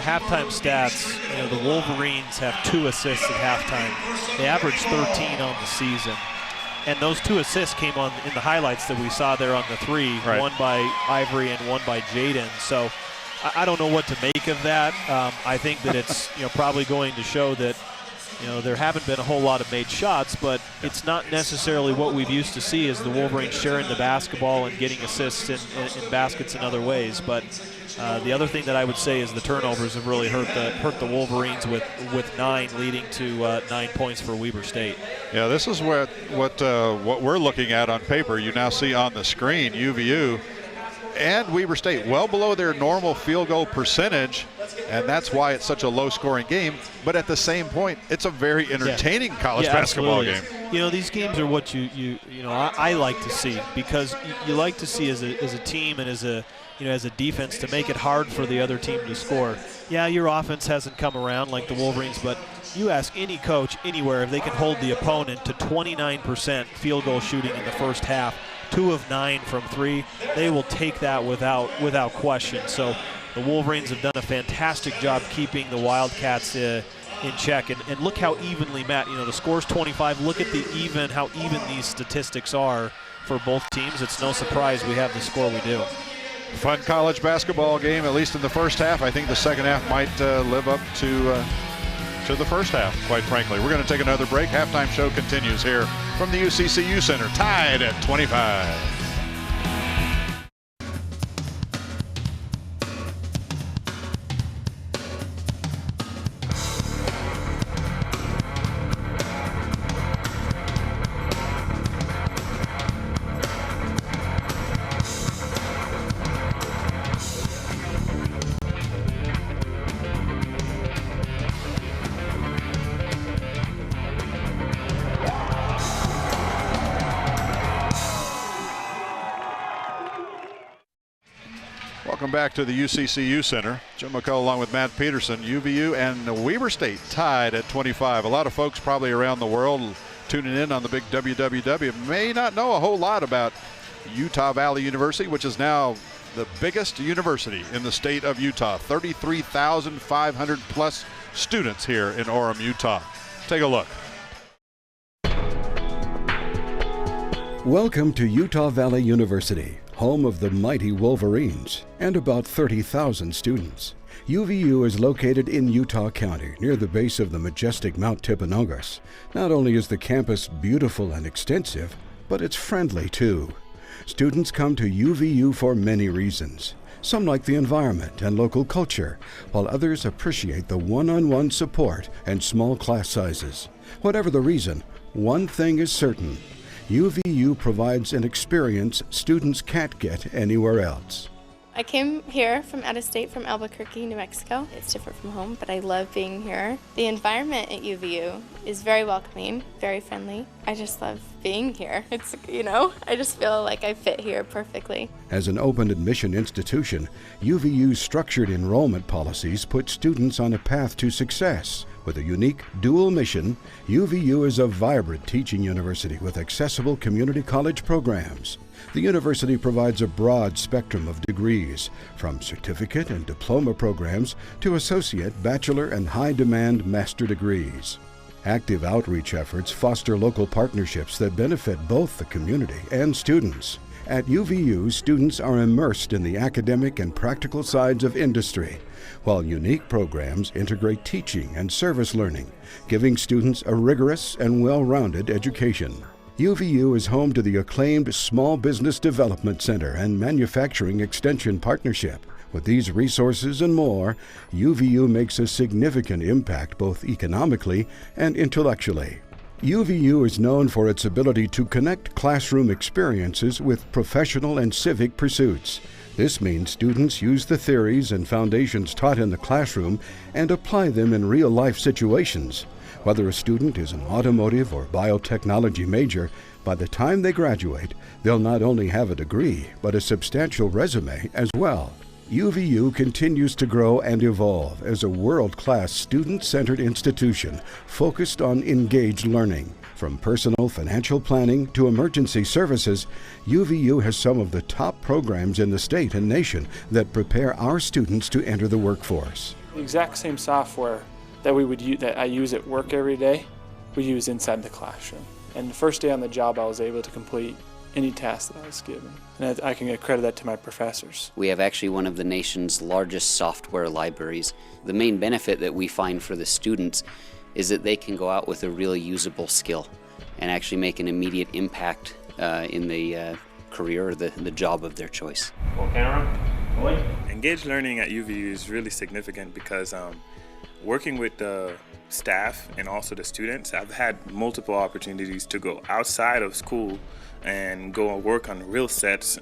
halftime stats, the Wolverines have 2 assists at halftime. They averaged 13 on the season. And those 2 assists came on in the highlights that we saw there on the 3, right. One by Ivory and one by Jaden. So I don't know what to make of that. I think that it's probably going to show that there haven't been a whole lot of made shots, but it's not necessarily what we've used to see as the Wolverines sharing the basketball and getting assists in baskets in other ways. But the other thing that I would say is the turnovers have really hurt the Wolverines with 9, leading to 9 points for Weber State. Yeah, this is what we're looking at on paper. You now see on the screen UVU and Weber State well below their normal field goal percentage, and that's why it's such a low-scoring game. But at the same point, it's a very entertaining college basketball game. These games are what I like to see, because you like to see as a team and as a defense to make it hard for the other team to score. Yeah, your offense hasn't come around like the Wolverines, but you ask any coach anywhere if they can hold the opponent to 29% field goal shooting in the first half, 2 of 9 from 3, they will take that without question. So the Wolverines have done a fantastic job keeping the Wildcats in check. And look how evenly, Matt, the score's 25. Look at how even these statistics are for both teams. It's no surprise we have the score we do. Fun college basketball game, at least in the first half. I think the second half might live up to the first half, quite frankly. We're going to take another break. Halftime show continues here from the UCCU Center, tied at 25. Welcome back to the UCCU Center. Jim McCullough along with Matt Peterson. UVU and Weber State tied at 25. A lot of folks probably around the world tuning in on the big WWW may not know a whole lot about Utah Valley University, which is now the biggest university in the state of Utah. 33,500 plus students here in Orem, Utah. Take a look. Welcome to Utah Valley University, home of the mighty Wolverines and about 30,000 students. UVU is located in Utah County, near the base of the majestic Mount Timpanogos. Not only is the campus beautiful and extensive, but it's friendly too. Students come to UVU for many reasons. Some like the environment and local culture, while others appreciate the one-on-one support and small class sizes. Whatever the reason, one thing is certain: UVU provides an experience students can't get anywhere else. I came here from out of state, from Albuquerque, New Mexico. It's different from home, but I love being here. The environment at UVU is very welcoming, very friendly. I just love being here. It's, I just feel like I fit here perfectly. As an open admission institution, UVU's structured enrollment policies put students on a path to success. With a unique dual mission, UVU is a vibrant teaching university with accessible community college programs. The university provides a broad spectrum of degrees, from certificate and diploma programs to associate, bachelor, and high-demand master degrees. Active outreach efforts foster local partnerships that benefit both the community and students. At UVU, students are immersed in the academic and practical sides of industry, while unique programs integrate teaching and service learning, giving students a rigorous and well-rounded education. UVU is home to the acclaimed Small Business Development Center and Manufacturing Extension Partnership. With these resources and more, UVU makes a significant impact both economically and intellectually. UVU is known for its ability to connect classroom experiences with professional and civic pursuits. This means students use the theories and foundations taught in the classroom and apply them in real-life situations. Whether a student is an automotive or biotechnology major, by the time they graduate, they'll not only have a degree, but a substantial resume as well. UVU continues to grow and evolve as a world-class student-centered institution focused on engaged learning. From personal financial planning to emergency services, UVU has some of the top programs in the state and nation that prepare our students to enter the workforce. The exact same software that we would use, that I use at work every day, we use inside the classroom. And the first day on the job, I was able to complete any task that I was given. And I can accredit that to my professors. We have actually one of the nation's largest software libraries. The main benefit that we find for the students is that they can go out with a really usable skill and actually make an immediate impact in the career or the job of their choice. Roll camera. Rolling. Engaged learning at UVU is really significant because working with the staff and also the students, I've had multiple opportunities to go outside of school and go and work on real sets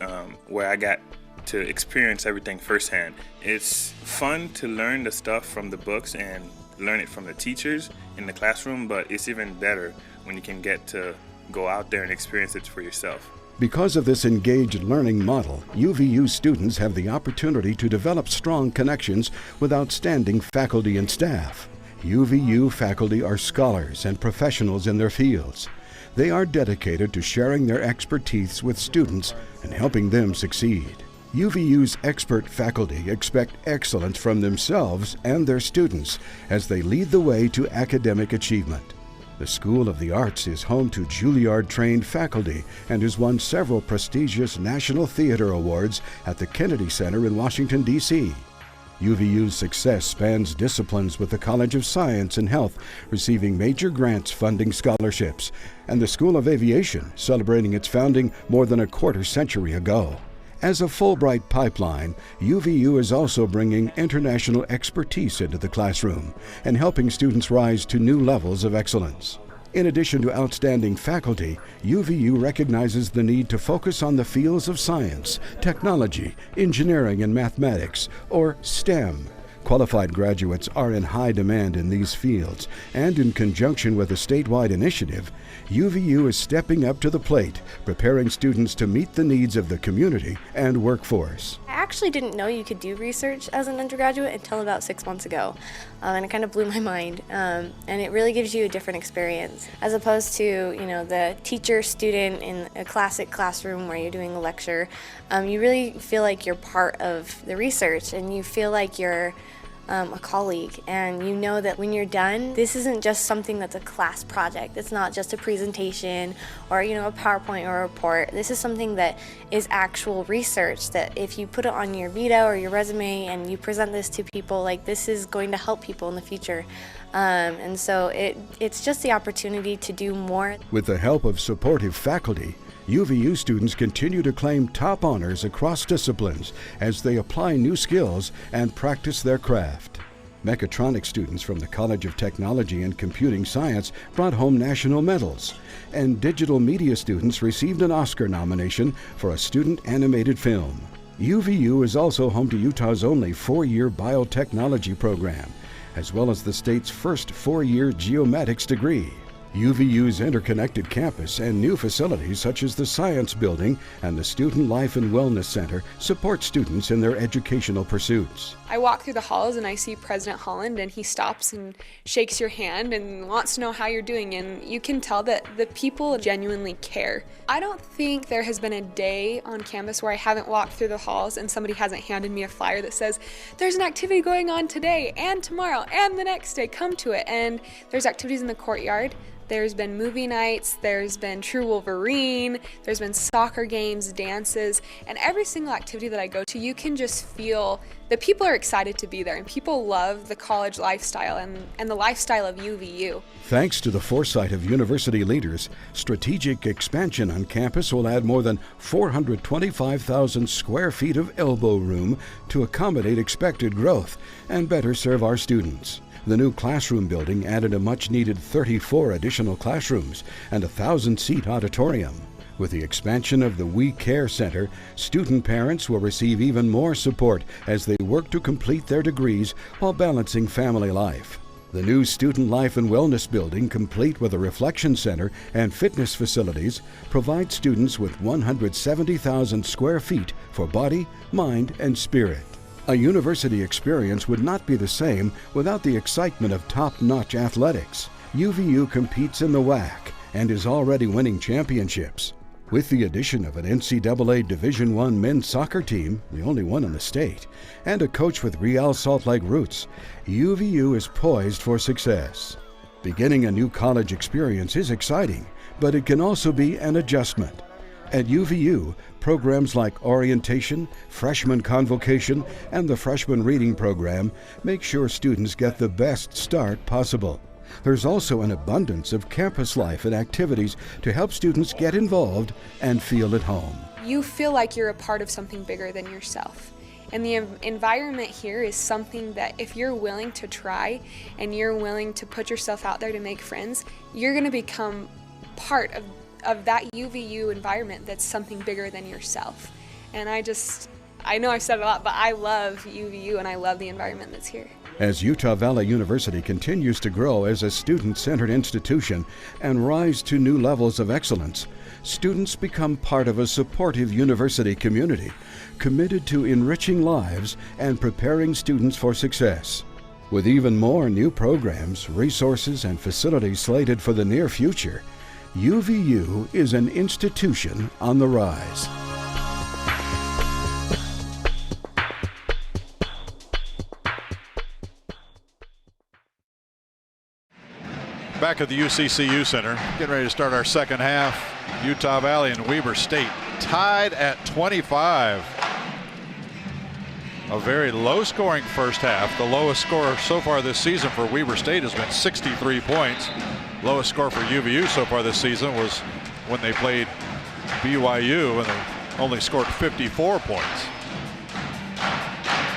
where I got to experience everything firsthand. It's fun to learn the stuff from the books and learn it from the teachers in the classroom, but it's even better when you can get to go out there and experience it for yourself. Because of this engaged learning model, UVU students have the opportunity to develop strong connections with outstanding faculty and staff. UVU faculty are scholars and professionals in their fields. They are dedicated to sharing their expertise with students and helping them succeed. UVU's expert faculty expect excellence from themselves and their students as they lead the way to academic achievement. The School of the Arts is home to Juilliard-trained faculty and has won several prestigious National Theater Awards at the Kennedy Center in Washington, D.C. UVU's success spans disciplines with the College of Science and Health receiving major grants funding scholarships, and the School of Aviation celebrating its founding more than a quarter century ago. As a Fulbright pipeline, UVU is also bringing international expertise into the classroom and helping students rise to new levels of excellence. In addition to outstanding faculty, UVU recognizes the need to focus on the fields of science, technology, engineering, and mathematics, or STEM. Qualified graduates are in high demand in these fields, and in conjunction with a statewide initiative, UVU is stepping up to the plate, preparing students to meet the needs of the community and workforce. I actually didn't know you could do research as an undergraduate until about 6 months ago, and it kind of blew my mind. And it really gives you a different experience, as opposed to the teacher-student in a classic classroom where you're doing a lecture. You really feel like you're part of the research, and you feel like you're a colleague, and you know that when you're done, this isn't just something that's a class project. It's not just a presentation or a PowerPoint or a report. This is something that is actual research that if you put it on your Vita or your resume and you present this to people, this is going to help people in the future. And so it's just the opportunity to do more. With the help of supportive faculty, UVU students continue to claim top honors across disciplines as they apply new skills and practice their craft. Mechatronics students from the College of Technology and Computing Science brought home national medals, and digital media students received an Oscar nomination for a student animated film. UVU is also home to Utah's only 4-year biotechnology program, as well as the state's first 4-year geomatics degree. UVU's interconnected campus and new facilities such as the Science Building and the Student Life and Wellness Center support students in their educational pursuits. I walk through the halls and I see President Holland, and he stops and shakes your hand and wants to know how you're doing, and you can tell that the people genuinely care. I don't think there has been a day on campus where I haven't walked through the halls and somebody hasn't handed me a flyer that says, there's an activity going on today and tomorrow and the next day, come to it. And there's activities in the courtyard. There's been movie nights, there's been True Wolverine, there's been soccer games, dances, and every single activity that I go to, you can just feel that people are excited to be there, and people love the college lifestyle and the lifestyle of UVU. Thanks to the foresight of university leaders, strategic expansion on campus will add more than 425,000 square feet of elbow room to accommodate expected growth and better serve our students. The new classroom building added a much-needed 34 additional classrooms and a 1,000-seat auditorium. With the expansion of the We Care Center, student parents will receive even more support as they work to complete their degrees while balancing family life. The new Student Life and Wellness Building, complete with a reflection center and fitness facilities, provides students with 170,000 square feet for body, mind, and spirit. A university experience would not be the same without the excitement of top-notch athletics. UVU competes in the WAC and is already winning championships. With the addition of an NCAA Division I men's soccer team, the only one in the state, and a coach with Real Salt Lake roots, UVU is poised for success. Beginning a new college experience is exciting, but it can also be an adjustment. At UVU, programs like orientation, freshman convocation, and the freshman reading program make sure students get the best start possible. There's also an abundance of campus life and activities to help students get involved and feel at home. You feel like you're a part of something bigger than yourself. And the environment here is something that if you're willing to try and you're willing to put yourself out there to make friends, you're going to become part of that UVU environment that's something bigger than yourself. And I know I've said a lot, but I love UVU and I love the environment that's here. As Utah Valley University continues to grow as a student-centered institution and rise to new levels of excellence, students become part of a supportive university community, committed to enriching lives and preparing students for success. With even more new programs, resources, and facilities slated for the near future, UVU is an institution on the rise. Back at the UCCU Center, getting ready to start our second half. Utah Valley and Weber State tied at 25. A very low-scoring first half. The lowest score so far this season for Weber State has been 63 points. Lowest score for UVU so far this season was when they played BYU and they only scored 54 points.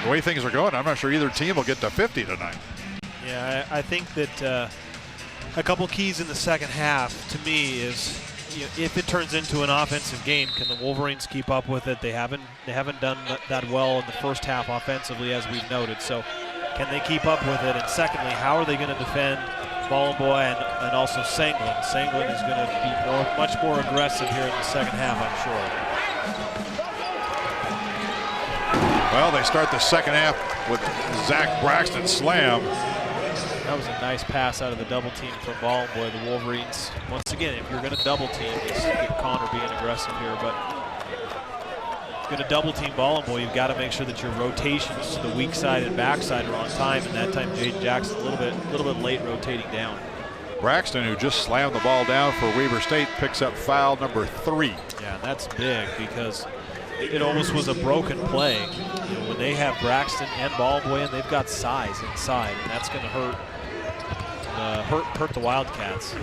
The way things are going, I'm not sure either team will get to 50 tonight. Yeah, I think that a couple keys in the second half to me is, if it turns into an offensive game, can the Wolverines keep up with it? They haven't done that well in the first half offensively, as we've noted. So can they keep up with it? And secondly, how are they going to defend Ballenboy and also Sanglin? Sanglin is going to be much more aggressive here in the second half, I'm sure. Well, they start the second half with Zach Braxton slam. That was a nice pass out of the double team from Ballenboy. The Wolverines, once again, if you're going to double team, it's Connor being aggressive here, but if you're going to double team Ballenboy, you've got to make sure that your rotations to the weak side and backside are on time, and that time Jaden Jackson a little bit late rotating down. Braxton, who just slammed the ball down for Weber State, picks up foul number 3. Yeah, and that's big because it almost was a broken play. When they have Braxton and Ballenboy in, they've got size inside, and that's going to hurt the Wildcats.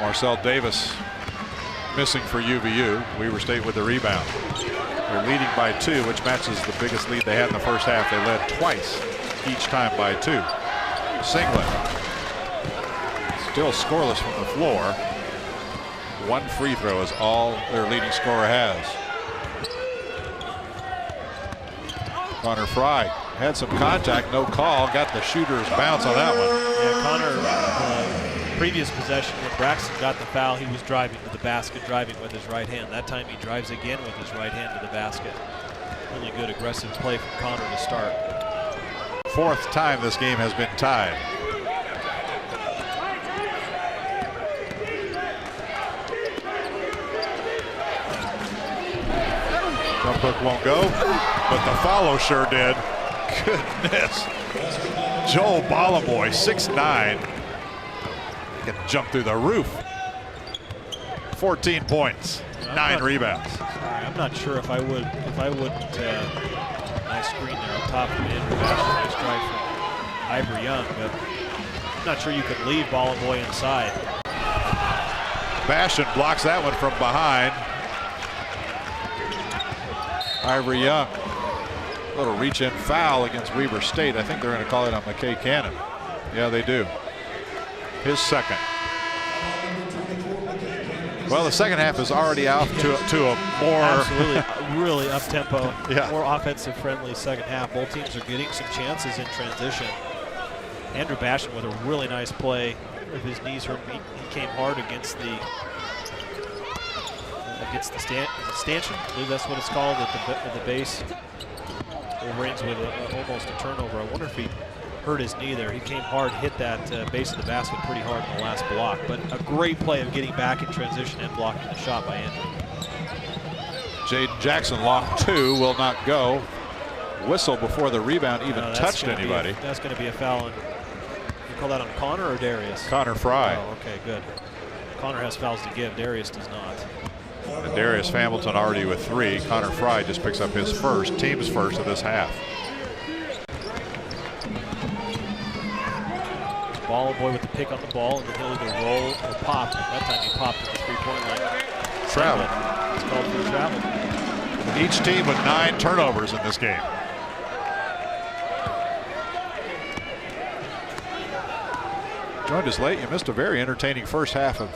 Marcel Davis missing for UVU. Weber State with the rebound. They're leading by 2, which matches the biggest lead they had in the first half. They led twice, each time by 2. Singlet still scoreless from the floor. 1 free throw is all their leading scorer has. Connor Fry had some contact, no call, got the shooter's bounce on that one. Yeah, Connor, previous possession, when Braxton got the foul, he was driving to the basket, driving with his right hand. That time he drives again with his right hand to the basket. Really good aggressive play from Connor to start. 4th time this game has been tied. Jump hook won't go, but the follow sure did. Goodness. Joel Ballenboy, 6'9", can jump through the roof. 14 points, 9 rebounds. Sorry, I'm not sure if I wouldn't. Nice screen there on top of Andrew Bash. Nice drive from Ivory Young, but I'm not sure you could leave Ballenboy inside. Bastion blocks that one from behind. Ivory Young, a little reach-in foul against Weber State. I think they're going to call it on McKay Cannon. Yeah, they do. His second. Well, the second half is already out to a more absolutely really up-tempo, yeah, more offensive-friendly second half. Both teams are getting some chances in transition. Andrew Bastion with a really nice play. If his knees hurt, he came hard against the stanchion. I believe that's what it's called at the base. Wolverines with almost a turnover. I wonder if he hurt his knee there. He came hard, hit that base of the basket pretty hard in the last block. But a great play of getting back in transition and blocking the shot by Andrew. Jaden Jackson, long two, will not go. Whistle before the rebound even touched anybody. That's going to be a foul. You call that on Connor or Darius? Connor Fry. Oh, okay, good. Connor has fouls to give. Darius does not. And Darius Hamilton already with 3. Connor Fry just picks up his first, team's first of this half. Boy with the pick on the ball, and then he'll either roll or pop. That time he popped at the 3-point line. Travel. It's called for travel. Each team with 9 turnovers in this game. Joined us late. You missed a very entertaining first half of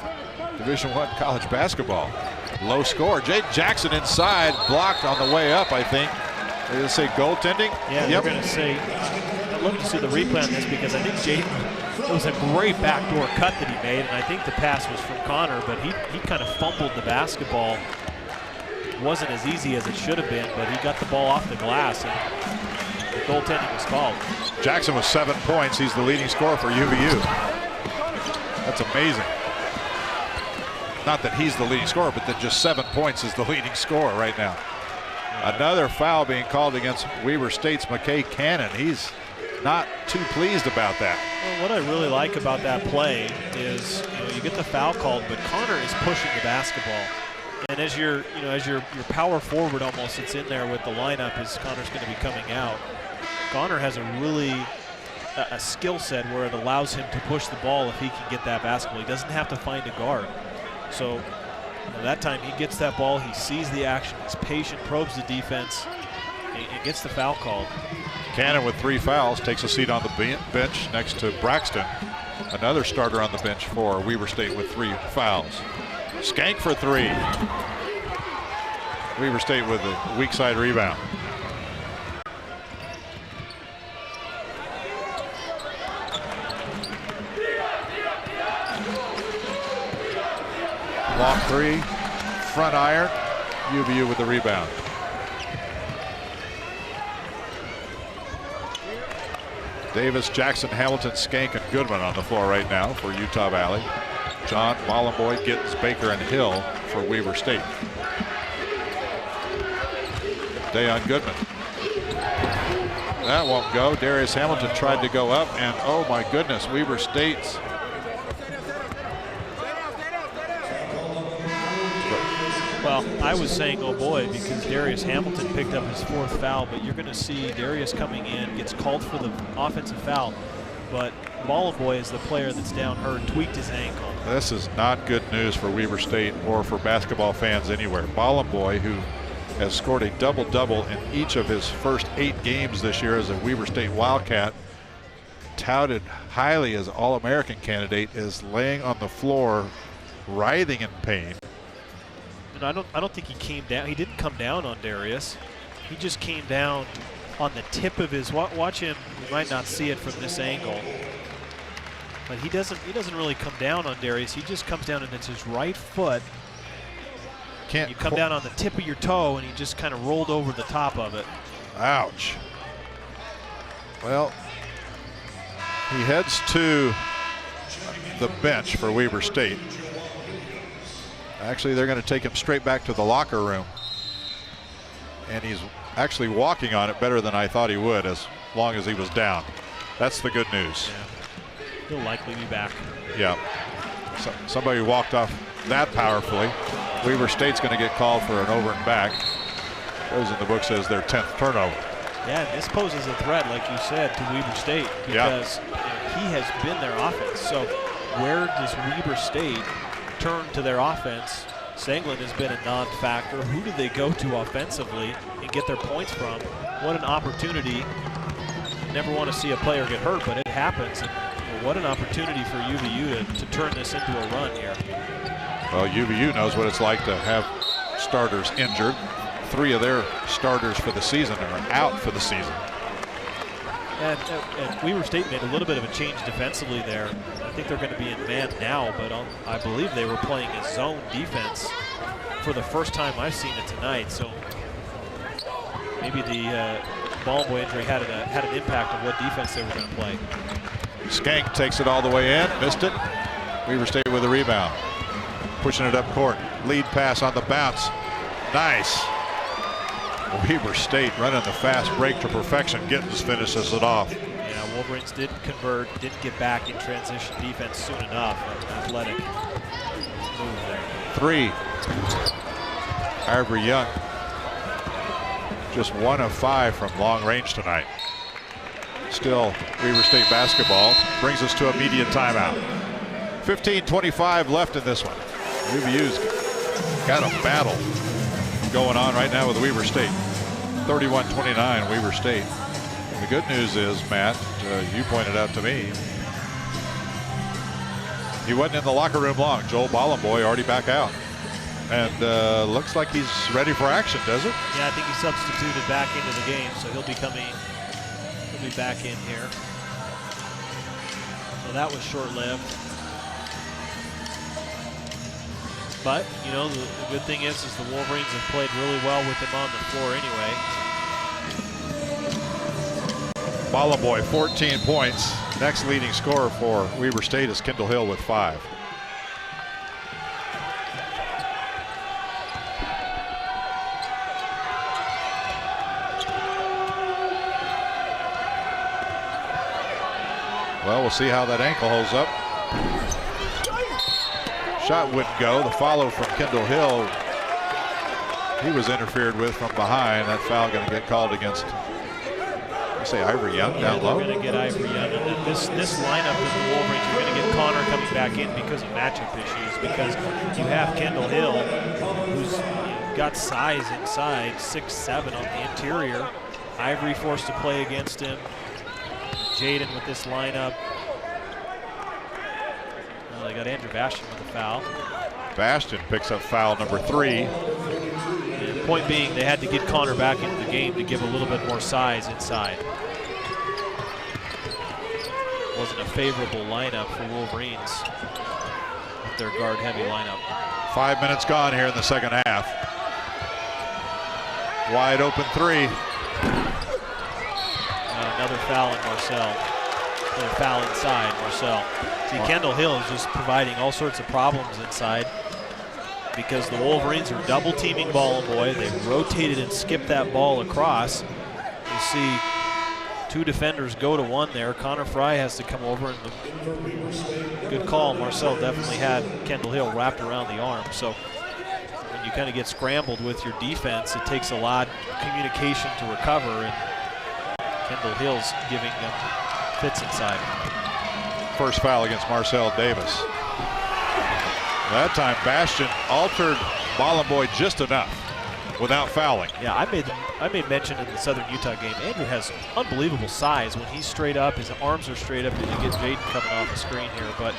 Division I college basketball. Low score. Jaden Jackson inside, blocked on the way up, I think. They're going to say goaltending? Yeah, they're going to say, I'd love to see the replay on this because I think Jaden, it was a great backdoor cut that he made, and I think the pass was from Connor, but he kind of fumbled the basketball. It wasn't as easy as it should have been, but he got the ball off the glass, and the goaltending was called. Jackson with 7 points. He's the leading scorer for UVU. That's amazing. Not that he's the leading scorer, but that just 7 points is the leading scorer right now. Another foul being called against Weber State's McKay Cannon. He's not too pleased about that. Well, what I really like about that play is, you get the foul called, but Connor is pushing the basketball. And as your power forward almost sits in there with the lineup as Connor's going to be coming out, Connor has a skill set where it allows him to push the ball if he can get that basketball. He doesn't have to find a guard. So that time he gets that ball, he sees the action, he's patient, probes the defense, and gets the foul called. Cannon with 3 fouls takes a seat on the bench next to Braxton. Another starter on the bench for Weber State with 3 fouls. Skank for 3. Weber State with a weak side rebound. Long 3, front iron, UVU with the rebound. Davis, Jackson, Hamilton, Skank, and Goodman on the floor right now for Utah Valley. John, Mollenboy, Gittens, Baker, and Hill for Weber State. Dayon Goodman. That won't go. Darius Hamilton tried to go up, and oh my goodness, Weber State's. Well, I was saying, oh boy, because Darius Hamilton picked up his 4th foul, but you're going to see Darius coming in, gets called for the offensive foul, but Mollenboy is the player that's down hurt, tweaked his ankle. This is not good news for Weber State or for basketball fans anywhere. Mollenboy, who has scored a double-double in each of his first 8 games this year as a Weber State Wildcat, touted highly as All-American candidate, is laying on the floor, writhing in pain. I don't think he came down. He didn't come down on Darius. He just came down on the tip of his. Watch him. You might not see it from this angle, but he doesn't really come down on Darius. He just comes down and it's his right foot. You come down on the tip of your toe, and he just kind of rolled over the top of it. Ouch. Well, he heads to the bench for Weber State. Actually, they're going to take him straight back to the locker room. And he's actually walking on it better than I thought he would, as long as he was down. That's the good news. Yeah. He'll likely be back. Yeah. So, somebody walked off that powerfully. Weber State's going to get called for an over and back. Goes in the book, says their 10th turnover. Yeah, this poses a threat, like you said, to Weber State, because he has been their offense. So where does Weber State turn to their offense? Senglin has been a non-factor. Who do they go to offensively and get their points from? What an opportunity. You never want to see a player get hurt, but it happens. And what an opportunity for UVU to turn this into a run here. Well, UVU knows what it's like to have starters injured. 3 of their starters for the season are out for the season. And Weber State made a little bit of a change defensively there. I think they're going to be in man now, but I believe they were playing a zone defense for the first time I've seen it tonight. So maybe the ball boy injury had an impact on what defense they were going to play. Skank takes it all the way in, missed it. Weber State with a rebound. Pushing it up court. Lead pass on the bounce. Nice. Weber State running the fast break to perfection. Gittens finishes it off. Yeah, Wolverines didn't convert, didn't get back in transition defense soon enough. Athletic move there. 3. Ivory Young. Just 1 of 5 from long range tonight. Still Weber State basketball. Brings us to immediate timeout. 15:25 left in this one. UVU's got a battle going on right now with Weber State. 31-29 Weber State. The good news is, Matt, you pointed out to me, he wasn't in the locker room long. Joel Bollenboy already back out. And looks like he's ready for action, does it? Yeah, I think he substituted back into the game, so he'll be back in here. So that was short-lived. But, you know, the good thing is the Wolverines have played really well with him on the floor anyway. Bollenboy, 14 points. Next leading scorer for Weber State is Kendall Hill with 5. Well, we'll see how that ankle holds up. Shot wouldn't go. The follow from Kendall Hill. He was interfered with from behind. That foul going to get called against, I say, Ivory Young down low. They're going to get Ivory Young. And this lineup of the Wolverines, you're going to get Connor coming back in because of matchup issues. Because you have Kendall Hill, who's got size inside, 6'7" on the interior. Ivory forced to play against him. Jaden with this lineup. Well, they got Andrew Bastian with a foul. Bastian picks up foul number 3. And the point being, they had to get Connor back into the game to give a little bit more size inside. Wasn't a favorable lineup for Wolverines with their guard-heavy lineup. 5 minutes gone here in the second half. Wide open 3. Another foul on Marcel. Another foul inside Marcel. See, Kendall Hill is just providing all sorts of problems inside because the Wolverines are double teaming Bollenboy. They rotated and skipped that ball across. You see 2 defenders go to 1 there. Connor Fry has to come over, and the good call. Marcel definitely had Kendall Hill wrapped around the arm. So when you kind of get scrambled with your defense, it takes a lot of communication to recover, and Kendall Hill's giving them fits inside. First foul against Marcel Davis. That time Bastian altered Bollenboy just enough without fouling. Yeah, I made mention in the Southern Utah game. Andrew has unbelievable size when he's straight up. His arms are straight up. You get Jaden coming off the screen here, but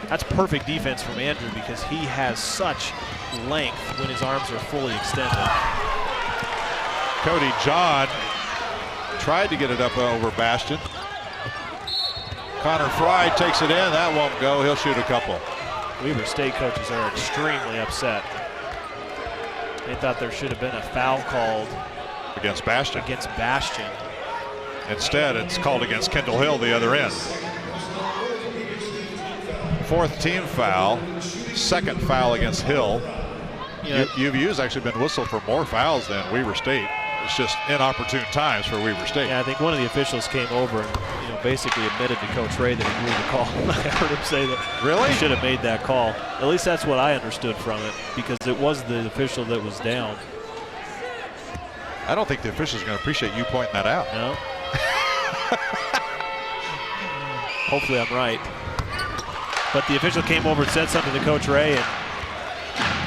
that's perfect defense from Andrew because he has such length when his arms are fully extended. Cody John tried to get it up over Bastian. Connor Fry takes it in. That won't go. He'll shoot a couple. Weber State coaches are extremely upset. They thought there should have been a foul called against Bastian. Instead, it's called against Kendall Hill the other end. 4th team foul. 2nd foul against Hill. UVU's actually been whistled for more fouls than Weber State. It's just inopportune times for Weber State. Yeah, I think one of the officials came over and basically admitted to Coach Ray that he blew the call. I heard him say that really? He should have made that call. At least that's what I understood from it, because it was the official that was down. I don't think the official's going to appreciate you pointing that out. No. Hopefully I'm right. But the official came over and said something to Coach Ray, and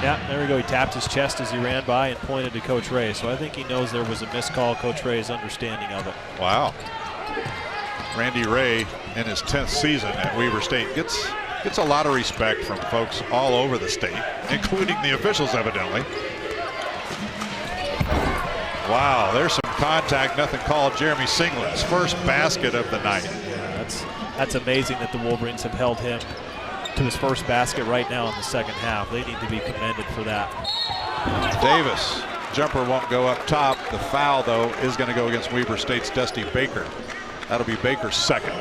yeah, there we go. He tapped his chest as he ran by and pointed to Coach Ray. So I think he knows there was a missed call. Coach Ray's understanding of it. Wow. Randy Ray in his 10th season at Weber State gets a lot of respect from folks all over the state, including the officials evidently. Wow, there's some contact, nothing called. Jeremy Singland's first basket of the night. Yeah, that's amazing that the Wolverines have held him to his first basket right now in the second half. They need to be commended for that. Davis jumper won't go up top. The foul, though, is going to go against Weber State's Dusty Baker. That'll be Baker's second.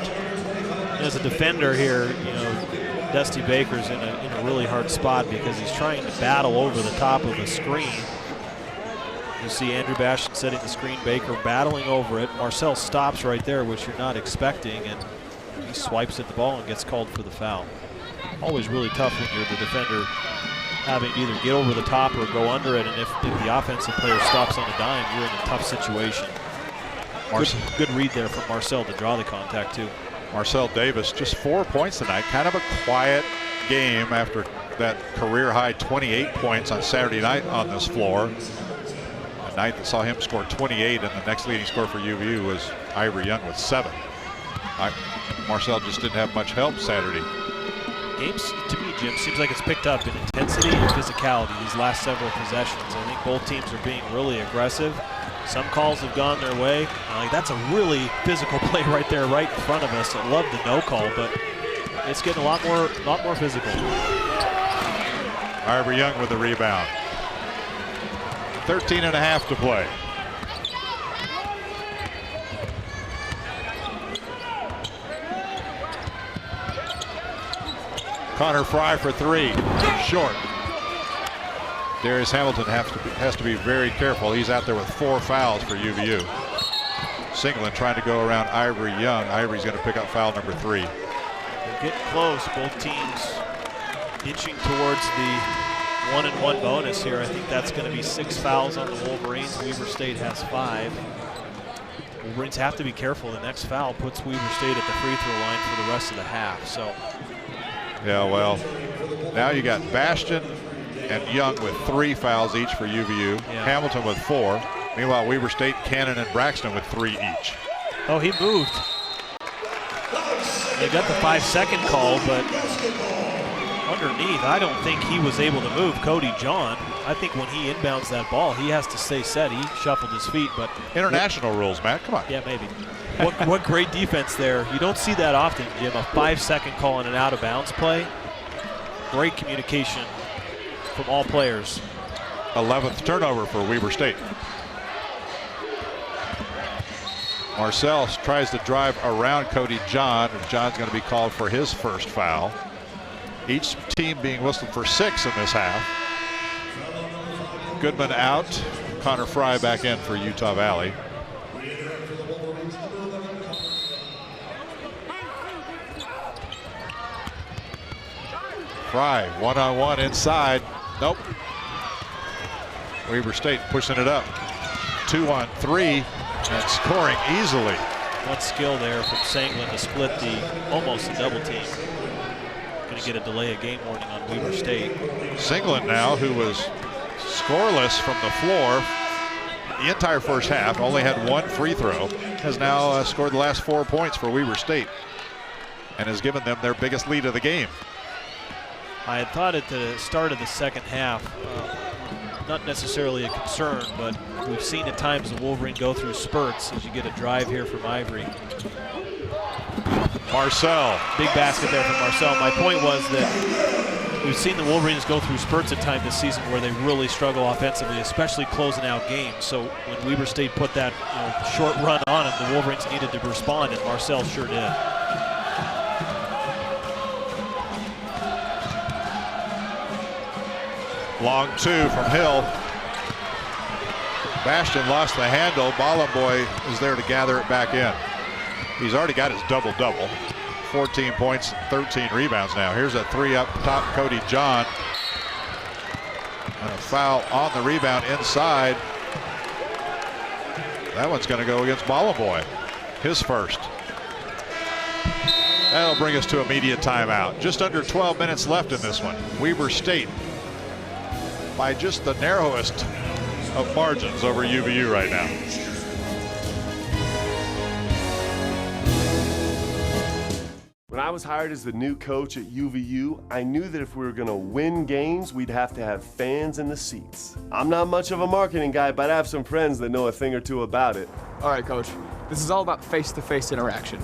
As a defender here, you know, Dusty Baker's in a really hard spot because he's trying to battle over the top of a screen. You see Andrew Bastian setting the screen, Baker battling over it. Marcel stops right there, which you're not expecting, and he swipes at the ball and gets called for the foul. Always really tough when you're the defender, having to either get over the top or go under it, and if the offensive player stops on a dime, you're in a tough situation. Good read there from Marcel to draw the contact too. Marcel Davis, just 4 points tonight. Kind of a quiet game after that career-high 28 points on Saturday night on this floor. A night that saw him score 28, and the next leading scorer for UVU was Ivory Young with 7. Marcel just didn't have much help Saturday. Games, to me, Jim, seems like it's picked up in intensity and physicality these last several possessions. I think both teams are being really aggressive. Some calls have gone their way. Like, that's a really physical play right there, right in front of us. I love the no call, but it's getting a lot more physical. Ivory Young with the rebound. 13.5 to play. Connor Fry for 3, short. Darius Hamilton has to be very careful. He's out there with 4 fouls for UVU. Singleton trying to go around Ivory Young. Ivory's going to pick up foul number 3. They're getting close. Both teams inching towards the 1-and-1 bonus here. I think that's going to be 6 fouls on the Wolverines. Weber State has 5. Wolverines have to be careful. The next foul puts Weber State at the free throw line for the rest of the half. So, yeah, well, now you got Bastian and Young with 3 fouls each for UVU. Yeah. Hamilton with 4. Meanwhile, Weber State, Cannon, and Braxton with 3 each. Oh, he moved. They got the 5-second call, but underneath, I don't think he was able to move Cody John. I think when he inbounds that ball, he has to stay set. He shuffled his feet, but international rules, Matt. Come on. Yeah, maybe. What great defense there. You don't see that often, Jim. A 5-second call on an out-of-bounds play. Great communication from all players. 11th turnover for Weber State. Marcel tries to drive around Cody John, and John's going to be called for his first foul. Each team being whistled for 6 in this half. Goodman out. Connor Fry back in for Utah Valley. Fry one-on-one inside. Nope. Weber State pushing it up. 2-on-3 and scoring easily. What skill there from Sanglin to split almost a double team. Going to get a delay of game warning on Weber State. Sanglin now, who was scoreless from the floor the entire first half, only had 1 free throw, has now scored the last 4 points for Weber State and has given them their biggest lead of the game. I had thought at the start of the second half, not necessarily a concern, but we've seen at times the Wolverine go through spurts as you get a drive here from Ivory. Marcel. Big basket there from Marcel. My point was that we've seen the Wolverines go through spurts at times this season where they really struggle offensively, especially closing out games. So when Weber State put that short run on it, the Wolverines needed to respond, and Marcel sure did. Long 2 from Hill. Bastian lost the handle. Ballenboy is there to gather it back in. He's already got his double-double. 14 points, 13 rebounds now. Here's a 3 up top, Cody John. And a foul on the rebound inside. That one's going to go against Ballenboy. His first. That'll bring us to immediate timeout. Just under 12 minutes left in this one. Weber State by just the narrowest of margins over UVU right now. When I was hired as the new coach at UVU, I knew that if we were going to win games, we'd have to have fans in the seats. I'm not much of a marketing guy, but I have some friends that know a thing or two about it. All right, Coach. This is all about face-to-face interaction.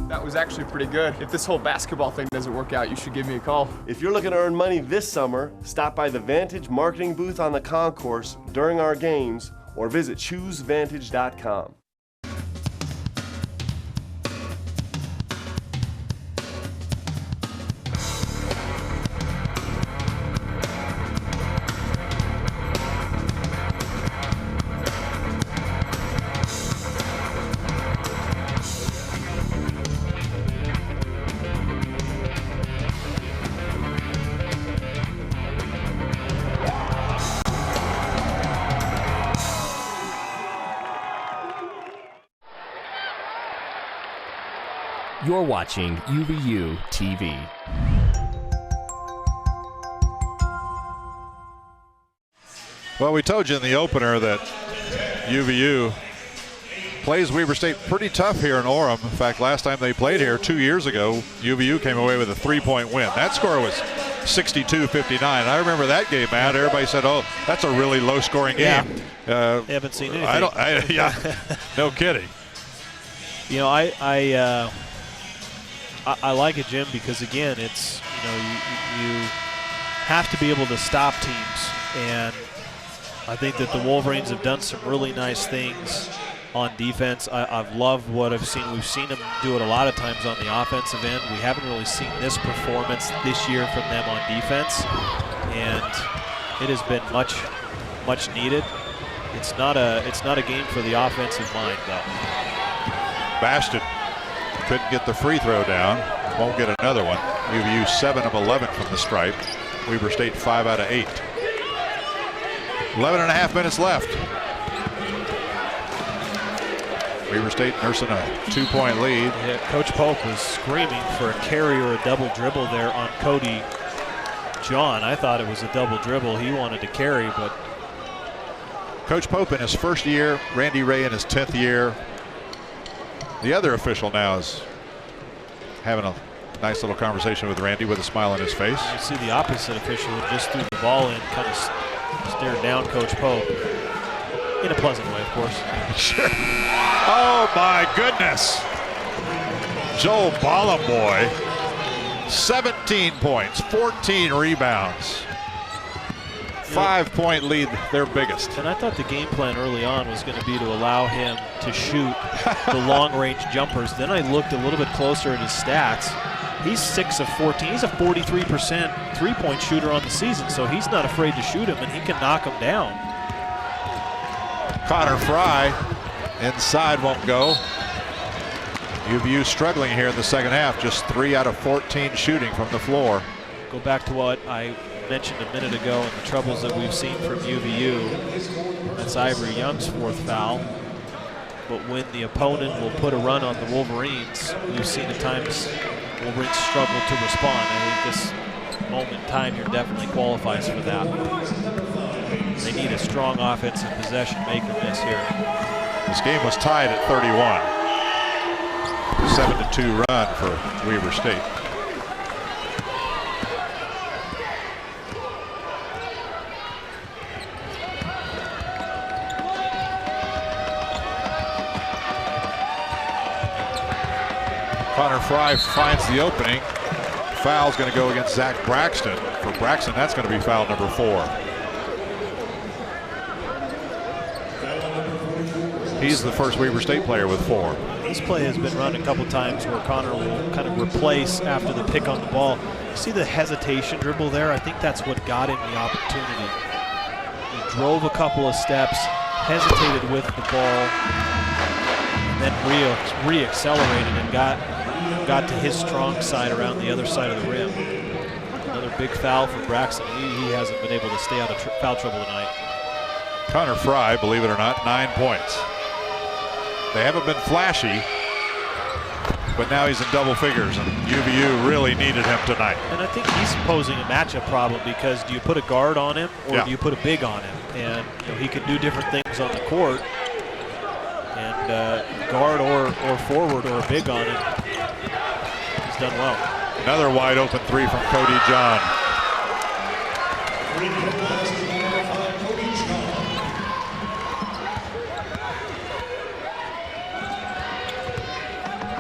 That was is actually pretty good. If this whole basketball thing doesn't work out, you should give me a call. If you're looking to earn money this summer, stop by the Vantage marketing booth on the concourse during our games or visit choosevantage.com. You're watching UVUtv. Well, we told you in the opener that UVU plays Weber State pretty tough here in Orem. In fact, last time they played here 2 years ago, UVU came away with a 3-point win. That score was 62-59. I remember that game, Matt. Everybody said, "Oh, that's a really low-scoring game." They haven't seen anything. Yeah, no kidding. You know, I like it, Jim, because again, it's, you know, you have to be able to stop teams, and I think that the Wolverines have done some really nice things on defense. I've loved what I've seen. We've seen them do it a lot of times on the offensive end. We haven't really seen this performance this year from them on defense, and it has been much needed. It's not a game for the offensive mind, though. Bastion couldn't get the free throw down. Won't get another one. UVU 7 of 11 from the stripe. Weber State 5 out of 8. 11 and a half minutes left. Weber State nursing a 2-point lead. Yeah, Coach Pope was screaming for a carry or a double dribble there on Cody John. I thought it was a double dribble. He wanted to carry, but Coach Pope in his first year, Randy Ray in his 10th year. The other official now is having a nice little conversation with Randy with a smile on his face. You see the opposite official who just threw the ball in, kind of stared down Coach Pope. In a pleasant way, of course. Sure. Oh, my goodness. Joel Balamoy, 17 points, 14 rebounds. 5-point lead, their biggest. And I thought the game plan early on was going to be to allow him to shoot the long-range jumpers. Then I looked a little bit closer at his stats. He's 6 of 14. He's a 43% three-point shooter on the season, so he's not afraid to shoot him, and he can knock him down. Connor Fry inside won't go. UVU struggling here in the second half, just 3 out of 14 shooting from the floor. Go back to what I mentioned a minute ago and the troubles that we've seen from UVU. That's Ivory Young's 4th foul. But when the opponent will put a run on the Wolverines, we've seen at times Wolverines struggle to respond. I think this moment in time here definitely qualifies for that. They need a strong offensive possession maker miss here. This game was tied at 31. 7-2 run for Weber State. Connor Fry finds the opening. Foul's going to go against Zach Braxton. For Braxton, that's going to be foul number 4. He's the first Weber State player with 4. This play has been run a couple times where Connor will kind of replace after the pick on the ball. You see the hesitation dribble there? I think that's what got him the opportunity. He drove a couple of steps, hesitated with the ball, and then re-accelerated and got to his strong side around the other side of the rim. Another big foul for Braxton. He hasn't been able to stay out of foul trouble tonight. Connor Fry, believe it or not, 9 points. They haven't been flashy, but now he's in double figures, and UVU really needed him tonight. And I think he's posing a matchup problem because do you put a guard on him or do you put a big on him? And you know, he can do different things on the court. And guard or forward or a big on him, he's done well. Another wide open 3 from Cody John.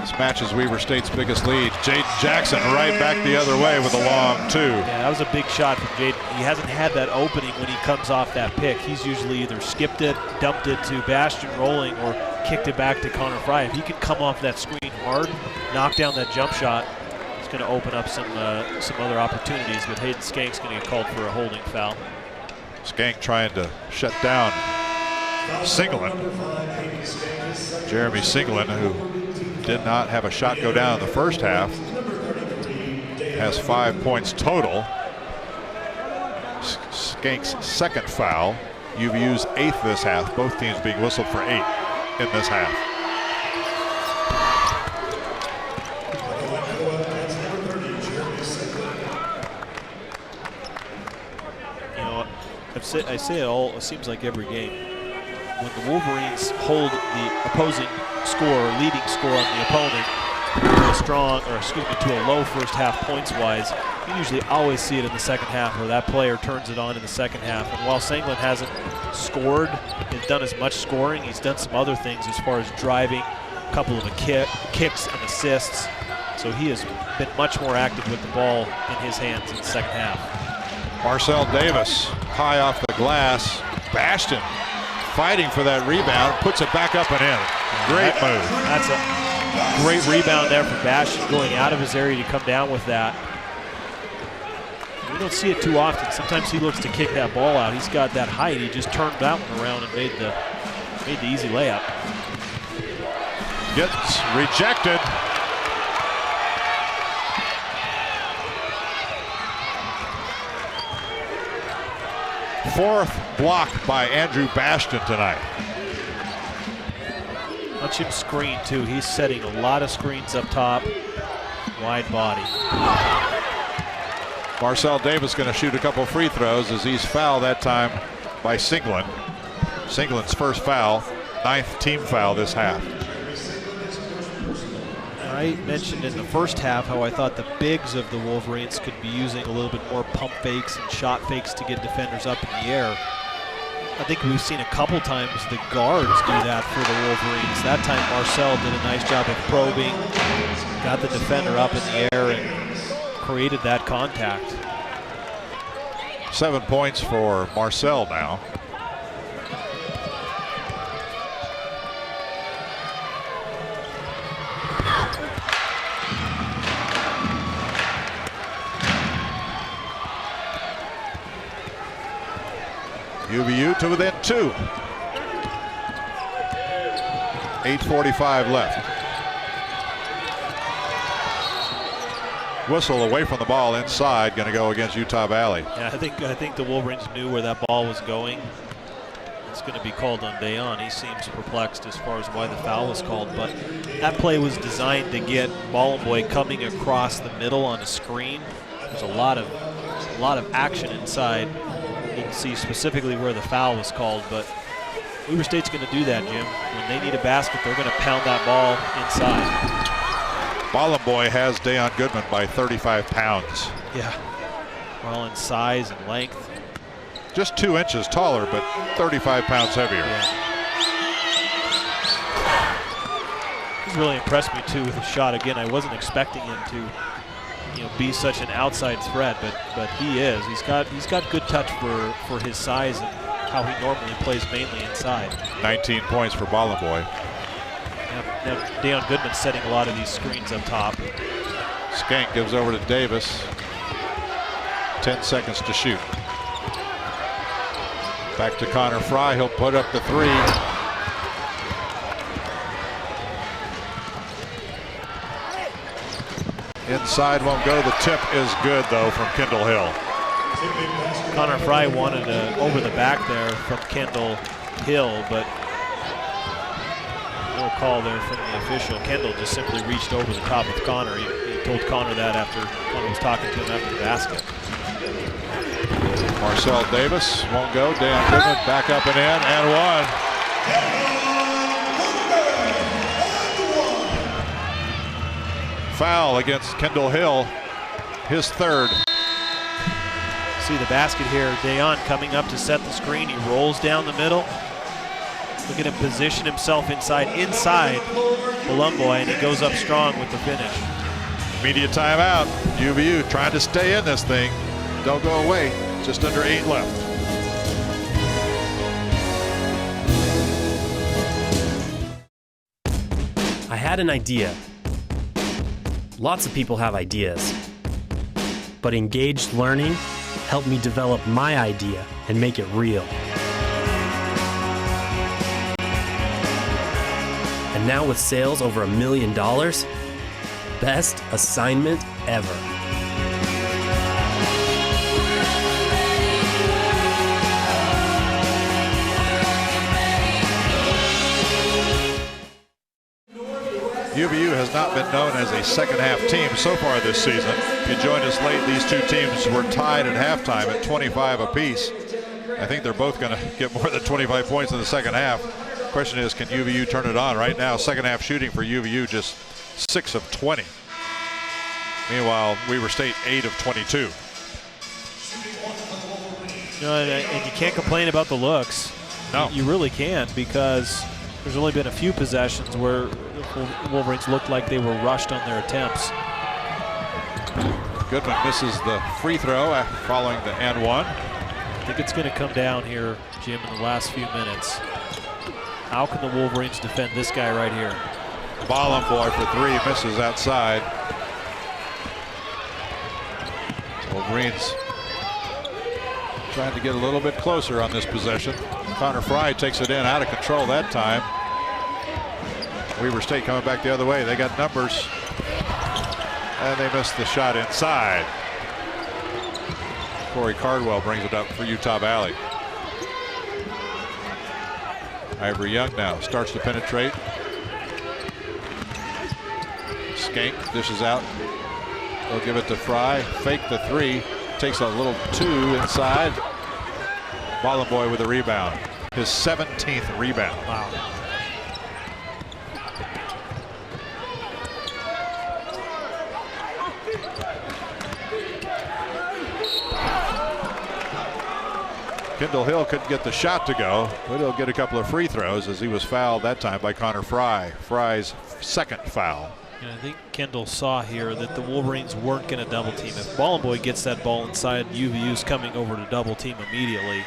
This matches Weber State's biggest lead. Jaden Jackson right back the other way with a long 2. Yeah, that was a big shot from Jaden. He hasn't had that opening when he comes off that pick. He's usually either skipped it, dumped it to Bastion rolling, or kicked it back to Connor Fry. If he can come off that screen hard, knock down that jump shot, it's going to open up some other opportunities. But Hayden Skank's going to get called for a holding foul. Skank trying to shut down Singleton. Jeremy Singleton, who did not have a shot go down in the first half, has 5 points total. Skank's second foul. UVU's 8th this half. Both teams being whistled for 8 in this half. You know, I say it all. It seems like every game. When the Wolverines hold the opposing score, leading score on the opponent to a strong, or excuse me, to a low first half points wise, you usually always see it in the second half where that player turns it on in the second half. And while Sangland hasn't scored, he's done as much scoring, he's done some other things as far as driving, a couple of kicks and assists. So he has been much more active with the ball in his hands in the second half. Marcel Davis high off the glass. Bastion fighting for that rebound, puts it back up and in. Great move. That's a great rebound there from Bastion, going out of his area to come down with that. We don't see it too often. Sometimes he looks to kick that ball out. He's got that height. He just turned that one around and made the easy layup. Gets rejected. Fourth block by Andrew Bastion tonight. Watch him screen too. He's setting a lot of screens up top. Wide body. Marcel Davis going to shoot a couple free throws as he's fouled that time by Singleton. Singleton's first foul, 9th team foul this half. I mentioned in the first half how I thought the bigs of the Wolverines could be using a little bit more pump fakes and shot fakes to get defenders up in the air. I think we've seen a couple times the guards do that for the Wolverines. That time Marcel did a nice job of probing, got the defender up in the air and created that contact. 7 points for Marcel now. UVU to within 2. 8:45 left. Whistle away from the ball inside, going to go against Utah Valley. Yeah, I think the Wolverines knew where that ball was going. It's going to be called on Dayon. He seems perplexed as far as why the foul was called, but that play was designed to get Ballenboy coming across the middle on a screen. There's a lot of action inside. You can see specifically where the foul was called, but Weber State's going to do that, Jim. When they need a basket, they're going to pound that ball inside. Ballenboy has Dayon Goodman by 35 pounds. Yeah, well, in size and length. Just 2 inches taller, but 35 pounds heavier. Yeah. He's really impressed me too with the shot. Again, I wasn't expecting him to, be such an outside threat, but he is. He's got good touch for his size and how he normally plays mainly inside. 19 points for Ballenboy. Now Dayon Goodman's setting a lot of these screens up top. Skank gives over to Davis. 10 seconds to shoot. Back to Connor Fry. He'll put up the 3. Inside won't go. The tip is good, though, from Kendall Hill. Connor Fry wanted over the back there from Kendall Hill, but no call there from the official. Kendall just simply reached over the top of Connor. He told Connor that after Connor was talking to him after the basket. Marcel Davis won't go. Dayon Goodman back up and in, and one. Foul against Kendall Hill, his 3rd. See the basket here. Dayon coming up to set the screen. He rolls down the middle. Look at him position himself inside Palumboy, and he goes up strong with the finish. Immediate timeout. UVU trying to stay in this thing. Don't go away. Just under 8 left. I had an idea. Lots of people have ideas. But engaged learning helped me develop my idea and make it real. And now with sales over $1 million, best assignment ever. UVU has not been known as a second-half team so far this season. If you joined us late, these two teams were tied at halftime at 25 apiece. I think they're both going to get more than 25 points in the second half. Question is, can UVU turn it on? Right now, second half shooting for UVU just 6 of 20. Meanwhile, Weber State 8 of 22. And you can't complain about the looks. No. You really can't, because there's only been a few possessions where the Wolverines looked like they were rushed on their attempts. Goodman misses the free throw following the and one. I think it's going to come down here, Jim, in the last few minutes. How can the Wolverines defend this guy right here? Palumboy for 3, misses outside. Wolverines trying to get a little bit closer on this possession. Connor Fry takes it in, out of control that time. Weber State coming back the other way. They got numbers. And they missed the shot inside. Corey Cardwell brings it up for Utah Valley. Ivory Young now starts to penetrate. Skank dishes out. They'll give it to Fry. Fake the 3. Takes a little 2 inside. Palumboy with a rebound. His 17th rebound. Wow. Kendall Hill couldn't get the shot to go, but he'll get a couple of free throws as he was fouled that time by Connor Fry. Fry's second foul. And I think Kendall saw here that the Wolverines weren't going to double team. If Palumboy gets that ball inside, UVU's coming over to double team immediately.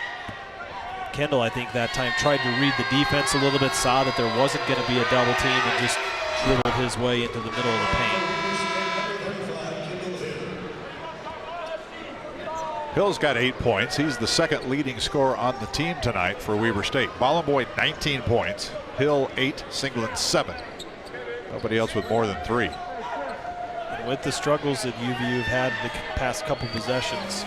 Kendall, I think that time tried to read the defense a little bit, saw that there wasn't going to be a double team, and just dribbled his way into the middle of the paint. Hill's got 8 points. He's the second leading scorer on the team tonight for Weber State. Palumboy 19 points. Hill 8, Singleton 7. Nobody else with more than 3. And with the struggles that UVU have had the past couple possessions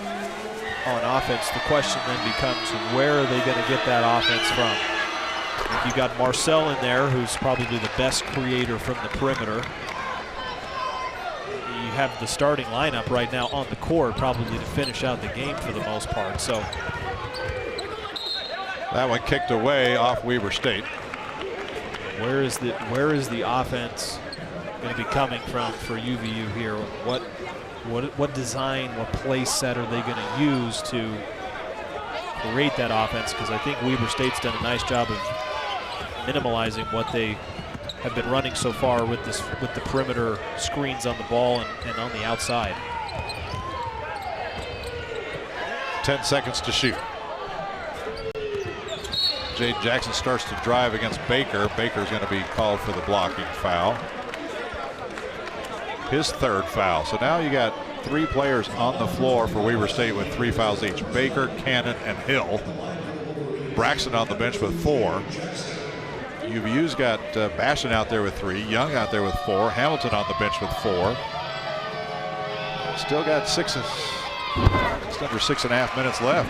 on offense, the question then becomes, where are they going to get that offense from? If you got Marcel in there, who's probably the best creator from the perimeter. You have the starting lineup right now on the court probably to finish out the game for the most part. So that one kicked away off Weber State. Where is the offense going to be coming from for UVU here? What design, what play set are they going to use to create that offense? Because I think Weber State's done a nice job of minimalizing what they have been running so far with the perimeter screens on the ball and on the outside. 10 seconds to shoot. Jade Jackson starts to drive against Baker. Baker's going to be called for the blocking foul. His 3rd foul. So now you got 3 players on the floor for Weber State with 3 fouls each. Baker, Cannon, and Hill. Braxton on the bench with 4. UVU's got Bashan out there with 3, Young out there with 4, Hamilton on the bench with 4. Still got just under 6.5 minutes left.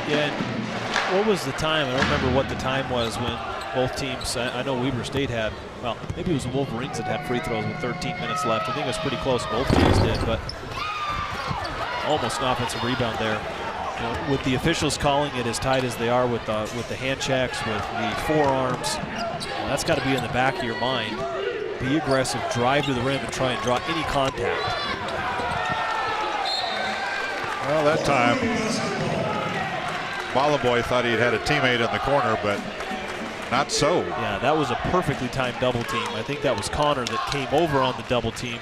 Yeah, and what was the time? I don't remember what the time was when both teams, I know Weber State had, well, maybe it was the Wolverines that had free throws with 13 minutes left. I think it was pretty close, both teams did, but almost an offensive rebound there. You know, with the officials calling it as tight as they are with the hand checks, with the forearms, that's got to be in the back of your mind. Be aggressive, drive to the rim, and try and draw any contact. Well, that time, Palumboy thought he'd had a teammate in the corner, but not so. Yeah, that was a perfectly timed double team. I think that was Connor that came over on the double team.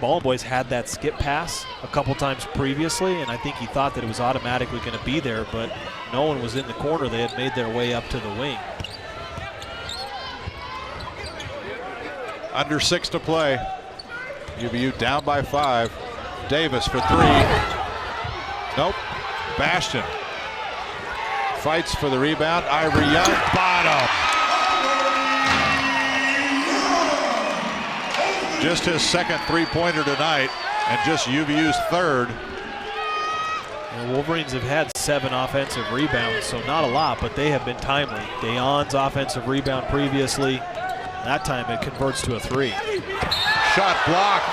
Ball Boys had that skip pass a couple times previously, and I think he thought that it was automatically going to be there, but no one was in the corner. They had made their way up to the wing. Under 6 to play. UVU down by 5. Davis for 3. Nope. Bastion fights for the rebound. Ivory Young, bottom. Just his second three-pointer tonight, and just UVU's third. The Wolverines have had 7 offensive rebounds, so not a lot, but they have been timely. Deion's offensive rebound previously. That time it converts to a 3. Shot blocked.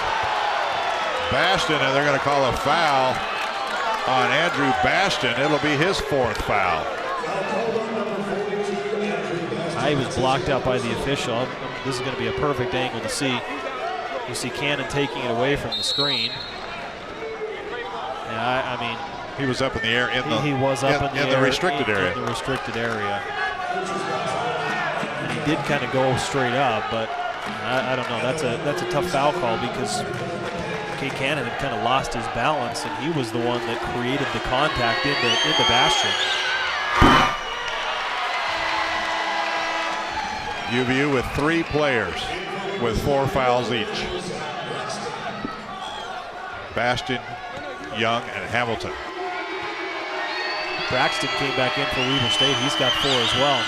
Bastion, and they're going to call a foul on Andrew Bastion. It'll be his 4th foul. He was blocked out by the official. This is going to be a perfect angle to see. You see Cannon taking it away from the screen. Yeah, I mean, he was up in the air. He was up in the restricted area. In the restricted area. And he did kind of go straight up, but I don't know. That's a tough foul call because Kay Cannon had kind of lost his balance, and he was the one that created the contact into Bastion. UVU with 3 players with 4 fouls each. Bastion, Young, and Hamilton. Braxton came back in for Weber State. He's got 4 as well.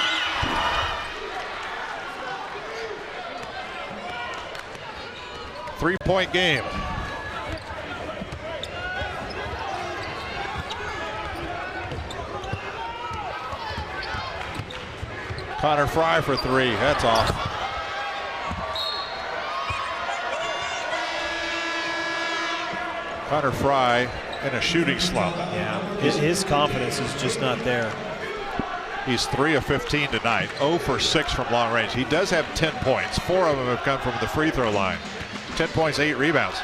Three-point game. Connor Fry for 3. That's off. Connor Fry in a shooting slump. Yeah, his confidence is just not there. He's 3 of 15 tonight, 0 for 6 from long range. He does have 10 points. 4 of them have come from the free throw line. 10 points, 8 rebounds.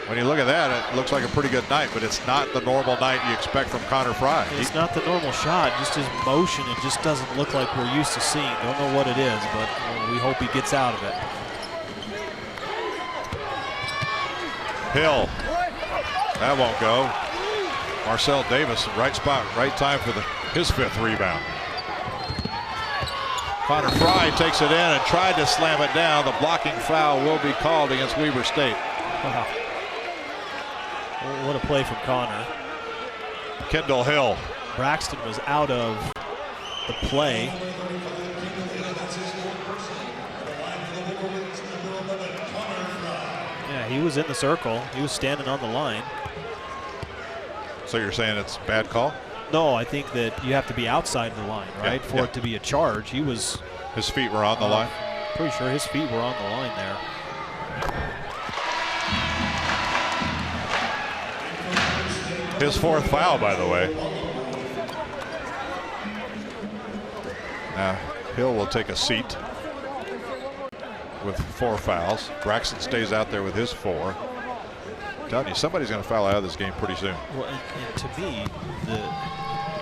When you look at that, it looks like a pretty good night, but it's not the normal night you expect from Connor Fry. It's not the normal shot, just his motion. It just doesn't look like we're used to seeing. Don't know what it is, but we hope he gets out of it. Hill. That won't go. Marcel Davis, right spot, right time for his 5th rebound. Connor Fry takes it in and tried to slam it down. The blocking foul will be called against Weber State. Wow. What a play from Connor. Kendall Hill. Braxton was out of the play. Yeah, he was in the circle. He was standing on the line. So you're saying it's a bad call? No, I think that you have to be outside the line, right, for it to be a charge. His feet were on the line? Pretty sure his feet were on the line there. His 4th foul, by the way. Now, Hill will take a seat with 4 fouls. Braxton stays out there with his 4. I'm telling you, somebody's going to foul out of this game pretty soon. Well, and to me,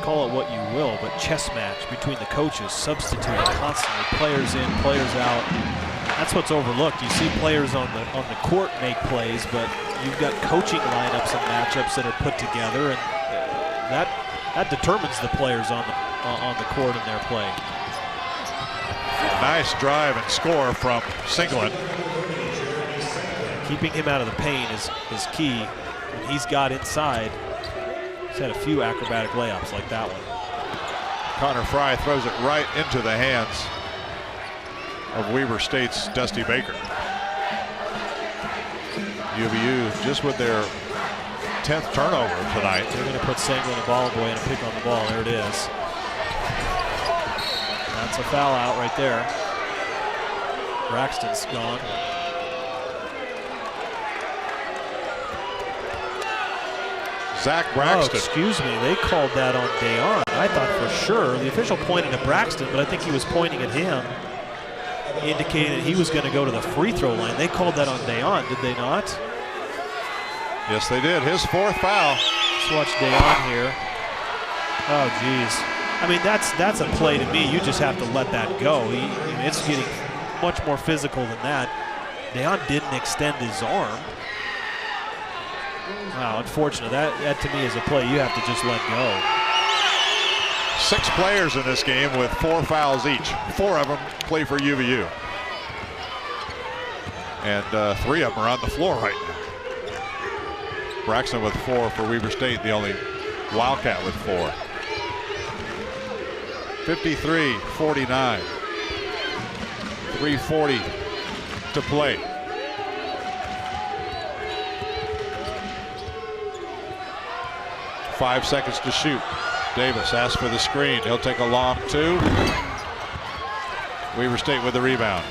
call it what you will, but chess match between the coaches, substituting constantly, players in, players out. That's what's overlooked. You see players on the court make plays, but you've got coaching lineups and matchups that are put together, and that determines the players on the court in their play. Nice drive and score from Singleton. Keeping him out of the paint is key. When he's got inside, he's had a few acrobatic layups like that one. Connor Fry throws it right into the hands of Weber State's Dusty Baker. UVU just with their 10th turnover tonight. They're going to put Sango and the ball boy and a pick on the ball. There it is. That's a foul out right there. Braxton's gone. Zach Braxton. Oh, excuse me. They called that on Deion. I thought for sure the official pointed at Braxton, but I think he was pointing at him, indicating that he was going to go to the free throw line. They called that on Deion, did they not? Yes, they did. His 4th foul. Let's watch Deion here. Oh, geez. I mean, that's a play to me. You just have to let that go. It's getting much more physical than that. Deon didn't extend his arm. Wow, unfortunate. That to me is a play you have to just let go. 6 players in this game with 4 fouls each. 4 of them play for UVU. And 3 of them are on the floor right now. Braxton with 4 for Weber State, the only Wildcat with 4. 53-49. 3:40 to play. Five seconds to shoot. Davis asks for the screen. He'll take a long 2. Weber State with the rebound.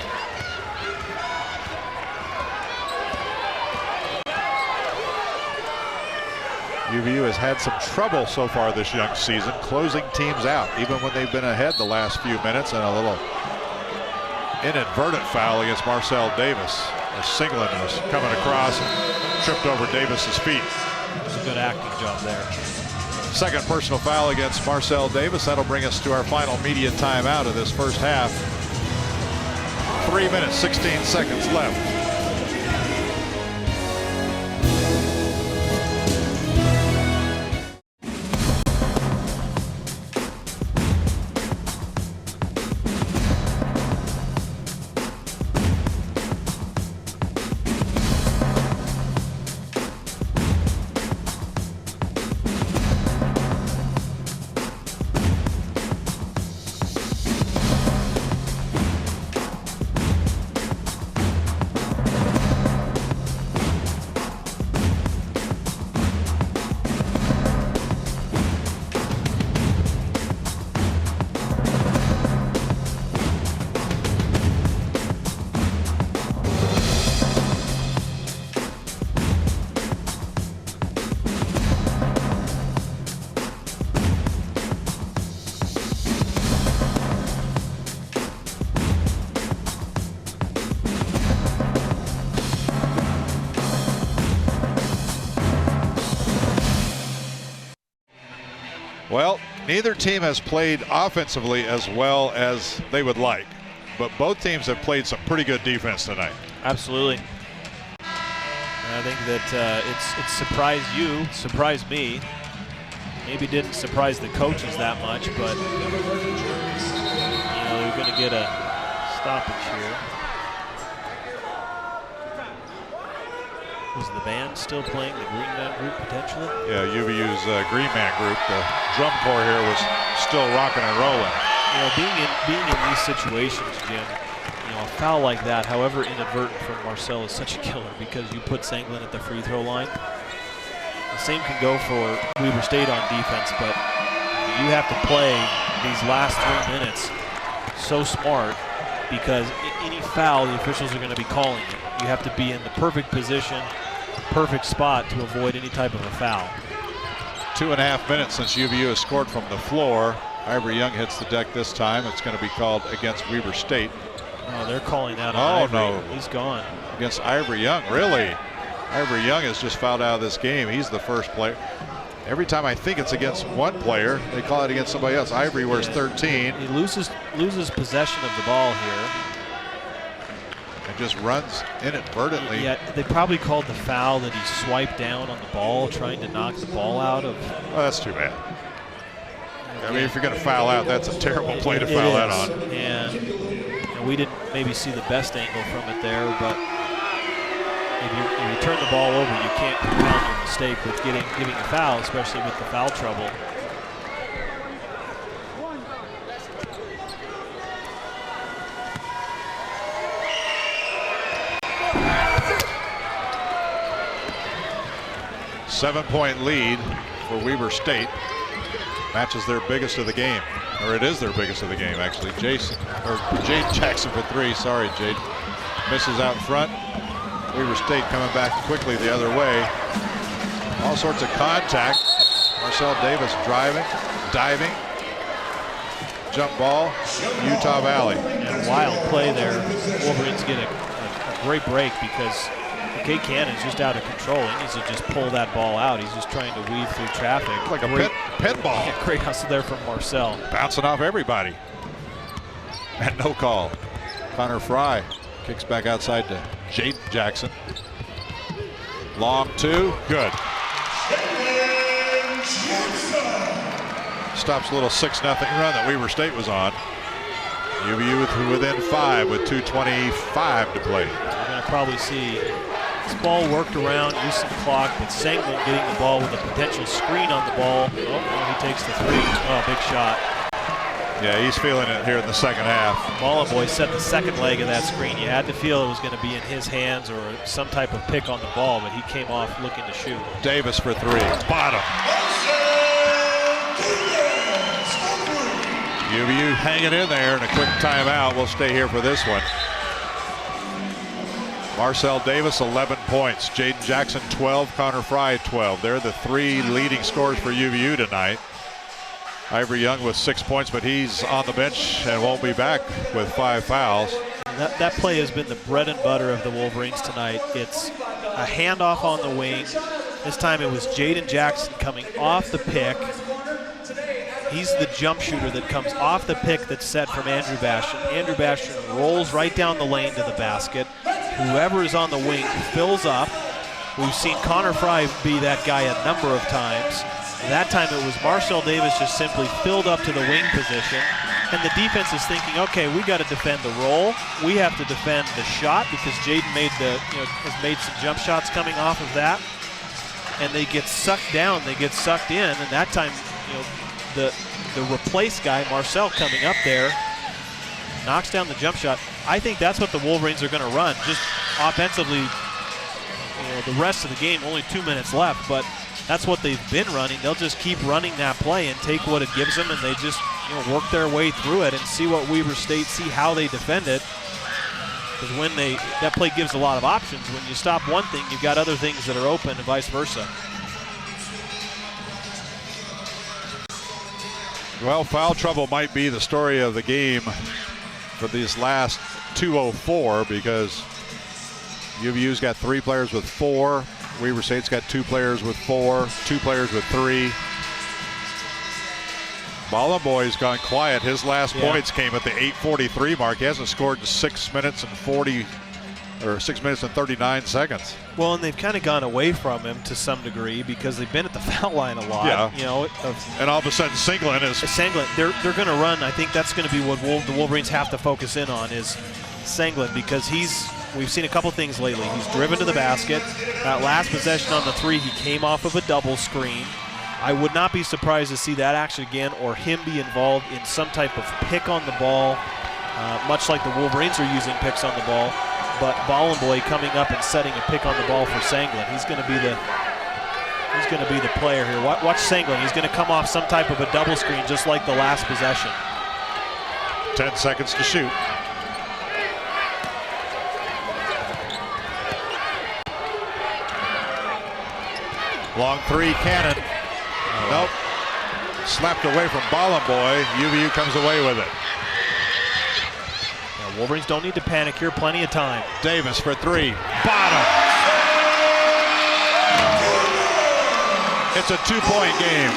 UVU has had some trouble so far this young season closing teams out, even when they've been ahead the last few minutes, and a little inadvertent foul against Marcel Davis. As Singleton was coming across and tripped over Davis's feet. It was a good acting job there. Second personal foul against Marcel Davis. That'll bring us to our final media timeout of this first half. 3 minutes, 16 seconds left. Well, neither team has played offensively as well as they would like, but both teams have played some pretty good defense tonight. Absolutely. And I think that it's surprised you, surprised me. Maybe didn't surprise the coaches that much, but they're going to get a stoppage here. Is the band still playing the Green Man group potentially? Yeah, UVU's Green Man group. The drum corps here was still rocking and rolling. Being in these situations, Jim, a foul like that, however inadvertent from Marcel, is such a killer because you put Sanglin at the free throw line. The same can go for Weber State on defense, but you have to play these last 3 minutes so smart because any foul, the officials are going to be calling it. You have to be in the perfect position, perfect spot to avoid any type of a foul. 2.5 minutes since UVU has scored from the floor. Ivory Young hits the deck this time. It's going to be called against Weber State. Oh, they're calling that on Ivory. No. He's gone. Against Ivory Young, really? Ivory Young has just fouled out of this game. He's the first player. Every time I think it's against one player, they call it against somebody else. Ivory wears 13. He loses possession of the ball here. And just runs inadvertently. Yeah, they probably called the foul that he swiped down on the ball, trying to knock the ball out of. Oh, that's too bad. I mean, if you're going to foul out, that's a terrible play to foul out on. And we didn't maybe see the best angle from it there, but if you turn the ball over, you can't compound your mistake with giving a foul, especially with the foul trouble. Seven-point lead for Weber State. Matches their biggest of the game, or it is their biggest of the game actually. Jade Jackson for 3. Sorry, Jade. Misses out front. Weber State coming back quickly the other way. All sorts of contact. Marcel Davis driving, diving. Jump ball, Utah Valley. And a wild play there. Wolverines get a great break because K Cannon's just out of control. He needs to just pull that ball out. He's just trying to weave through traffic. Like pinball. Yeah, great hustle there from Marcel. Bouncing off everybody. And no call. Connor Fry kicks back outside to Jaden Jackson. Long two, good. Stops a little 6-0 run that Weber State was on. UVU within 5 with 2:25 to play. We're going to probably see this ball worked around, use some clock, but Senglin getting the ball with a potential screen on the ball. Oh, he takes the 3. Oh, big shot. Yeah, he's feeling it here in the second half. Boy set the second leg of that screen. You had to feel it was going to be in his hands or some type of pick on the ball, but he came off looking to shoot. Davis for 3. Bottom. UVU hanging in there, and a quick timeout. We'll stay here for this one. Marcel Davis, 11 points. Jaden Jackson, 12. Connor Fry, 12. They're the 3 leading scorers for UVU tonight. Ivory Young with 6 points, but he's on the bench and won't be back with 5 fouls. That play has been the bread and butter of the Wolverines tonight. It's a handoff on the wing. This time it was Jaden Jackson coming off the pick. He's the jump shooter that comes off the pick that's set from Andrew Bastian. Andrew Bastian rolls right down the lane to the basket. Whoever is on the wing fills up. We've seen Connor Fry be that guy a number of times. That time it was Marcel Davis just simply filled up to the wing position. And the defense is thinking, okay, we got to defend the roll. We have to defend the shot because Jaden has made some jump shots coming off of that. And they get sucked down, they get sucked in, and that time, the replace guy, Marcel, coming up there, knocks down the jump shot. I think that's what the Wolverines are going to run, just offensively. The rest of the game, only 2 minutes left, but that's what they've been running. They'll just keep running that play and take what it gives them, and they just work their way through it and see what Weber State, see how they defend it. Because when that play gives a lot of options. When you stop one thing, you've got other things that are open and vice versa. Well, foul trouble might be the story of the game for these last 2:04 because UVU's got 3 players with 4. Weber State's got 2 players with 4, 2 players with 3. Ballenboy's gone quiet. His last points came at the 8:43 mark. He hasn't scored in 6 minutes and 39 seconds. Well, and they've kind of gone away from him to some degree because they've been at the foul line a lot. Yeah. And all of a sudden, Senglin is. They're going to run. I think that's going to be what the Wolverines have to focus in on is Senglin because we've seen a couple things lately. He's driven to the basket. That last possession on the 3, he came off of a double screen. I would not be surprised to see that action again or him be involved in some type of pick on the ball, much like the Wolverines are using picks on the ball. But Ballenboy coming up and setting a pick on the ball for Senglin. He's going to be the player here. Watch Senglin. He's going to come off some type of a double screen just like the last possession. 10 seconds to shoot. Long 3, Cannon. Nope. Slapped away from Ballenboy. UVU comes away with it. Wolverines don't need to panic here. Plenty of time. Davis for 3. Bottom. It's a 2-point game.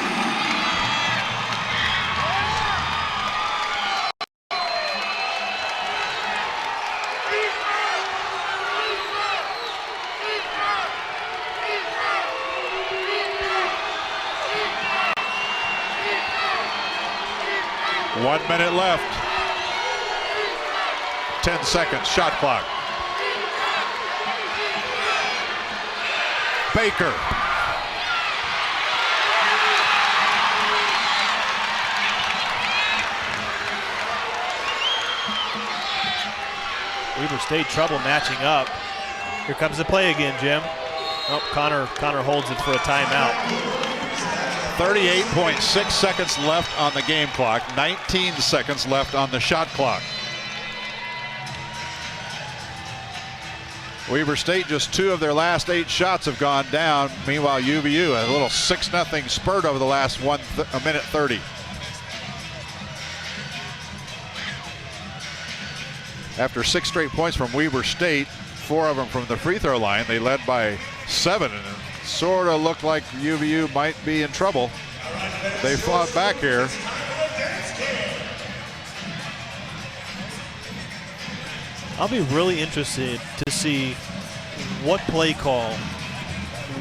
One minute left. 10 seconds, shot clock. Baker. Weber State trouble matching up. Here comes the play again, Jim. Oh, Connor holds it for a timeout. 38.6 seconds left on the game clock. 19 seconds left on the shot clock. Weber State, just 2 of their last 8 shots have gone down. Meanwhile, UVU, a little 6-0 spurt over the last 1 minute 30. After 6 straight points from Weber State, 4 of them from the free throw line, they led by 7, and it sort of looked like UVU might be in trouble. They fought back here. I'll be really interested to see what play call,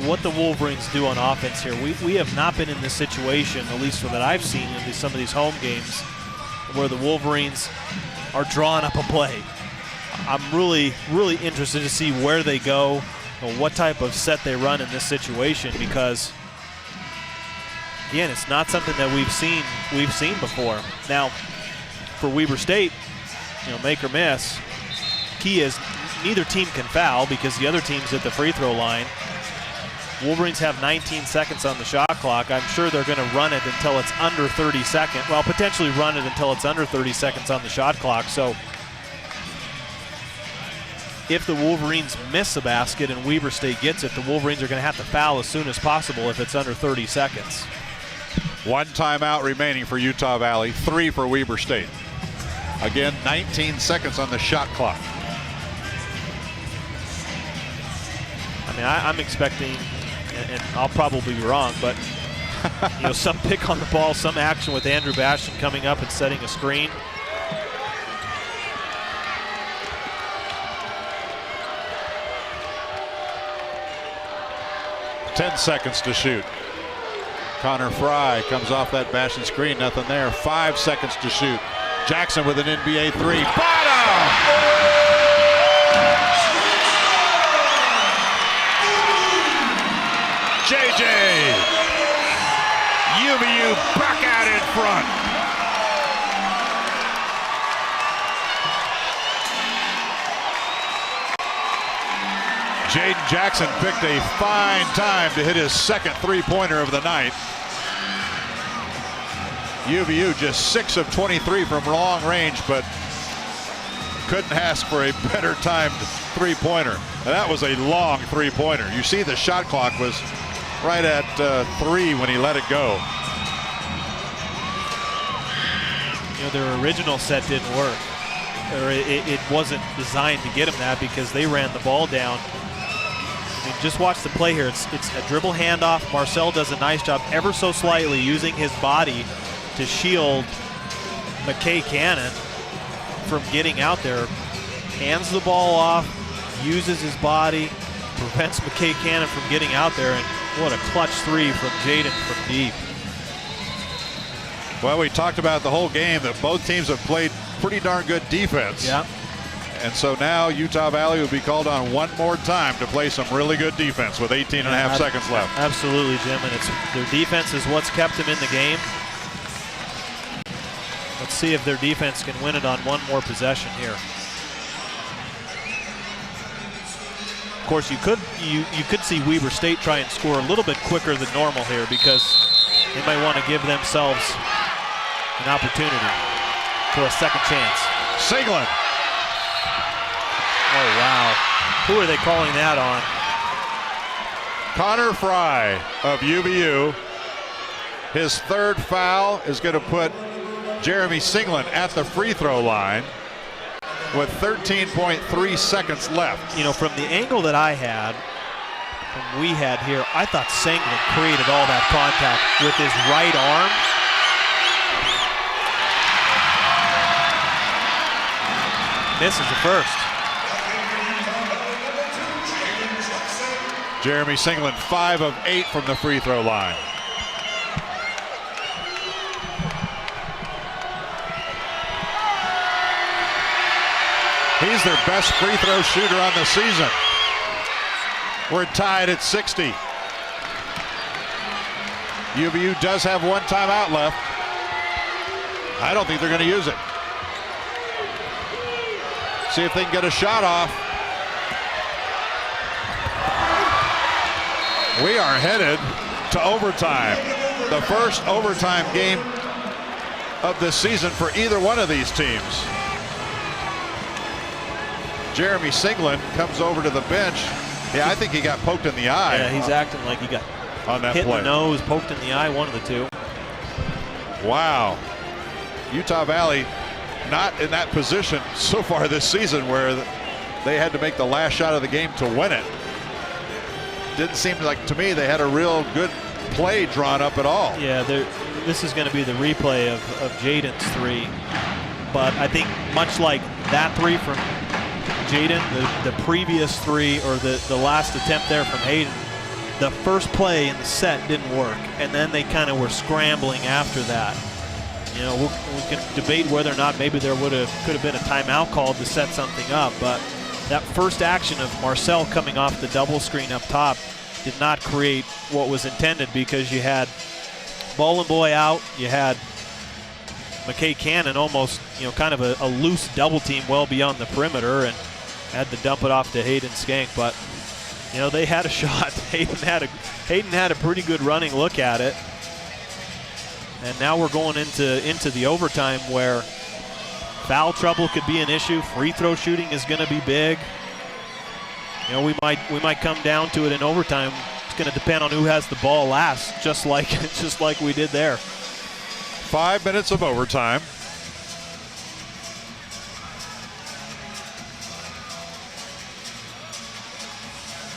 what the Wolverines do on offense here. We have not been in this situation, at least that I've seen in some of these home games, where the Wolverines are drawing up a play. I'm really, really interested to see where they go and what type of set they run in this situation, because again, it's not something that we've seen before. Now, for Weber State, make or miss, key is neither team can foul because the other team's at the free throw line. Wolverines have 19 seconds on the shot clock. I'm sure they're going to run it until it's under 30 seconds. Well, potentially run it until it's under 30 seconds on the shot clock. So if the Wolverines miss a basket and Weber State gets it, the Wolverines are going to have to foul as soon as possible if it's under 30 seconds. One timeout remaining for Utah Valley, 3 for Weber State. Again, 19 seconds on the shot clock. I mean, I'm expecting, and I'll probably be wrong, but some pick on the ball, some action with Andrew Bastian coming up and setting a screen. Ten seconds to shoot. Connor Fry comes off that Bastian screen, nothing there. 5 seconds to shoot. Jackson with an NBA three. Bottom! JJ. UVU back out in front. Jaden Jackson picked a fine time to hit his second three-pointer of the night. UVU just 6 of 23 from long range, but couldn't ask for a better timed three-pointer. That was a long three-pointer. You see the shot clock was right at 3 when he let it go. Their original set didn't work, or it wasn't designed to get him that because they ran the ball down. I mean, just watch the play here. It's a dribble handoff. Marcel does a nice job ever so slightly using his body to shield McKay Cannon from getting out there. Hands the ball off, uses his body, prevents McKay Cannon from getting out there, and what a clutch three from Jaden from deep. Well, we talked about the whole game that both teams have played pretty darn good defense. Yeah. And so now Utah Valley will be called on one more time to play some really good defense with 18 and a half seconds left. Absolutely, Jim, and their defense is what's kept them in the game. Let's see if their defense can win it on one more possession here. Of course, you could see Weber State try and score a little bit quicker than normal here because they might want to give themselves an opportunity for a second chance. Singlin. Oh, wow. Who are they calling that on? Connor Fry of UVU. His third foul is going to put Jeremy Singlin at the free throw line with 13.3 seconds left. From the angle that I had, we had here, I thought Singlin created all that contact with his right arm. Misses the first. Jeremy Singlin 5 of 8 from the free throw line. He's their best free throw shooter on the season. We're tied at 60. UVU does have one timeout left. I don't think they're going to use it. See if they can get a shot off. We are headed to overtime. The first overtime game of the season for either one of these teams. Jeremy Singlin comes over to the bench. Yeah, I think he got poked in the eye. Yeah, he's acting like he got on that hit play. in the nose, poked in the eye, one of the two. Wow. Utah Valley not in that position so far this season where they had to make the last shot of the game to win it. Didn't seem like to me they had a real good play drawn up at all. Yeah, this is going to be the replay of Jaden's three. But I think much like that three from Jaden, the previous three, or the last attempt there from Hayden, the first play in the set didn't work, and then they kind of were scrambling after that. You know, we can debate whether or not maybe there could have been a timeout called to set something up, but that first action of Marcel coming off the double screen up top did not create what was intended, because you had Ball Boy out, you had McKay Cannon almost, you know, kind of a loose double team well beyond the perimeter, and had to dump it off to Hayden Skank. But you know, they had a shot. Hayden had a pretty good running look at it, and now we're going into the overtime where foul trouble could be an issue. Free throw shooting is going to be big. You know, we might come down to it in overtime. It's going to depend on who has the ball last, just like we did there. 5 minutes of overtime.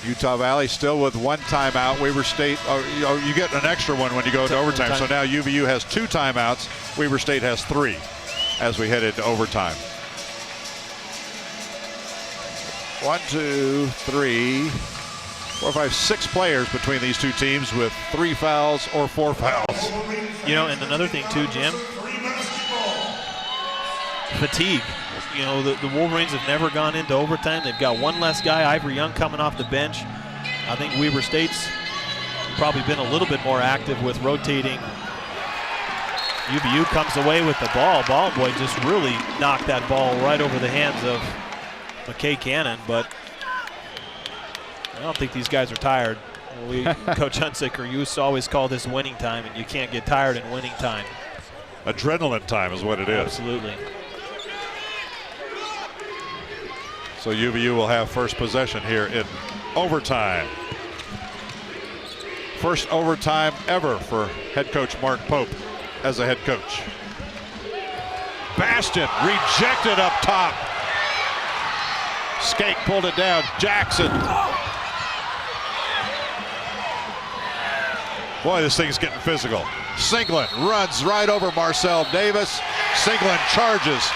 Utah Valley still with one timeout. Weber State, you get an extra one when you go into overtime. So now UVU has 2 timeouts. Weber State has 3 as we head into overtime. 1, 2, 3, 4, 5, 6 players between these two teams with 3 fouls or 4 fouls. You know, and another thing too, Jim, fatigue. You know, the Wolverines have never gone into overtime. They've got one less guy, Ivory Young, coming off the bench. I think Weber State's probably been a little bit more active with rotating. UVU comes away with the ball. Ball Boy just really knocked that ball right over the hands of McKay Cannon, but I don't think these guys are tired. Coach Hunsaker used to always call this winning time, and you can't get tired in winning time. Adrenaline time is what it is. Absolutely. So UVU will have first possession here in overtime. First overtime ever for head coach Mark Pope as a head coach. Bastion rejected up top. Skate pulled it down. Jackson. Boy, this thing's getting physical. Singlin runs right over Marcel Davis. Singlin charges.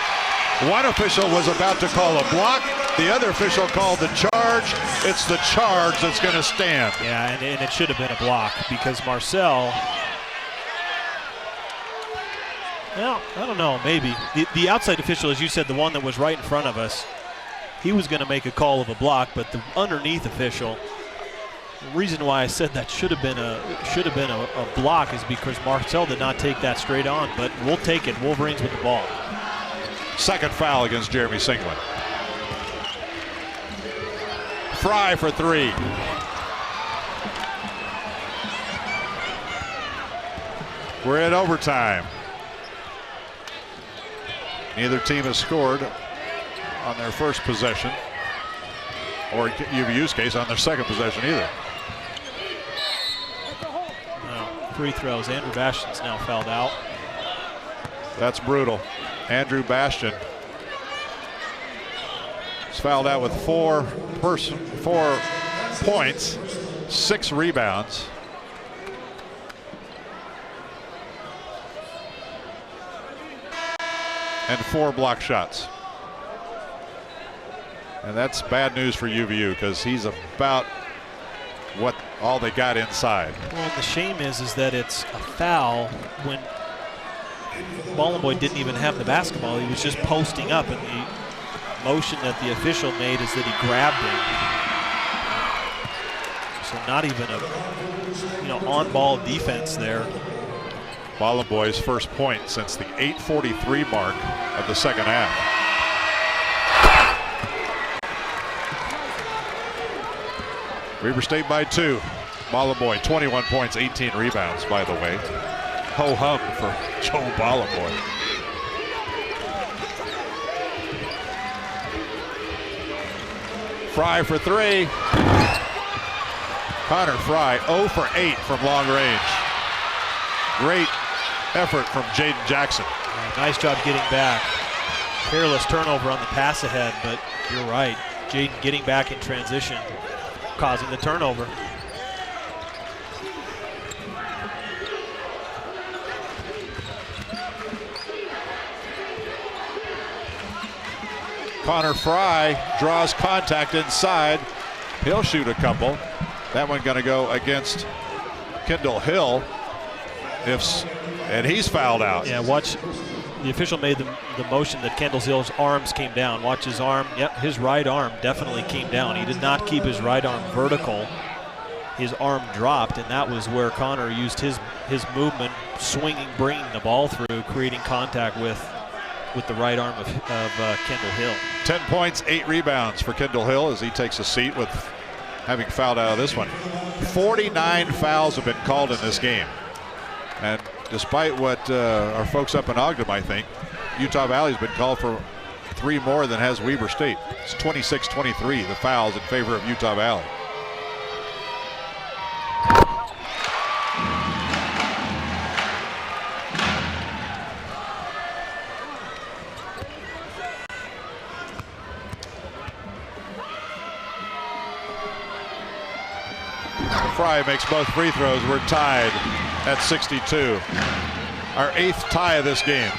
One official was about to call a block. The other official called the charge. It's the charge that's going to stand. Yeah, and it should have been a block, because Marcel, well, I don't know, maybe. The outside official, as you said, the one that was right in front of us, he was going to make a call of a block, but the underneath official, the reason why I said that should have been a block is because Marcel did not take that straight on, but we'll take it. Wolverines with the ball. Second foul against Jeremy Singlin. Fry for 3. We're in overtime. Neither team has scored on their first possession, or UVU's case on their second possession either. No, free throws. Andrew Bastion's now fouled out. That's brutal. Andrew Bastion is fouled out with 4 points, 6 rebounds. And 4 block shots. And that's bad news for UVU, because he's about what all they got inside. Well, the shame is that it's a foul when Ballenboy didn't even have the basketball. He was just posting up, and the motion that the official made is that he grabbed him. So not even a on-ball defense there. Ballenboy's first point since the 8:43 mark of the second half. Weber State by 2. Ballenboy 21 points, 18 rebounds, by the way. Ho-hum for Joe Ballenboy. Fry for 3. Connor Fry 0 for 8 from long range. Great effort from Jaden Jackson. Nice job getting back. Careless turnover on the pass ahead, but you're right. Jaden getting back in transition, causing the turnover. Connor Fry draws contact inside. He'll shoot a couple. That one going to go against Kendall Hill. And he's fouled out. Yeah, watch. The official made the motion that Kendall Hill's arms came down. Watch his arm. Yep, his right arm definitely came down. He did not keep his right arm vertical. His arm dropped, and that was where Connor used his movement, swinging, bringing the ball through, creating contact with the right arm of Kendall Hill. 10 points, 8 rebounds for Kendall Hill as he takes a seat with having fouled out of this one. 49 fouls have been called in this game. And despite what our folks up in Ogden might think, Utah Valley's been called for 3 more than has Weber State. It's 26-23, the fouls in favor of Utah Valley. Fry makes both free throws. We're tied at 62. Our 8th tie of this game.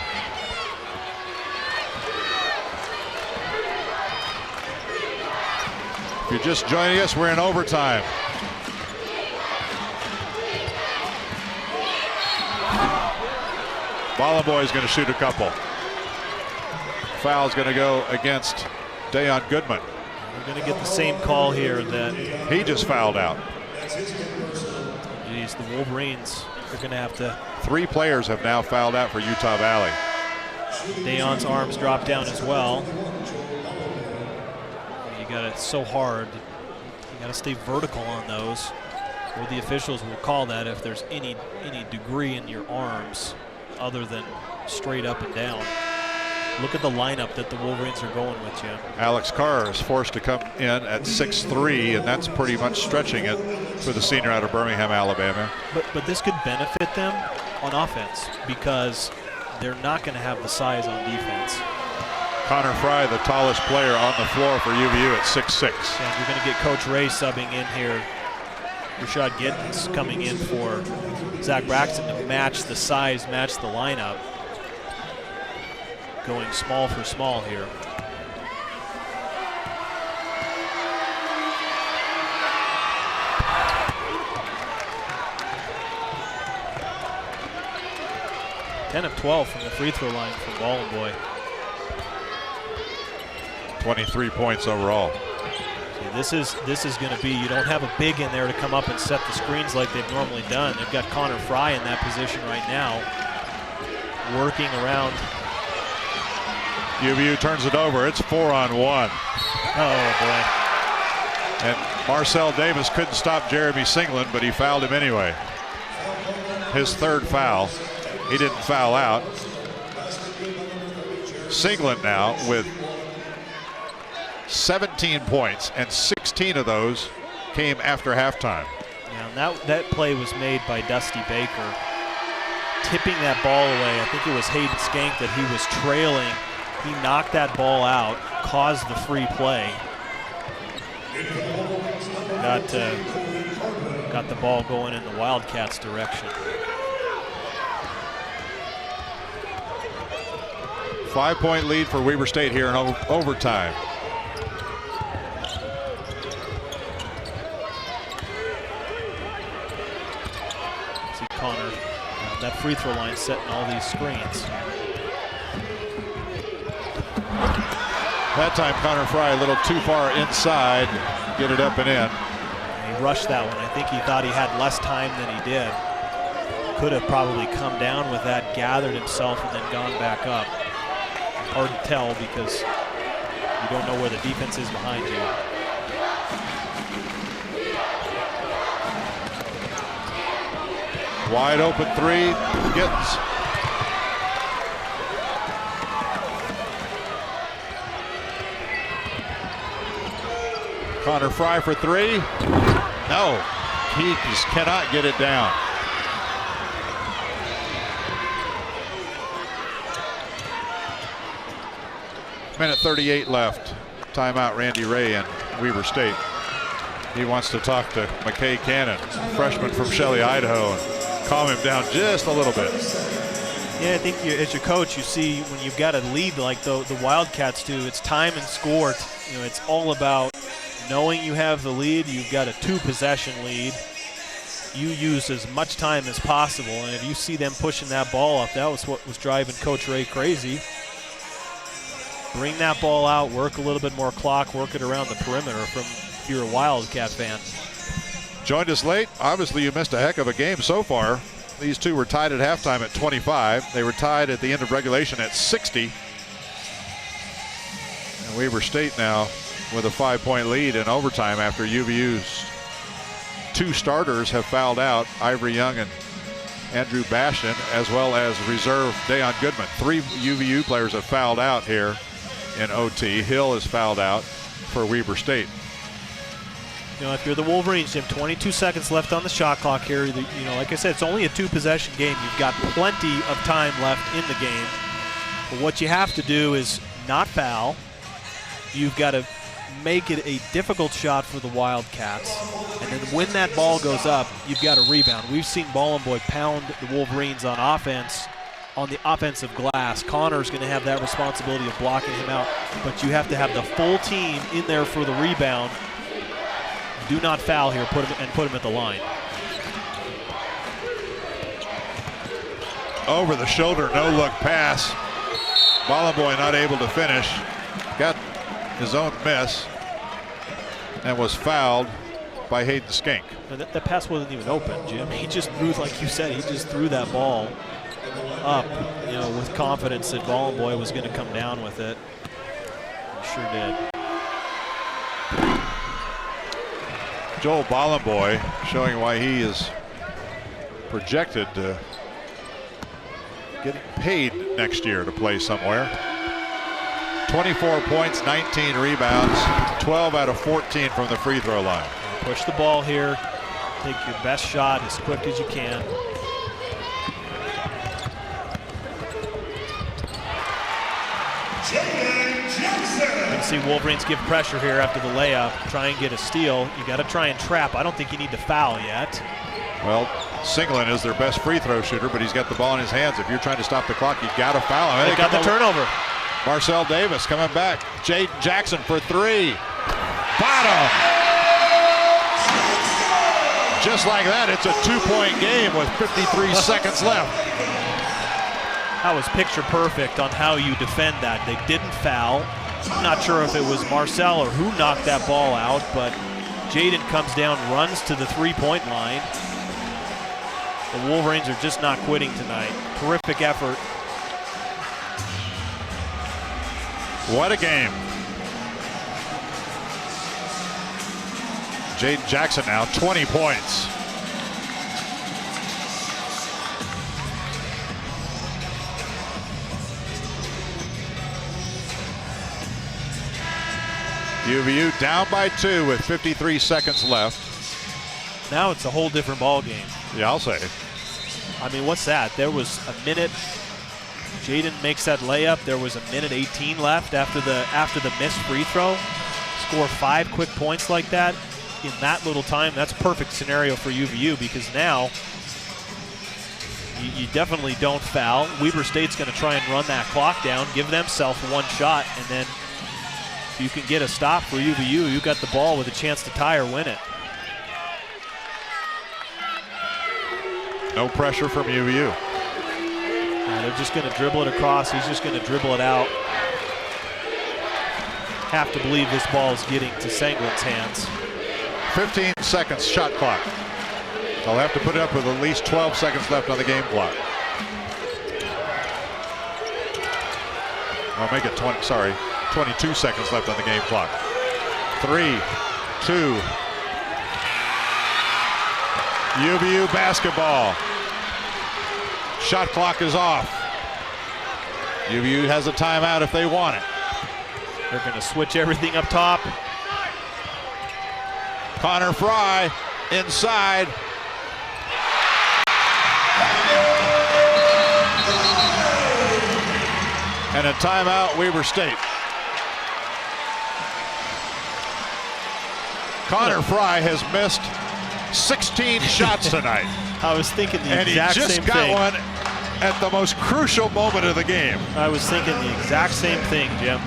If you're just joining us, we're in overtime. Bollenboy is going to shoot a couple. Foul's going to go against Dayon Goodman. We're going to get the same call here that he just fouled out. Geez, the Wolverines are going to have to. 3 players have now fouled out for Utah Valley. Dayon's arms drop down as well. You got it so hard. You got to stay vertical on those, or the officials will call that if there's any degree in your arms other than straight up and down. Look at the lineup that the Wolverines are going with, Jim. Alex Carr is forced to come in at 6'3", and that's pretty much stretching it for the senior out of Birmingham, Alabama. But this could benefit them on offense because they're not going to have the size on defense. Connor Fry, the tallest player on the floor for UVU at 6'6". And you're going to get Coach Ray subbing in here. Rashad Gittens coming in for Zach Braxton to match the size, match the lineup. Going small for small here. Ten of 12 from the free throw line from Bollenboy. 23 points overall. See, this is going to be, you don't have a big in there to come up and set the screens like they've normally done. They've got Connor Fry in that position right now, working around. UVU turns it over. It's 4-on-1. Oh, boy. And Marcel Davis couldn't stop Jeremy Singland, but he fouled him anyway. His 3rd foul. He didn't foul out. Singland now with 17 points, and 16 of those came after halftime. Now that play was made by Dusty Baker, tipping that ball away. I think it was Hayden Skank that he was trailing. He knocked that ball out, caused the free play. Got the ball going in the Wildcats' direction. 5-point lead for Weber State here in overtime. See Connor, that free throw line setting all these screens. That time Connor Fry a little too far inside, get it up and in. He rushed that one. I think he thought he had less time than he did. Could have probably come down with that, gathered himself, and then gone back up. Hard to tell because you don't know where the defense is behind you. Wide open 3, Gittens. Connor Fry for 3. No, he just cannot get it down. Minute 38 left. Timeout, Randy Ray and Weber State. He wants to talk to McKay Cannon, freshman from Shelley, Idaho, and calm him down just a little bit. Yeah, I think as your coach, you see when you've got a lead like the Wildcats do, it's time and score. It's all about knowing you have the lead. You've got a 2-possession lead. You use as much time as possible, and if you see them pushing that ball up, that was what was driving Coach Ray crazy. Bring that ball out, work a little bit more clock, work it around the perimeter if you're a Wildcat fan. Joined us late. Obviously, you missed a heck of a game so far. These two were tied at halftime at 25. They were tied at the end of regulation at 60. And Weber State now with a 5-point lead in overtime after UVU's 2 starters have fouled out, Ivory Young and Andrew Bastion, as well as reserve Dayon Goodman. 3 UVU players have fouled out here in OT. Hill is fouled out for Weber State. If you're the Wolverines, Jim, 22 seconds left on the shot clock here. Like I said, it's only a 2-possession game. You've got plenty of time left in the game. But what you have to do is not foul. You've got to make it a difficult shot for the Wildcats. And then when that ball goes up, you've got to rebound. We've seen Ballenboy pound the Wolverines on offense, on the offensive glass. Connor's going to have that responsibility of blocking him out. But you have to have the full team in there for the rebound. Do not foul here, put him at the line. Over the shoulder, no-look pass. Ballenboy not able to finish. Got his own miss and was fouled by Hayden Skink. That pass wasn't even open, Jim. He just threw, like you said, he just threw that ball up, with confidence that Ballenboy was going to come down with it. He sure did. Joel Ballenboy showing why he is projected to get paid next year to play somewhere. 24 points, 19 rebounds, 12 out of 14 from the free throw line. Push the ball here. Take your best shot as quick as you can. You can see Wolverines give pressure here after the layup. Try and get a steal. You got to try and trap. I don't think you need to foul yet. Well, Singleton is their best free throw shooter, but he's got the ball in his hands. If you're trying to stop the clock, you got to foul him. They got the turnover. Marcel Davis coming back. Jaden Jackson for 3. Bottom. Just like that, it's a 2-point game with 53 seconds left. That was picture perfect on how you defend that. They didn't foul. I'm not sure if it was Marcel or who knocked that ball out, but Jaden comes down, runs to the 3-point line. The Wolverines are just not quitting tonight. Terrific effort. What a game. Jaden Jackson now 20 points. UVU down by 2 with 53 seconds left. Now it's a whole different ball game. Yeah, I'll say. I mean, what's that? There was a minute. Jaden makes that layup. There was a minute 18 left after the missed free throw. Score 5 quick points like that in that little time. That's a perfect scenario for UVU because now you definitely don't foul. Weber State's going to try and run that clock down, give themselves one shot, and then if you can get a stop for UVU, you got the ball with a chance to tie or win it. No pressure from UVU. They're just going to dribble it across. He's just going to dribble it out. Have to believe this ball is getting to Sanglin's hands. 15 seconds shot clock. They'll have to put it up with at least 12 seconds left on the game clock. I'll make it 22 seconds left on the game clock. 3, 2. UVU basketball. Shot clock is off. UVU has a timeout if they want it. They're going to switch everything up top. Connor Fry inside. And a timeout, Weber State. Connor Fry has missed 16 shots tonight. I was thinking the and exact he just same got thing. one at the most crucial moment of the game. I was thinking the exact same thing, Jim.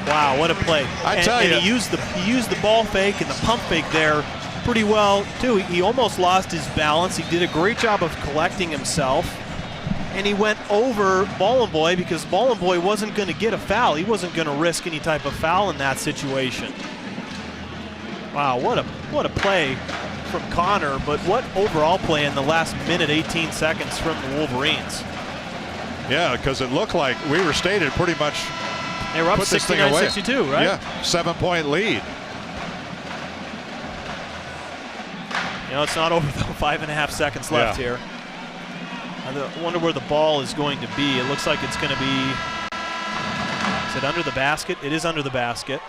Wow, what a play. Tell you. He used the ball fake and the pump fake there pretty well, too. He almost lost his balance. He did a great job of collecting himself. And he went over Ballenboy because Ballenboy wasn't going to get a foul. He wasn't going to risk any type of foul in that situation. Wow, what a play from Connor, but what overall play in the last minute 18 seconds from the Wolverines. Yeah, because it looked like Weber State had pretty much they were up 69-62, right? Yeah, 7-point lead. You know, it's not over though. 5.5 seconds left here. I wonder where the ball is going to be. It looks like it's going to be, is it under the basket? It is under the basket.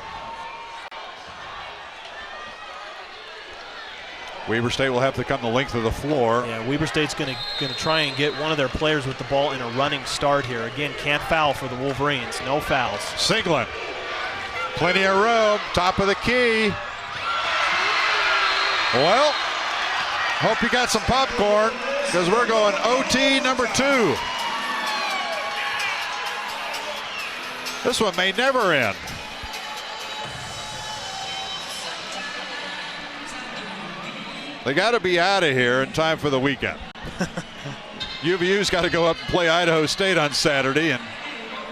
Weber State will have to come the length of the floor. Yeah, Weber State's going to try and get one of their players with the ball in a running start here. Again, can't foul for the Wolverines. No fouls. Singlin. Plenty of room. Top of the key. Well, hope you got some popcorn because we're going OT number 2. This one may never end. They got to be out of here in time for the weekend. UVU's got to go up and play Idaho State on Saturday, and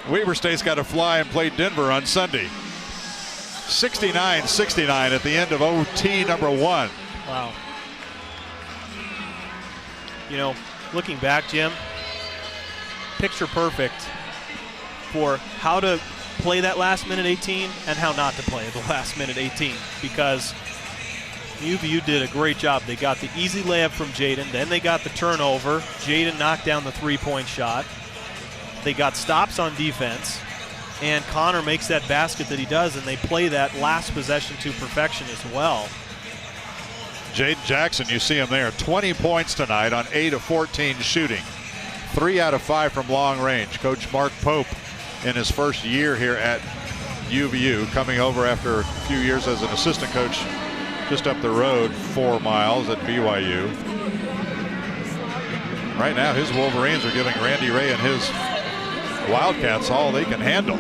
Weber State's got to fly and play Denver on Sunday. 69-69 at the end of OT number 1. Wow. You know, looking back, Jim, picture perfect for how to play that last minute 18 and how not to play the last minute 18, because UVU did a great job. They got the easy layup from Jaden, then they got the turnover. Jaden knocked down the three-point shot. They got stops on defense, and Connor makes that basket that he does, and they play that last possession to perfection as well. Jaden Jackson, you see him there, 20 points tonight on 8 of 14 shooting. 3 out of 5 from long range. Coach Mark Pope in his first year here at UVU, coming over after a few years as an assistant coach just up the road 4 miles at BYU. Right now his Wolverines are giving Randy Ray and his Wildcats all they can handle.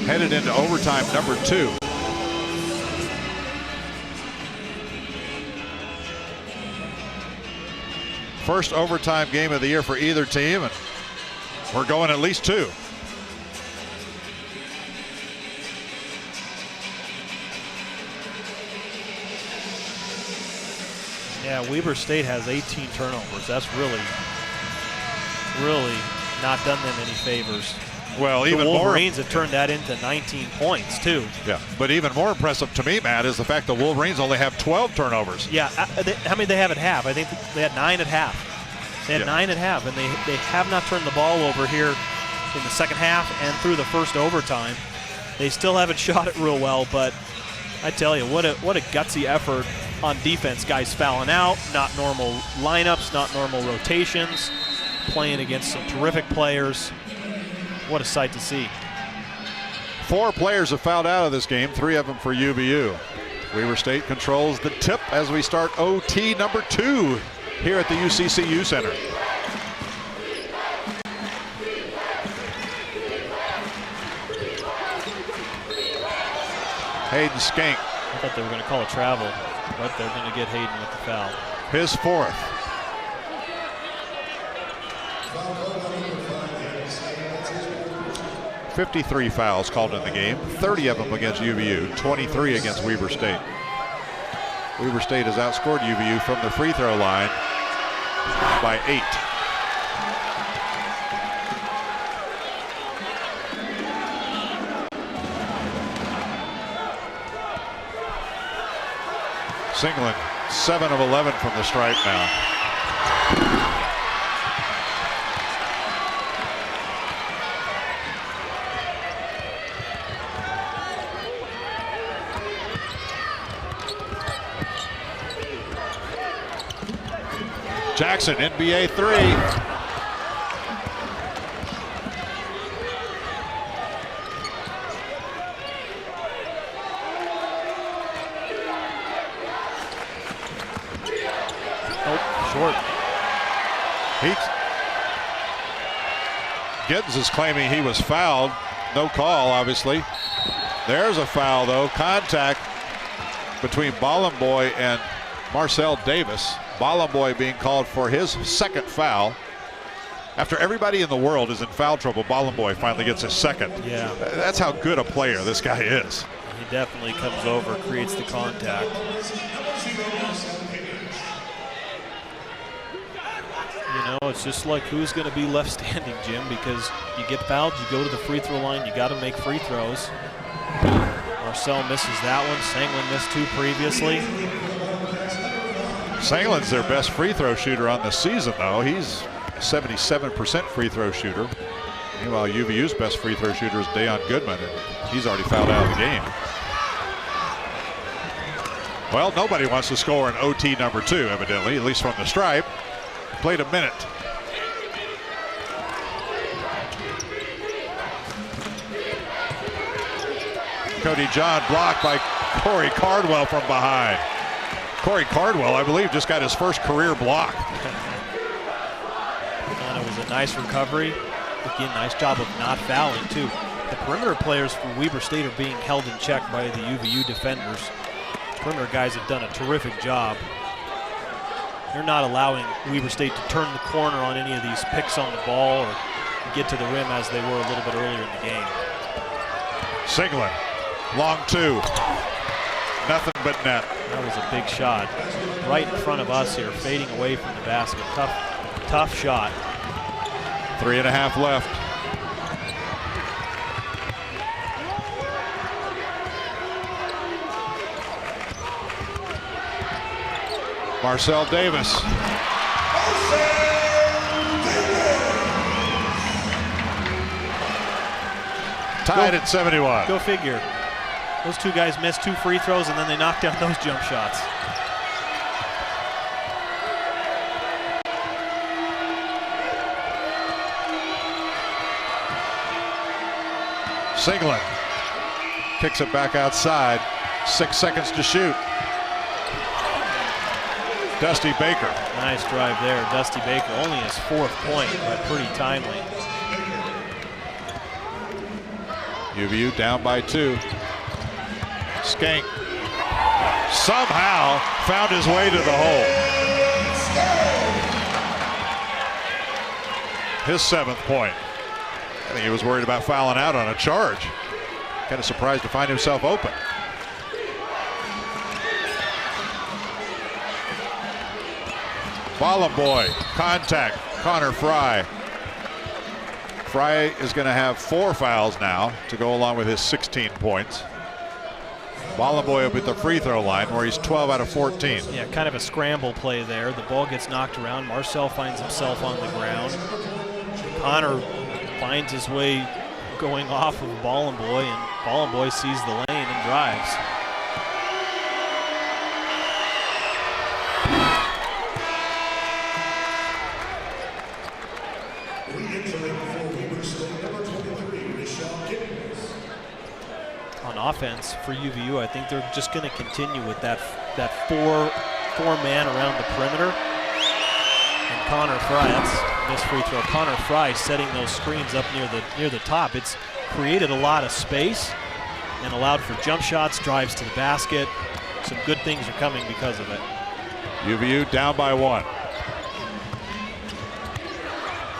Headed into overtime number 2. First overtime game of the year for either team, and we're going at least 2. Yeah, Weber State has 18 turnovers. That's really not done them any favors. Well, the even Wolverines have turned that into 19 points, too. Yeah, but even more impressive to me, Matt, is the fact the Wolverines only have 12 turnovers. Yeah, how many they have at half? I think they had 9 at half. They had 9 at half, and they have not turned the ball over here in the second half and through the first overtime. They still haven't shot it real well, but I tell you, what a gutsy effort on defense. Guys fouling out, not normal lineups, not normal rotations, playing against some terrific players. What a sight to see. 4 players have fouled out of this game, 3 of them for UVU. Weber State controls the tip as we start OT number 2 here at the UCCU Center. Hayden Skank. I thought they were going to call a travel, but they're going to get Hayden with the foul. His 4th. $53 fouls called in the game, 30 of them against UVU, 23 against Weber State. Weber State has outscored UVU from the free throw line by 8. Singlin, 7 of 11 from the stripe now. Jackson, NBA 3. Giddens is claiming he was fouled. No call, obviously. There's a foul, though. Contact between Bollenboy and Marcel Davis. Bollenboy being called for his second foul. After everybody in the world is in foul trouble, Bollenboy finally gets his second. Yeah. That's how good a player this guy is. He definitely comes over, creates the contact. You know, it's just like who's going to be left standing, Jim, because you get fouled, you go to the free throw line, you got to make free throws. Marcel misses that one. Sanglin missed 2 previously. Sanglin's their best free throw shooter on the season, though. He's a 77% free throw shooter. Meanwhile, UVU's best free throw shooter is Dayon Goodman, and he's already fouled out of the game. Well, nobody wants to score an OT number 2, evidently, at least from the stripe. Played a minute. Cody John blocked by Corey Cardwell from behind. Corey Cardwell, I believe, just got his first career block. And it was a nice recovery. Again, nice job of not fouling, too. The perimeter players for Weber State are being held in check by the UVU defenders. Perimeter guys have done a terrific job. They're not allowing Weber State to turn the corner on any of these picks on the ball or get to the rim as they were a little bit earlier in the game. Sanglin, long 2. Nothing but net. That was a big shot. Right in front of us here, fading away from the basket. Tough shot. 3.5 left. Marcel Davis. Tied at 71. Go figure. Those 2 guys missed 2 free throws and then they knocked down those jump shots. Sanglin kicks it back outside. 6 seconds to shoot. Dusty Baker. Nice drive there. Dusty Baker, only his 4th point, but pretty timely. UVU down by 2. Skank somehow found his way to the hole. His 7th point. I think he was worried about fouling out on a charge. Kind of surprised to find himself open. Bollenboy, contact, Connor Fry. Fry is going to have 4 fouls now to go along with his 16 points. Bollenboy up at the free throw line where he's 12 out of 14. Yeah, kind of a scramble play there. The ball gets knocked around. Marcel finds himself on the ground. Connor finds his way going off of Bollenboy, and Bollenboy sees the lane and drives. On offense for UVU, I think they're just going to continue with that four man around the perimeter. And Connor Fry, that's missed free throw. Connor Fry setting those screens up near the top. It's created a lot of space and allowed for jump shots, drives to the basket. Some good things are coming because of it. UVU down by 1.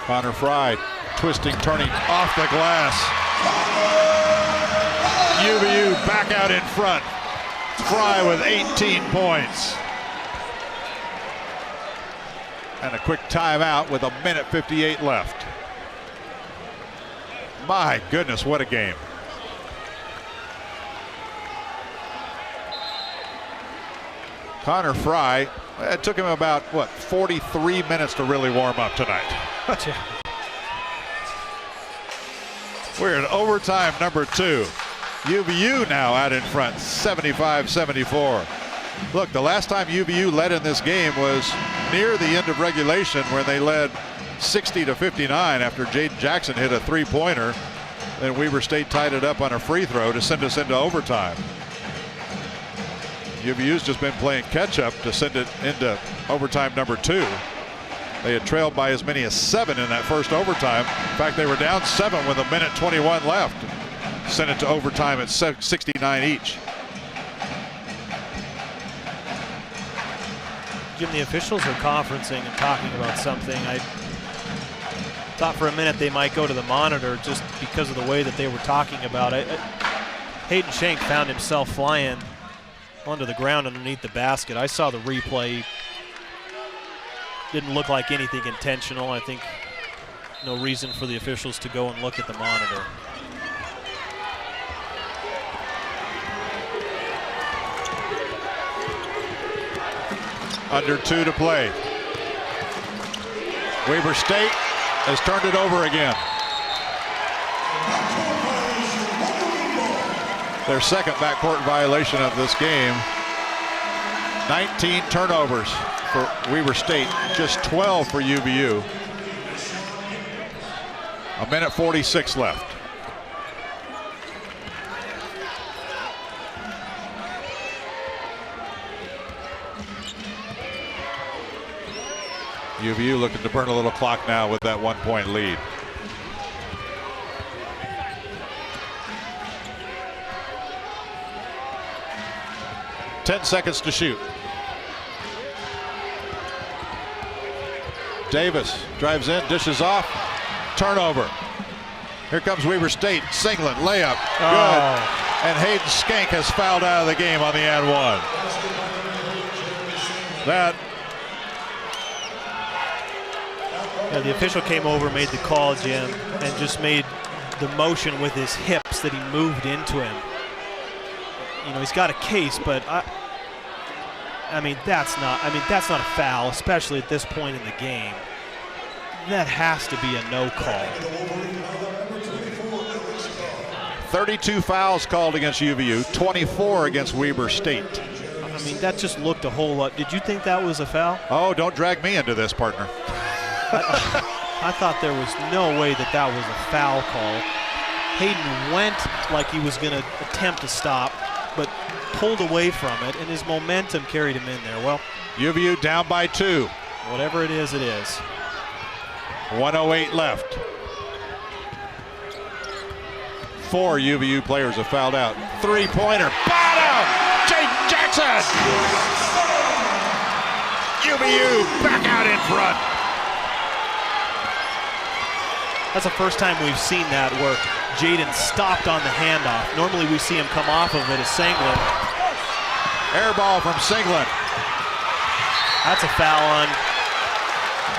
Connor Fry twisting, turning off the glass. UVU back out in front. Fry with 18 points. And a quick timeout with 1:58 left. My goodness, what a game. Connor Fry, it took him about, 43 minutes to really warm up tonight. We're in overtime number 2. UVU now out in front, 75-74. Look, the last time UVU led in this game was near the end of regulation where they led 60-59 after Jaden Jackson hit a 3-pointer. Then Weber State tied it up on a free throw to send us into overtime. UVU's just been playing catch up to send it into overtime number 2. They had trailed by as many as 7 in that first overtime. In fact, they were down 7 with 1:21 left. Sent it to overtime at 69 each. Jim, the officials are conferencing and talking about something. I thought for a minute they might go to the monitor just because of the way that they were talking about it. Hayden Shank found himself flying onto the ground underneath the basket. I saw the replay. Didn't look like anything intentional. I think no reason for the officials to go and look at the monitor. Under 2 to play. Weber State has turned it over again. Their second backcourt violation of this game. 19 turnovers for Weber State, just 12 for UVU. 1:46 left. UVU looking to burn a little clock now with that 1-point lead. Ten seconds to shoot. Davis drives in, dishes off, turnover. Here comes Weber State, Singlet, layup, good. And Hayden Shank has fouled out of the game on the and one. Yeah, the official came over, made the call, Jim, and just made the motion with his hips that he moved into him. You know, he's got a case, but I mean that's not a foul, especially at this point in the game. That has to be a no call. 32 fouls called against UVU, 24 against Weber State. I mean, that just looked a whole lot. Did you think that was a foul? Oh, don't drag me into this, partner. I thought there was no way that was a foul call. Hayden went like he was going to attempt to stop, but pulled away from it, and his momentum carried him in there. Well, UVU down by 2. Whatever it is, it is. 1:08 left. 4 UVU players have fouled out. Three-pointer, bottom! Jaden Jackson! UVU back out in front. That's the first time we've seen that where Jaden stopped on the handoff. Normally we see him come off of it as Singlet. Air ball from Singlet. That's a foul on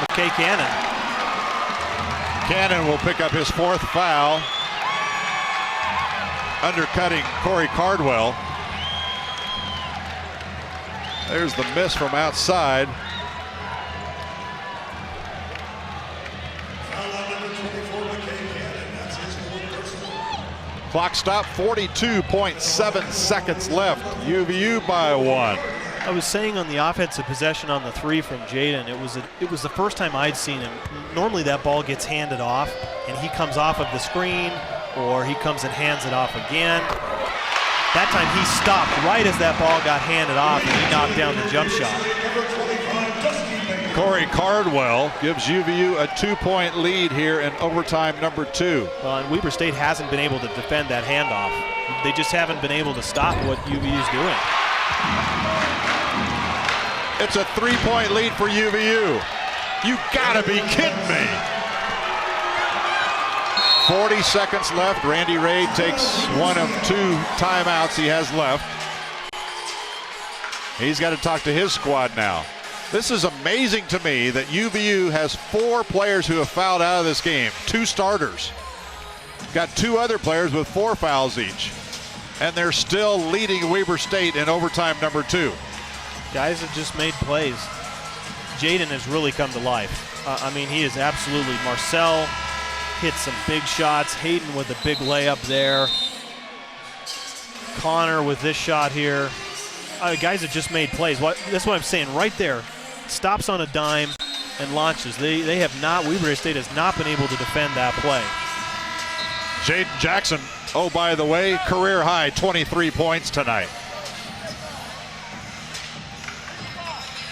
McKay Cannon. Cannon will pick up his 4th foul, undercutting Corey Cardwell. There's the miss from outside. Clock stop, 42.7 seconds left. UVU by 1. I was saying on the offensive possession on the 3 from Jaden, it was the first time I'd seen him. Normally that ball gets handed off and he comes off of the screen or he comes and hands it off again. That time he stopped right as that ball got handed off and he knocked down the jump shot. Corey Cardwell gives UVU a 2-point lead here in overtime number 2. Well, and Weber State hasn't been able to defend that handoff. They just haven't been able to stop what UVU's doing. It's a 3-point lead for UVU. You gotta be kidding me. 40 seconds left. Randy Raid takes one of 2 timeouts he has left. He's got to talk to his squad now. This is amazing to me that UVU has 4 players who have fouled out of this game. 2 starters. Got 2 other players with 4 fouls each. And they're still leading Weber State in overtime number 2. Guys have just made plays. Jaden has really come to life. I mean, he is absolutely. Marcel hit some big shots. Hayden with a big layup there. Connor with this shot here. Guys have just made plays. That's what I'm saying right there. Stops on a dime and launches. They have not, Weber State has not been able to defend that play. Jaden Jackson, oh, by the way, career high 23 points tonight.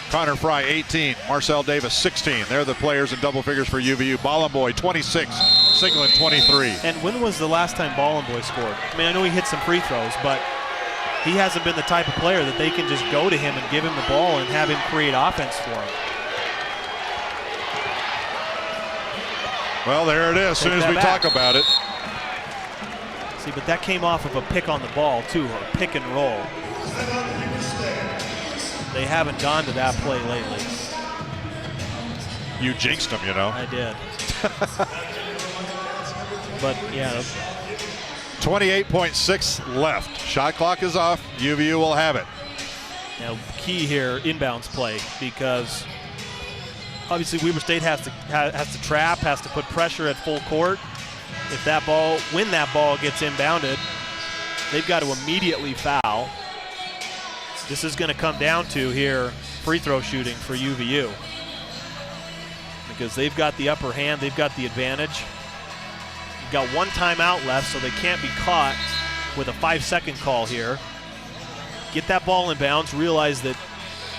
Connor Fry, 18. Marcel Davis, 16. They're the players in double figures for UVU. Ballenboy, 26. Singleton, 23. And when was the last time Ballenboy scored? I mean, I know he hit some free throws, but he hasn't been the type of player that they can just go to him and give him the ball and have him create offense for him. Well, there it is, as soon as we talk about it. See, but that came off of a pick on the ball, too, or pick and roll. They haven't gone to that play lately. You jinxed them, you know. I did. But, yeah. 28.6 left. Shot clock is off. UVU will have it. Now, key here, inbounds play, because obviously Weber State has to trap, has to put pressure at full court. If that ball, when that ball gets inbounded, they've got to immediately foul. This is going to come down to here free throw shooting for UVU, because they've got the upper hand, they've got the advantage. You've got one timeout left, so they can't be caught with a 5-second call here. Get that ball in bounds, realize that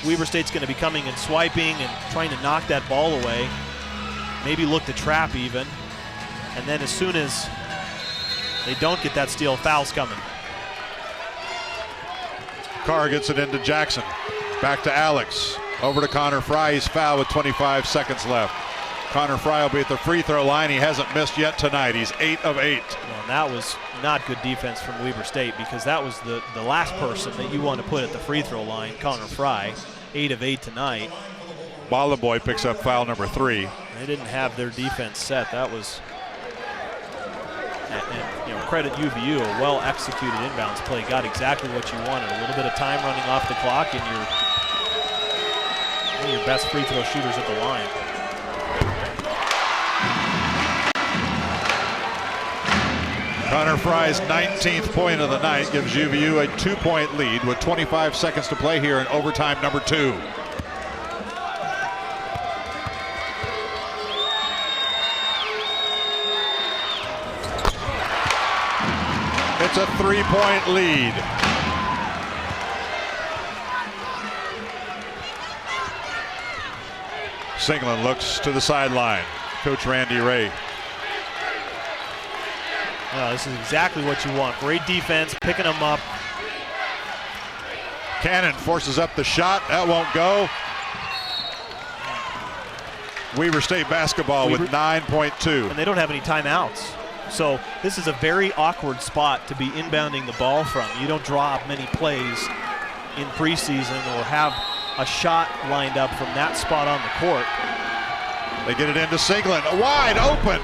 Weber State's going to be coming and swiping and trying to knock that ball away. Maybe look to trap even. And then as soon as they don't get that steal, foul's coming. Carr gets it into Jackson. Back to Alex. Over to Connor Fry. He's fouled with 25 seconds left. Connor Fry will be at the free throw line. He hasn't missed yet tonight. He's 8 of 8. Well, that was not good defense from Weber State, because that was the last person that you want to put at the free throw line, Connor Fry. 8 of 8 tonight. Ballenboy picks up foul number 3. They didn't have their defense set. That was, and you know, credit UVU, a well-executed inbounds play. Got exactly what you wanted. A little bit of time running off the clock, and one of your best free throw shooters at the line. Connor Fry's 19th point of the night gives UVU a 2-point lead with 25 seconds to play here in overtime number 2. It's a 3-point lead. Singleton looks to the sideline. Coach Randy Ray. This is exactly what you want. Great defense, picking them up. Cannon forces up the shot. That won't go. Weber State basketball with 9.2. And they don't have any timeouts. So this is a very awkward spot to be inbounding the ball from. You don't draw many plays in preseason or have a shot lined up from that spot on the court. They get it into Singleton, wide open.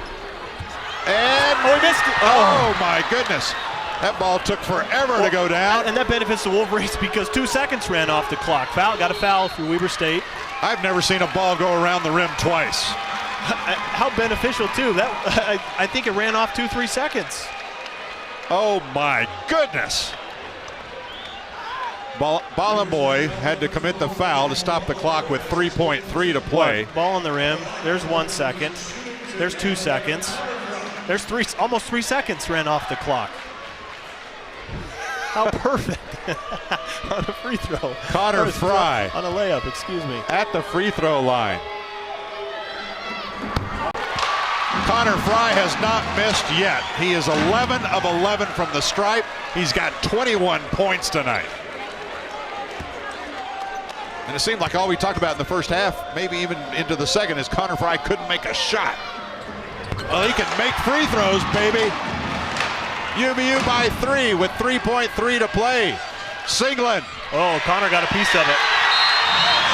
And he missed it. Oh my goodness. That ball took forever to go down. And that benefits the Wolverines because 2 seconds ran off the clock. Got a foul for Weber State. I've never seen a ball go around the rim twice. How beneficial too. I think it ran off 2-3 seconds. Oh my goodness. Ballenboy had to commit the foul to stop the clock with 3.3 to play. Ball on the rim. There's 1 second. There's 2 seconds. There's almost 3 seconds ran off the clock. How perfect. On a free throw. Connor Fry. On a layup, excuse me. At the free throw line. Connor Fry has not missed yet. He is 11 of 11 from the stripe. He's got 21 points tonight. And it seemed like all we talked about in the first half, maybe even into the second, is Connor Fry couldn't make a shot. Well, he can make free throws, baby. UVU by 3 with 3.3 to play. Singleton. Oh, Connor got a piece of it.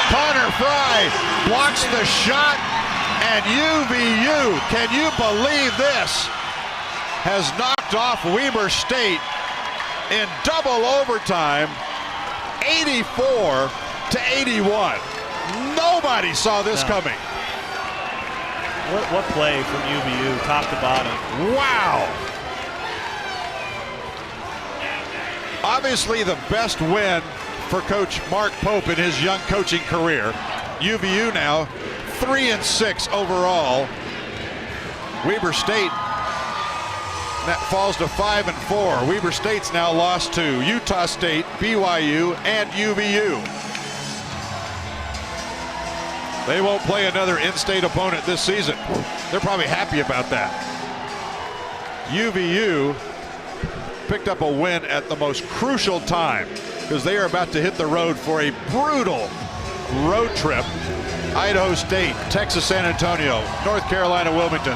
Connor Fry blocks the shot, and UVU, can you believe this, has knocked off Weber State in double overtime, 84-81. Nobody saw this coming. What play from UVU, top to bottom. Wow. Obviously the best win for Coach Mark Pope in his young coaching career. UVU now 3-6 overall. Weber State that falls to 5-4. Weber State's now lost to Utah State, BYU, and UVU. They won't play another in-state opponent this season. They're probably happy about that. UVU picked up a win at the most crucial time because they are about to hit the road for a brutal road trip. Idaho State, Texas San Antonio, North Carolina Wilmington,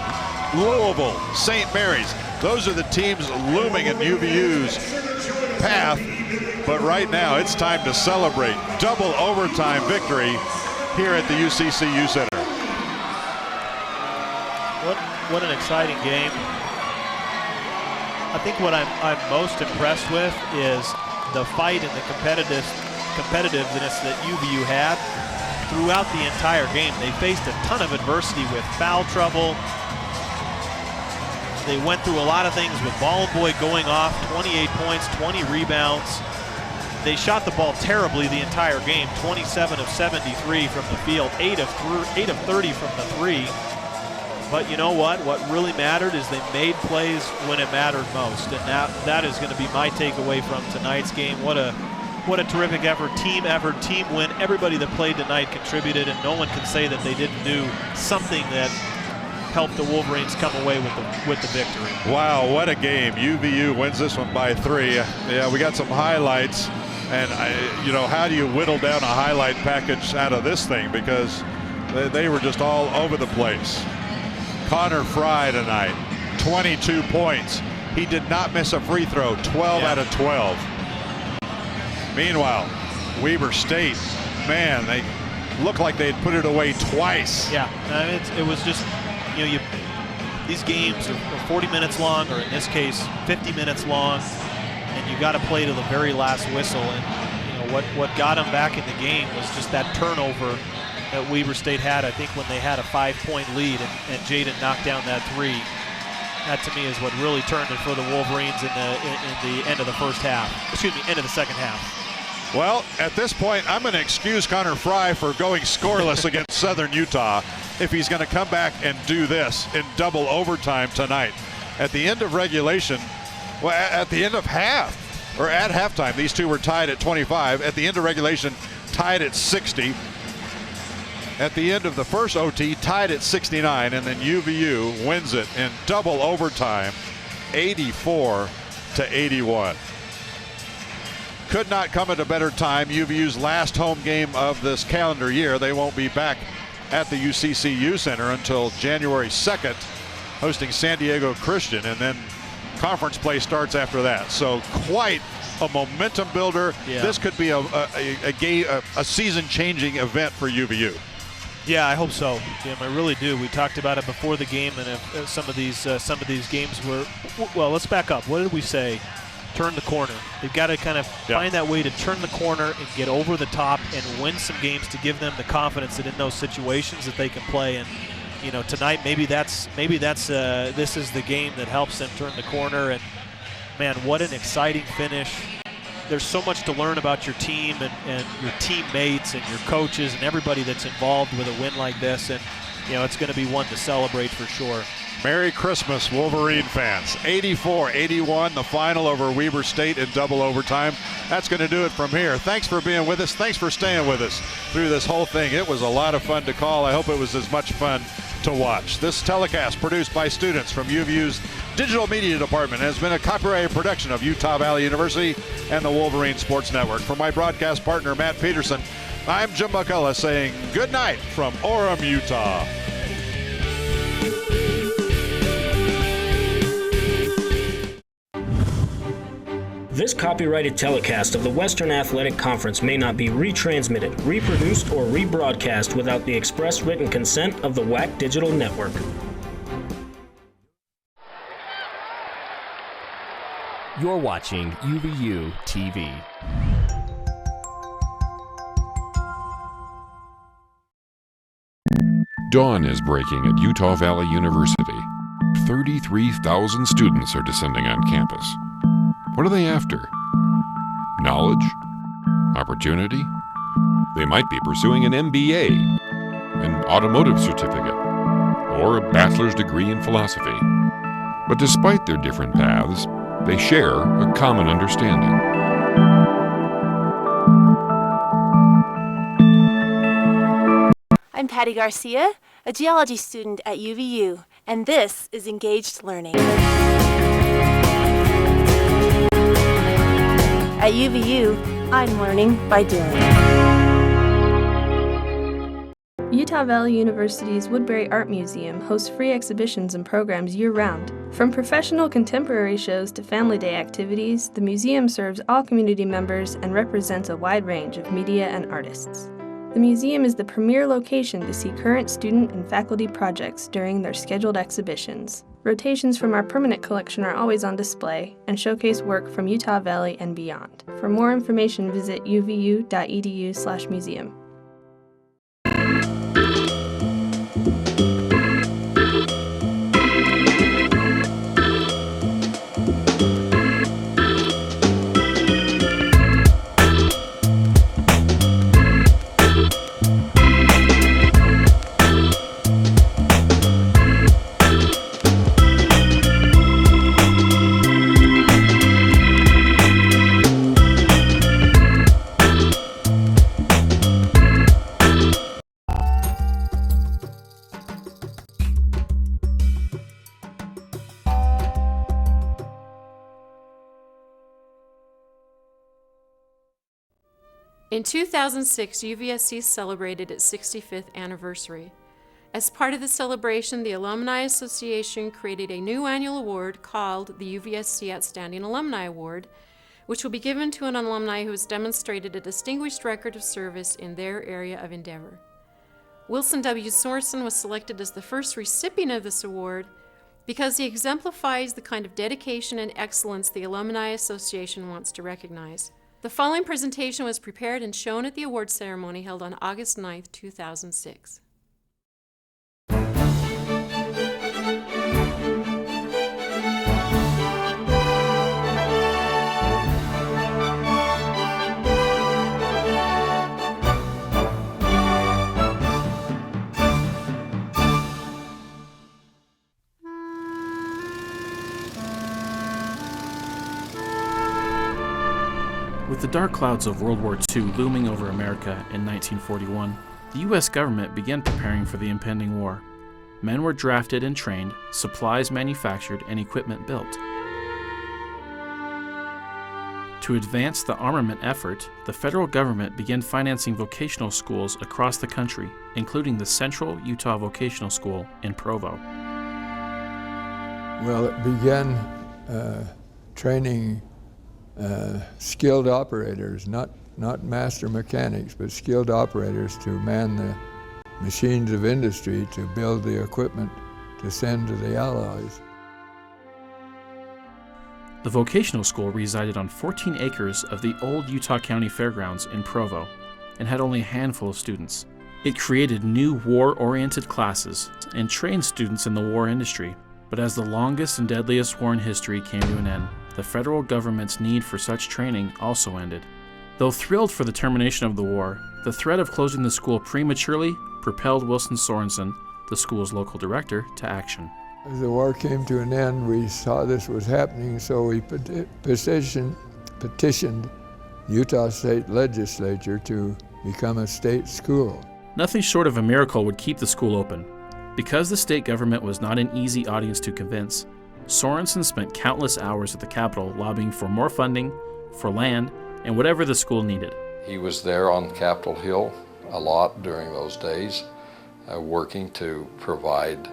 Louisville, St. Mary's. Those are the teams looming in UVU's path. But right now it's time to celebrate double overtime victory here at the UCCU Center. What an exciting game. I think what I'm most impressed with is the fight and the competitiveness that UVU had throughout the entire game. They faced a ton of adversity with foul trouble. They went through a lot of things with Ball Boy going off, 28 points, 20 rebounds. They shot the ball terribly the entire game, 27 of 73 from the field, 8 of 30 from the three. But you know what? What really mattered is they made plays when it mattered most, and that is going to be my takeaway from tonight's game. What a terrific effort, team win. Everybody that played tonight contributed, and no one can say that they didn't do something that helped the Wolverines come away with the victory. Wow, what a game. UVU wins this one by 3. Yeah, we got some highlights, and how do you whittle down a highlight package out of this thing, because they were just all over the place. Connor Fry tonight, 22 points. He did not miss a free throw, 12 out of 12. Meanwhile, Weber State, man, they looked like they'd put it away twice. Yeah, it was just, these games are 40 minutes long, or in this case, 50 minutes long, and you got to play to the very last whistle. And what got them back in the game was just that turnover that Weber State had, I think, when they had a 5-point lead, and Jaden knocked down that three. That, to me, is what really turned it for the Wolverines in the end of the first half. End of the second half. Well, at this point, I'm going to excuse Connor Fry for going scoreless against Southern Utah if he's going to come back and do this in double overtime tonight. At the end of regulation, well, at the end of half, or at halftime, these two were tied at 25. At the end of regulation, tied at 60. At the end of the first OT, tied at 69, and then UVU wins it in double overtime, 84-81. Could not come at a better time. UVU's last home game of this calendar year. They won't be back at the UCCU Center until January 2nd, hosting San Diego Christian, and then conference play starts after that. So quite a momentum builder. Yeah. This could be a season-changing event for UVU. Yeah, I hope so, Jim. I really do. We talked about it before the game, and if some of these games were. Well, let's back up. What did we say? Turn the corner. They've got to kind of find that way to turn the corner and get over the top and win some games to give them the confidence that in those situations that they can play. And tonight maybe that's this is the game that helps them turn the corner. And man, what an exciting finish. There's so much to learn about your team and your teammates and your coaches and everybody that's involved with a win like this. And, it's going to be one to celebrate for sure. Merry Christmas, Wolverine fans. 84-81, the final over Weber State in double overtime. That's going to do it from here. Thanks for being with us. Thanks for staying with us through this whole thing. It was a lot of fun to call. I hope it was as much fun to watch. This telecast, produced by students from UVU's Digital Media Department, has been a copyrighted production of Utah Valley University and the Wolverine Sports Network. For my broadcast partner, Matt Peterson, I'm Jim McCullough saying good night from Orem, Utah. This copyrighted telecast of the Western Athletic Conference may not be retransmitted, reproduced, or rebroadcast without the express written consent of the WAC Digital Network. You're watching UVUtv. Dawn is breaking at Utah Valley University. 33,000 students are descending on campus. What are they after? Knowledge? Opportunity? They might be pursuing an MBA, an automotive certificate, or a bachelor's degree in philosophy. But despite their different paths, they share a common understanding. I'm I'm Patty Garcia, a geology student at UVU, and this is Engaged Learning. At UVU, I'm learning by doing. Utah Valley University's Woodbury Art Museum hosts free exhibitions and programs year-round. From professional contemporary shows to Family Day activities, the museum serves all community members and represents a wide range of media and artists. The museum is the premier location to see current student and faculty projects during their scheduled exhibitions. Rotations from our permanent collection are always on display and showcase work from Utah Valley and beyond. For more information, visit uvu.edu/museum. In 2006, UVSC celebrated its 65th anniversary. As part of the celebration, the Alumni Association created a new annual award called the UVSC Outstanding Alumni Award, which will be given to an alumni who has demonstrated a distinguished record of service in their area of endeavor. Wilson W. Sorensen was selected as the first recipient of this award because he exemplifies the kind of dedication and excellence the Alumni Association wants to recognize. The following presentation was prepared and shown at the award ceremony held on August 9, 2006. With the dark clouds of World War II looming over America in 1941, the U.S. government began preparing for the impending war. Men were drafted and trained, supplies manufactured, and equipment built. To advance the armament effort, the federal government began financing vocational schools across the country, including the Central Utah Vocational School in Provo. Well, it began training skilled operators, not master mechanics, but skilled operators to man the machines of industry to build the equipment to send to the Allies. The vocational school resided on 14 acres of the old Utah County Fairgrounds in Provo and had only a handful of students. It created new war-oriented classes and trained students in the war industry. But as the longest and deadliest war in history came to an end, the federal government's need for such training also ended. Though thrilled for the termination of the war, the threat of closing the school prematurely propelled Wilson Sorensen, the school's local director, to action. As the war came to an end, we saw this was happening, so we petitioned Utah State Legislature to become a state school. Nothing short of a miracle would keep the school open. Because the state government was not an easy audience to convince, Sorensen spent countless hours at the Capitol lobbying for more funding, for land, and whatever the school needed. He was there on Capitol Hill a lot during those days, working to provide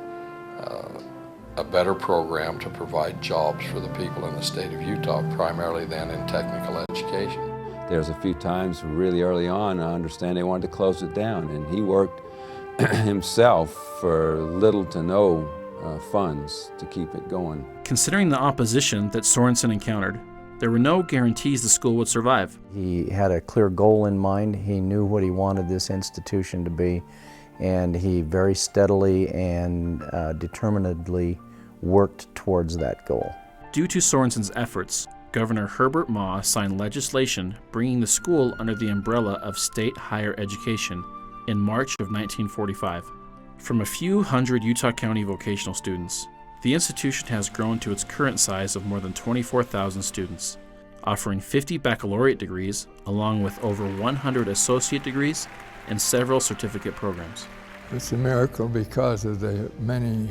a better program to provide jobs for the people in the state of Utah, primarily then in technical education. There's a few times really early on, I understand they wanted to close it down, and he worked himself for little to no funds to keep it going. Considering the opposition that Sorensen encountered, there were no guarantees the school would survive. He had a clear goal in mind. He knew what he wanted this institution to be, and he very steadily and determinedly worked towards that goal. Due to Sorensen's efforts, Governor Herbert Maw signed legislation bringing the school under the umbrella of state higher education in March of 1945. From a few hundred Utah County vocational students, the institution has grown to its current size of more than 24,000 students, offering 50 baccalaureate degrees along with over 100 associate degrees and several certificate programs. It's a miracle because of the many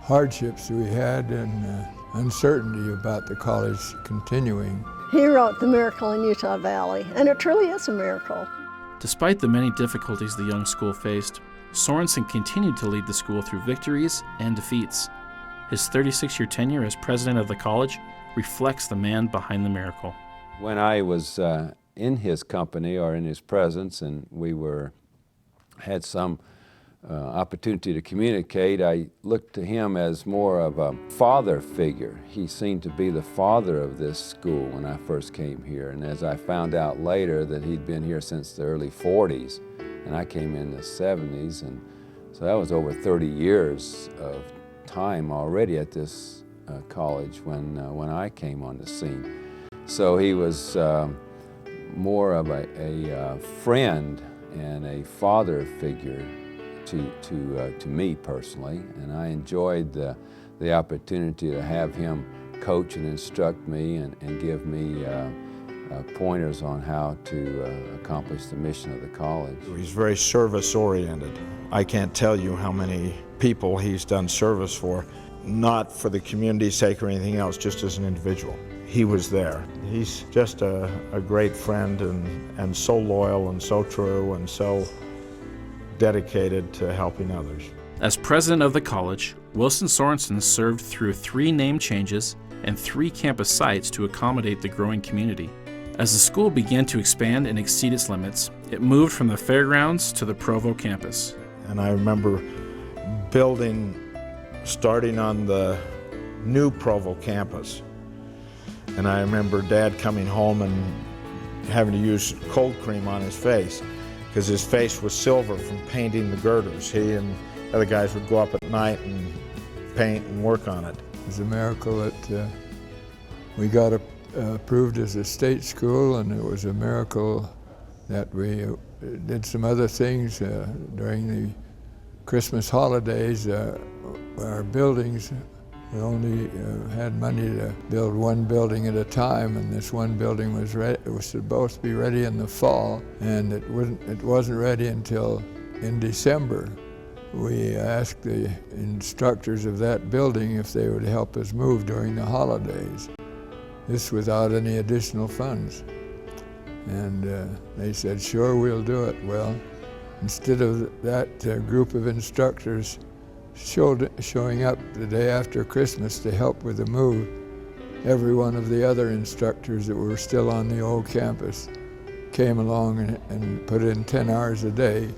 hardships we had and uncertainty about the college continuing. He wrote The Miracle in Utah Valley, and it truly is a miracle. Despite the many difficulties the young school faced, Sorensen continued to lead the school through victories and defeats. His 36-year tenure as president of the college reflects the man behind the miracle. When I was in his company or in his presence and we had some opportunity to communicate, I looked to him as more of a father figure. He seemed to be the father of this school when I first came here, and as I found out later that he'd been here since the early 40s, and I came in the 70s, and so that was over 30 years of time already at this college when I came on the scene. So he was more of a friend and a father figure to me personally, and I enjoyed the opportunity to have him coach and instruct me and give me pointers on how to accomplish the mission of the college. He's very service-oriented. I can't tell you how many people he's done service for, not for the community's sake or anything else, just as an individual. He was there. He's just a great friend and so loyal and so true and so dedicated to helping others. As president of the college, Wilson Sorensen served through 3 name changes and 3 campus sites to accommodate the growing community. As the school began to expand and exceed its limits, it moved from the fairgrounds to the Provo campus. And I remember starting on the new Provo campus. And I remember Dad coming home and having to use cold cream on his face because his face was silver from painting the girders. He and other guys would go up at night and paint and work on it. It was a miracle that we got approved as a state school, and it was a miracle that we did some other things during the Christmas holidays. Our buildings, we only had money to build one building at a time, and this one building was supposed to be ready in the fall, and it wasn't ready until in December. We asked the instructors of that building if they would help us move during the holidays. This without any additional funds. And they said, sure, we'll do it. Well, instead of that group of instructors showing up the day after Christmas to help with the move, every one of the other instructors that were still on the old campus came along and put in 10 hours a day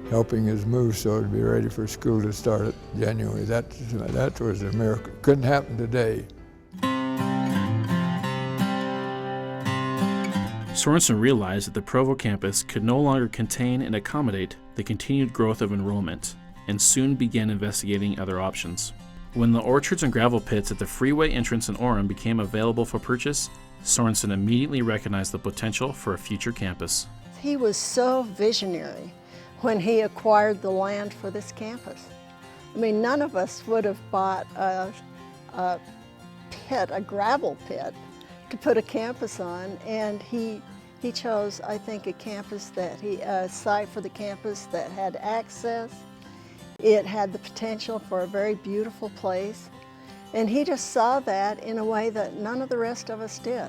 helping us move so it'd be ready for school to start in January. That was a miracle. Couldn't happen today. Sorensen realized that the Provo campus could no longer contain and accommodate the continued growth of enrollment, and soon began investigating other options. When the orchards and gravel pits at the freeway entrance in Orem became available for purchase, Sorensen immediately recognized the potential for a future campus. He was so visionary when he acquired the land for this campus. I mean, none of us would have bought a gravel pit, to put a campus on, and he chose, I think, a site for the campus that had access. It had the potential for a very beautiful place, and he just saw that in a way that none of the rest of us did.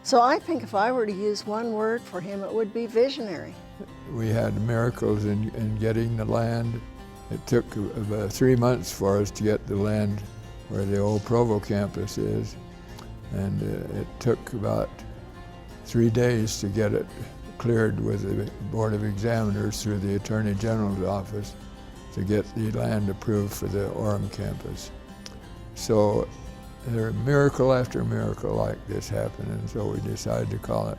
So I think if I were to use one word for him, it would be visionary. We had miracles in getting the land. It took about 3 months for us to get the land where the old Provo campus is. And it took about 3 days to get it cleared with the Board of Examiners through the Attorney General's office to get the land approved for the Orem campus. So there are miracle after miracle like this happened, and so we decided to call it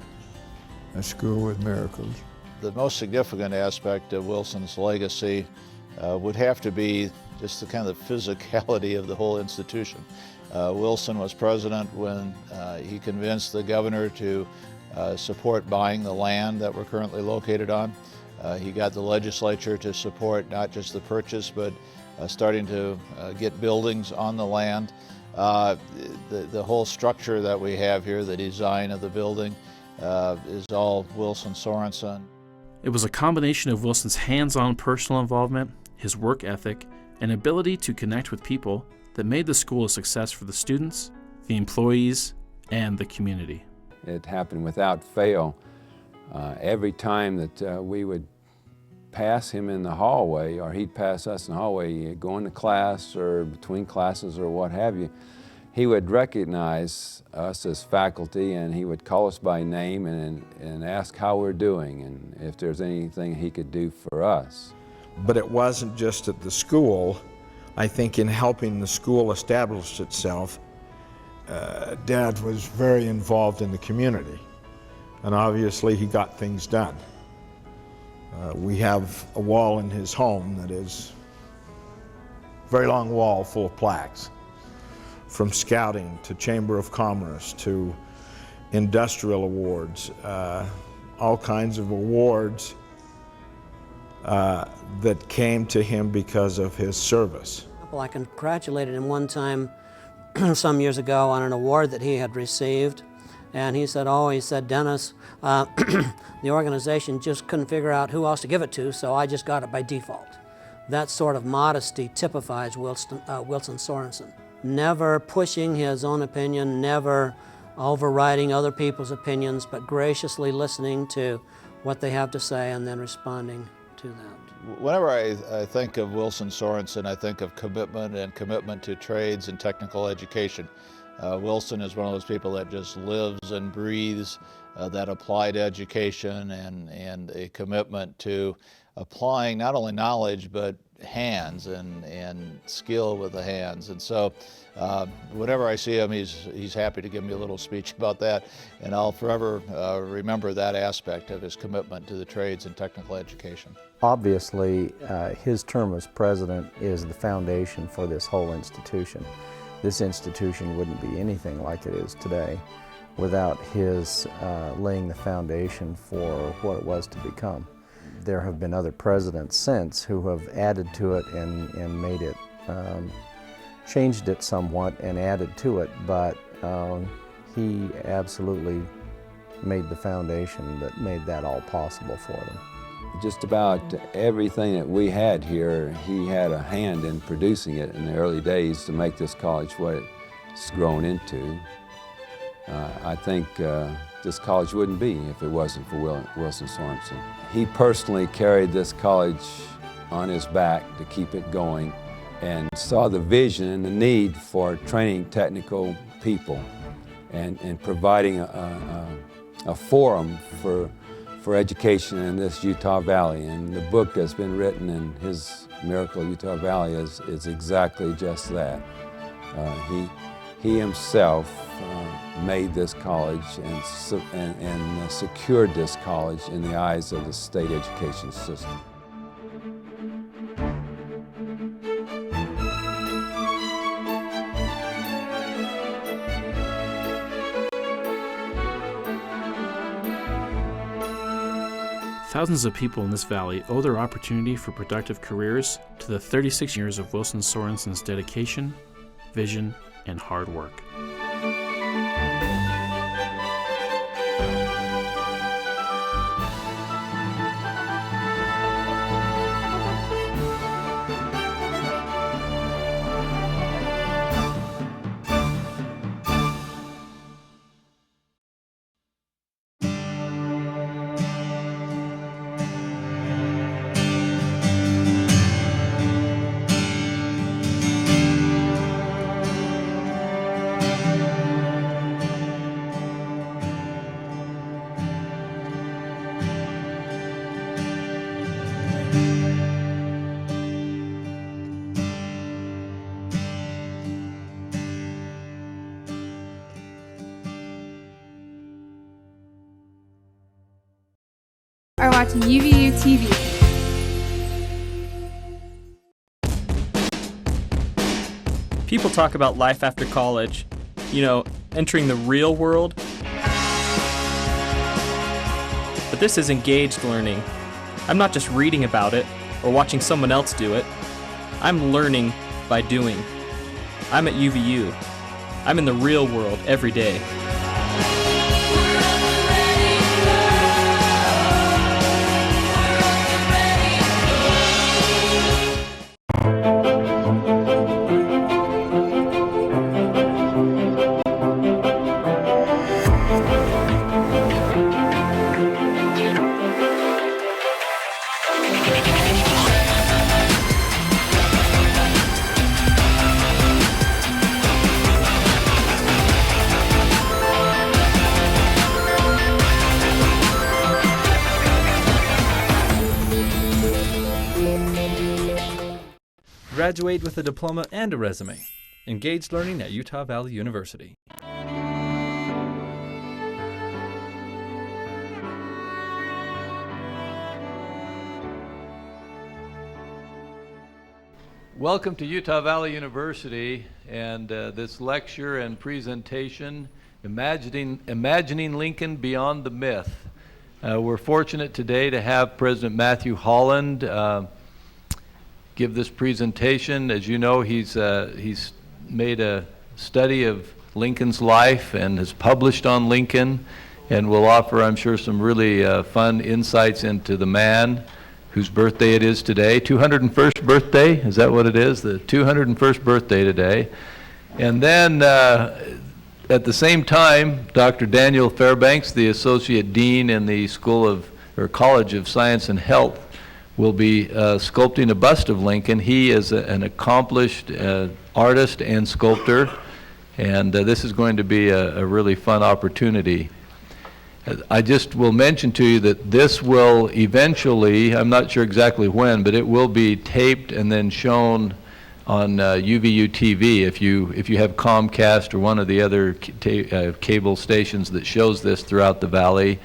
a school with miracles. The most significant aspect of Wilson's legacy would have to be just the kind of physicality of the whole institution. Wilson was president when he convinced the governor to support buying the land that we're currently located on. He got the legislature to support not just the purchase, but starting to get buildings on the land. The whole structure that we have here, the design of the building, is all Wilson Sorensen. It was a combination of Wilson's hands-on personal involvement, his work ethic, and ability to connect with people that made the school a success for the students, the employees, and the community. It happened without fail. Every time that we would pass him in the hallway, or he'd pass us in the hallway, going to class or between classes or what have you, he would recognize us as faculty, and he would call us by name and ask how we're doing and if there's anything he could do for us. But it wasn't just at the school. I think in helping the school establish itself, Dad was very involved in the community, and obviously he got things done. We have a wall in his home that is a very long wall full of plaques, from scouting to Chamber of Commerce to industrial awards, all kinds of awards that came to him because of his service. I congratulated him one time some years ago on an award that he had received, and he said, Dennis, the organization just couldn't figure out who else to give it to, so I just got it by default. That sort of modesty typifies Wilson Sorensen. Never pushing his own opinion, never overriding other people's opinions, but graciously listening to what they have to say and then responding to that. Whenever I think of Wilson Sorensen, I think of commitment and commitment to trades and technical education. Wilson is one of those people that just lives and breathes that applied education and a commitment to applying not only knowledge but hands and skill with the hands. And so whenever I see him, he's happy to give me a little speech about that, and I'll forever remember that aspect of his commitment to the trades and technical education. Obviously, his term as president is the foundation for this whole institution. This institution wouldn't be anything like it is today without his laying the foundation for what it was to become. There have been other presidents since who have added to it and made it, changed it somewhat and added to it, but he absolutely made the foundation that made that all possible for them. Just about everything that we had here, he had a hand in producing it in the early days to make this college what it's grown into. I think this college wouldn't be if it wasn't for Wilson Sorensen. He personally carried this college on his back to keep it going and saw the vision and the need for training technical people and providing a forum for education in this Utah Valley. And the book that's been written in his Miracle Utah Valley is exactly just that. He himself made this college and secured this college in the eyes of the state education system. Thousands of people in this valley owe their opportunity for productive careers to the 36 years of Wilson Sorensen's dedication, vision, and hard work. Are watching UVUtv. People talk about life after college, entering the real world. But this is engaged learning. I'm not just reading about it or watching someone else do it. I'm learning by doing. I'm at UVU. I'm in the real world every day. Graduate with a diploma and a resume. Engaged learning at Utah Valley University. Welcome to Utah Valley University and this lecture and presentation, Imagining Lincoln Beyond the Myth. We're fortunate today to have President Matthew Holland give this presentation. As you know, he's made a study of Lincoln's life and has published on Lincoln, and will offer, I'm sure, some really fun insights into the man whose birthday it is today. 201st birthday, is that what it is? The 201st birthday today. And then at the same time, Dr. Daniel Fairbanks, the Associate Dean in the College of Science and Health, will be sculpting a bust of Lincoln. He is an accomplished artist and sculptor, and this is going to be a really fun opportunity. I just will mention to you that this will eventually, I'm not sure exactly when, but it will be taped and then shown on UVUtv. If you have Comcast or one of the other cable stations that shows this throughout the valley,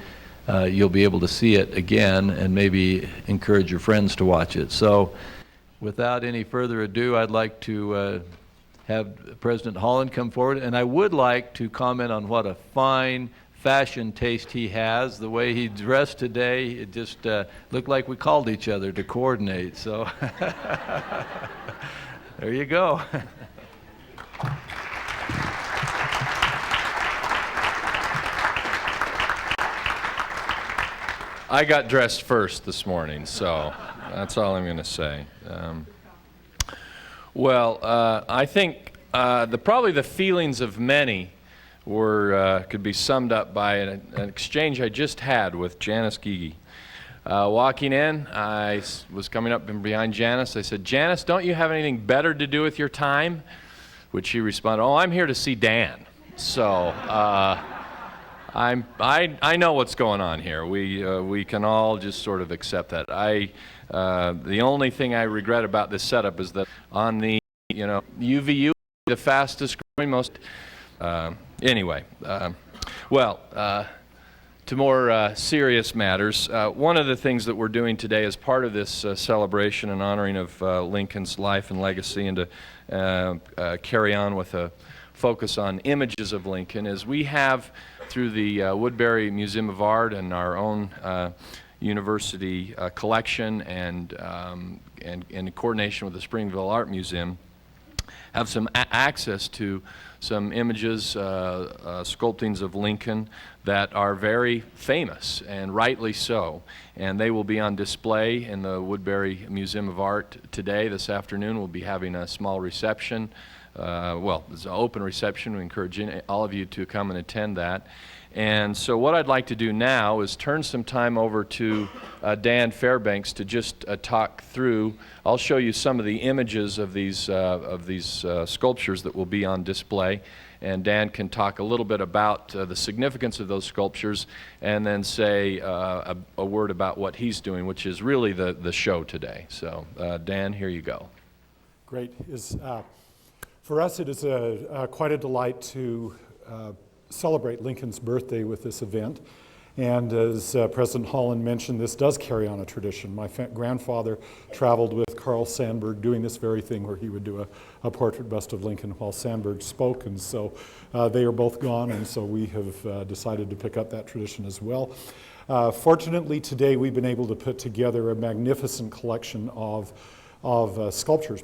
you'll be able to see it again and maybe encourage your friends to watch it. So without any further ado, I'd like to have President Holland come forward, and I would like to comment on what a fine fashion taste he has. The way he dressed today, it just looked like we called each other to coordinate. So there you go. I got dressed first this morning, so that's all I'm going to say. I think probably the feelings of many could be summed up by an exchange I just had with Janice Gigi. Walking in, I was coming up behind Janice. I said, "Janice, don't you have anything better to do with your time?" Which she responded, "Oh, I'm here to see Dan." So I know what's going on here. We can all just sort of accept that. The only thing I regret about this setup is that on the UVU, the fastest growing, most. Anyway, to more serious matters, one of the things that we're doing today as part of this celebration and honoring of Lincoln's life and legacy, and to carry on with a focus on images of Lincoln, is we have, through the Woodbury Museum of Art and our own university collection and in coordination with the Springville Art Museum, have some access to some images, sculptings of Lincoln that are very famous, and rightly so. And they will be on display in the Woodbury Museum of Art today. This afternoon we'll be having a small reception. It's an open reception. We encourage all of you to come and attend that. And so what I'd like to do now is turn some time over to Dan Fairbanks to just talk through. I'll show you some of the images of these sculptures that will be on display, and Dan can talk a little bit about the significance of those sculptures, and then say a word about what he's doing, which is really the show today. So Dan, here you go. Great. For us, it is quite a delight to celebrate Lincoln's birthday with this event. And as President Holland mentioned, this does carry on a tradition. My grandfather traveled with Carl Sandburg doing this very thing, where he would do a portrait bust of Lincoln while Sandburg spoke. And so they are both gone, and so we have decided to pick up that tradition as well. Fortunately, today we've been able to put together a magnificent collection of sculptures,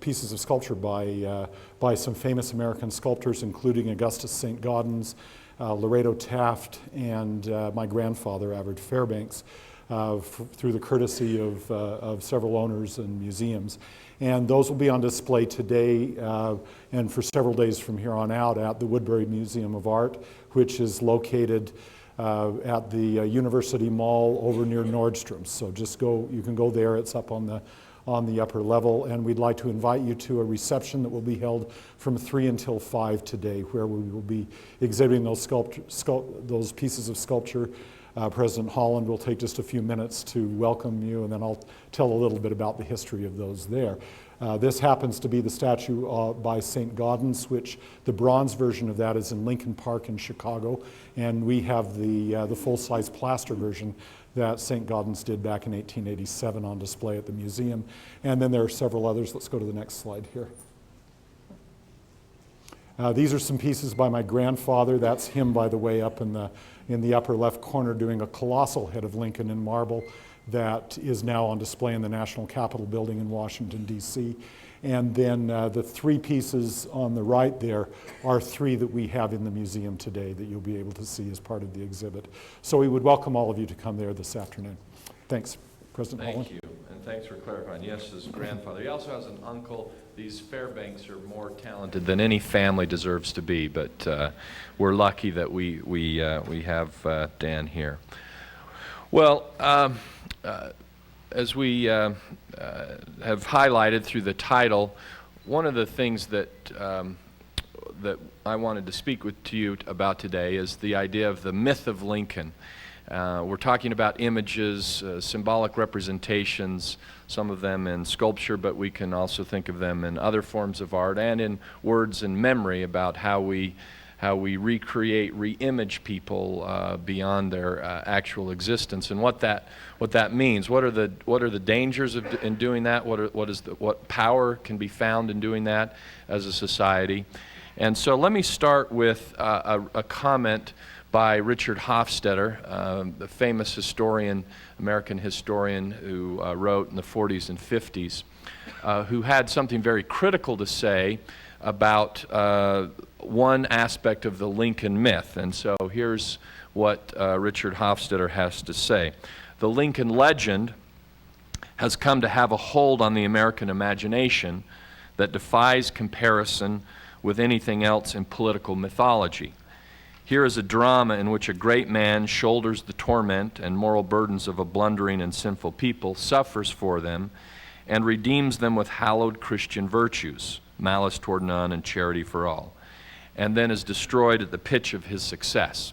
pieces of sculpture by some famous American sculptors, including Augustus St. Gaudens, Laredo Taft, and my grandfather, Avard Fairbanks, through the courtesy of several owners and museums. And those will be on display today and for several days from here on out at the Woodbury Museum of Art, which is located at the University Mall over near Nordstrom's. So you can go there. It's up on the upper level, and we'd like to invite you to a reception that will be held from 3 until 5 today, where we will be exhibiting those pieces of sculpture President Holland will take just a few minutes to welcome you, and then I'll tell a little bit about the history of those there. This happens to be the statue by St. Gaudens, which the bronze version of that is in Lincoln Park in Chicago, and we have the full-size plaster version that St. Gaudens did back in 1887 on display at the museum. And then there are several others. Let's go to the next slide here. These are some pieces by my grandfather. That's him, by the way, up in the upper left corner doing a colossal head of Lincoln in marble that is now on display in the National Capitol building in Washington, D.C. And then the three pieces on the right there are three that we have in the museum today that you'll be able to see as part of the exhibit. So we would welcome all of you to come there this afternoon. Thanks, President Holland. Thank you, and thanks for clarifying. Yes, his grandfather. He also has an uncle. These Fairbanks are more talented than any family deserves to be, but we're lucky that we have Dan here. Well, as we have highlighted through the title, one of the things that that I wanted to speak to you about today is the idea of the myth of Lincoln. We're talking about images, symbolic representations, some of them in sculpture, but we can also think of them in other forms of art and in words and memory about how we recreate, re-image people beyond their actual existence, and what that means. What are the dangers in doing that? What power can be found in doing that as a society? And so let me start with a comment by Richard Hofstadter, the famous historian, American historian who wrote in the 40s and 50s, who had something very critical to say about one aspect of the Lincoln myth. And so here's what Richard Hofstadter has to say. The Lincoln legend has come to have a hold on the American imagination that defies comparison with anything else in political mythology. Here is a drama in which a great man shoulders the torment and moral burdens of a blundering and sinful people, suffers for them, and redeems them with hallowed Christian virtues, malice toward none and charity for all, and then is destroyed at the pitch of his success.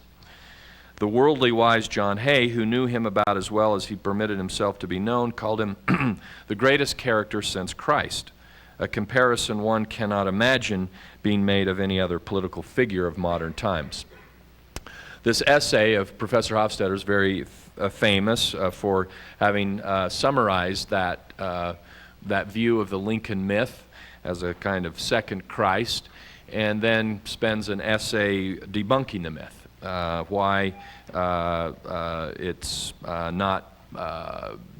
The worldly wise John Hay, who knew him about as well as he permitted himself to be known, called him the greatest character since Christ, a comparison one cannot imagine being made of any other political figure of modern times. This essay of Professor Hofstadter is very famous for having summarized that view of the Lincoln myth as a kind of second Christ, and then spends an essay debunking the myth, why it's not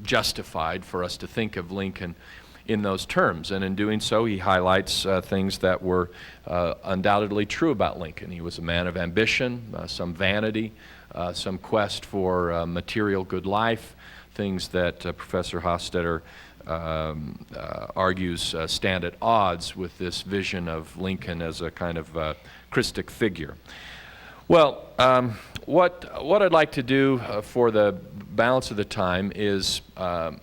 justified for us to think of Lincoln in those terms. And in doing so, he highlights things that were undoubtedly true about Lincoln. He was a man of ambition, some vanity, some quest for material good life, things that Professor Hofstadter argues stand at odds with this vision of Lincoln as a kind of Christic figure. Well, what I'd like to do for the balance of the time is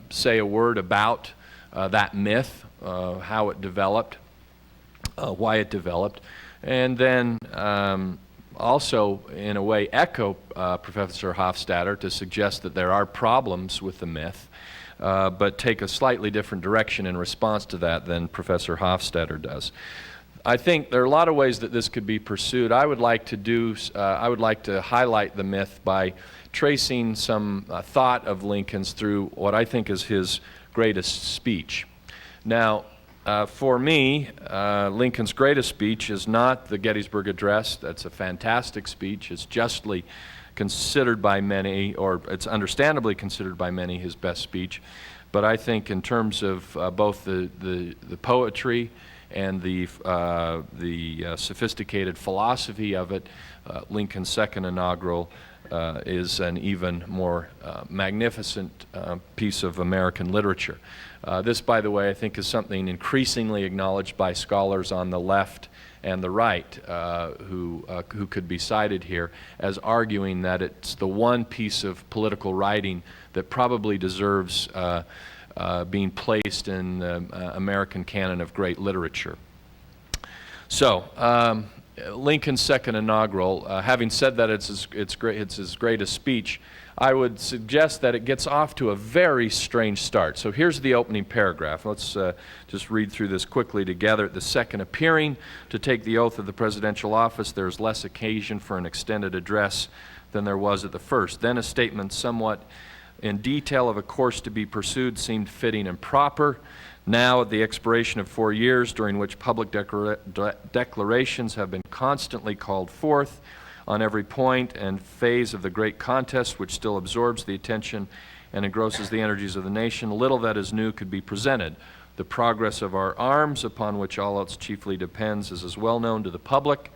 say a word about that myth, how it developed, why it developed, and then also, in a way, echo Professor Hofstadter to suggest that there are problems with the myth, but take a slightly different direction in response to that than Professor Hofstadter does. I think there are a lot of ways that this could be pursued. I would like to highlight the myth by tracing some thought of Lincoln's through what I think is his greatest speech. Now, for me, Lincoln's greatest speech is not the Gettysburg Address. That's a fantastic speech. It's justly considered by many, or it's understandably considered by many, his best speech. But I think in terms of both the poetry and the sophisticated philosophy of it, Lincoln's second inaugural is an even more magnificent piece of American literature. This, by the way, I think is something increasingly acknowledged by scholars on the left and the right who could be cited here as arguing that it's the one piece of political writing that probably deserves being placed in the American canon of great literature. So, Lincoln's second inaugural, having said that it's his greatest speech, I would suggest that it gets off to a very strange start. So here's the opening paragraph. Let's just read through this quickly together. At the second appearing to take the oath of the presidential office, there is less occasion for an extended address than there was at the first. Then a statement somewhat in detail of a course to be pursued seemed fitting and proper. Now, at the expiration of 4 years, during which public declarations have been constantly called forth on every point and phase of the great contest which still absorbs the attention and engrosses the energies of the nation, little that is new could be presented. The progress of our arms, upon which all else chiefly depends, is as well known to the public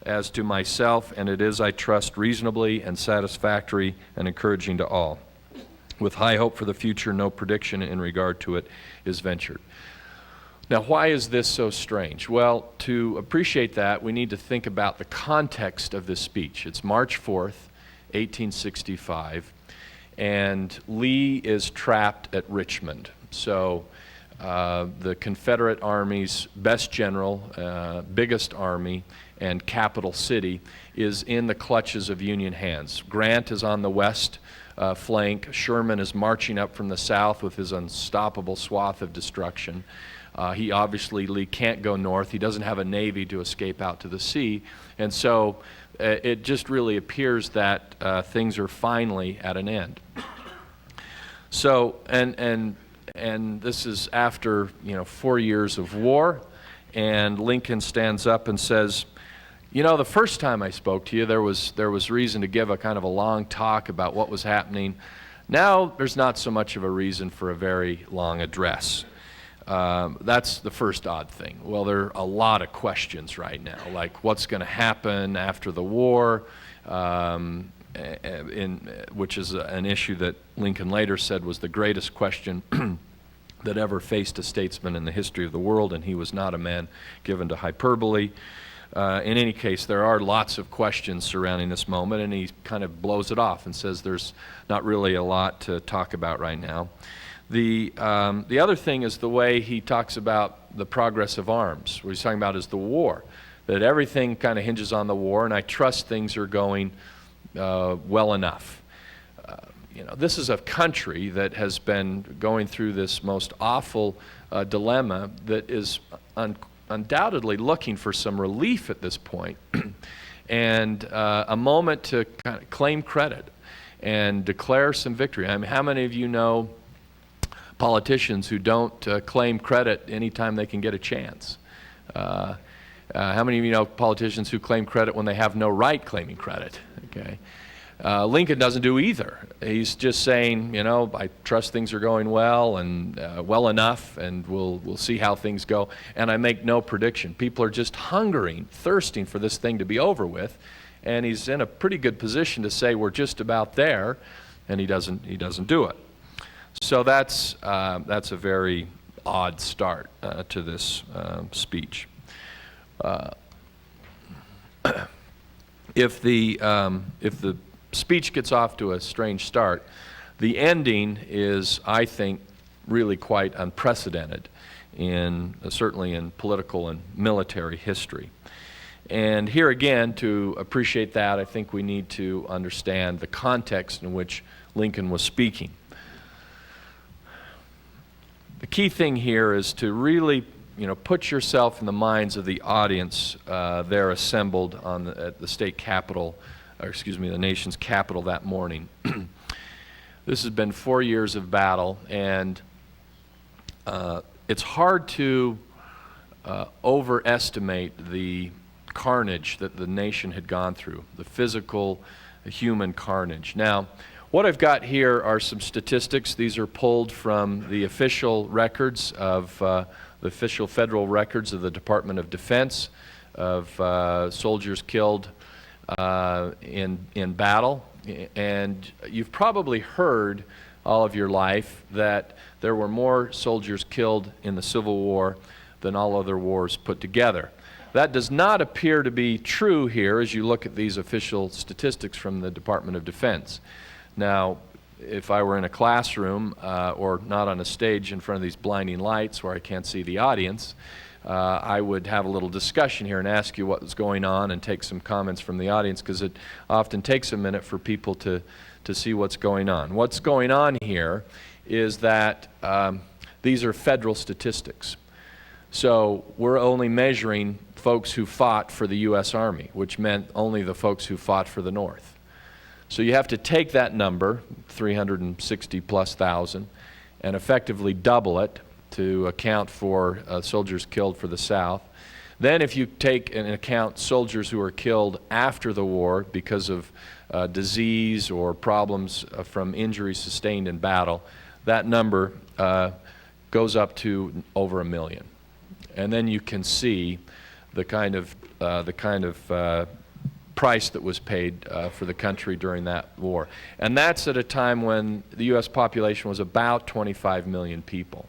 as to myself, and it is, I trust, reasonably and satisfactory and encouraging to all. With high hope for the future, no prediction in regard to it is ventured. Now, why is this so strange? Well, to appreciate that, we need to think about the context of this speech. It's March 4th, 1865, and Lee is trapped at Richmond. So the Confederate Army's best general, biggest army, and capital city is in the clutches of Union hands. Grant is on the west flank. Sherman is marching up from the south with his unstoppable swath of destruction. Lee can't go north. He doesn't have a navy to escape out to the sea. And so it just really appears that things are finally at an end. So, and this is after 4 years of war, and Lincoln stands up and says, the first time I spoke to you, there was reason to give a kind of a long talk about what was happening. Now there's not so much of a reason for a very long address. That's the first odd thing. Well, there are a lot of questions right now, like what's going to happen after the war, which is an issue that Lincoln later said was the greatest question that ever faced a statesman in the history of the world, and he was not a man given to hyperbole. In any case, there are lots of questions surrounding this moment, and he kind of blows it off and says there's not really a lot to talk about right now. The other thing is the way he talks about the progress of arms. What he's talking about is the war, that everything kind of hinges on the war, and I trust things are going well enough. This is a country that has been going through this most awful dilemma that is undoubtedly looking for some relief at this point and a moment to kind of claim credit and declare some victory. I mean, how many of you know politicians who don't claim credit anytime they can get a chance? How many of you know politicians who claim credit when they have no right claiming credit? Okay. Lincoln doesn't do either. He's just saying, I trust things are going well and well enough, and we'll see how things go. And I make no prediction. People are just hungering, thirsting for this thing to be over with, and he's in a pretty good position to say we're just about there, and he doesn't do it. So that's a very odd start to this speech. If the speech gets off to a strange start, the ending is, I think, really quite unprecedented certainly in political and military history. And here again, to appreciate that, I think we need to understand the context in which Lincoln was speaking. The key thing here is to really put yourself in the minds of the audience there assembled at the state capitol, the nation's capital that morning. This has been 4 years of battle, and it's hard to overestimate the carnage that the nation had gone through, the physical, human carnage. Now, what I've got here are some statistics. These are pulled from the official records of the official federal records of the Department of Defense of soldiers killed in battle. And you've probably heard all of your life that there were more soldiers killed in the Civil War than all other wars put together. That does not appear to be true here as you look at these official statistics from the Department of Defense. Now, if I were in a classroom or not on a stage in front of these blinding lights where I can't see the audience, I would have a little discussion here and ask you what was going on and take some comments from the audience, because it often takes a minute for people to see what's going on. What's going on here is that these are federal statistics. So we're only measuring folks who fought for the U.S. Army, which meant only the folks who fought for the North. So you have to take that number, 360 plus thousand, and effectively double it to account for soldiers killed for the South. Then if you take into account soldiers who are killed after the war because of disease or problems from injuries sustained in battle, that number goes up to over 1 million. And then you can see the kind of price that was paid for the country during that war. And that's at a time when the U.S. population was about 25 million people.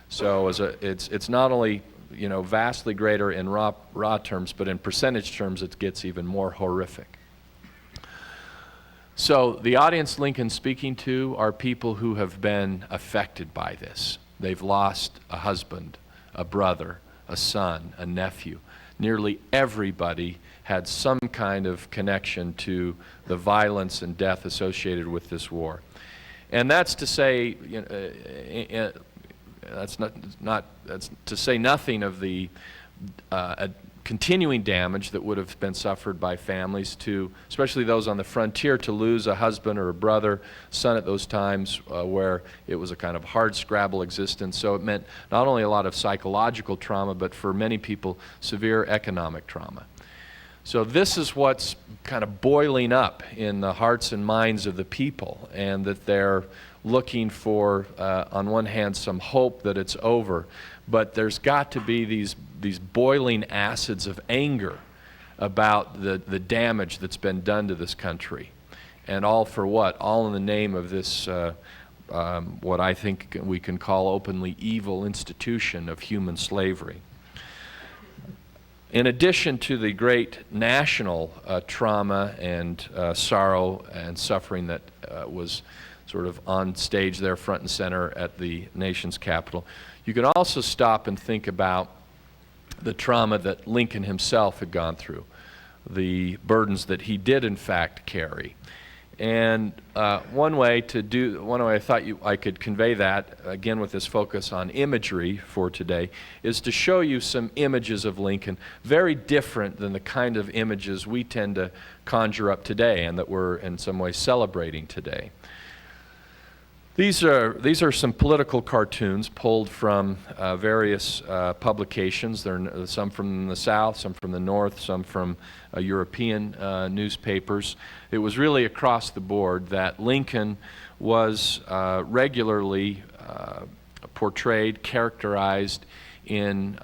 So it's not only, you know, vastly greater in raw terms, but in percentage terms it gets even more horrific. So the audience Lincoln's speaking to are people who have been affected by this. They've lost a husband, a brother, a son, a nephew. Nearly everybody had some kind of connection to the violence and death associated with this war. And that's to say, you know, that's to say nothing of the continuing damage that would have been suffered by families, to especially those on the frontier, to lose a husband or a brother, son at those times where it was a kind of hard scrabble existence. So it meant not only a lot of psychological trauma, but for many people severe economic trauma. So this is what's kind of boiling up in the hearts and minds of the people, and that they're looking for, on one hand, some hope that it's over, but there's got to be these boiling acids of anger about the damage that's been done to this country. And all for what? All in the name of this, what I think we can call openly evil institution of human slavery. In addition to the great national trauma and sorrow and suffering that was sort of on stage there front and center at the nation's capital, you can also stop and think about the trauma that Lincoln himself had gone through, the burdens that he did in fact carry. And one way I thought I could convey that, again with this focus on imagery for today, is to show you some images of Lincoln, very different than the kind of images we tend to conjure up today and that we're in some way celebrating today. These are some political cartoons pulled from various publications. There are some from the South, some from the North, some from European newspapers. It was really across the board that Lincoln was regularly portrayed, characterized in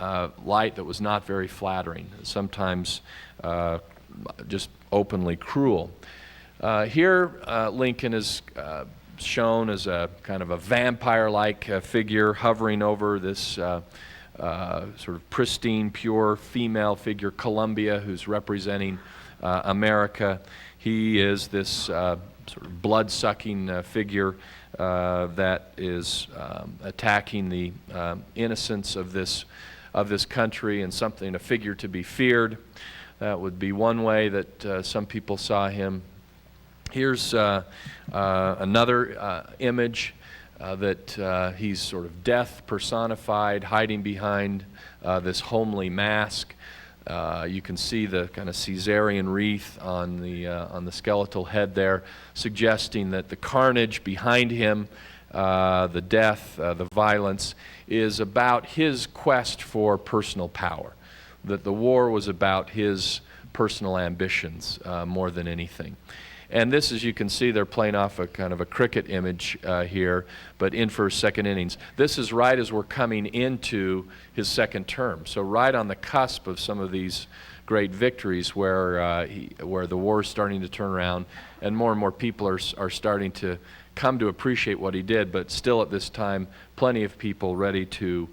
light that was not very flattering, sometimes just openly cruel. Here Lincoln is shown as a kind of a vampire-like figure hovering over this sort of pristine, pure female figure, Columbia, who's representing America. He is this sort of blood-sucking figure that is attacking the innocence of this country, and a figure to be feared. That would be one way that some people saw him. Here's another image that he's sort of death personified, hiding behind this homely mask. You can see the kind of Caesarean wreath on the skeletal head there, suggesting that the carnage behind him, the death, the violence, is about his quest for personal power. That the war was about his personal ambitions more than anything. And this, as you can see, they're playing off a kind of a cricket image here, but in for second innings. This is right as we're coming into his second term. So right on the cusp of some of these great victories where the war is starting to turn around and more people are starting to come to appreciate what he did, but still at this time, plenty of people ready to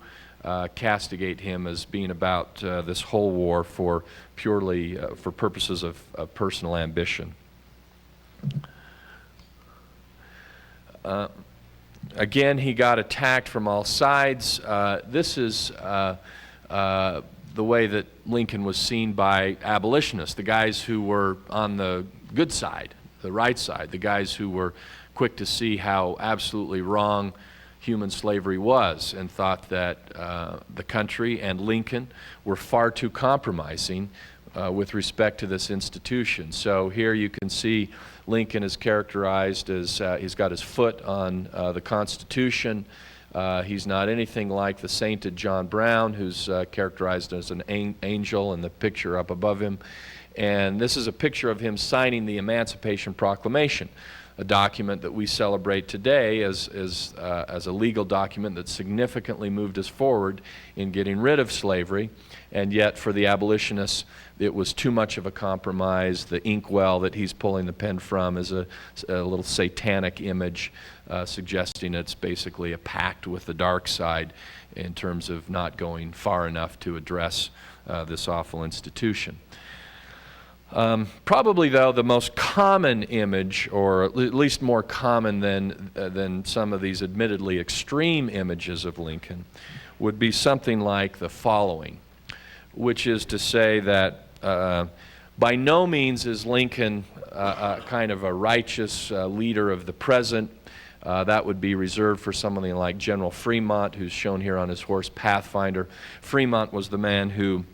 castigate him as being about this whole war for purely for purposes of personal ambition. Again, he got attacked from all sides. This is the way that Lincoln was seen by abolitionists, the guys who were on the good side, the right side, the guys who were quick to see how absolutely wrong human slavery was, and thought that the country and Lincoln were far too compromising with respect to this institution. So here you can see Lincoln is characterized as he's got his foot on the Constitution. He's not anything like the sainted John Brown, who's characterized as an angel in the picture up above him. And this is a picture of him signing the Emancipation Proclamation, a document that we celebrate today as a legal document that significantly moved us forward in getting rid of slavery. And yet for the abolitionists, it was too much of a compromise. The inkwell that he's pulling the pen from is a little satanic image, suggesting it's basically a pact with the dark side in terms of not going far enough to address this awful institution. Probably, though, the most common image, or at least more common than some of these admittedly extreme images of Lincoln, would be something like the following, which is to say that by no means is Lincoln kind of a righteous leader of the present. That would be reserved for somebody like General Fremont, who's shown here on his horse Pathfinder. Fremont was the man who,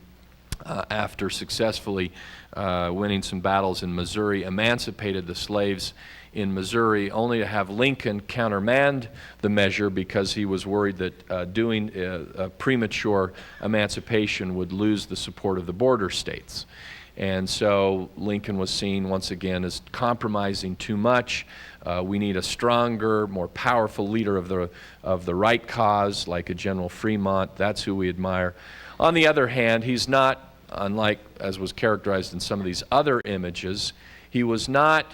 after successfully winning some battles in Missouri, emancipated the slaves in Missouri, only to have Lincoln countermand the measure because he was worried that doing a premature emancipation would lose the support of the border states. And so Lincoln was seen once again as compromising too much. We need a stronger, more powerful leader of the right cause, like a General Fremont. That's who we admire. On the other hand, he's not, unlike as was characterized in some of these other images, he was not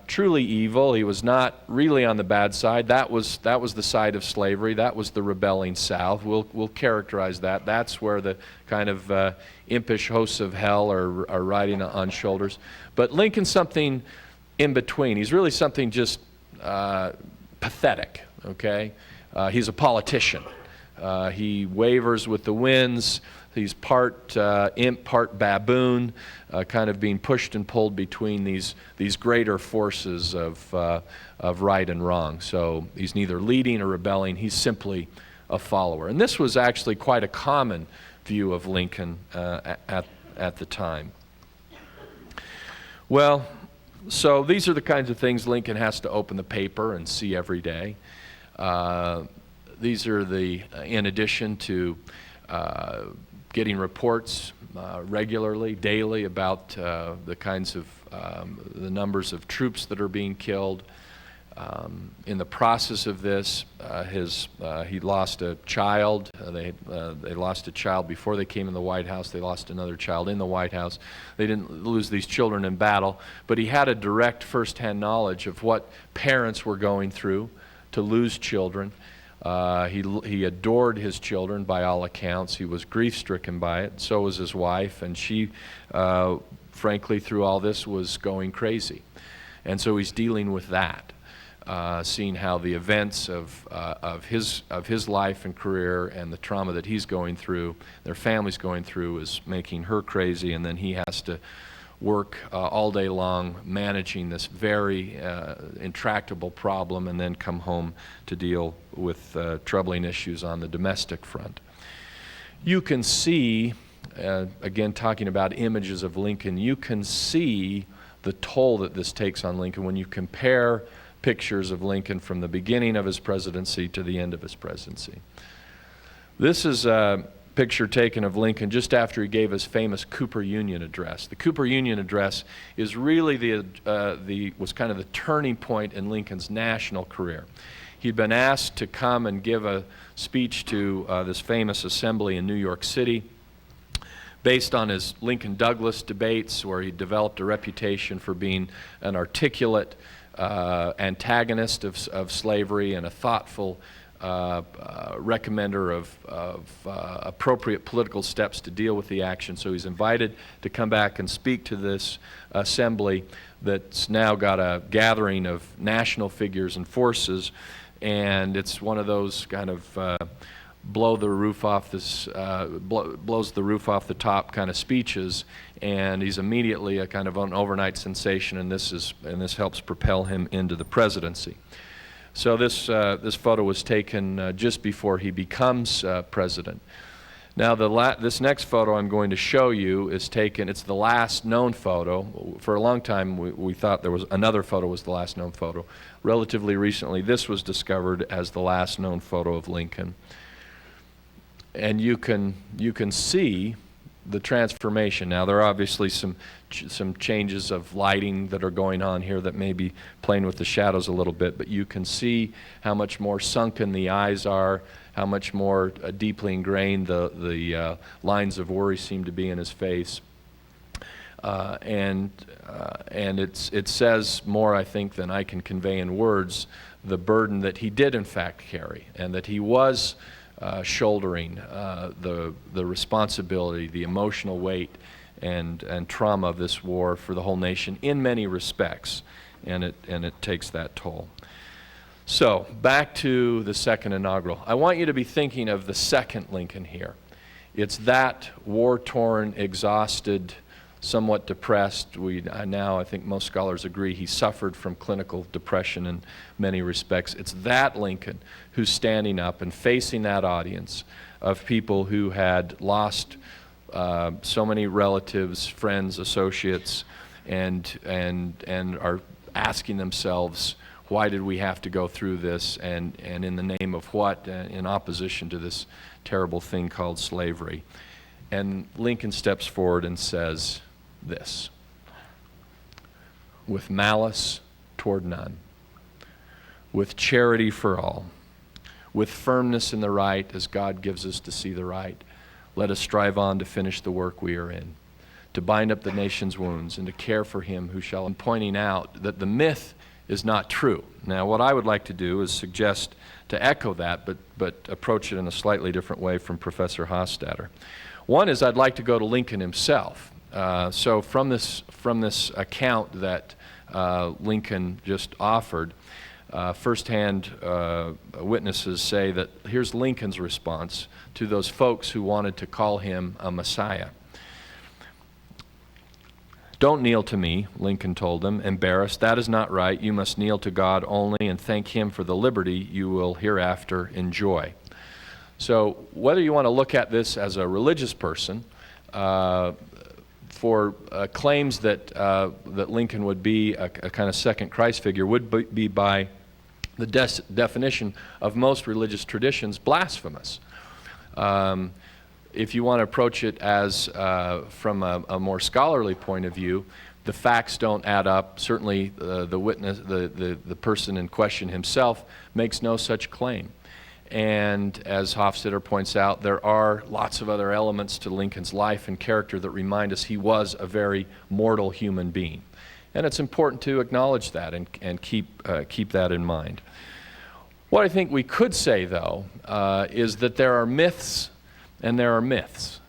truly evil. He was not really on the bad side. That was the side of slavery. That was the rebelling South. We'll characterize that. That's where the kind of impish hosts of hell are riding on shoulders. But Lincoln's something in between. He's really something just pathetic, okay? He's a politician. He wavers with the winds. He's part imp, part baboon, kind of being pushed and pulled between these greater forces of right and wrong. So he's neither leading or rebelling. He's simply a follower. And this was actually quite a common view of Lincoln at the time. Well, so these are the kinds of things Lincoln has to open the paper and see every day. These are in addition to getting reports regularly, daily, about the kinds of the numbers of troops that are being killed. In the process of this, he lost a child. They lost a child before they came in the White House. They lost another child in the White House. They didn't lose these children in battle, but he had a direct first-hand knowledge of what parents were going through to lose children. He adored his children by all accounts. He was grief-stricken by it. So was his wife, and she, frankly, through all this, was going crazy. And so he's dealing with that, seeing how the events of his life and career and the trauma that he's going through, their family's going through, is making her crazy, and then he has to work all day long managing this very intractable problem, and then come home to deal with troubling issues on the domestic front. You can see, again talking about images of Lincoln, you can see the toll that this takes on Lincoln when you compare pictures of Lincoln from the beginning of his presidency to the end of his presidency. This is a picture taken of Lincoln just after he gave his famous Cooper Union address. The Cooper Union address is really was kind of the turning point in Lincoln's national career. He'd been asked to come and give a speech to this famous assembly in New York City based on his Lincoln-Douglas debates, where he developed a reputation for being an articulate antagonist of slavery and a thoughtful recommender of appropriate political steps to deal with the action. So he's invited to come back and speak to this assembly that's now got a gathering of national figures and forces, and it's one of those kind of blow the roof off this, blows the roof off the top kind of speeches, and he's immediately a kind of an overnight sensation, and this helps propel him into the presidency. So this photo was taken just before he becomes president. Now this next photo I'm going to show you is taken, it's the last known photo. For a long time we thought there was another photo was the last known photo. Relatively recently this was discovered as the last known photo of Lincoln. And you can see the transformation. Now there are obviously some changes of lighting that are going on here that may be playing with the shadows a little bit, but you can see how much more sunken the eyes are, how much more deeply ingrained the lines of worry seem to be in his face. And it says more, I think, than I can convey in words, the burden that he did in fact carry, and that he was shouldering the responsibility, the emotional weight and trauma of this war for the whole nation in many respects, and it takes that toll. So back to the second inaugural. I want you to be thinking of the second Lincoln here. It's that war-torn, exhausted, somewhat depressed. Now I think most scholars agree he suffered from clinical depression in many respects. It's that Lincoln who's standing up and facing that audience of people who had lost so many relatives, friends, associates, and are asking themselves, why did we have to go through this, and in the name of what, in opposition to this terrible thing called slavery. And Lincoln steps forward and says this: with malice toward none, with charity for all, with firmness in the right as God gives us to see the right, let us strive on to finish the work we are in, to bind up the nation's wounds and to care for him who shall, and pointing out that the myth is not true. Now what I would like to do is suggest to echo that, but approach it in a slightly different way from Professor Hofstadter. One is I'd like to go to Lincoln himself. So from this account that Lincoln just offered, firsthand witnesses say that here's Lincoln's response to those folks who wanted to call him a Messiah. Don't kneel to me, Lincoln told them, embarrassed. That is not right. You must kneel to God only and thank him for the liberty you will hereafter enjoy. So whether you want to look at this as a religious person, for claims that Lincoln would be a kind of second Christ figure would be by the definition of most religious traditions blasphemous. If you want to approach it as from a more scholarly point of view, the facts don't add up. Certainly the witness, the person in question himself makes no such claim. And as Hofstadter points out, there are lots of other elements to Lincoln's life and character that remind us he was a very mortal human being. And it's important to acknowledge that and keep that in mind. What I think we could say, though, is that there are myths and there are myths.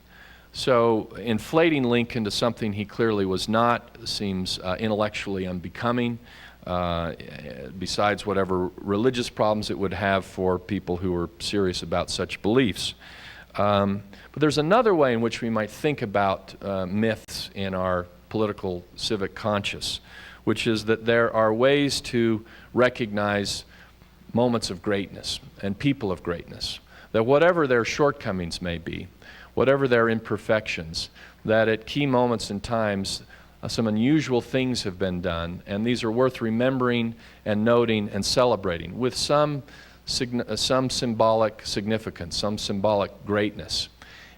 So inflating Lincoln to something he clearly was not seems intellectually unbecoming, besides whatever religious problems it would have for people who were serious about such beliefs. But there's another way in which we might think about myths in our political civic conscience, which is that there are ways to recognize moments of greatness and people of greatness, that whatever their shortcomings may be, whatever their imperfections, that at key moments in times some unusual things have been done, and these are worth remembering and noting and celebrating with some symbolic significance, some symbolic greatness,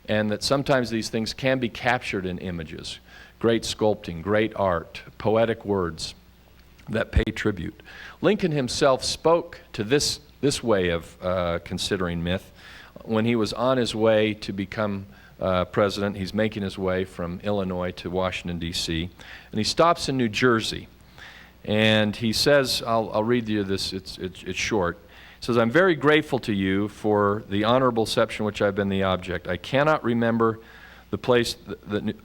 and that sometimes these things can be captured in images, great sculpting, great art, poetic words that pay tribute. Lincoln himself spoke to this way of considering myth when he was on his way to become president. He's making his way from Illinois to Washington, D.C., and he stops in New Jersey. And he says, I'll read you this, it's short. He says, I'm very grateful to you for the honorable reception which I've been the object. I cannot remember the place,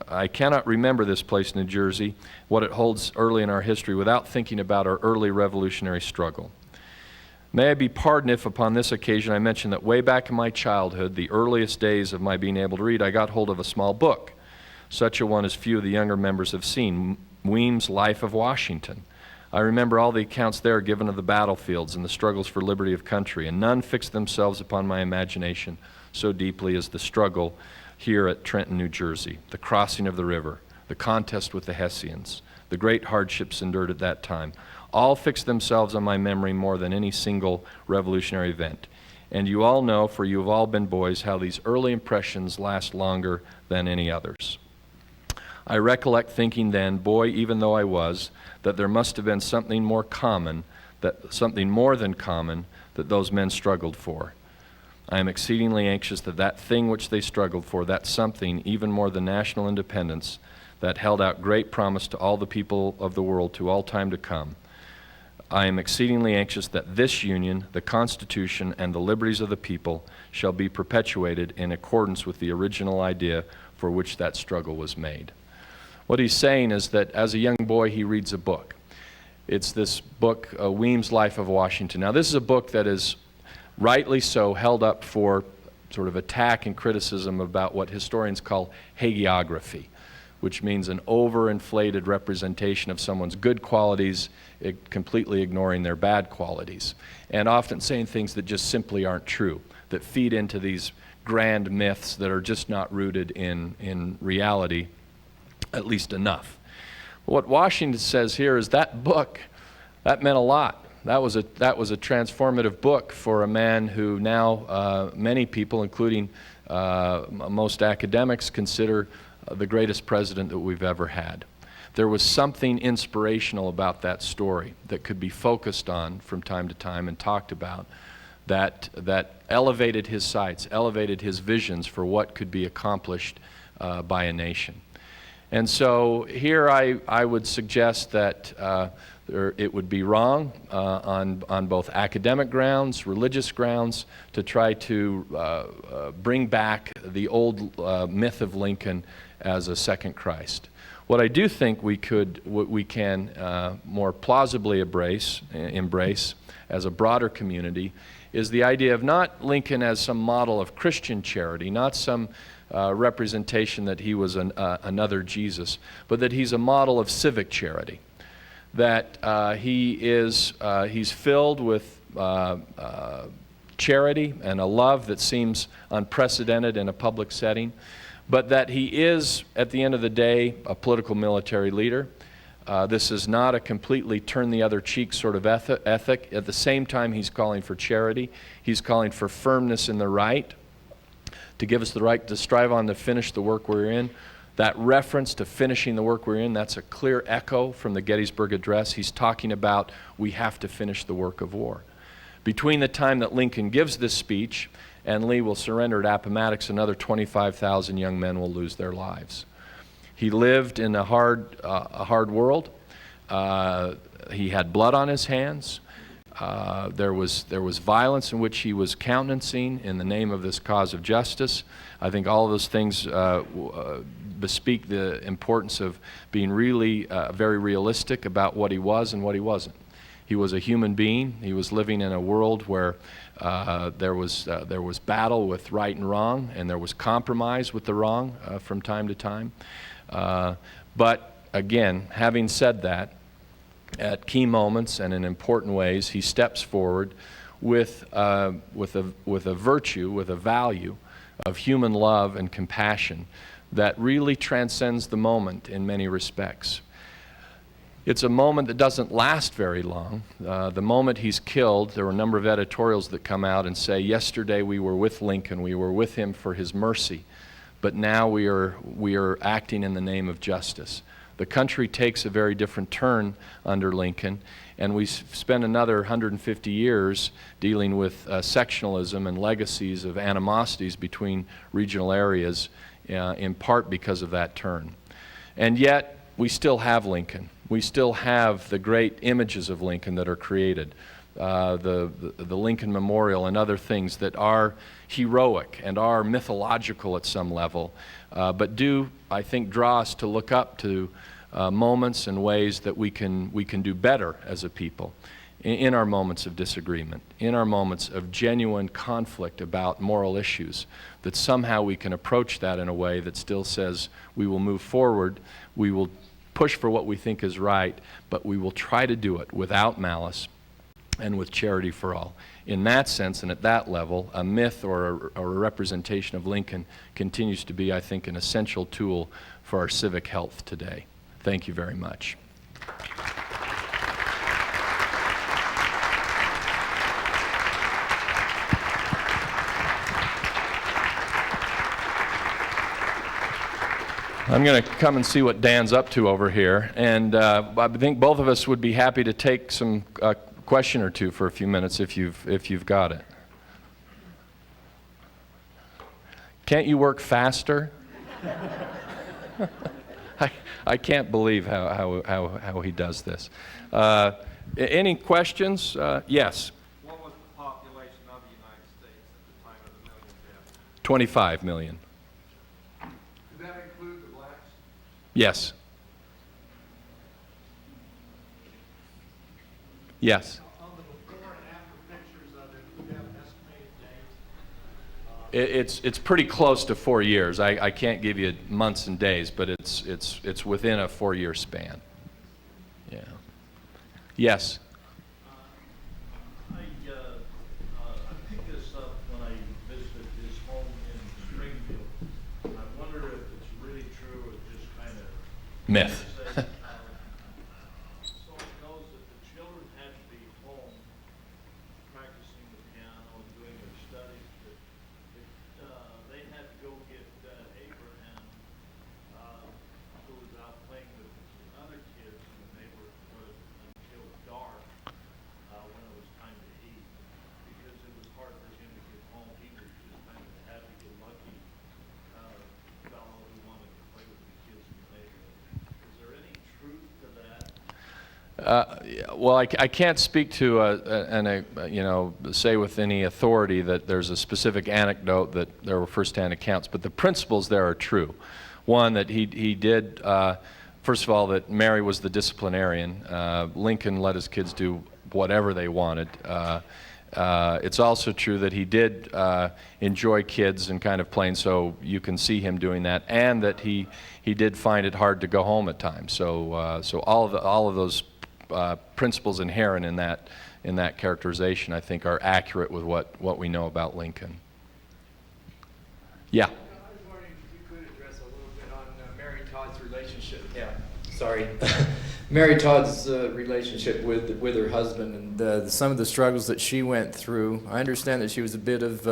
I cannot remember this place, New Jersey, what it holds early in our history without thinking about our early revolutionary struggle. May I be pardoned if upon this occasion I mention that way back in my childhood, the earliest days of my being able to read, I got hold of a small book. Such a one as few of the younger members have seen, Weems' Life of Washington. I remember all the accounts there given of the battlefields and the struggles for liberty of country, and none fixed themselves upon my imagination so deeply as the struggle here at Trenton, New Jersey, the crossing of the river, the contest with the Hessians, the great hardships endured at that time. All fixed themselves on my memory more than any single revolutionary event. And you all know, for you have all been boys, how these early impressions last longer than any others. I recollect thinking then, boy even though I was, that there must have been something more common, something more than common, that those men struggled for. I am exceedingly anxious that that thing which they struggled for, that something, even more than national independence, that held out great promise to all the people of the world to all time to come, I am exceedingly anxious that this Union, the Constitution, and the liberties of the people shall be perpetuated in accordance with the original idea for which that struggle was made. What he's saying is that as a young boy, he reads a book. It's this book, Weems' Life of Washington. Now, this is a book that is rightly so held up for sort of attack and criticism about what historians call hagiography, which means an overinflated representation of someone's good qualities, completely ignoring their bad qualities, and often saying things that just simply aren't true, that feed into these grand myths that are just not rooted in reality, at least enough. What Washington says here is that book, that meant a lot. That was a transformative book for a man who now many people, including most academics, consider the greatest president that we've ever had. There was something inspirational about that story that could be focused on from time to time and talked about that elevated his sights, elevated his visions for what could be accomplished by a nation. And so here I would suggest that it would be wrong on both academic grounds, religious grounds, to try to bring back the old myth of Lincoln as a second Christ. What I do think we can more plausibly embrace as a broader community is the idea of not Lincoln as some model of Christian charity, not some representation that he was another Jesus, but that he's a model of civic charity, that he's filled with charity and a love that seems unprecedented in a public setting, but that he is, at the end of the day, a political military leader. This is not a completely turn the other cheek sort of ethic. At the same time, he's calling for charity. He's calling for firmness in the right, to give us the right to strive on to finish the work we're in. That reference to finishing the work we're in, that's a clear echo from the Gettysburg Address. He's talking about we have to finish the work of war. Between the time that Lincoln gives this speech and Lee will surrender at Appomattox, another 25,000 young men will lose their lives. He lived in a hard world. He had blood on his hands. There was violence in which he was countenancing in the name of this cause of justice. I think all of those things bespeak the importance of being really very realistic about what he was and what he wasn't. He was a human being. He was living in a world where there was battle with right and wrong, and there was compromise with the wrong from time to time. But again, having said that, at key moments and in important ways, he steps forward with a virtue, with a value of human love and compassion that really transcends the moment in many respects. It's a moment that doesn't last very long. The moment he's killed, there were a number of editorials that come out and say, yesterday we were with Lincoln, we were with him for his mercy, but now we are acting in the name of justice. The country takes a very different turn under Lincoln, and we spend another 150 years dealing with sectionalism and legacies of animosities between regional areas, in part because of that turn. And yet, we still have Lincoln. We still have the great images of Lincoln that are created, the Lincoln Memorial and other things that are heroic and are mythological at some level, but do, I think, draw us to look up to moments and ways that we can do better as a people in our moments of disagreement, in our moments of genuine conflict about moral issues, that somehow we can approach that in a way that still says we will move forward, we will push for what we think is right, but we will try to do it without malice and with charity for all. In that sense and at that level, a myth or a representation of Lincoln continues to be, I think, an essential tool for our civic health today. Thank you very much. I'm going to come and see what Dan's up to over here, and I think both of us would be happy to take some question or two for a few minutes if you've got it. Can't you work faster? I can't believe how he does this. Any questions? Yes. What was the population of the United States at the time of the million deaths? 25 million. Did that include the blacks? Yes. Yes. On the before and after pictures of it, do you have an estimated dates? It's pretty close to 4 years. I can't give you months and days, but it's within a 4-year span. Yeah. Yes. I picked this up when I visited his home in Springfield. I wonder if it's really true or just kind of Myth. So it goes that the children had to be home practicing the piano and doing their studies, but they had to go get Abraham, who was out playing with other kids in the neighborhood until dark when it was time to eat, because it was hard for him to get home. He was just kind of a happy-go-lucky fellow who wanted to play with the kids in the neighborhood. Is there any truth to that? Well, I can't speak to say with any authority that there's a specific anecdote that there were first-hand accounts, but the principles there are true. One, that he did, first of all, that Mary was the disciplinarian. Lincoln let his kids do whatever they wanted. It's also true that he did enjoy kids and kind of playing, so you can see him doing that, and that he did find it hard to go home at times. So all of those principles inherent in that characterization, I think, are accurate with what we know about Lincoln. Yeah. I was wondering if you could address a little bit on Mary Todd's relationship. Yeah, sorry. Mary Todd's relationship with her husband and some of the struggles that she went through. I understand that she was a bit of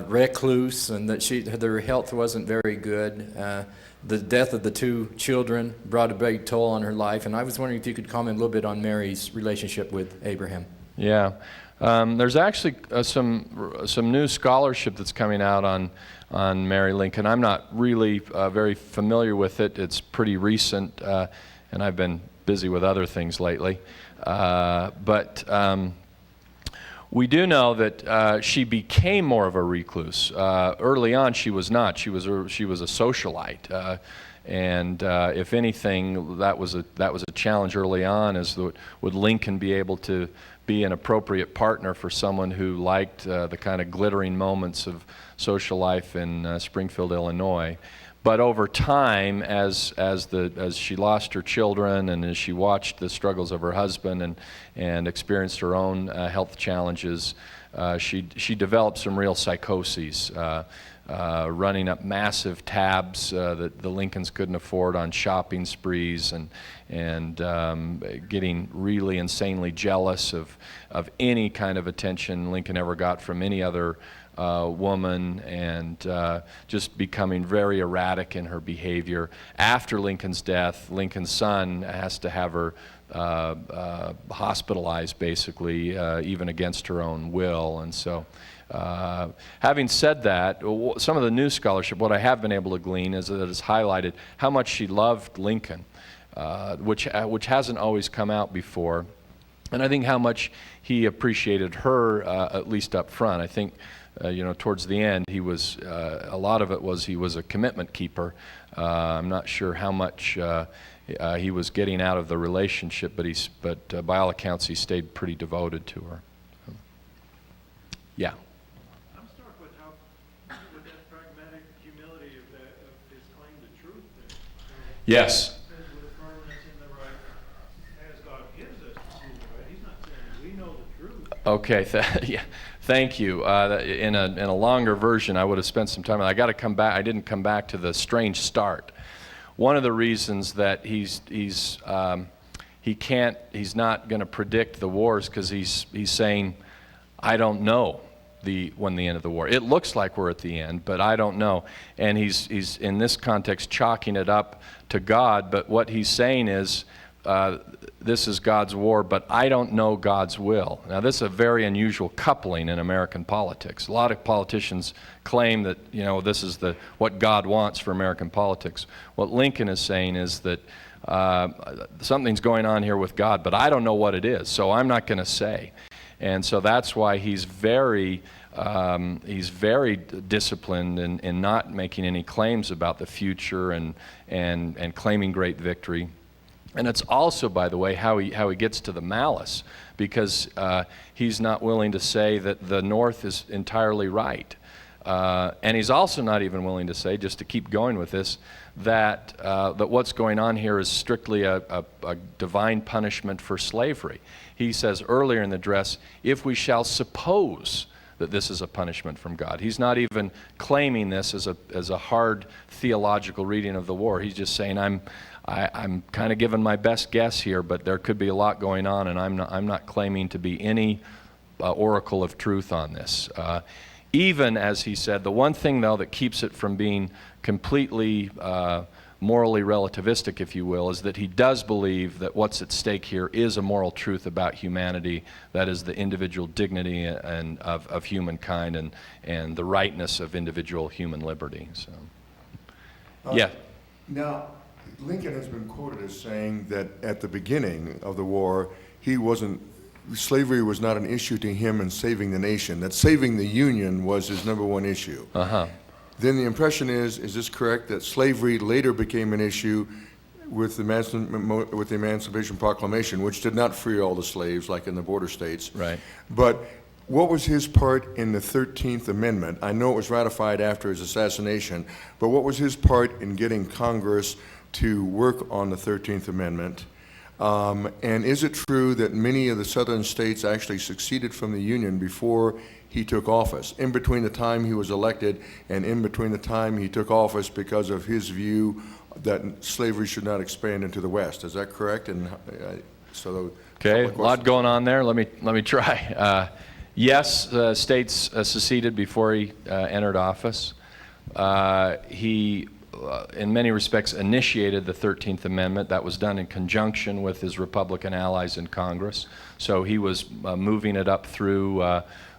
recluse and that her health wasn't very good. The death of the two children brought a big toll on her life, and I was wondering if you could comment a little bit on Mary's relationship with Abraham. Yeah. There's actually some new scholarship that's coming out on Mary Lincoln. I'm not really very familiar with it. It's pretty recent, and I've been busy with other things lately. But we do know that she became more of a recluse. Early on, she was not. She was a socialite, and if anything, that was a challenge early on. Would Lincoln be able to be an appropriate partner for someone who liked the kind of glittering moments of social life in Springfield, Illinois? But over time, as she lost her children and as she watched the struggles of her husband and experienced her own health challenges, she developed some real psychoses, running up massive tabs that the Lincolns couldn't afford on shopping sprees and getting really insanely jealous of any kind of attention Lincoln ever got from any other woman, and just becoming very erratic in her behavior. After Lincoln's death, Lincoln's son has to have her hospitalized, basically, even against her own will. And so, having said that, some of the new scholarship, what I have been able to glean is that it's highlighted how much she loved Lincoln, which hasn't always come out before. And I think how much he appreciated her, at least up front. I think towards the end, he was a lot of it was he was a commitment keeper. I'm not sure how much he was getting out of the relationship, but by all accounts, he stayed pretty devoted to her. Yeah. I'm struck with that pragmatic humility of his claim to truth there. Yes. With a firmness in the right, as God gives us to see the right. He's not saying we know the truth. Okay. Yeah. Thank you. In a longer version, I would have spent some time. I got to come back. I didn't come back to the strange start. One of the reasons that he's not going to predict the wars because he's saying, I don't know when the end of the war. It looks like we're at the end, but I don't know. And he's in this context chalking it up to God. But what he's saying is, this is God's war, but I don't know God's will. Now, this is a very unusual coupling in American politics. A lot of politicians claim that, this is what God wants for American politics. What Lincoln is saying is that something's going on here with God, but I don't know what it is, so I'm not going to say. And so that's why he's very disciplined in not making any claims about the future and claiming great victory. And it's also, by the way, how he gets to the malice, because he's not willing to say that the North is entirely right. And he's also not even willing to say, just to keep going with this, that what's going on here is strictly a divine punishment for slavery. He says earlier in the address, if we shall suppose that this is a punishment from God. He's not even claiming this as a hard theological reading of the war. He's just saying, I'm kind of giving my best guess here, but there could be a lot going on, and I'm not claiming to be any oracle of truth on this. Even, as he said, the one thing, though, that keeps it from being completely morally relativistic, if you will, is that he does believe that what's at stake here is a moral truth about humanity, that is the individual dignity of humankind and the rightness of individual human liberty. So, yeah. Now, Lincoln has been quoted as saying that at the beginning of the war, slavery was not an issue to him in saving the nation, that saving the Union was his number one issue. Then the impression is this correct, that slavery later became an issue with the Emancipation Proclamation, which did not free all the slaves like in the border states. Right. But what was his part in the 13th Amendment? I know it was ratified after his assassination, but what was his part in getting Congress to work on the 13th Amendment? And is it true that many of the southern states actually seceded from the Union before he took office, in between the time he was elected and in between the time he took office, because of his view that slavery should not expand into the West? Is that correct? And okay, a lot going on there. Let me try. Yes, states seceded before he entered office. He in many respects initiated the 13th Amendment. That was done in conjunction with his Republican allies in Congress. So he was moving it up through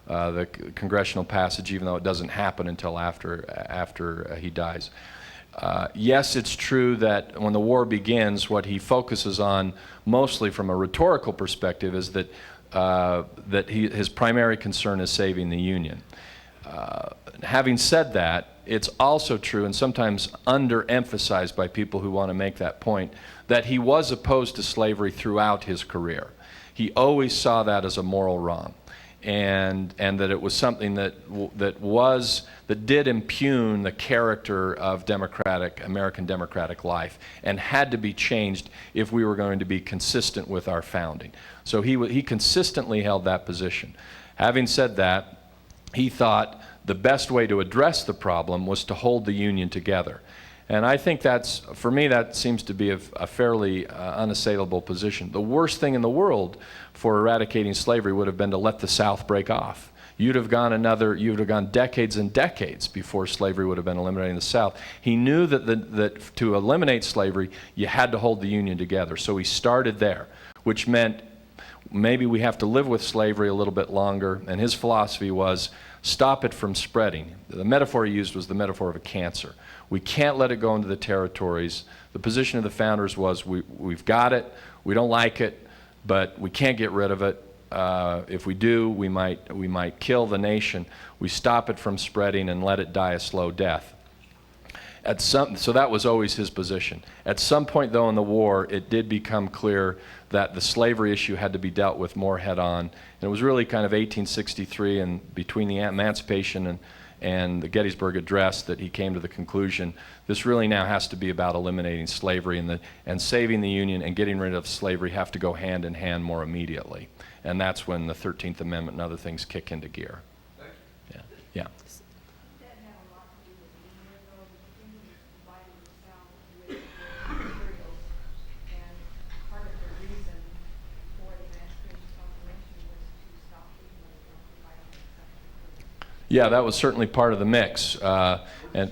the congressional passage, even though it doesn't happen until after he dies. Yes, it's true that when the war begins, what he focuses on, mostly from a rhetorical perspective, is that his primary concern is saving the Union. Having said that, it's also true, and sometimes underemphasized by people who want to make that point, that he was opposed to slavery throughout his career. He always saw that as a moral wrong, and that it was something that did impugn the character of American democratic life, and had to be changed if we were going to be consistent with our founding. So he consistently held that position. Having said that, he thought the best way to address the problem was to hold the Union together. And I think for me, that seems to be a fairly unassailable position. The worst thing in the world for eradicating slavery would have been to let the South break off. You'd have gone decades and decades before slavery would have been eliminated in the South. He knew that to eliminate slavery, you had to hold the Union together. So he started there, which meant maybe we have to live with slavery a little bit longer. And his philosophy was, stop it from spreading. The metaphor he used was the metaphor of a cancer. We can't let it go into the territories. The position of the founders was, we've got it, we don't like it, but we can't get rid of it. If we do, we might kill the nation. We stop it from spreading and let it die a slow death. So that was always his position. At some point, though, in the war, it did become clear that the slavery issue had to be dealt with more head-on. And it was really kind of 1863 and between the Emancipation and the Gettysburg Address that he came to the conclusion this really now has to be about eliminating slavery, and saving the Union and getting rid of slavery have to go hand in hand more immediately. And that's when the 13th Amendment and other things kick into gear. Yeah. Yeah. Yeah, that was certainly part of the mix. And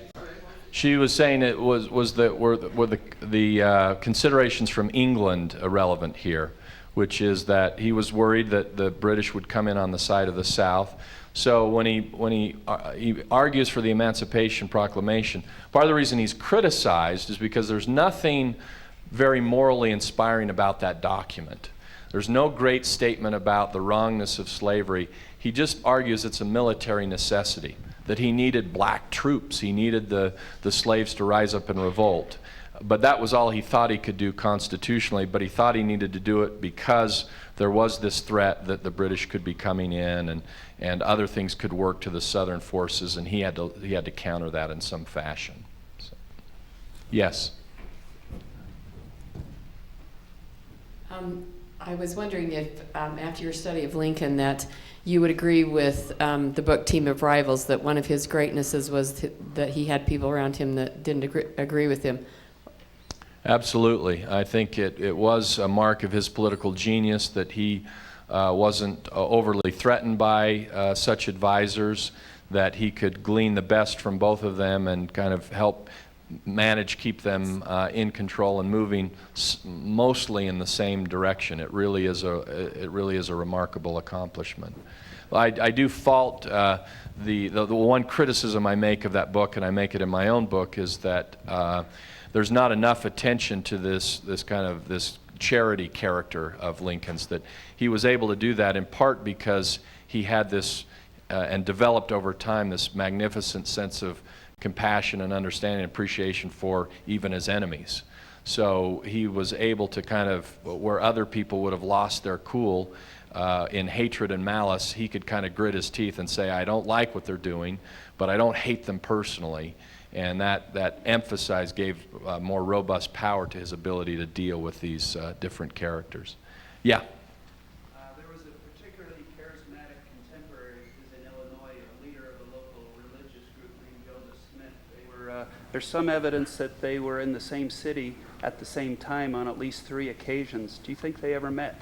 she was saying it were the considerations from England irrelevant here, which is that he was worried that the British would come in on the side of the South. So when he argues for the Emancipation Proclamation, part of the reason he's criticized is because there's nothing very morally inspiring about that document. There's no great statement about the wrongness of slavery. He just argues it's a military necessity, that he needed black troops. He needed the slaves to rise up and revolt. But that was all he thought he could do constitutionally, but he thought he needed to do it because there was this threat that the British could be coming in, and other things could work to the Southern forces, and he had to counter that in some fashion. So, yes? I was wondering if, after your study of Lincoln, that you would agree with the book Team of Rivals, that one of his greatnesses was that he had people around him that didn't agree with him. Absolutely. I think it was a mark of his political genius that he wasn't overly threatened by such advisors, that he could glean the best from both of them and kind of help keep them in control and moving mostly in the same direction. It really is a remarkable accomplishment. I do fault the one criticism I make of that book, and I make it in my own book, is that there's not enough attention to this charity character of Lincoln's, that he was able to do that in part because he had this and developed over time this magnificent sense of compassion and understanding and appreciation for even his enemies. So he was able to kind of, where other people would have lost their cool in hatred and malice, he could kind of grit his teeth and say, I don't like what they're doing, but I don't hate them personally. And that gave more robust power to his ability to deal with these different characters. Yeah? There was a particularly charismatic contemporary who's in Illinois, a leader of a local religious group named Joseph Smith. There's some evidence that they were in the same city at the same time on at least 3 occasions. Do you think they ever met?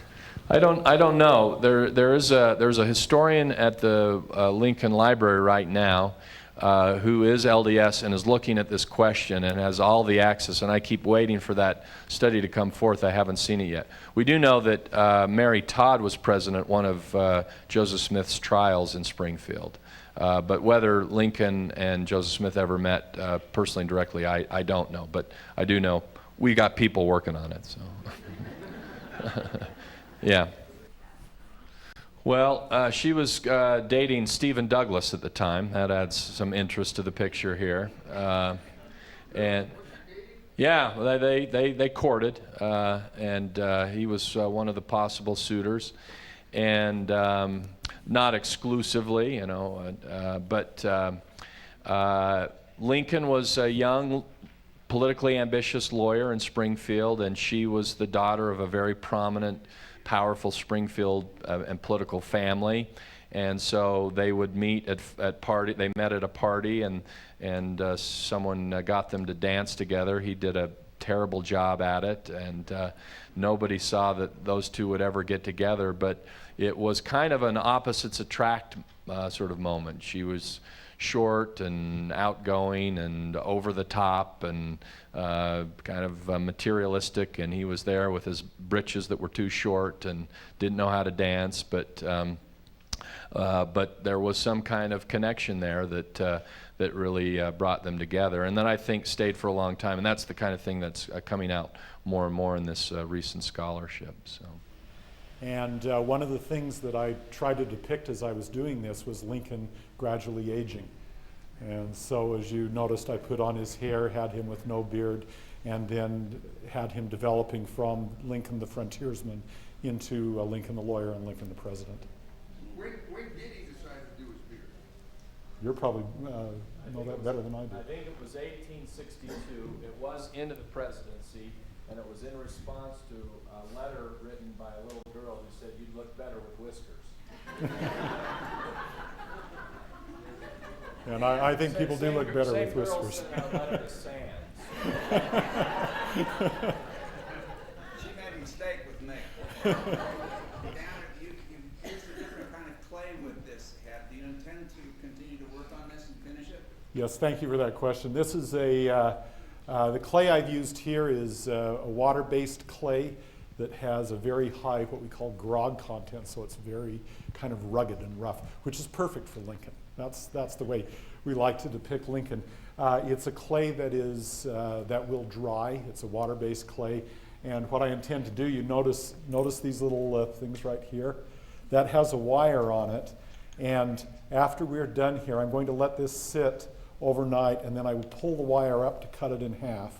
I don't know. There's a historian at the Lincoln Library right now who is LDS and is looking at this question and has all the access, and I keep waiting for that study to come forth. I haven't seen it yet. We do know that Mary Todd was present at one of Joseph Smith's trials in Springfield. But whether Lincoln and Joseph Smith ever met personally and directly, I don't know. But I do know we got people working on it. So, yeah. Well, she was dating Stephen Douglas at the time. That adds some interest to the picture here. And yeah, they courted, and he was one of the possible suitors, and not exclusively, you know. But Lincoln was a young, politically ambitious lawyer in Springfield, and she was the daughter of a very prominent, powerful Springfield and political family, and so they would meet at party. They met at a party, and someone got them to dance together. He did a terrible job at it, and nobody saw that those two would ever get together. But it was kind of an opposites attract sort of moment. She was short and outgoing and over the top and kind of materialistic, and he was there with his britches that were too short and didn't know how to dance, but there was some kind of connection there that really brought them together, and then I think stayed for a long time, and that's the kind of thing that's coming out more and more in this recent scholarship. So. And one of the things that I tried to depict as I was doing this was Lincoln gradually aging. And so as you noticed, I put on his hair, had him with no beard, and then had him developing from Lincoln the frontiersman into Lincoln the lawyer and Lincoln the president. When did he decide to do his beard? You're probably know that better than I do. I think it was 1862. It was into the presidency, and it was in response to a letter written by a little girl who said you'd look better with whiskers. And I think people do look better with whiskers. She made a mistake with me. Down at you used a different kind of clay with this head. Do you intend to continue to work on this and finish it? Yes, thank you for that question. This is the clay I've used here is a water-based clay that has a very high, what we call grog content, so it's very kind of rugged and rough, which is perfect for Lincoln. That's the way we like to depict Lincoln. It's a clay that is that will dry. It's a water-based clay, and what I intend to do, you notice these little things right here. That has a wire on it, and after we're done here, I'm going to let this sit overnight, and then I will pull the wire up to cut it in half,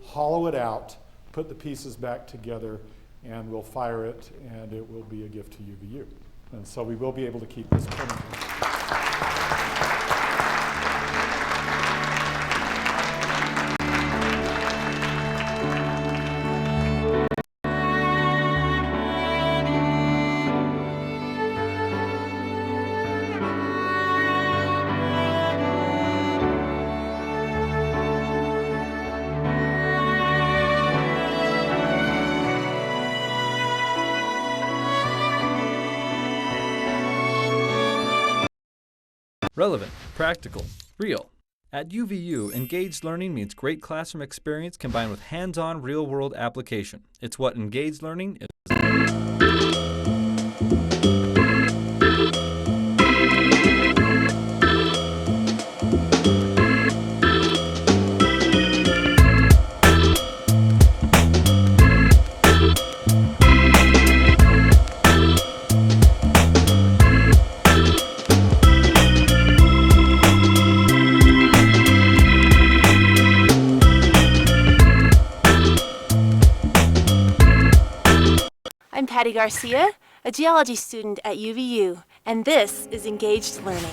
hollow it out, put the pieces back together, and we'll fire it, and it will be a gift to UVU. And so we will be able to keep this permanently. Relevant, practical, real. At UVU, engaged learning means great classroom experience combined with hands-on real-world application. It's what engaged learning is. I'm Patty Garcia, a geology student at UVU, and this is Engaged Learning.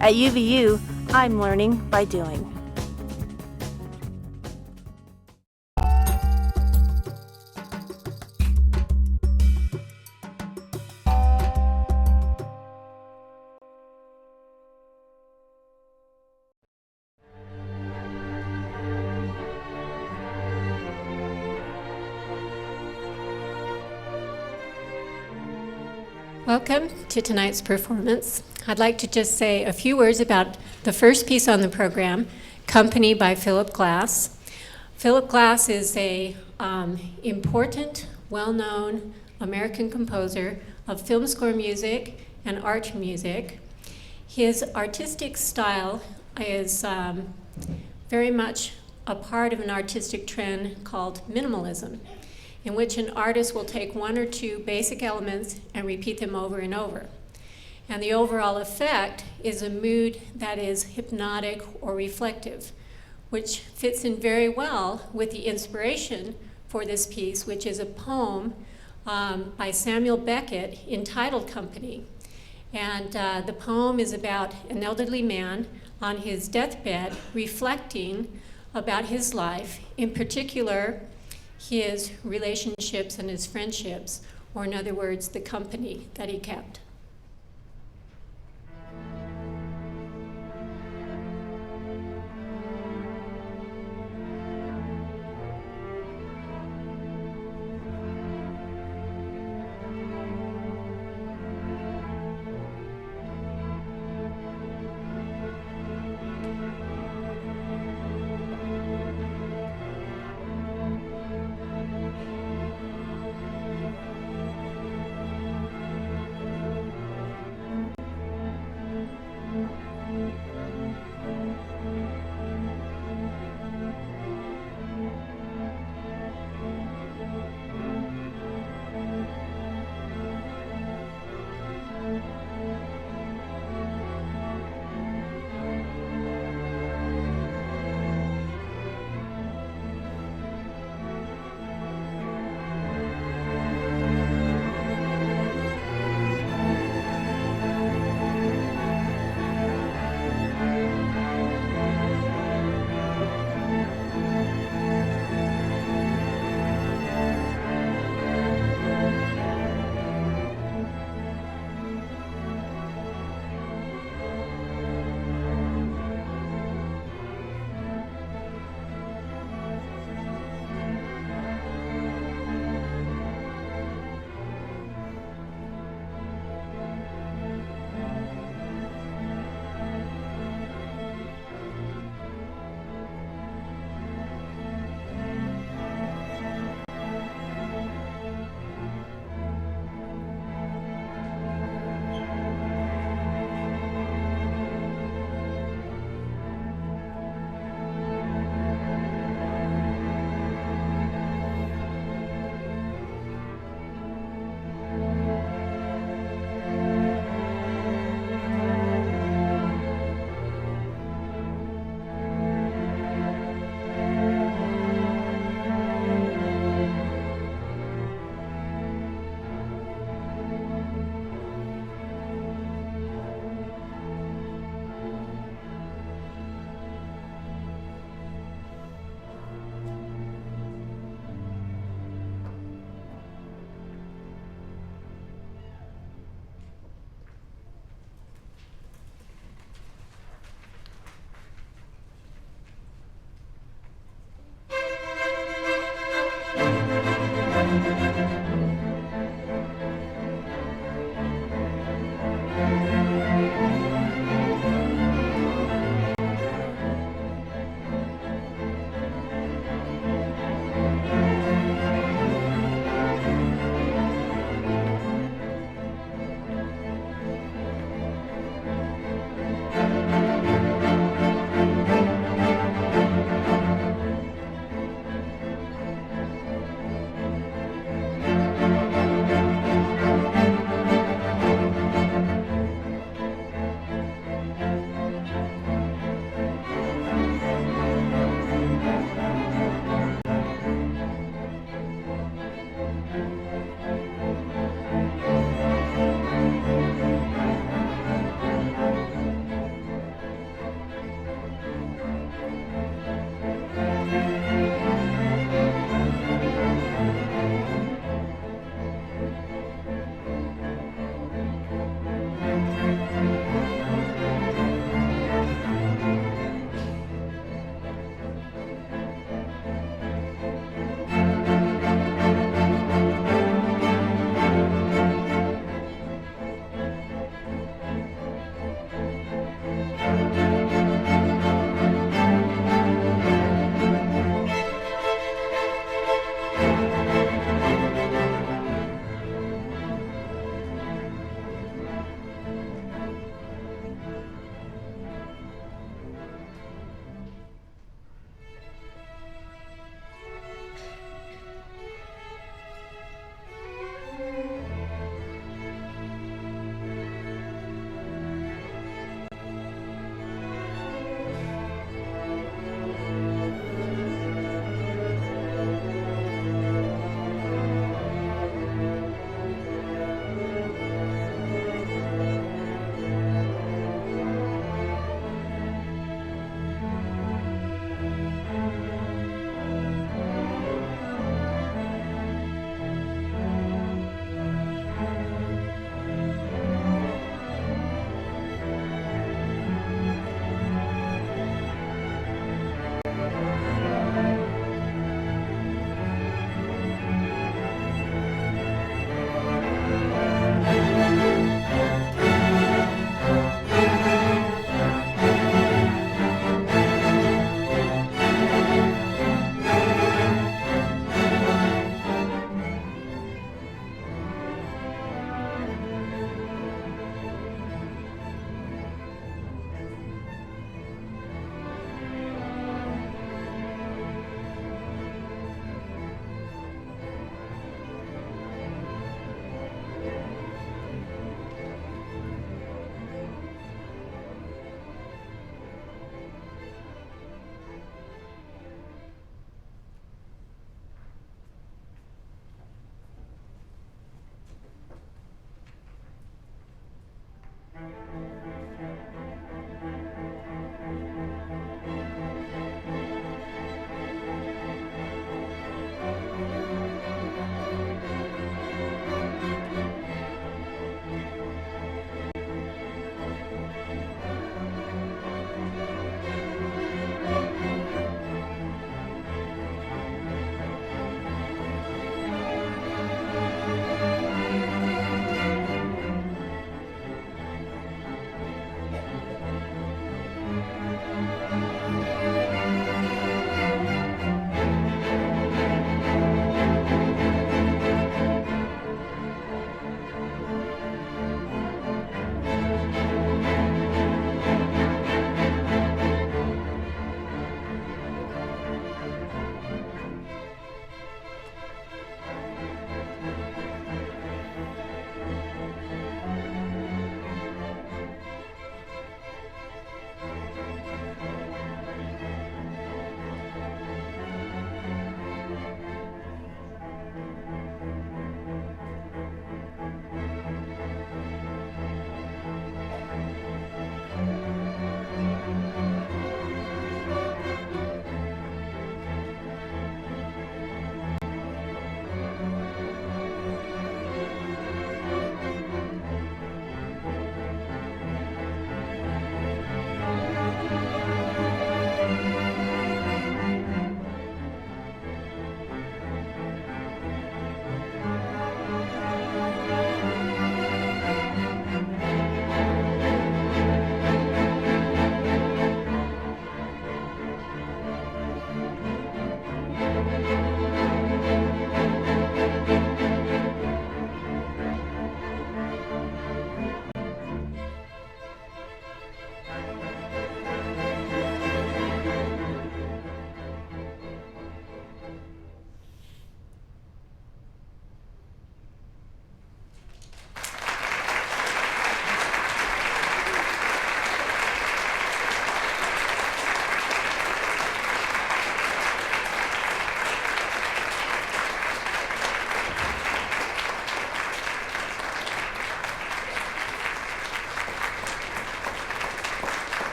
At UVU, I'm learning by doing. Welcome to tonight's performance. I'd like to just say a few words about the first piece on the program, Company by Philip Glass. Philip Glass is a important, well-known American composer of film score music and art music. His artistic style is very much a part of an artistic trend called minimalism, in which an artist will take one or two basic elements and repeat them over and over. And the overall effect is a mood that is hypnotic or reflective, which fits in very well with the inspiration for this piece, which is a poem by Samuel Beckett entitled Company. And the poem is about an elderly man on his deathbed reflecting about his life, in particular, his relationships and his friendships, or in other words, the company that he kept.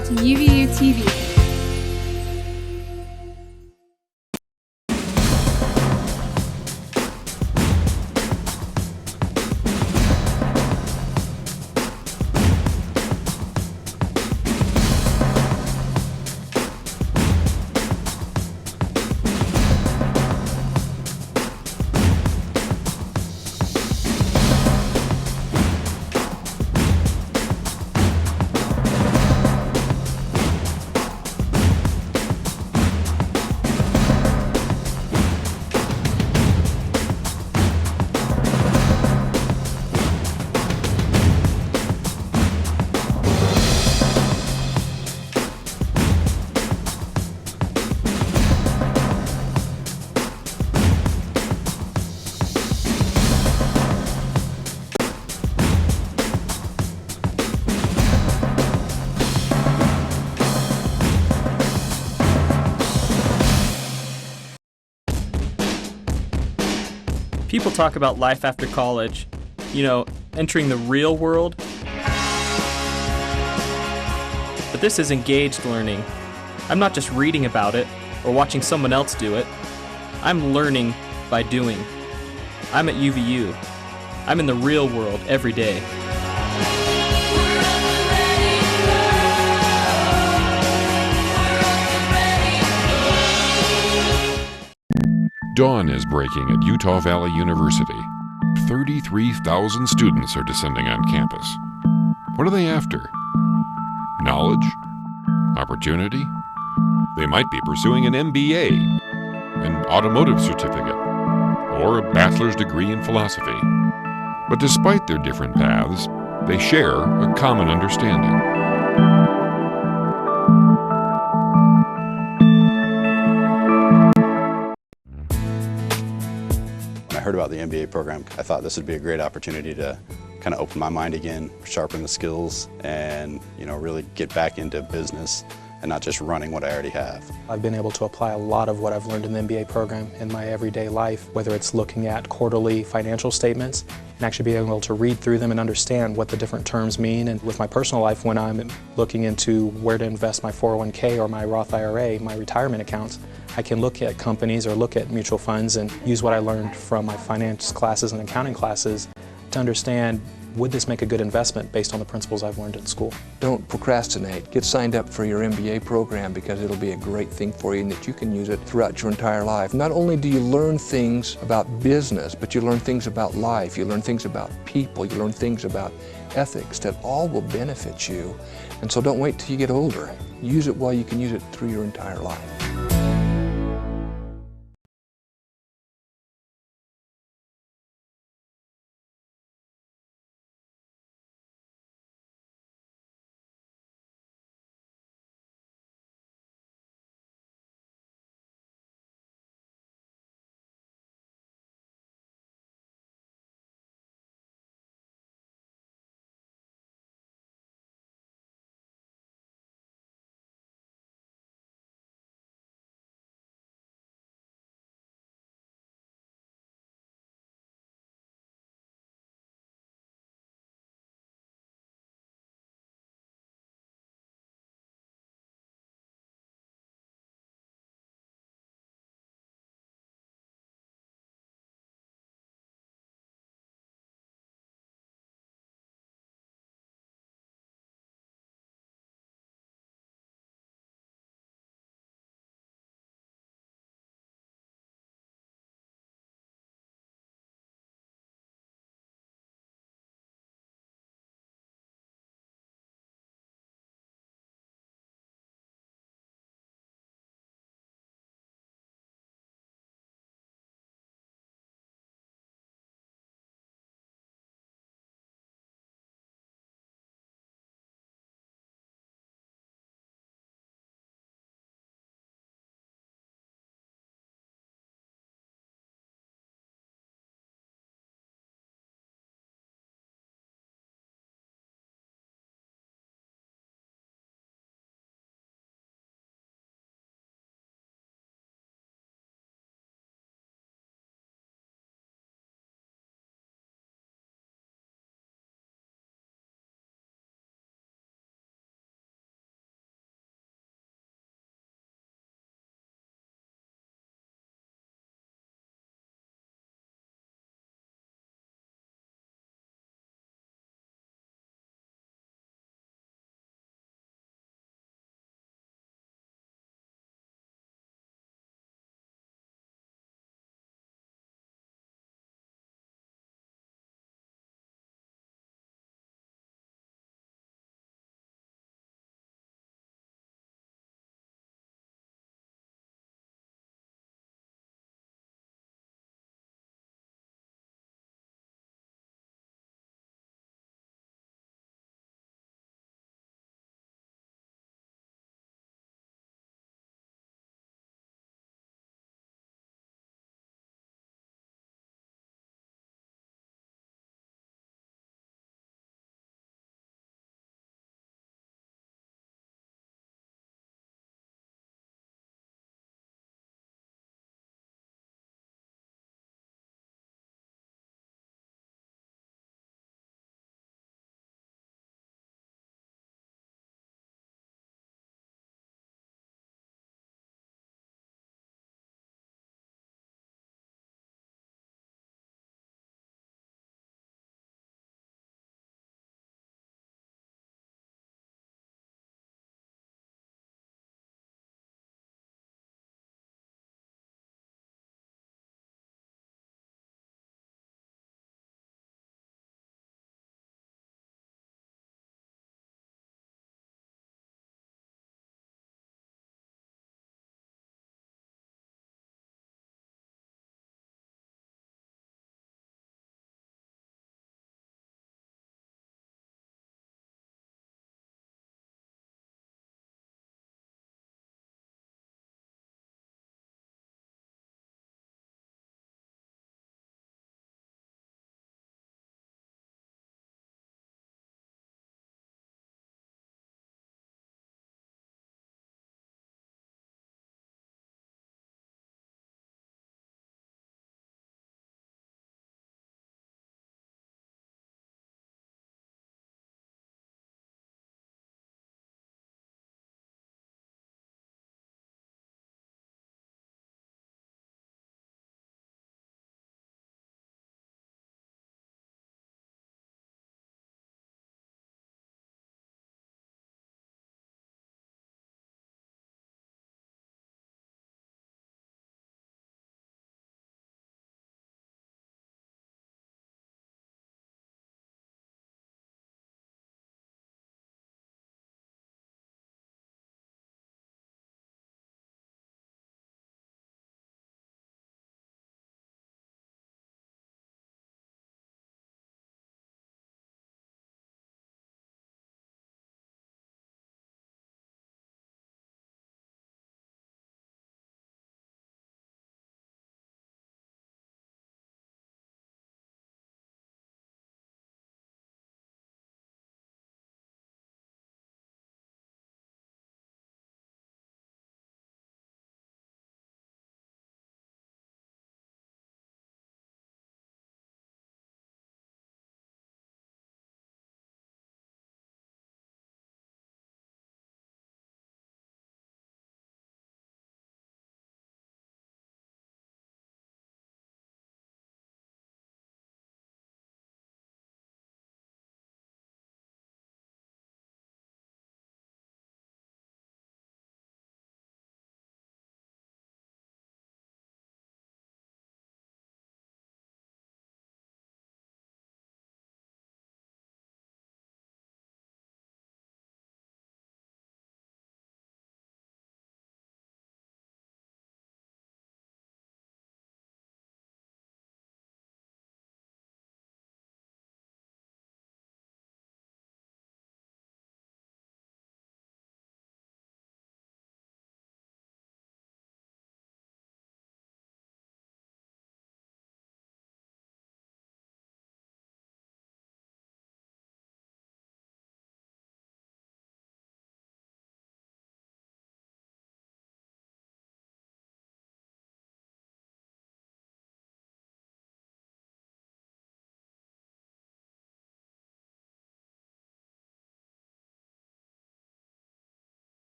back to UVUtv. People talk about life after college, entering the real world. But this is engaged learning. I'm not just reading about it or watching someone else do it. I'm learning by doing. I'm at UVU. I'm in the real world every day. Dawn is breaking at Utah Valley University. 33,000 students are descending on campus. What are they after? Knowledge? Opportunity? They might be pursuing an MBA, an automotive certificate, or a bachelor's degree in philosophy. But despite their different paths, they share a common understanding. When I heard about the MBA program, I thought this would be a great opportunity to kind of open my mind again, sharpen the skills, and really get back into business and not just running what I already have. I've been able to apply a lot of what I've learned in the MBA program in my everyday life, whether it's looking at quarterly financial statements and actually being able to read through them and understand what the different terms mean. And with my personal life, when I'm looking into where to invest my 401k or my Roth IRA, my retirement accounts, I can look at companies or look at mutual funds and use what I learned from my finance classes and accounting classes to understand, would this make a good investment based on the principles I've learned in school? Don't procrastinate. Get signed up for your MBA program because it'll be a great thing for you and that you can use it throughout your entire life. Not only do you learn things about business, but you learn things about life, you learn things about people, you learn things about ethics that all will benefit you. And so don't wait till you get older. Use it while you can use it through your entire life.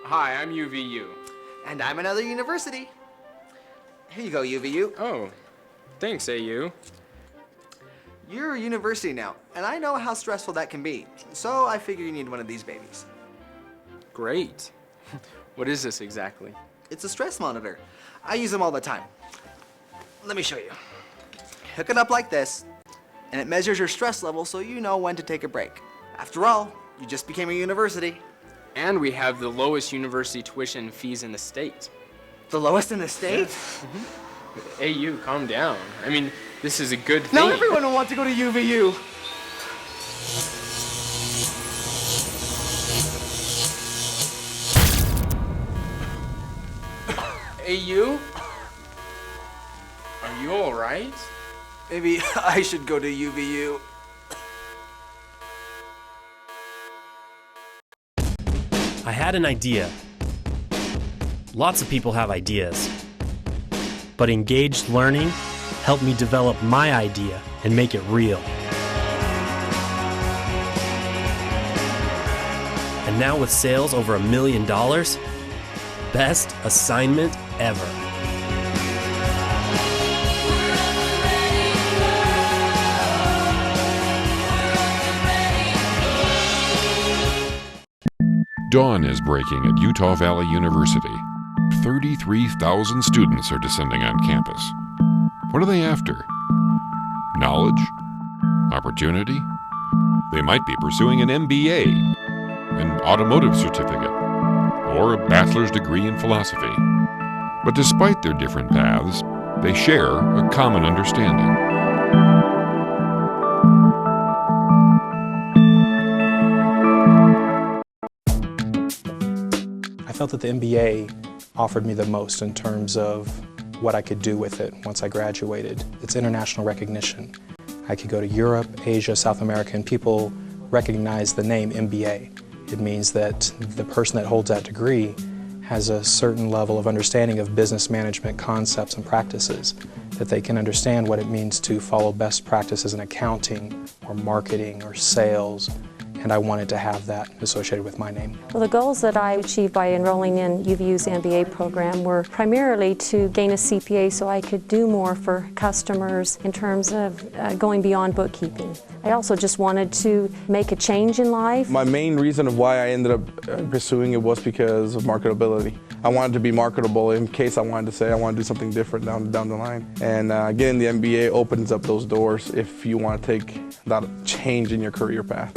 Hi, I'm UVU. And I'm another university. Here you go, UVU. Oh, thanks, AU. You're a university now, and I know how stressful that can be. So I figure you need one of these babies. Great. What is this exactly? It's a stress monitor. I use them all the time. Let me show you. Hook it up like this, and it measures your stress level so you know when to take a break. After all, you just became a university. And we have the lowest university tuition fees in the state. The lowest in the state? AU, calm down. I mean, this is a good thing. Now everyone will want to go to UVU. AU? Are you alright? Maybe I should go to UVU. I had an idea. Lots of people have ideas. But engaged learning helped me develop my idea and make it real. And now with sales over $1 million, best assignment ever. Dawn is breaking at Utah Valley University. 33,000 students are descending on campus. What are they after? Knowledge? Opportunity? They might be pursuing an MBA, an automotive certificate, or a bachelor's degree in philosophy. But despite their different paths, they share a common understanding. I felt that the MBA offered me the most in terms of what I could do with it once I graduated. It's international recognition. I could go to Europe, Asia, South America, and people recognize the name MBA. It means that the person that holds that degree has a certain level of understanding of business management concepts and practices, that they can understand what it means to follow best practices in accounting or marketing or sales, and I wanted to have that associated with my name. Well, the goals that I achieved by enrolling in UVU's MBA program were primarily to gain a CPA so I could do more for customers in terms of going beyond bookkeeping. I also just wanted to make a change in life. My main reason of why I ended up pursuing it was because of marketability. I wanted to be marketable in case I wanted to say I want to do something different down the line. And getting the MBA opens up those doors if you want to take that change in your career path.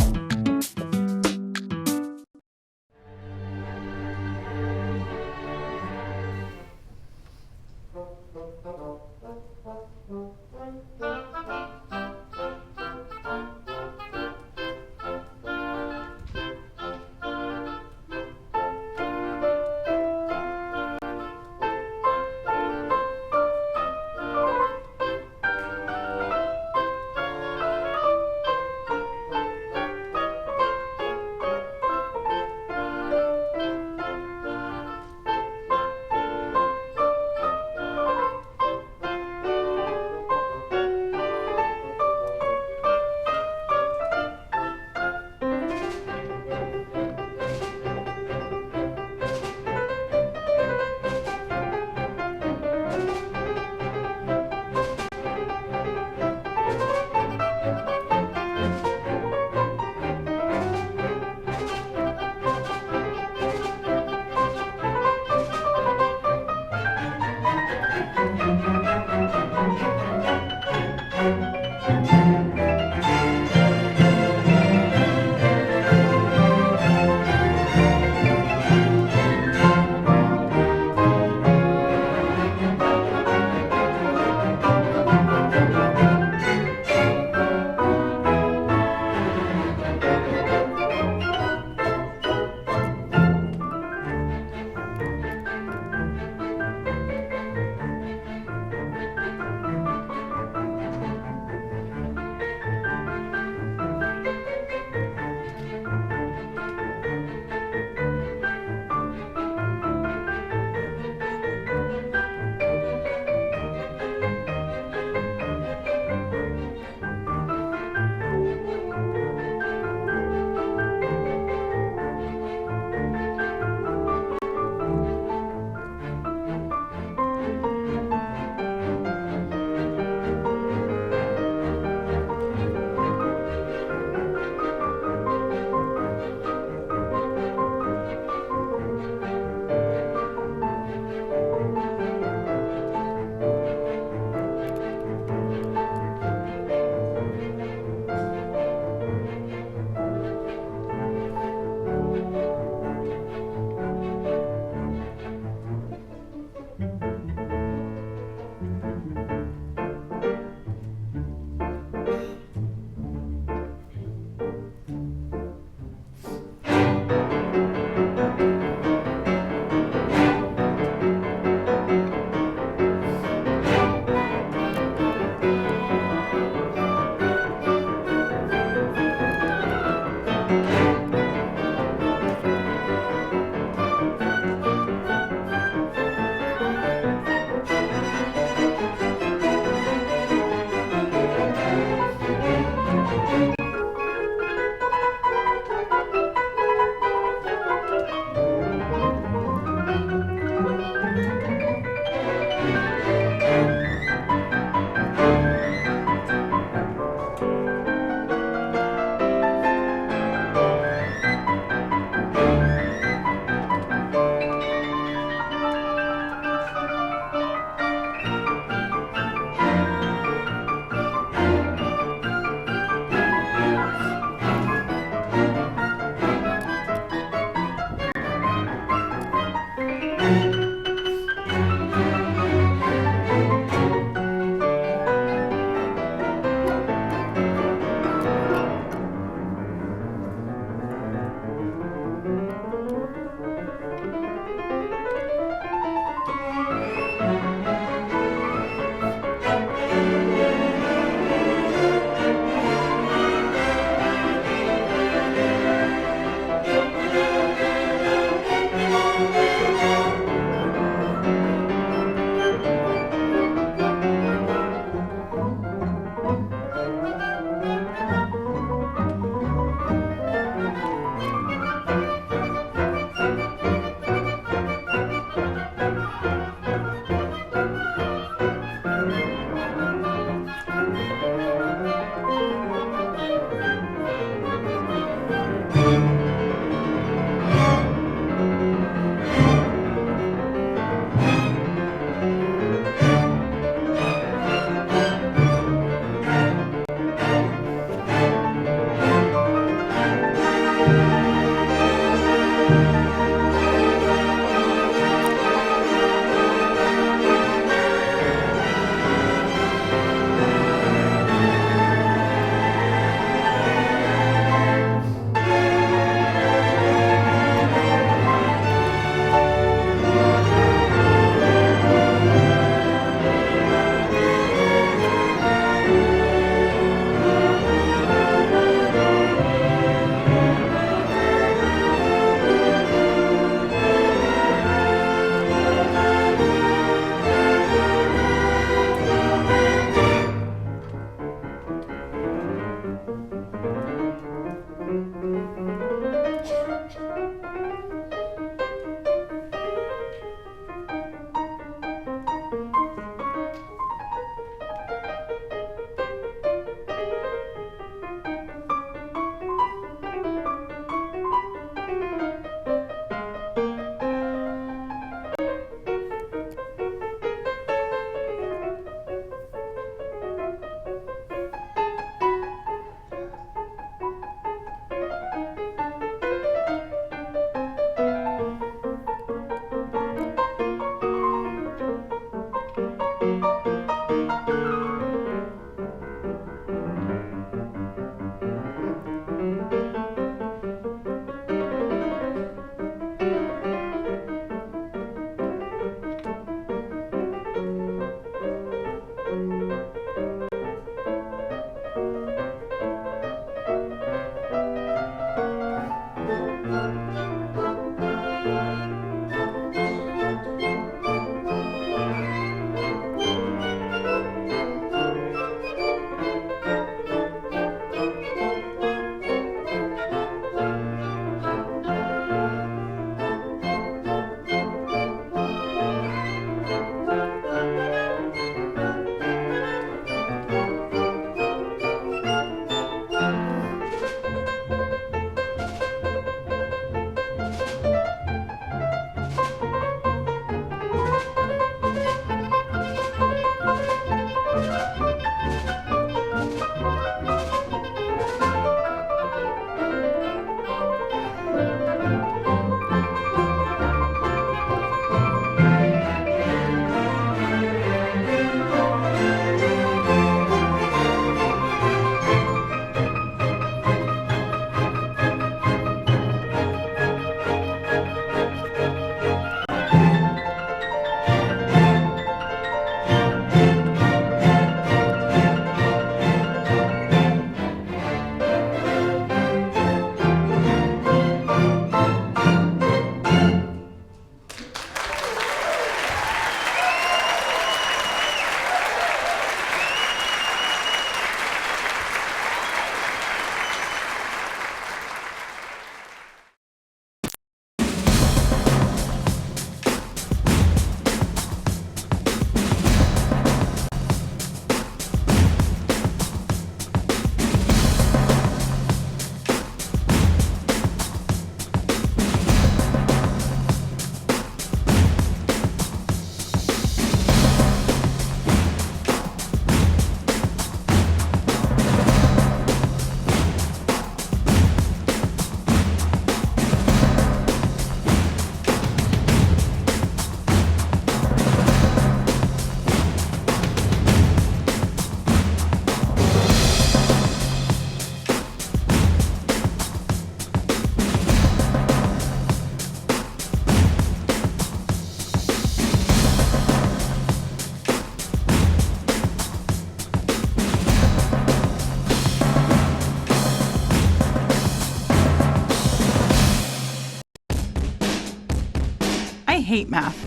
I hate math.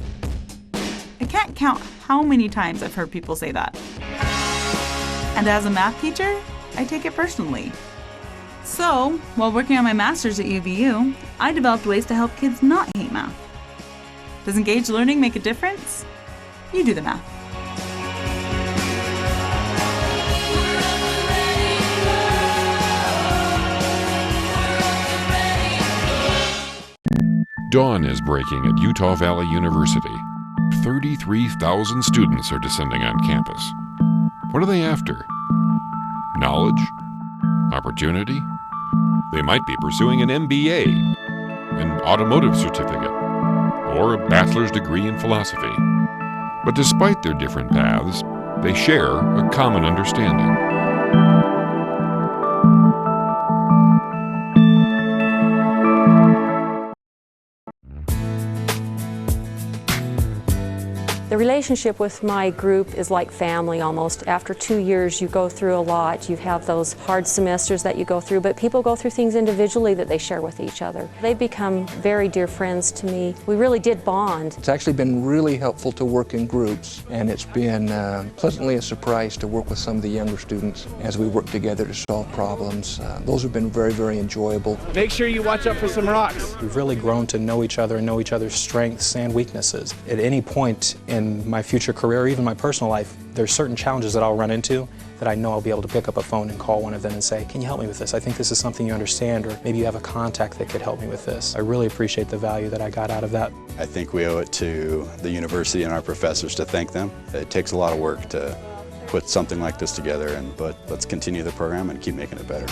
I can't count how many times I've heard people say that. And as a math teacher, I take it personally. So, while working on my master's at UVU, I developed ways to help kids not hate math. Does engaged learning make a difference? You do the math. Dawn is breaking at Utah Valley University. 33,000 students are descending on campus. What are they after? Knowledge? Opportunity? They might be pursuing an MBA, an automotive certificate, or a bachelor's degree in philosophy. But despite their different paths, they share a common understanding. The relationship with my group is like family almost. After 2 years, you go through a lot. You have those hard semesters that you go through, but people go through things individually that they share with each other. They've become very dear friends to me. We really did bond. It's actually been really helpful to work in groups, and it's been pleasantly a surprise to work with some of the younger students as we work together to solve problems. Those have been very, very enjoyable. Make sure you watch out for some rocks. We've really grown to know each other and know each other's strengths and weaknesses. At any point in my future career, or even my personal life, there's certain challenges that I'll run into that I know I'll be able to pick up a phone and call one of them and say, can you help me with this? I think this is something you understand, or maybe you have a contact that could help me with this. I really appreciate the value that I got out of that. I think we owe it to the university and our professors to thank them. It takes a lot of work to put something like this together, but let's continue the program and keep making it better.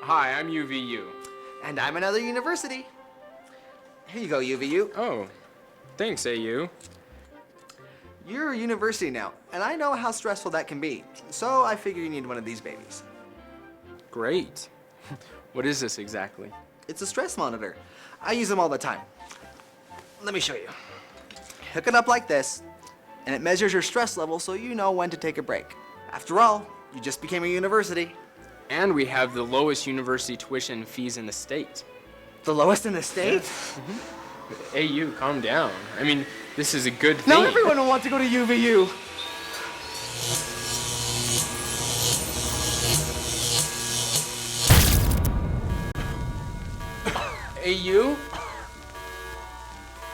Hi, I'm UVU. And I'm another university. Here you go, UVU. Oh, thanks, AU. You're a university now, and I know how stressful that can be. So I figure you need one of these babies. Great. What is this exactly? It's a stress monitor. I use them all the time. Let me show you. Hook it up like this, and it measures your stress level so you know when to take a break. After all, you just became a university. And we have the lowest university tuition fees in the state. The lowest in the state? AU, calm down. I mean, this is a good thing. Now everyone will want to go to UVU. AU?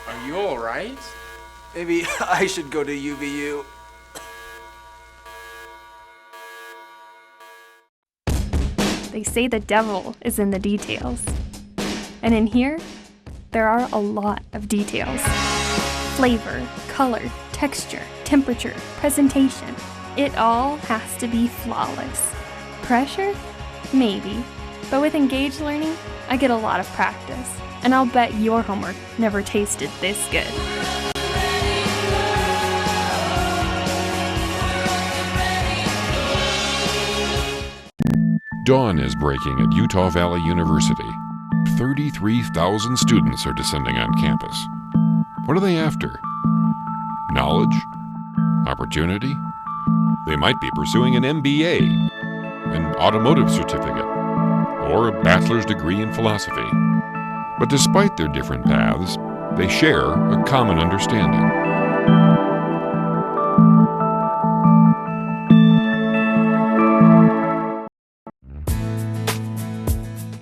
Are you alright? Maybe I should go to UVU. They say the devil is in the details. And in here, there are a lot of details. Flavor, color, texture, temperature, presentation. It all has to be flawless. Pressure? Maybe. But with engaged learning, I get a lot of practice. And I'll bet your homework never tasted this good. Dawn is breaking at Utah Valley University. 33,000 students are descending on campus. What are they after? Knowledge? Opportunity? They might be pursuing an MBA, an automotive certificate, or a bachelor's degree in philosophy. But despite their different paths, they share a common understanding.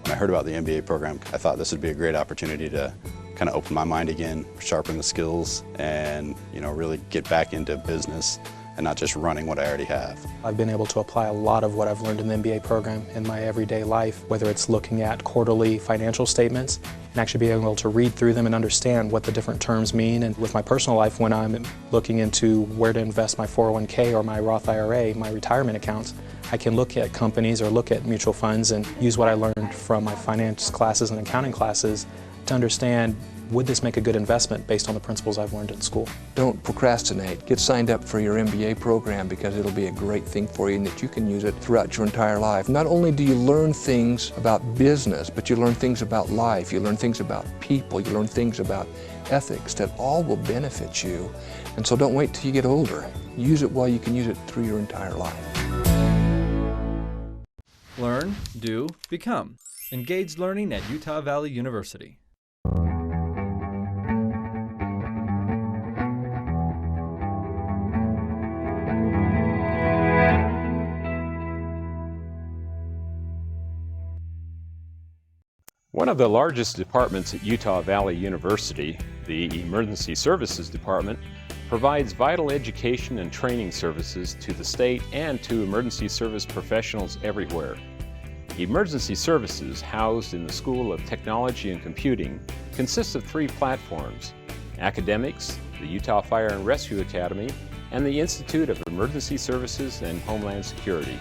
When I heard about the MBA program, I thought this would be a great opportunity to kind of open my mind again, sharpen the skills, and really get back into business and not just running what I already have. I've been able to apply a lot of what I've learned in the MBA program in my everyday life, whether it's looking at quarterly financial statements and actually being able to read through them and understand what the different terms mean. And with my personal life, when I'm looking into where to invest my 401k or my Roth IRA, my retirement accounts, I can look at companies or look at mutual funds and use what I learned from my finance classes and accounting classes to understand, would this make a good investment based on the principles I've learned in school? Don't procrastinate. Get signed up for your MBA program because it'll be a great thing for you and that you can use it throughout your entire life. Not only do you learn things about business, but you learn things about life, you learn things about people, you learn things about ethics that all will benefit you. And so don't wait till you get older. Use it while you can use it through your entire life. Learn, do, become. Engaged learning at Utah Valley University. One of the largest departments at Utah Valley University, the Emergency Services Department, provides vital education and training services to the state and to emergency service professionals everywhere. Emergency Services, housed in the School of Technology and Computing, consists of 3 platforms: academics, the Utah Fire and Rescue Academy, and the Institute of Emergency Services and Homeland Security.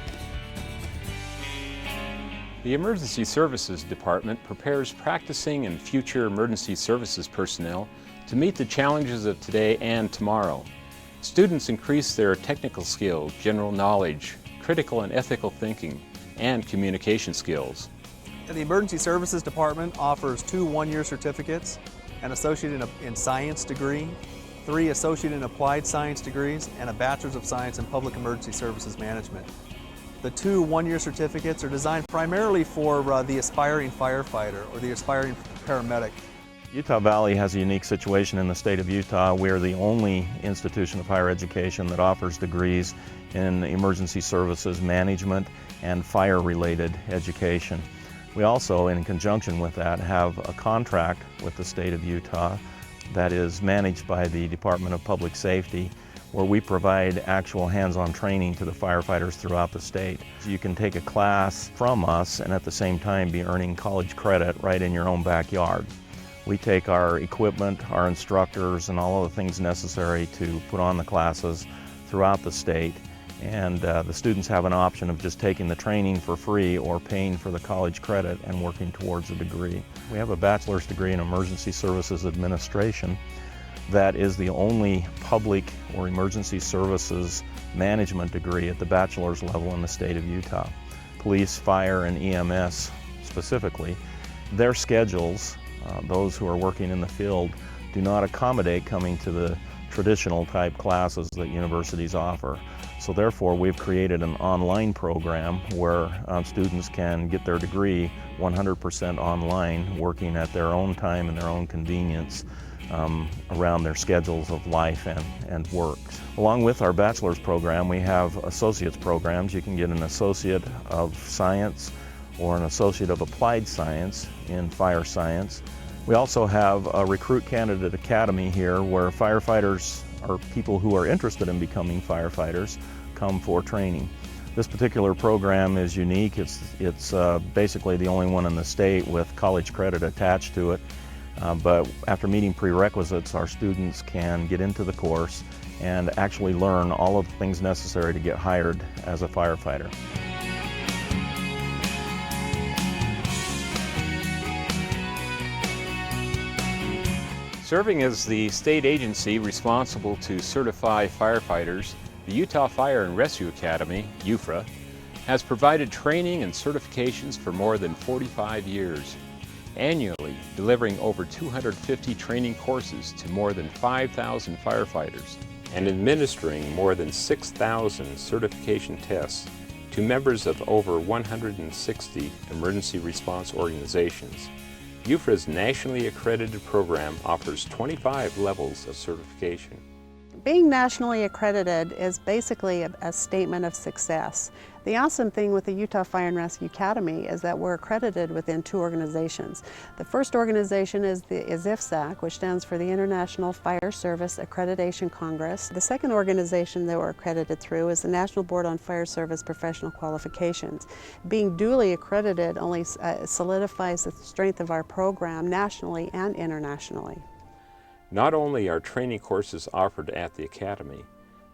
The Emergency Services Department prepares practicing and future emergency services personnel to meet the challenges of today and tomorrow. Students increase their technical skills, general knowledge, critical and ethical thinking, and communication skills. The Emergency Services Department offers 2 one-year certificates, an Associate in Science degree, 3 Associate in Applied Science degrees, and a Bachelor's of Science in Public Emergency Services Management. The 2 one-year certificates are designed primarily for the aspiring firefighter or the aspiring paramedic. Utah Valley has a unique situation in the state of Utah. We are the only institution of higher education that offers degrees in emergency services management and fire-related education. We also, in conjunction with that, have a contract with the state of Utah that is managed by the Department of Public Safety, where we provide actual hands-on training to the firefighters throughout the state. So you can take a class from us and at the same time be earning college credit right in your own backyard. We take our equipment, our instructors, and all of the things necessary to put on the classes throughout the state, And the students have an option of just taking the training for free or paying for the college credit and working towards a degree. We have a bachelor's degree in Emergency Services Administration that is the only public or emergency services management degree at the bachelor's level in the state of Utah. Police, fire, and EMS specifically, their schedules, those who are working in the field, do not accommodate coming to the traditional type classes that universities offer. So therefore, we've created an online program where students can get their degree 100% online, working at their own time and their own convenience around their schedules of life and work. Along with our bachelor's program, we have associate's programs. You can get an associate of science or an associate of applied science in fire science. We also have a recruit candidate academy here where firefighters or people who are interested in becoming firefighters come for training. This particular program is unique. It's basically the only one in the state with college credit attached to it. But after meeting prerequisites, our students can get into the course and actually learn all of the things necessary to get hired as a firefighter. Serving as the state agency responsible to certify firefighters, the Utah Fire and Rescue Academy, UFRA, has provided training and certifications for more than 45 years, annually delivering over 250 training courses to more than 5,000 firefighters and administering more than 6,000 certification tests to members of over 160 emergency response organizations. UFRA's nationally accredited program offers 25 levels of certification. Being nationally accredited is basically a statement of success. The awesome thing with the Utah Fire and Rescue Academy is that we're accredited within two organizations. The first organization is IFSAC, which stands for the International Fire Service Accreditation Congress. The second organization that we're accredited through is the National Board on Fire Service Professional Qualifications. Being duly accredited only solidifies the strength of our program nationally and internationally. Not only are training courses offered at the Academy,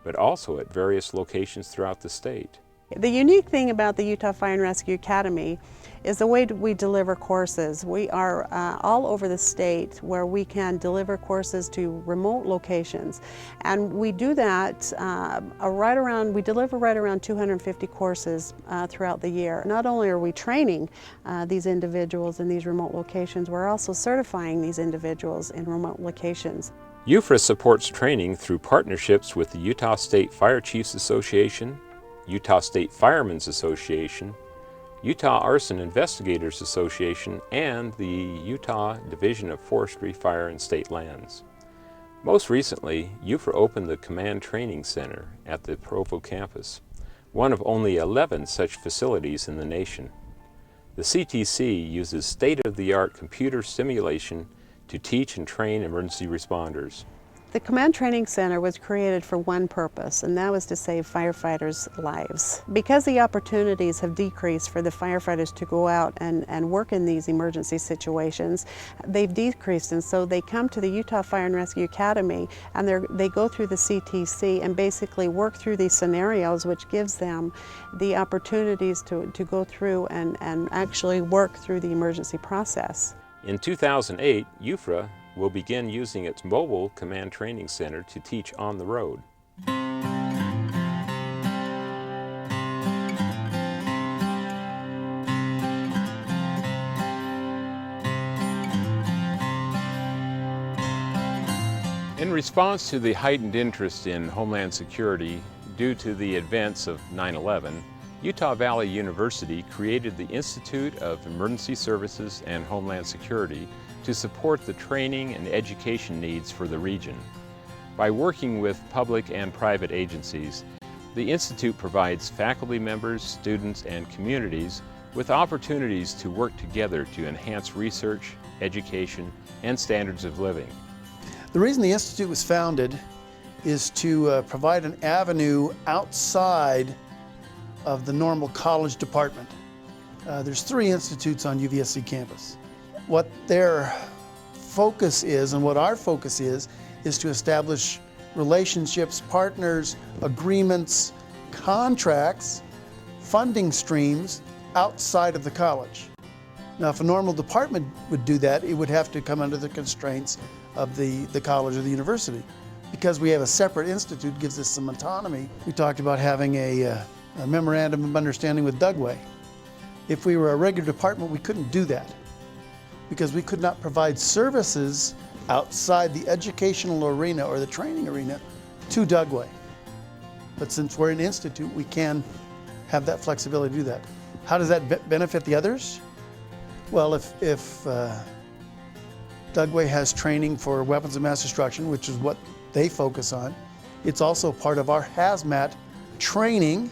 but also at various locations throughout the state. The unique thing about the Utah Fire and Rescue Academy is the way we deliver courses. We are all over the state where we can deliver courses to remote locations. And we do that we deliver right around 250 courses throughout the year. Not only are we training these individuals in these remote locations, we're also certifying these individuals in remote locations. UFRA supports training through partnerships with the Utah State Fire Chiefs Association, Utah State Firemen's Association, Utah Arson Investigators Association, and the Utah Division of Forestry, Fire, and State Lands. Most recently, UFRA opened the Command Training Center at the Provo campus, one of only 11 such facilities in the nation. The CTC uses state-of-the-art computer simulation to teach and train emergency responders. The Command Training Center was created for one purpose, and that was to save firefighters' lives. Because the opportunities have decreased for the firefighters to go out and work in these emergency situations, they've decreased, and so they come to the Utah Fire and Rescue Academy and they go through the CTC and basically work through these scenarios, which gives them the opportunities to go through and actually work through the emergency process. In 2008, UFRA will begin using its mobile Command Training Center to teach on the road. In response to the heightened interest in Homeland Security due to the events of 9/11, Utah Valley University created the Institute of Emergency Services and Homeland Security to support the training and education needs for the region. By working with public and private agencies, the Institute provides faculty members, students, and communities with opportunities to work together to enhance research, education, and standards of living. The reason the Institute was founded is to provide an avenue outside of the normal college department. There's 3 institutes on UVSC campus. What their focus is and what our focus is to establish relationships, partners, agreements, contracts, funding streams outside of the college. Now, if a normal department would do that, it would have to come under the constraints of the college or the university. Because we have a separate institute, gives us some autonomy. We talked about having a memorandum of understanding with Dugway. If we were a regular department, we couldn't do that because we could not provide services outside the educational arena or the training arena to Dugway. But since we're an institute, we can have that flexibility to do that. How does that benefit the others? Well, if Dugway has training for weapons of mass destruction, which is what they focus on, it's also part of our hazmat training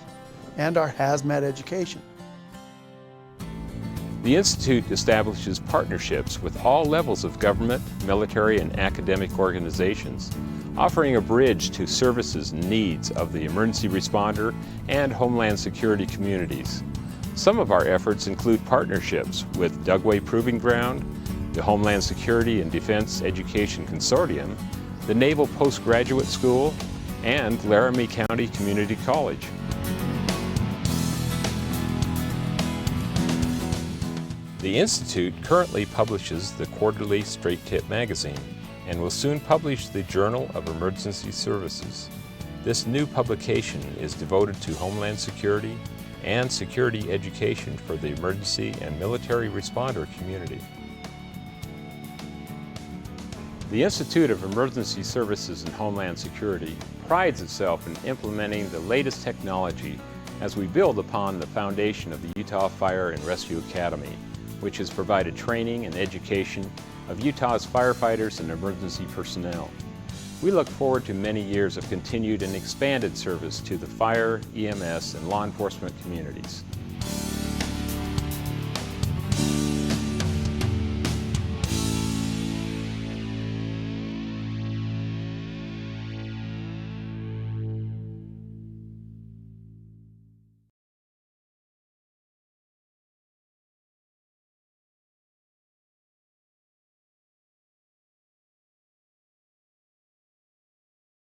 and our hazmat education. The Institute establishes partnerships with all levels of government, military, and academic organizations, offering a bridge to services and needs of the emergency responder and Homeland Security communities. Some of our efforts include partnerships with Dugway Proving Ground, the Homeland Security and Defense Education Consortium, the Naval Postgraduate School, and Laramie County Community College. The Institute currently publishes the quarterly Straight Tip magazine and will soon publish the Journal of Emergency Services. This new publication is devoted to Homeland Security and security education for the emergency and military responder community. The Institute of Emergency Services and Homeland Security prides itself in implementing the latest technology as we build upon the foundation of the Utah Fire and Rescue Academy, which has provided training and education of Utah's firefighters and emergency personnel. We look forward to many years of continued and expanded service to the fire, EMS, and law enforcement communities.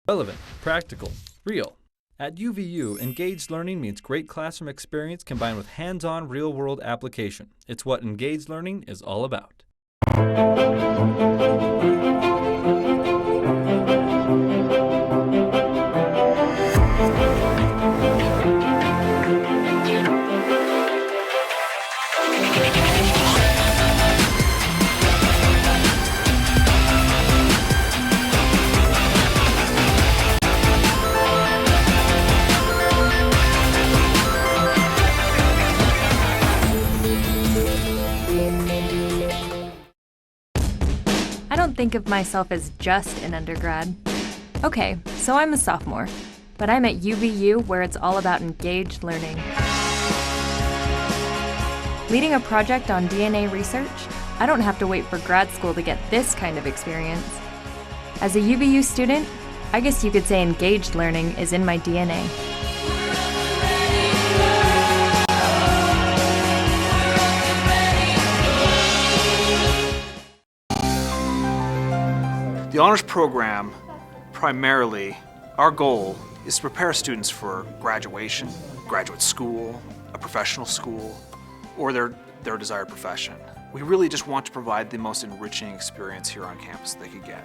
Relevant, practical, real. At UVU, engaged learning means great classroom experience combined with hands-on real-world application. It's what engaged learning is all about. I don't think of myself as just an undergrad. Okay, so I'm a sophomore, but I'm at UVU where it's all about engaged learning. Leading a project on DNA research, I don't have to wait for grad school to get this kind of experience. As a UVU student, I guess you could say engaged learning is in my DNA. The honors program, primarily, our goal is to prepare students for graduation, graduate school, a professional school, or their desired profession. We really just want to provide the most enriching experience here on campus they could get.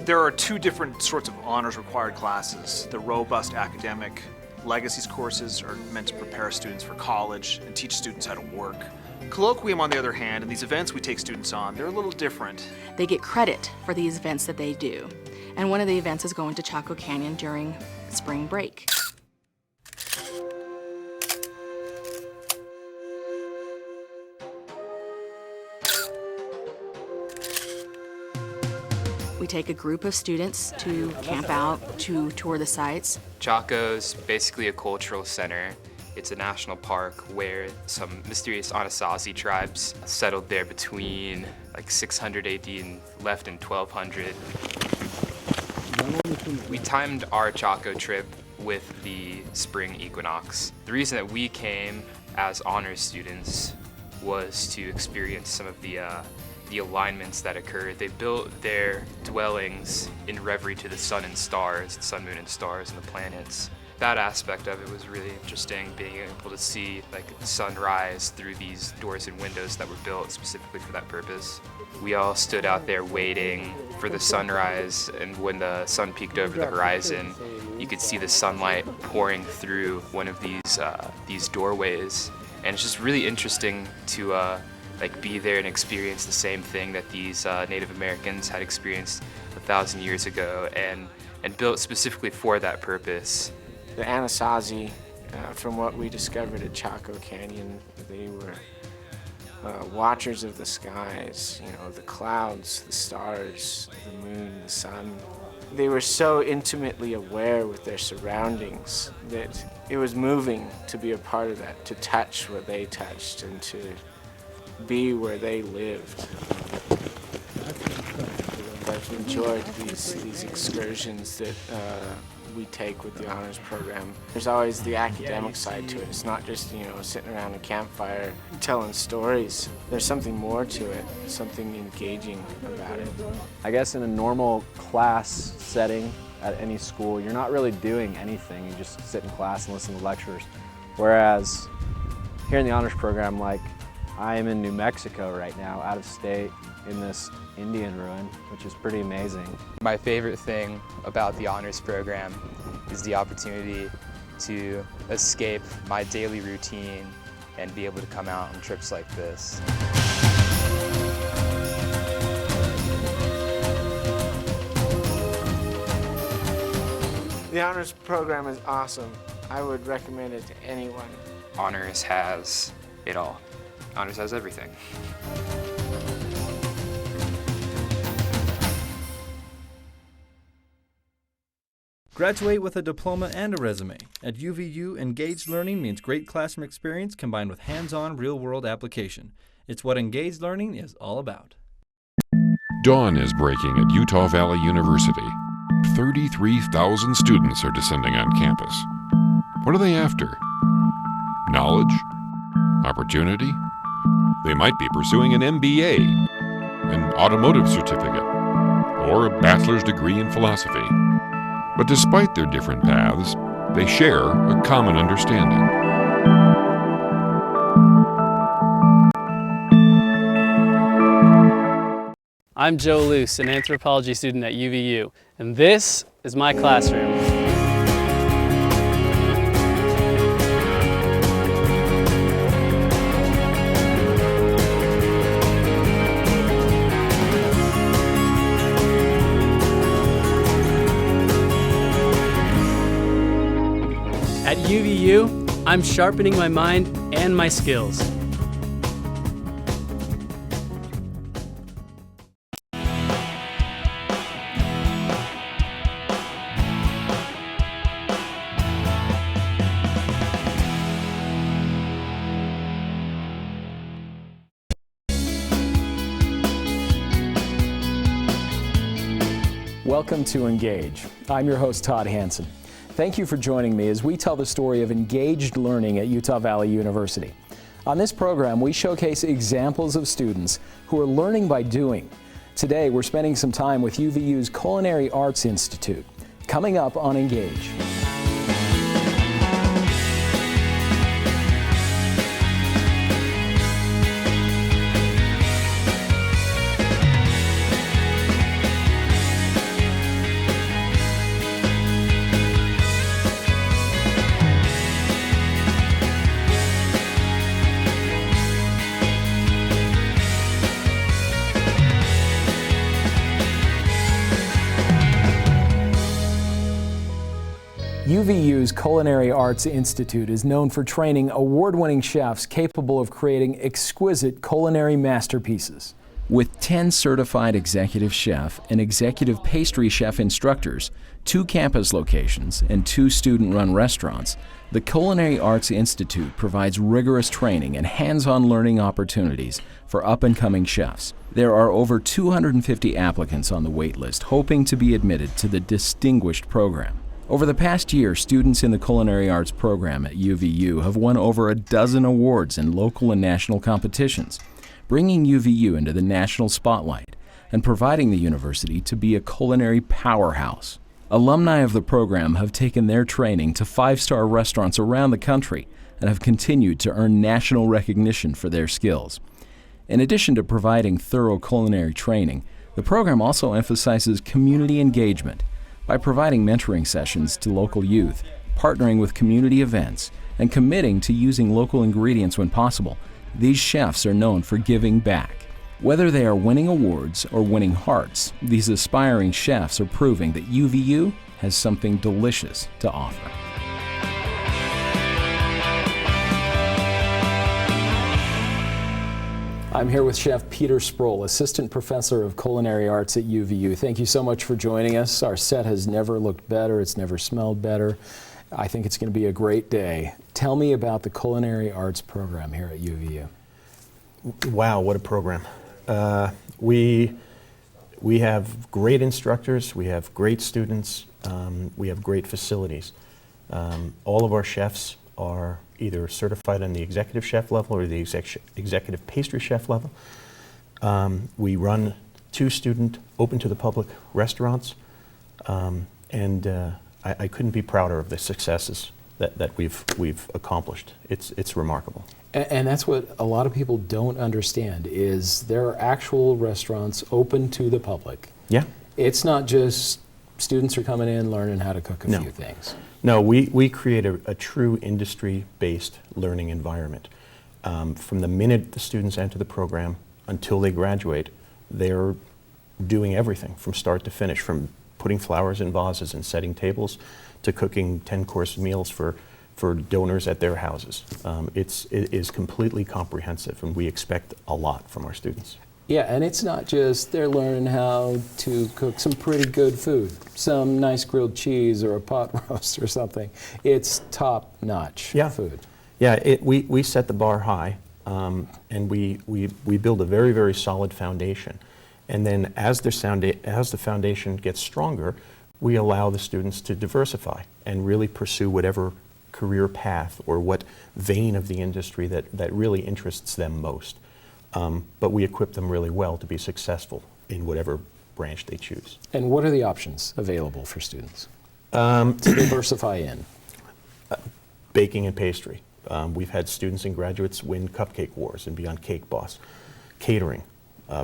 There are two different sorts of honors required classes. The robust academic legacies courses are meant to prepare students for college and teach students how to work. Colloquium, on the other hand, and these events we take students on, they're a little different. They get credit for these events that they do. And one of the events is going to Chaco Canyon during spring break. We take a group of students to camp out, to tour the sites. Chaco's basically a cultural center. It's a national park where some mysterious Anasazi tribes settled there between like 600 AD and left in 1200. We timed our Chaco trip with the spring equinox. The reason that we came as honors students was to experience some of the alignments that occurred. They built their dwellings in reverie to the sun and stars, the sun, moon, and stars, and the planets. that aspect of it was really interesting, being able to see like sunrise through these doors and windows that were built specifically for that purpose. We all stood out there waiting for the sunrise, and when the sun peeked over the horizon, you could see the sunlight pouring through one of these doorways, and it's just really interesting to like be there and experience the same thing that these Native Americans had experienced 1,000 years ago, and built specifically for that purpose. The Anasazi, from what we discovered at Chaco Canyon, they were watchers of the skies, you know, the clouds, the stars, the moon, the sun. They were so intimately aware with their surroundings that it was moving to be a part of that, to touch what they touched and to be where they lived. I've enjoyed these excursions that we take with the honors program. There's always the academic side to it. It's not just, you know, sitting around a campfire telling stories. There's something more to it, something engaging about it. I guess in a normal class setting at any school, you're not really doing anything. You just sit in class and listen to lectures. Whereas here in the honors program, like I am in New Mexico right now, out of state, in this Indian ruin, which is pretty amazing. My favorite thing about the honors program is the opportunity to escape my daily routine and be able to come out on trips like this. The honors program is awesome. I would recommend it to anyone. Honors has it all. Honors has everything. Graduate with a diploma and a resume. At UVU, engaged learning means great classroom experience combined with hands-on real-world application. It's what engaged learning is all about. Dawn is breaking at Utah Valley University. 33,000 students are descending on campus. What are they after? Knowledge? Opportunity? They might be pursuing an MBA, an automotive certificate, or a bachelor's degree in philosophy. But despite their different paths, they share a common understanding. I'm Joe Luce, an anthropology student at UVU, and this is my classroom. At UVU, I'm sharpening my mind and my skills. Welcome to Engage. I'm your host, Todd Hansen. Thank you for joining me as we tell the story of engaged learning at Utah Valley University. On this program, we showcase examples of students who are learning by doing. Today, we're spending some time with UVU's Culinary Arts Institute. Coming up on Engage. UVU's Culinary Arts Institute is known for training award-winning chefs capable of creating exquisite culinary masterpieces. With 10 certified executive chef and executive pastry chef instructors, 2 campus locations, and 2 student-run restaurants, the Culinary Arts Institute provides rigorous training and hands-on learning opportunities for up-and-coming chefs. There are over 250 applicants on the wait list hoping to be admitted to the distinguished program. Over the past year, students in the Culinary Arts program at UVU have won over a dozen awards in local and national competitions, bringing UVU into the national spotlight and providing the university to be a culinary powerhouse. Alumni of the program have taken their training to five-star restaurants around the country and have continued to earn national recognition for their skills. In addition to providing thorough culinary training, the program also emphasizes community engagement by providing mentoring sessions to local youth, partnering with community events, and committing to using local ingredients when possible. These chefs are known for giving back. Whether they are winning awards or winning hearts, these aspiring chefs are proving that UVU has something delicious to offer. I'm here with Chef Peter Sproul, Assistant Professor of Culinary Arts at UVU. Thank you so much for joining us. Our set has never looked better. It's never smelled better. I think it's going to be a great day. Tell me about the Culinary Arts program here at UVU. Wow, what a program. We have great instructors, we have great students, we have great facilities. All of our chefs are either certified on the executive chef level or the executive pastry chef level. We run 2 student, open to the public restaurants, and I couldn't be prouder of the successes that we've accomplished. It's remarkable. And that's what a lot of people don't understand, is there are actual restaurants open to the public. Yeah. It's not just students are coming in learning how to cook a few things. No, we create a true industry-based learning environment. From the minute the students enter the program until they graduate, they're doing everything from start to finish, from putting flowers in vases and setting tables to cooking 10-course meals for donors at their houses. It is completely comprehensive, and we expect a lot from our students. Yeah, and it's not just they're learning how to cook some pretty good food, some nice grilled cheese or a pot roast or something. It's top-notch food. Yeah, we set the bar high, and we build a very, very solid foundation. And then as the foundation gets stronger, we allow the students to diversify and really pursue whatever career path or what vein of the industry that really interests them most. But we equip them really well to be successful in whatever branch they choose. And what are the options available for students to diversify in? Baking and pastry. We've had students and graduates win cupcake wars and be on Cake Boss. Catering,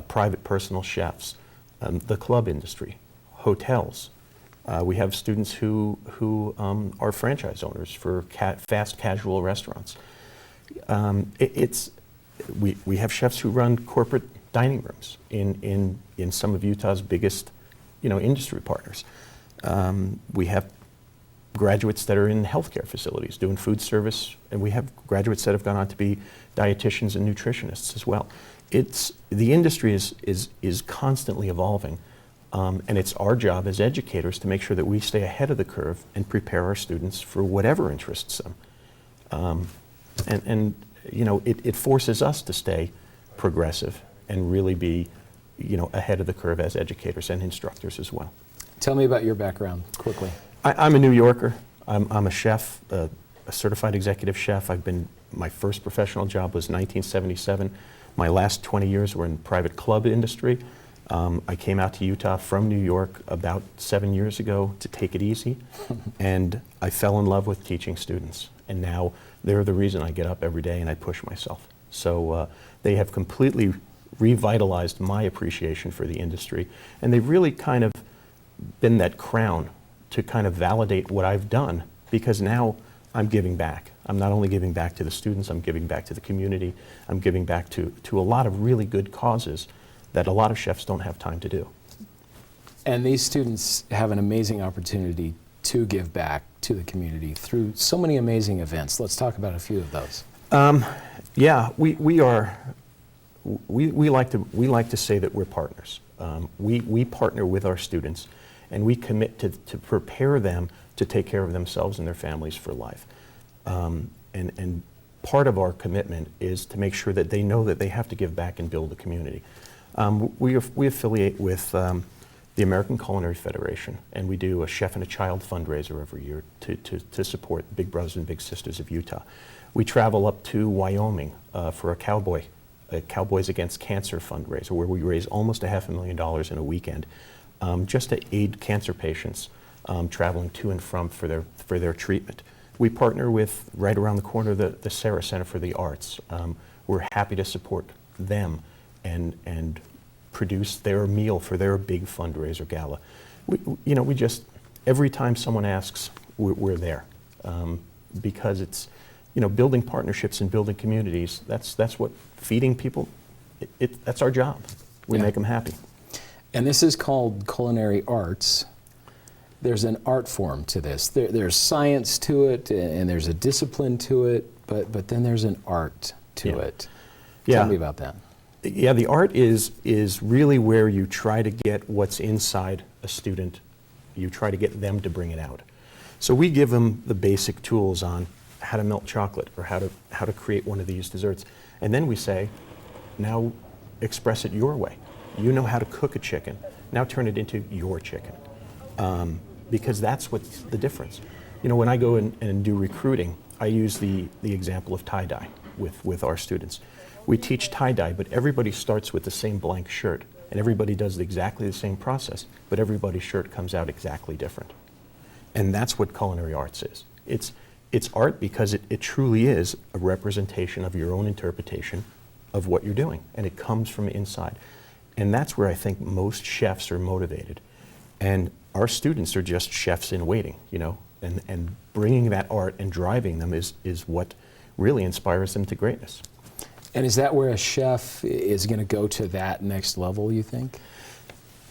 private personal chefs, the club industry, hotels. We have students who are franchise owners for fast casual restaurants. We have chefs who run corporate dining rooms in some of Utah's biggest, industry partners. We have graduates that are in healthcare facilities doing food service, and we have graduates that have gone on to be dietitians and nutritionists as well. The industry is constantly evolving, and it's our job as educators to make sure that we stay ahead of the curve and prepare our students for whatever interests them. It forces us to stay progressive and really be, ahead of the curve as educators and instructors as well. Tell me about your background, quickly. I'm a New Yorker. I'm a chef, a certified executive chef. My first professional job was 1977. My last 20 years were in the private club industry. I came out to Utah from New York about 7 years ago to take it easy, and I fell in love with teaching students. And now they're the reason I get up every day and I push myself. So they have completely revitalized my appreciation for the industry, and they've really kind of been that crown to kind of validate what I've done, because now I'm giving back. I'm not only giving back to the students, I'm giving back to the community, I'm giving back to a lot of really good causes that a lot of chefs don't have time to do. And these students have an amazing opportunity to give back to the community through so many amazing events. Let's talk about a few of those. Yeah, we like to say that we're partners. We partner with our students, and we commit to prepare them to take care of themselves and their families for life. And part of our commitment is to make sure that they know that they have to give back and build a community. We affiliate with the American Culinary Federation, and we do a Chef and a Child fundraiser every year to support Big Brothers and Big Sisters of Utah. We travel up to Wyoming for a Cowboys Against Cancer fundraiser, where we raise almost $500,000 in a weekend just to aid cancer patients traveling to and from for their treatment. We partner with, right around the corner, the Sarah Center for the Arts. We're happy to support them and produce their meal for their big fundraiser gala. We just, every time someone asks, we're there. Because it's, building partnerships and building communities, that's what feeding people, that's our job. We make them happy. And this is called culinary arts. There's an art form to this. There's science to it, and there's a discipline to it, but then there's an art to it. Tell me about that. Yeah, the art is really where you try to get what's inside a student. You try to get them to bring it out. So we give them the basic tools on how to melt chocolate or how to create one of these desserts. And then we say, now express it your way. You know how to cook a chicken. Now turn it into your chicken. Because that's what's the difference. When I go and do recruiting, I use the example of tie-dye with our students. We teach tie-dye, but everybody starts with the same blank shirt, and everybody does exactly the same process, but everybody's shirt comes out exactly different. And that's what culinary arts is. It's art because it truly is a representation of your own interpretation of what you're doing, and it comes from inside. And that's where I think most chefs are motivated. And our students are just chefs in waiting, and bringing that art and driving them is what really inspires them to greatness. And is that where a chef is going to go to that next level, you think?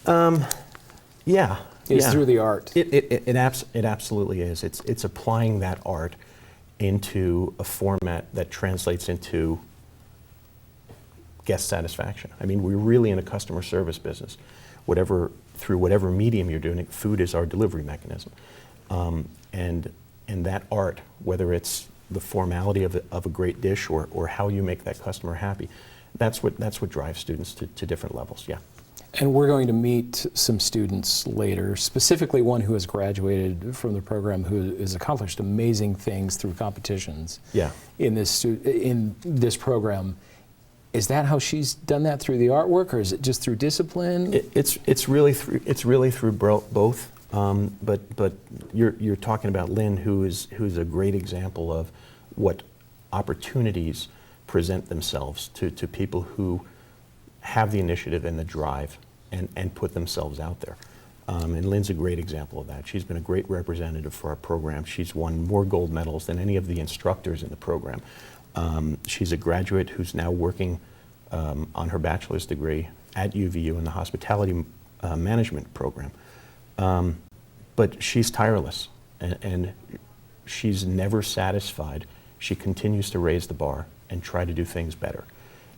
Yeah. It's through the art. It absolutely is. It's applying that art into a format that translates into guest satisfaction. I mean, we're really in a customer service business. Through whatever medium you're doing it, food is our delivery mechanism. And that art, whether it's the formality of a great dish or how you make that customer happy, that's what drives students to different levels, yeah. And we're going to meet some students later, specifically one who has graduated from the program who has accomplished amazing things through competitions in this program. Is that how she's done that, through the artwork, or is it just through discipline? It's really through both. But you're talking about Lynn, who's a great example of what opportunities present themselves to people who have the initiative and the drive and put themselves out there. And Lynn's a great example of that. She's been a great representative for our program. She's won more gold medals than any of the instructors in the program. She's a graduate who's now working on her bachelor's degree at UVU in the hospitality management program. But she's tireless, and she's never satisfied. She continues to raise the bar and try to do things better.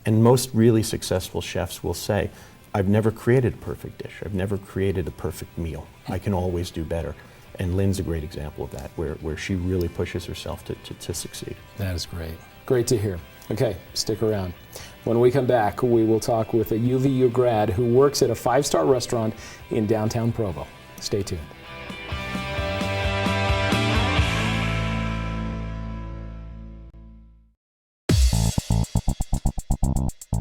And most really successful chefs will say, I've never created a perfect dish. I've never created a perfect meal. I can always do better. And Lynn's a great example of that, where she really pushes herself to succeed. That is great. Great to hear. Okay, stick around. When we come back, we will talk with a UVU grad who works at a 5-star restaurant in downtown Provo. Stay tuned.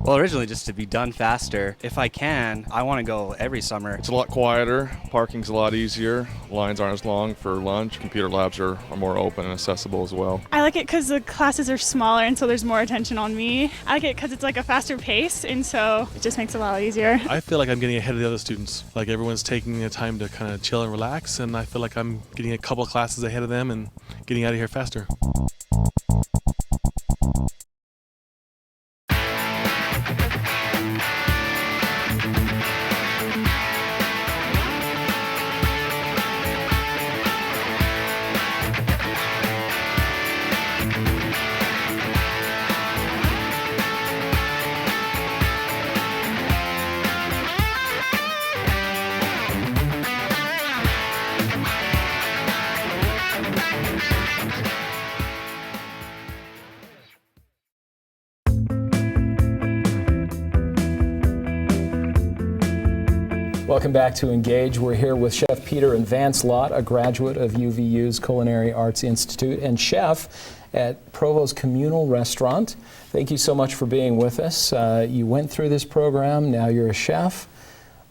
Well, originally just to be done faster. If I can, I want to go every summer. It's a lot quieter, parking's a lot easier, lines aren't as long for lunch, computer labs are more open and accessible as well. I like it because the classes are smaller and so there's more attention on me. I like it because it's like a faster pace and so it just makes it a lot easier. I feel like I'm getting ahead of the other students. Like everyone's taking the time to kind of chill and relax, and I feel like I'm getting a couple of classes ahead of them and getting out of here faster. Welcome back to Engage. We're here with Chef Peter and Vance Lott, a graduate of UVU's Culinary Arts Institute and chef at Provo's Communal Restaurant. Thank you so much for being with us. You went through this program, now you're a chef.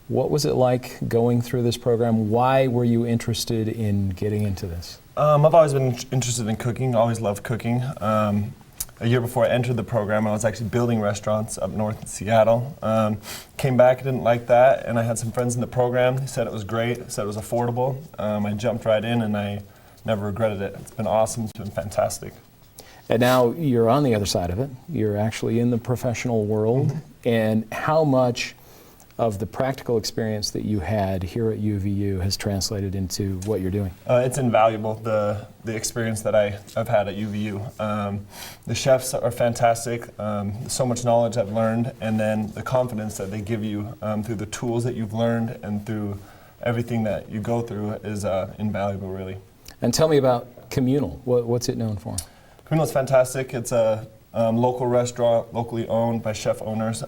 What was it like going through this program? Why were you interested in getting into this? I've always been interested in cooking, always loved cooking. A year before I entered the program, I was actually building restaurants up north in Seattle. Came back, didn't like that, and I had some friends in the program. They said it was great, said it was affordable. I jumped right in, and I never regretted it. It's been awesome, it's been fantastic. And now you're on the other side of it. You're actually in the professional world. And how much of the practical experience that you had here at UVU has translated into what you're doing? It's invaluable, the experience that I've had at UVU. The chefs are fantastic, so much knowledge I've learned, and then the confidence that they give you through the tools that you've learned and through everything that you go through is invaluable, really. And tell me about Communal. What's it known for? Communal is fantastic. It's a local restaurant, locally owned by chef owners.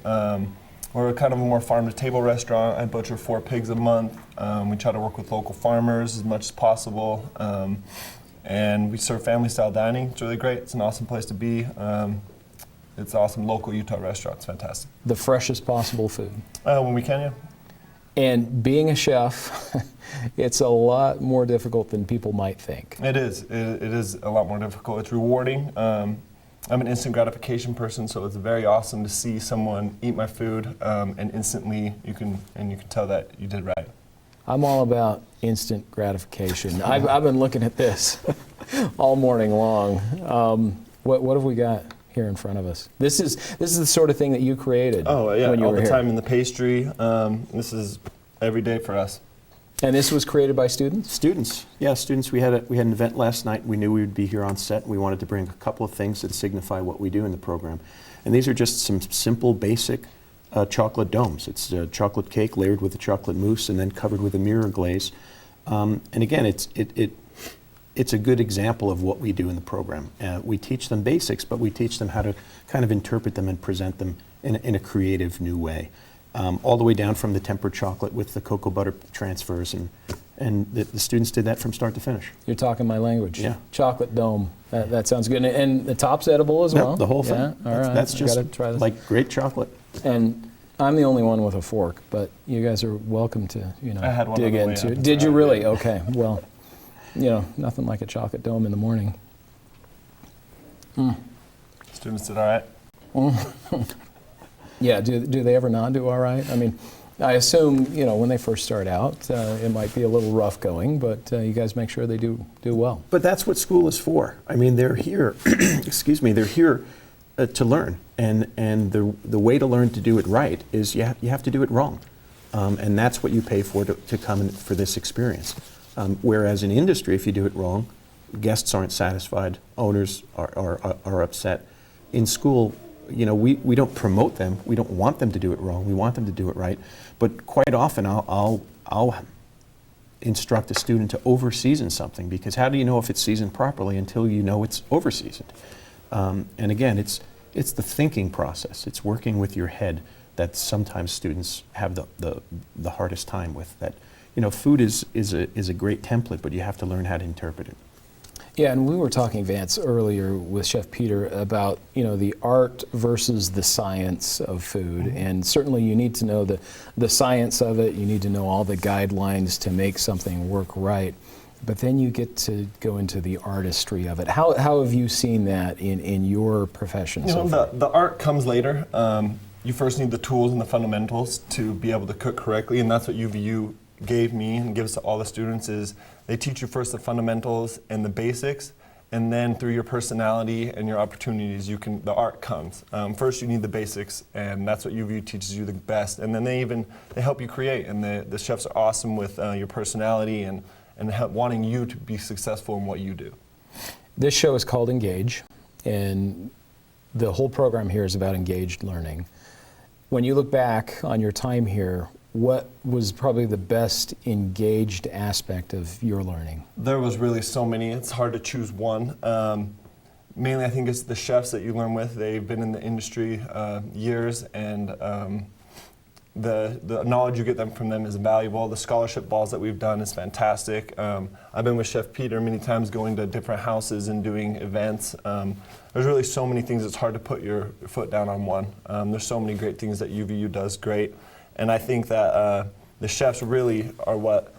We're kind of a more farm-to-table restaurant. I butcher 4 pigs a month. We try to work with local farmers as much as possible. And we serve family-style dining. It's really great. It's an awesome place to be. It's an awesome local Utah restaurant. It's fantastic. The freshest possible food? When we can, yeah. And being a chef, it's a lot more difficult than people might think. It is. It is a lot more difficult. It's rewarding. I'm an instant gratification person, so it's very awesome to see someone eat my food, and instantly you can tell that you did right. I'm all about instant gratification. I've been looking at this all morning long. What have we got here in front of us? This is the sort of thing that you created. Oh yeah, when you all were the here. time in the pastry. This is every day for us. And this was created by students? Students, yeah, students. We had an event last night. We knew we would be here on set. We wanted to bring a couple of things that signify what we do in the program. And these are just some simple, basic chocolate domes. It's a chocolate cake layered with a chocolate mousse and then covered with a mirror glaze. And again, it's a good example of what we do in the program. We teach them basics, but we teach them how to kind of interpret them and present them in a creative new way. All the way down from the tempered chocolate with the cocoa butter transfers, and the students did that from start to finish. You're talking my language. Yeah. Chocolate dome. That sounds good. And the top's edible as well? Yep, the whole thing. Yeah? All right. That's just gotta try this. like great chocolate. And I'm the only one with a fork, but you guys are welcome to, I had one dig on the way into up. it. Did you really? Okay. Well, nothing like a chocolate dome in the morning. Students did all right. Yeah, do they ever not do all right? I mean, I assume, when they first start out, it might be a little rough going, but you guys make sure they do well. But that's what school is for. I mean, they're here, excuse me, they're here to learn. And the way to learn to do it right is you have to do it wrong. And that's what you pay for to come in for this experience. Whereas in industry, if you do it wrong, guests aren't satisfied, owners are upset. In school, we don't promote them. We don't want them to do it wrong. We want them to do it right. But quite often, I'll instruct a student to over-season something, because how do you know if it's seasoned properly until you know it's over-seasoned? And again, it's the thinking process. It's working with your head that sometimes students have the hardest time with. That food is a great template, but you have to learn how to interpret it. Yeah, and we were talking, Vance, earlier with Chef Peter about, the art versus the science of food. And certainly you need to know the science of it. You need to know all the guidelines to make something work right. But then you get to go into the artistry of it. How have you seen that in your profession so far? The art comes later. You first need the tools and the fundamentals to be able to cook correctly, and that's what UVU gave me and gives to all the students. Is they teach you first the fundamentals and the basics, and then through your personality and your opportunities, the art comes. First you need the basics, and that's what UVU teaches you the best, and then they help you create, and the chefs are awesome with your personality and wanting you to be successful in what you do. This show is called Engage, and the whole program here is about engaged learning. When you look back on your time here, what was probably the best engaged aspect of your learning? There was really so many. It's hard to choose one. Mainly I think it's the chefs that you learn with. They've been in the industry years, and the knowledge you get from them is valuable. The scholarship balls that we've done is fantastic. I've been with Chef Peter many times, going to different houses and doing events. There's really so many things, it's hard to put your foot down on one. There's so many great things that UVU does great. And I think that the chefs really are what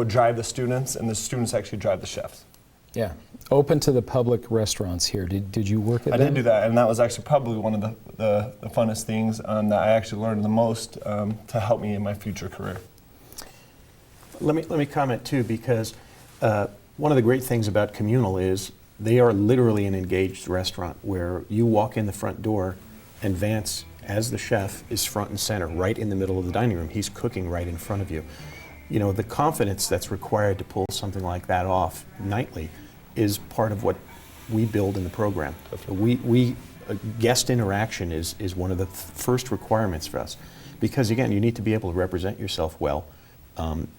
drive the students, and the students actually drive the chefs. Yeah. Open to the public restaurants here. Did you work at I them? did do that, and that was actually probably one of the funnest things that I actually learned the most to help me in my future career. Let me comment too, because one of the great things about Communal is they are literally an engaged restaurant where you walk in the front door and Vance, as the chef, is front and center, right in the middle of the dining room. He's cooking right in front of you. You know, the confidence that's required to pull something like that off nightly is part of what we build in the program. Guest interaction is one of the first requirements for us, because again, you need to be able to represent yourself well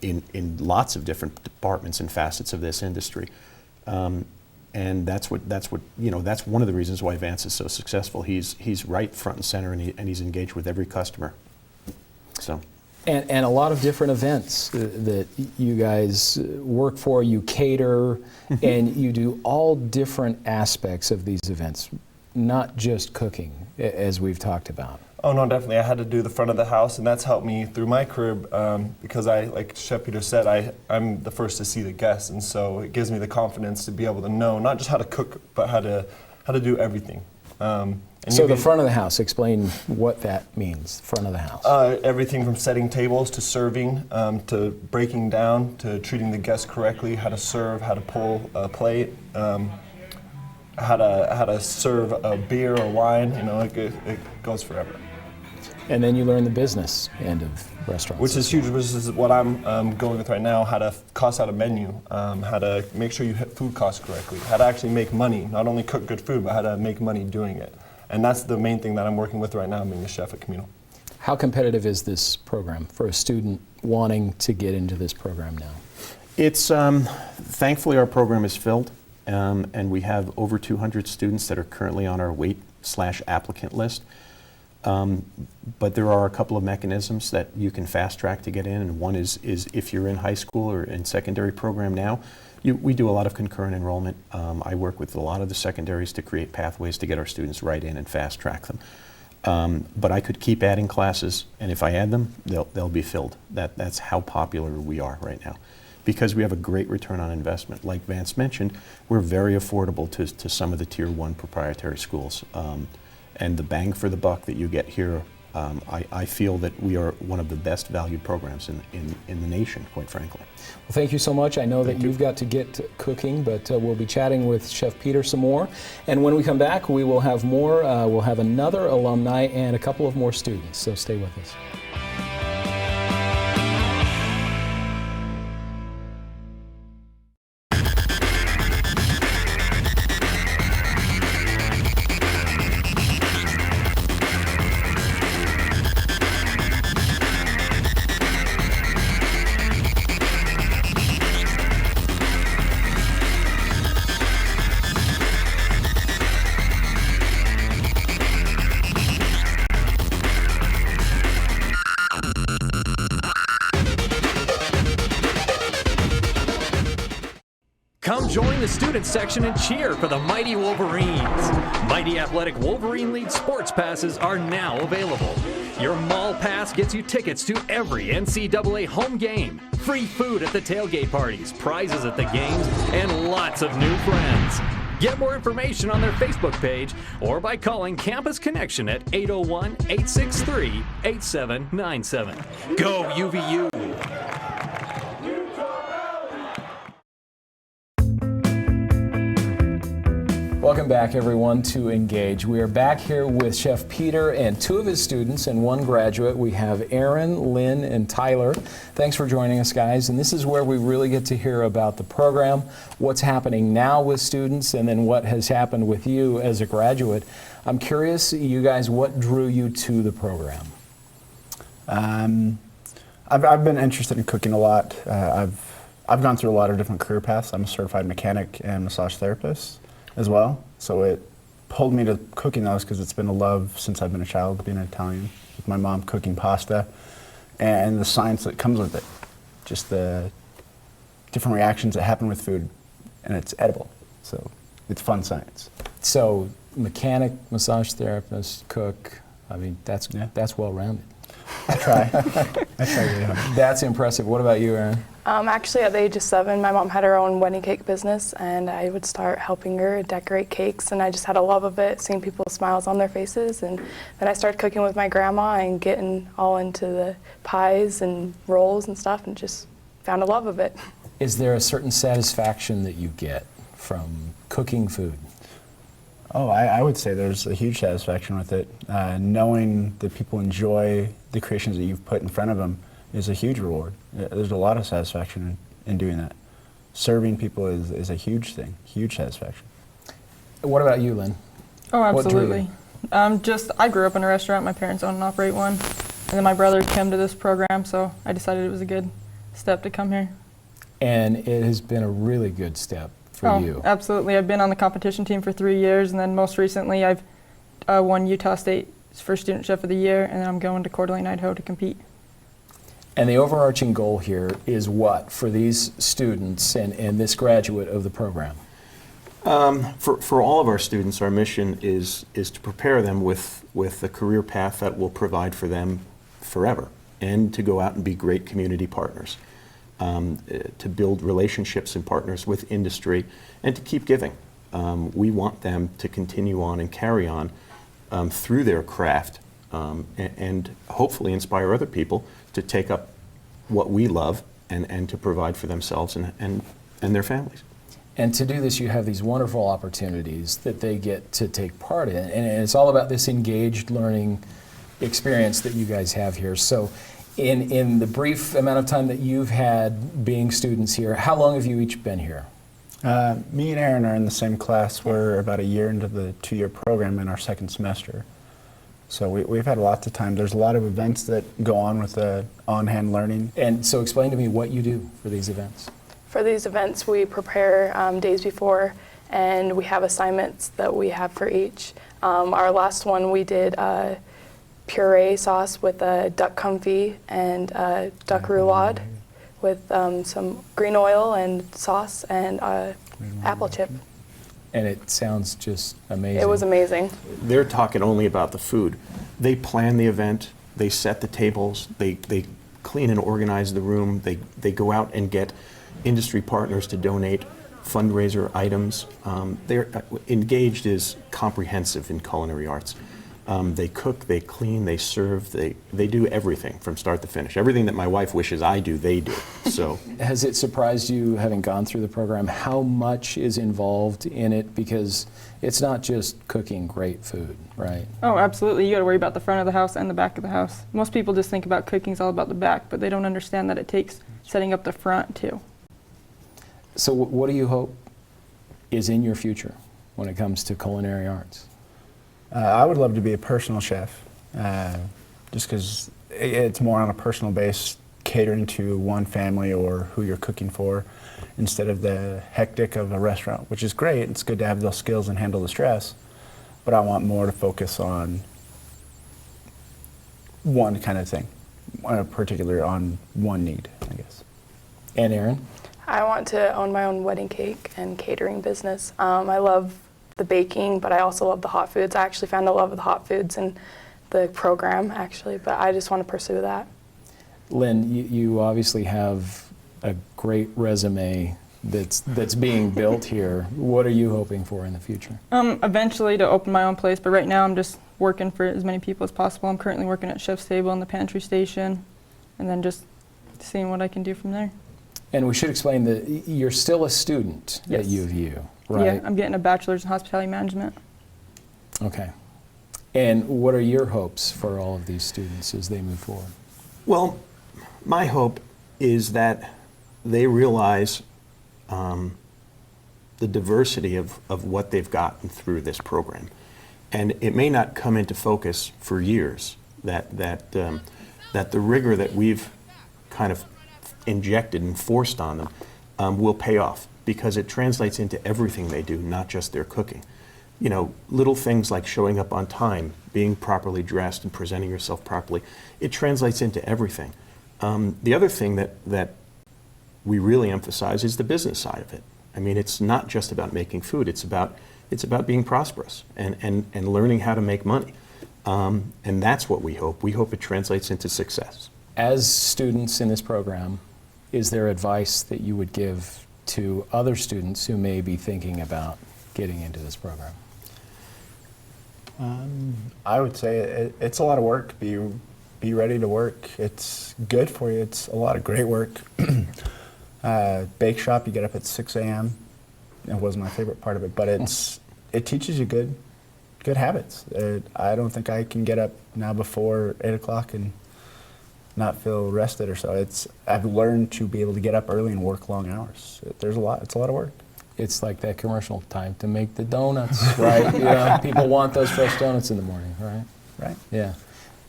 in lots of different departments and facets of this industry. And that's one of the reasons why Vance is so successful. He's right front and center, and he's engaged with every customer. So. And a lot of different events that you guys work for, you cater, and you do all different aspects of these events, not just cooking, as we've talked about. Oh no, definitely. I had to do the front of the house, and that's helped me through my career because like Chef Peter said, I'm the first to see the guests, and so it gives me the confidence to be able to know not just how to cook, but how to do everything. So the front of the house, explain what that means, front of the house. Everything from setting tables to serving, to breaking down, to treating the guests correctly, how to serve, how to pull a plate, how to serve a beer or wine. You know, it goes forever. And then you learn the business end of restaurants. Which is huge, which is what I'm going with right now, how to cost out a menu, how to make sure you hit food costs correctly, how to actually make money, not only cook good food, but how to make money doing it. And that's the main thing that I'm working with right now, being a chef at Communal. How competitive is this program for a student wanting to get into this program now? It's, thankfully our program is filled, and we have over 200 students that are currently on our wait/applicant list. But there are a couple of mechanisms that you can fast track to get in, and one is if you're in high school or in secondary program now, we do a lot of concurrent enrollment. I work with a lot of the secondaries to create pathways to get our students right in and fast track them. But I could keep adding classes, and if I add them, they'll be filled. That's how popular we are right now, because we have a great return on investment. Like Vance mentioned, we're very affordable to some of the Tier 1 proprietary schools. And the bang for the buck that you get here, I feel that we are one of the best valued programs in the nation, quite frankly. Well, thank you so much. I know that you've got to get cooking, but we'll be chatting with Chef Peter some more. And when we come back, we will have more. We'll have another alumni and a couple of more students, so stay with us. Come join the student section and cheer for the Mighty Wolverines. Mighty Athletic Wolverine League sports passes are now available. Your mall pass gets you tickets to every NCAA home game, free food at the tailgate parties, prizes at the games, and lots of new friends. Get more information on their Facebook page or by calling Campus Connection at 801-863-8797. Go UVU! Welcome back, everyone, to Engage. We are back here with Chef Peter and two of his students and one graduate. We have Aaron, Lynn, and Tyler. Thanks for joining us, guys. And this is where we really get to hear about the program, what's happening now with students, and then what has happened with you as a graduate. I'm curious, you guys, what drew you to the program? I've been interested in cooking a lot. I've gone through a lot of different career paths. I'm a certified mechanic and massage therapist as well. So it pulled me to cooking those because it's been a love since I've been a child, being Italian, with my mom cooking pasta, and the science that comes with it. Just the different reactions that happen with food, and it's edible. So it's fun science. So mechanic, massage therapist, cook, I mean, that's well-rounded. I try. I try really hard. That's impressive. What about you, Aaron? Actually, at the age of 7, my mom had her own wedding cake business, and I would start helping her decorate cakes, and I just had a love of it, seeing people's smiles on their faces. And then I started cooking with my grandma and getting all into the pies and rolls and stuff, and just found a love of it. Is there a certain satisfaction that you get from cooking food? Oh, I would say there's a huge satisfaction with it. Knowing that people enjoy the creations that you've put in front of them is a huge reward. There's a lot of satisfaction in doing that. Serving people is a huge thing, huge satisfaction. What about you, Lynn? Oh, What drew absolutely. I grew up in a restaurant. My parents own and operate one. And then my brothers came to this program, so I decided it was a good step to come here. And it has been a really good step for you. Absolutely. I've been on the competition team for 3 years, and then most recently I've won Utah State's first Student Chef of the Year, and then I'm going to Coeur d'Alene, Idaho to compete. And the overarching goal here is what for these students and this graduate of the program? For all of our students, our mission is to prepare them with a career path that will provide for them forever, and to go out and be great community partners, to build relationships and partners with industry, and to keep giving. We want them to continue on and carry on through their craft, and hopefully inspire other people to take up what we love and to provide for themselves and their families. And to do this, you have these wonderful opportunities that they get to take part in. And it's all about this engaged learning experience that you guys have here. So in the brief amount of time that you've had being students here, how long have you each been here? Me and Aaron are in the same class. We're about a year into the 2-year program in our second semester. So we've had lots of time. There's a lot of events that go on with the on-hand learning. And so explain to me what you do for these events. For these events, we prepare days before, and we have assignments that we have for each. Our last one, we did puree sauce with duck confit and duck roulade with some green oil and sauce and apple chip. And it sounds just amazing. It was amazing. They're talking only about the food. They plan the event, they set the tables, they clean and organize the room, they go out and get industry partners to donate fundraiser items. They're engaged is comprehensive in culinary arts. They cook, they clean, they serve, they do everything from start to finish. Everything that my wife wishes I do, they do. So, has it surprised you, having gone through the program, how much is involved in it? Because it's not just cooking great food, right? Oh, absolutely. You got to worry about the front of the house and the back of the house. Most people just think about cooking's all about the back, but they don't understand that it takes setting up the front too. So what do you hope is in your future when it comes to culinary arts? I would love to be a personal chef, just because it's more on a personal base, catering to one family or who you're cooking for, instead of the hectic of a restaurant, which is great. It's good to have those skills and handle the stress, but I want more to focus on one kind of thing, particularly on one need, I guess. And Aaron? I want to own my own wedding cake and catering business. I love the baking, but I also love the hot foods. I actually found a love of the hot foods in the program, actually, but I just want to pursue that. Lynn, you obviously have a great resume that's being built here. What are you hoping for in the future? Eventually to open my own place, but right now I'm just working for as many people as possible. I'm currently working at chef's table in the pantry station, and then just seeing what I can do from there. And we should explain that you're still a student at UVU, right? Yeah, I'm getting a bachelor's in hospitality management. Okay. And what are your hopes for all of these students as they move forward? well, my hope is that they realize the diversity of what they've gotten through this program. And it may not come into focus for years, that the rigor that we've kind of injected and forced on them will pay off, because it translates into everything they do, not just their cooking. You know, little things like showing up on time, being properly dressed and presenting yourself properly, it translates into everything. The other thing that we really emphasize is the business side of it. I mean, it's not just about making food, it's about being prosperous and learning how to make money. And that's what we hope. We hope it translates into success. As students in this program, is there advice that you would give to other students who may be thinking about getting into this program? I would say it's a lot of work. Be ready to work. It's good for you. It's a lot of great work. Bake shop, you get up at 6 a.m. It was my favorite part of it, but it teaches you good habits. I don't think I can get up now before 8 o'clock and not feel rested or so. I've learned to be able to get up early and work long hours. It's a lot of work. It's like that commercial, time to make the donuts, right? You know, people want those fresh donuts in the morning, right? Right. Yeah.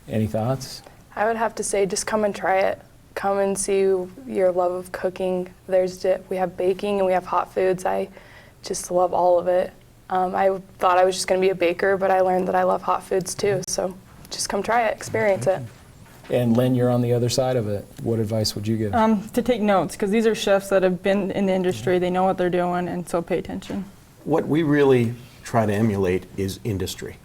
Any thoughts? I would have to say just come and try it. Come and see your love of cooking. We have baking and we have hot foods. I just love all of it. I thought I was just going to be a baker, but I learned that I love hot foods too. So just come try it, experience it. And Lynn, you're on the other side of it. What advice would you give? To take notes, because these are chefs that have been in the industry. They know what they're doing, and so pay attention. What we really try to emulate is industry.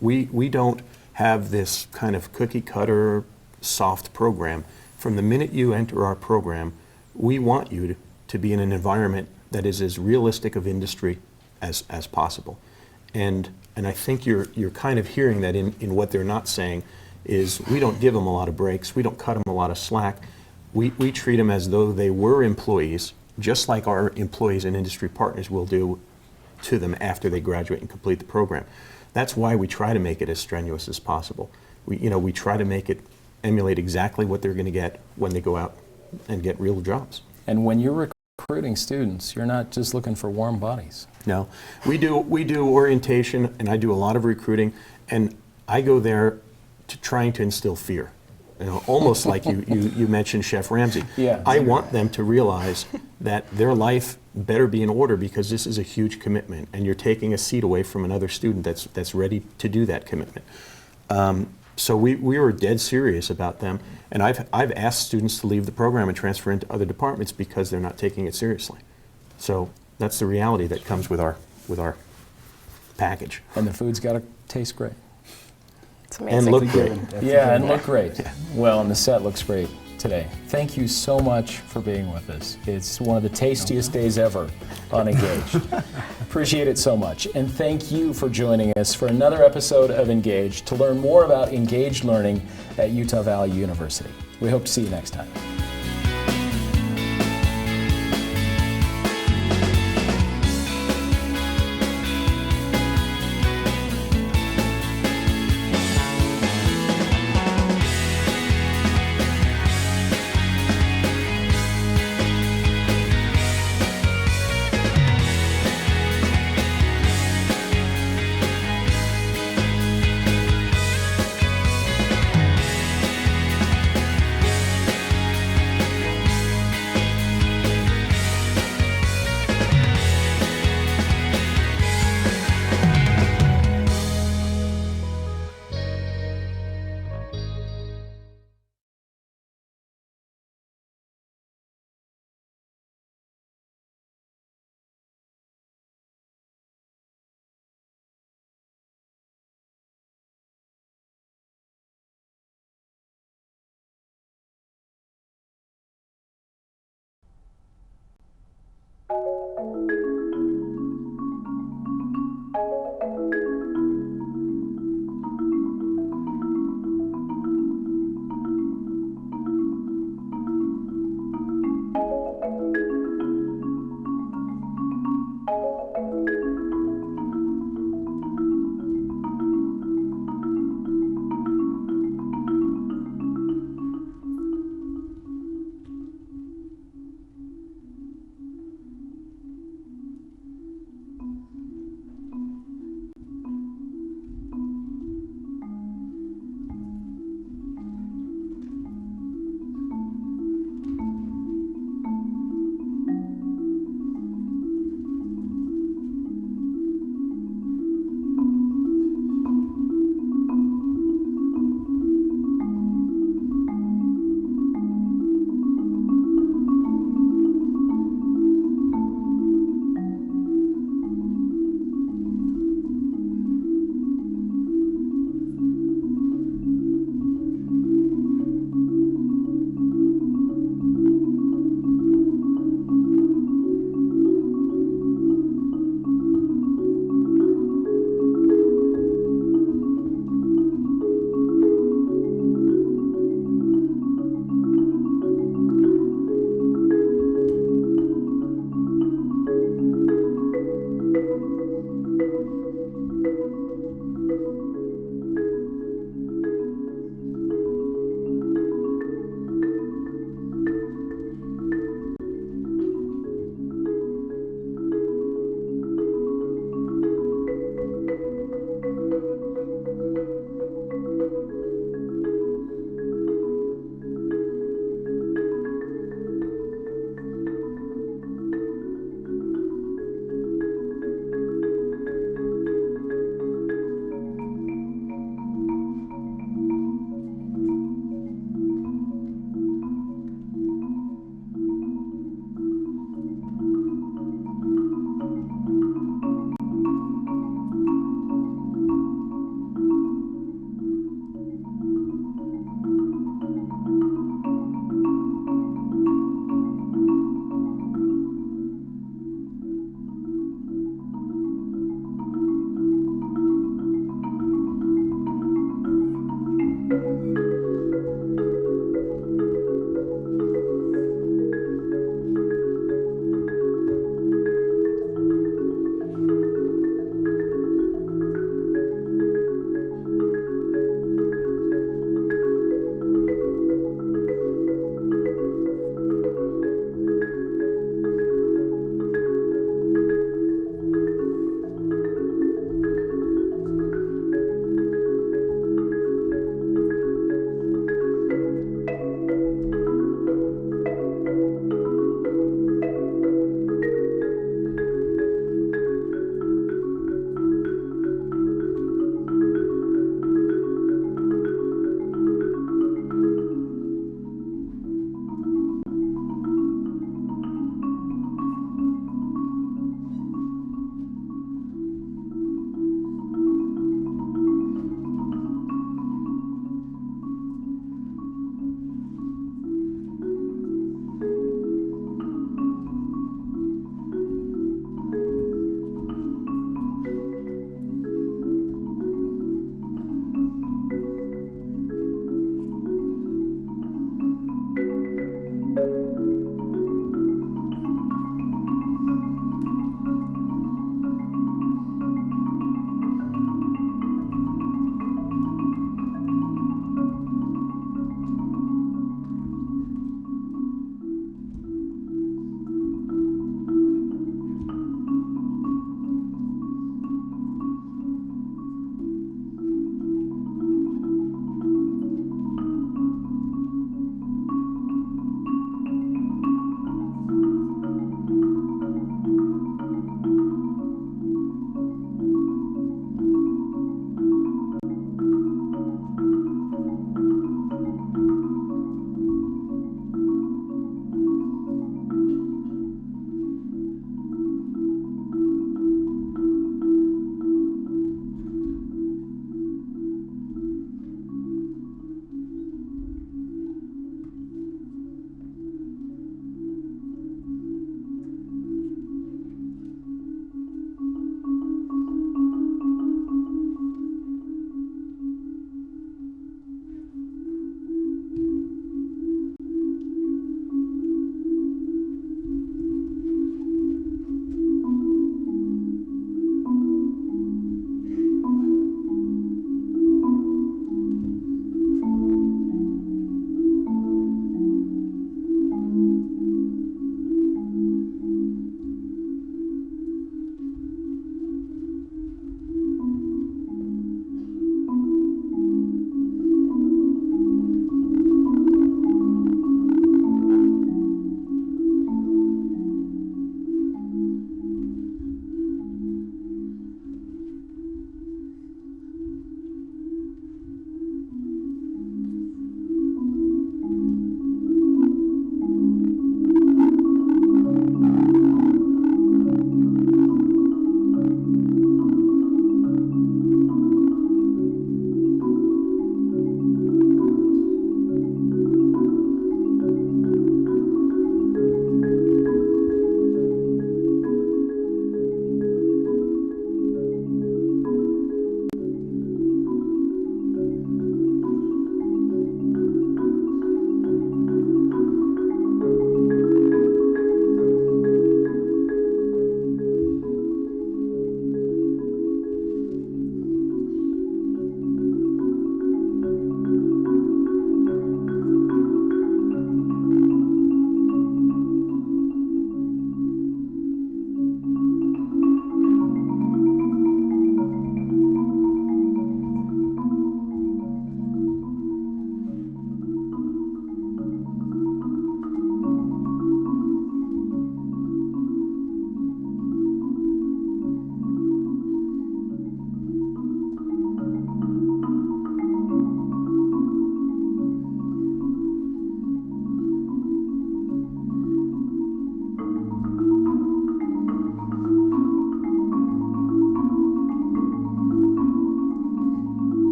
We don't have this kind of cookie cutter soft program. From the minute you enter our program, we want you to be in an environment that is as realistic of industry as possible. And I think you're kind of hearing that in what they're not saying is we don't give them a lot of breaks, we don't cut them a lot of slack. We treat them as though they were employees, just like our employees and industry partners will do to them after they graduate and complete the program. That's why we try to make it as strenuous as possible. We try to make it emulate exactly what they're going to get when they go out and get real jobs. And when you're recruiting students, you're not just looking for warm bodies. No, we do orientation, and I do a lot of recruiting, and I go there trying to instill fear. Almost like you mentioned Chef Ramsay. Yeah. I want them to realize that their life better be in order because this is a huge commitment, and you're taking a seat away from another student that's ready to do that commitment. So we were dead serious about them, and I've asked students to leave the program and transfer into other departments because they're not taking it seriously. So that's the reality that comes with our package. And the food's got to taste great. It's amazing. And look great. Yeah, and look great. Well, and the set looks great today. Thank you so much for being with us. It's one of the tastiest days ever on Engaged. Appreciate it so much. And thank you for joining us for another episode of Engaged to learn more about engaged learning at Utah Valley University. We hope to see you next time.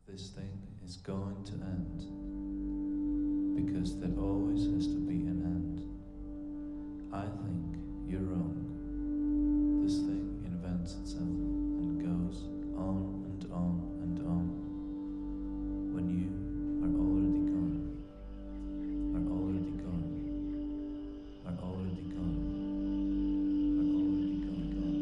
This thing is going to end, because there always has to be an end. I think you're wrong. This thing invents itself and goes on and on and on. When you are already gone, are already gone, are already gone, are already gone, gone, gone, gone, gone, gone.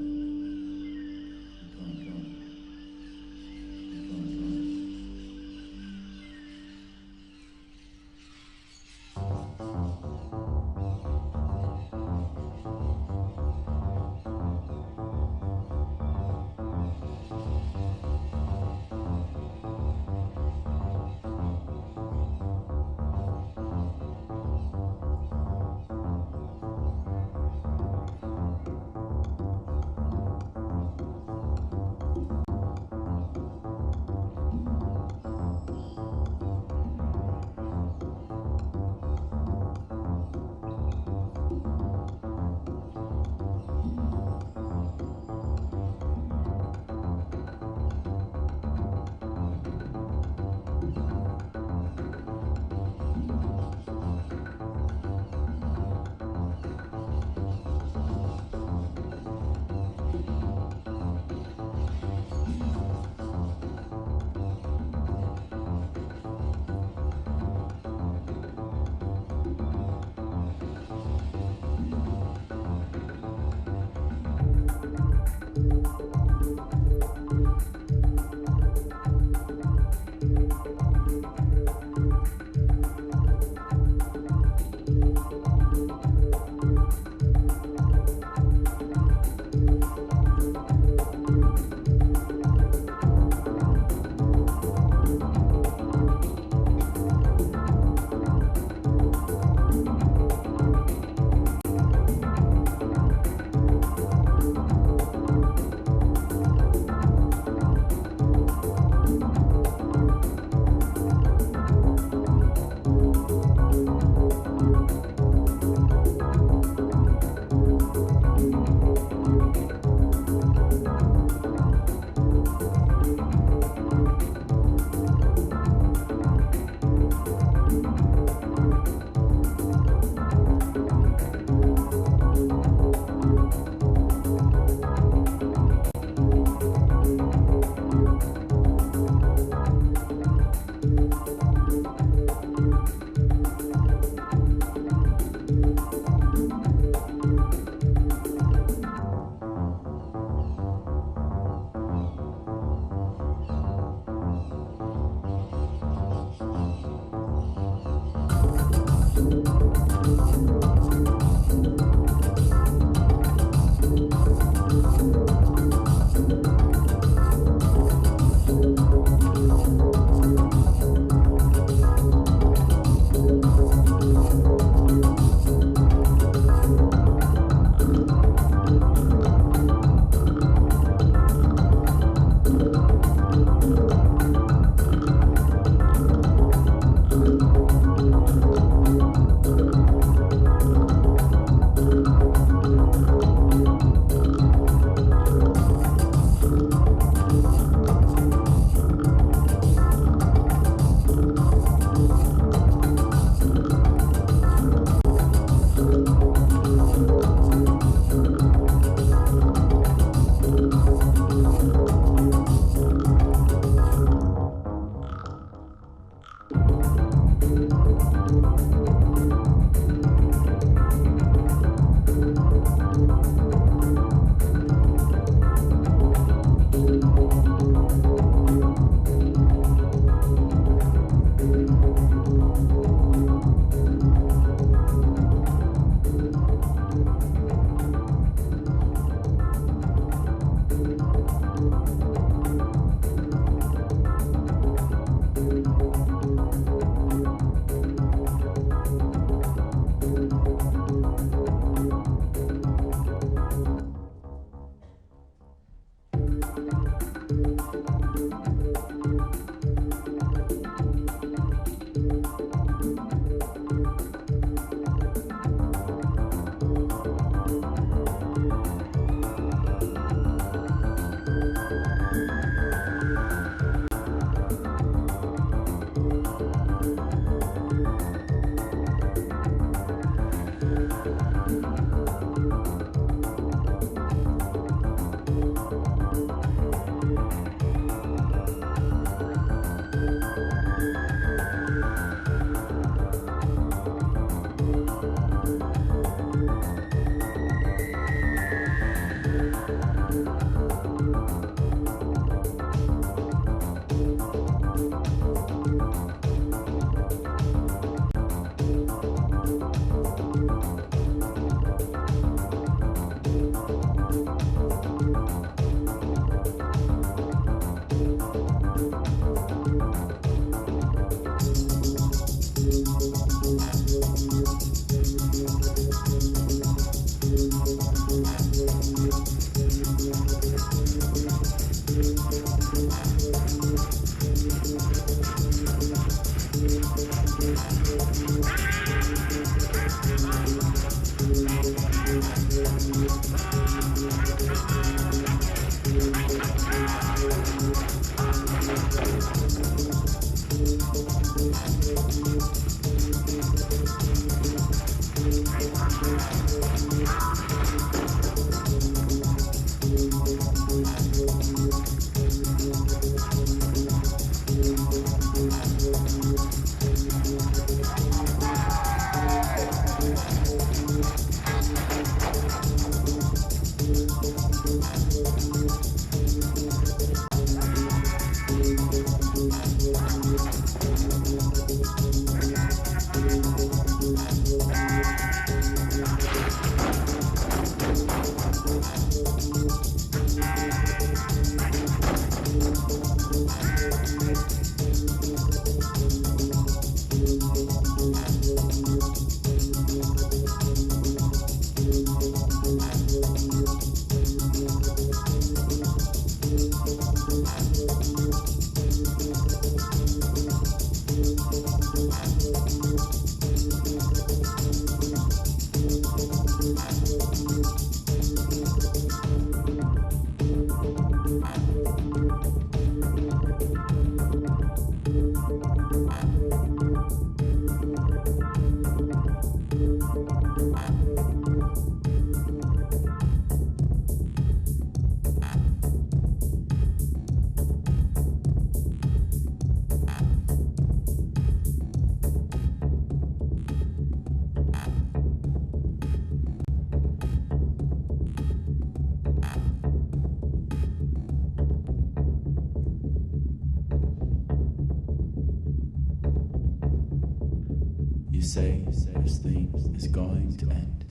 You say this thing is going to end.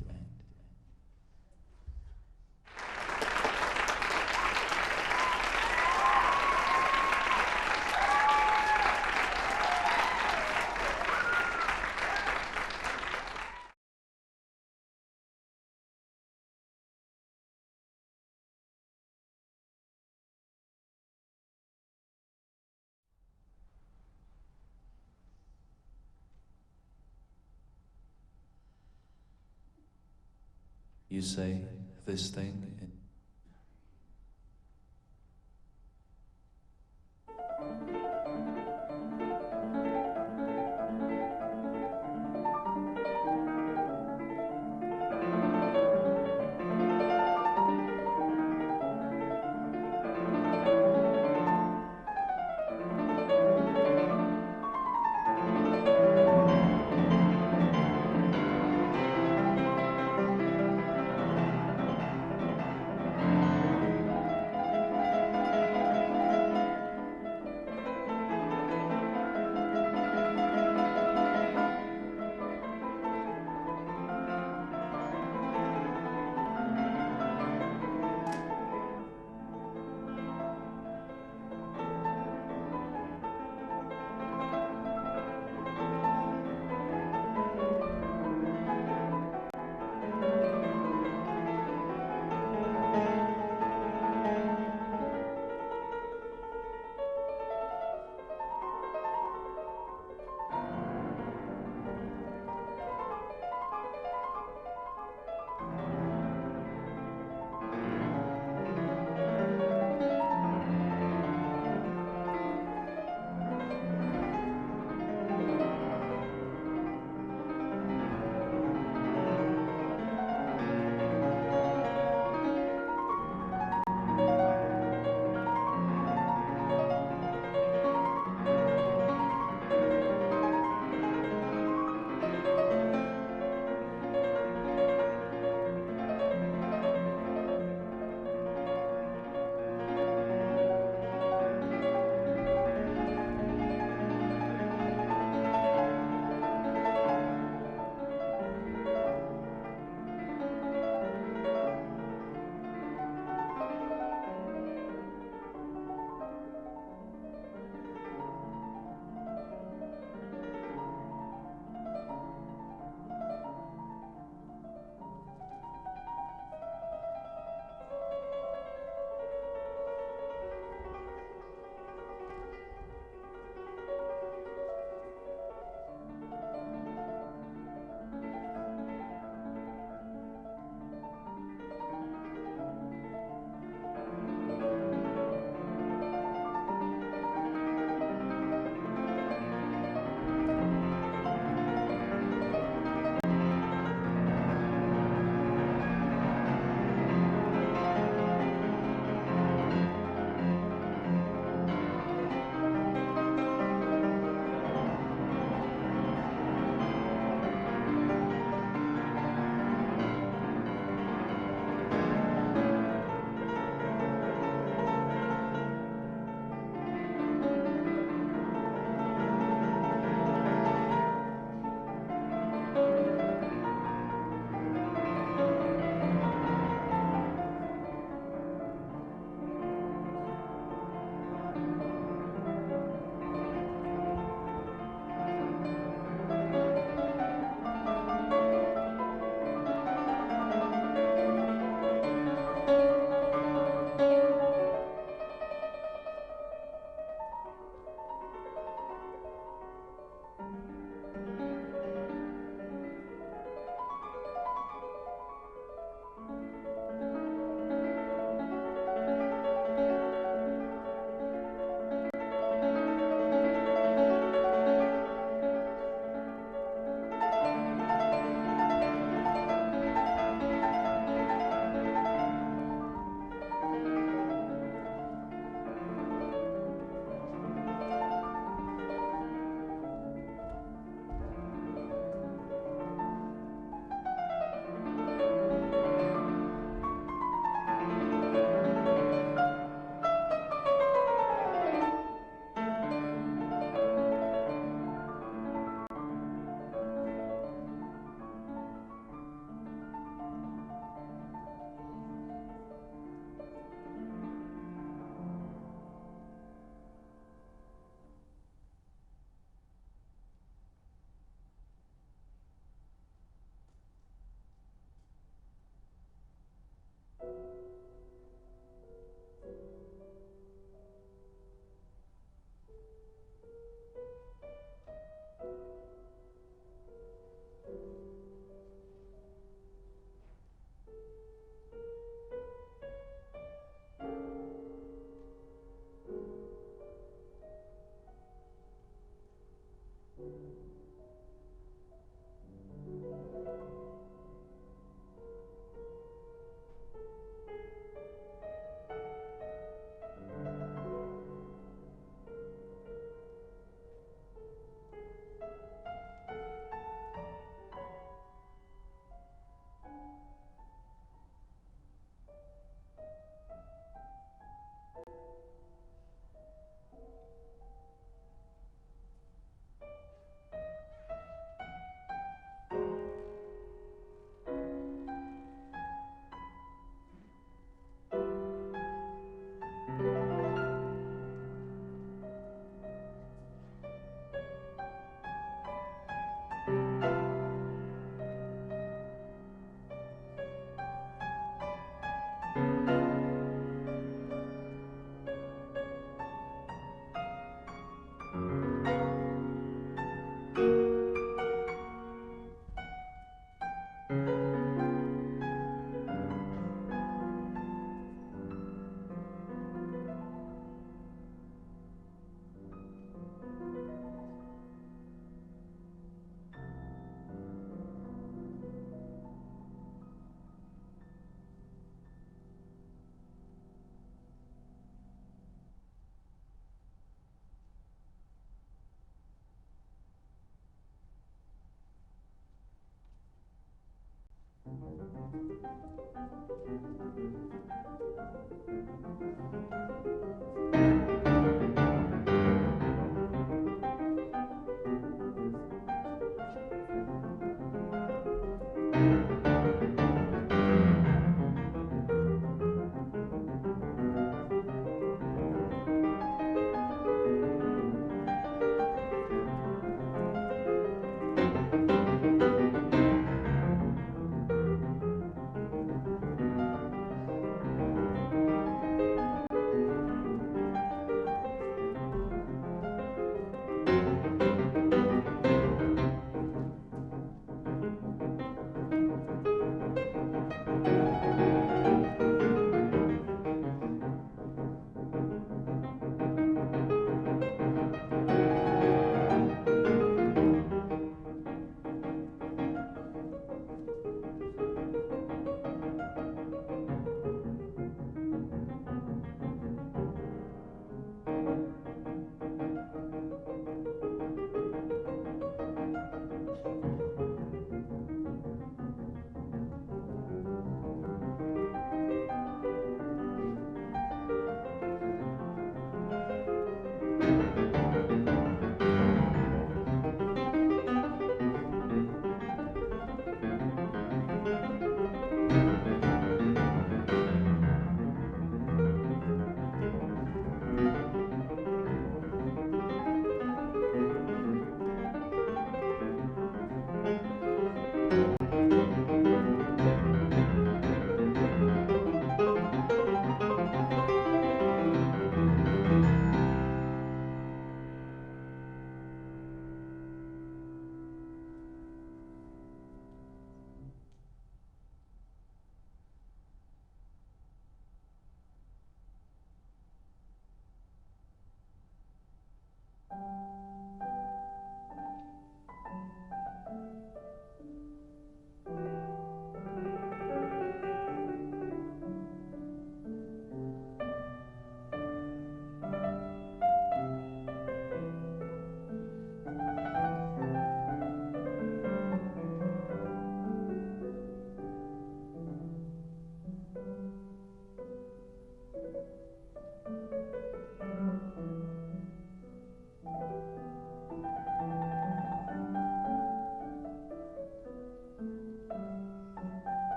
You say this thing.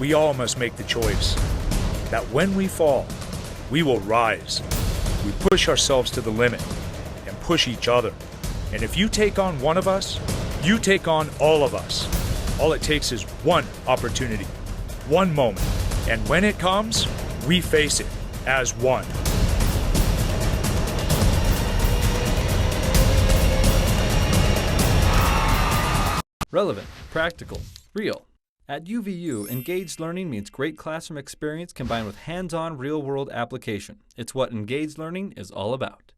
we all must make the choice that when we fall, we will rise. We push ourselves to the limit and push each other. And if you take on one of us, you take on all of us. All it takes is one opportunity, one moment. And when it comes, we face it as one. Relevant, practical, real. At UVU, engaged learning means great classroom experience combined with hands-on real-world application. It's what engaged learning is all about.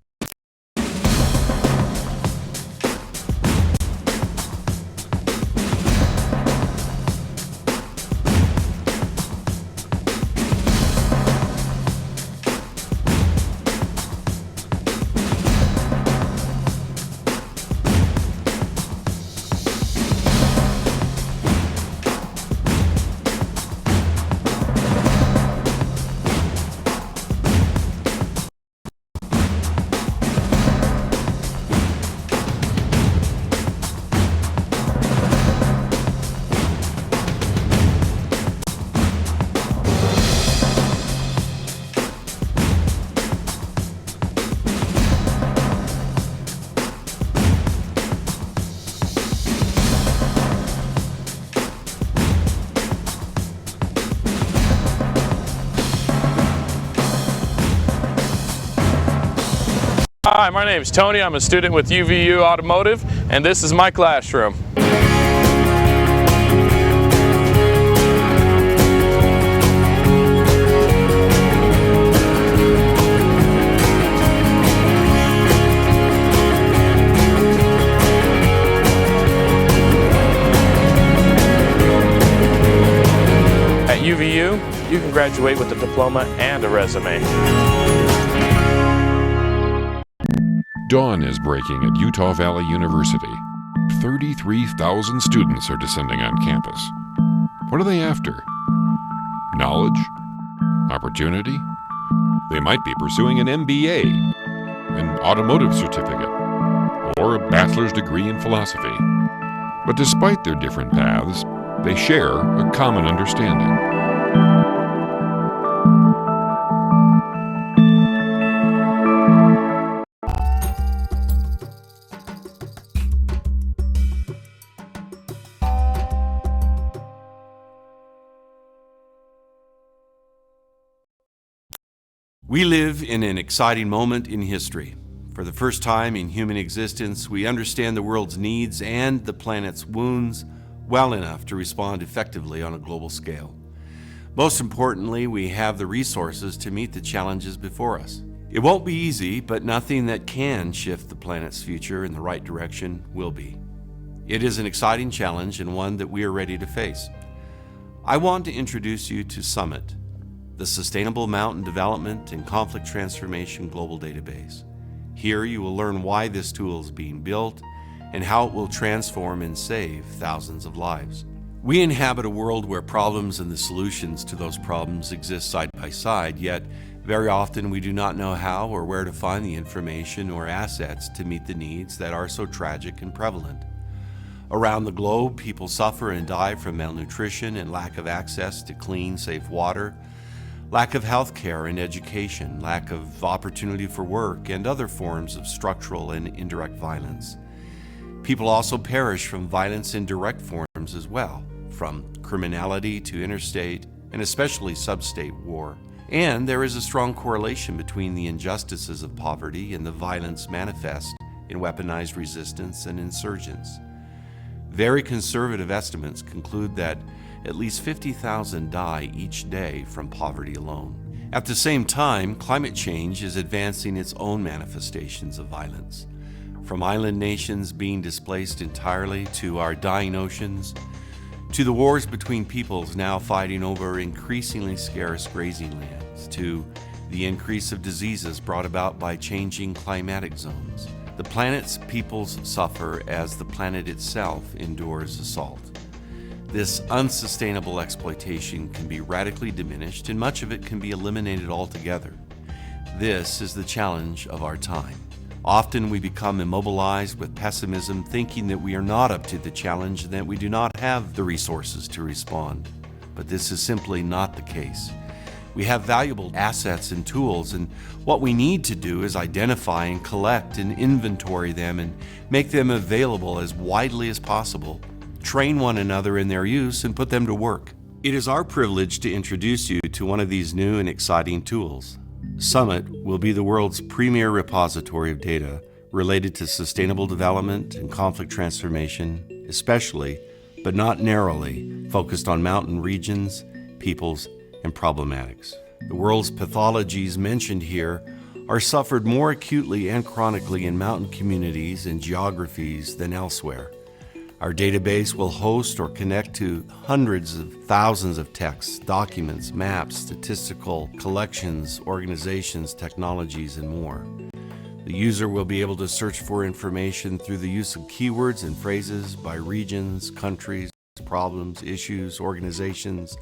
Hi, my name is Tony. I'm a student with UVU Automotive, and this is my classroom. At UVU, you can graduate with a diploma and a resume. Dawn is breaking at Utah Valley University. 33,000 students are descending on campus. What are they after? Knowledge? Opportunity? They might be pursuing an MBA, an automotive certificate, or a bachelor's degree in philosophy. But despite their different paths, they share a common understanding. We live in an exciting moment in history. For the first time in human existence, we understand the world's needs and the planet's wounds well enough to respond effectively on a global scale. Most importantly, we have the resources to meet the challenges before us. It won't be easy, but nothing that can shift the planet's future in the right direction will be. It is an exciting challenge and one that we are ready to face. I want to introduce you to Summit, the Sustainable Mountain Development and Conflict Transformation Global Database. Here you will learn why this tool is being built and how it will transform and save thousands of lives. We inhabit a world where problems and the solutions to those problems exist side by side, yet very often we do not know how or where to find the information or assets to meet the needs that are so tragic and prevalent. Around the globe, people suffer and die from malnutrition and lack of access to clean, safe water, lack of health care and education, lack of opportunity for work, and other forms of structural and indirect violence. People also perish from violence in direct forms as well, from criminality to interstate and especially sub-state war. And there is a strong correlation between the injustices of poverty and the violence manifest in weaponized resistance and insurgents. Very conservative estimates conclude that at least 50,000 die each day from poverty alone. At the same time, climate change is advancing its own manifestations of violence. From island nations being displaced entirely, to our dying oceans, to the wars between peoples now fighting over increasingly scarce grazing lands, to the increase of diseases brought about by changing climatic zones. The planet's peoples suffer as the planet itself endures assault. This unsustainable exploitation can be radically diminished, and much of it can be eliminated altogether. This is the challenge of our time. Often we become immobilized with pessimism, thinking that we are not up to the challenge and that we do not have the resources to respond. but this is simply not the case. We have valuable assets and tools, and what we need to do is identify and collect and inventory them and make them available as widely as possible, train one another in their use, and put them to work. It is our privilege to introduce you to one of these new and exciting tools. Summit will be the world's premier repository of data related to sustainable development and conflict transformation, especially, but not narrowly, focused on mountain regions, peoples, and problematics. The world's pathologies mentioned here are suffered more acutely and chronically in mountain communities and geographies than elsewhere. Our database will host or connect to hundreds of thousands of texts, documents, maps, statistical collections, organizations, technologies, and more. The user will be able to search for information through the use of keywords and phrases by regions, countries, problems, issues, organizations,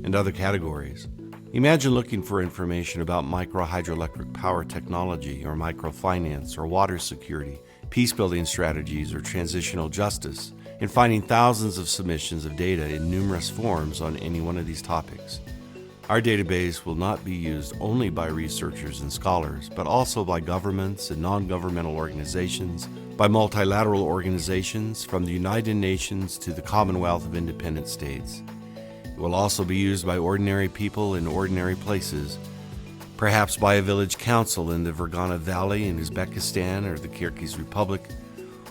and other categories. Imagine looking for information about micro-hydroelectric power technology or microfinance or water security, peace-building strategies or transitional justice, and finding thousands of submissions of data in numerous forms on any one of these topics. Our database will not be used only by researchers and scholars, but also by governments and non-governmental organizations, by multilateral organizations from the United Nations to the Commonwealth of Independent States. It will also be used by ordinary people in ordinary places, perhaps by a village council in the Fergana Valley in Uzbekistan or the Kyrgyz Republic,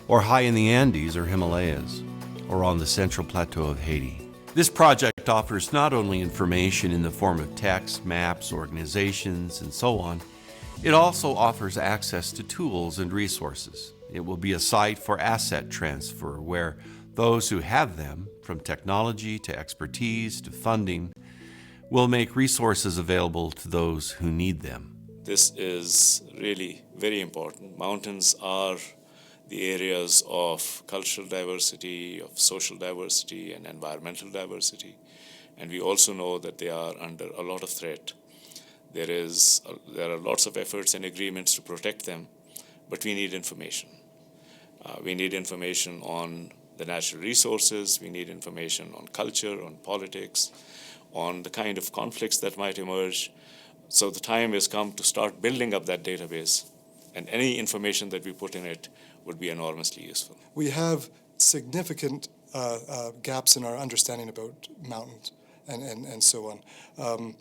or high in the Andes or Himalayas, or on the central plateau of Haiti. This project offers not only information in the form of text, maps, organizations, and so on, it also offers access to tools and resources. It will be a site for asset transfer where those who have them, from technology to expertise to funding, will make resources available to those who need them. This is really very important. Mountains are the areas of cultural diversity, of social diversity, and environmental diversity. And we also know that they are under a lot of threat. There are lots of efforts and agreements to protect them, but we need information. We need information on the natural resources, we need information on culture, on politics, on the kind of conflicts that might emerge. So the time has come to start building up that database, and any information that we put in it would be enormously useful. We have significant gaps in our understanding about mountains and so on.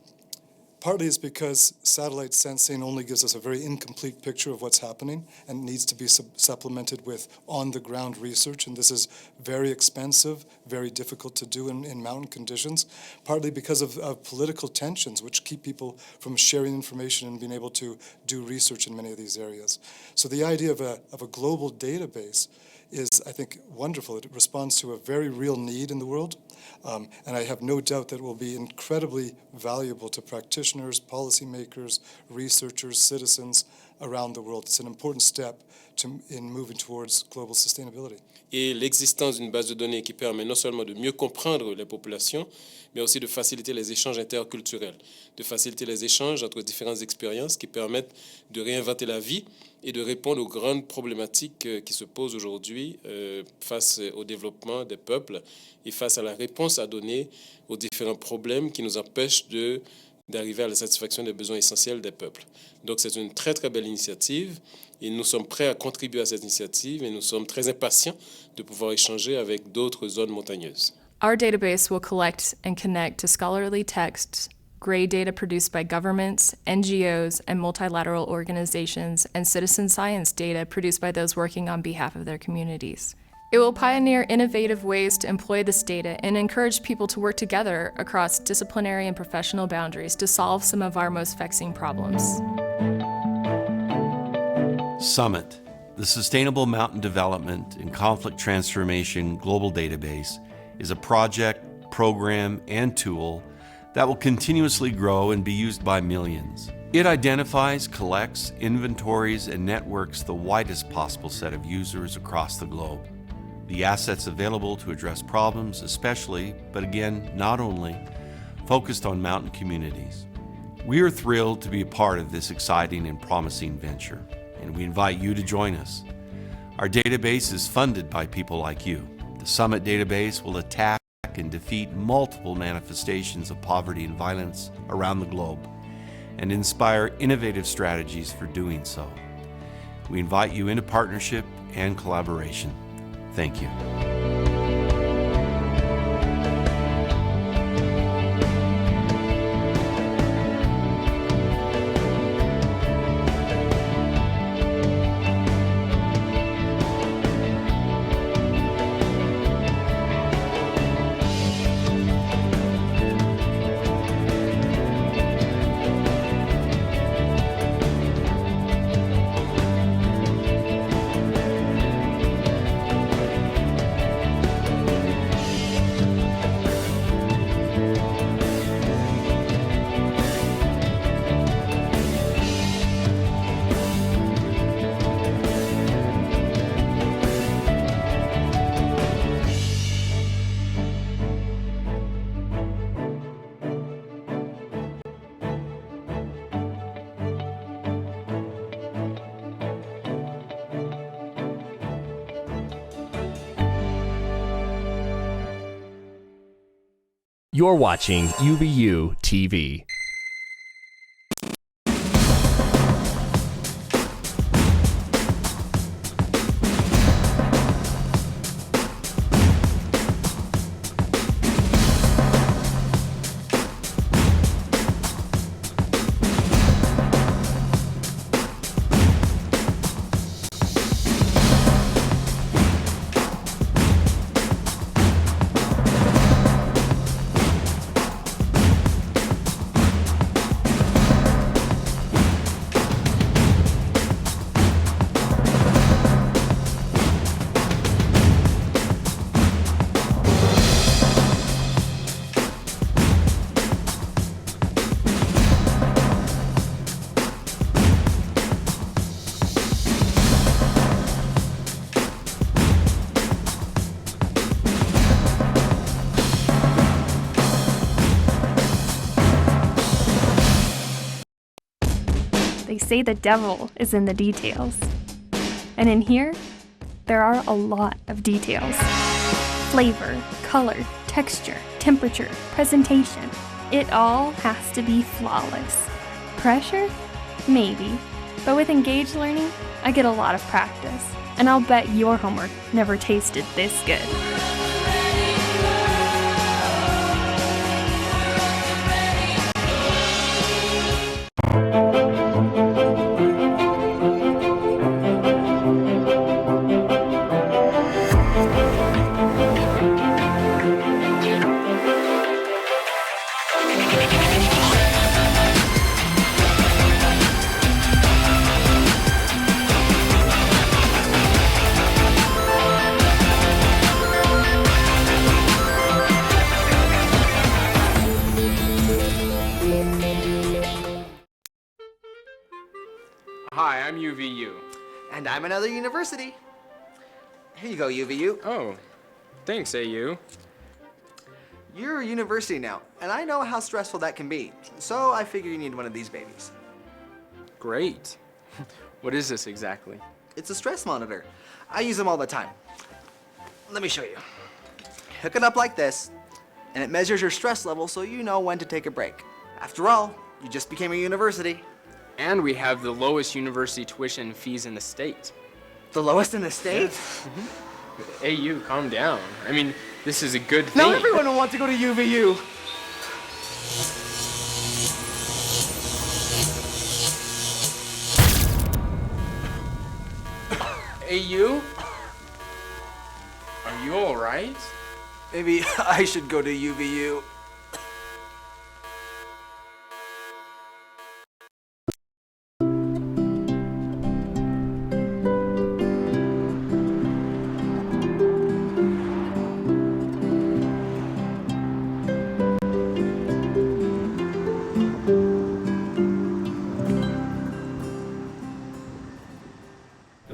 Partly it's because satellite sensing only gives us a very incomplete picture of what's happening and needs to be supplemented with on-the-ground research, and this is very expensive, very difficult to do in mountain conditions, partly because of political tensions which keep people from sharing information and being able to do research in many of these areas. So the idea of a global database is, I think, wonderful. It responds to a very real need in the world, and I have no doubt that it will be incredibly valuable to practitioners, policymakers, researchers, citizens around the world. It's an important step in moving towards global sustainability. Et l'existence d'une base de données qui permet non seulement de mieux comprendre les populations, mais aussi de faciliter les échanges interculturels, de faciliter les échanges entre différentes expériences qui permettent de réinventer la vie et de répondre aux grandes problématiques qui se posent aujourd'hui face au développement des peuples et face à la réponse à donner aux différents problèmes qui nous empêchent d'arriver à la satisfaction des besoins essentiels des peuples. Donc c'est une très très belle initiative et nous sommes prêts à contribuer à cette initiative et nous sommes très impatients de pouvoir échanger avec d'autres zones montagneuses. Our database will collect and connect to scholarly texts, grade data produced by governments, NGOs, and multilateral organizations, and citizen science data produced by those working on behalf of their communities. It will pioneer innovative ways to employ this data and encourage people to work together across disciplinary and professional boundaries to solve some of our most vexing problems. Summit, the Sustainable Mountain Development and Conflict Transformation Global Database, is a project, program, and tool that will continuously grow and be used by millions. It identifies, collects, inventories, and networks the widest possible set of users across the globe. The assets available to address problems, especially, but again, not only, focused on mountain communities. We are thrilled to be a part of this exciting and promising venture, and we invite you to join us. Our database is funded by people like you. The Summit database will attack track and defeat multiple manifestations of poverty and violence around the globe and inspire innovative strategies for doing so. We invite you into partnership and collaboration. Thank you. You're watching UVU TV. They say the devil is in the details. And in here, there are a lot of details. Flavor, color, texture, temperature, presentation. It all has to be flawless. Pressure? Maybe. But with Engaged Learning, I get a lot of practice. And I'll bet your homework never tasted this good. Hi, I'm UVU. And I'm another university. Here you go, UVU. Oh, thanks, AU. You're a university now, and I know how stressful that can be. So I figure you need one of these babies. Great. What is this exactly? It's a stress monitor. I use them all the time. Let me show you. Hook it up like this, and it measures your stress level so you know when to take a break. After all, you just became a university. And we have the lowest university tuition fees in the state. The lowest in the state? AU, calm down. I mean, this is a good thing. Now everyone will want to go to UVU. AU? Are you alright? Maybe I should go to UVU.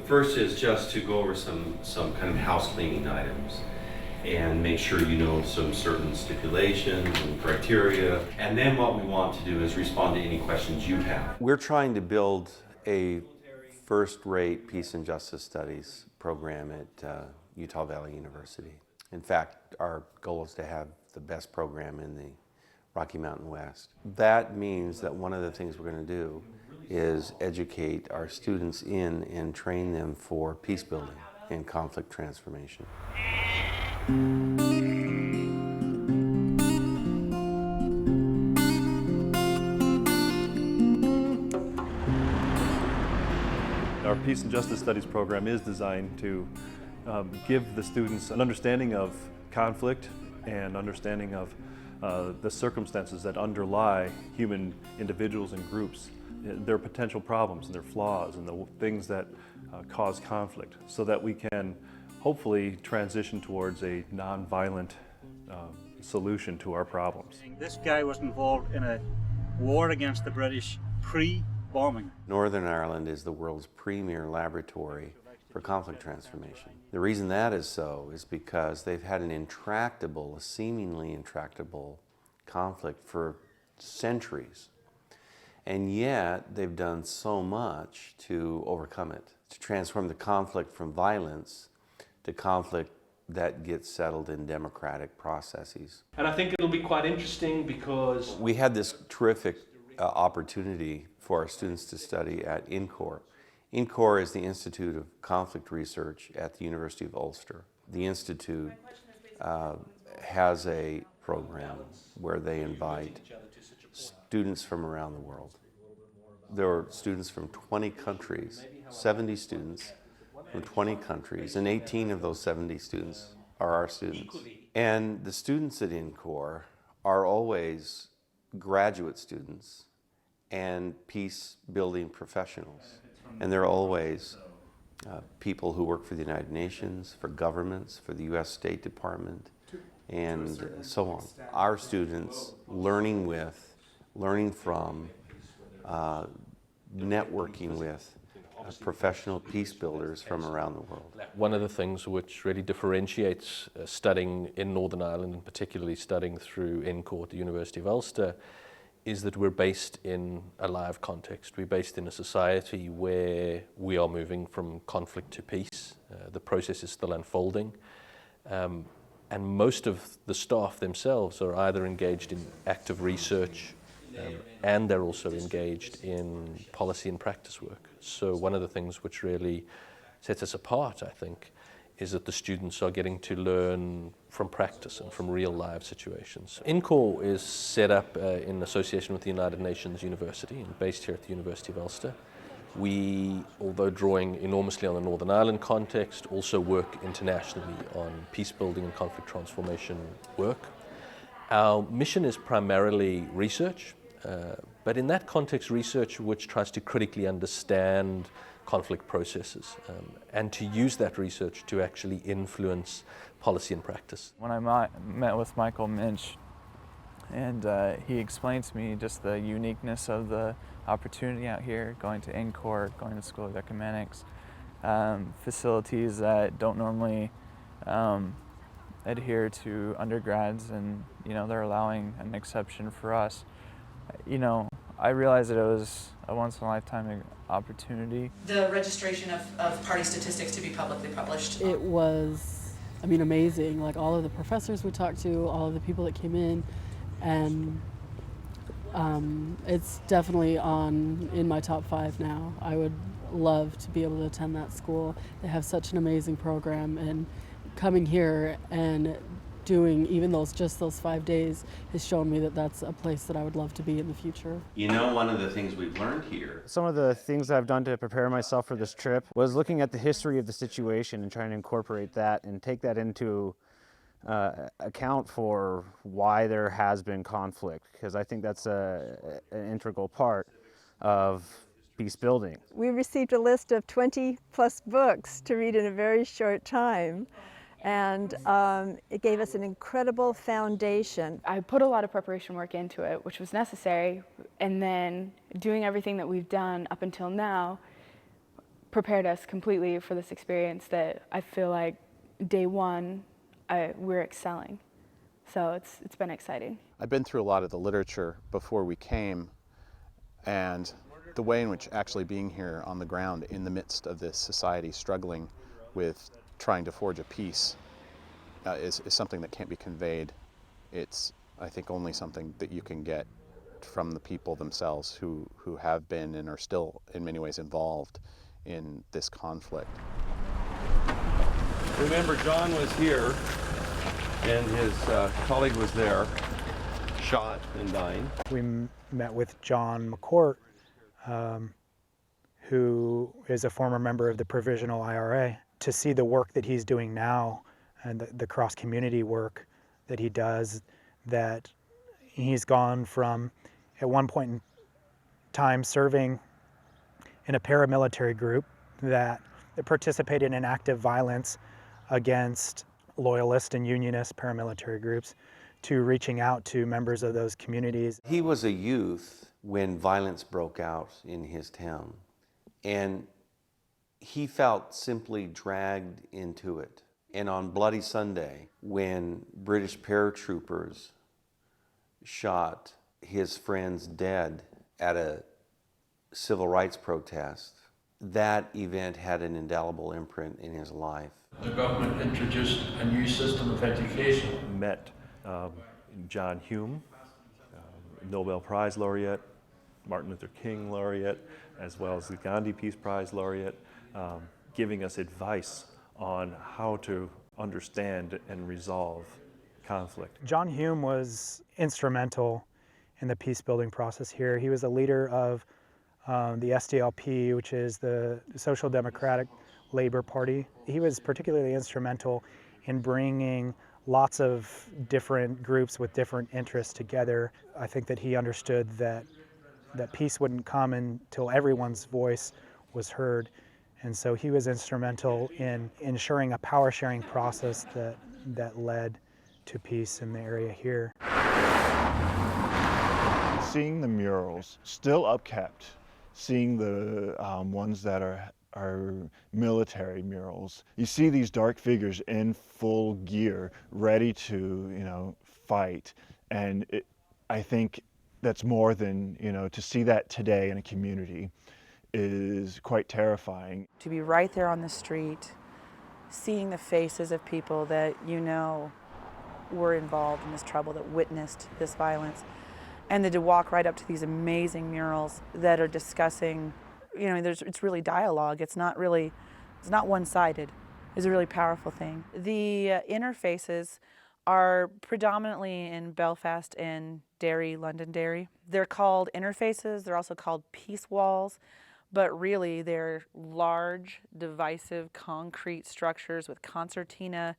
First is just to go over some kind of house cleaning items and make sure you know some certain stipulations and criteria. And then what we want to do is respond to any questions you have. We're trying to build a first-rate peace and justice studies program at Utah Valley University. In fact, our goal is to have the best program in the Rocky Mountain West. That means that one of the things we're going to do is educate our students in and train them for peace building and conflict transformation. Our Peace and Justice Studies program is designed to give the students an understanding of conflict and understanding of the circumstances that underlie human individuals and groups, their potential problems and their flaws and the things that cause conflict, so that we can hopefully transition towards a nonviolent solution to our problems. This guy was involved in a war against the British pre-bombing. Northern Ireland is the world's premier laboratory for conflict transformation. The reason that is so is because they've had an intractable, a seemingly intractable conflict for centuries. And yet they've done so much to overcome it, to transform the conflict from violence to conflict that gets settled in democratic processes. And I think it'll be quite interesting because we had this terrific opportunity for our students to study at INCOR. INCOR is the Institute of Conflict Research at the University of Ulster. The Institute has a program where they invite students from around the world. There are students from 20 countries, 70 students from 20 countries, and 18 of those 70 students are our students. And the students at INCOR are always graduate students and peace-building professionals. And they're always people who work for the United Nations, for governments, for the U.S. State Department, and so on. Our students learning with, learning from, networking with professional peace builders from around the world. one of the things which really differentiates studying in Northern Ireland, and particularly studying through INCOR at the University of Ulster, is that we're based in a live context. We're based in a society where we are moving from conflict to peace. The process is still unfolding. And most of the staff themselves are either engaged in active research and they're also engaged in policy and practice work. So one of the things which really sets us apart, I think, is that the students are getting to learn from practice and from real live situations. INCOR is set up in association with the United Nations University and based here at the University of Ulster. We, although drawing enormously on the Northern Ireland context, also work internationally on peace building and conflict transformation work. Our mission is primarily research, but in that context, research which tries to critically understand conflict processes and to use that research to actually influence policy and practice. When I met with Michael Minch, and he explained to me just the uniqueness of the opportunity out here, going to INCOR, going to School of Ecumenics, facilities that don't normally adhere to undergrads, and they're allowing an exception for us. I realized that it was a once-in-a-lifetime opportunity. The registration of party statistics to be publicly published. It was, amazing. Like all of the professors we talked to, all of the people that came in, and it's definitely in my top 5 now. I would love to be able to attend that school. They have such an amazing program, and coming here and doing even just those 5 days has shown me that that's a place that I would love to be in the future. One of the things we've learned here. Some of the things I've done to prepare myself for this trip was looking at the history of the situation and trying to incorporate that and take that into account for why there has been conflict, because I think that's an integral part of peace building. We received a list of 20 plus books to read in a very short time. And it gave us an incredible foundation. I put a lot of preparation work into it, which was necessary, and then doing everything that we've done up until now prepared us completely for this experience that I feel like day one, we're excelling. So it's been exciting. I've been through a lot of the literature before we came, and the way in which actually being here on the ground in the midst of this society struggling with trying to forge a peace is something that can't be conveyed. It's, I think, only something that you can get from the people themselves who have been and are still in many ways involved in this conflict. Remember, John was here and his colleague was there, shot and dying. We met with John McCourt, who is a former member of the Provisional IRA, to see the work that he's doing now and the cross-community work that he does, that he's gone from, at one point in time, serving in a paramilitary group that participated in active violence against loyalist and unionist paramilitary groups, to reaching out to members of those communities. He was a youth when violence broke out in his town, and he felt simply dragged into it. And on Bloody Sunday, when British paratroopers shot his friends dead at a civil rights protest, that event had an indelible imprint in his life. The government introduced a new system of education. Met John Hume, Nobel Prize laureate, Martin Luther King laureate, as well as the Gandhi Peace Prize laureate, giving us advice on how to understand and resolve conflict. John Hume was instrumental in the peace building process here. He was a leader of the SDLP, which is the Social Democratic Labor Party. He was particularly instrumental in bringing lots of different groups with different interests together. I think that he understood that peace wouldn't come until everyone's voice was heard. And so he was instrumental in ensuring a power sharing process that led to peace in the area here. Seeing the murals still upkept, seeing the ones that are military murals, you see these dark figures in full gear, ready to, fight. And I think that's more than, to see that today in a community is quite terrifying. To be right there on the street, seeing the faces of people that were involved in this trouble, that witnessed this violence, and then to walk right up to these amazing murals that are discussing, it's really dialogue. It's not one-sided. It's a really powerful thing. The interfaces are predominantly in Belfast and Derry, Londonderry. They're called interfaces. They're also called peace walls, but really they're large, divisive concrete structures with concertina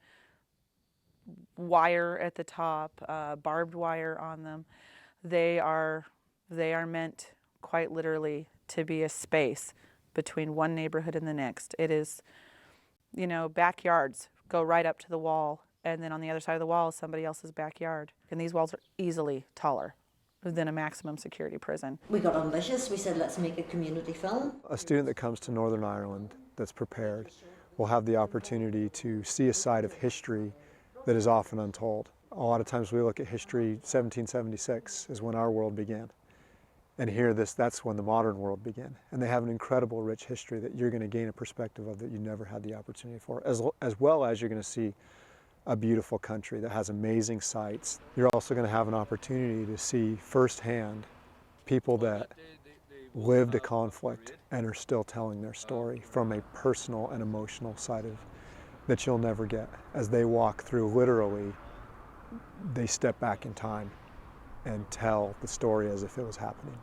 wire at the top, barbed wire on them. They are meant quite literally to be a space between one neighborhood and the next. It is, backyards go right up to the wall, and then on the other side of the wall is somebody else's backyard. And these walls are easily taller than a maximum security prison. We got ambitious. We said, let's make a community film. A student that comes to Northern Ireland that's prepared will have the opportunity to see a side of history that is often untold. A lot of times we look at history, 1776 is when our world began. And here, that's when the modern world began. And they have an incredible rich history that you're going to gain a perspective of that you never had the opportunity for, as well as you're going to see a beautiful country that has amazing sights. You're also going to have an opportunity to see firsthand people that lived a conflict and are still telling their story from a personal and emotional side of that you'll never get. As they walk through, literally, they step back in time and tell the story as if it was happening.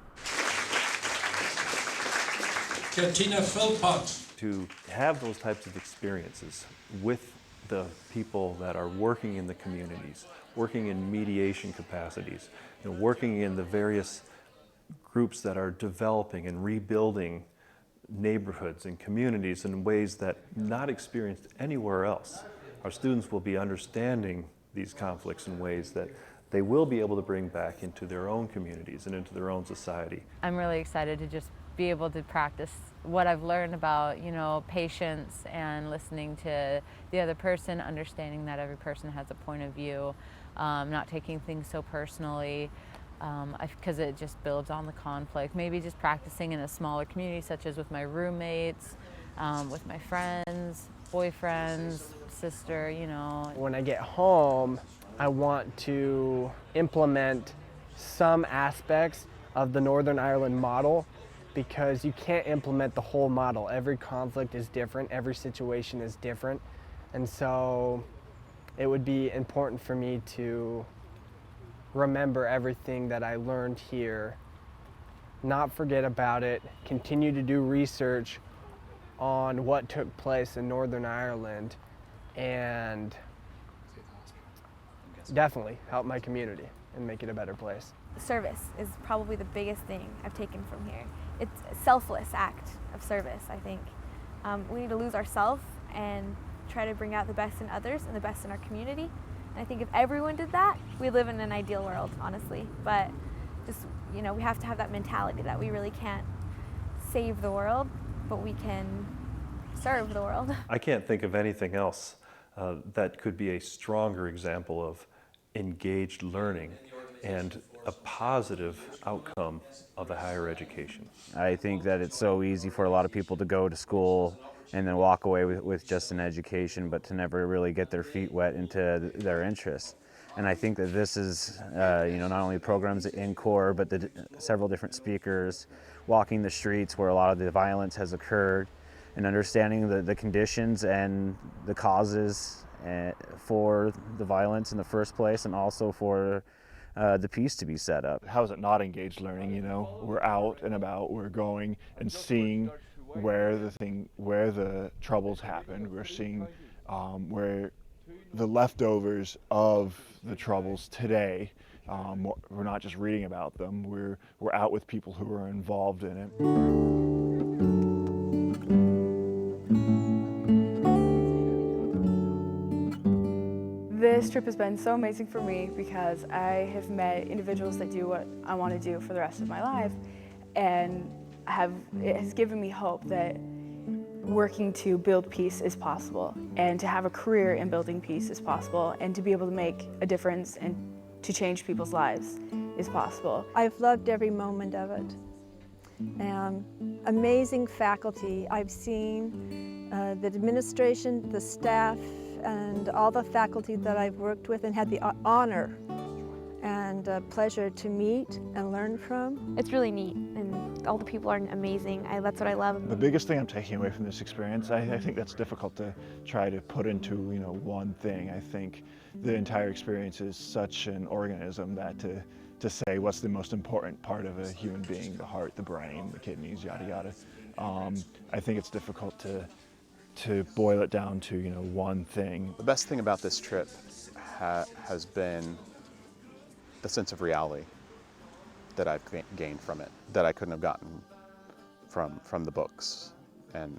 Katina Philpott. To have those types of experiences with the people that are working in the communities, working in mediation capacities, working in the various groups that are developing and rebuilding neighborhoods and communities in ways that not experienced anywhere else. Our students will be understanding these conflicts in ways that they will be able to bring back into their own communities and into their own society. I'm really excited to just be able to practice what I've learned about, patience and listening to the other person, understanding that every person has a point of view, not taking things so personally, because it just builds on the conflict. Maybe just practicing in a smaller community, such as with my roommates, with my friends, boyfriends, sister, you know. When I get home, I want to implement some aspects of the Northern Ireland model, because you can't implement the whole model. Every conflict is different, every situation is different, and so it would be important for me to remember everything that I learned here, not forget about it, continue to do research on what took place in Northern Ireland, and definitely help my community and make it a better place. Service is probably the biggest thing I've taken from here. It's a selfless act of service, I think. We need to lose ourselves and try to bring out the best in others and the best in our community. And I think if everyone did that, we live in an ideal world, honestly. But just, you know, we have to have that mentality that we really can't save the world, but we can serve the world. I can't think of anything else that could be a stronger example of engaged learning and a positive outcome of a higher education. I think that it's so easy for a lot of people to go to school and then walk away with just an education, but to never really get their feet wet into their interests. And I think that this is, you know, not only programs at INCOR, but several different speakers walking the streets where a lot of the violence has occurred, and understanding the conditions and the causes for the violence in the first place, and also for the peace to be set up. How is it not engaged learning? You know, we're out and about, we're going and seeing where the troubles happened. We're seeing where the leftovers of the troubles today. We're not just reading about them. We're out with people who are involved in it. This trip has been so amazing for me because I have met individuals that do what I want to do for the rest of my life, and it has given me hope that working to build peace is possible, and to have a career in building peace is possible, and to be able to make a difference and to change people's lives is possible. I've loved every moment of it. Amazing faculty. I've seen the administration, the staff, and all the faculty that I've worked with and had the honor and pleasure to meet and learn from. It's really neat, and all the people are amazing. That's what I love. The biggest thing I'm taking away from this experience, I think that's difficult to try to put into, you know, one thing. I think the entire experience is such an organism that to say what's the most important part of a human being, the heart, the brain, the kidneys, yada yada. I think it's difficult to boil it down to, you know, one thing. The best thing about this trip has been the sense of reality that I've gained from it, that I couldn't have gotten from the books and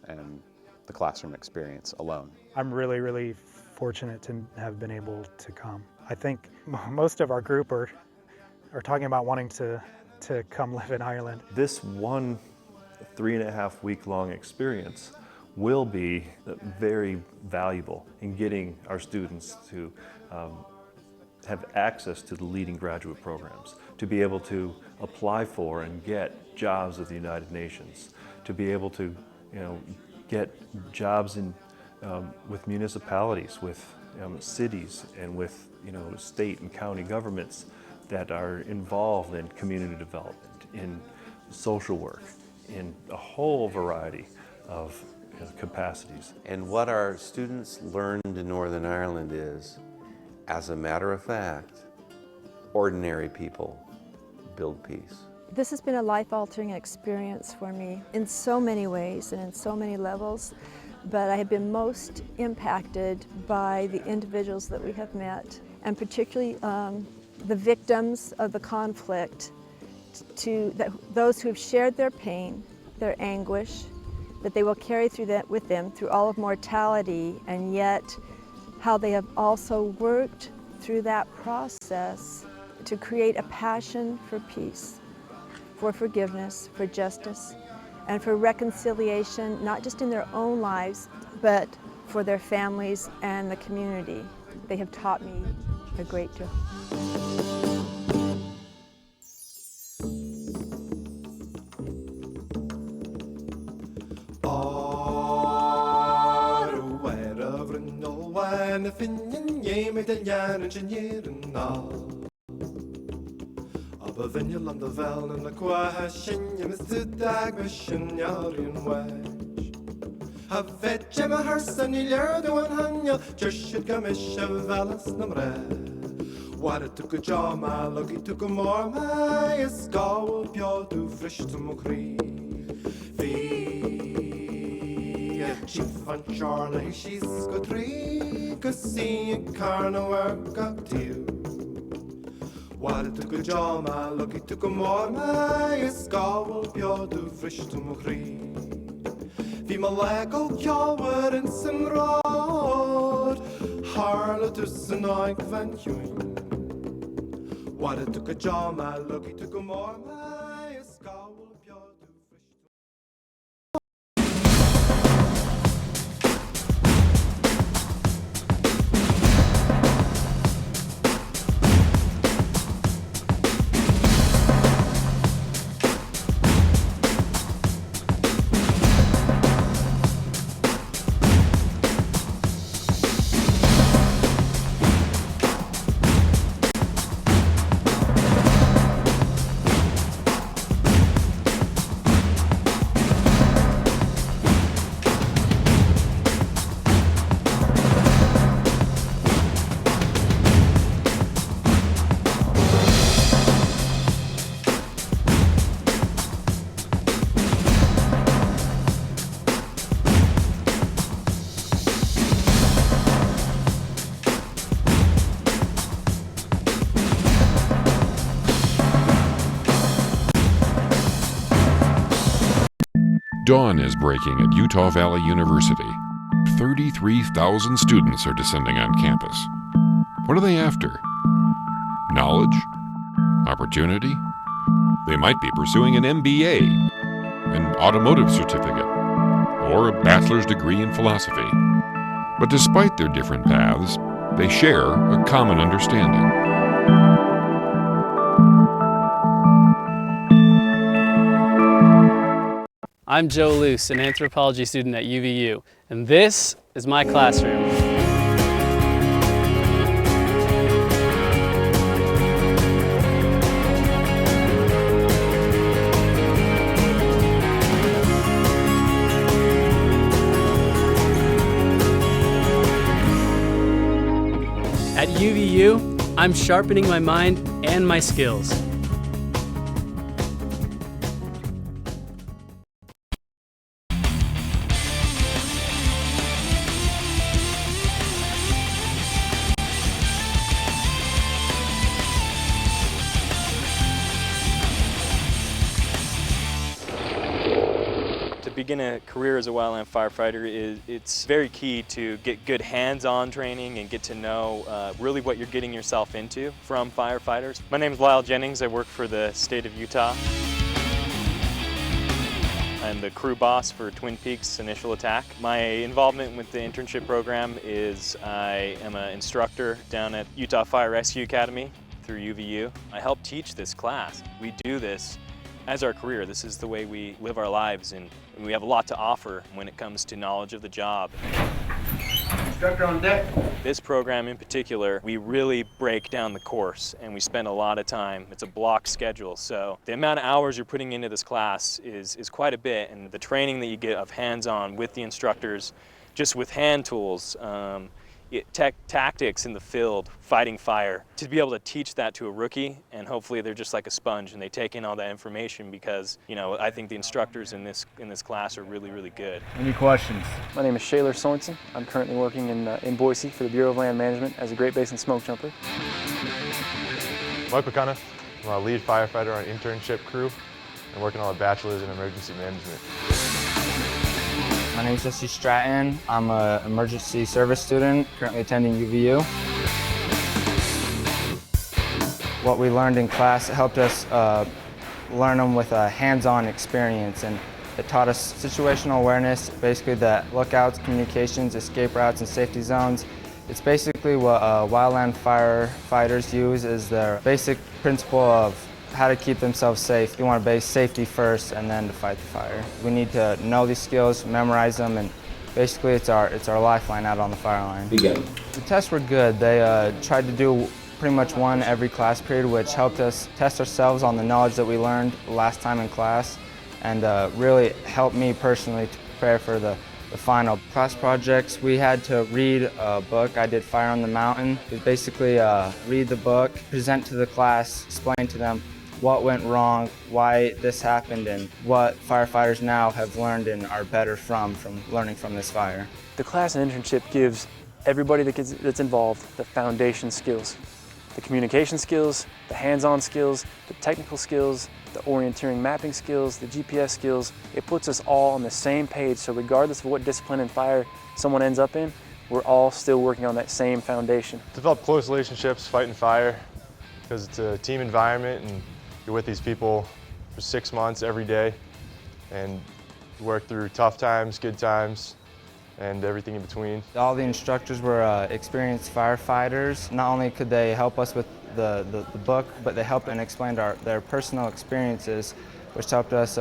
the classroom experience alone. I'm really, really fortunate to have been able to come. I think most of our group are talking about wanting to come live in Ireland. This one 3.5 week long experience will be very valuable in getting our students to have access to the leading graduate programs, to be able to apply for and get jobs at the United Nations, to be able to, you know, get jobs in with municipalities, with cities, and with, you know, state and county governments that are involved in community development, in social work, in a whole variety of capacities. And what our students learned in Northern Ireland is, as a matter of fact, ordinary people build peace. This has been a life-altering experience for me in so many ways and in so many levels, but I have been most impacted by the individuals that we have met, and particularly the victims of the conflict, those who have shared their pain, their anguish, that they will carry through that with them through all of mortality, and yet how they have also worked through that process to create a passion for peace, for forgiveness, for justice, and for reconciliation, not just in their own lives, but for their families and the community. They have taught me a great deal. Wherever no way na finjen ge mig den järn ingeniören aber wenn ihr lande väl na kwa känner mig studag med ingenjören väg har vet jag med hörsen i lördag och han jag just kan mig välas numre what it took a job my lucky took a more my is go pure du frisch zum krig Chief and Charlie, she's got three, 'cause see a car no work up to you. What it took a job, my lucky took a more, my skull, pure du frisch to mokri. Wie my leg all jawed in some road, harle tussen oik van huing. What it took a job, my lucky took a more, my skull, pure du frisch to Dawn is breaking at Utah Valley University. 33,000 students are descending on campus. What are they after? Knowledge? Opportunity? They might be pursuing an MBA, an automotive certificate, or a bachelor's degree in philosophy. But despite their different paths, they share a common understanding. I'm Joe Luce, an anthropology student at UVU, and this is my classroom. At UVU, I'm sharpening my mind and my skills. Begin a career as a wildland firefighter it's very key to get good hands-on training and get to know really what you're getting yourself into from firefighters. My name is Lyle Jennings. I work for the state of Utah. I'm the crew boss for Twin Peaks Initial Attack. My involvement with the internship program is I am an instructor down at Utah Fire Rescue Academy through UVU. I help teach this class. We do this as our career. This is the way we live our lives, and we have a lot to offer when it comes to knowledge of the job. Instructor on deck. This program in particular, we really break down the course and we spend a lot of time. It's a block schedule, so the amount of hours you're putting into this class is quite a bit, and the training that you get of hands-on with the instructors, just with hand tools, tactics in the field, fighting fire, to be able to teach that to a rookie, and hopefully they're just like a sponge and they take in all that information, because I think the instructors in this class are really, really good. Any questions? My name is Shaler Sorensen. I'm currently working in Boise for the Bureau of Land Management as a Great Basin smoke jumper. Mike McCunniff. I'm a lead firefighter on internship crew and working on a bachelor's in emergency management. My name is Jesse Stratton. I'm an emergency service student currently attending UVU. What we learned in class helped us learn them with a hands-on experience, and it taught us situational awareness, basically the lookouts, communications, escape routes, and safety zones. It's basically what wildland firefighters use as their basic principle of how to keep themselves safe. You want to base safety first and then to fight the fire. We need to know these skills, memorize them, and Basically, it's our lifeline out on the fire line. Begin. The tests were good. They tried to do pretty much one every class period, which helped us test ourselves on the knowledge that we learned last time in class, and really helped me personally to prepare for the final class projects. We had to read a book. I did Fire on the Mountain. It was basically read the book, present to the class, explain to them what went wrong, why this happened, and what firefighters now have learned and are better from learning from this fire. The class and internship gives everybody that's involved the foundation skills. The communication skills, the hands-on skills, the technical skills, the orienteering mapping skills, the GPS skills. It puts us all on the same page, so regardless of what discipline in fire someone ends up in, we're all still working on that same foundation. Develop close relationships fighting fire because it's a team environment and you're with these people for 6 months every day and work through tough times, good times, and everything in between. All the instructors were experienced firefighters. Not only could they help us with the book, but they helped and explained their personal experiences, which helped us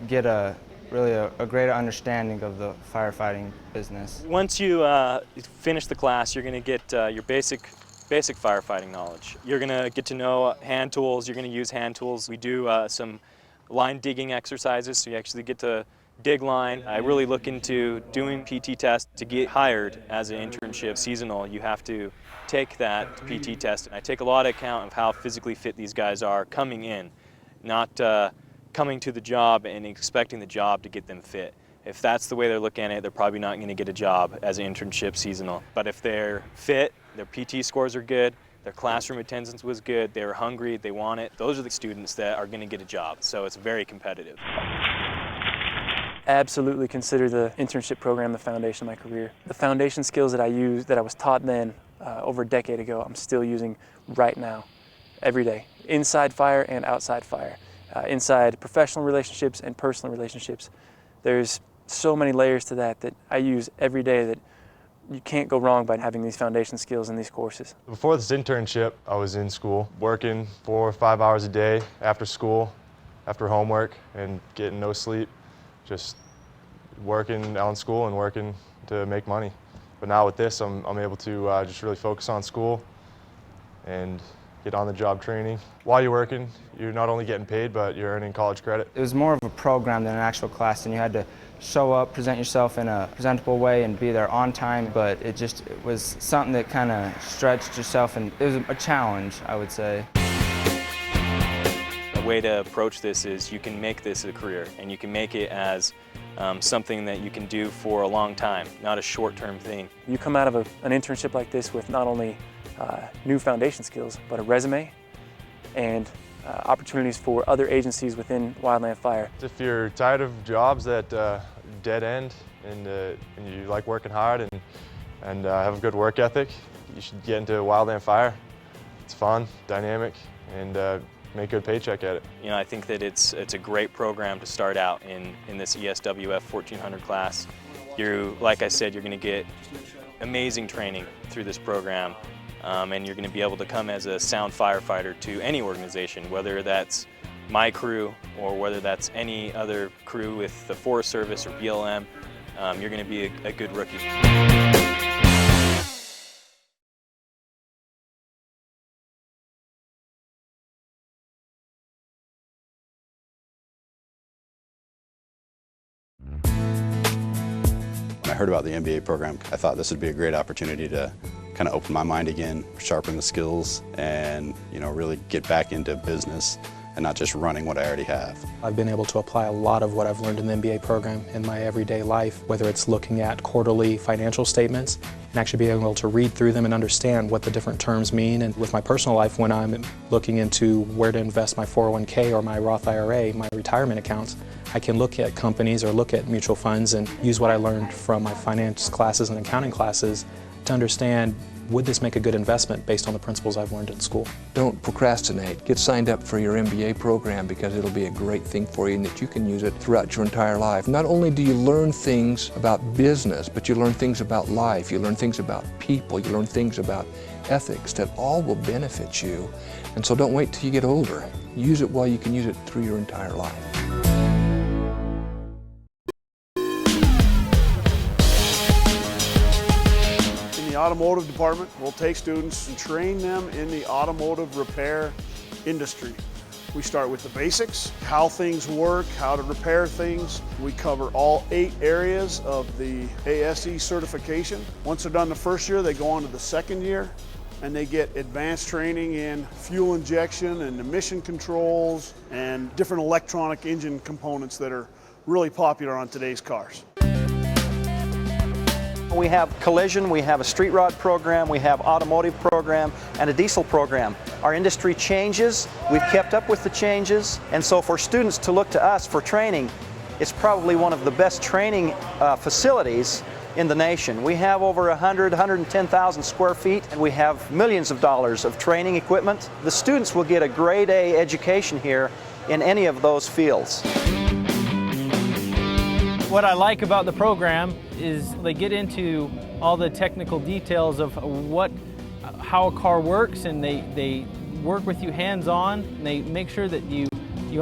get really a greater understanding of the firefighting business. Once you finish the class, you're going to get your basic firefighting knowledge. You're going to get to know hand tools. You're going to use hand tools. We do some line digging exercises, so you actually get to dig line. I really look into doing PT tests. To get hired as an internship seasonal, you have to take that PT test. I take a lot of account of how physically fit these guys are coming in, not coming to the job and expecting the job to get them fit. If that's the way they're looking at it, they're probably not going to get a job as an internship seasonal. But if they're fit, their PT scores are good, their classroom attendance was good, they were hungry, they want it, those are the students that are going to get a job. So it's very competitive. Absolutely consider the internship program the foundation of my career. The foundation skills that I was taught then over a decade ago, I'm still using right now, every day, inside fire and outside fire, inside professional relationships and personal relationships. There's so many layers to that I use every day that you can't go wrong by having these foundation skills in these courses. Before this internship, I was in school, working 4 or 5 hours a day after school, after homework, and getting no sleep. Just working on school and working to make money. But now with this, I'm able to just really focus on school and get on-the-job training. While you're working, you're not only getting paid, but you're earning college credit. It was more of a program than an actual class, and you had to show up, present yourself in a presentable way, and be there on time, but it was something that kind of stretched yourself, and it was a challenge, I would say. The way to approach this is you can make this a career, and you can make it as something that you can do for a long time, not a short-term thing. You come out of an internship like this with not only new foundation skills, but a resume and opportunities for other agencies within Wildland Fire. If you're tired of jobs that dead end and you like working hard and have a good work ethic, you should get into Wildland Fire. It's fun, dynamic, and make a good paycheck at it. You know, I think that it's a great program to start out in this ESWF 1400 class. Like I said, you're going to get amazing training through this program, and you're going to be able to come as a sound firefighter to any organization, whether that's my crew or whether that's any other crew with the Forest Service or BLM. You're going to be a good rookie. When I heard about the MBA program, I thought this would be a great opportunity to kind of open my mind again, sharpen the skills, and really get back into business and not just running what I already have. I've been able to apply a lot of what I've learned in the MBA program in my everyday life, whether it's looking at quarterly financial statements and actually being able to read through them and understand what the different terms mean. And with my personal life, when I'm looking into where to invest my 401k or my Roth IRA, my retirement accounts, I can look at companies or look at mutual funds and use what I learned from my finance classes and accounting classes to understand, would this make a good investment based on the principles I've learned in school? Don't procrastinate. Get signed up for your MBA program because it'll be a great thing for you and that you can use it throughout your entire life. Not only do you learn things about business, but you learn things about life, you learn things about people, you learn things about ethics that all will benefit you. And so don't wait till you get older. Use it while you can use it through your entire life. automotive department will take students and train them in the automotive repair industry. We start with the basics, how things work, how to repair things. We cover all 8 areas of the ASE certification. Once they're done the first year, they go on to the second year, and they get advanced training in fuel injection and emission controls and different electronic engine components that are really popular on today's cars. We have collision, we have a street rod program, we have automotive program, and a diesel program. Our industry changes, we've kept up with the changes, and so for students to look to us for training, it's probably one of the best training facilities in the nation. We have over 110,000 square feet, and we have millions of dollars of training equipment. The students will get a grade A education here in any of those fields. What I like about the program is they get into all the technical details of how a car works, and they work with you hands-on, and they make sure that you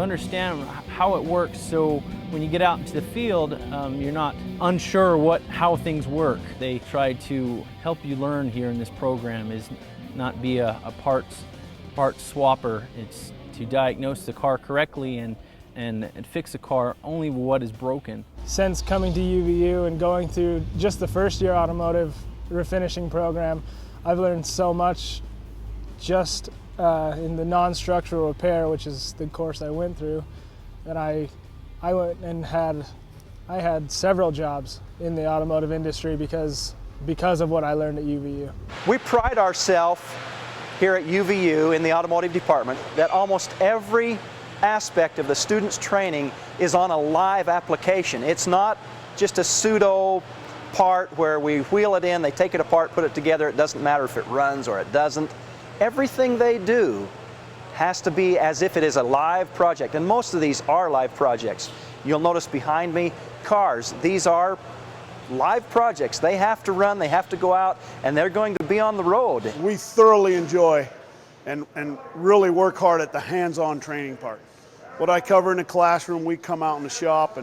understand how it works, so when you get out into the field, you're not unsure how things work. They try to help you learn here in this program, is not be a parts swapper. It's to diagnose the car correctly and fix a car only what is broken. Since coming to UVU and going through just the first year automotive refinishing program, I've learned so much just in the non-structural repair, which is the course I went through, that I went and had several jobs in the automotive industry because of what I learned at UVU. We pride ourselves here at UVU in the automotive department that almost every aspect of the students' training is on a live application. It's not just a pseudo part where we wheel it in, they take it apart, put it together, it doesn't matter if it runs or it doesn't. Everything they do has to be as if it is a live project, and most of these are live projects. You'll notice behind me, cars. These are live projects. They have to run, they have to go out, and they're going to be on the road. We thoroughly enjoy and really work hard at the hands-on training part. What I cover in the classroom, we come out in the shop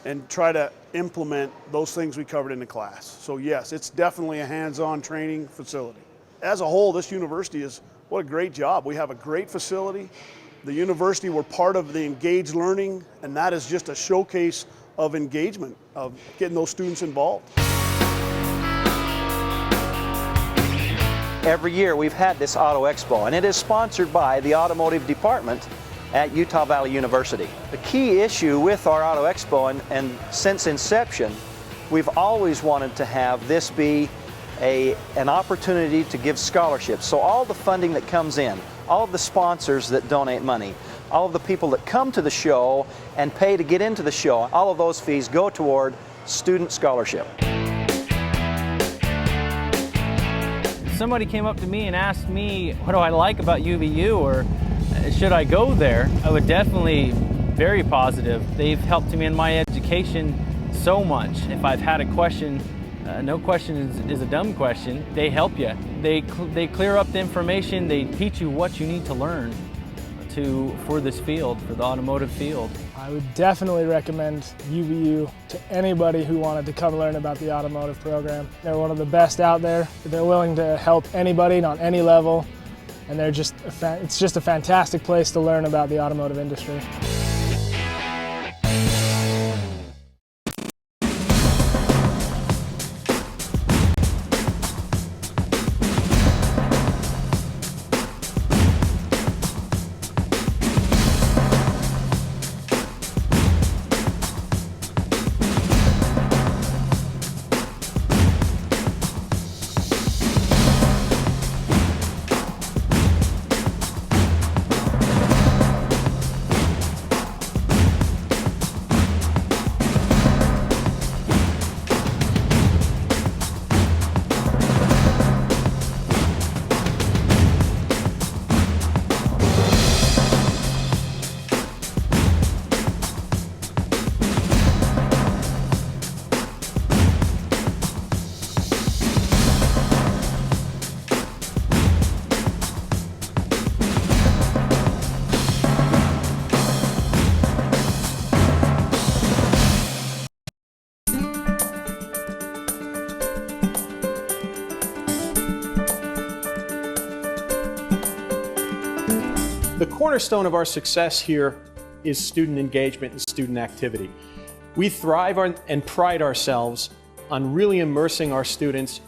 and try to implement those things we covered in the class. So yes, it's definitely a hands-on training facility. As a whole, this university what a great job. We have a great facility. The university, we're part of the engaged learning, and that is just a showcase of engagement, of getting those students involved. Every year we've had this Auto Expo, and it is sponsored by the automotive department at Utah Valley University. The key issue with our Auto Expo, and since inception, we've always wanted to have this be an opportunity to give scholarships. So all the funding that comes in, all of the sponsors that donate money, all of the people that come to the show and pay to get into the show, all of those fees go toward student scholarship. Somebody came up to me and asked me, what do I like about UVU, or should I go there? I would definitely, very positive. They've helped me in my education so much. If I've had a question, no question is a dumb question. They help you. They clear up the information. They teach you what you need to learn for this field, for the automotive field. I would definitely recommend UVU to anybody who wanted to come learn about the automotive program. They're one of the best out there. They're willing to help anybody on any level, and it's just a fantastic place to learn about the automotive industry. cornerstone of our success here is student engagement and student activity. We thrive on and pride ourselves on really immersing our students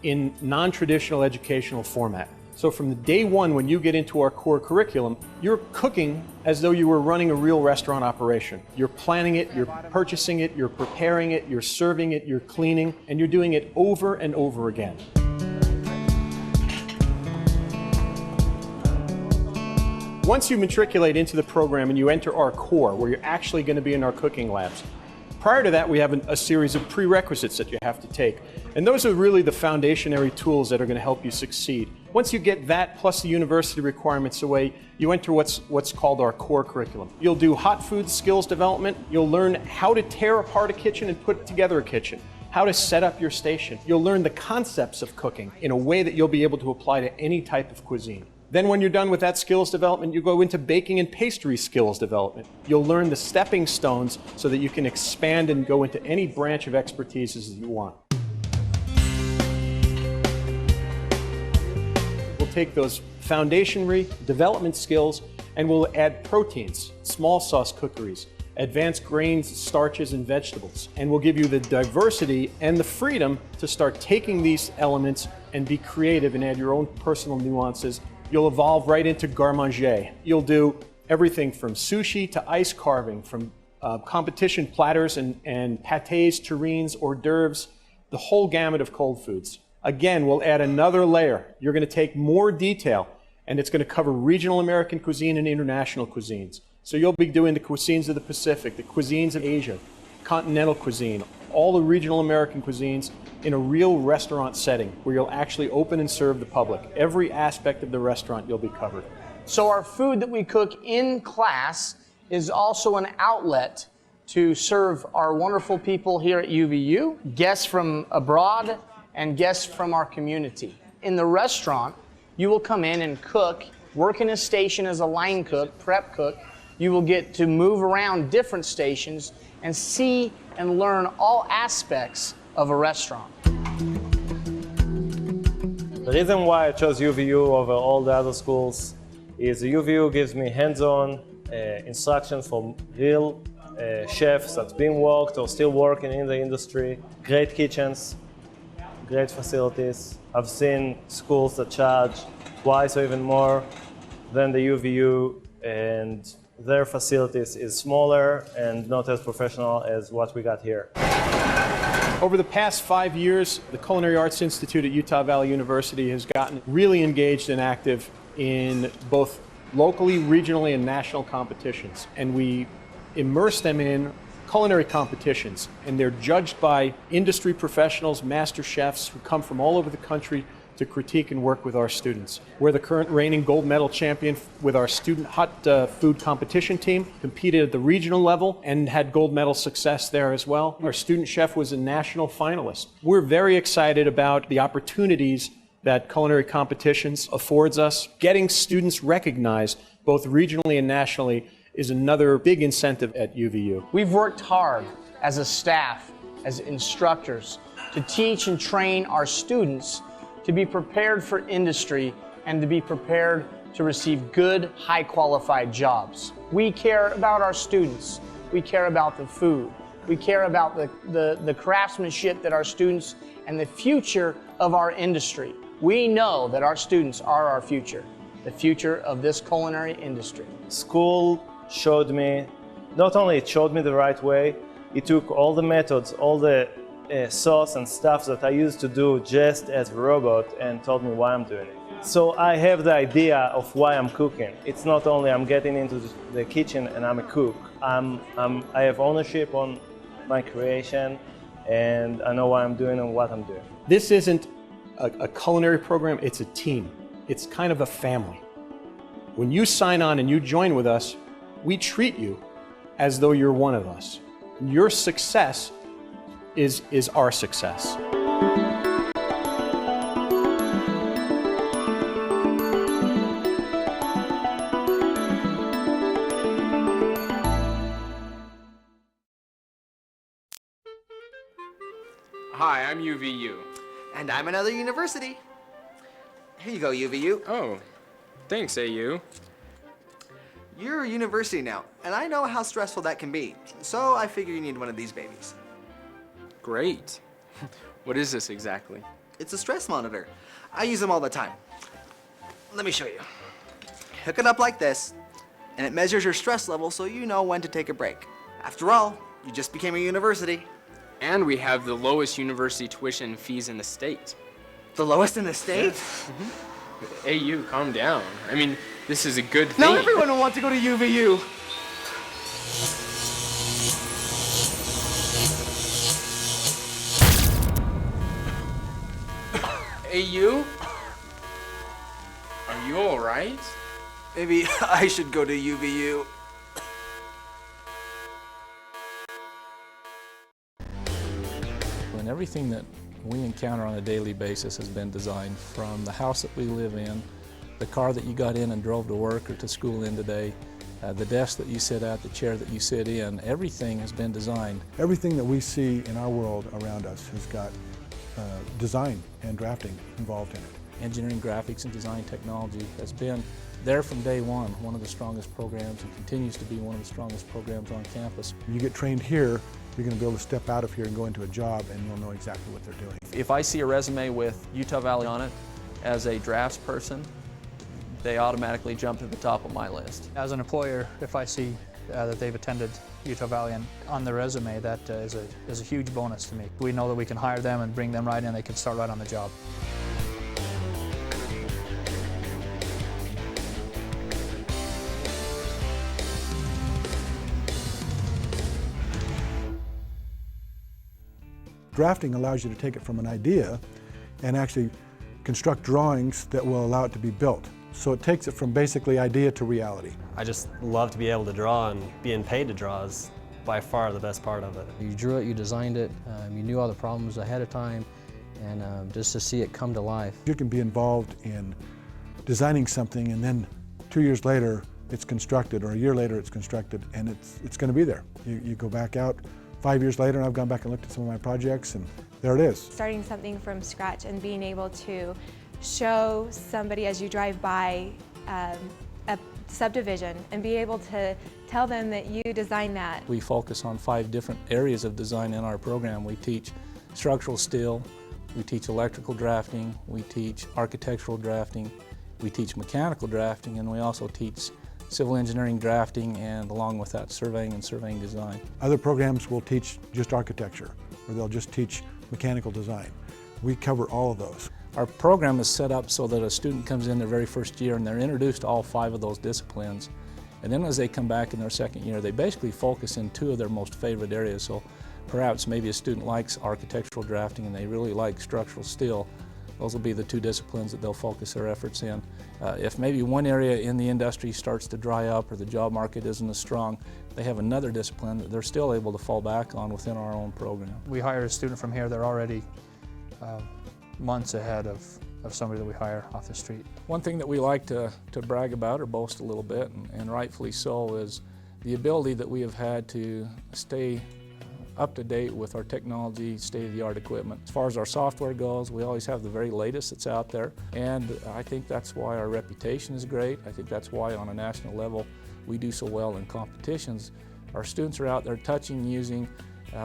in non-traditional educational format. So from the day one when you get into our core curriculum, you're cooking as though you were running a real restaurant operation. You're planning it, you're purchasing it, you're preparing it, you're serving it, you're cleaning, and you're doing it over and over again. Once you matriculate into the program and you enter our core, where you're actually going to be in our cooking labs, prior to that we have a series of prerequisites that you have to take. And those are really the foundationary tools that are going to help you succeed. Once you get that plus the university requirements away, you enter what's called our core curriculum. You'll do hot food skills development. You'll learn how to tear apart a kitchen and put together a kitchen, how to set up your station. You'll learn the concepts of cooking in a way that you'll be able to apply to any type of cuisine. Then when you're done with that skills development, you go into baking and pastry skills development. You'll learn the stepping stones so that you can expand and go into any branch of expertise as you want. We'll take those foundationary development skills and we'll add proteins, small sauce cookeries, advanced grains, starches, and vegetables. And we'll give you the diversity and the freedom to start taking these elements and be creative and add your own personal nuances. You'll evolve right into garde manger. You'll do everything from sushi to ice carving, from competition platters and pâtés, terrines, hors d'oeuvres, the whole gamut of cold foods. Again, we'll add another layer. You're going to take more detail, and it's going to cover regional American cuisine and international cuisines. So you'll be doing the cuisines of the Pacific, the cuisines of Asia, continental cuisine, all the regional American cuisines in a real restaurant setting where you'll actually open and serve the public. Every aspect of the restaurant you'll be covered. So our food that we cook in class is also an outlet to serve our wonderful people here at UVU, guests from abroad, and guests from our community. In the restaurant, you will come in and cook, work in a station as a line cook, prep cook. You will get to move around different stations and see and learn all aspects of a restaurant. The reason why I chose UVU over all the other schools is UVU gives me hands-on instruction from real chefs that's been worked or still working in the industry, great kitchens, great facilities. I've seen schools that charge twice or even more than the UVU, and their facilities is smaller and not as professional as what we got here. Over the past 5 years, the Culinary Arts Institute at Utah Valley University has gotten really engaged and active in both locally, regionally, and national competitions. And we immerse them in culinary competitions, and they're judged by industry professionals, master chefs who come from all over the country to critique and work with our students. We're the current reigning gold medal champion with our student hot food competition team, competed at the regional level and had gold medal success there as well. Our student chef was a national finalist. We're very excited about the opportunities that culinary competitions affords us. Getting students recognized both regionally and nationally is another big incentive at UVU. We've worked hard as a staff, as instructors, to teach and train our students to be prepared for industry and to be prepared to receive good, high qualified jobs. We care about our students. We care about the food. We care about the craftsmanship that our students and the future of our industry. We know that our students are our future, the future of this culinary industry. School showed me, not only it showed me the right way, it took all the methods, all the sauce and stuff that I used to do just as a robot and told me why I'm doing it. So I have the idea of why I'm cooking. It's not only I'm getting into the kitchen and I'm a cook. I have ownership on my creation and I know why I'm doing and what I'm doing. This isn't a culinary program, it's a team. It's kind of a family. When you sign on and you join with us, we treat you as though you're one of us. Your success is our success. Hi, I'm UVU. And I'm another university. Here you go, UVU. Oh, thanks, AU. You're a university now, and I know how stressful that can be. So I figure you need one of these babies. Great. What is this exactly? It's a stress monitor. I use them all the time. Let me show you. Hook it up like this, and it measures your stress level so you know when to take a break. After all, you just became a university. And we have the lowest university tuition fees in the state. The lowest in the state? Hey, you, calm down. I mean, this is a good thing. Now everyone will want to go to UVU. Hey, you? Are you all right? Maybe I should go to UVU. And everything that we encounter on a daily basis has been designed, from the house that we live in, the car that you got in and drove to work or to school in today, the desk that you sit at, the chair that you sit in, everything has been designed. Everything that we see in our world around us has got design and drafting involved in it. Engineering, graphics, and design technology has been there from day one of the strongest programs, and continues to be one of the strongest programs on campus. When you get trained here, you're going to be able to step out of here and go into a job, and you'll know exactly what they're doing. If I see a resume with Utah Valley on it as a draftsperson, they automatically jump to the top of my list. As an employer, if I see that they've attended Utah Valley and on their resume, that is a huge bonus to me. We know that we can hire them and bring them right in. They can start right on the job. Drafting allows you to take it from an idea and actually construct drawings that will allow it to be built. So it takes it from basically idea to reality. I just love to be able to draw, and being paid to draw is by far the best part of it. You drew it, you designed it, you knew all the problems ahead of time, and just to see it come to life. You can be involved in designing something, and then 2 years later it's constructed, or a year later it's constructed, and it's going to be there. You go back out 5 years later, and I've gone back and looked at some of my projects, and there it is. Starting something from scratch and being able to show somebody as you drive by a subdivision and be able to tell them that you designed that. We focus on 5 different areas of design in our program. We teach structural steel, we teach electrical drafting, we teach architectural drafting, we teach mechanical drafting, and we also teach civil engineering drafting, and along with that, surveying and surveying design. Other programs will teach just architecture, or they'll just teach mechanical design. We cover all of those. Our program is set up so that a student comes in their very first year and they're introduced to all 5 of those disciplines. And then as they come back in their second year, they basically focus in 2 of their most favorite areas. So perhaps maybe a student likes architectural drafting and they really like structural steel. Those will be the 2 disciplines that they'll focus their efforts in. If maybe one area in the industry starts to dry up or the job market isn't as strong, they have another discipline that they're still able to fall back on within our own program. We hire a student from here, they're already months ahead of somebody that we hire off the street. One thing that we like to brag about or boast a little bit, and rightfully so, is the ability that we have had to stay up to date with our technology, state-of-the-art equipment. As far as our software goes, we always have the very latest that's out there, and I think that's why our reputation is great. I think that's why on a national level we do so well in competitions. Our students are out there touching, using,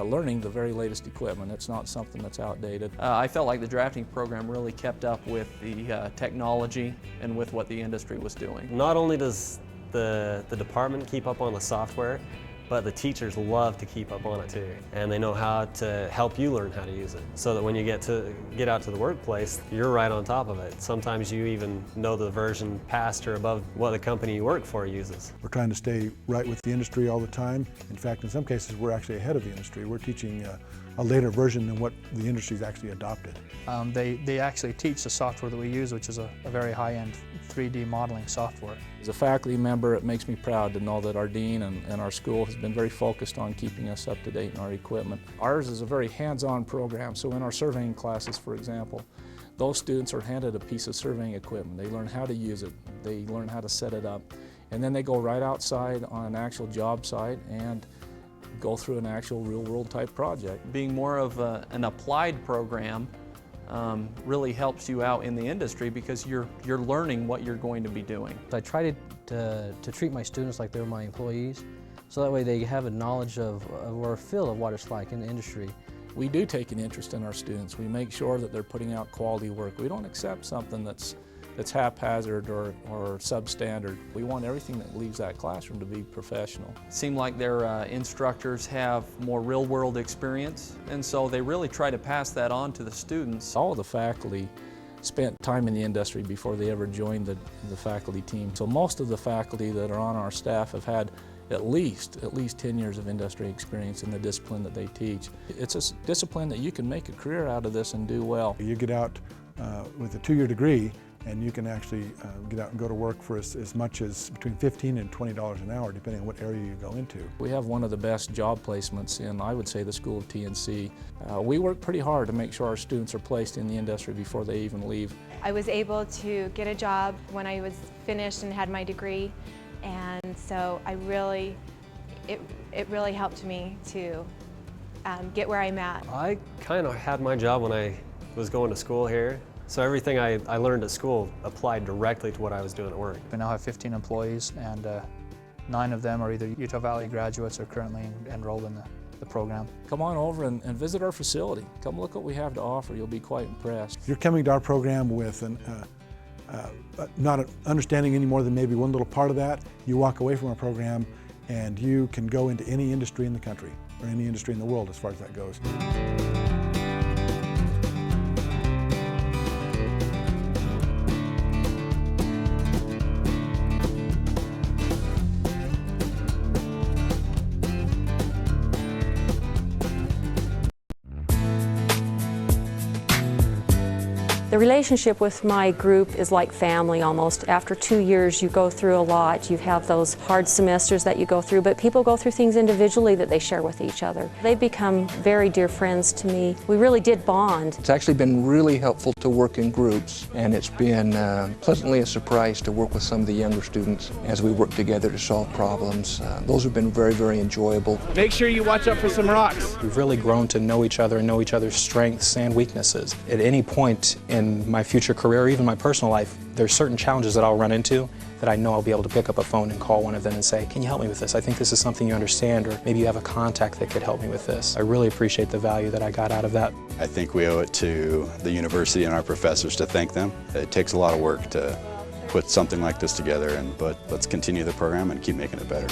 learning the very latest equipment. It's not something that's outdated. I felt like the drafting program really kept up with the technology and with what the industry was doing. Not only does the department keep up on the software, but the teachers love to keep up on it too. And they know how to help you learn how to use it, so that when you get out to the workplace, you're right on top of it. Sometimes you even know the version past or above what the company you work for uses. We're trying to stay right with the industry all the time. In fact, in some cases, we're actually ahead of the industry. We're teaching a later version than what the industry's actually adopted. They actually teach the software that we use, which is a very high-end 3D modeling software. As a faculty member, it makes me proud to know that our dean and our school has been very focused on keeping us up to date in our equipment. Ours is a very hands-on program, so in our surveying classes, for example, those students are handed a piece of surveying equipment. They learn how to use it, they learn how to set it up, and then they go right outside on an actual job site and go through an actual real-world type project. Being more of an applied program, really helps you out in the industry because you're learning what you're going to be doing. I try to treat my students like they're my employees, so that way they have a knowledge of or a feel of what it's like in the industry. We do take an interest in our students. We make sure that they're putting out quality work. We don't accept something that's haphazard or substandard. We want everything that leaves that classroom to be professional. It seemed like their instructors have more real-world experience, and so they really try to pass that on to the students. All of the faculty spent time in the industry before they ever joined the faculty team. So most of the faculty that are on our staff have had at least 10 years of industry experience in the discipline that they teach. It's a discipline that you can make a career out of this and do well. You get out with a 2-year degree and you can actually get out and go to work for as much as between $15 and $20 an hour, depending on what area you go into. We have one of the best job placements in, I would say, the School of TNC. We work pretty hard to make sure our students are placed in the industry before they even leave. I was able to get a job when I was finished and had my degree, and so it really helped me to get where I'm at. I kind of had my job when I was going to school here. So everything I learned at school applied directly to what I was doing at work. We now have 15 employees, and 9 of them are either Utah Valley graduates or currently enrolled in the program. Come on over and visit our facility. Come look what we have to offer. You'll be quite impressed. You're coming to our program with not understanding any more than maybe one little part of that. You walk away from our program and you can go into any industry in the country or any industry in the world as far as that goes. The relationship with my group is like family almost. After 2 years you go through a lot. You have those hard semesters that you go through, but people go through things individually that they share with each other. They've become very dear friends to me. We really did bond. It's actually been really helpful to work in groups, and it's been pleasantly a surprise to work with some of the younger students as we work together to solve problems. Those have been very, very enjoyable. Make sure you watch out for some rocks. We've really grown to know each other and know each other's strengths and weaknesses. At any point in my future career, or even my personal life, there's certain challenges that I'll run into that I know I'll be able to pick up a phone and call one of them and say, can you help me with this? I think this is something you understand, or maybe you have a contact that could help me with this. I really appreciate the value that I got out of that. I think we owe it to the university and our professors to thank them. It takes a lot of work to put something like this together, but let's continue the program and keep making it better.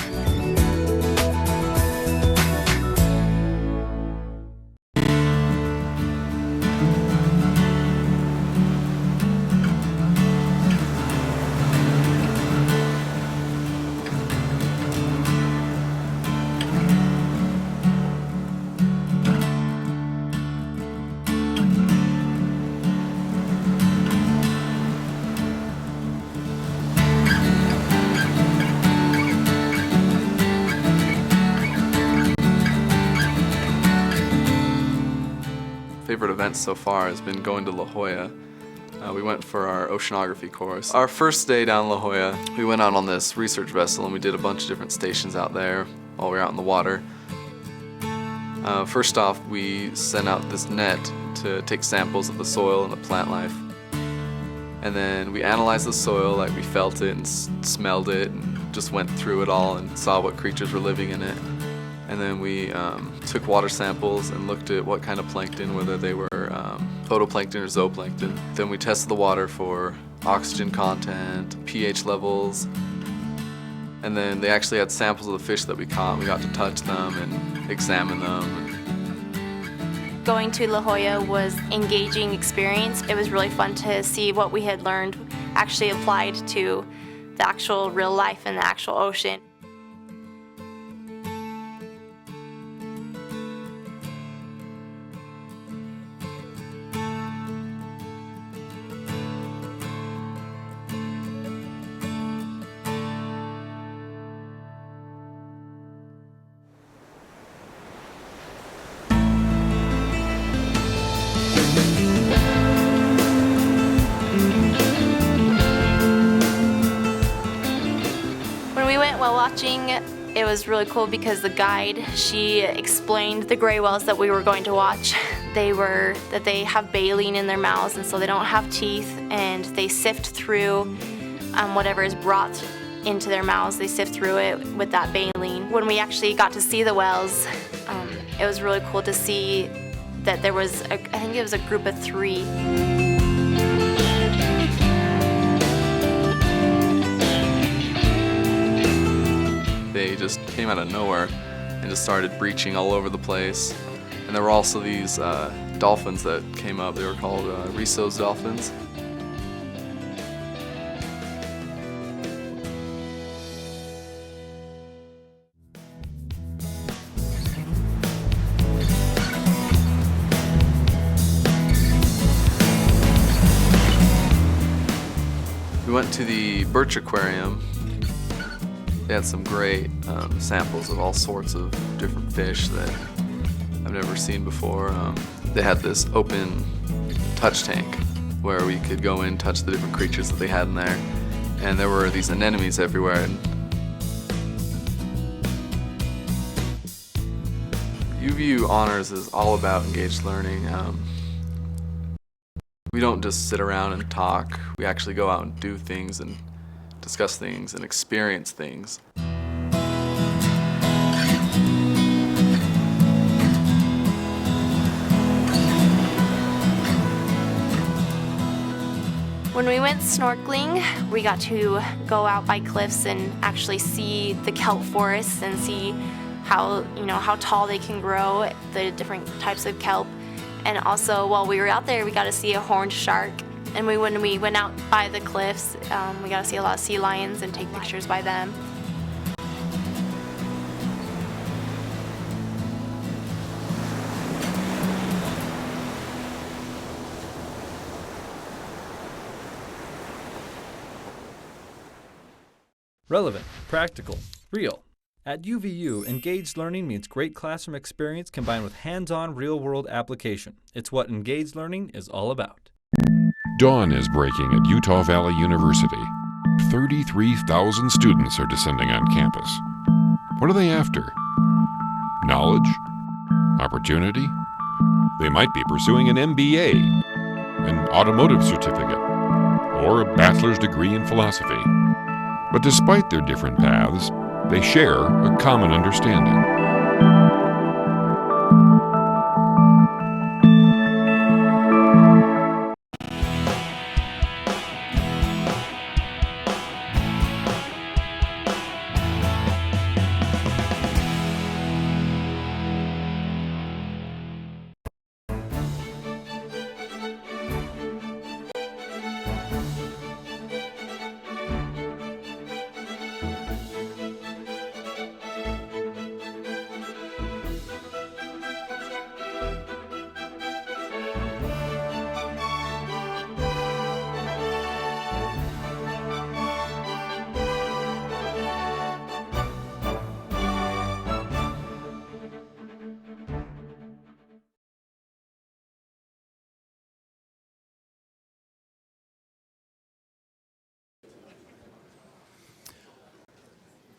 Favorite event so far has been going to La Jolla. We went for our oceanography course. Our first day down La Jolla, we went out on this research vessel and we did a bunch of different stations out there while we were out in the water. First off, we sent out this net to take samples of the soil and the plant life. And then we analyzed the soil, like we felt it and smelled it and just went through it all and saw what creatures were living in it. And then we took water samples and looked at what kind of plankton, whether they were photoplankton or zooplankton. Then we tested the water for oxygen content, pH levels, and then they actually had samples of the fish that we caught. We got to touch them and examine them. Going to La Jolla was an engaging experience. It was really fun to see what we had learned actually applied to the actual real life in the actual ocean. While watching, it was really cool because the guide, she explained the gray whales that we were going to watch. that they have baleen in their mouths, and so they don't have teeth, and they sift through whatever is brought into their mouths. They sift through it with that baleen. When we actually got to see the whales, it was really cool to see that there was, I think it was a group of 3. They just came out of nowhere and just started breaching all over the place. And there were also these dolphins that came up. They were called Risso's dolphins. We went to the Birch Aquarium. They had some great samples of all sorts of different fish that I've never seen before. They had this open touch tank where we could go in, touch the different creatures that they had in there. And there were these anemones everywhere. And UVU Honors is all about engaged learning. We don't just sit around and talk. We actually go out and do things and discuss things and experience things. When we went snorkeling, we got to go out by cliffs and actually see the kelp forests and see how tall they can grow, the different types of kelp. And also, while we were out there, we got to see a horned shark. And when we went out by the cliffs, we got to see a lot of sea lions and take pictures by them. Relevant, practical, real. At UVU, engaged learning means great classroom experience combined with hands-on real-world application. It's what engaged learning is all about. Dawn is breaking at Utah Valley University. 33,000 students are descending on campus. What are they after? Knowledge? Opportunity? They might be pursuing an MBA, an automotive certificate, or a bachelor's degree in philosophy. But despite their different paths, they share a common understanding.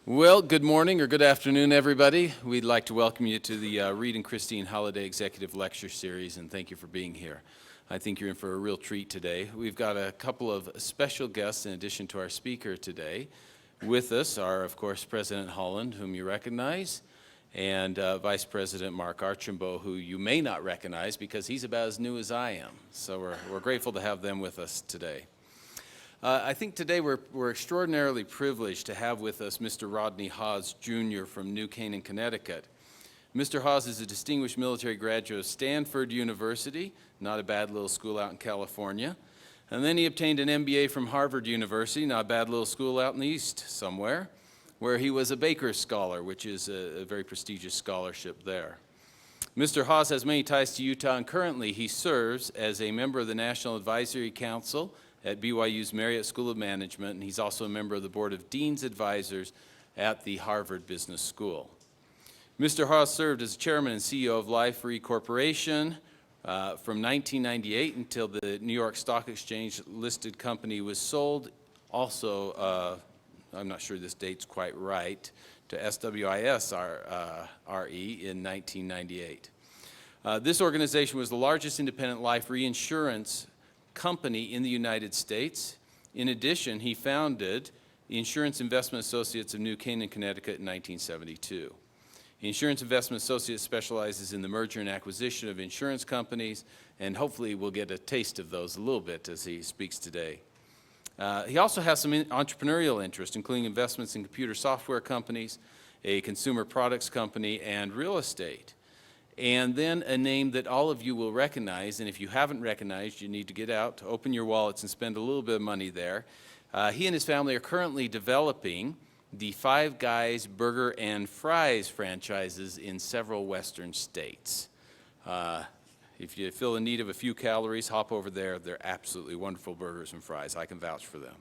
Well, good morning or good afternoon, everybody. We'd like to welcome you to the Reed and Christine Holiday Executive Lecture Series, and thank you for being here. I think you're in for a real treat today. We've got a couple of special guests in addition to our speaker today. With us are, of course, President Holland, whom you recognize, and Vice President Mark Archambault, who you may not recognize because he's about as new as I am. So we're grateful to have them with us today. I think today we're extraordinarily privileged to have with us Mr. Rodney Hawes, Jr. from New Canaan, Connecticut. Mr. Hawes is a distinguished military graduate of Stanford University, not a bad little school out in California. And then he obtained an MBA from Harvard University, not a bad little school out in the East somewhere, where he was a Baker Scholar, which is a very prestigious scholarship there. Mr. Hawes has many ties to Utah, and currently he serves as a member of the National Advisory Council at BYU's Marriott School of Management, and he's also a member of the Board of Dean's Advisors at the Harvard Business School. Mr. Hawes served as chairman and CEO of Life Re Corporation from 1998 until the New York Stock Exchange listed company was sold. Also, I'm not sure this date's quite right, to SWIS RE in 1998. This organization was the largest independent life reinsurance company in the United States. In addition, he founded the Insurance Investment Associates of New Canaan, Connecticut in 1972. The Insurance Investment Associates specializes in the merger and acquisition of insurance companies, and hopefully we'll get a taste of those a little bit as he speaks today. He also has some entrepreneurial interest, including investments in computer software companies, a consumer products company, and real estate. And then a name that all of you will recognize, and if you haven't recognized, you need to get out, to open your wallets and spend a little bit of money there. He and his family are currently developing the Five Guys Burger and Fries franchises in several western states. If you feel in need of a few calories, hop over there. They're absolutely wonderful burgers and fries. I can vouch for them.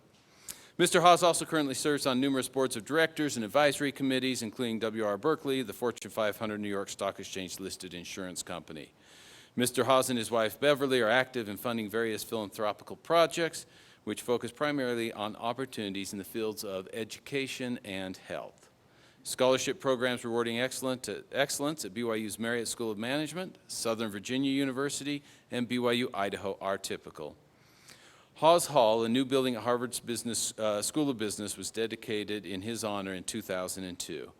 Mr. Hawes also currently serves on numerous boards of directors and advisory committees, including W.R. Berkley, the Fortune 500 New York Stock Exchange listed insurance company. Mr. Hawes and his wife Beverly are active in funding various philanthropical projects, which focus primarily on opportunities in the fields of education and health. Scholarship programs rewarding excellence at BYU's Marriott School of Management, Southern Virginia University, and BYU Idaho are typical. Hawes Hall, a new building at Harvard's School of Business, was dedicated in his honor in 2002.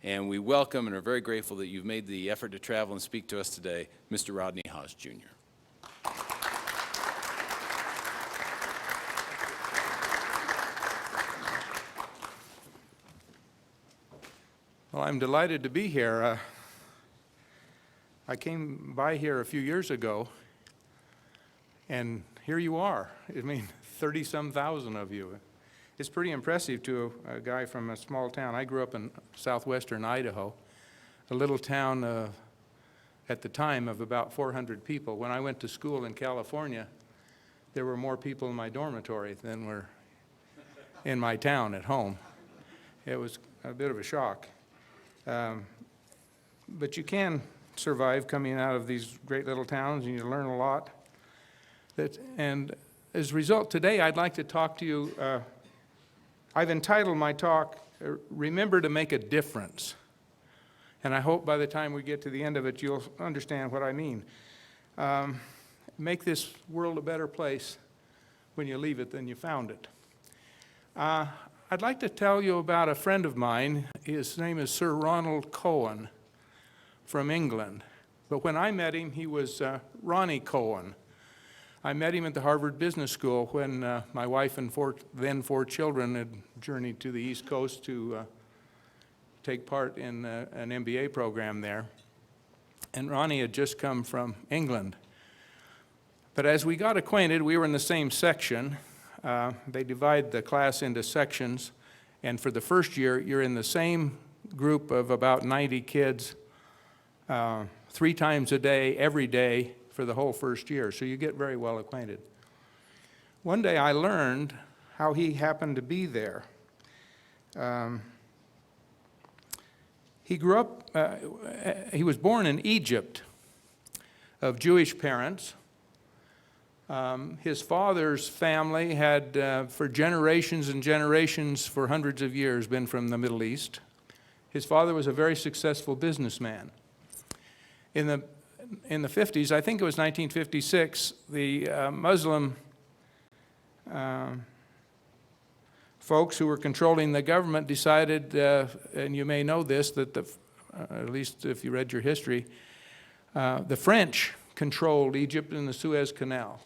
And we welcome and are very grateful that you've made the effort to travel and speak to us today, Mr. Rodney Hawes, Jr. Well, I'm delighted to be here. I came by here a few years ago, and here you are. I mean, 30-some thousand of you. It's pretty impressive to a guy from a small town. I grew up in southwestern Idaho, a little town at the time of about 400 people. When I went to school in California, there were more people in my dormitory than were in my town at home. It was a bit of a shock. But you can survive coming out of these great little towns, and you learn a lot. And as a result, today I'd like to talk to you. I've entitled my talk, Remember to Make a Difference. And I hope by the time we get to the end of it, you'll understand what I mean. Make this world a better place when you leave it than you found it. I'd like to tell you about a friend of mine. His name is Sir Ronald Cohen from England. But when I met him, he was Ronnie Cohen. I met him at the Harvard Business School when my wife and then four children had journeyed to the East Coast to take part in an MBA program there. And Ronnie had just come from England. But as we got acquainted, we were in the same section. They divide the class into sections, and for the first year, you're in the same group of about 90 kids 3 times a day, every day, for the whole first year, so you get very well acquainted. One day I learned how he happened to be there. He grew up, he was born in Egypt of Jewish parents. His father's family had, for generations and generations, for hundreds of years, been from the Middle East. His father was a very successful businessman. In the 50s, I think it was 1956, the Muslim folks who were controlling the government decided, and you may know this, that at least if you read your history, the French controlled Egypt and the Suez Canal.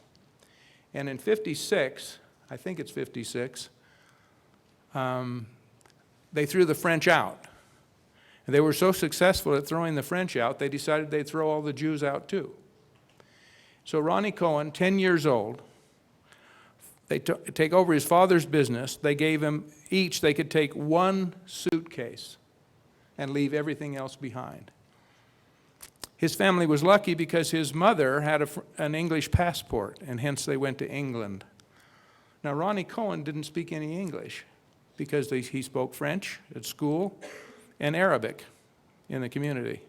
And in 56, I think it's 56, they threw the French out. And they were so successful at throwing the French out, they decided they'd throw all the Jews out too. So Ronnie Cohen, 10 years old, they take over his father's business. They gave him each, they could take one suitcase and leave everything else behind. His family was lucky because his mother had an English passport, and hence they went to England. Now, Ronnie Cohen didn't speak any English because he spoke French at school and Arabic in the community.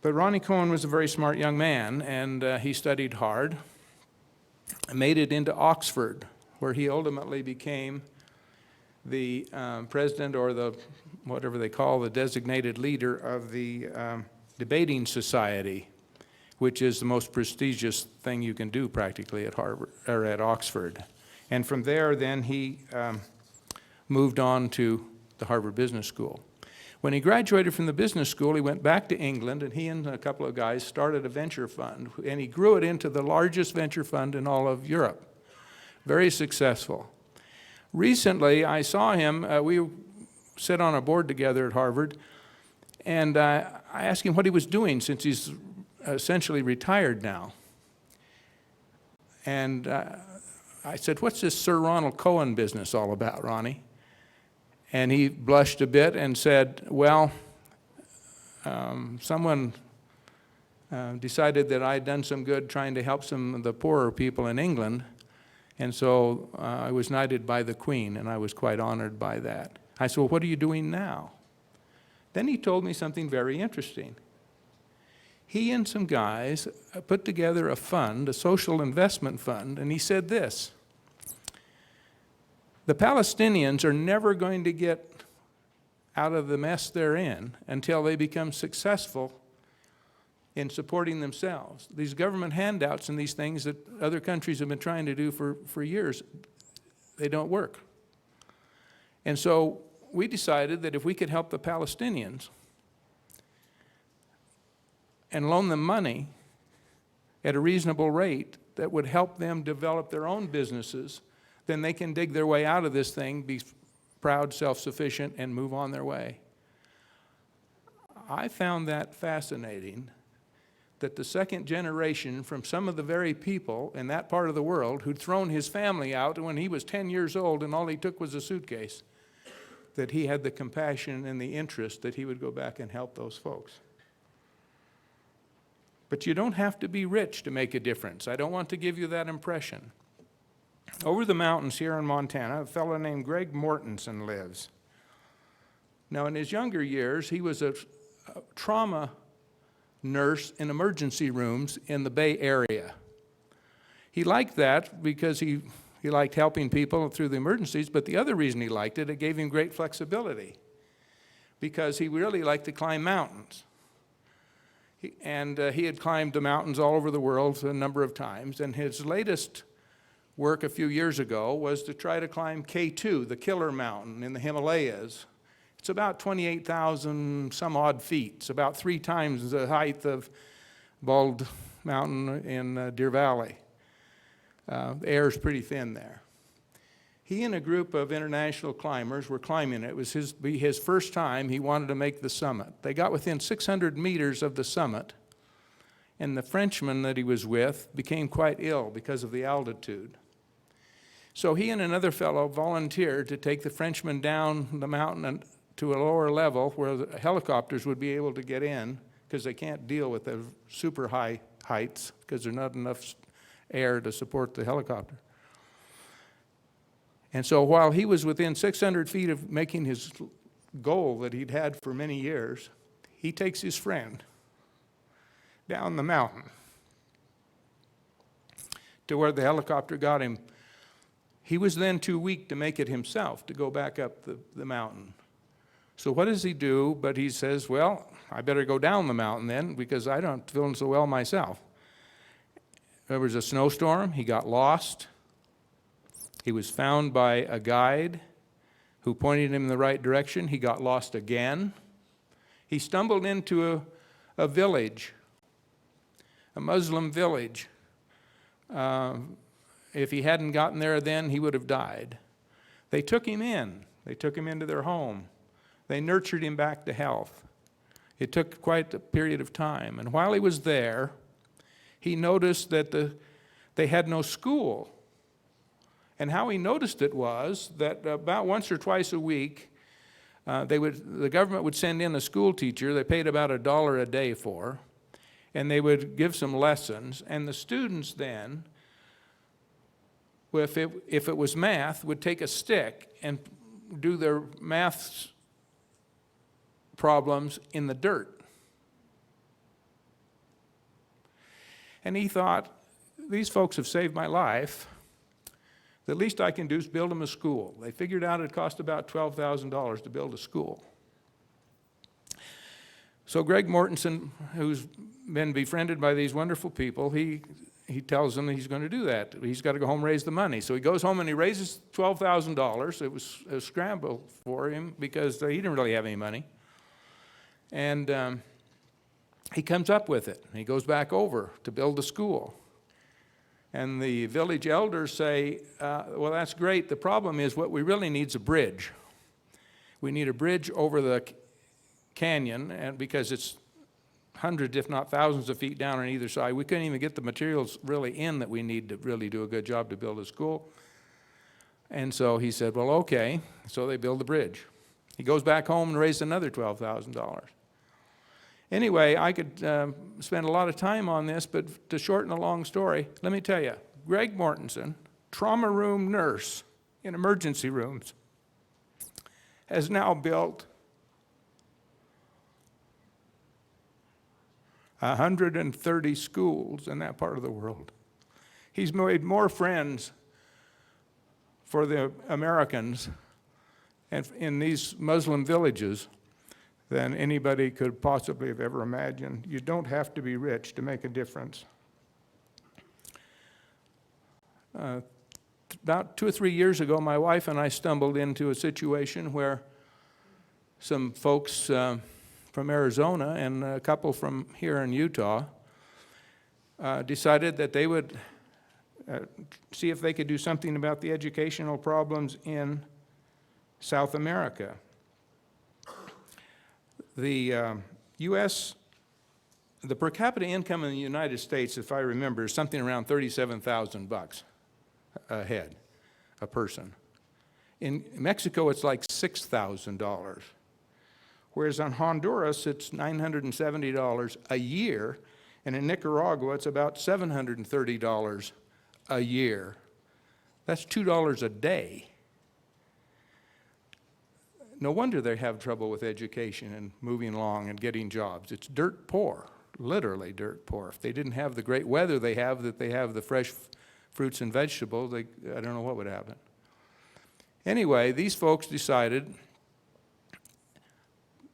But Ronnie Cohen was a very smart young man, and he studied hard, made it into Oxford, where he ultimately became the president, or the whatever they call the designated leader of the debating society, which is the most prestigious thing you can do practically at Harvard or at Oxford. And from there, then he moved on to the Harvard Business School. When he graduated from the business school, he went back to England, and he and a couple of guys started a venture fund, and he grew it into the largest venture fund in all of Europe. Very successful. Recently, I saw him, we sit on a board together at Harvard, and I asked him what he was doing since he's essentially retired now. And I said, "What's this Sir Ronald Cohen business all about, Ronnie?" And he blushed a bit and said, "Well, someone decided that I'd done some good trying to help some of the poorer people in England, and so I was knighted by the Queen, and I was quite honored by that." I said, "Well, what are you doing now?" Then he told me something very interesting. He and some guys put together a fund, a social investment fund, and he said this: the Palestinians are never going to get out of the mess they're in until they become successful in supporting themselves. These government handouts and these things that other countries have been trying to do for years, they don't work. And so we decided that if we could help the Palestinians and loan them money at a reasonable rate that would help them develop their own businesses, then they can dig their way out of this thing, be proud, self-sufficient, and move on their way. I found that fascinating, that the second generation from some of the very people in that part of the world who'd thrown his family out when he was 10 years old and all he took was a suitcase, that he had the compassion and the interest that he would go back and help those folks. But you don't have to be rich to make a difference. I don't want to give you that impression. Over the mountains here in Montana, a fellow named Greg Mortensen lives. Now, in his younger years, he was a trauma nurse in emergency rooms in the Bay Area. He liked that because he liked helping people through the emergencies, but the other reason he liked it, it gave him great flexibility because he really liked to climb mountains. He had climbed the mountains all over the world a number of times, and his latest work a few years ago was to try to climb K2, the killer mountain in the Himalayas. It's about 28,000 some odd feet. It's about 3 times the height of Bald Mountain in Deer Valley. The air is pretty thin there. He and a group of international climbers were climbing it. It was his first time. He wanted to make the summit. They got within 600 meters of the summit, and the Frenchman that he was with became quite ill because of the altitude. So he and another fellow volunteered to take the Frenchman down the mountain and to a lower level where the helicopters would be able to get in because they can't deal with the super high heights because there's not enough air to support the helicopter. And so while he was within 600 feet of making his goal that he'd had for many years, he takes his friend down the mountain to where the helicopter got him. He was then too weak to make it himself, to go back up the mountain. So what does he do? But he says, well, I better go down the mountain then because I don't feel so well myself. There was a snowstorm. He got lost. He was found by a guide who pointed him in the right direction. He got lost again. He stumbled into a village, a Muslim village. If he hadn't gotten there then, he would have died. They took him in. They took him into their home. They nurtured him back to health. It took quite a period of time. And while he was there, he noticed that they had no school. And how he noticed it was that about once or twice a week, the government would send in a school teacher they paid about $1 a day for, and they would give some lessons. And the students then, if it was math, would take a stick and do their math problems in the dirt. And he thought, these folks have saved my life. The least I can do is build them a school. They figured out it cost about $12,000 to build a school. So Greg Mortensen, who's been befriended by these wonderful people, he tells them he's going to do that. He's got to go home and raise the money. So he goes home and he raises $12,000. It was a scramble for him because he didn't really have any money. And he comes up with it. He goes back over to build the school. And the village elders say, well, that's great. The problem is what we really need is a bridge. We need a bridge over the canyon, and because it's hundreds, if not thousands of feet down on either side. We couldn't even get the materials really in that we need to really do a good job to build a school. And so he said, well, okay. So they build the bridge. He goes back home and raises another $12,000. Anyway, I could spend a lot of time on this, but to shorten a long story, let me tell you, Greg Mortensen, trauma room nurse in emergency rooms, has now built 130 schools in that part of the world. He's made more friends for the Americans and in these Muslim villages than anybody could possibly have ever imagined. You don't have to be rich to make a difference. About 2 or 3 years ago, my wife and I stumbled into a situation where some folks from Arizona and a couple from here in Utah decided that they would see if they could do something about the educational problems in South America. The the per capita income in the United States, if I remember, is something around $37,000 a head, a person. In Mexico, it's like $6,000. Whereas on Honduras, it's $970 a year, and in Nicaragua, it's about $730 a year. That's $2 a day. No wonder they have trouble with education and moving along and getting jobs. It's dirt poor, literally dirt poor. If they didn't have the great weather they have, that they have the fresh fruits and vegetables, I don't know what would happen. Anyway, these folks decided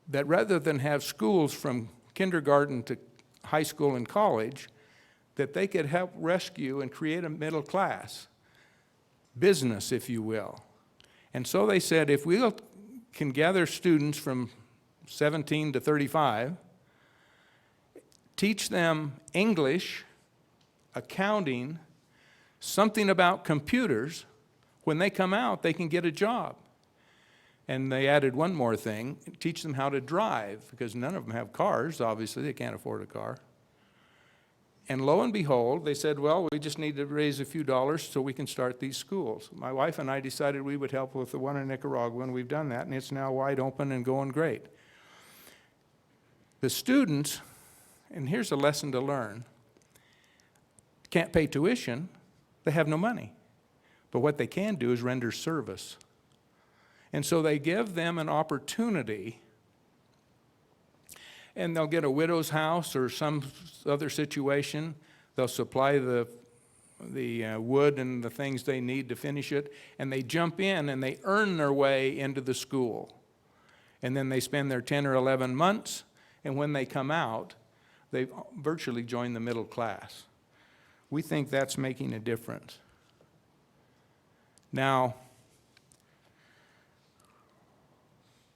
that rather than have schools from kindergarten to high school and college, that they could help rescue and create a middle class, business, if you will. And so they said, if we can gather students from 17 to 35, teach them English, accounting, something about computers, when they come out, they can get a job. And they added one more thing, teach them how to drive, because none of them have cars, obviously, they can't afford a car. And lo and behold, they said, well, we just need to raise a few dollars so we can start these schools. My wife and I decided we would help with the one in Nicaragua, and we've done that, and it's now wide open and going great. The students, and here's a lesson to learn, can't pay tuition, they have no money. But what they can do is render service. And so they give them an opportunity, and they'll get a widow's house or some other situation. They'll supply the wood and the things they need to finish it, and they jump in and they earn their way into the school. And then they spend their 10 or 11 months, and when they come out, they've virtually joined the middle class. We think that's making a difference. Now,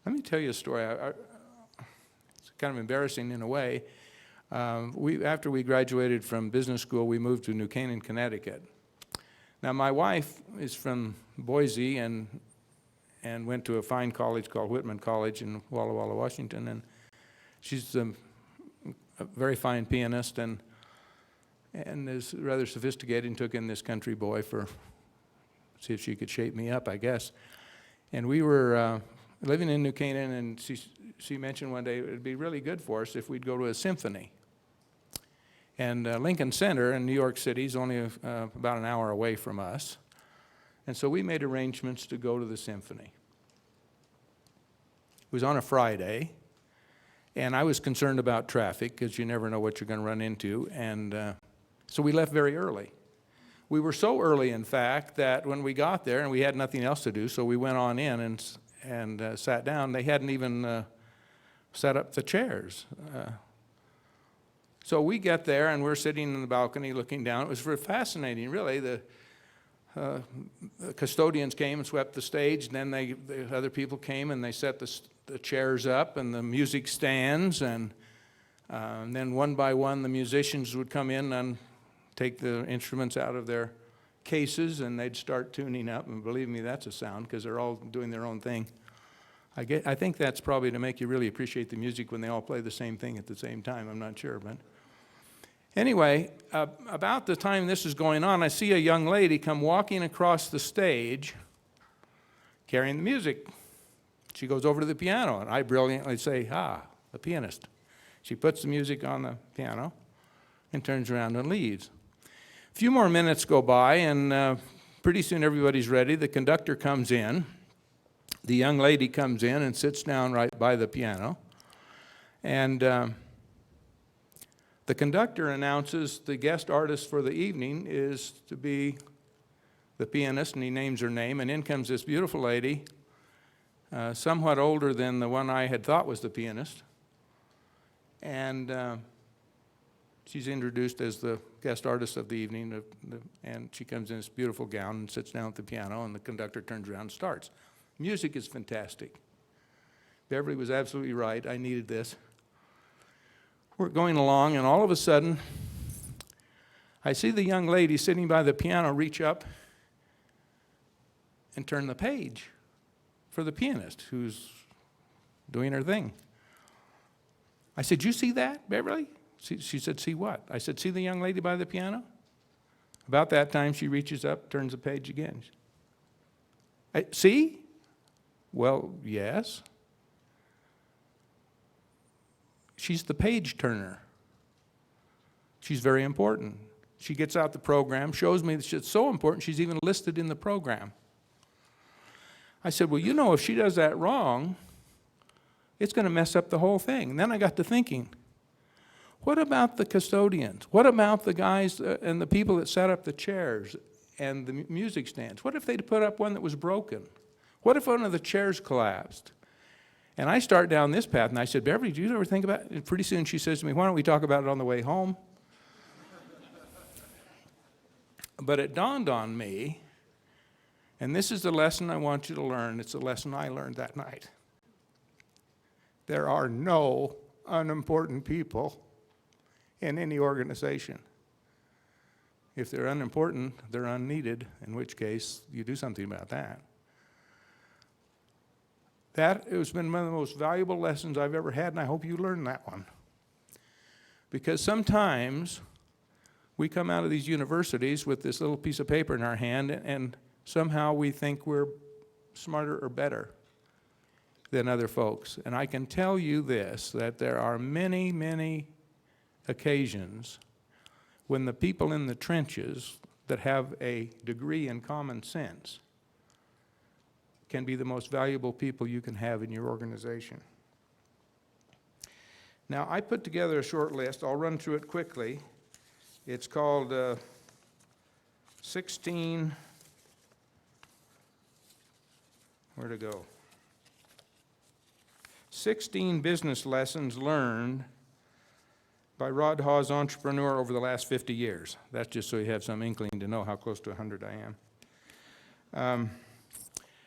let me tell you a story. It's kind of embarrassing in a way. After we graduated from business school, we moved to New Canaan, Connecticut. Now, my wife is from Boise and went to a fine college called Whitman College in Walla Walla, Washington. And she's a very fine pianist and is rather sophisticated, and took in this country boy for see if she could shape me up, I guess. And we were living in New Canaan, and she mentioned one day it would be really good for us if we'd go to a symphony. And Lincoln Center in New York City is only about an hour away from us. And so we made arrangements to go to the symphony. It was on a Friday, and I was concerned about traffic because you never know what you're going to run into. And so we left very early. We were so early, in fact, that when we got there, and we had nothing else to do, so we went on in and sat down. They hadn't even set up the chairs. So we get there, and we're sitting in the balcony looking down. It was fascinating, really. The custodians came and swept the stage, and then the other people came and they set the chairs up and the music stands, and then one by one the musicians would come in and take the instruments out of their cases, and they'd start tuning up, and believe me, that's a sound, because they're all doing their own thing. I think that's probably to make you really appreciate the music when they all play the same thing at the same time. I'm not sure, but anyway, about the time this is going on, I see a young lady come walking across the stage carrying the music. She goes over to the piano, and I brilliantly say, the pianist. She puts the music on the piano and turns around and leaves. A few more minutes go by, and pretty soon everybody's ready. The conductor comes in. The young lady comes in and sits down right by the piano. And the conductor announces the guest artist for the evening is to be the pianist, and he names her name. And in comes this beautiful lady, somewhat older than the one I had thought was the pianist. And she's introduced as the guest artist of the evening, and she comes in this beautiful gown and sits down at the piano, and the conductor turns around and starts. Music is fantastic. Beverly was absolutely right. I needed this. We're going along, and all of a sudden, I see the young lady sitting by the piano reach up and turn the page for the pianist who's doing her thing. I said, "You see that, Beverly?" She said, "See what?" I said, "See the young lady by the piano?" About that time, she reaches up, turns the page again. "See?" "Well, yes." She's the page turner. She's very important. She gets out the program, shows me that it's so important she's even listed in the program. I said, "Well, you know, if she does that wrong, it's going to mess up the whole thing." And then I got to thinking, what about the custodians? What about the guys and the people that set up the chairs and the music stands? What if they'd put up one that was broken? What if one of the chairs collapsed? And I start down this path, and I said, "Beverly, do you ever think about it?" And pretty soon she says to me, "Why don't we talk about it on the way home?" But it dawned on me, and this is the lesson I want you to learn. It's a lesson I learned that night. There are no unimportant people in any organization. If they're unimportant, they're unneeded, in which case you do something about that. That has been one of the most valuable lessons I've ever had, and I hope you learn that one. Because sometimes we come out of these universities with this little piece of paper in our hand, and somehow we think we're smarter or better than other folks. And I can tell you this, that there are many, many occasions when the people in the trenches that have a degree in common sense can be the most valuable people you can have in your organization. Now, I put together a short list. I'll run through it quickly. It's called 16, where to go? 16 business lessons learned by Rod Hawes, entrepreneur, over the last 50 years. That's just so you have some inkling to know how close to 100 I am.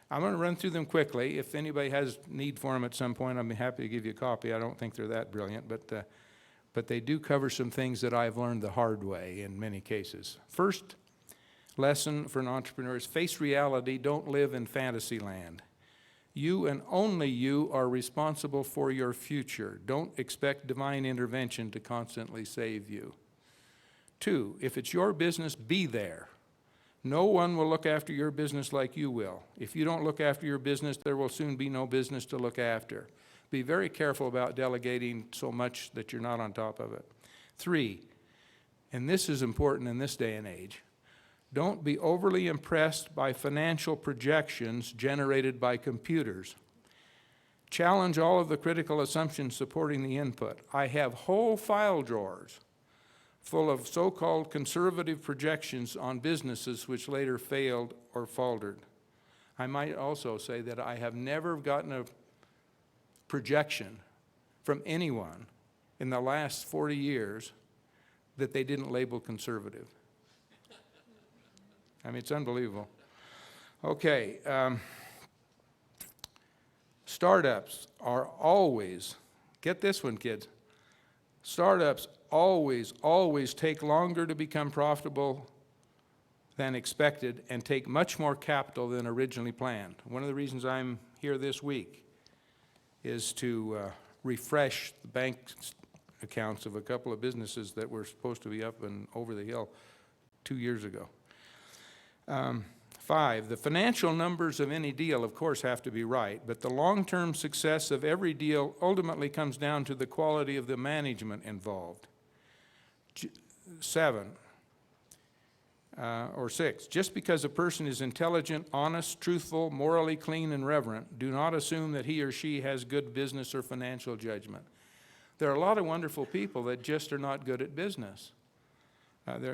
I'm going to run through them quickly. If anybody has need for them at some point, I'd be happy to give you a copy. I don't think they're that brilliant, but they do cover some things that I've learned the hard way in many cases. First lesson for an entrepreneur is face reality, don't live in fantasy land. You and only you are responsible for your future. Don't expect divine intervention to constantly save you. 2, if it's your business, be there. No one will look after your business like you will. If you don't look after your business, there will soon be no business to look after. Be very careful about delegating so much that you're not on top of it. 3, and this is important in this day and age, don't be overly impressed by financial projections generated by computers. Challenge all of the critical assumptions supporting the input. I have whole file drawers full of so-called conservative projections on businesses which later failed or faltered. I might also say that I have never gotten a projection from anyone in the last 40 years that they didn't label conservative. I mean, it's unbelievable. Okay, startups are always, get this one, kids, startups always take longer to become profitable than expected and take much more capital than originally planned. One of the reasons I'm here this week is to refresh the bank accounts of a couple of businesses that were supposed to be up and over the hill 2 years ago. 5, the financial numbers of any deal, of course, have to be right, but the long-term success of every deal ultimately comes down to the quality of the management involved. 7, or 6, just because a person is intelligent, honest, truthful, morally clean, and reverent, do not assume that he or she has good business or financial judgment. There are a lot of wonderful people that just are not good at business.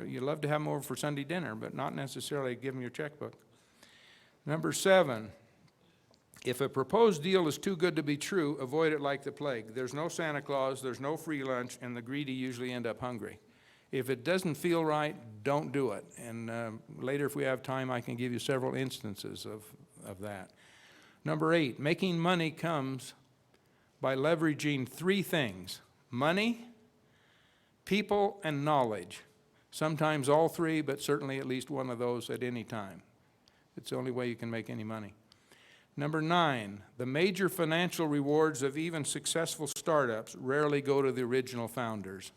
You love to have them over for Sunday dinner, but not necessarily give them your checkbook. Number 7, if a proposed deal is too good to be true, avoid it like the plague. There's no Santa Claus, there's no free lunch, and the greedy usually end up hungry. If it doesn't feel right, don't do it. And later, if we have time, I can give you several instances of that. Number 8, making money comes by leveraging 3 things: money, people, and knowledge. Sometimes all 3, but certainly at least one of those at any time. It's the only way you can make any money. Number 9, the major financial rewards of even successful startups rarely go to the original founders.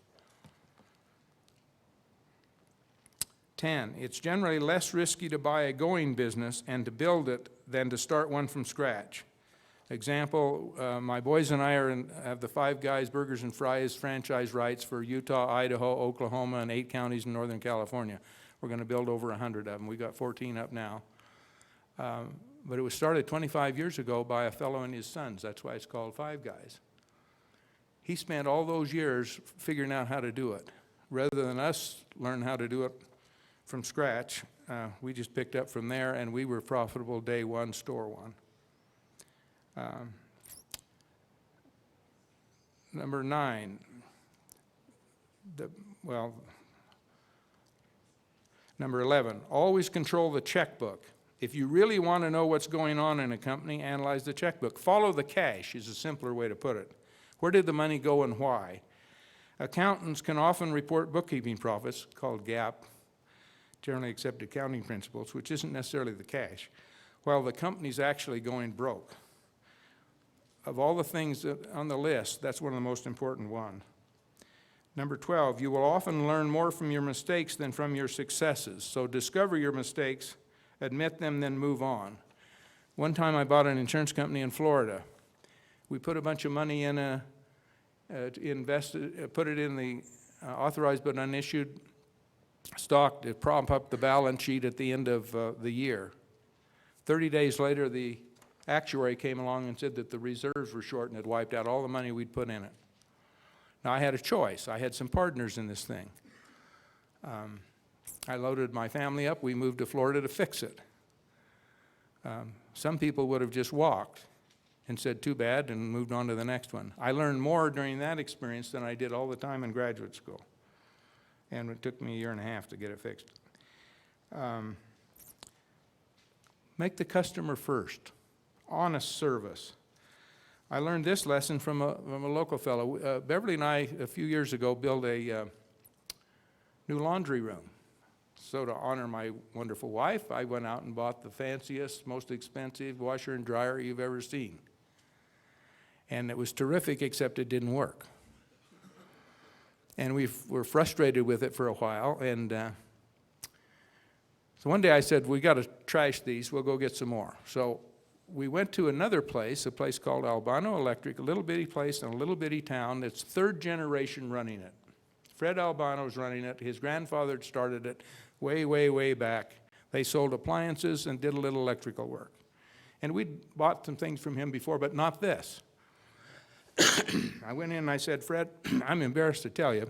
10, it's generally less risky to buy a going business and to build it than to start one from scratch. Example, my boys and I have the Five Guys Burgers and Fries franchise rights for Utah, Idaho, Oklahoma, and 8 counties in Northern California. We're going to build over 100 of them. We've got 14 up now. But it was started 25 years ago by a fellow and his sons. That's why it's called Five Guys. He spent all those years figuring out how to do it. Rather than us learn how to do it from scratch, we just picked up from there, and we were profitable day one, store one. Number 9, number 11, always control the checkbook. If you really want to know what's going on in a company, analyze the checkbook. Follow the cash is a simpler way to put it. Where did the money go and why? Accountants can often report bookkeeping profits, called GAAP, generally accepted accounting principles, which isn't necessarily the cash, while the company's actually going broke. Of all the things on the list, that's one of the most important ones. Number 12, you will often learn more from your mistakes than from your successes. So discover your mistakes, admit them, then move on. One time I bought an insurance company in Florida. We put a bunch of money in put it in the authorized but unissued stock to prop up the balance sheet at the end of the year. 30 days later, the actuary came along and said that the reserves were short and had wiped out all the money we'd put in it. Now, I had a choice. I had some partners in this thing. I loaded my family up. We moved to Florida to fix it. Some people would have just walked and said, too bad, and moved on to the next one. I learned more during that experience than I did all the time in graduate school. And it took me a year and a half to get it fixed. Make the customer first. Honest service. I learned this lesson from a local fellow. Beverly and I, a few years ago, built a new laundry room. So to honor my wonderful wife, I went out and bought the fanciest, most expensive washer and dryer you've ever seen. And it was terrific, except it didn't work. And we were frustrated with it for a while. And so one day I said, we got to trash these. We'll go get some more. So we went to another place, a place called Albano Electric, a little bitty place in a little bitty town that's 3rd generation running it. Fred Albano's running it. His grandfather had started it way, way, way back. They sold appliances and did a little electrical work. And we'd bought some things from him before, but not this. I went in and I said, Fred, I'm embarrassed to tell you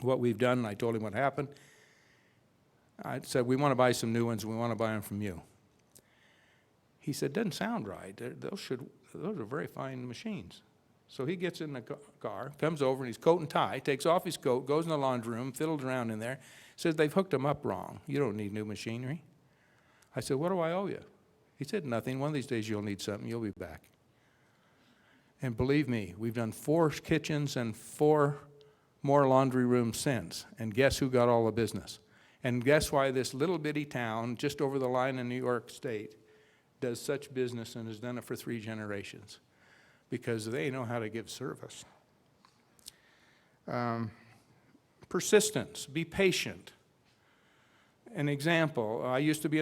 what we've done. And I told him what happened. I said, we want to buy some new ones, and we want to buy them from you. He said, doesn't sound right. Those are very fine machines. So he gets in the car, comes over in his coat and tie, takes off his coat, goes in the laundry room, fiddles around in there, says, they've hooked him up wrong. You don't need new machinery. I said, what do I owe you? He said, nothing. One of these days you'll need something. You'll be back. And believe me, we've done 4 kitchens and 4 more laundry rooms since. And guess who got all the business? And guess why this little bitty town just over the line in New York State does such business and has done it for 3 generations? Because they know how to give service. Persistence, be patient. An example, I used to be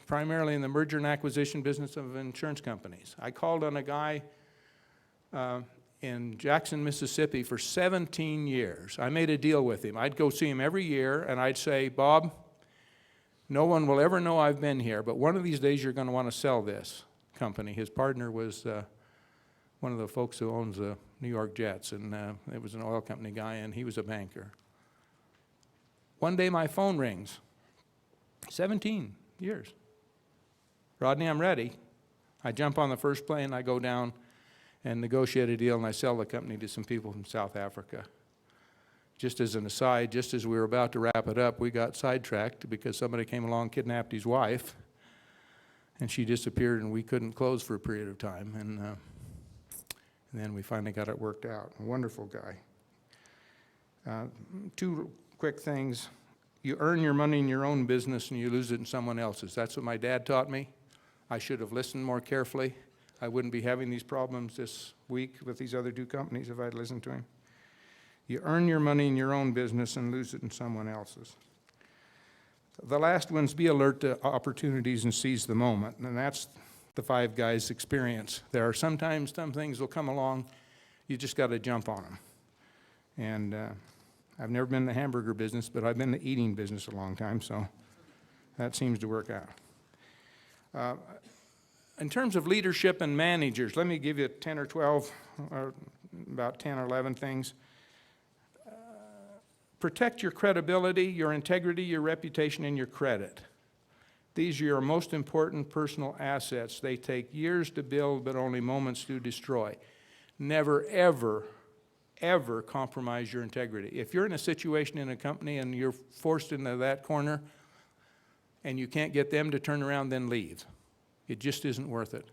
primarily in the merger and acquisition business of insurance companies. I called on a guy in Jackson, Mississippi for 17 years. I made a deal with him. I'd go see him every year and I'd say, Bob, no one will ever know I've been here, but one of these days you're going to want to sell this company. His partner was one of the folks who owns the New York Jets, and it was an oil company guy, and he was a banker. One day my phone rings. 17 years. Rodney, I'm ready. I jump on the first plane, I go down and negotiate a deal, and I sell the company to some people from South Africa. Just as an aside, just as we were about to wrap it up, we got sidetracked because somebody came along, kidnapped his wife, and she disappeared, and we couldn't close for a period of time. And then we finally got it worked out. A wonderful guy. 2 quick things. You earn your money in your own business and you lose it in someone else's. That's what my dad taught me. I should have listened more carefully. I wouldn't be having these problems this week with these other 2 companies if I'd listened to him. You earn your money in your own business and lose it in someone else's. The last one's be alert to opportunities and seize the moment, and that's the 5 guys' experience. There are sometimes some things will come along, you just got to jump on them. And I've never been in the hamburger business, but I've been in the eating business a long time, so that seems to work out. In terms of leadership and managers, let me give you 10 or 12, or about 10 or 11 things. Protect your credibility, your integrity, your reputation, and your credit. These are your most important personal assets. They take years to build, but only moments to destroy. Never, ever, ever compromise your integrity. If you're in a situation in a company and you're forced into that corner and you can't get them to turn around, then leave. It just isn't worth it.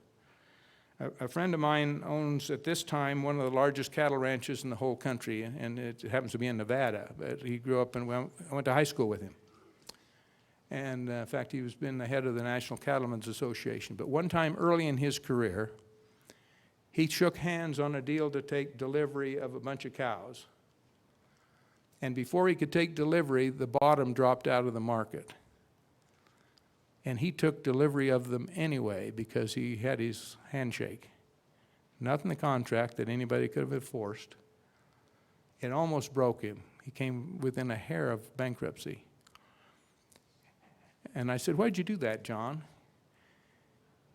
A friend of mine owns, at this time, one of the largest cattle ranches in the whole country, and it happens to be in Nevada, but he grew up and I went to high school with him. And in fact, he's been the head of the National Cattlemen's Association. But one time early in his career, he shook hands on a deal to take delivery of a bunch of cows. And before he could take delivery, the bottom dropped out of the market. And he took delivery of them anyway because he had his handshake. Not in the contract that anybody could have enforced. It almost broke him. He came within a hair of bankruptcy. And I said, why'd you do that, John?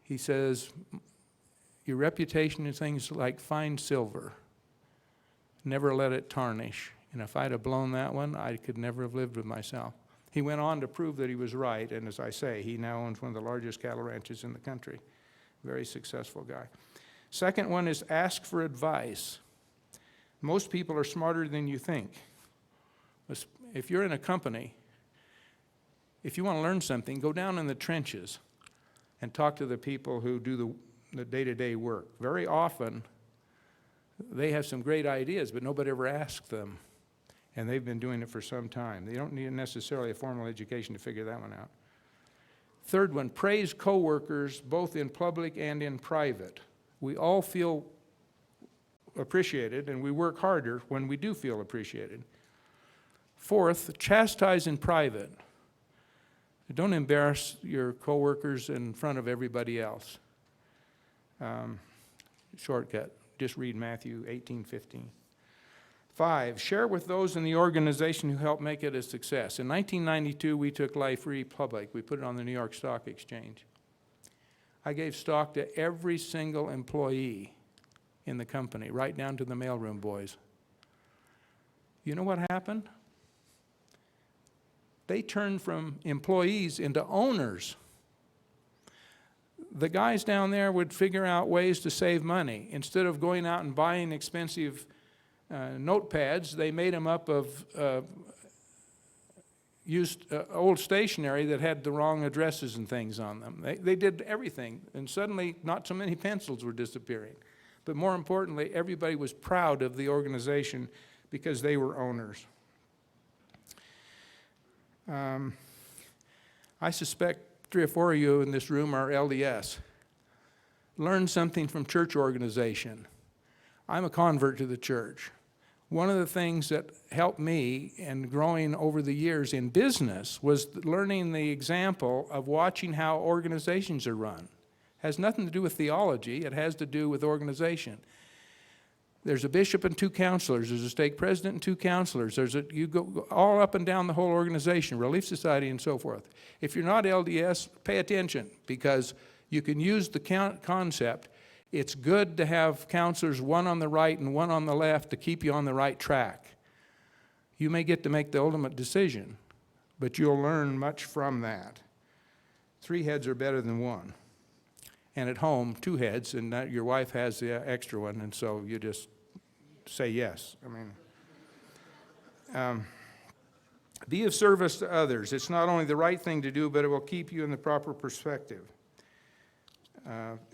He says, your reputation is things like fine silver. Never let it tarnish. And if I'd have blown that one, I could never have lived with myself. He went on to prove that he was right, and as I say, he now owns one of the largest cattle ranches in the country. Very successful guy. Second one is ask for advice. Most people are smarter than you think. If you're in a company, if you want to learn something, go down in the trenches and talk to the people who do the day-to-day work. Very often, they have some great ideas, but nobody ever asked them. And they've been doing it for some time. They don't need necessarily a formal education to figure that one out. Third one, praise coworkers both in public and in private. We all feel appreciated, and we work harder when we do feel appreciated. Fourth, chastise in private. Don't embarrass your coworkers in front of everybody else. Shortcut, just read Matthew 18:15. 5, share with those in the organization who helped make it a success. In 1992, we took Life Free public. We put it on the New York Stock Exchange. I gave stock to every single employee in the company, right down to the mailroom boys. You know what happened? They turned from employees into owners. the guys down there would figure out ways to save money. Instead of going out and buying expensive notepads, they made them up of used old stationery that had the wrong addresses and things on them. They did everything, and suddenly not so many pencils were disappearing. But more importantly, everybody was proud of the organization because they were owners. I suspect 3 or 4 of you in this room are LDS. Learn something from church organization. I'm a convert to the church. One of the things that helped me in growing over the years in business was learning the example of watching how organizations are run. It has nothing to do with theology, it has to do with organization. There's a bishop and 2 counselors, there's a stake president and 2 counselors, you go all up and down the whole organization, Relief Society and so forth. If you're not LDS, pay attention, because you can use the concept. It's good to have counselors, one on the right and one on the left, to keep you on the right track. You may get to make the ultimate decision, but you'll learn much from that. 3 heads are better than 1. And at home, 2 heads, and your wife has the extra one, and so you just say yes. Be of service to others. It's not only the right thing to do, but it will keep you in the proper perspective.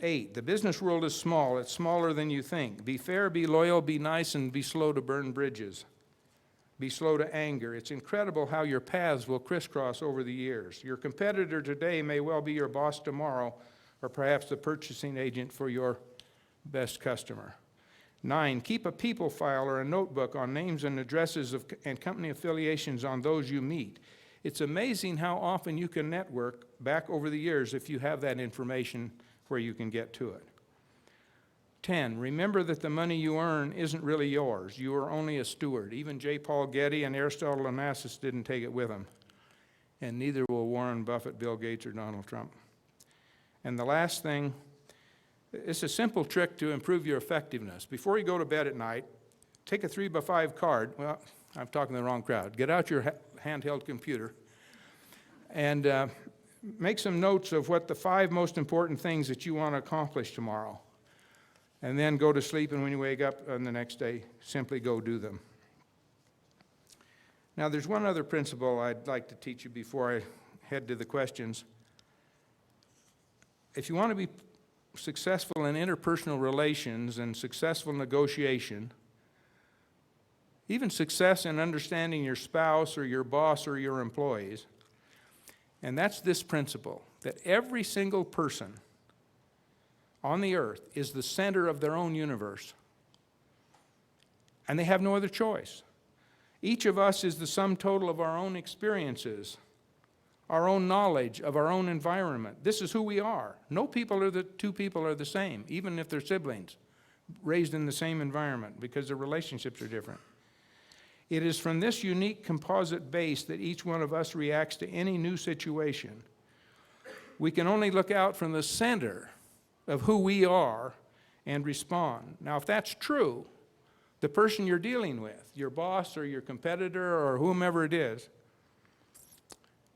8, the business world is small. It's smaller than you think. Be fair, be loyal, be nice, and be slow to burn bridges. Be slow to anger. It's incredible how your paths will crisscross over the years. Your competitor today may well be your boss tomorrow, or perhaps the purchasing agent for your best customer. 9, keep a people file or a notebook on names and addresses and company affiliations on those you meet. It's amazing how often you can network back over the years if you have that information where you can get to it. 10, remember that the money you earn isn't really yours. You are only a steward. Even J. Paul Getty and Aristotle Onassis didn't take it with them. And neither will Warren Buffett, Bill Gates, or Donald Trump. And the last thing, it's a simple trick to improve your effectiveness. Before you go to bed at night, take a 3x5 card. Well, I'm talking to the wrong crowd. Get out your handheld computer and make some notes of what the 5 most important things that you want to accomplish tomorrow. And then go to sleep, and when you wake up on the next day, simply go do them. Now, there's one other principle I'd like to teach you before I head to the questions. If you want to be successful in interpersonal relations and successful negotiation, even success in understanding your spouse or your boss or your employees, and that's this principle, that every single person on the earth is the center of their own universe, and they have no other choice. Each of us is the sum total of our own experiences, our own knowledge of our own environment. This is who we are. No two people are the same, even if they're siblings, raised in the same environment, because their relationships are different. It is from this unique composite base that each one of us reacts to any new situation. We can only look out from the center of who we are and respond. Now, if that's true, the person you're dealing with, your boss or your competitor or whomever it is,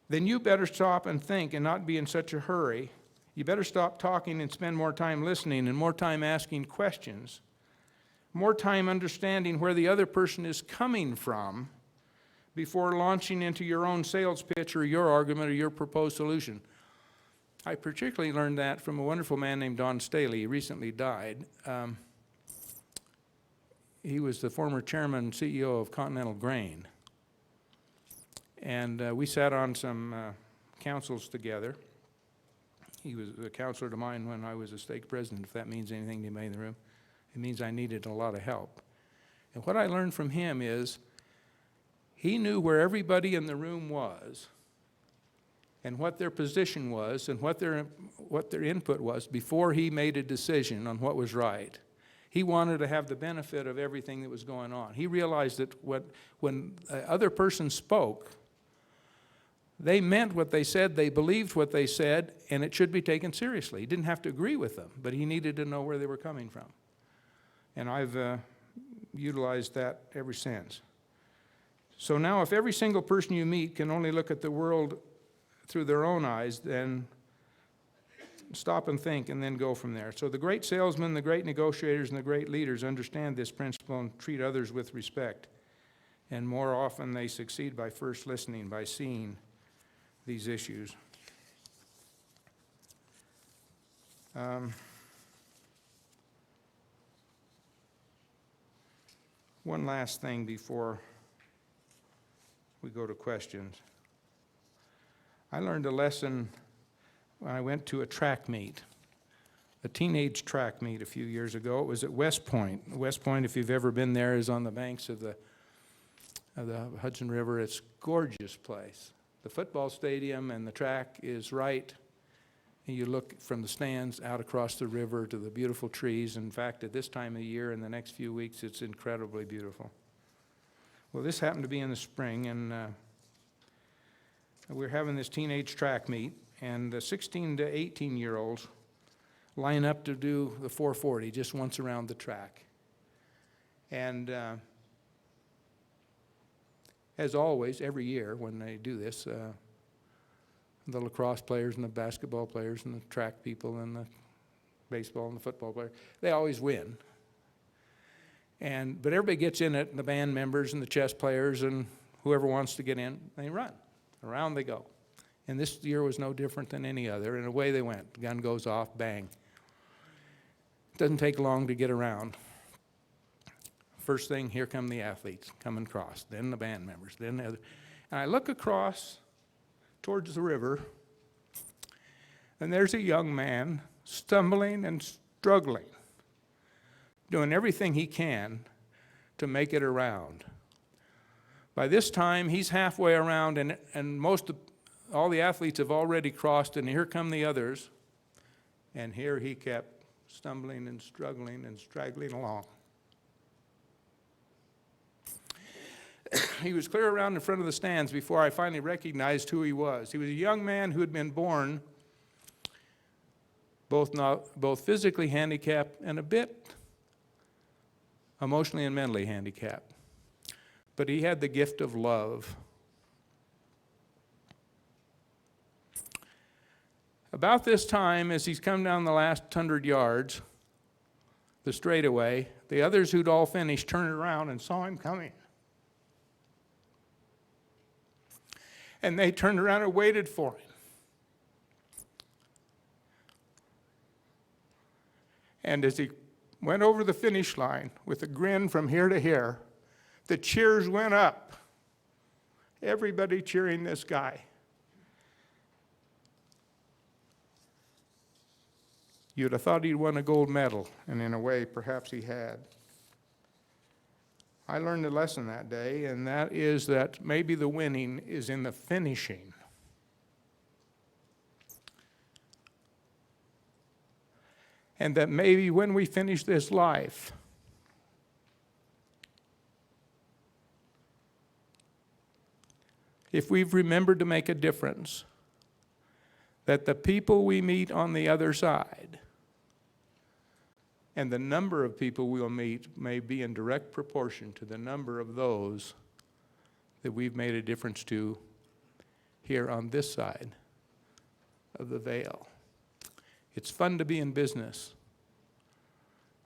then you better stop and think and not be in such a hurry. You better stop talking and spend more time listening and more time asking questions, more time understanding where the other person is coming from before launching into your own sales pitch or your argument or your proposed solution. I particularly learned that from a wonderful man named Don Staley. He recently died. He was the former chairman and CEO of Continental Grain. And we sat on some councils together. He was a counselor to mine when I was a stake president, if that means anything to anybody in the room. It means I needed a lot of help. And what I learned from him is he knew where everybody in the room was and what their position was and what their input was before he made a decision on what was right. He wanted to have the benefit of everything that was going on. He realized that when the other person spoke, they meant what they said, they believed what they said, and it should be taken seriously. He didn't have to agree with them, but he needed to know where they were coming from. And I've utilized that ever since. So now if every single person you meet can only look at the world through their own eyes, then stop and think and then go from there. So the great salesmen, the great negotiators, and the great leaders understand this principle and treat others with respect. And more often they succeed by first listening, by seeing these issues. One last thing before we go to questions. I learned a lesson when I went to a track meet, a teenage track meet a few years ago. It was at West Point. West Point, if you've ever been there, is on the banks of the Hudson River. It's a gorgeous place. The football stadium and the track is right. And you look from the stands out across the river to the beautiful trees. In fact, at this time of year, in the next few weeks, it's incredibly beautiful. Well, this happened to be in the spring, and we're having this teenage track meet, and the 16 to 18-year-olds line up to do the 440 just once around the track. And as always, every year when they do this, the lacrosse players and the basketball players and the track people and the baseball and the football players, they always win. But everybody gets in it, and the band members and the chess players and whoever wants to get in, they run. Around they go. And this year was no different than any other, and away they went. The gun goes off, bang. It doesn't take long to get around. First thing, here come the athletes coming across, then the band members, then the other. And I look across towards the river, and there's a young man stumbling and struggling, doing everything he can to make it around. By this time, he's halfway around, and all the athletes have already crossed, and here come the others, and here he kept stumbling and struggling and straggling along. He was clear around in front of the stands before I finally recognized who he was. He was a young man who had been born both physically handicapped and a bit emotionally and mentally handicapped. But he had the gift of love. About this time, as he's come down the last 100 yards, the straightaway, the others who'd all finished turned around and saw him coming. And they turned around and waited for him. And as he went over the finish line with a grin from here to here, the cheers went up. Everybody cheering this guy. You'd have thought he'd won a gold medal, and in a way, perhaps he had. I learned a lesson that day, and that is that maybe the winning is in the finishing. And that maybe when we finish this life, if we've remembered to make a difference, that the people we meet on the other side and the number of people we'll meet may be in direct proportion to the number of those that we've made a difference to here on this side of the veil. It's fun to be in business.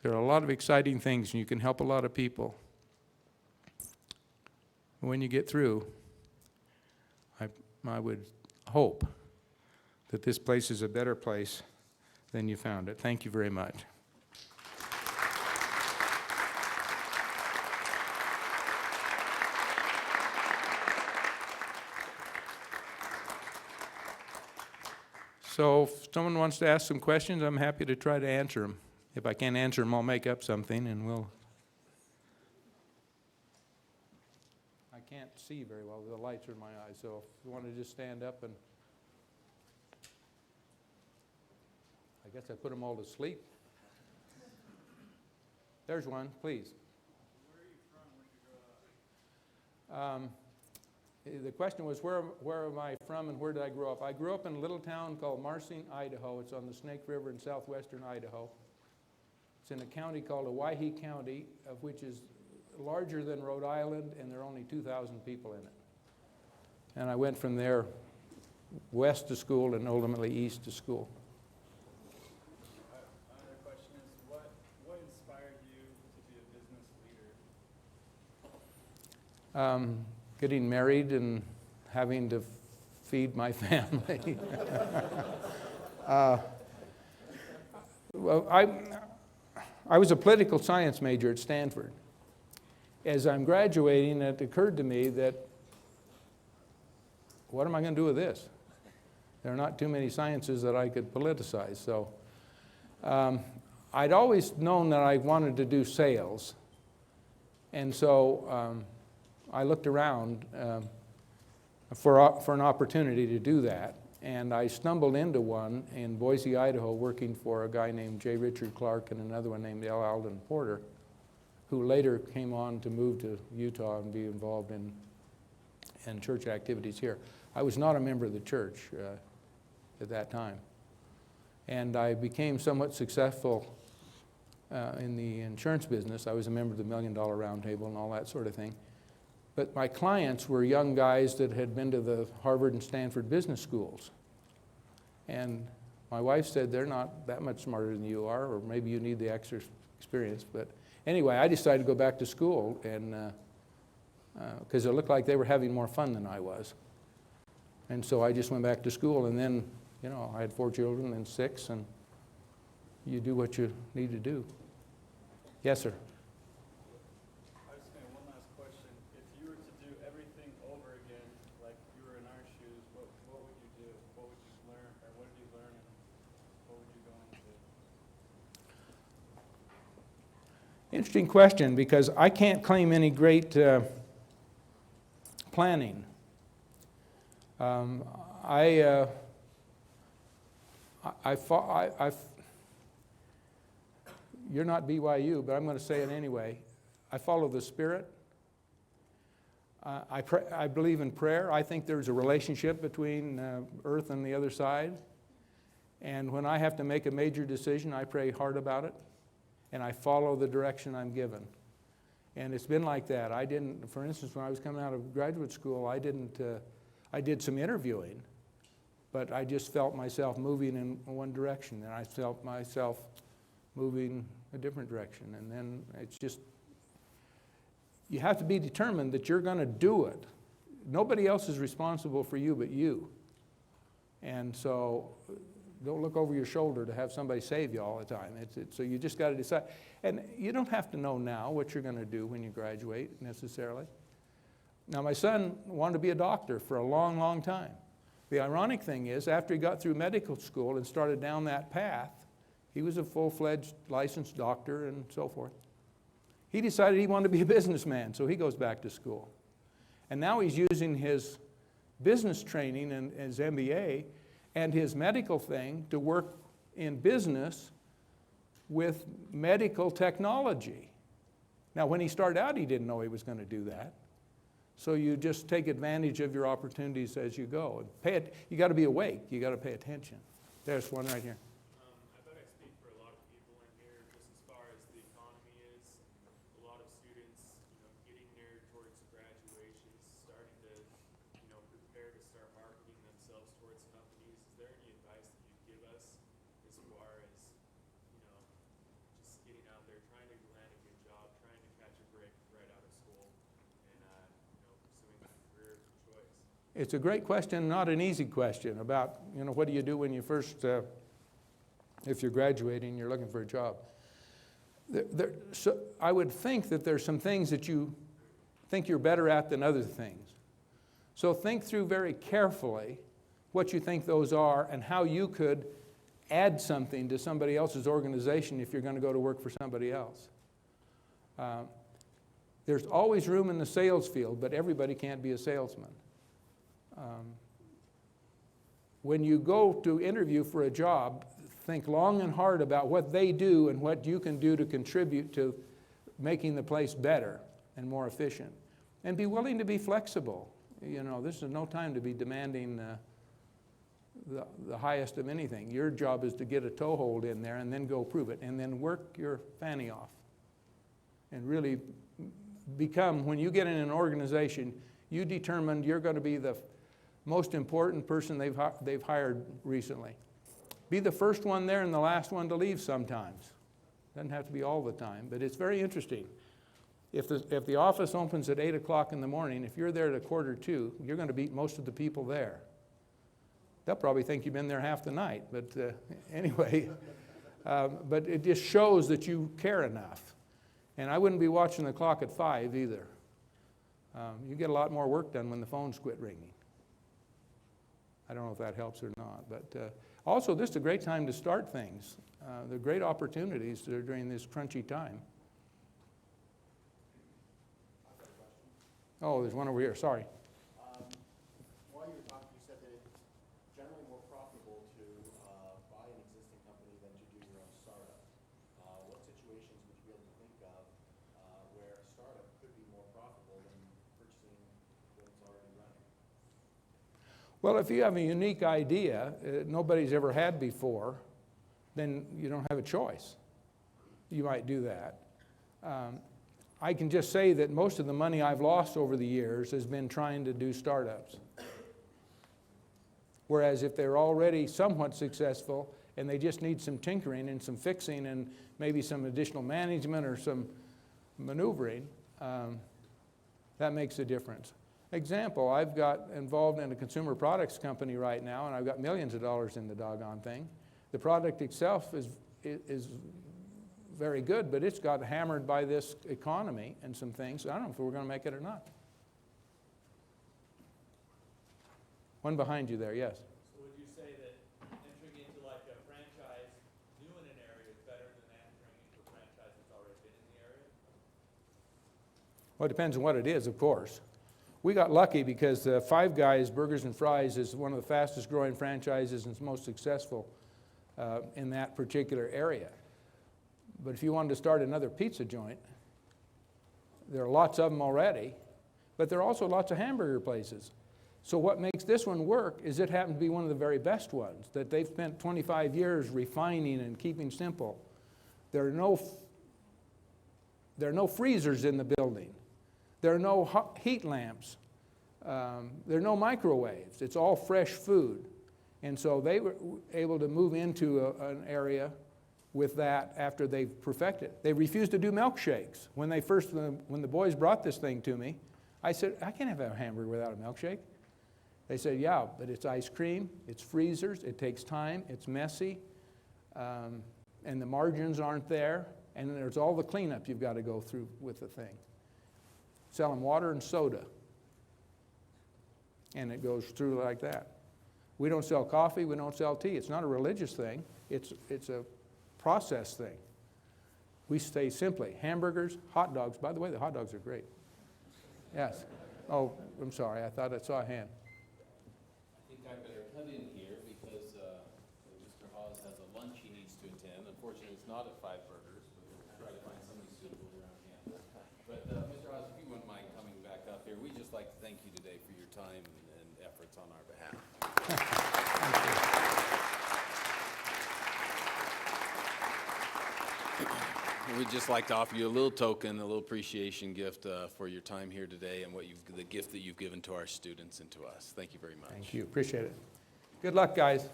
There are a lot of exciting things, and you can help a lot of people. When you get through, I would hope that this place is a better place than you found it. Thank you very much. So if someone wants to ask some questions, I'm happy to try to answer them. If I can't answer them, I'll make up something, and we'll... I can't see very well. The lights are in my eyes, so if you want to just stand up and... I guess I put them all to sleep. There's one, please. Where are you from when you grow up? The question was, where am I from and where did I grow up? I grew up in a little town called Marsing, Idaho. It's on the Snake River in southwestern Idaho. It's in a county called Owyhee County, of which is larger than Rhode Island, and there are only 2,000 people in it. And I went from there west to school and ultimately east to school. getting married and having to feed my family. Well, I was a political science major at Stanford. As I'm graduating, it occurred to me that, what am I going to do with this? There are not too many sciences that I could politicize. So I'd always known that I wanted to do sales. And so I looked around for an opportunity to do that. And I stumbled into one in Boise, Idaho, working for a guy named J. Richard Clark and another one named L. Alden Porter, who later came on to move to Utah and be involved in church activities here. I was not a member of the church at that time. And I became somewhat successful in the insurance business. I was a member of the $1 Million Round Table and all that sort of thing. But my clients were young guys that had been to the Harvard and Stanford business schools. And my wife said, they're not that much smarter than you are, or maybe you need the extra experience. But anyway, I decided to go back to school, and because it looked like they were having more fun than I was. And so I just went back to school, and then, you know, I had 4 children and 6, and you do what you need to do. Yes, sir. Interesting question, because I can't claim any great planning. You're not BYU, but I'm going to say it anyway. I follow the Spirit. I believe in prayer. I think there's a relationship between earth and the other side. And when I have to make a major decision, I pray hard about it. And I follow the direction I'm given. And it's been like that. I didn't, for instance, when I was coming out of graduate school, I did some interviewing, but I just felt myself moving in one direction, and I felt myself moving a different direction. And then it's just, you have to be determined that you're going to do it. Nobody else is responsible for you but you. And so, don't look over your shoulder to have somebody save you all the time. So you just got to decide. And you don't have to know now what you're going to do when you graduate necessarily. Now, my son wanted to be a doctor for a long, long time. The ironic thing is, after he got through medical school and started down that path, he was a full-fledged licensed doctor and so forth. He decided he wanted to be a businessman, so he goes back to school. And now he's using his business training and his MBA and his medical thing to work in business with medical technology. Now, when he started out, he didn't know he was going to do that. So you just take advantage of your opportunities as you go. You got to be awake. You got to pay attention. There's one right here. I bet I speak for a lot of people in here, just as far as the economy is. A lot of students, getting near towards graduation, starting to, prepare to start marketing themselves towards companies. Is there any advice that you'd give us as far as, just getting out there, trying to land a good job, trying to catch a break right out of school, and pursuing that career choice? It's a great question, not an easy question about, what do you do when you first, if you're graduating, you're looking for a job. So I would think that there's some things that you think you're better at than other things. So think through very carefully what you think those are and how you could add something to somebody else's organization if you're going to go to work for somebody else. There's always room in the sales field, but everybody can't be a salesman. When you go to interview for a job, think long and hard about what they do and what you can do to contribute to making the place better and more efficient. And be willing to be flexible. This is no time to be demanding the highest of anything. Your job is to get a toehold in there and then go prove it, and then work your fanny off. And really become, when you get in an organization, you determined you're going to be the most important person they've hired recently. Be the first one there and the last one to leave sometimes. Doesn't have to be all the time, but it's very interesting. If the office opens at 8 o'clock in the morning, if you're there at 1:45, you're going to beat most of the people there. They'll probably think you've been there half the night, but anyway. But it just shows that you care enough. And I wouldn't be watching the clock at 5 either. You get a lot more work done when the phones quit ringing. I don't know if that helps or not. But also, this is a great time to start things. There are great opportunities during this crunchy time. Oh, there's one over here. Sorry. While you were talking, you said that it's generally more profitable to buy an existing company than to do your own startup. What situations would you be able to think of where a startup could be more profitable than purchasing what's already running? Well, if you have a unique idea nobody's ever had before, then you don't have a choice. You might do that. I can just say that most of the money I've lost over the years has been trying to do startups. Whereas if they're already somewhat successful and they just need some tinkering and some fixing and maybe some additional management or some maneuvering, that makes a difference. Example, I've got involved in a consumer products company right now, and I've got millions of dollars in the doggone thing. The product itself is very good, but it's got hammered by this economy and some things. I don't know if we're going to make it or not. One behind you there, yes. So would you say that entering into like a franchise new in an area is better than entering into a franchise that's already been in the area? Well, it depends on what it is, of course. We got lucky because Five Guys Burgers and Fries is one of the fastest growing franchises and most successful in that particular area. But if you wanted to start another pizza joint, there are lots of them already, but there are also lots of hamburger places. So what makes this one work is it happens to be one of the very best ones that they've spent 25 years refining and keeping simple. There are no freezers in the building. There are no heat lamps. There are no microwaves. It's all fresh food. And so they were able to move into an area with that after they've perfected it. They refused to do milkshakes. When the boys brought this thing to me, I said, I can't have a hamburger without a milkshake. They said, yeah, but it's ice cream, it's freezers, it takes time, it's messy, and the margins aren't there, and then there's all the cleanup you've got to go through with the thing. Sell them water and soda, and it goes through like that. We don't sell coffee, we don't sell tea. It's not a religious thing, it's a process thing. We say simply, hamburgers, hot dogs. By the way, the hot dogs are great. Yes. Oh, I'm sorry, I thought I saw a hand. I think I better cut in here because Mr. Hawes has a lunch he needs to attend. Unfortunately, it's not at Five Burgers, but we'll try to find something suitable around here. But Mr. Hawes, if you wouldn't mind coming back up here, we'd just like to thank you today for your time and efforts on our behalf. Thank you. We'd just like to offer you a little token, a little appreciation gift for your time here today and the gift that you've given to our students and to us. Thank you very much. Thank you. Appreciate it. Good luck, guys.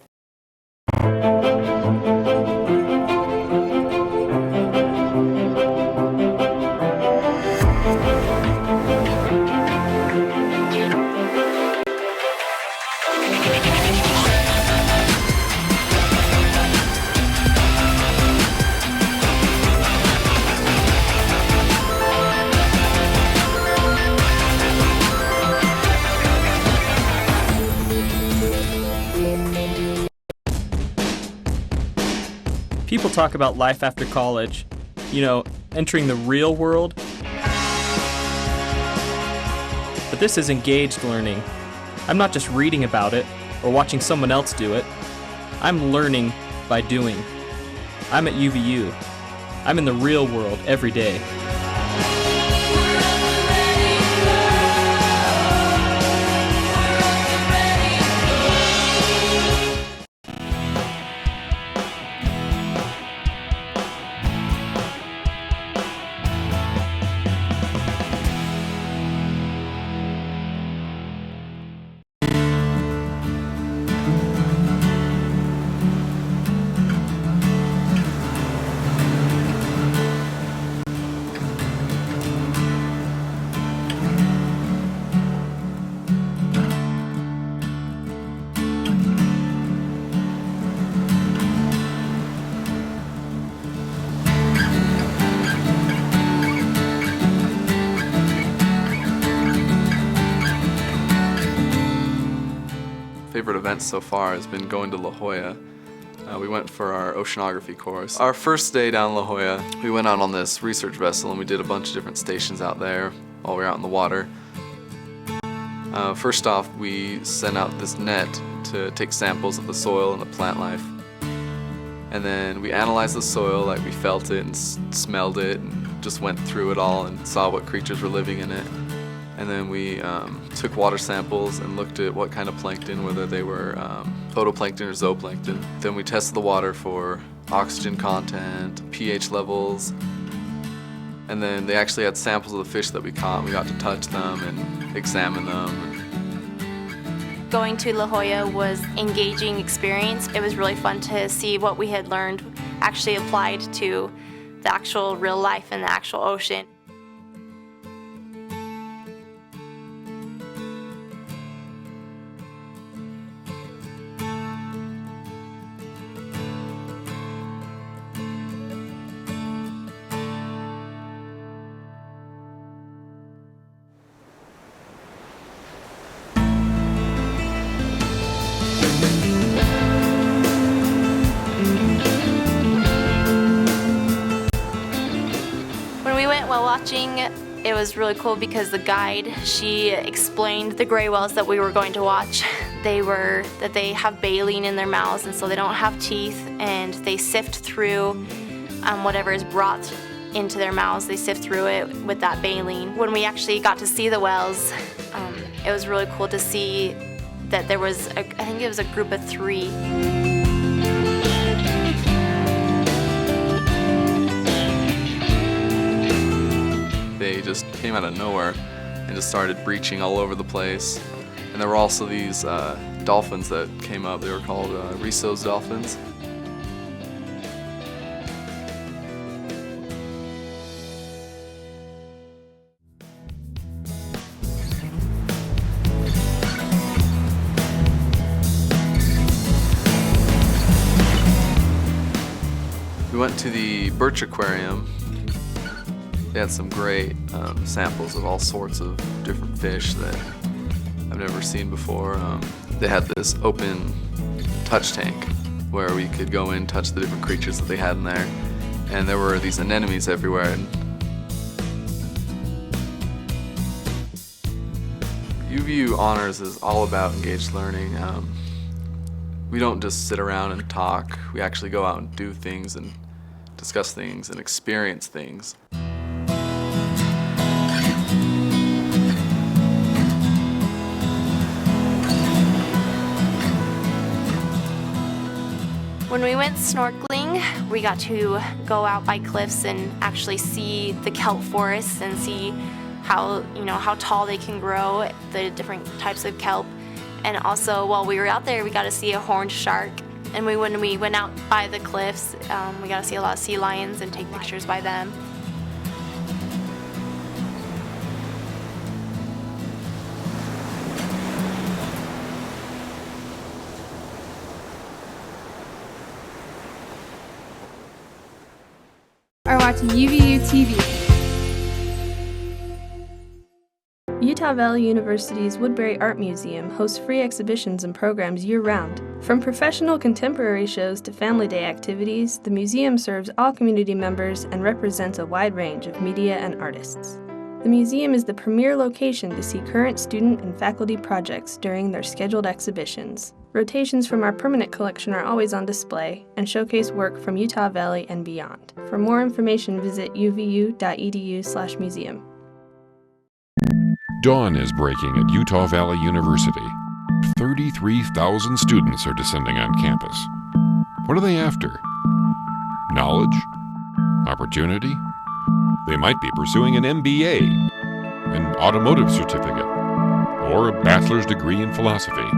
People talk about life after college, entering the real world. But this is engaged learning. I'm not just reading about it or watching someone else do it. I'm learning by doing. I'm at UVU. I'm in the real world every day. events so far has been going to La Jolla. We went for our oceanography course. Our first day down La Jolla, we went out on this research vessel and we did a bunch of different stations out there while we were out in the water. First off, we sent out this net to take samples of the soil and the plant life. And then we analyzed the soil, like we felt it and smelled it and just went through it all and saw what creatures were living in it. And then we took water samples and looked at what kind of plankton, whether they were photoplankton or zooplankton. Then we tested the water for oxygen content, pH levels, and then they actually had samples of the fish that we caught. We got to touch them and examine them. Going to La Jolla was an engaging experience. It was really fun to see what we had learned actually applied to the actual real life in the actual ocean. While watching, it was really cool because the guide, she explained the gray whales that we were going to watch. They have baleen in their mouths, and so they don't have teeth, and they sift through whatever is brought into their mouths. They sift through it with that baleen. When we actually got to see the whales, it was really cool to see that there was, I think it was a group of 3. They just came out of nowhere and just started breaching all over the place. And there were also these dolphins that came up. They were called Risso's dolphins. We went to the Birch Aquarium. They had some great samples of all sorts of different fish that I've never seen before. They had this open touch tank where we could go in, touch the different creatures that they had in there. And there were these anemones everywhere. And UVU Honors is all about engaged learning. We don't just sit around and talk. We actually go out and do things and discuss things and experience things. When we went snorkeling, we got to go out by cliffs and actually see the kelp forests and see how tall they can grow, the different types of kelp. And also, while we were out there, we got to see a horned shark. And when we went out by the cliffs, we got to see a lot of sea lions and take pictures by them. Are watching UVUtv. Utah Valley University's Woodbury Art Museum hosts free exhibitions and programs year-round. From professional contemporary shows to Family Day activities, the museum serves all community members and represents a wide range of media and artists. The museum is the premier location to see current student and faculty projects during their scheduled exhibitions. Rotations from our permanent collection are always on display and showcase work from Utah Valley and beyond. For more information, visit uvu.edu/museum. Dawn is breaking at Utah Valley University. 33,000 students are descending on campus. What are they after? Knowledge? Opportunity? They might be pursuing an MBA, an automotive certificate, or a bachelor's degree in philosophy.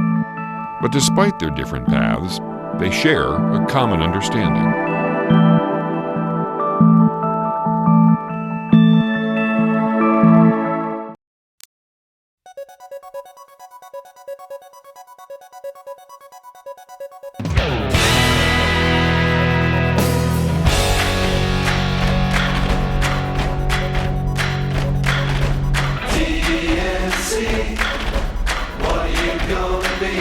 But despite their different paths, they share a common understanding. What are you gonna be?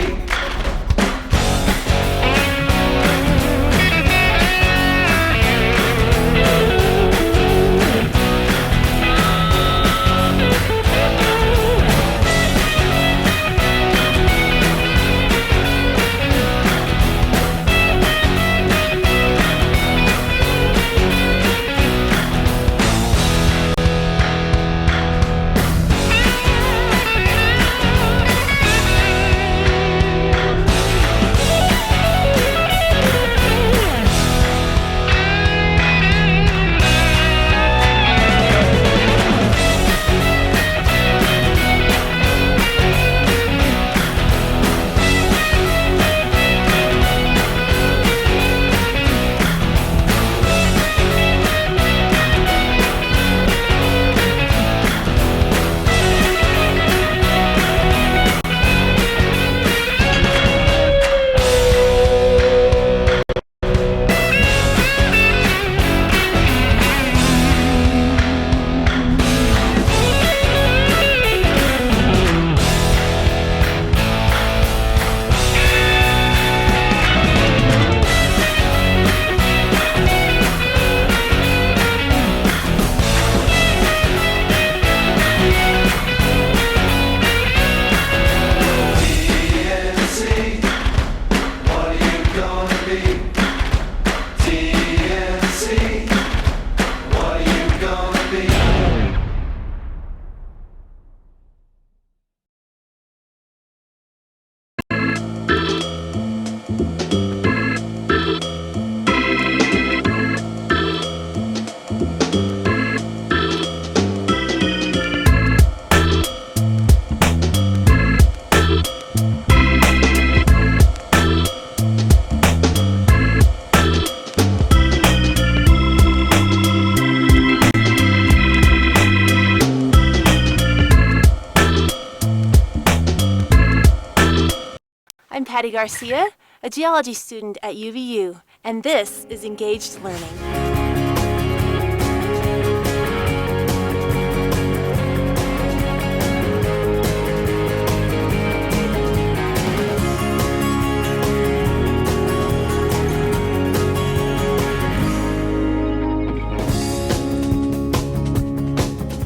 Patty Garcia, a geology student at UVU, and this is Engaged Learning.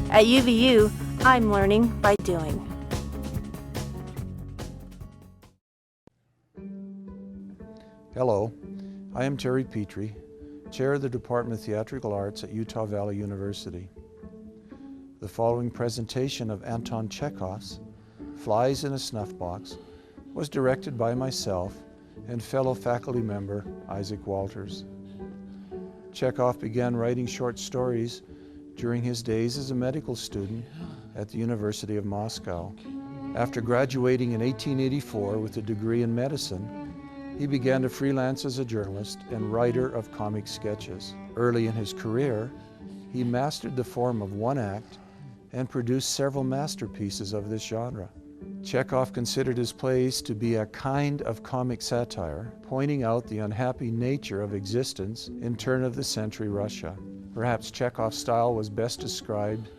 At UVU, I'm learning by doing. Hello, I am Terry Petrie, Chair of the Department of Theatrical Arts at Utah Valley University. The following presentation of Anton Chekhov's Flies in a Snuff Box was directed by myself and fellow faculty member Isaac Walters. Chekhov began writing short stories during his days as a medical student at the University of Moscow. After graduating in 1884 with a degree in medicine, he began to freelance as a journalist and writer of comic sketches. Early in his career, he mastered the form of one act and produced several masterpieces of this genre. Chekhov considered his plays to be a kind of comic satire, pointing out the unhappy nature of existence in turn-of-the-century Russia. Perhaps Chekhov's style was best described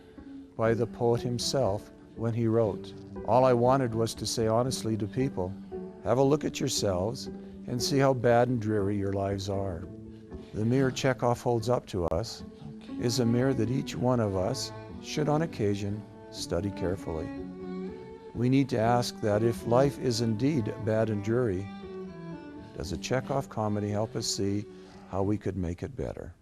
by the poet himself when he wrote, "All I wanted was to say honestly to people, have a look at yourselves and see how bad and dreary your lives are." The mirror Chekhov holds up to us is a mirror that each one of us should on occasion study carefully. We need to ask that if life is indeed bad and dreary, does a Chekhov comedy help us see how we could make it better?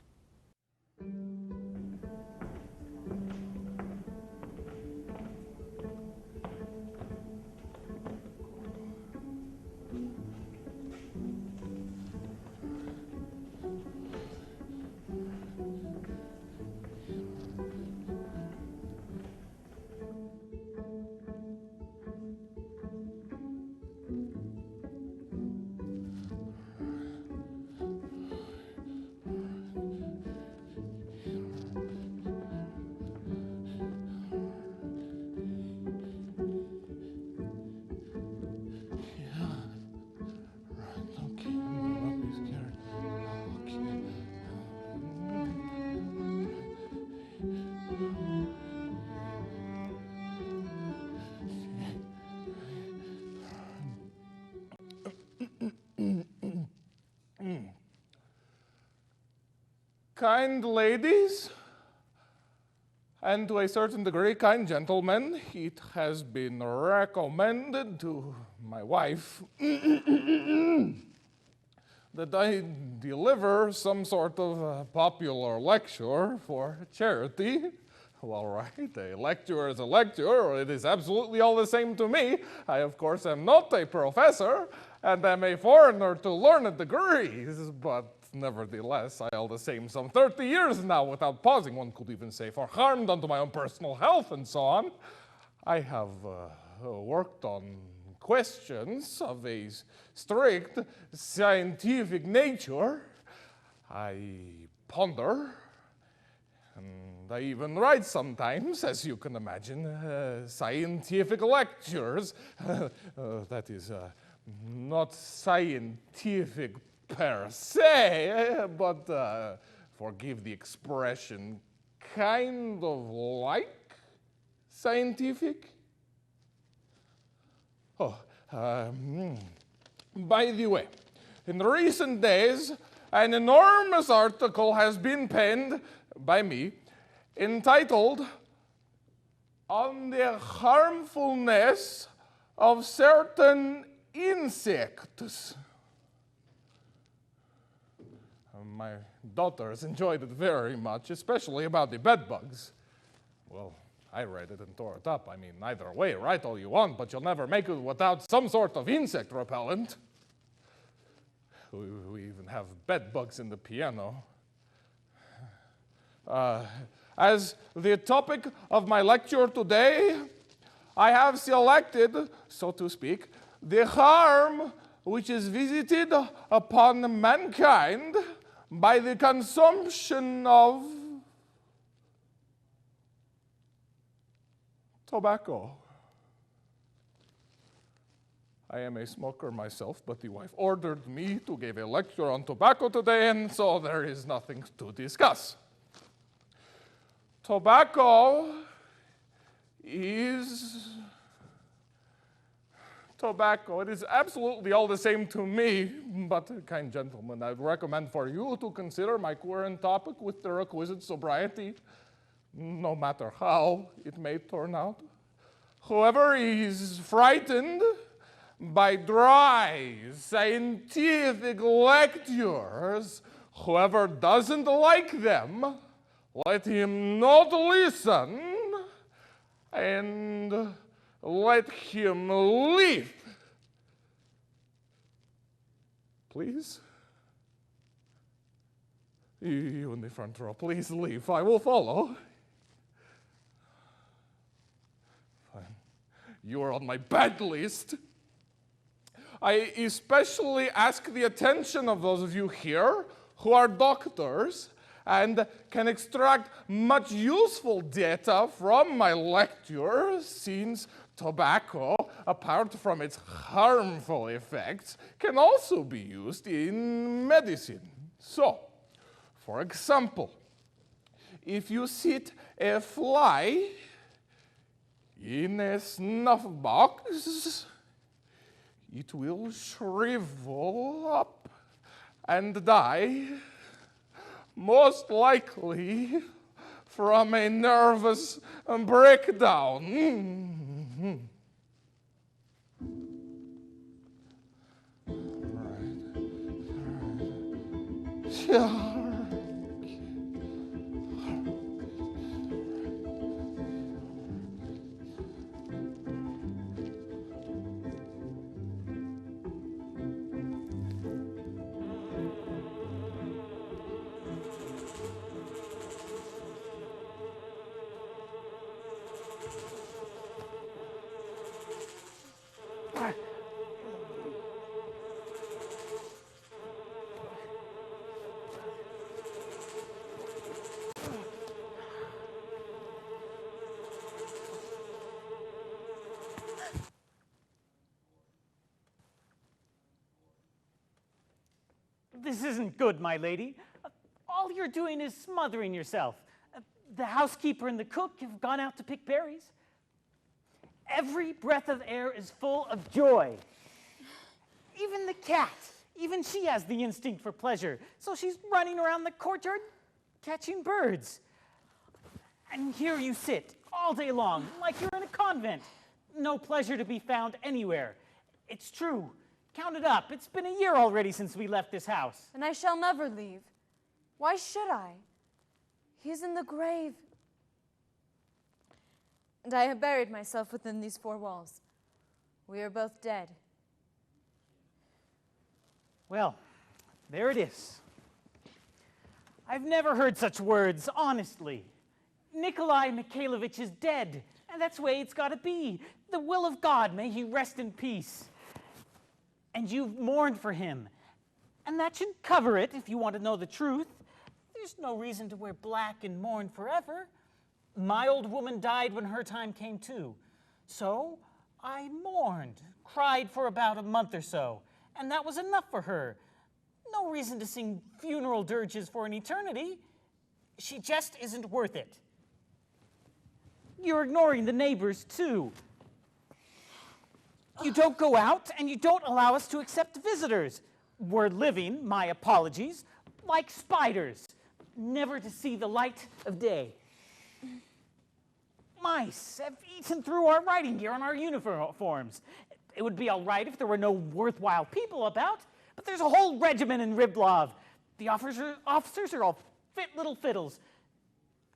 Kind ladies, and to a certain degree, kind gentlemen, it has been recommended to my wife that I deliver some sort of popular lecture for charity. Well, right, a lecture is a lecture. It is absolutely all the same to me. I, of course, am not a professor and am a foreigner to learned degrees, but nevertheless, I all the same some 30 years now without pausing, one could even say, for harm done to my own personal health and so on. I have worked on questions of a strict scientific nature. I ponder, and I even write sometimes, as you can imagine, scientific lectures. That is not scientific per se, but forgive the expression, kind of like scientific. Oh, by the way, in recent days, an enormous article has been penned by me entitled "On the Harmfulness of Certain Insects." My daughters enjoyed it very much, especially about the bedbugs. Well, I read it and tore it up. I mean, either way, write all you want, but you'll never make it without some sort of insect repellent. We even have bedbugs in the piano. As the topic of my lecture today, I have selected, so to speak, the harm which is visited upon mankind by the consumption of tobacco. I am a smoker myself, but the wife ordered me to give a lecture on tobacco today, and so there is nothing to discuss. Tobacco is tobacco. It is absolutely all the same to me, but, kind gentlemen, I would recommend for you to consider my current topic with the requisite sobriety, no matter how it may turn out. Whoever is frightened by dry, scientific lectures, whoever doesn't like them, let him not listen, and let him leave. Please? You in the front row, please leave. I will follow. Fine. You are on my bad list. I especially ask the attention of those of you here who are doctors and can extract much useful data from my lecture, since tobacco, apart from its harmful effects, can also be used in medicine. So, for example, if you sit a fly in a snuff box, it will shrivel up and die, most likely from a nervous breakdown. Sure. This isn't good, my lady. All you're doing is smothering yourself. The housekeeper and the cook have gone out to pick berries. Every breath of air is full of joy. Even the cat, even she has the instinct for pleasure, so she's running around the courtyard catching birds. And here you sit all day long, like you're in a convent. No pleasure to be found anywhere. It's true. Count it up. It's been a year already since we left this house. And I shall never leave. Why should I? He's in the grave. And I have buried myself within these four walls. We are both dead. Well, there it is. I've never heard such words, honestly. Nikolai Mikhailovich is dead, and that's the way it's got to be. The will of God, may he rest in peace. And you've mourned for him, and that should cover it if you want to know the truth. There's no reason to wear black and mourn forever. My old woman died when her time came too. So I mourned, cried for about a month or so, and that was enough for her. No reason to sing funeral dirges for an eternity. She just isn't worth it. You're ignoring the neighbors too. You don't go out, and you don't allow us to accept visitors. We're living, my apologies, like spiders, never to see the light of day. Mice have eaten through our riding gear and our uniforms. It would be all right if there were no worthwhile people about, but there's a whole regiment in Riblov. The officers are all fit little fiddles.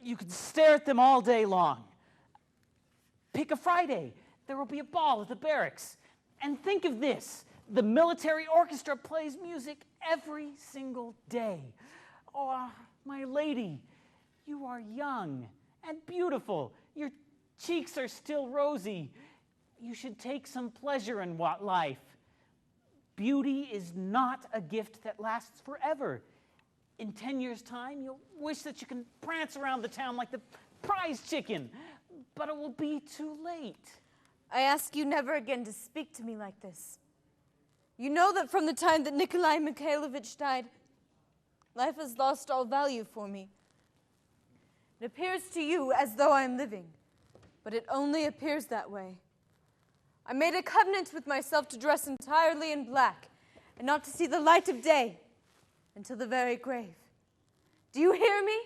You could stare at them all day long. Pick a Friday. There will be a ball at the barracks. And think of this. The military orchestra plays music every single day. Oh, my lady, you are young and beautiful. Your cheeks are still rosy. You should take some pleasure in life. Beauty is not a gift that lasts forever. In 10 years' time, you'll wish that you can prance around the town like the prize chicken, but it will be too late. I ask you never again to speak to me like this. You know that from the time that Nikolai Mikhailovich died, life has lost all value for me. It appears to you as though I am living, but it only appears that way. I made a covenant with myself to dress entirely in black and not to see the light of day until the very grave. Do you hear me?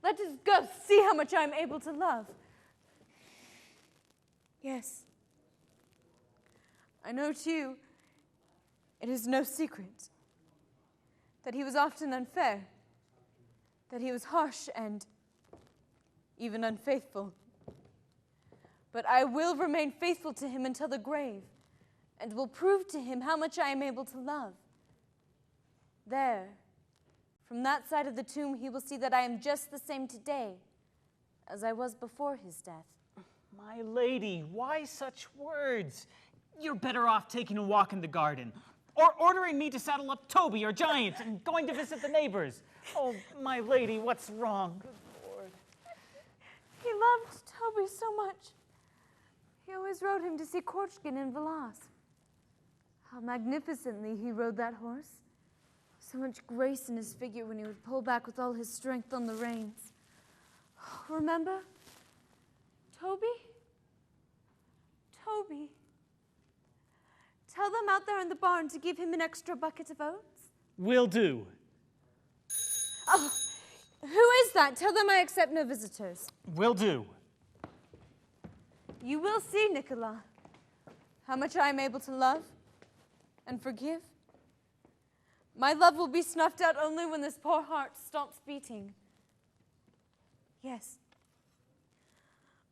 Let us go see how much I am able to love. Yes. I know too, it is no secret that he was often unfair, that he was harsh and even unfaithful. But I will remain faithful to him until the grave, and will prove to him how much I am able to love. There, from that side of the tomb, he will see that I am just the same today as I was before his death. My lady, why such words? You're better off taking a walk in the garden, or ordering me to saddle up Toby or Giant and going to visit the neighbors. Oh, my lady, what's wrong? Good Lord. He loved Toby so much. He always rode him to see Korchkin in Velas. How magnificently he rode that horse. So much grace in his figure when he would pull back with all his strength on the reins. Remember? Toby? Toby. Tell them out there in the barn to give him an extra bucket of oats. Will do. Oh, who is that? Tell them I accept no visitors. Will do. You will see, Nicola, how much I am able to love and forgive. My love will be snuffed out only when this poor heart stops beating. Yes.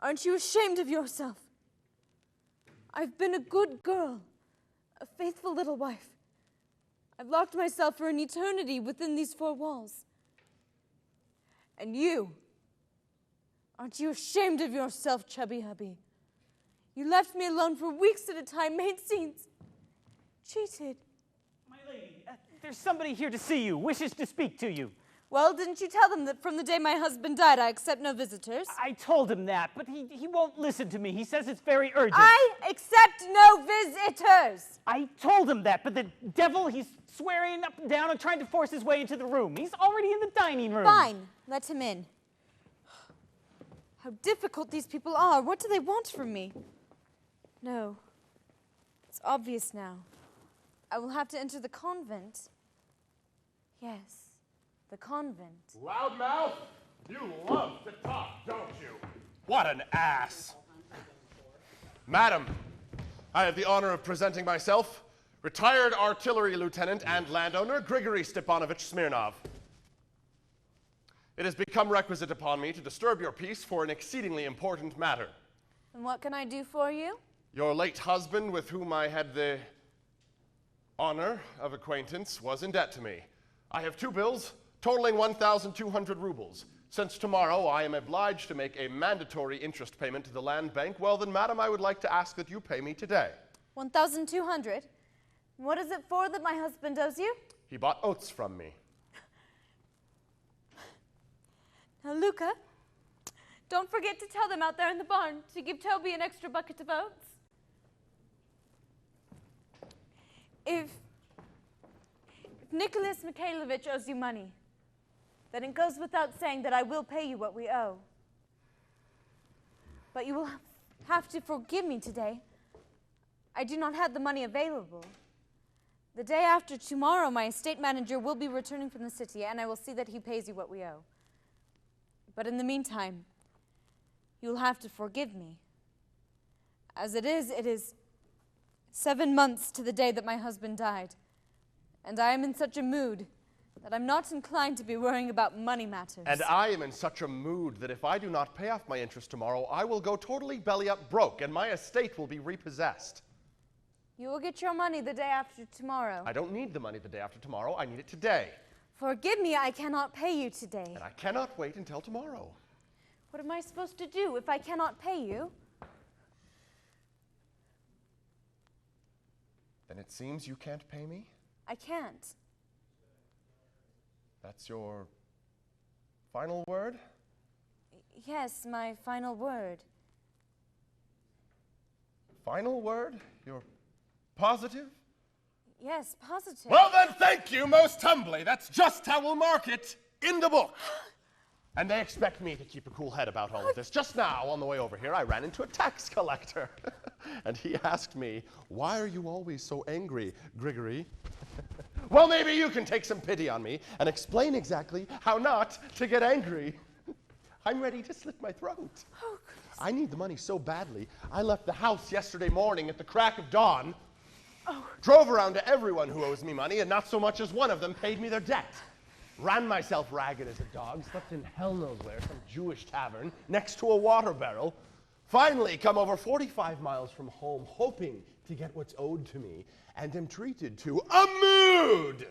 Aren't you ashamed of yourself? I've been a good girl, a faithful little wife. I've locked myself for an eternity within these four walls. And you, aren't you ashamed of yourself, chubby hubby? You left me alone for weeks at a time, made scenes, cheated. My lady, there's somebody here to see you, wishes to speak to you. Well, didn't you tell them that from the day my husband died, I accept no visitors? I told him that, but he won't listen to me. He says it's very urgent. I accept no visitors! I told him that, but the devil, he's swearing up and down and trying to force his way into the room. He's already in the dining room. Fine, let him in. How difficult these people are. What do they want from me? No, it's obvious now. I will have to enter the convent. Yes, the convent. Loudmouth, you love to talk, don't you? What an ass. Madam, I have the honor of presenting myself, retired artillery lieutenant and landowner Grigory Stepanovich Smirnov. It has become requisite upon me to disturb your peace for an exceedingly important matter. And what can I do for you? Your late husband, with whom I had the honor of acquaintance, was in debt to me. I have two bills totaling 1,200 rubles. Since tomorrow I am obliged to make a mandatory interest payment to the land bank, well then, madam, I would like to ask that you pay me today. 1,200? What is it for that my husband owes you? He bought oats from me. Now, Luca, don't forget to tell them out there in the barn to give Toby an extra bucket of oats. If Nicholas Mikhailovich owes you money, then it goes without saying that I will pay you what we owe. But you will have to forgive me today. I do not have the money available. The day after tomorrow, my estate manager will be returning from the city, and I will see that he pays you what we owe. But in the meantime, you'll have to forgive me. As it is 7 months to the day that my husband died, and I am in such a mood that I'm not inclined to be worrying about money matters. And I am in such a mood that if I do not pay off my interest tomorrow, I will go totally belly up broke, and my estate will be repossessed. You will get your money the day after tomorrow. I don't need the money the day after tomorrow. I need it today. Forgive me, I cannot pay you today. And I cannot wait until tomorrow. What am I supposed to do if I cannot pay you? Then it seems you can't pay me? I can't. That's your final word? Yes, my final word. Final word? You're positive? Yes, positive. Well then, thank you most humbly. That's just how we'll mark it in the book. And they expect me to keep a cool head about all of this. Just now, on the way over here, I ran into a tax collector. And he asked me, "Why are you always so angry, Grigory?" Well, maybe you can take some pity on me and explain exactly how not to get angry. I'm ready to slit my throat. Oh, goodness. I need the money so badly, I left the house yesterday morning at the crack of dawn, drove around to everyone who owes me money, and not so much as one of them paid me their debt. Ran myself ragged as a dog, slept in hell knows where, some Jewish tavern, next to a water barrel. Finally come over 45 miles from home, hoping to get what's owed to me, and am treated to a mood!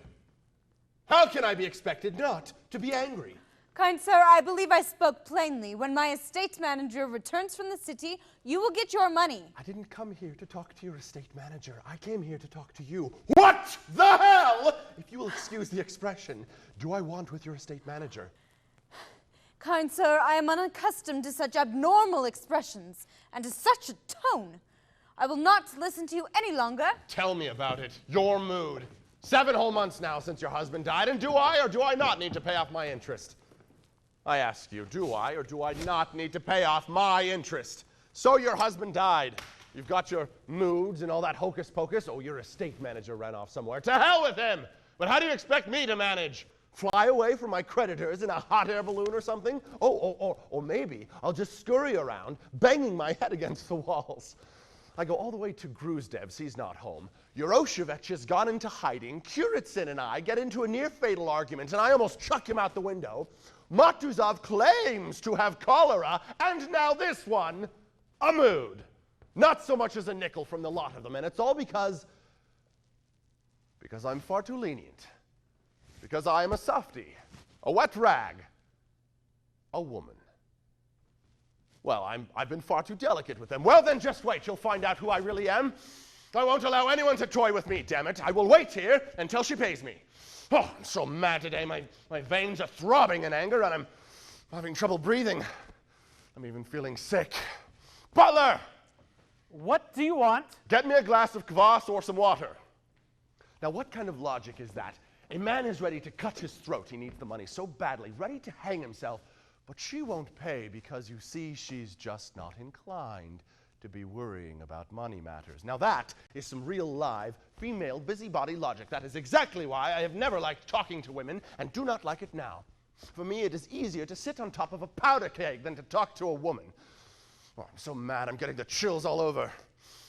How can I be expected not to be angry? Kind sir, I believe I spoke plainly. When my estate manager returns from the city, you will get your money. I didn't come here to talk to your estate manager. I came here to talk to you. What the hell, if you will excuse the expression, do I want with your estate manager? Kind sir, I am unaccustomed to such abnormal expressions and to such a tone. I will not listen to you any longer. Tell me about it. Your mood. 7 whole months now since your husband died, and do I or do I not need to pay off my interest? I ask you, do I or do I not need to pay off my interest? So your husband died. You've got your moods and all that hocus pocus. Oh, your estate manager ran off somewhere. To hell with him! But how do you expect me to manage? Fly away from my creditors in a hot air balloon or something? Or maybe I'll just scurry around, banging my head against the walls. I go all the way to Gruzdev's, he's not home. Yeroshevich has gone into hiding. Kuritsin and I get into a near-fatal argument, and I almost chuck him out the window. Matuzov claims to have cholera, and now this one, a mood. Not so much as a nickel from the lot of them, and it's all because I'm far too lenient. Because I am a softy, a wet rag, a woman. Well, I've been far too delicate with them. Well, then just wait. You'll find out who I really am. I won't allow anyone to toy with me, damn it. I will wait here until she pays me. Oh, I'm so mad today. My veins are throbbing in anger, and I'm having trouble breathing. I'm even feeling sick. Butler! What do you want? Get me a glass of kvass or some water. Now, what kind of logic is that? A man is ready to cut his throat. He needs the money so badly, ready to hang himself. But she won't pay because, you see, she's just not inclined to be worrying about money matters. Now that is some real live female busybody logic. That is exactly why I have never liked talking to women and do not like it now. For me, it is easier to sit on top of a powder keg than to talk to a woman. Oh, I'm so mad, I'm getting the chills all over.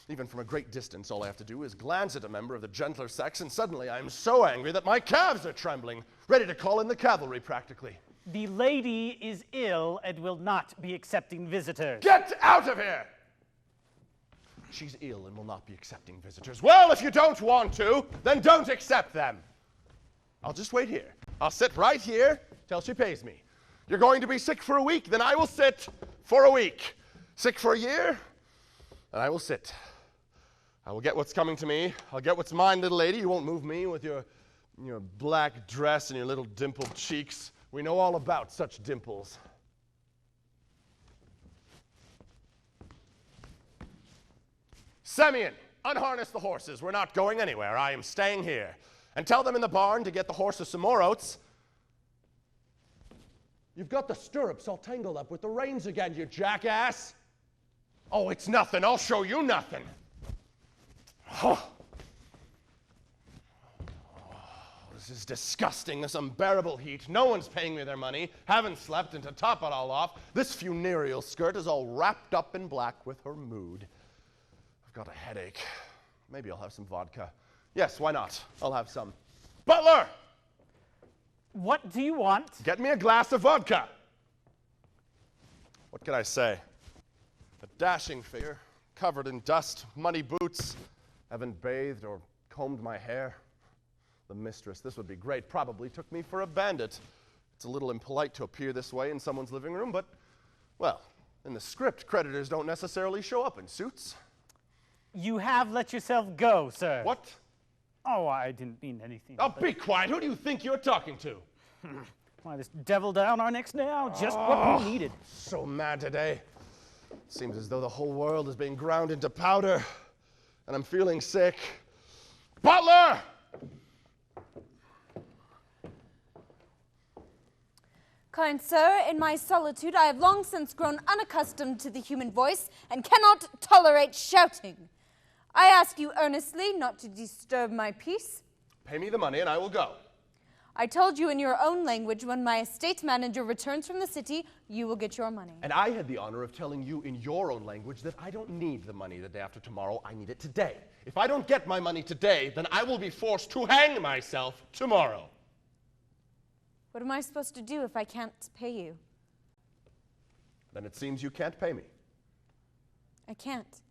Even from a great distance, all I have to do is glance at a member of the gentler sex, and suddenly I am so angry that my calves are trembling, ready to call in the cavalry practically. The lady is ill and will not be accepting visitors. Get out of here! She's ill and will not be accepting visitors. Well, if you don't want to, then don't accept them. I'll just wait here. I'll sit right here till she pays me. You're going to be sick for a week, then I will sit for a week. Sick for a year, and I will sit. I will get what's coming to me. I'll get what's mine, little lady. You won't move me with your black dress and your little dimpled cheeks. We know all about such dimples. Semyon, unharness the horses. We're not going anywhere. I am staying here. And tell them in the barn to get the horses some more oats. You've got the stirrups all tangled up with the reins again, you jackass. Oh, it's nothing. I'll show you nothing. Oh. This is disgusting, this unbearable heat. No one's paying me their money, haven't slept, and to top it all off, this funereal skirt is all wrapped up in black with her mood. I've got a headache. Maybe I'll have some vodka. Yes, why not? I'll have some. Butler! What do you want? Get me a glass of vodka. What can I say? A dashing figure, covered in dust, muddy boots, haven't bathed or combed my hair. The mistress, this would be great, probably took me for a bandit. It's a little impolite to appear this way in someone's living room, but, well, in the script, creditors don't necessarily show up in suits. You have let yourself go, sir. What? Oh, I didn't mean anything. Oh, be quiet. Who do you think you're talking to? Why, this devil down our necks now, just what we needed. So mad today. Seems as though the whole world is being ground into powder, and I'm feeling sick. Butler! Kind sir, in my solitude I have long since grown unaccustomed to the human voice and cannot tolerate shouting. I ask you earnestly not to disturb my peace. Pay me the money and I will go. I told you in your own language when my estate manager returns from the city, you will get your money. And I had the honor of telling you in your own language that I don't need the money the day after tomorrow, I need it today. If I don't get my money today, then I will be forced to hang myself tomorrow. What am I supposed to do if I can't pay you? Then it seems you can't pay me. I can't.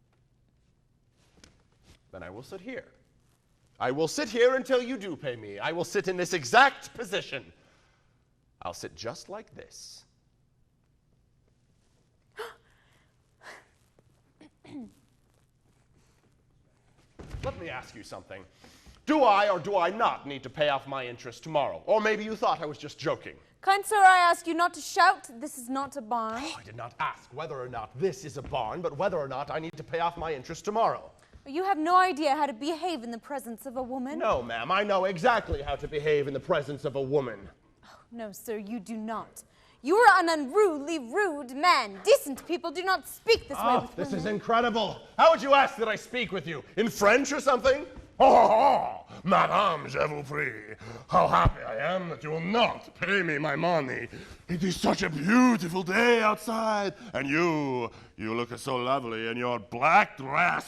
Then I will sit here. I will sit here until you do pay me. I will sit in this exact position. I'll sit just like this. Let me ask you something. Do I or do I not need to pay off my interest tomorrow? Or maybe you thought I was just joking. Kind sir, I ask you not to shout. This is not a barn. I did not ask whether or not this is a barn, but whether or not I need to pay off my interest tomorrow. You have no idea how to behave in the presence of a woman. No, ma'am, I know exactly how to behave in the presence of a woman. Oh, no, sir, you do not. You are an unruly, rude man. Decent people do not speak this way with This women. is incredible. How would you ask that I speak with you? In French or something? Oh, Madame, je vous prie. How happy I am that you will not pay me my money. It is such a beautiful day outside, and you look so lovely in your black dress.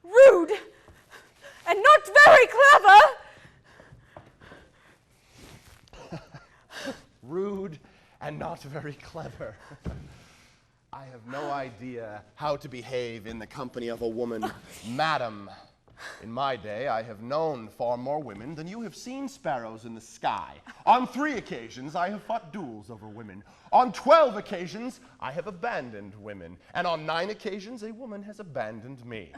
Rude and not very clever. Rude and not very clever. I have no idea how to behave in the company of a woman. Madam, in my day, I have known far more women than you have seen sparrows in the sky. On 3 occasions, I have fought duels over women. On 12 occasions, I have abandoned women. And on 9 occasions, a woman has abandoned me.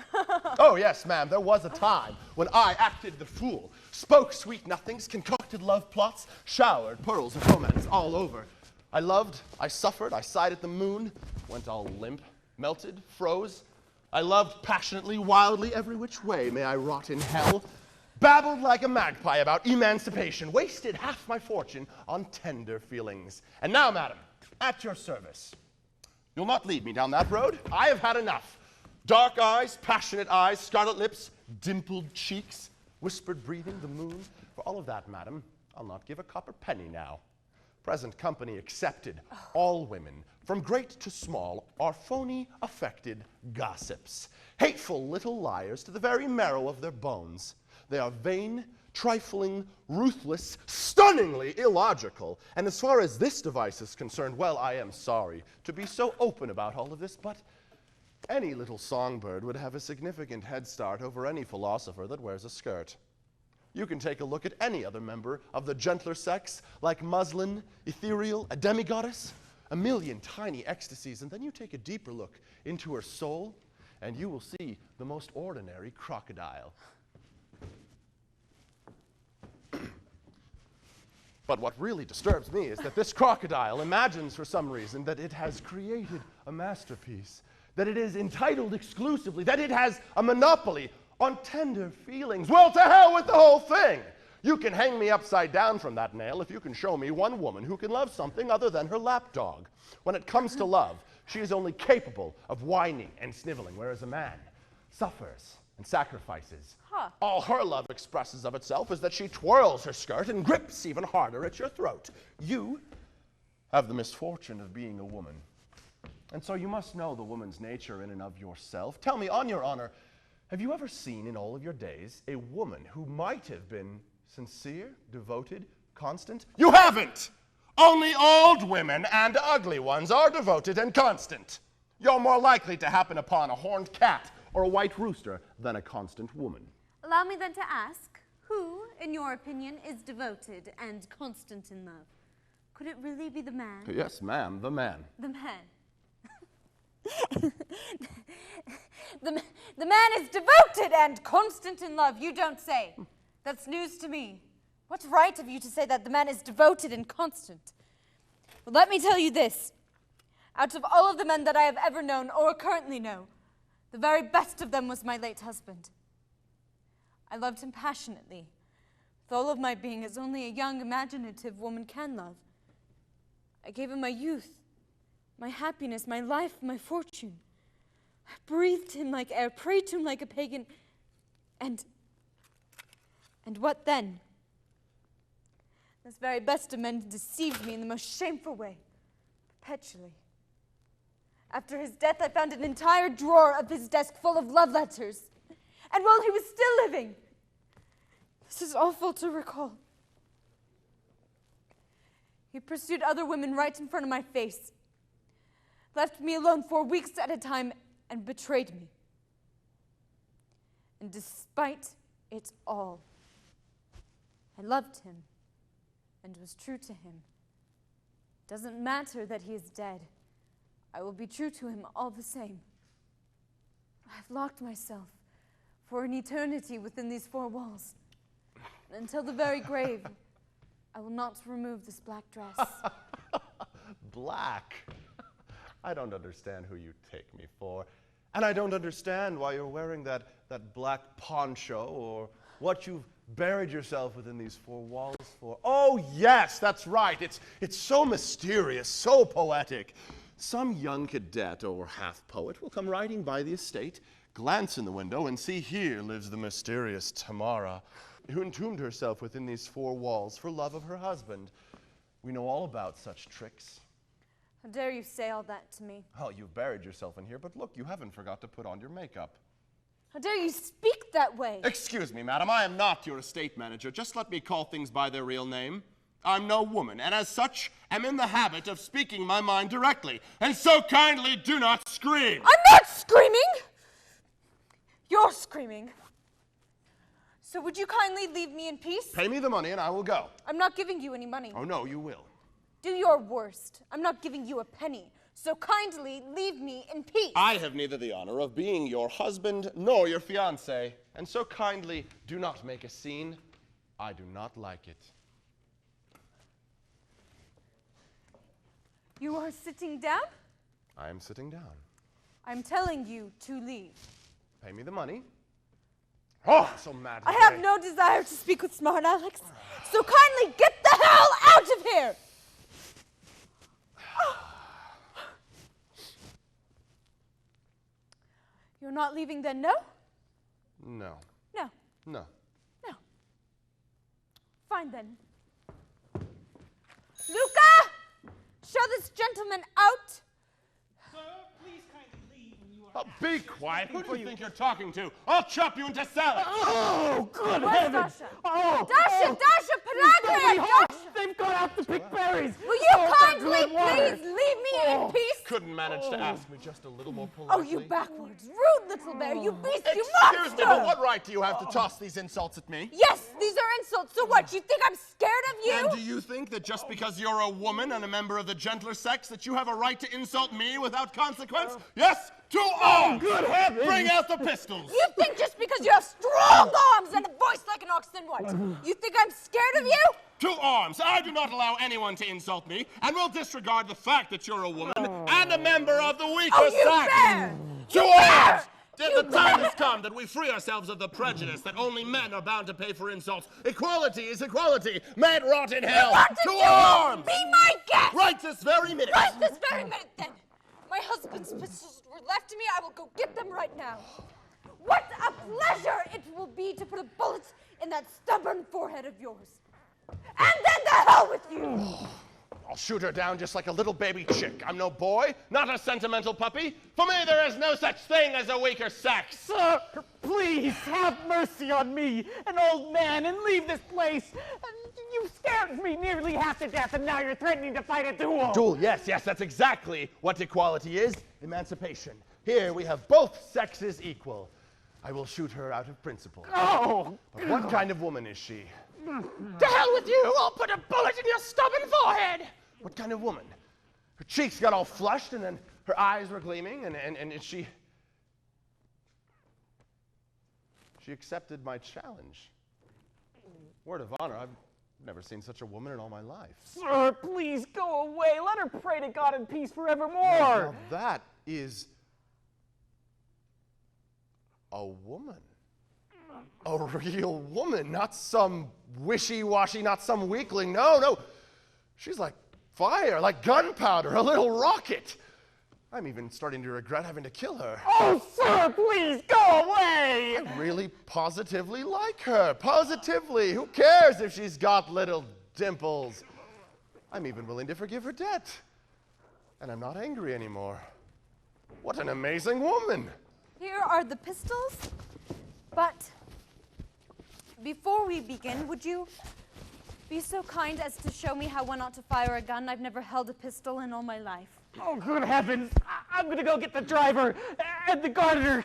Oh, yes, ma'am, there was a time when I acted the fool, spoke sweet nothings, concocted love plots, showered pearls of romance all over. I loved, I suffered, I sighed at the moon, went all limp, melted, froze. I loved passionately, wildly, every which way may I rot in hell. Babbled like a magpie about emancipation, wasted half my fortune on tender feelings. And now, madam, at your service. You'll not lead me down that road. I have had enough. Dark eyes, passionate eyes, scarlet lips, dimpled cheeks, whispered breathing, the moon. For all of that, madam, I'll not give a copper penny now. Present company accepted. All women, from great to small, are phony, affected gossips. Hateful little liars to the very marrow of their bones. They are vain, trifling, ruthless, stunningly illogical. And as far as this device is concerned, well, I am sorry to be so open about all of this, but any little songbird would have a significant head start over any philosopher that wears a skirt. You can take a look at any other member of the gentler sex, like muslin, ethereal, a demigoddess, a million tiny ecstasies, and then you take a deeper look into her soul, and you will see the most ordinary crocodile. But what really disturbs me is that this crocodile imagines for some reason that it has created a masterpiece, that it is entitled exclusively, that it has a monopoly on tender feelings. Well, to hell with the whole thing! You can hang me upside down from that nail if you can show me one woman who can love something other than her lapdog. When it comes to love, she is only capable of whining and sniveling, whereas a man suffers and sacrifices. All her love expresses of itself is that she twirls her skirt and grips even harder at your throat. You have the misfortune of being a woman. And so you must know the woman's nature in and of yourself. Tell me, on your honor, have you ever seen in all of your days a woman who might have been sincere, devoted, constant? You haven't! Only old women and ugly ones are devoted and constant. You're more likely to happen upon a horned cat or a white rooster than a constant woman. Allow me then to ask, who, in your opinion, is devoted and constant in love? Could it really be the man? Yes, ma'am, the man. The man. The man is devoted and constant in love, you don't say. That's news to me. What right have you to say that the man is devoted and constant? Well, let me tell you this. Out of all of the men that I have ever known or currently know, The very best of them was my late husband. I loved him passionately, with all of my being, as only a young, imaginative woman can love. I gave him my youth, my happiness, my life, my fortune. I breathed him like air, prayed to him like a pagan, and what then? This very best of men deceived me in the most shameful way, perpetually. After his death, I found an entire drawer of his desk full of love letters. And while he was still living, this is awful to recall, he pursued other women right in front of my face, left me alone for weeks at a time, and betrayed me. And despite it all, I loved him and was true to him. It doesn't matter that he is dead. I will be true to him all the same. I've locked myself for an eternity within these four walls. And until the very grave, I will not remove this black dress. Black? I don't understand who you take me for. And I don't understand why you're wearing that black poncho or what you've buried yourself within these four walls for. Oh, yes, that's right. It's so mysterious, so poetic. Some young cadet or half poet will come riding by the estate, glance in the window, and see here lives the mysterious Tamara, who entombed herself within these four walls for love of her husband. We know all about such tricks. How dare you say all that to me? Oh, you've buried yourself in here, but look, you haven't forgot to put on your makeup. How dare you speak that way? Excuse me, madam, I am not your estate manager. Just let me call things by their real name. I'm no woman, and as such, am in the habit of speaking my mind directly. And so kindly do not scream. I'm not screaming! You're screaming. So would you kindly leave me in peace? Pay me the money and I will go. I'm not giving you any money. Oh, no, you will. Do your worst. I'm not giving you a penny. So kindly leave me in peace. I have neither the honor of being your husband nor your fiancé, and so kindly do not make a scene. I do not like it. You are sitting down? I am sitting down. I'm telling you to leave. Pay me the money. Oh, I'm so mad I today. have no desire to speak with smart Alex. So kindly get the hell out of here! You're not leaving then, no? No. No. No. No. Fine then. Luca! Show this gentleman out! Sir, please kindly leave when you Oh, be quiet. Who do you think you're talking to? I'll chop you into salad. Oh, good Where's heavens! Dasha? Oh, Dasha, Dasha, Panagria, Dasha! They've gone out to pick berries. Will you kindly please leave me in peace? Couldn't manage to ask me just a little more politely. Oh, you backwards, rude little bear, you beast, you Excuse monster! me, but what right do you have to toss these insults at me? Yes, these are insults. So what, you think I'm scared of you? And do you think that just because you're a woman and a member of the gentler sex that you have a right to insult me without consequence? Yes? To arms! Good heavens! Bring out the pistols! You think just because you have strong arms and a voice like an ox, then what? You think I'm scared of you? To arms! I do not allow anyone to insult me, and will disregard the fact that you're a woman and a member of the weaker Oh, you sex! bear! To You arms! bear! The time has come that we free ourselves of the prejudice that only men are bound to pay for insults. Equality is equality. May it rot in hell. What did To you arms! Be my guest! Right this very minute! Right this very minute, then! My husband's pistols were left to me. I will go get them right now. What a pleasure it will be to put a bullet in that stubborn forehead of yours. And then the hell with you! I'll shoot her down just like a little baby chick. I'm no boy, not a sentimental puppy. For me, there is no such thing as a weaker sex. Sir, please have mercy on me, an old man, and leave this place. You scared me nearly half to death, and now you're threatening to fight a duel. Duel, yes, that's exactly what equality is. Emancipation. Here we have both sexes equal. I will shoot her out of principle. Oh! But what kind of woman is she? To hell with you! I'll put a bullet in your stubborn forehead! What kind of woman? Her cheeks got all flushed, and then her eyes were gleaming, and she accepted my challenge. Word of honor, I've never seen such a woman in all my life. Sir, please go away. Let her pray to God in peace forevermore. Now that is A woman. A real woman, not some wishy-washy, not some weakling. No. She's like fire, like gunpowder, a little rocket. I'm even starting to regret having to kill her. Oh, sir, please go away! I really positively like her. Positively. Who cares if she's got little dimples? I'm even willing to forgive her debt. And I'm not angry anymore. What an amazing woman. Here are the pistols, but before we begin, would you be so kind as to show me how one ought to fire a gun? I've never held a pistol in all my life. Oh, good heavens! I'm gonna go get the driver and the gardener.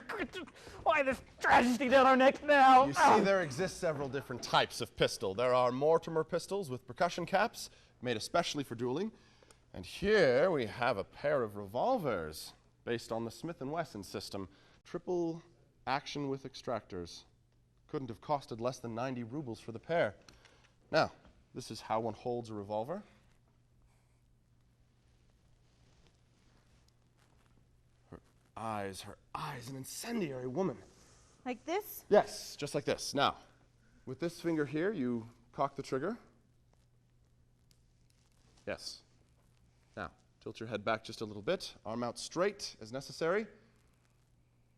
Why, this tragedy down our necks now? You see, there exist several different types of pistol. There are Mortimer pistols with percussion caps, made especially for dueling. And here we have a pair of revolvers based on the Smith & Wesson system. Triple action with extractors. Couldn't have costed less than 90 rubles for the pair. Now, this is how one holds a revolver. Her eyes, an incendiary woman. Like this? Yes, just like this. Now, with this finger here, you cock the trigger. Yes. Now, tilt your head back just a little bit. Arm out straight as necessary.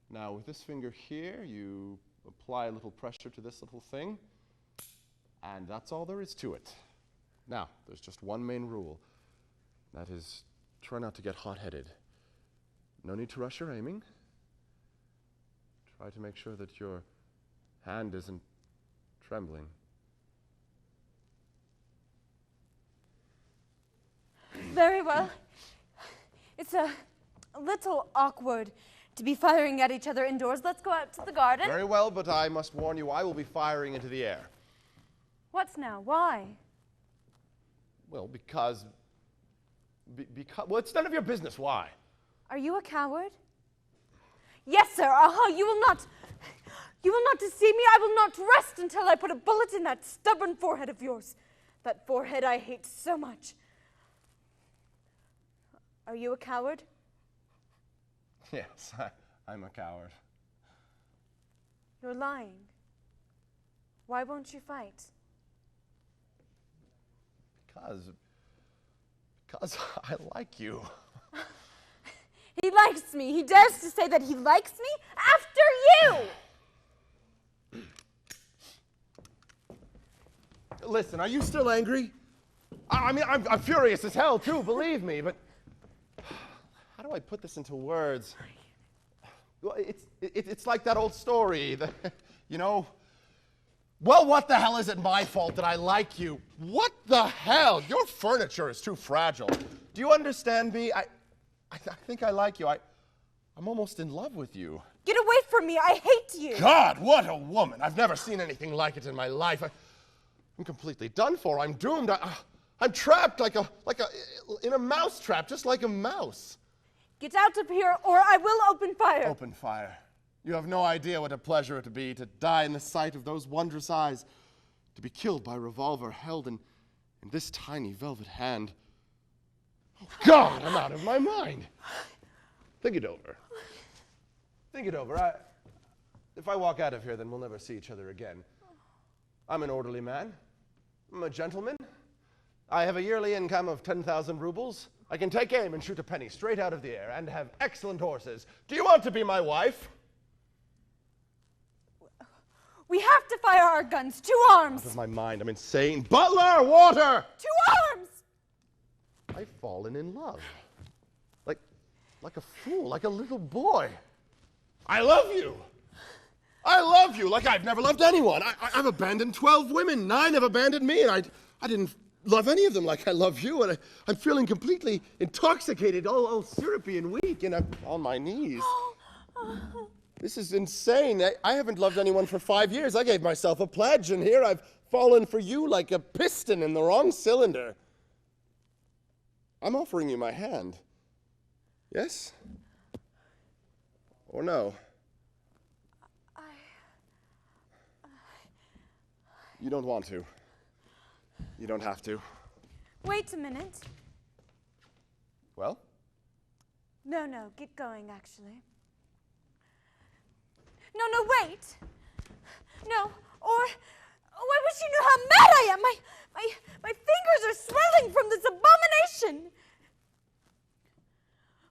Now, with this finger here, you apply a little pressure to this little thing. And that's all there is to it. Now, there's just one main rule. That is, try not to get hot-headed. No need to rush your aiming. Try to make sure that your hand isn't trembling. Very well. It's a little awkward to be firing at each other indoors. Let's go out to the garden. Very well, but I must warn you, I will be firing into the air. What's now? Why? Well, because well, it's none of your business. Why? Are you a coward? Yes, sir. You will not deceive me. I will not rest until I put a bullet in that stubborn forehead of yours. That forehead I hate so much. Are you a coward? Yes, I'm a coward. You're lying. Why won't you fight? Because I like you. He likes me. He dares to say that he likes me after you! Listen, are you still angry? I mean, I'm furious as hell, too, believe me, but how do I put this into words? Well, it's like that old story, you know, well, what the hell is it my fault that I like you? What the hell? Your furniture is too fragile. Do you understand me? I think I like you. I'm almost in love with you. Get away from me. I hate you. God, what a woman. I've never seen anything like it in my life. I'm completely done for. I'm doomed. I'm trapped in a mouse trap, just like a mouse. Get out of here or I will open fire. Open fire. You have no idea what a pleasure it would be to die in the sight of those wondrous eyes, to be killed by a revolver held in this tiny velvet hand. Oh, God, I'm out of my mind. Think it over. Think it over. If I walk out of here, then we'll never see each other again. I'm an orderly man. I'm a gentleman. I have a yearly income of 10,000 rubles. I can take aim and shoot a penny straight out of the air and have excellent horses. Do you want to be my wife? We have to fire our guns. 2 arms. Out of my mind. I'm insane. Butler, water! 2 arms! I've fallen in love. Like a fool, like a little boy. I love you. I love you like I've never loved anyone. I've abandoned 12 women. 9 have abandoned me, and I didn't love any of them like I love you, and I'm feeling completely intoxicated, all syrupy and weak, and I'm on my knees. This is insane. I haven't loved anyone for 5 years. I gave myself a pledge, and here I've fallen for you like a piston in the wrong cylinder. I'm offering you my hand. Yes? Or no? You don't want to. You don't have to. Wait a minute. Well? No, get going, actually. No, wait. No, or I wish you knew how mad I am. My fingers are swelling from this abomination.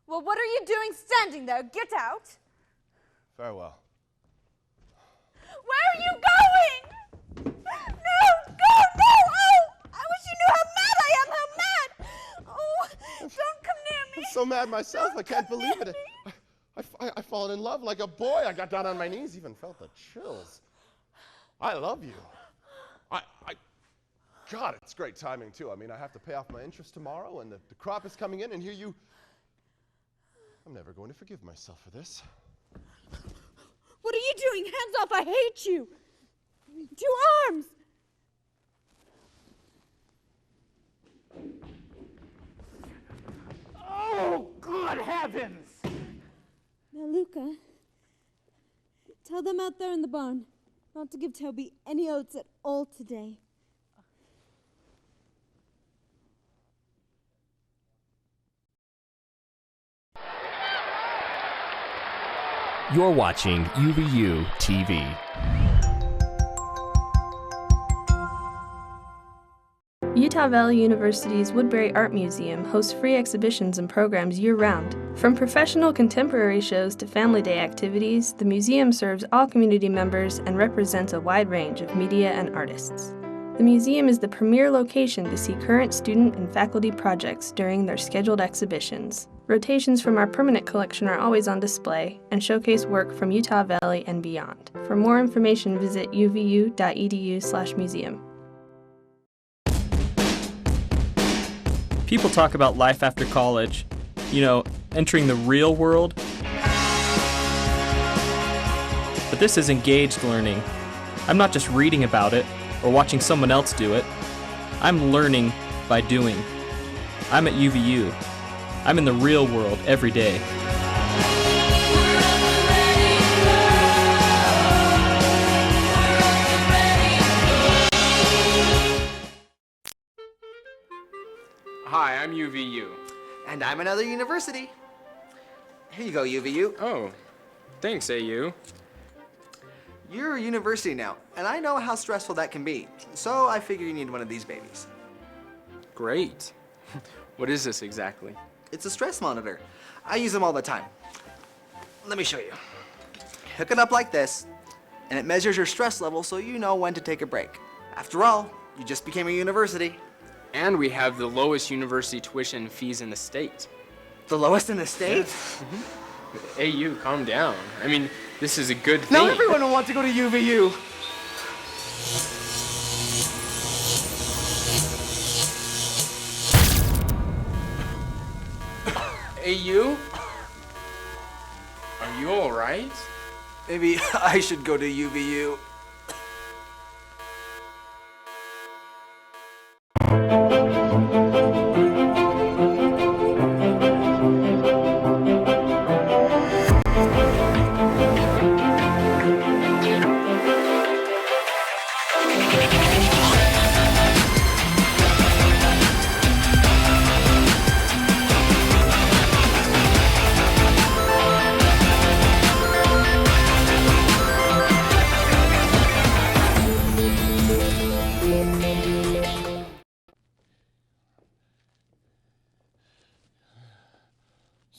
Well, what are you doing standing there? Get out. Farewell. Where are you going? No, go, no! Oh, I wish you knew how mad I am, how mad! Oh, don't come near me. I'm so mad myself, I can't believe it. I've fallen in love like a boy. I got down on my knees, even felt the chills. I love you. God, it's great timing, too. I mean, I have to pay off my interest tomorrow, and the crop is coming in, and here you... I'm never going to forgive myself for this. What are you doing? Hands off, I hate you. 2 arms. Oh, good heavens! Now, Luca, tell them out there in the barn not to give Toby any oats at all today. You're watching UVUtv. Utah Valley University's Woodbury Art Museum hosts free exhibitions and programs year-round. From professional contemporary shows to family day activities, the museum serves all community members and represents a wide range of media and artists. The museum is the premier location to see current student and faculty projects during their scheduled exhibitions. Rotations from our permanent collection are always on display and showcase work from Utah Valley and beyond. For more information, visit uvu.edu/museum. People talk about life after college, entering the real world. But this is engaged learning. I'm not just reading about it or watching someone else do it. I'm learning by doing. I'm at UVU. I'm in the real world every day. Hi, I'm UVU. And I'm another university. Here you go, UVU. Oh, thanks, AU. You're a university now, and I know how stressful that can be. So I figure you need one of these babies. Great. What is this exactly? It's a stress monitor. I use them all the time. Let me show you. Hook it up like this, and it measures your stress level so you know when to take a break. After all, you just became a university. And we have the lowest university tuition fees in the state. The lowest in the state? AU, calm down. I mean, this is a good thing. Now everyone will want to go to UVU. AU? Are you all right? Maybe I should go to UVU.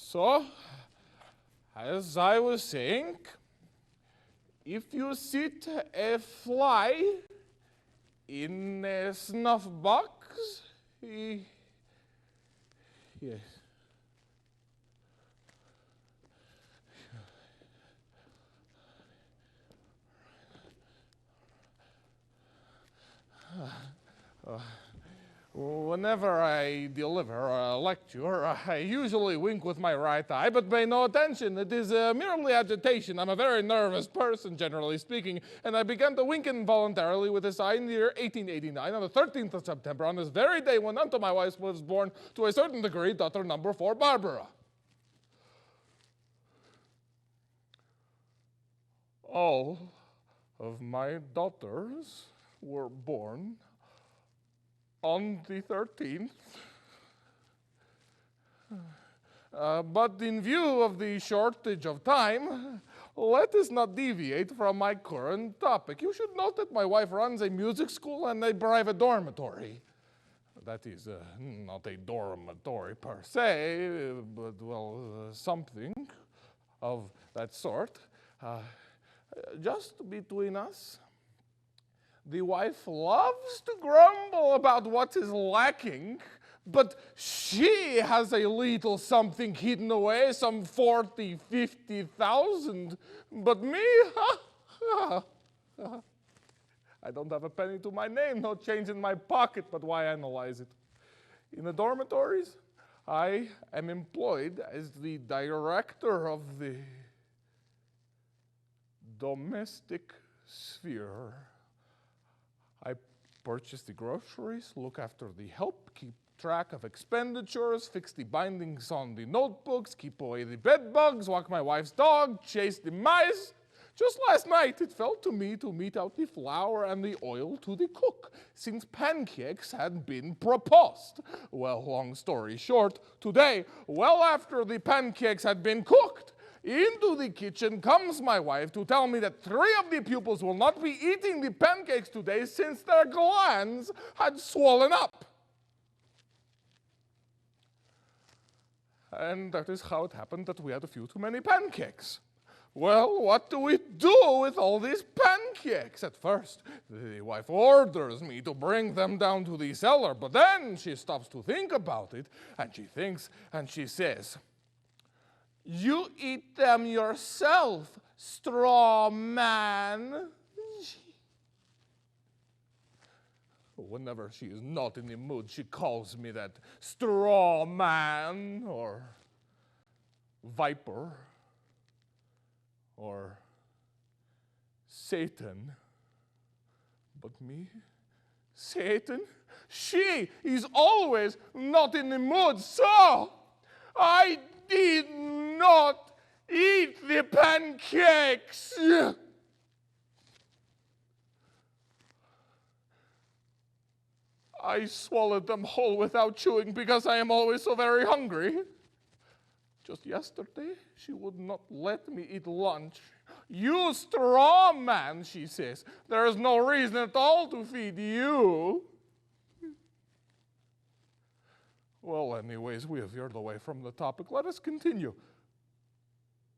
So, as I was saying, if you sit a fly in a snuff box, yes. Whenever I deliver a lecture, I usually wink with my right eye, but pay no attention. It is merely agitation. I'm a very nervous person, generally speaking, and I began to wink involuntarily with this eye in the year 1889 on the 13th of September, on this very day when unto my wife was born, to a certain degree, daughter number 4, Barbara. All of my daughters were born on the 13th. But in view of the shortage of time, let us not deviate from my current topic. You should note that my wife runs a music school and a private dormitory. That is not a dormitory per se, but, well, something of that sort. Just between us, the wife loves to grumble about what is lacking, but she has a little something hidden away, some 40, 50,000. But me, I don't have a penny to my name, no change in my pocket, but why analyze it? In the dormitories, I am employed as the director of the domestic sphere. I purchase the groceries, look after the help, keep track of expenditures, fix the bindings on the notebooks, keep away the bed bugs, walk my wife's dog, chase the mice. Just last night, it fell to me to mete out the flour and the oil to the cook, since pancakes had been proposed. Well, long story short, today, well after the pancakes had been cooked, into the kitchen comes my wife to tell me that 3 of the pupils will not be eating the pancakes today since their glands had swollen up. And that is how it happened that we had a few too many pancakes. Well, what do we do with all these pancakes? At first, the wife orders me to bring them down to the cellar, but then she stops to think about it, and she thinks, and she says, "You eat them yourself, straw man." Whenever she is not in the mood, she calls me that straw man, or viper, or Satan. But me, Satan, she is always not in the mood, so I did not eat the pancakes. I swallowed them whole without chewing because I am always so very hungry. Just yesterday, she would not let me eat lunch. "You straw man," she says. "There is no reason at all to feed you." Well, anyways, we have veered away from the topic. Let us continue.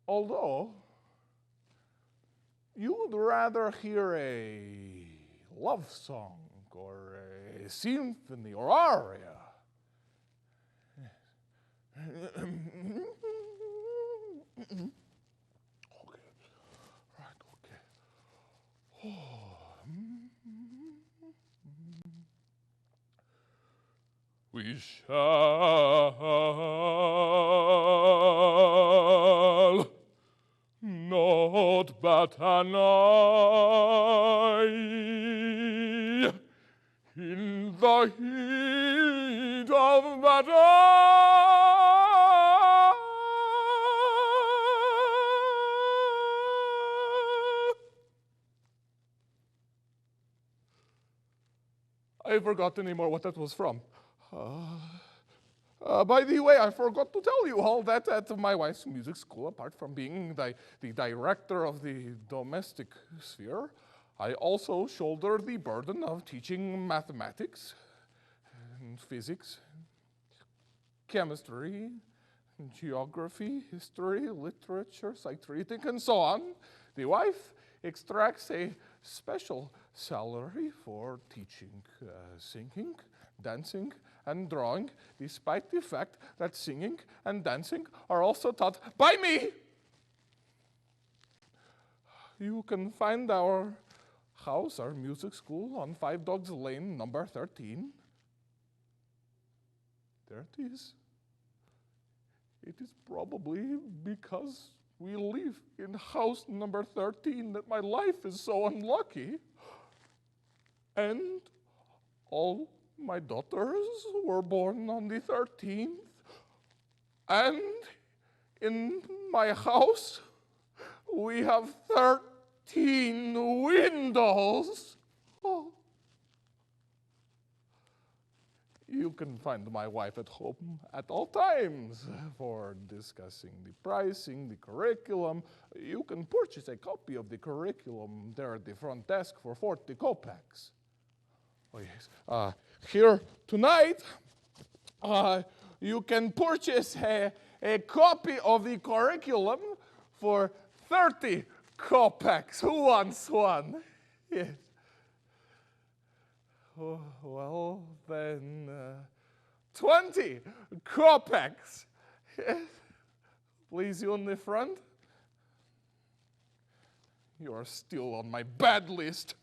Although, you would rather hear a love song or a symphony or aria. We shall not bat an eye in the heat of battle. I forgot anymore what that was from. By the way, I forgot to tell you all that at my wife's music school, apart from being the director of the domestic sphere, I also shoulder the burden of teaching mathematics and physics, chemistry, geography, history, literature, sight reading, and so on. The wife extracts a special salary for teaching singing, dancing, and drawing, despite the fact that singing and dancing are also taught by me. You can find our house, our music school, on 5 Dogs Lane, number 13. There it is. It is probably because we live in house number 13 that my life is so unlucky. And all my daughters were born on the 13th. And in my house, we have 13 windows. Oh. You can find my wife at home at all times for discussing the pricing, the curriculum. You can purchase a copy of the curriculum there at the front desk for 40 kopecks. Oh, yes. Here tonight, you can purchase a copy of the curriculum for 30 kopecks. Who wants one? Yes. Oh, well, then 20 kopecks. Yes. Please, you in the front. You are still on my bad list.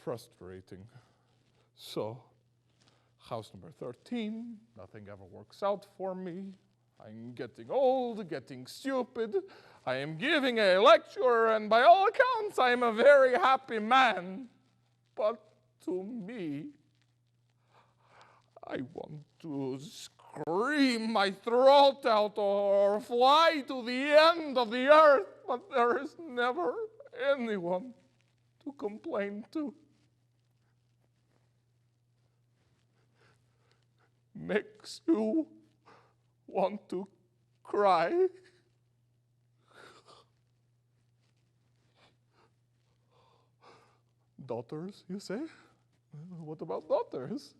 Frustrating. So, house number 13, nothing ever works out for me. I'm getting old, getting stupid. I am giving a lecture, and by all accounts, I am a very happy man. But to me, I want to scream my throat out or fly to the end of the earth, but there is never anyone to complain to. Makes you want to cry. Daughters, you say? What about daughters?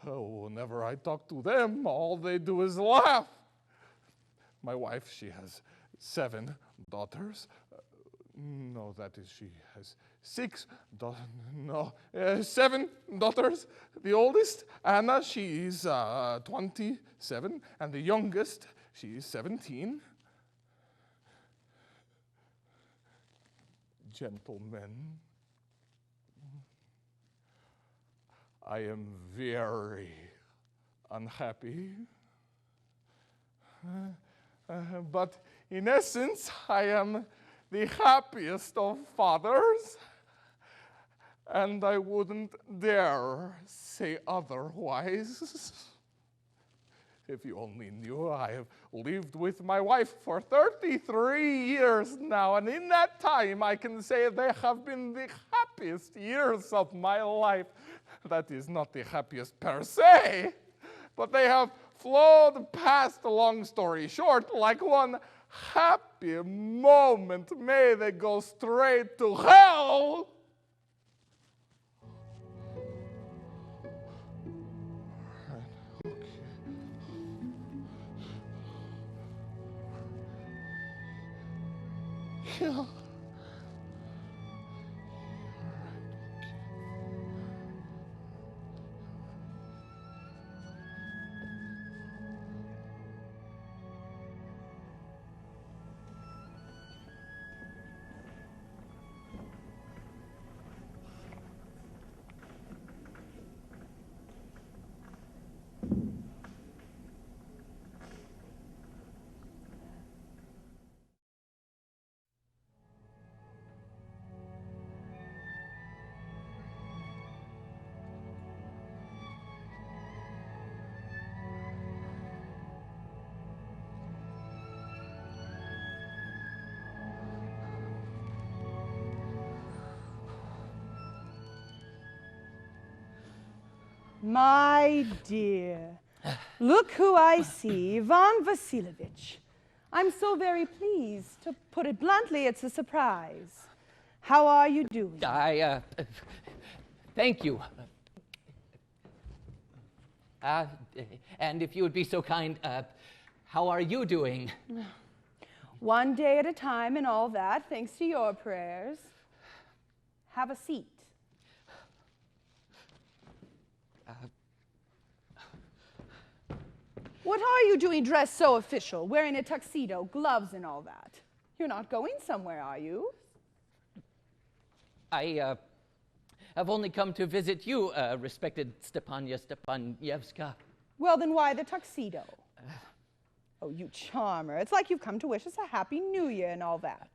Oh, whenever I talk to them, all they do is laugh. My wife, she has 7 daughters. No, that is, she has 6 daughters. No, 7 daughters. The oldest, Anna, she's 27, and the youngest, she's 17. Gentlemen, I am very unhappy. But in essence, I am the happiest of fathers, and I wouldn't dare say otherwise. If you only knew, I have lived with my wife for 33 years now, and in that time I can say they have been the happiest years of my life. That is not the happiest per se, but they have flowed past, long story short, like one happy moment. May they go straight to hell. Yeah. My dear, look who I see, Ivan Vasilovich. I'm so very pleased. To put it bluntly, it's a surprise. How are you doing? Thank you. And if you would be so kind, how are you doing? One day at a time and all that, thanks to your prayers. Have a seat. What are you doing dressed so official, wearing a tuxedo, gloves and all that? You're not going somewhere, are you? I have only come to visit you, respected Stepania Stepanyevska. Well, then why the tuxedo? Oh, you charmer. It's like you've come to wish us a happy new year and all that.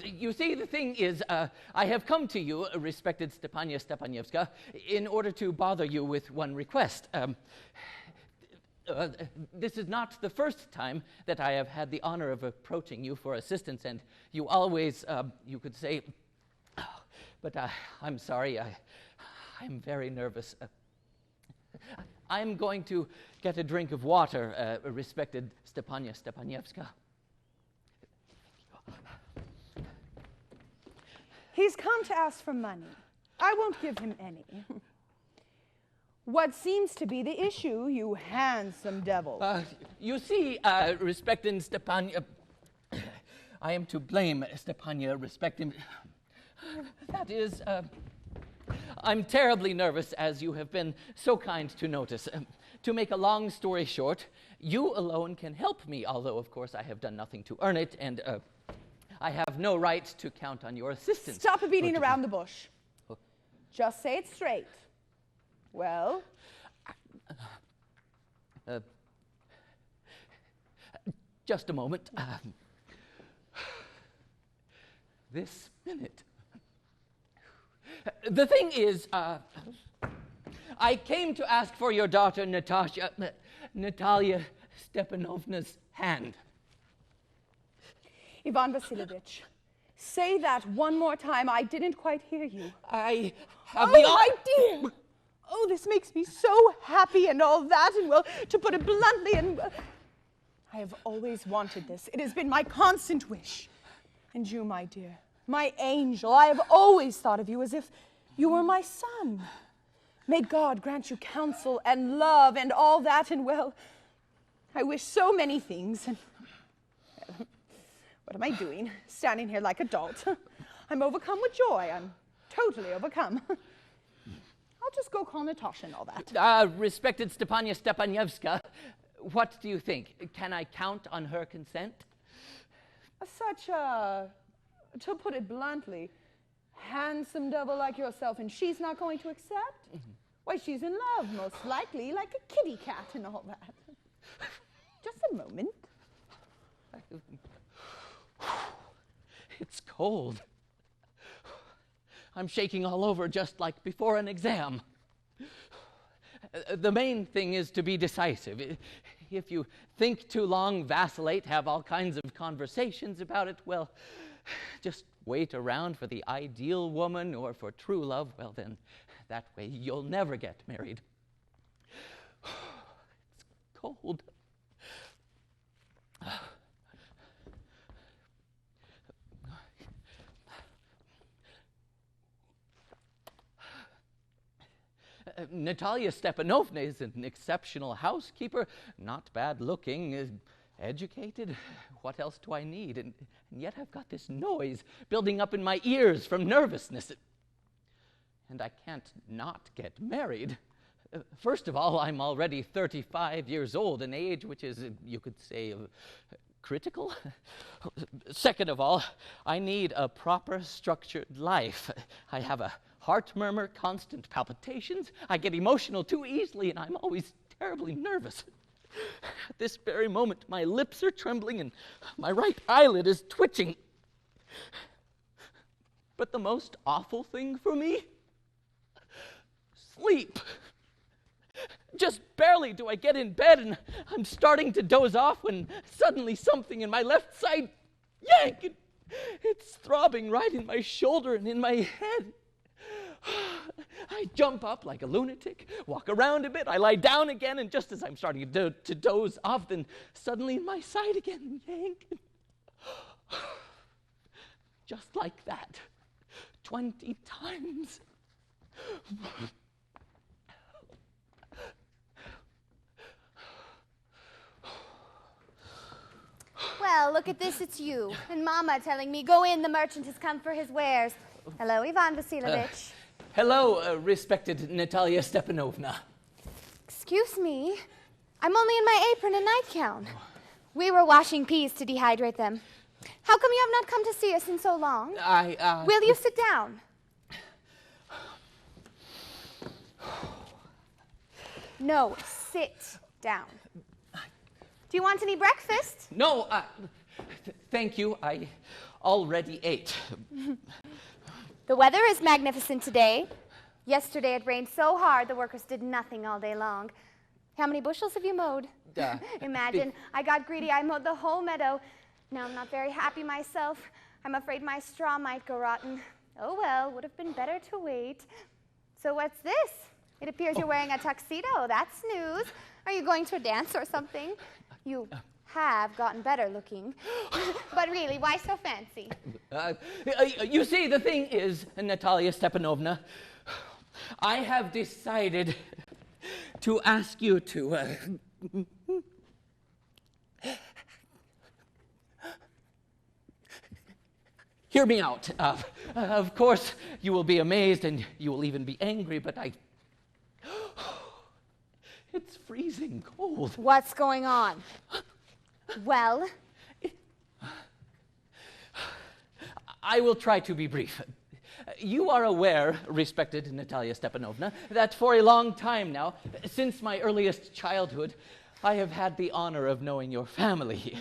You see, the thing is, I have come to you, respected Stepania Stepanyevska, in order to bother you with one request. This is not the first time that I have had the honor of approaching you for assistance, and you always, you could say, but I'm sorry, I'm very nervous. I'm going to get a drink of water, respected Stepania Stepanievska. He's come to ask for money. I won't give him any. What seems to be the issue, you handsome devil? You see, respected Stepania, I am to blame, Stepania, respected. That is, I'm terribly nervous, as you have been so kind to notice. To make a long story short, you alone can help me, although, of course, I have done nothing to earn it, and I have no right to count on your assistance. Stop beating around the bush. Just say it straight. Well? Just a moment. This minute. The thing is, I came to ask for your daughter, Natalia Stepanovna's hand. Ivan Vasilyevich, say that one more time. I didn't quite hear you. I have my dear! Oh, this makes me so happy and all that, and well, to put it bluntly, and I have always wanted this. It has been my constant wish. And you, my dear, my angel, I have always thought of you as if you were my son. May God grant you counsel and love and all that, and well, I wish so many things, and what am I doing? Standing here like a dolt. I'm overcome with joy. I'm totally overcome. I'll just go call Natasha and all that. Respected Stepania Stepanievska, what do you think? Can I count on her consent? Such a, to put it bluntly, handsome devil like yourself, and she's not going to accept? Why, she's in love, most likely, like a kitty cat and all that. Just a moment. It's cold. I'm shaking all over just like before an exam. The main thing is to be decisive. If you think too long, vacillate, have all kinds of conversations about it, well, just wait around for the ideal woman or for true love, well then, that way you'll never get married. It's cold. Natalia Stepanovna is an exceptional housekeeper, not bad looking, educated. What else do I need? And yet I've got this noise building up in my ears from nervousness. And I can't not get married. First of all, I'm already 35 years old, an age which is, you could say, critical. Second of all, I need a proper structured life. I have a heart murmur, constant palpitations. I get emotional too easily, and I'm always terribly nervous. At this very moment, my lips are trembling and my right eyelid is twitching. But the most awful thing for me? Sleep. Just barely do I get in bed, and I'm starting to doze off when suddenly something in my left side yank. It's throbbing right in my shoulder and in my head. I jump up like a lunatic, walk around a bit, I lie down again, and just as I'm starting to doze off, then suddenly in my side again, yank. Just like that, 20 times. Well, look at this, it's you. And Mama telling me, go in, the merchant has come for his wares. Hello, Ivan Vasilyevich. Hello, respected Natalia Stepanovna. Excuse me. I'm only in my apron and nightgown. We were washing peas to dehydrate them. How come you have not come to see us in so long? Will you sit down? No, sit down. Do you want any breakfast? No, thank you. I already ate. The weather is magnificent today. Yesterday it rained so hard the workers did nothing all day long. How many bushels have you mowed? Imagine, I got greedy, I mowed the whole meadow. Now I'm not very happy myself. I'm afraid my straw might go rotten. Oh well, would have been better to wait. So what's this? It appears you're wearing a tuxedo. That's news. Are you going to a dance or something? You have gotten better looking. But really, why so fancy? You see, the thing is, Natalia Stepanovna, I have decided to ask you to hear me out. Of course, you will be amazed and you will even be angry, but it's freezing cold. What's going on? Well? I will try to be brief. You are aware, respected Natalia Stepanovna, that for a long time now, since my earliest childhood, I have had the honor of knowing your family.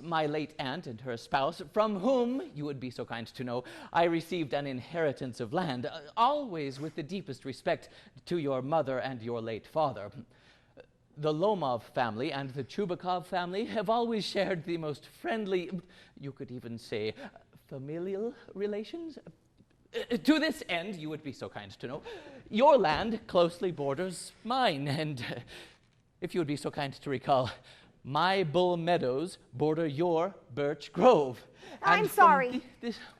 My late aunt and her spouse, from whom, you would be so kind to know, I received an inheritance of land, always with the deepest respect to your mother and your late father. The Lomov family and the Chubakov family have always shared the most friendly, you could even say, familial relations. To this end, you would be so kind to know, your land closely borders mine, and if you would be so kind to recall, my Bull Meadows border your Birch Grove. I'm sorry.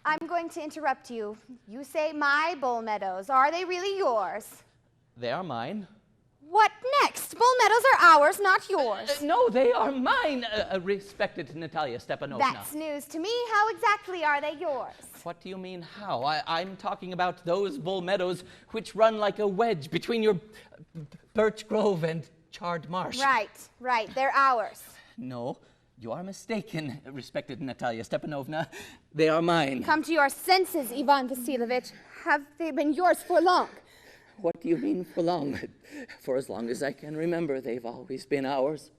I'm going to interrupt you. You say my Bull Meadows. Are they really yours? They are mine. What next? Bull Meadows are ours, not yours. No, they are mine, respected Natalia Stepanovna. That's news to me. How exactly are they yours? What do you mean, how? I'm talking about those Bull Meadows which run like a wedge between your Birch Grove and Charred Marsh. Right. They're ours. No, you are mistaken, respected Natalia Stepanovna. They are mine. Come to your senses, Ivan Vasilovich. Have they been yours for long? What do you mean for long? For as long as I can remember, they've always been ours.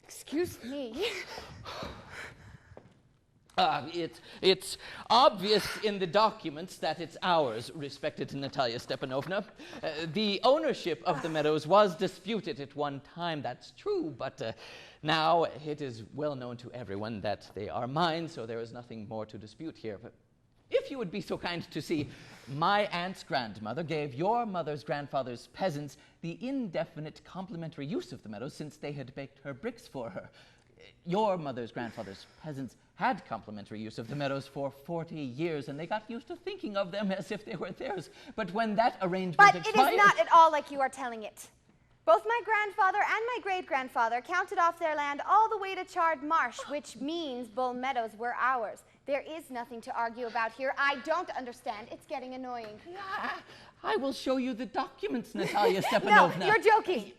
Excuse me. It's obvious in the documents that it's ours, respected Natalia Stepanovna. The ownership of the meadows was disputed at one time, that's true, but now it is well known to everyone that they are mine, so there is nothing more to dispute here. But if you would be so kind to see, my aunt's grandmother gave your mother's grandfather's peasants the indefinite complimentary use of the meadows since they had baked her bricks for her. Your mother's grandfather's peasants had complimentary use of the meadows for 40 years, and they got used to thinking of them as if they were theirs. But when that arrangement expired... But it is not at all like you are telling it. Both my grandfather and my great-grandfather counted off their land all the way to Charred Marsh, which means Bull Meadows were ours. There is nothing to argue about here. I don't understand. It's getting annoying. I will show you the documents, Natalia Stepanovna. No, you're joking.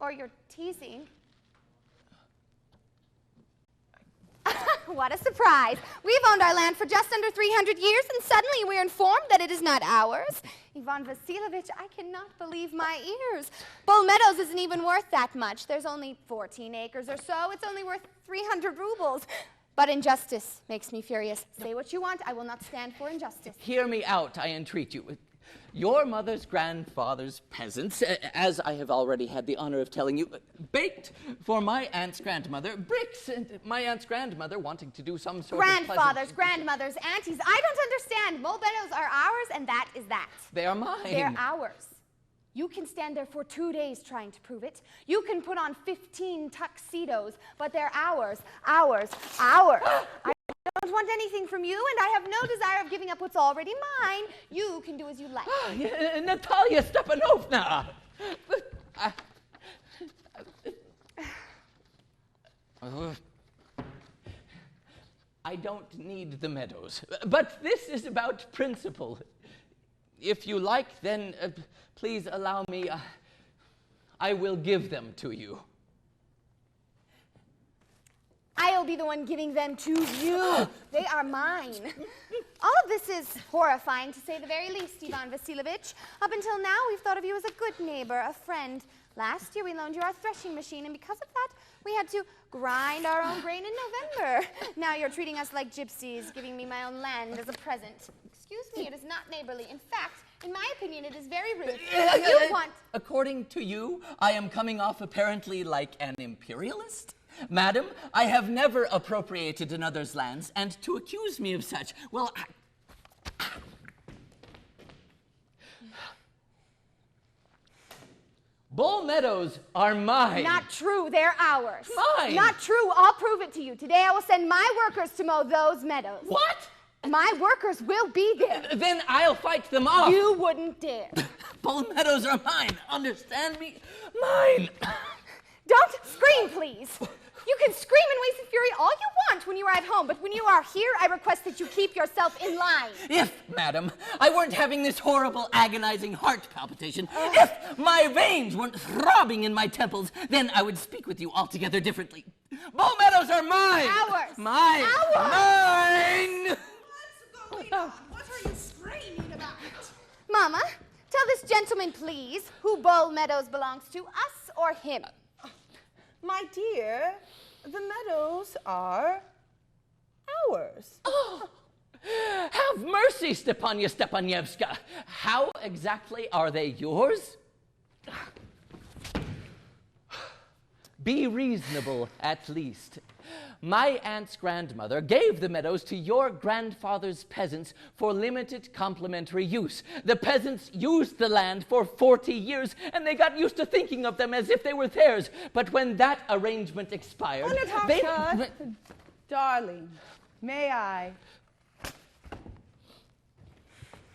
Or you're teasing. What a surprise. We've owned our land for just under 300 years, and suddenly we're informed that it is not ours. Ivan Vasilovich, I cannot believe my ears. Bull Meadows isn't even worth that much. There's only 14 acres or so. It's only worth 300 rubles. But injustice makes me furious. Say what you want. I will not stand for injustice. Hear me out, I entreat you. Your mother's grandfather's peasants, as I have already had the honor of telling you, baked for my aunt's grandmother bricks, and my aunt's grandmother wanting to do some sort of Grandfathers, grandmothers, aunties, I don't understand. Bull Meadows are ours, and that is that. They are mine. They're ours. You can stand there for 2 days trying to prove it. You can put on 15 tuxedos, but they're ours, ours, ours. I don't want anything from you, and I have no desire of giving up what's already mine. You can do as you like. Natalia Stepanovna! I don't need the meadows, but this is about principle. If you like, then please allow me, I will give them to you. I'll be the one giving them to you. They are mine. All of this is horrifying, to say the very least, Ivan Vasilovich. Up until now, we've thought of you as a good neighbor, a friend. Last year, we loaned you our threshing machine, and because of that, we had to grind our own grain in November. Now you're treating us like gypsies, giving me my own land as a present. Excuse me, it is not neighborly. In fact, in my opinion, it is very rude. You want... According to you, I am coming off apparently like an imperialist? Madam, I have never appropriated another's lands, and to accuse me of such, well, Bull Meadows are mine. Not true, they're ours. Mine. Not true, I'll prove it to you. Today I will send my workers to mow those meadows. What? My workers will be there. Then I'll fight them off. You wouldn't dare. Bull Meadows are mine. Understand me? Mine. Don't scream, please. You can scream in waste and fury all you want when you are at home, but when you are here, I request that you keep yourself in line. If, madam, I weren't having this horrible, agonizing heart palpitation, if my veins weren't throbbing in my temples, then I would speak with you altogether differently. Bull Meadows are mine! Ours! Mine! Ours! Mine! What's going on? What are you screaming about? Mama, tell this gentleman, please, who Bull Meadows belongs to, us or him? My dear, the meadows are ours. Oh, have mercy, Stepania Stepanievska. How exactly are they yours? Be reasonable, at least. My aunt's grandmother gave the meadows to your grandfather's peasants for limited complimentary use. The peasants used the land for 40 years, and they got used to thinking of them as if they were theirs. But when that arrangement expired, Natasha, darling, may I?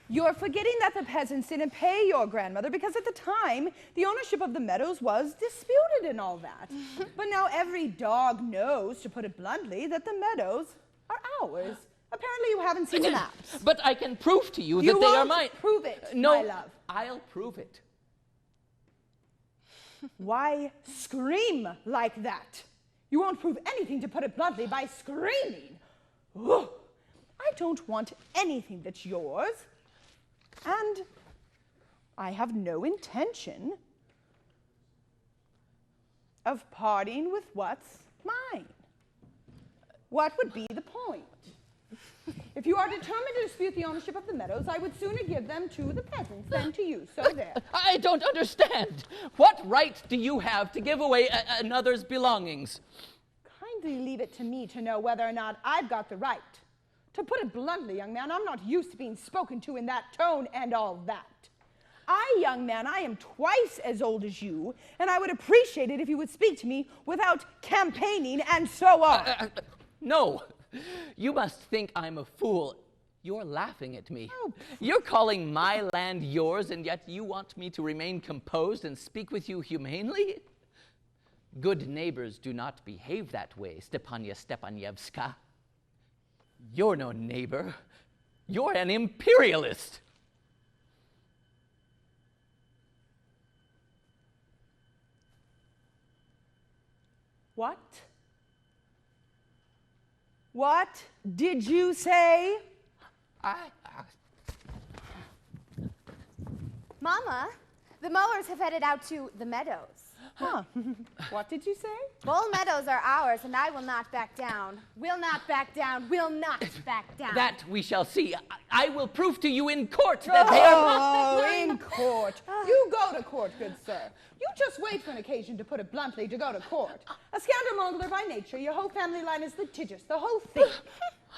You're forgetting that the peasants didn't pay your grandmother because at the time, the ownership of the meadows was disputed and all that. But now every dog knows, to put it bluntly, that the meadows are ours. Apparently you haven't seen the maps. But I can prove to you that they are mine. Prove it, No, my love. I'll prove it. Why scream like that? You won't prove anything, to put it bluntly, by screaming. Ugh. I don't want anything that's yours. And I have no intention of parting with what's mine. What would be the point? If you are determined to dispute the ownership of the meadows, I would sooner give them to the peasants than to you. So there. I don't understand. What right do you have to give away another's belongings? Kindly leave it to me to know whether or not I've got the right. To put it bluntly, young man, I'm not used to being spoken to in that tone and all that. Young man, I am twice as old as you, and I would appreciate it if you would speak to me without campaigning and so on. No, you must think I'm a fool. You're laughing at me. You're calling my land yours, and yet you want me to remain composed and speak with you humanely? Good neighbors do not behave that way, Stepania Stepanievska. You're no neighbor. You're an imperialist. What? What did you say? Mama, the mowers have headed out to the meadows. Huh. What did you say? Bull Meadows are ours, and I will not back down. Will not back down. Will not back down. That we shall see. I will prove to you in court that they are Oh, in court. You go to court, good sir. You just wait for an occasion, to put it bluntly, to go to court. A scoundrelmonger by nature, your whole family line is litigious, the whole thing.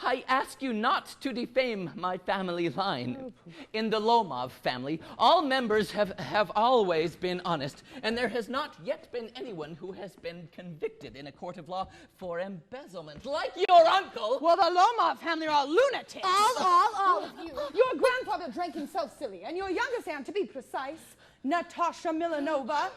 I ask you not to defame my family line. In the Lomov family, all members have always been honest, and there has not yet been anyone who has been convicted in a court of law for embezzlement, like your uncle. Well, the Lomov family are all lunatics. All of you. Your grandfather drank himself silly, and your youngest aunt, to be precise, Natasha Milanova,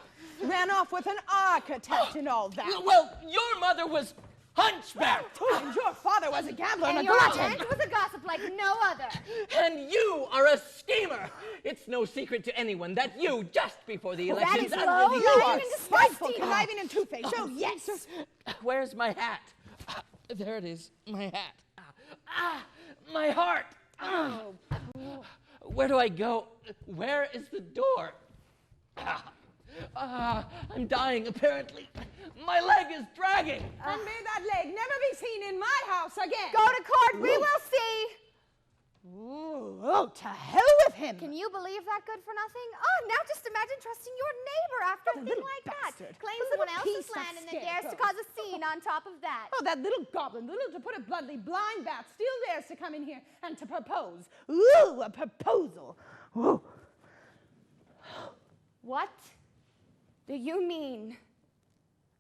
ran off with an architect and all that. Well, your mother was hunchbacked. And your father was a gambler and a your glutton. aunt was a gossip like no other. And you are a schemer. It's no secret to anyone that you, just before the That elections, is under low, the You are and spiteful, disgusting. conniving, and two-faced. Oh, yes. Where's my hat? There it is, my hat. My heart. Where do I go? Where is the door? I'm dying, apparently. My leg is dragging. And may that leg never be seen in my house again. Go to court, we will see. Ooh, to hell with him. Can you believe that good for nothing? Oh, now just imagine trusting your neighbor after a thing like bastard. that. Claims The someone little else's piece of land and then dares to scarecrow. cause a scene mean on top of that? Oh, that little goblin, to put it bluntly, blind bat, still dares to come in here and to propose. Ooh, a proposal. Ooh. What do you mean,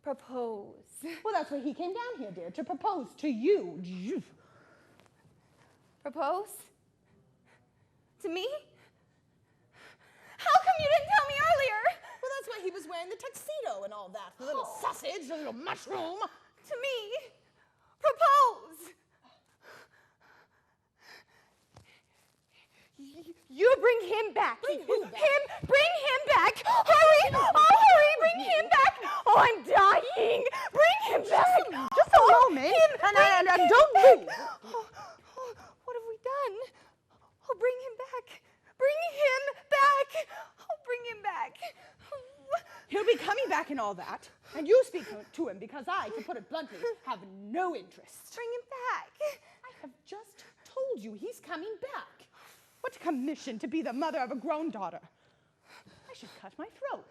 propose? Well, that's why he came down here, dear, to propose to you. Propose? To me? How come you didn't tell me earlier? Well, that's why he was wearing the tuxedo and all that. The little sausage, the little mushroom. To me? Propose! You bring him back. Bring who back? Bring him back. Hurry! Oh, hurry! Bring him back. Oh, I'm dying. Bring him back. Just a moment. And don't move. Oh, what have we done? Oh, bring him back. Bring him back. Oh, bring him back. He'll be coming back and all that. And you speak to him because I, to put it bluntly, have no interest. Bring him back. I have just told you he's coming back. What commission to be the mother of a grown daughter? I should cut my throat.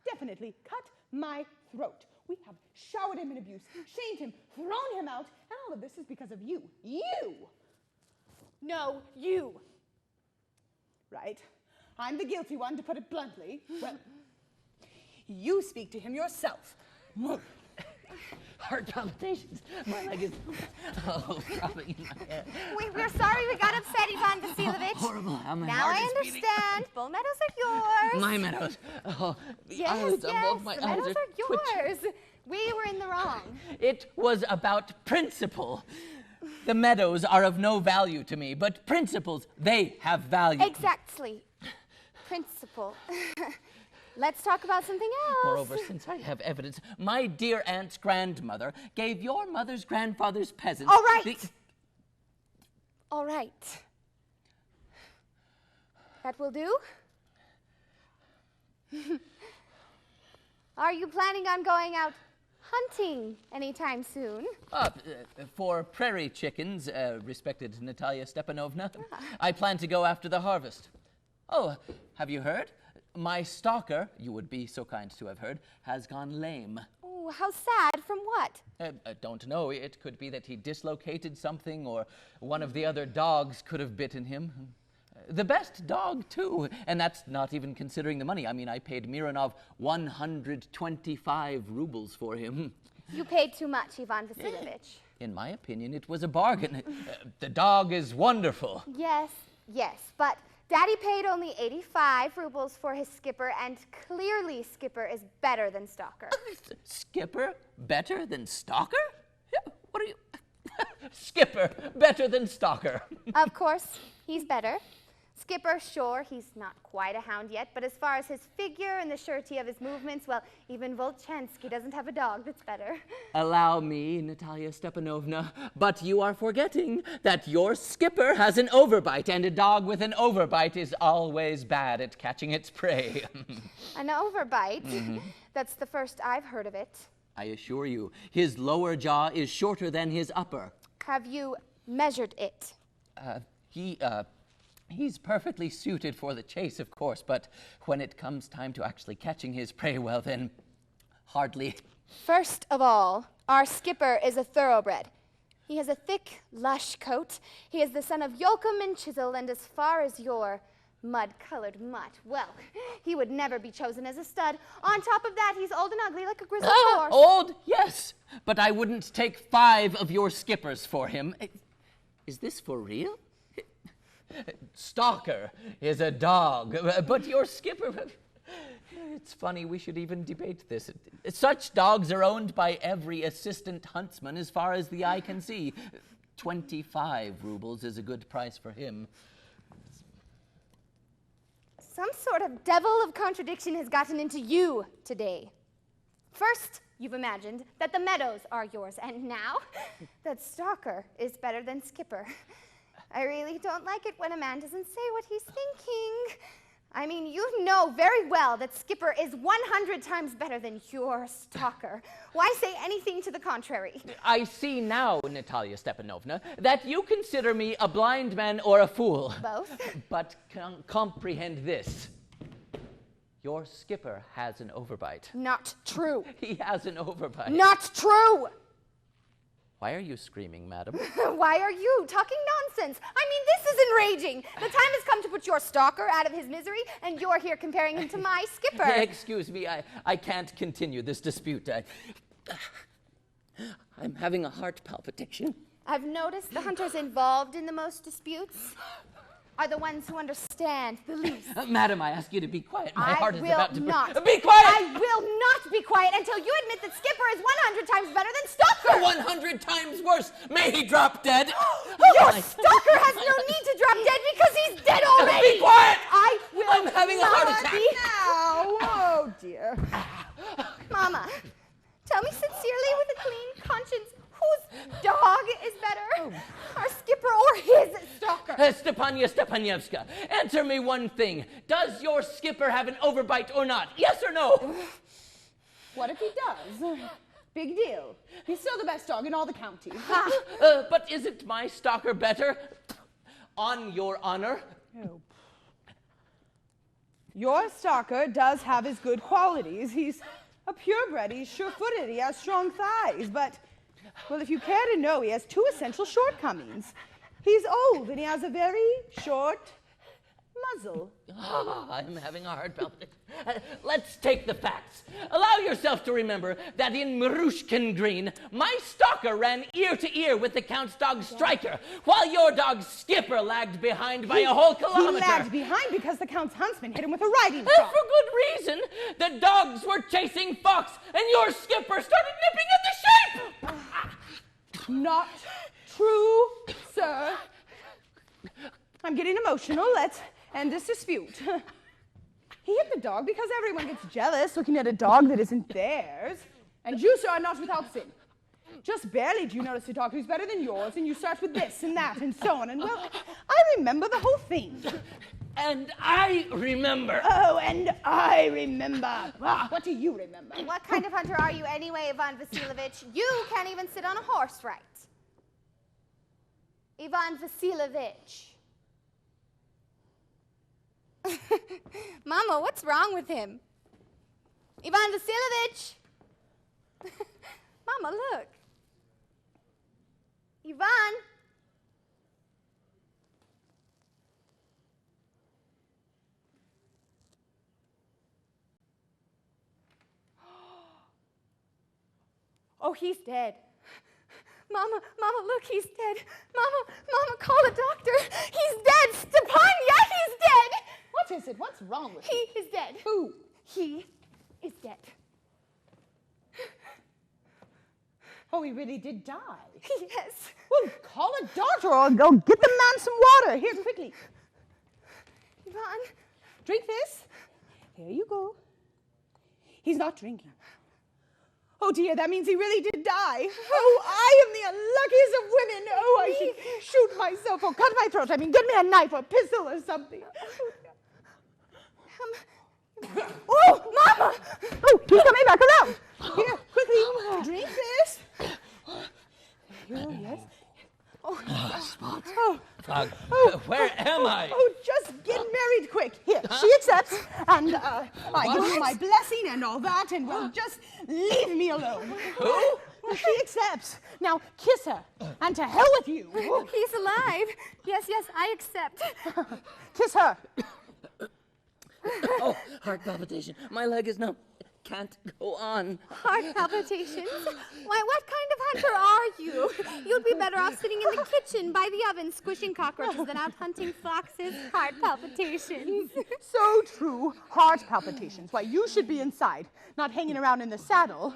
Definitely cut my throat. We have showered him in abuse, shamed him, thrown him out, and all of this is because of you. You! No, you. Right? I'm the guilty one, to put it bluntly. Well, you speak to him yourself. Heart palpitations. My leg is throbbing in my head. We're sorry we got upset, Ivan Vasilovich. Horrible. How my Now heart I is beating. understand. Bull meadows are yours. My meadows. Oh, the Yes, eyelids on yes, both my the eyes meadows are are twitching. yours. We were in the wrong. It was about principle. The meadows are of no value to me, but principles, they have value. Exactly. Principle. Let's talk about something else. Moreover, since I have evidence, my dear aunt's grandmother gave your mother's grandfather's peasants... All right. All right. That will do? Are you planning on going out hunting anytime soon? For prairie chickens, respected Natalia Stepanovna, I plan to go after the harvest. Oh, have you heard? My stalker, you would be so kind to have heard, has gone lame. Oh, how sad. From what? Don't know. It could be that he dislocated something, or one of the other dogs could have bitten him. The best dog, too. And that's not even considering the money. I mean, I paid Mironov 125 rubles for him. You paid too much, Ivan Vasilovich. In my opinion, it was a bargain. The dog is wonderful. Yes, but Daddy paid only 85 rubles for his Skipper, and clearly Skipper is better than Stalker. Skipper better than Stalker? What are you... Skipper better than Stalker. Of course, he's better. Skipper, sure, he's not quite a hound yet, but as far as his figure and the surety of his movements, well, even Volchansky doesn't have a dog that's better. Allow me, Natalia Stepanovna, but you are forgetting that your Skipper has an overbite, and a dog with an overbite is always bad at catching its prey. An overbite? Mhm. That's the first I've heard of it. I assure you, his lower jaw is shorter than his upper. Have you measured it? He's perfectly suited for the chase, of course, but when it comes time to actually catching his prey, well then, hardly. First of all, our Skipper is a thoroughbred. He has a thick, lush coat. He is the son of Yoakum and Chisel, and as far as your mud-colored mutt, well, he would never be chosen as a stud. On top of that, he's old and ugly like a grizzly horse. Old? Yes, but I wouldn't take 5 of your Skippers for him. Is this for real? Stalker is a dog, but your Skipper... It's funny we should even debate this. Such dogs are owned by every assistant huntsman as far as the eye can see. 25 rubles is a good price for him. Some sort of devil of contradiction has gotten into you today. First, you've imagined that the meadows are yours, and now that Stalker is better than Skipper. I really don't like it when a man doesn't say what he's thinking. I mean, you know very well that Skipper is 100 times better than your Stalker. Why say anything to the contrary? I see now, Natalia Stepanovna, that you consider me a blind man or a fool. Both? But comprehend this. Your skipper has an overbite. Not true. He has an overbite. Not true. Why are you screaming, madam? Why are you talking nonsense? I mean, this is enraging. The time has come to put your stalker out of his misery, and you're here comparing him to my skipper. Excuse me, I can't continue this dispute. I'm having a heart palpitation. I've noticed the hunters involved in the most disputes are the ones who understand the least. Madam, I ask you to be quiet. My heart is about to not. Be quiet! I will not be quiet until you admit that Skipper is 100 times better than Stalker! 100 times worse! May he drop dead! Your Stalker has no need to drop dead because he's dead already! Be quiet! I will I'm having a heart attack! Now. Oh, dear. Mama, tell me sincerely with a clean conscience, whose dog is better? Our Skipper or his Stalker? Stepania Stepanievska, answer me one thing. Does your skipper have an overbite or not? Yes or no? What if he does? Big deal. He's still the best dog in all the county. But isn't my stalker better? On your honor? Oh. Your stalker does have his good qualities. He's a purebred, he's sure-footed, he has strong thighs, but, well, if you care to know, he has two essential shortcomings. He's old and he has a very short muzzle. I'm having a heart palpitation. Let's take the facts. Allow yourself to remember that in Marushkin Green, my stalker ran ear to ear with the Count's dog Striker, while your dog Skipper lagged behind by a whole kilometer. He lagged behind because the Count's huntsman hit him with a riding For crop. good reason. The dogs were chasing Fox, and your skipper started nipping at the shape. Not true, sir. I'm getting emotional. Let's end this dispute. He hit the dog because everyone gets jealous looking at a dog that isn't theirs. And you, sir, are not without sin. Just barely do you notice a dog who's better than yours, and you start with this and that and so on. And, well, I remember the whole thing. And I remember. Oh, and I remember. What do you remember? What kind of hunter are you anyway, Ivan Vasilovich? You can't even sit on a horse right. Ivan Vasilovich. Mama, what's wrong with him? Ivan Vasilovich! Mama, look. Ivan! Oh, he's dead. Mama, look, he's dead. Mama, call a doctor. He's dead. Stepania, he's dead. What is it? What's wrong with him? He is dead. Who? He is dead. Oh, he really did die? Yes. Well, call a doctor or go get the man some water. Here, quickly. Ivan. Drink this. Here you go. He's not drinking. Oh, dear, that means he really did die. Oh, I am the unluckiest of women. Oh, I should shoot myself or cut my throat. I mean, get me a knife or a pistol or something. Oh, Mama! Oh, he's coming back around. Here, quickly, drink this. Yes. Oh, Where am I? Oh, just get married quick. Here, she accepts, and I give you my blessing and all that, and well, just leave me alone. Who? Well, she accepts. Now kiss her, and to hell with you. He's alive. Yes, I accept. Kiss her. Oh, heart palpitation. My leg is numb. Can't go on. Heart palpitations? Why, what kind of hunter are you? You'd be better off sitting in the kitchen by the oven squishing cockroaches than out hunting foxes. Heart palpitations. So true. Heart palpitations. Why, you should be inside, not hanging around in the saddle.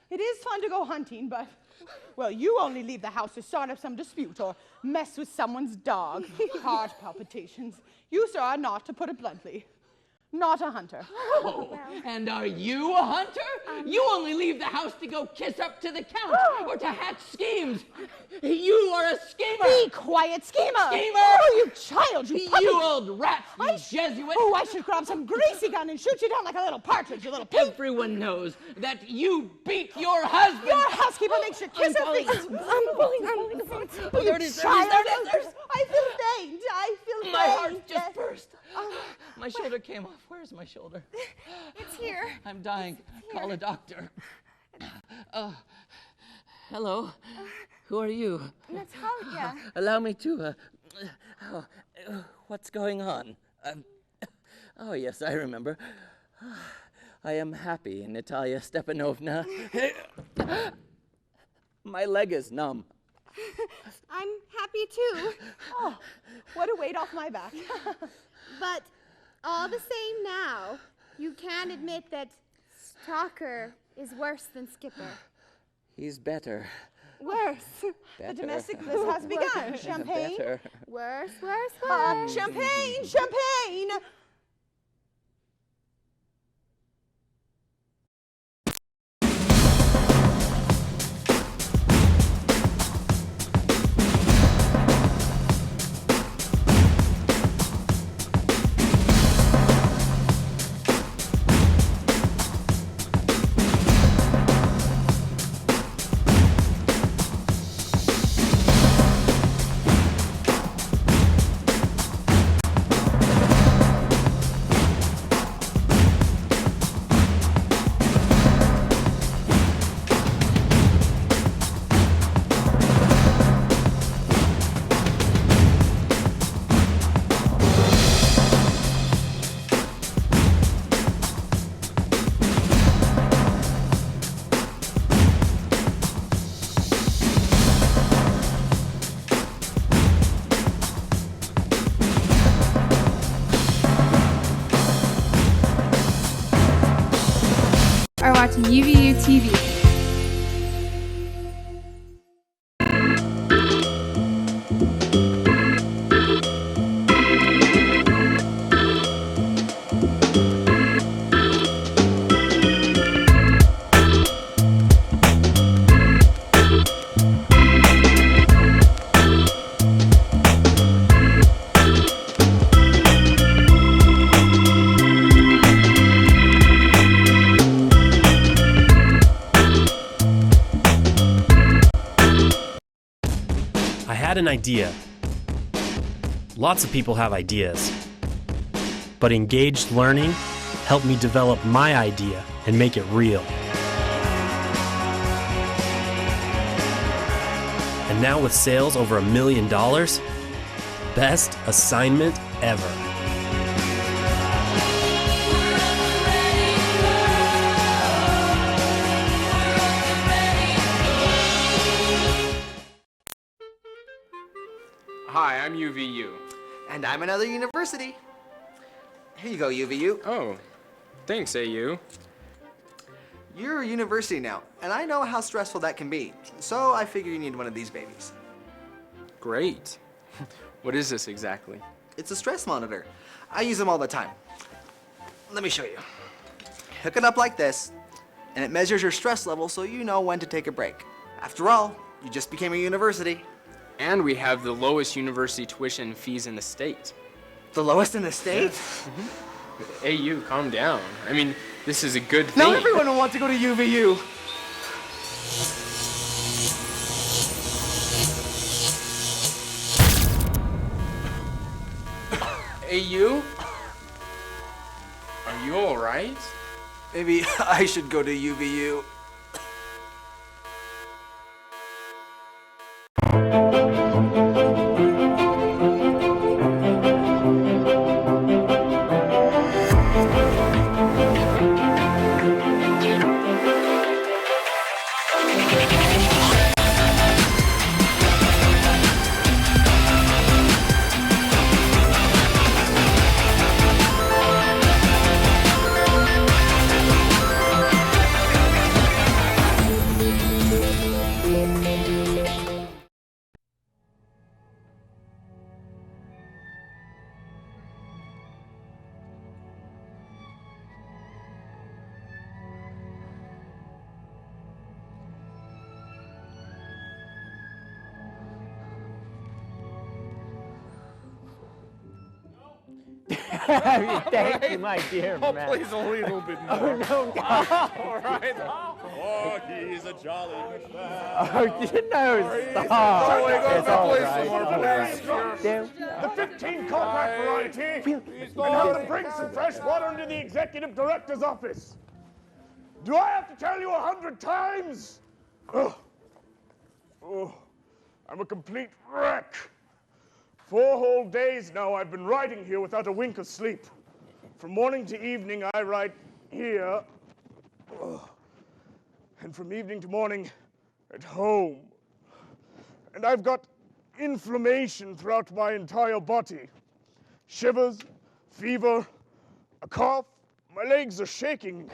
It is fun to go hunting, but, well, you only leave the house to start up some dispute or mess with someone's dog. Heart palpitations. You, sir, are not, to put it bluntly, not a hunter. Oh, and are you a hunter? You only leave the house to go kiss up to the Count or to hatch schemes. You are a schemer. Be quiet, schemer. Schemer. Oh, you child, you puppy. You old rat, you Jesuit. Oh, I should grab some greasy gun and shoot you down like a little partridge, you little pig. Everyone knows that you beat your husband. Your housekeeper makes you kiss her feet. I'm pulling. Oh, there it is, there it is. I feel faint. My heart just burst. My shoulder came off. Where's my shoulder? It's here. I'm dying. It's Call here. a doctor. Hello. Who are you? Natalia. Allow me to. What's going on? Oh, yes, I remember. I am happy, Natalia Stepanovna. My leg is numb. I'm happy too. Oh, what a weight off my back. But all the same now, you can admit that Stalker is worse than Skipper. He's better. Worse. Better. The domestic bliss has begun. Champagne? Better. Worse, worse, worse. Champagne, champagne! Are watching UVUtv. I had an idea. Lots of people have ideas. But engaged learning helped me develop my idea and make it real. And now with sales over $1 million, best assignment ever. Hi, I'm UVU. And I'm another university. Here you go, UVU. Oh, thanks, AU. You're a university now, and I know how stressful that can be. So I figure you need one of these babies. Great. What is this exactly? It's a stress monitor. I use them all the time. Let me show you. Hook it up like this, and it measures your stress level so you know when to take a break. After all, you just became a university. And we have the lowest university tuition fees in the state. The lowest in the state? AU, calm down. I mean, this is a good thing. Now everyone will want to go to UVU. AU? Are you alright? Maybe I should go to UVU. Thank you, my dear Oh, man. please, a little bit more. Oh, no, no. All right. Oh, he's a jolly man. Oh, no, stop. It's all right, all right. The 15 compact variety. And how to bring some fresh water into the executive director's office. Do I have to tell you 100 times? Oh, I'm a complete wreck. 4 whole days now I've been writing here without a wink of sleep. From morning to evening I write here. And from evening to morning at home. And I've got inflammation throughout my entire body. Shivers, fever, a cough. My legs are shaking.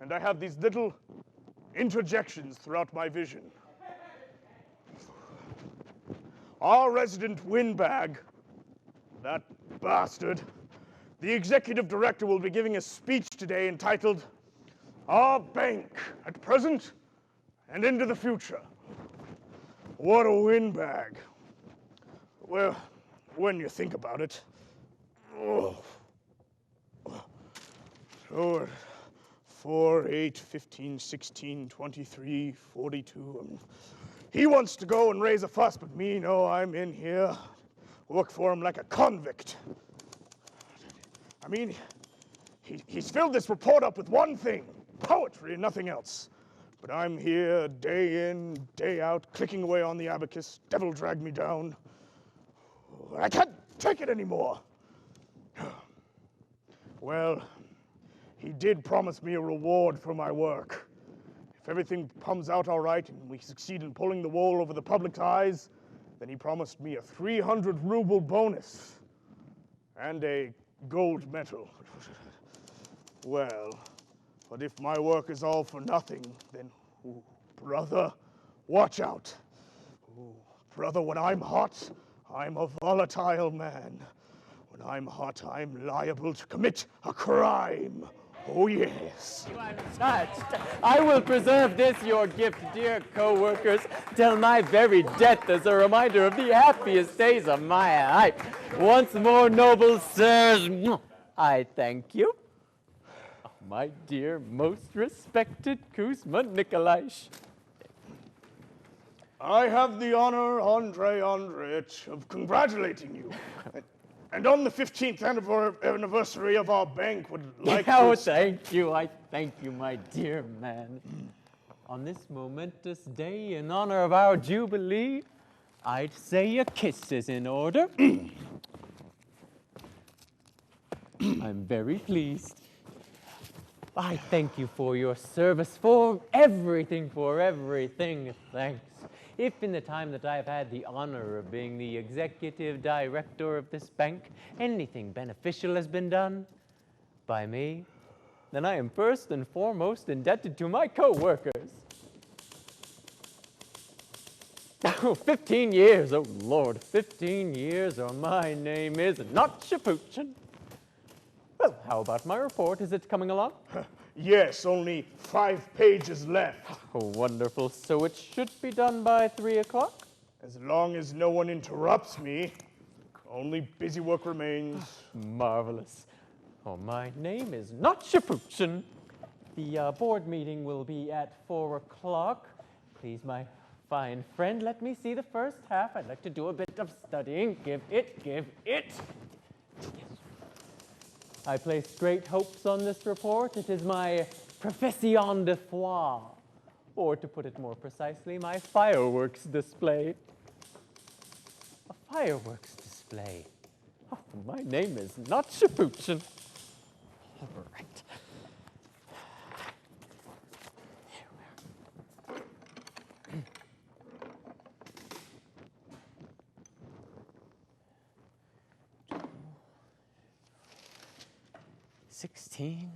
And I have these little interjections throughout my vision. Our resident windbag, that bastard, the executive director will be giving a speech today entitled, Our Bank at Present and into the Future. What a windbag. Well, when you think about it. So, 4, 8, 15, 16, 23, 42. He wants to go and raise a fuss, but me, no, I'm in here. Work for him like a convict. I mean, he's filled this report up with one thing, poetry and nothing else. But I'm here day in, day out, clicking away on the abacus. Devil drag me down. I can't take it anymore. Well, he did promise me a reward for my work. If everything comes out all right and we succeed in pulling the wool over the public's eyes, then he promised me a 300 ruble bonus and a gold medal. Well, but if my work is all for nothing, then, ooh, brother, watch out. Ooh, brother, when I'm hot, I'm a volatile man. When I'm hot, I'm liable to commit a crime. Oh, yes. You are touched. I will preserve this, your gift, dear co-workers, till my very death as a reminder of the happiest days of my life. Once more, noble sirs, I thank you. Oh, my dear, most respected Kuzma Nikolaich. I have the honor, Andrei Andreevich, of congratulating you. And on the 15th anniversary of our bank would like Oh, to... thank you. I thank you, my dear man. On this momentous day, in honor of our jubilee, I'd say a kiss is in order. I'm very pleased. I thank you for your service, for everything, thanks. If in the time that I've had the honor of being the executive director of this bank, anything beneficial has been done by me, then I am first and foremost indebted to my co-workers. Oh, 15 years, oh Lord, 15 years, or my name is not Shapuchin. Well, how about my report? Is it coming along? Yes, only 5 pages left. Oh, wonderful. So it should be done by 3 o'clock? As long as no one interrupts me, only busy work remains. Marvelous. Oh, my name is not Shapuchin. The board meeting will be at 4 o'clock. Please, my fine friend, let me see the first half. I'd like to do a bit of studying. Give it. Yes. I place great hopes on this report. It is my profession de foi, or to put it more precisely, my fireworks display. A fireworks display. Oh, my name is not Shapuchin. All right. Here we are. 16.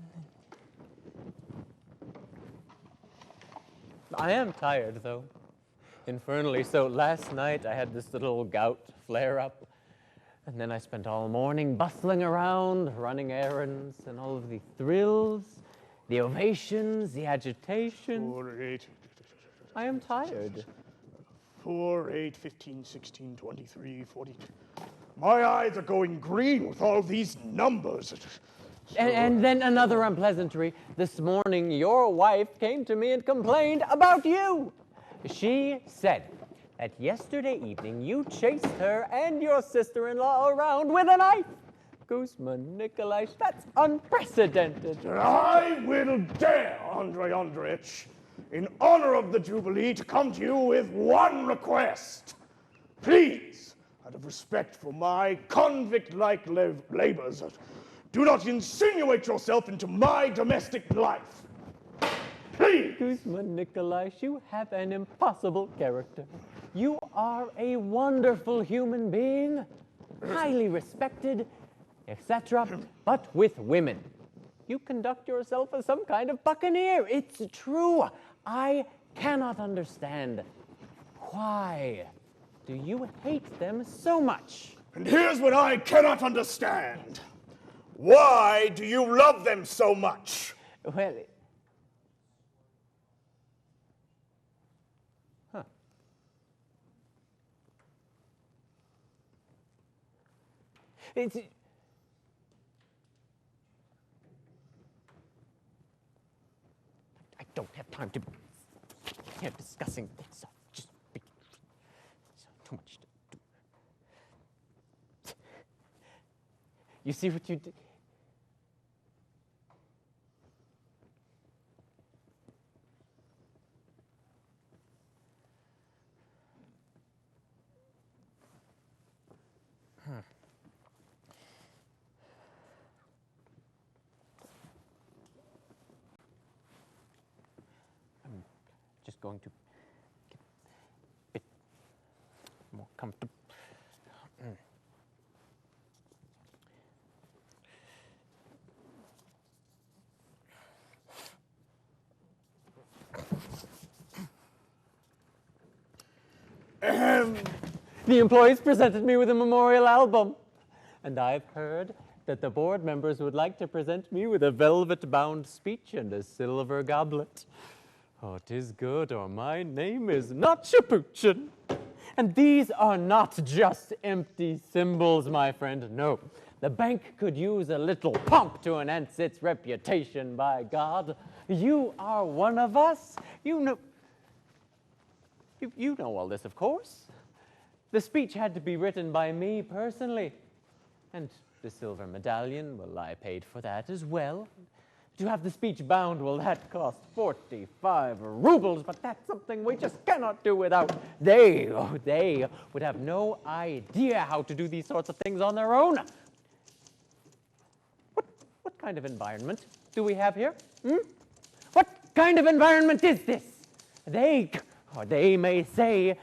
I am tired, though. Infernally so. Last night I had this little gout flare-up, and then I spent all morning bustling around, running errands, and all of the thrills, the ovations, the agitation. 4, 8. I am tired. 4, 8, 15, 16, 23, 42. My eyes are going green with all these numbers. And then another unpleasantry. This morning, your wife came to me and complained about you. She said that yesterday evening you chased her and your sister-in-law around with a knife. Guzman, Nikolai, that's unprecedented. I will dare, Andrei Andreevich, in honor of the Jubilee, to come to you with one request. Please, out of respect for my convict-like labors, do not insinuate yourself into my domestic life. Please! Guzman, Nikolai, you have an impossible character. You are a wonderful human being, highly respected, etc., but with women. You conduct yourself as some kind of buccaneer. It's true. I cannot understand. Why do you hate them so much? And here's what I cannot understand. Why do you love them so much? Well, it's... I don't have time to be here discussing this. So just be, so too much to do. You see what you did? Just going to get a bit more comfortable. The employees presented me with a memorial album, and I've heard that the board members would like to present me with a velvet-bound speech and a silver goblet. Oh, 'tis good, or my name is not Shapuchin. And these are not just empty symbols, my friend. No, the bank could use a little pomp to enhance its reputation, by God. You are one of us. You know all this, of course. The speech had to be written by me personally. And the silver medallion, well, I paid for that as well. To have the speech bound, well, that cost 45 rubles, but that's something we just cannot do without. They would have no idea how to do these sorts of things on their own. What kind of environment do we have here? What kind of environment is this? They may say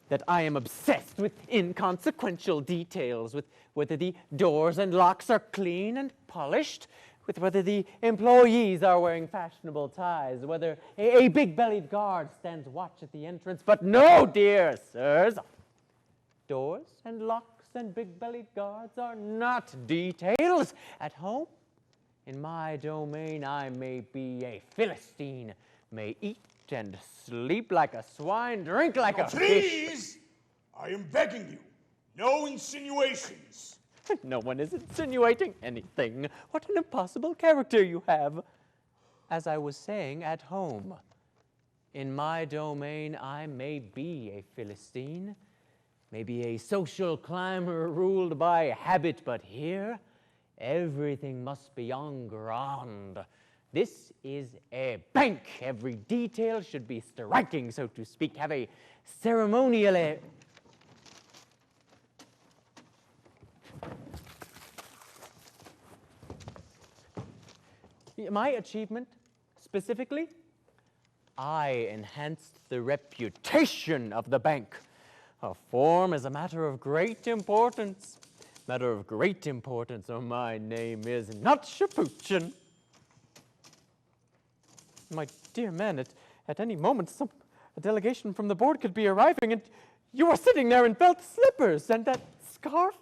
that I am obsessed with inconsequential details, with whether the doors and locks are clean and polished, with whether the employees are wearing fashionable ties, whether a big-bellied guard stands watch at the entrance. But no, dear sirs, doors and locks and big-bellied guards are not details. At home, in my domain, I may be a Philistine, may eat and sleep like a swine, drink like a fish. Please! I am begging you. No insinuations. No one is insinuating anything. What an impossible character you have. As I was saying, at home, in my domain, I may be a Philistine, maybe a social climber ruled by habit, but here, everything must be en grande. This is a bank. Every detail should be striking, so to speak, have a ceremonial air. My achievement, specifically, I enhanced the reputation of the bank. A form is a matter of great importance. Matter of great importance, oh, my name is not Shapuchin. My dear man, at any moment, a delegation from the board could be arriving, and you are sitting there in felt slippers and that scarf,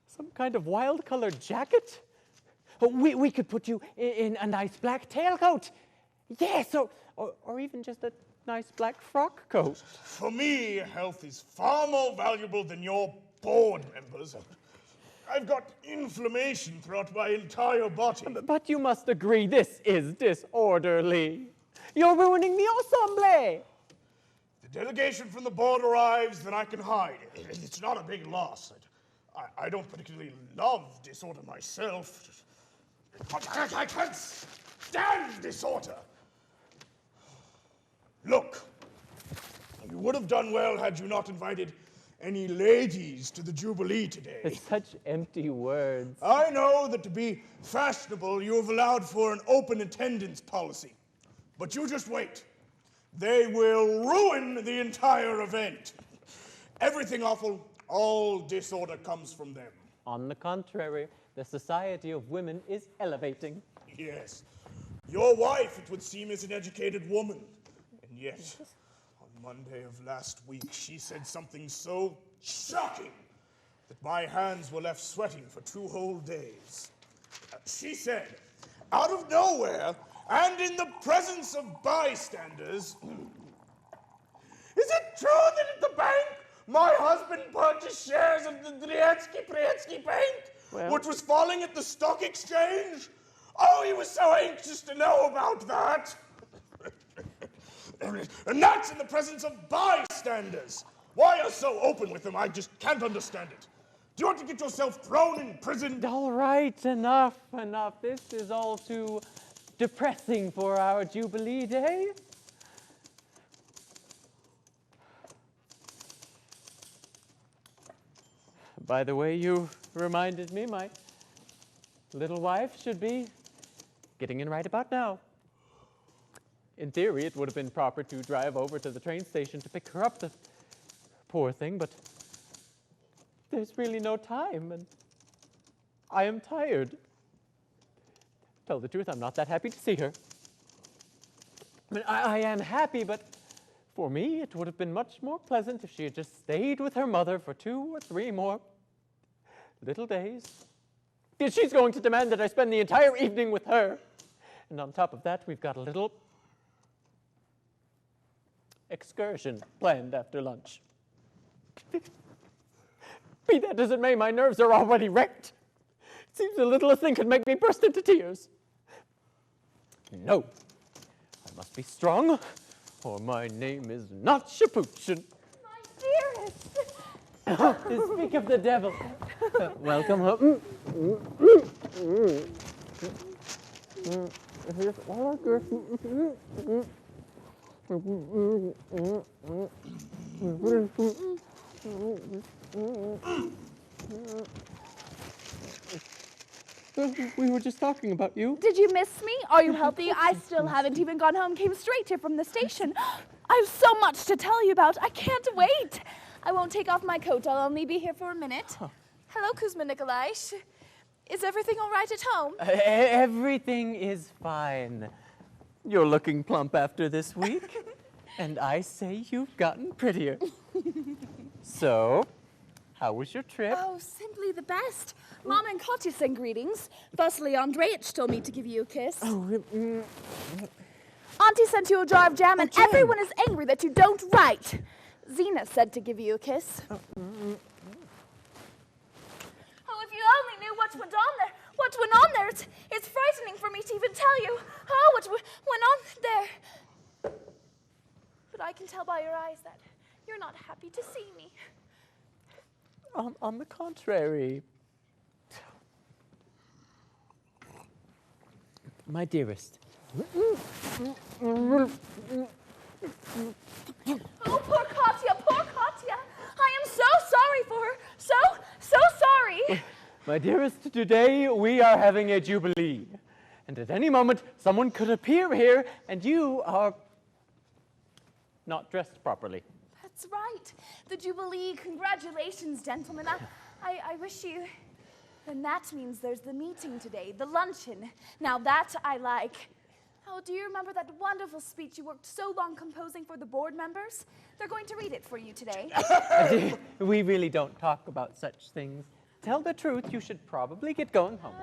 some kind of wild-colored jacket. We could put you in a nice black tailcoat. Yes, or even just a nice black frock coat. For me, health is far more valuable than your board members. I've got inflammation throughout my entire body. But you must agree this is disorderly. You're ruining the ensemble. The delegation from the board arrives, then I can hide. It's not a big loss. I don't particularly love disorder myself. I can't stand disorder. Look, you would have done well had you not invited any ladies to the Jubilee today. It's such empty words. I know that to be fashionable, you have allowed for an open attendance policy. But you just wait. They will ruin the entire event. Everything awful, all disorder comes from them. On the contrary, the society of women is elevating. Yes. Your wife, it would seem, is an educated woman. And yet, on Monday of last week, she said something so shocking that my hands were left sweating for 2 whole days. She said, out of nowhere, and in the presence of bystanders, is it true that at the bank, my husband purchased shares of the Dretsky Bank, which was falling at the stock exchange? Oh, he was so anxious to know about that. And that's in the presence of bystanders. Why you're so open with them, I just can't understand it. Do you want to get yourself thrown in prison? All right, enough. This is all too depressing for our Jubilee Day. By the way, you reminded me my little wife should be getting in right about now. In theory, it would have been proper to drive over to the train station to pick her up, the poor thing, but there's really no time, and I am tired. Tell the truth, I'm not that happy to see her. I mean, I am happy, but for me, it would have been much more pleasant if she had just stayed with her mother for 2 or 3 more little days. Because she's going to demand that I spend the entire evening with her. And on top of that, we've got a little excursion planned after lunch. Be that as it may, my nerves are already wrecked. It seems the littlest thing could make me burst into tears. No, I must be strong, or my name is not Shapoochin. Dearest! Speak of the devil. Welcome home. We were just talking about you. Did you miss me? Are you healthy? I still haven't even gone home. Came straight here from the station. I have so much to tell you about. I can't wait. I won't take off my coat. I'll only be here for a minute. Hello, Kuzma Nikolaish. Is everything all right at home? Everything is fine. You're looking plump after this week. And I say you've gotten prettier. So, how was your trip? Oh, simply the best. Mom and Katya send greetings. Firstly, Andreich told me to give you a kiss. Oh, really? Auntie sent you a jar of jam, and everyone is angry that you don't write. Zena said to give you a kiss. Oh, if you only knew what went on there. It's frightening for me to even tell you. Oh, what went on there. But I can tell by your eyes that you're not happy to see me. On the contrary. My dearest. Oh, poor Katya, poor Katya. I am so sorry for her. So sorry. My dearest, today we are having a jubilee. And at any moment, someone could appear here, and you are not dressed properly. That's right. The Jubilee. Congratulations, gentlemen. I wish you... And that means there's the meeting today, the luncheon. Now that I like. Oh, do you remember that wonderful speech you worked so long composing for the board members? They're going to read it for you today. We really don't talk about such things tell the truth, you should probably get going home.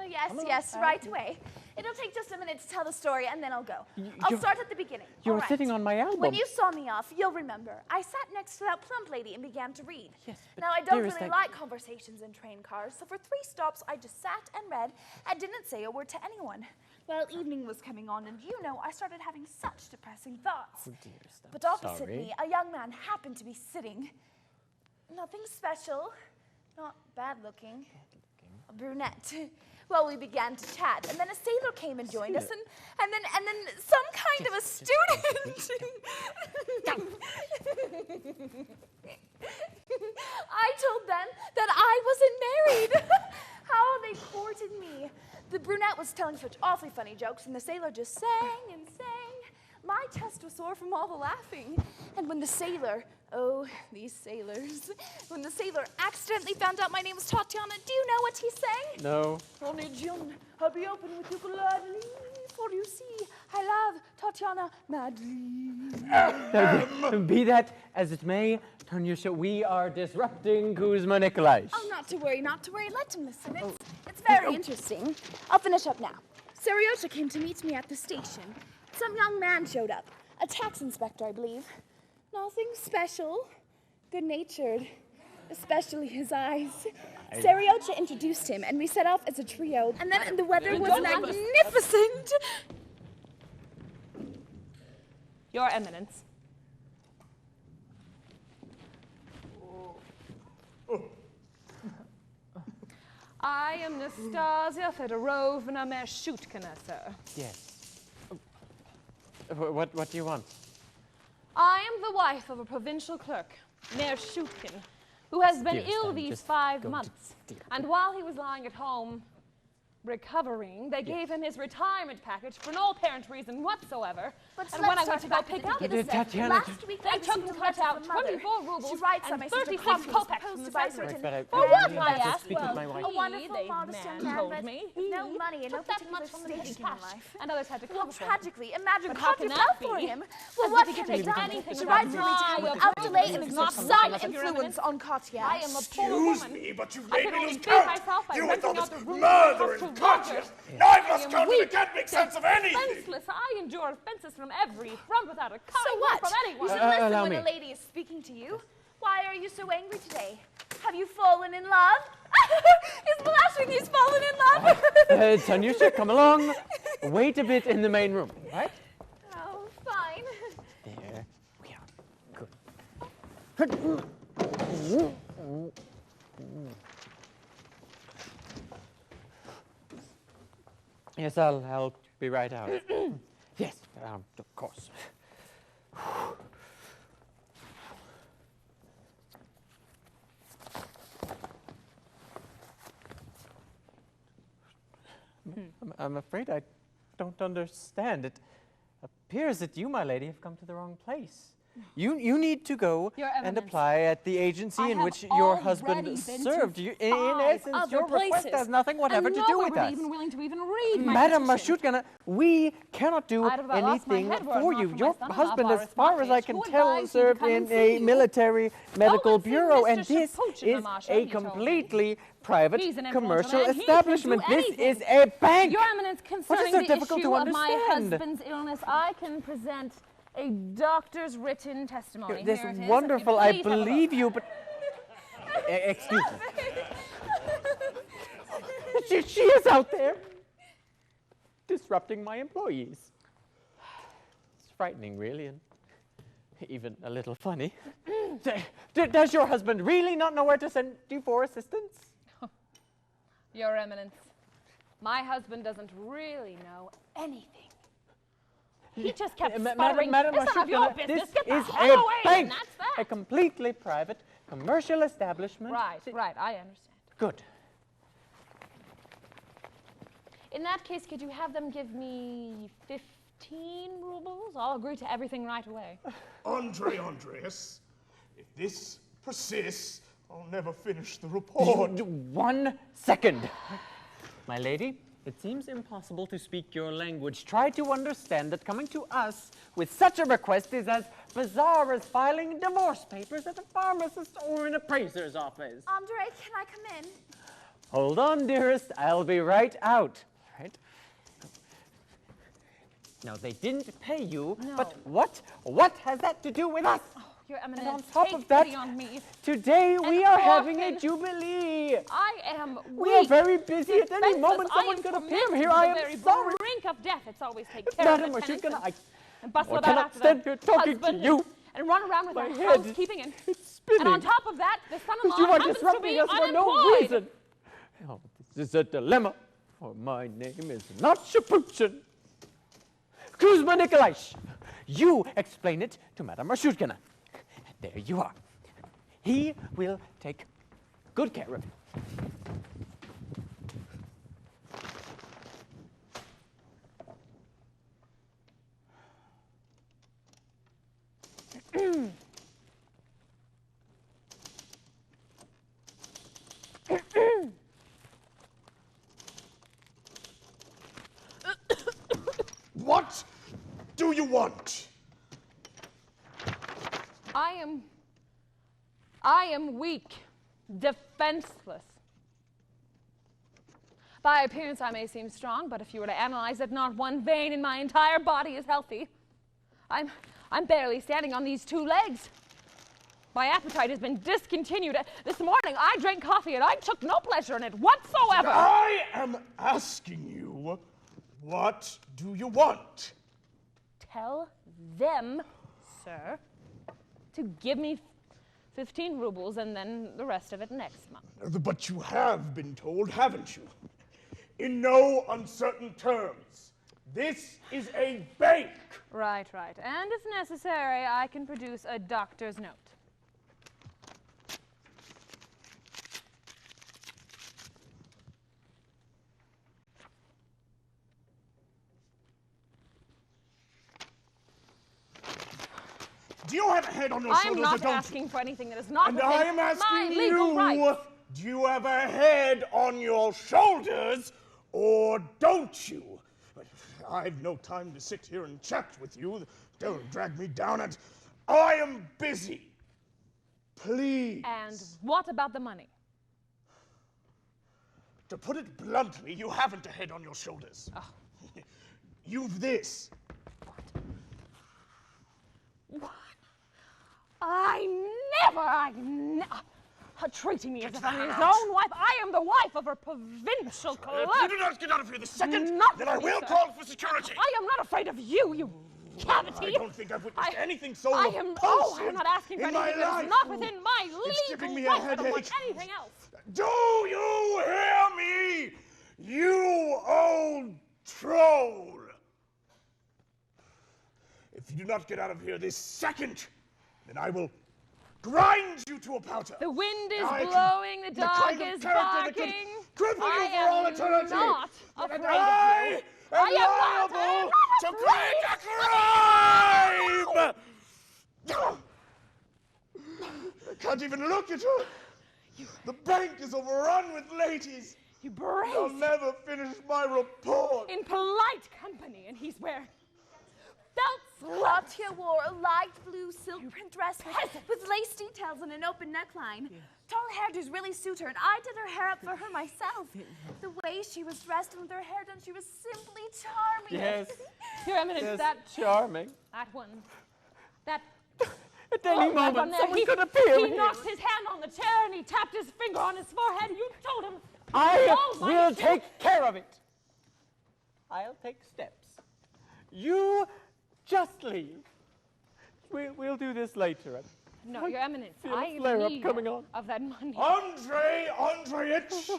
Yes, right away. It'll take just a minute to tell the story, and then I'll go. I'll start at the beginning. You All were right. sitting on my album. When you saw me off, you'll remember, I sat next to that plump lady and began to read. Yes, now, I don't dearest, really like conversations in train cars, so for 3 stops, I just sat and read and didn't say a word to anyone. Well, evening was coming on, and I started having such depressing thoughts. Oh, dearest, I'm But opposite sorry. me, a young man happened to be sitting. Nothing special, not bad looking. A brunette. Well, we began to chat, and then a sailor came and joined us, and then some kind of a student. I told them that I wasn't married. How they courted me. The brunette was telling such awfully funny jokes, and the sailor just sang and sang. My chest was sore from all the laughing. And when the sailor, oh, these sailors, when the sailor accidentally found out my name was Tatiana, do you know what he sang? No. Only June, I'll be open with you gladly, for you see, I love Tatiana madly. Be that as it may, Tanyusha, we are disrupting Kuzma Nikolai. Oh, not to worry, not to worry. Let him listen. It's very interesting. I'll finish up now. Seriosha came to meet me at the station. Some young man showed up. A tax inspector, I believe. Nothing special. Good-natured. Especially his eyes. Seriocha introduced him, and we set off as a trio. And then the weather was magnificent. Your Eminence. I am Nastasia Fedorovna Mershutkina, sir. Yes. What do you want? I am the wife of a provincial clerk, Mayor Shutkin, who has been Dearest, ill I'm these just 5 going to months. deal And while he was lying at home, recovering, they gave him his retirement package for no apparent reason whatsoever. But And when I went to go pick up, Tatiana, last week they I took received and a cut letter out from mother. 24 rubles She writes that and my sister 36 Coffee was kopecks supposed from to the buy secretary. certain Right, For what, I I have to asked? speak with my wife. A wonderful, the modest young man man, told but me with no money and no took that particular much from the station in cash, life. and others had to Well, cover for him. tragically, imagine But how Coffee can fell that for be? him. As Well, if what he can could be do done? anything She about writes for me to my come without delay and exert not some right, Your influence on Katya. I am a poor Excuse woman. me, but you've I made can me only lose feed count. myself by You with all renting this out the room murder to and Roger. conscience. Now I must am count and weak, I can't make sense of anything. defenseless. I endure offenses from every front without a kind So word what? from You anyone. should listen allow when me. a lady is speaking to you. Why are you so angry today? Have you fallen in love? He's blushing. He's fallen in love. Tanyusha, come along. Wait a bit in the main room, right? Oh, fine. There we are. Good. Yes, I'll be right out. Yes, of course. I'm afraid I don't understand. It appears that you, my lady, have come to the wrong place. You need to go Your and Eminence, apply at the agency I in have which your husband already been to served. In 5 essence, other your request places, has nothing whatever and to no do one with were us. even willing to even read my Madam petition. Mashutkina, we cannot do I'd about lost my anything head were it for not you. for my Your son-in-law, husband, as Boris far as I Matich, can who tell, advised me to served come in and see a you. military medical and see bureau, Mr. and this Shapuchin, is Mamasha, a he told me. completely private He's an influential commercial man. He can establishment. do This anything. is a bank. Your Eminence, What is concerning so the difficult issue to of my understand? husband's illness, I can present a doctor's written testimony. This Here it is. wonderful, If I you please have a look. believe you, but excuse me. She is out there disrupting my employees. It's frightening, really, and even a little funny. Does your husband really not know where to send you for assistance? Your Eminence, my husband doesn't really know anything. He just kept sputtering, Madam it's none of your Mashutkina, business, this get the is hell a away, bank, and that's that. a completely private commercial establishment. Right, I understand. Good. In that case, could you have them give me 15 rubles? I'll agree to everything right away. Andreas, if this persists, I'll never finish the report. 1 second. My lady, it seems impossible to speak your language. Try to understand that coming to us with such a request is as bizarre as filing divorce papers at a pharmacist or an appraiser's office. Andre, can I come in? Hold on, dearest. I'll be right out. Right? Now, they didn't pay you, but what has that to do with us? Your Eminence, And on top take of that, pity on me. today And we are having a often jubilee. I am weak. We are very busy. At any defenseless. moment, I someone am could appear tormented here. to I the am very sorry. brink of death. It's always take care Madam, of I the should tenants gonna, and bustle I about cannot after stand the here talking to husband you. and run around with My our head housekeeping and spinning. on top of that, the son-in-law You are happens to disrupting be us for unemployed. no reason. Oh, this is a dilemma, for my name is not Shapuchin. Kuzma Nikolaish, you explain it to Madame Rashutkina. There you are. He will take good care of you. What do you want? I am weak, defenseless. By appearance, I may seem strong, but if you were to analyze it, not one vein in my entire body is healthy. I'm barely standing on these two legs. My appetite has been discontinued. This morning, I drank coffee, and I took no pleasure in it whatsoever. I am asking you, what do you want? Tell them, sir, to give me 15 rubles and then the rest of it next month. But you have been told, haven't you? In no uncertain terms. This is a bank. Right. And if necessary, I can produce a doctor's note. Do you have a head on your shoulders, I am or not don't asking for anything that is not And within I am my asking legal you, rights. do you have a head on your shoulders, or don't you? I've no time to sit here and chat with you. Don't drag me down, and I am busy. Please. And what about the money? To put it bluntly, you haven't a head on your shoulders. Oh. You've this. What? Treating me as if I'm his own wife. I am the wife of her provincial clerk. If you do not get out of here this second, then I will call for security. I am not afraid of you, you cavity. I don't think I've witnessed anything so I repulsive am not asking for in anything my that life. is not within my It's giving legal me a rights. I don't want headache. anything else. Do you hear me, you old troll? If you do not get out of here this second, then I will grind you to a powder. The wind is I can- blowing, the dog kind of is character that could barking. cripple you I for all am eternity. not And afraid I of you. am liable to commit a crime! I can't even look at her. The bank is overrun with ladies. You brave. I'll never finish my report. In polite company, and he's wearing belts. Latia wore a light blue silk print dress with lace details and an open neckline. Tall hairdos really suit her, and I did her hair up for her myself. The way she was dressed and with her hair done, she was simply charming. Yes. Your Eminence, Yes, that charming. That one. That. At any that moment, one there, someone he, could appear He here. knocked his hand on the chair and he tapped his finger on his forehead. You told him. I "Oh, my will issue." take care of it. I'll take steps. You just leave. We'll do this later. No, Your Eminence, feel a I flare-up need coming on. of that money. Andrei Andreevich!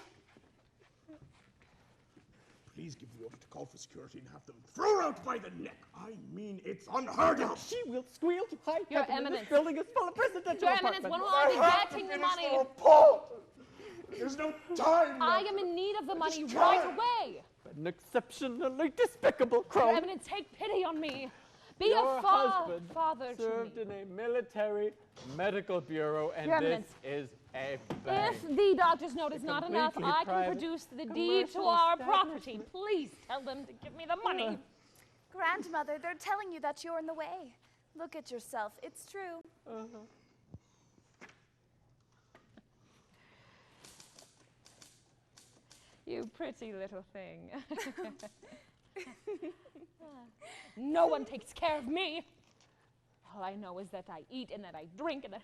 Please give the order to call for security and have them thrown out by the neck. I mean, it's unheard of. She will squeal to high Your heaven. Eminence. This building is full of presidential Your Eminence, apartments. when will I be have to getting the finish money? the report. There's no time. I am in need of the money Just right try. away. An exceptionally despicable Your crime. Eminence, take pity on me. Be Your a husband father to served me. in a military medical bureau, and Your this Eminence. is a bank. If the doctor's note is A not enough, completely I can private produce the deed to commercial our property. Please tell them to give me the money. Grandmother, they're telling you that you're in the way. Look at yourself. It's true. You pretty little thing. No one takes care of me. All I know is that I eat and that I drink and that...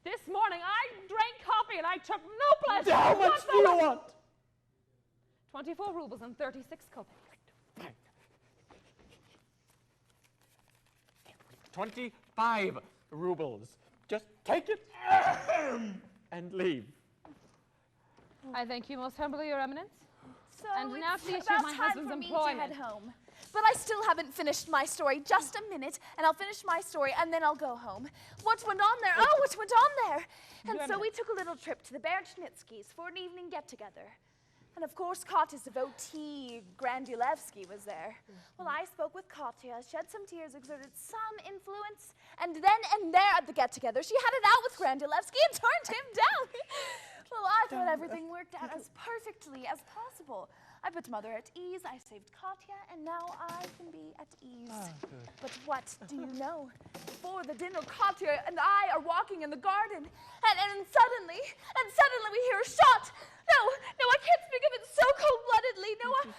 This morning I drank coffee and I took no pleasure. How much do you want? 24 rubles and 36 kopecks. 25 rubles. Just take it and leave. I thank you most humbly, Your Eminence. So and now it's to the issue about of my time husband's for me employment. to head home. But I still haven't finished my story. Just a minute, and I'll finish my story, and then I'll go home. What went on there? Oh, what went on there? And so we took a little trip to the Berchnitskys for an evening get-together. And of course, Katya's devotee, Grandulevsky, was there. Well, I spoke with Katya, shed some tears, exerted some influence, and then and there at the get-together, she had it out with Grandulevsky and turned him down. Well, I thought everything worked out as perfectly as possible. I put Mother at ease, I saved Katya, and now I can be at ease. But what do you know? Before the dinner, Katya and I are walking in the garden, and suddenly we hear a shot. No, I can't speak of it so cold-bloodedly. No, I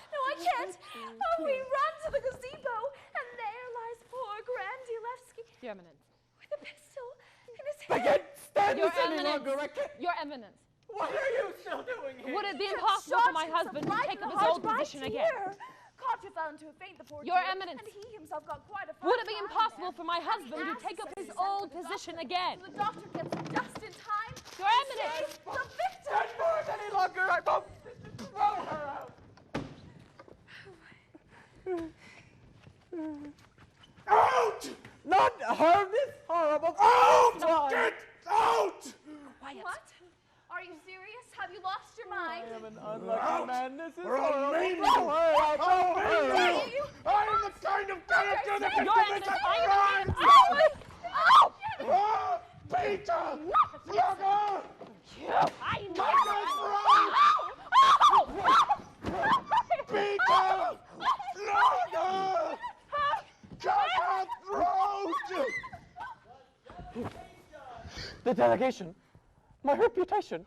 can't. Oh, we run to the gazebo, and there lies poor Grandulevsky. Your Eminence. With a pistol in his I hand. can't stand Your this any Eminence. longer. I can't. Your Eminence. What are you still doing here? Would it be Just impossible shot for my him husband to right take in up the his heart old right position here. again? Katya fell into a faint, the poor Your dear, Eminence. and he himself got quite a Would it be fright impossible there. for my husband to Yes, take up his he said old to the position doctor. again? The doctor gets him just in time. Your to Eminence. save the victim. Can't do it any longer. I won't throw her out. Out! Not her, this horrible. Out! Get out! Quiet. What? Are you serious? Have you lost your mind? I am an unlucky man. This is Or I'll horrible. maim you. Throw her out. I'll Throw maim her you. out. I am the kind of character that can Your commit Eminence, a I crime. am Ah, Peter! Flogger! I Peter! Flogger! Cut her throat! The delegation, my reputation,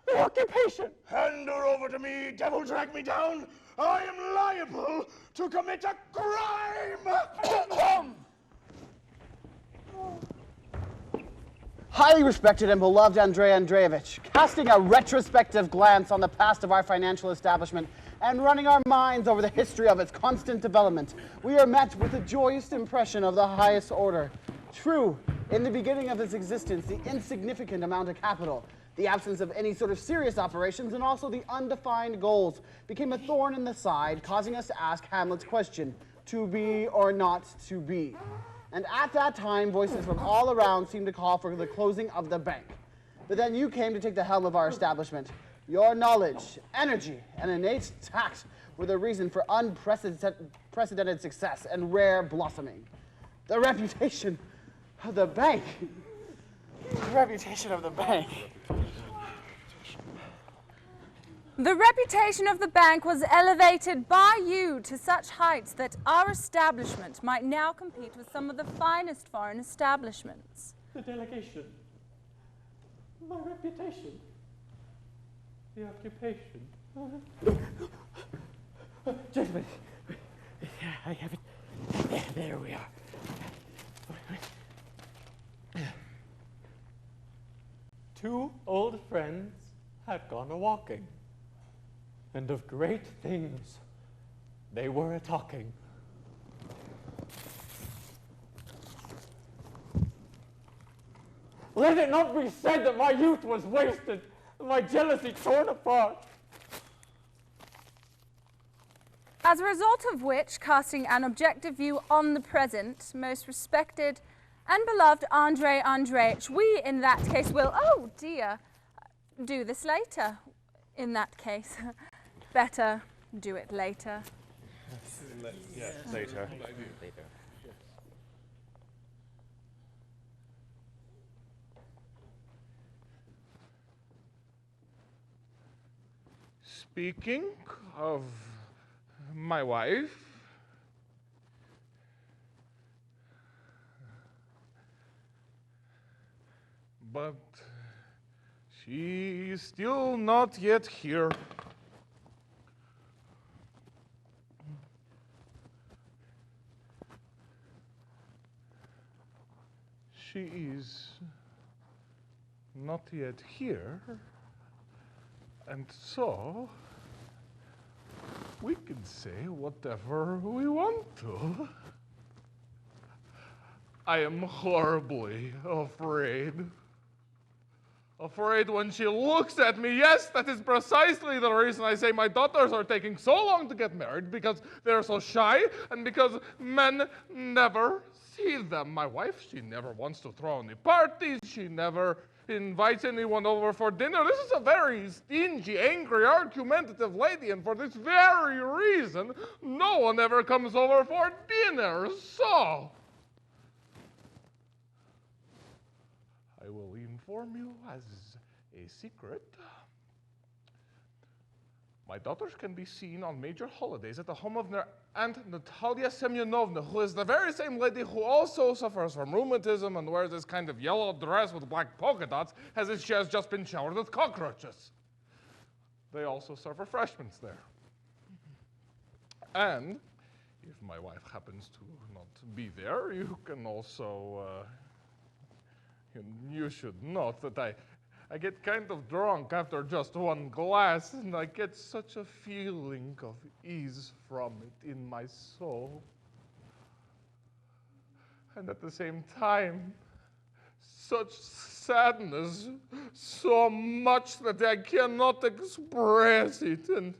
the occupation. Hand her over to me, devil drag me down! I am liable to commit a crime! Highly respected and beloved Andrei Andreevich, casting a retrospective glance on the past of our financial establishment and running our minds over the history of its constant development, we are met with a joyous impression of the highest order. True, in the beginning of its existence, the insignificant amount of capital, the absence of any sort of serious operations, and also the undefined goals became a thorn in the side, causing us to ask Hamlet's question, to be or not to be. And at that time, voices from all around seemed to call for the closing of the bank. But then you came to take the helm of our establishment. Your knowledge, energy, and innate tact were the reason for unprecedented success and rare blossoming. The reputation of the bank. The reputation of the bank. The reputation of the bank was elevated by you to such heights that our establishment might now compete with some of the finest foreign establishments. The delegation, my reputation, the occupation. Gentlemen, I have it. There we are. Two old friends had gone a-walking, and of great things they were a-talking. Let it not be said that my youth was wasted, and my jealousy torn apart. As a result of which, casting an objective view on the present, most respected and beloved Andrei Andreevich, we in that case will, oh dear, do this later. In that case, better do it later. Yes, later. Speaking of my wife, but she is still not yet here. she is not yet here, and so we can say whatever we want to. I am horribly afraid. Afraid when she looks at me. Yes, that is precisely the reason I say my daughters are taking so long to get married, because they're so shy and because men never see them. My wife, she never wants to throw any parties. She never invites anyone over for dinner. This is a very stingy, angry, argumentative lady, and for this very reason, no one ever comes over for dinner. So, I will inform you as a secret. My daughters can be seen on major holidays at the home of their Aunt Natalia Semyonovna, who is the very same lady who also suffers from rheumatism and wears this kind of yellow dress with black polka dots as if she has just been showered with cockroaches. They also serve refreshments there. And if my wife happens to not be there, you can also, you should note that I get kind of drunk after just one glass, and I get such a feeling of ease from it in my soul. And at the same time, such sadness, so much that I cannot express it. And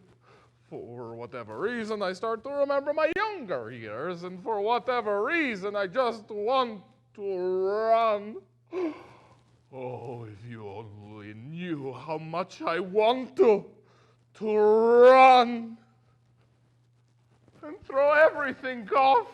for whatever reason, I start to remember my younger years, and for whatever reason, I just want to run. Oh, if you only knew how much I want to run and throw everything off,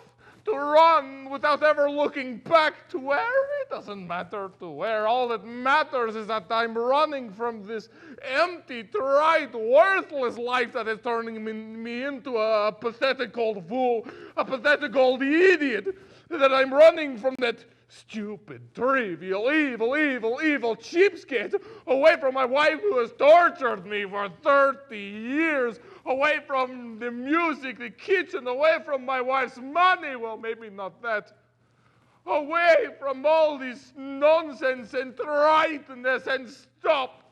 to run without ever looking back to where. It doesn't matter to where. All that matters is that I'm running from this empty, trite, worthless life that is turning me into a pathetic old fool, a pathetic old idiot, that I'm running from that stupid, trivial, evil cheapskate, away from my wife who has tortured me for 30 years, away from the music, the kitchen, away from my wife's money. Well, maybe not that. Away from all this nonsense and triteness, and stop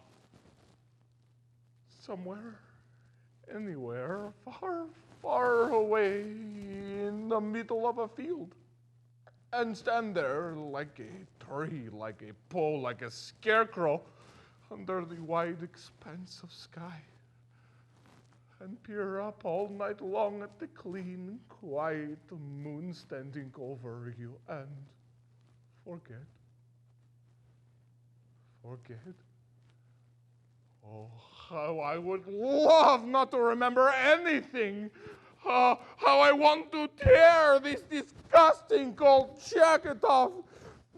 somewhere, anywhere, far, far away in the middle of a field. And stand there like a tree, like a pole, like a scarecrow under the wide expanse of sky. And peer up all night long at the clean, quiet moon standing over you and forget. Forget. Oh, how I would love not to remember anything. How I want to tear this disgusting cold jacket off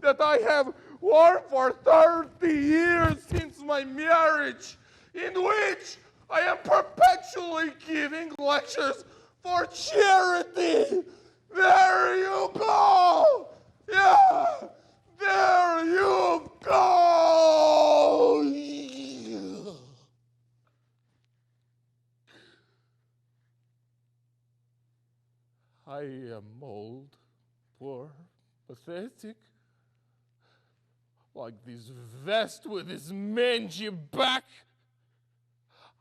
that I have worn for 30 years since my marriage, in which I am perpetually giving lectures for charity. There you go! Yeah! There you go! I am old, poor, pathetic, like this vest with this mangy back.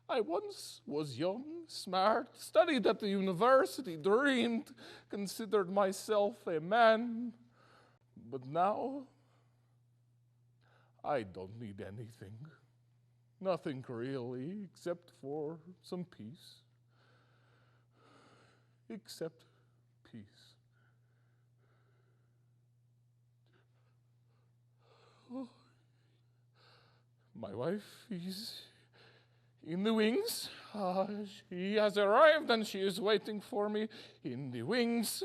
I once was young, smart, studied at the university, dreamed, considered myself a man, but now I don't need anything. Nothing really, except for some peace. Except peace. Oh. My wife is in the wings. She has arrived and she is waiting for me in the wings.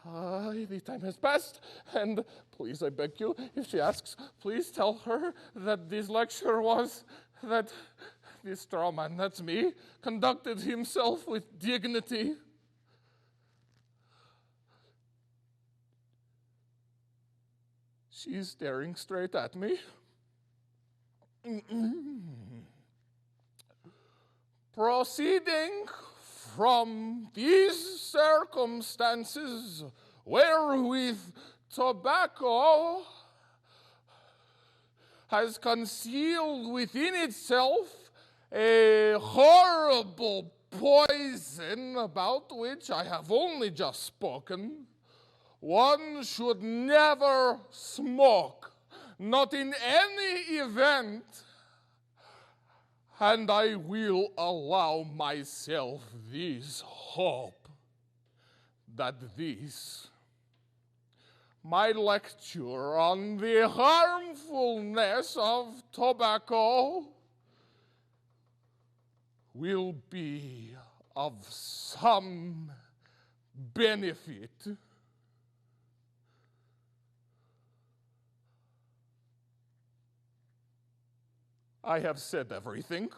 The time has passed, and please, I beg you, if she asks, please tell her that this lecture was, that this straw man, that's me, conducted himself with dignity. She's staring straight at me. Proceeding from these circumstances wherewith tobacco has concealed within itself a horrible poison about which I have only just spoken. One should never smoke, not in any event, and I will allow myself this hope that this, my lecture on the harmfulness of tobacco, will be of some benefit. I have said everything.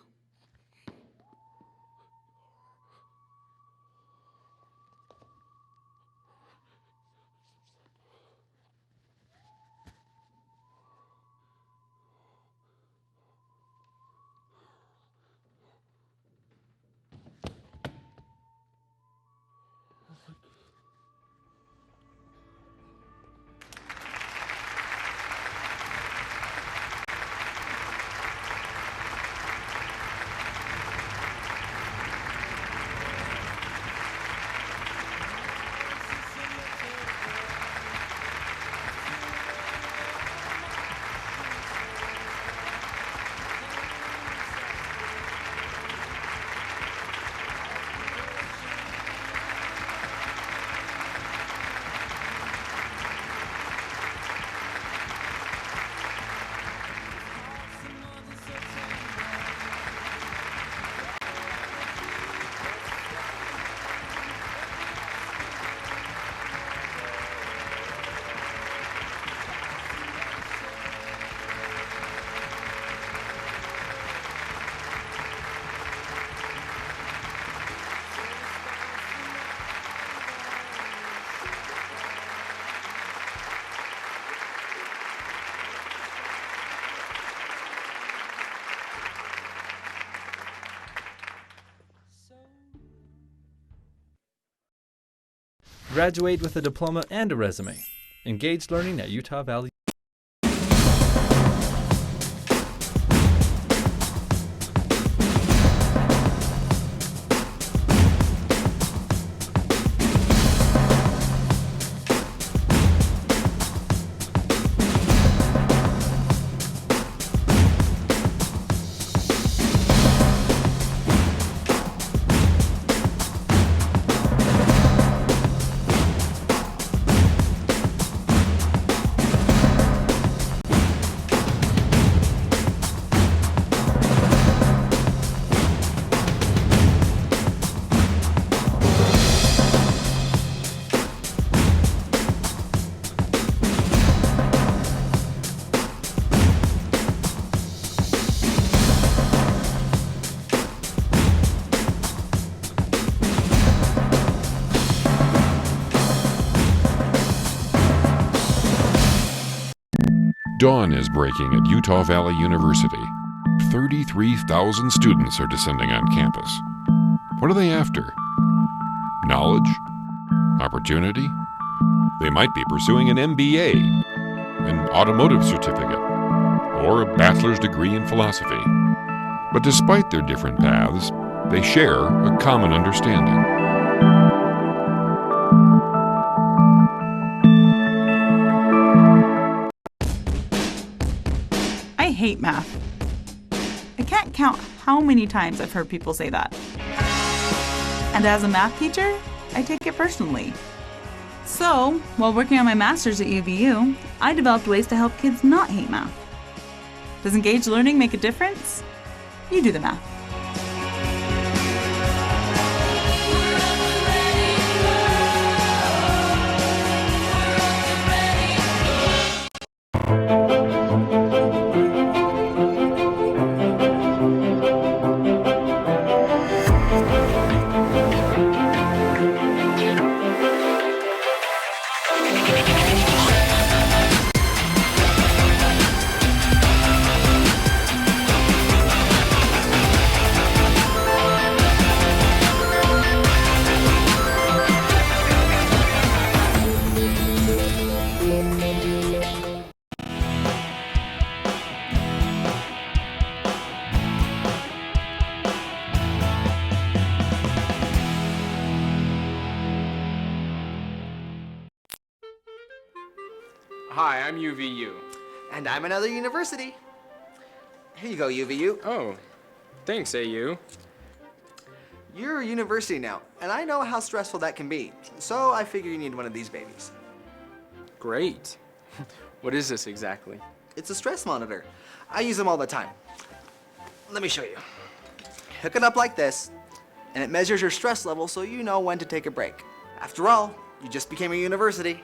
Graduate with a diploma and a resume. Engaged Learning at Utah Valley. Dawn is breaking at Utah Valley University. 33,000 students are descending on campus. What are they after? Knowledge? Opportunity? They might be pursuing an MBA, an automotive certificate, or a bachelor's degree in philosophy. But despite their different paths, they share a common understanding. I hate math. I can't count how many times I've heard people say that. And as a math teacher, I take it personally. So, while working on my master's at UVU, I developed ways to help kids not hate math. Does engaged learning make a difference? You do the math. Hi, I'm UVU. And I'm another university. Here you go, UVU. Oh, thanks, AU. You're a university now, and I know how stressful that can be. So I figure you need one of these babies. Great. What is this exactly? It's a stress monitor. I use them all the time. Let me show you. Hook it up like this, and it measures your stress level so you know when to take a break. After all, you just became a university.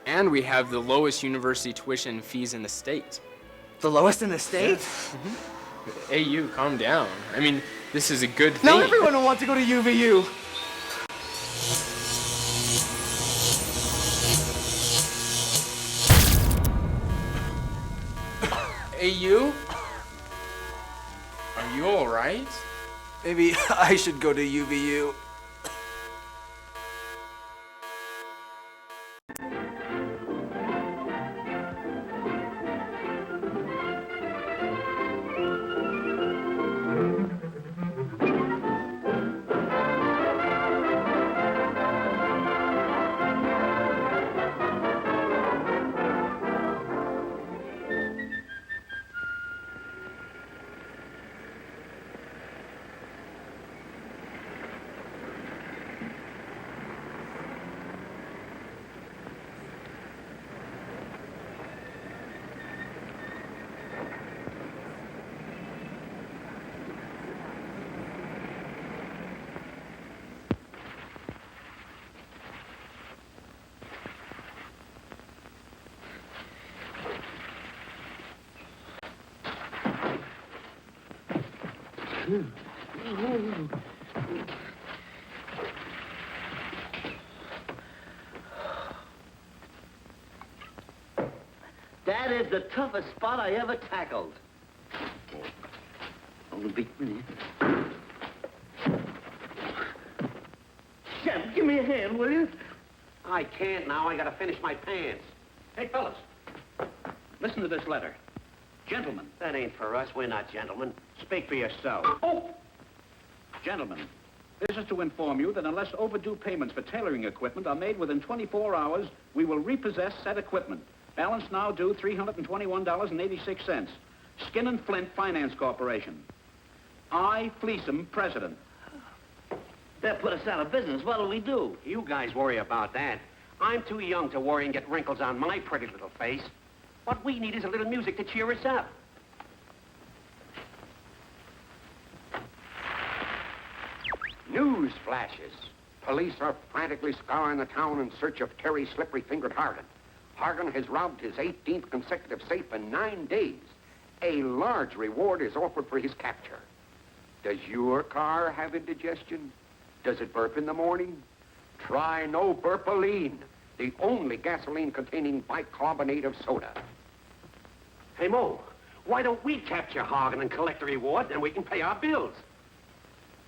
And we have the lowest university tuition fees in the state. The lowest in the state? AU, calm down. I mean, this is a good thing. Now everyone will want to go to UVU. AU? Are you alright? Maybe I should go to UVU. That is the toughest spot I ever tackled. Only beat me. Shep, give me a hand, will you? I can't now. I gotta finish my pants. Hey, fellas, listen to this letter. Gentlemen. That ain't for us. We're not gentlemen. Speak for yourself. Oh! Gentlemen, this is to inform you that unless overdue payments for tailoring equipment are made within 24 hours, we will repossess said equipment. Balance now due $321.86. Skin and Flint Finance Corporation. I, Fleesom, President. They'll put us out of business. What'll we do? You guys worry about that. I'm too young to worry and get wrinkles on my pretty little face. What we need is a little music to cheer us up. News flashes. Police are frantically scouring the town in search of Terry Slippery-Fingered Hargan. Hargan has robbed his 18th consecutive safe in 9 days. A large reward is offered for his capture. Does your car have indigestion? Does it burp in the morning? Try No Burpoline, the only gasoline containing bicarbonate of soda. Hey, Mo, why don't we capture Hagen and collect the reward, then we can pay our bills?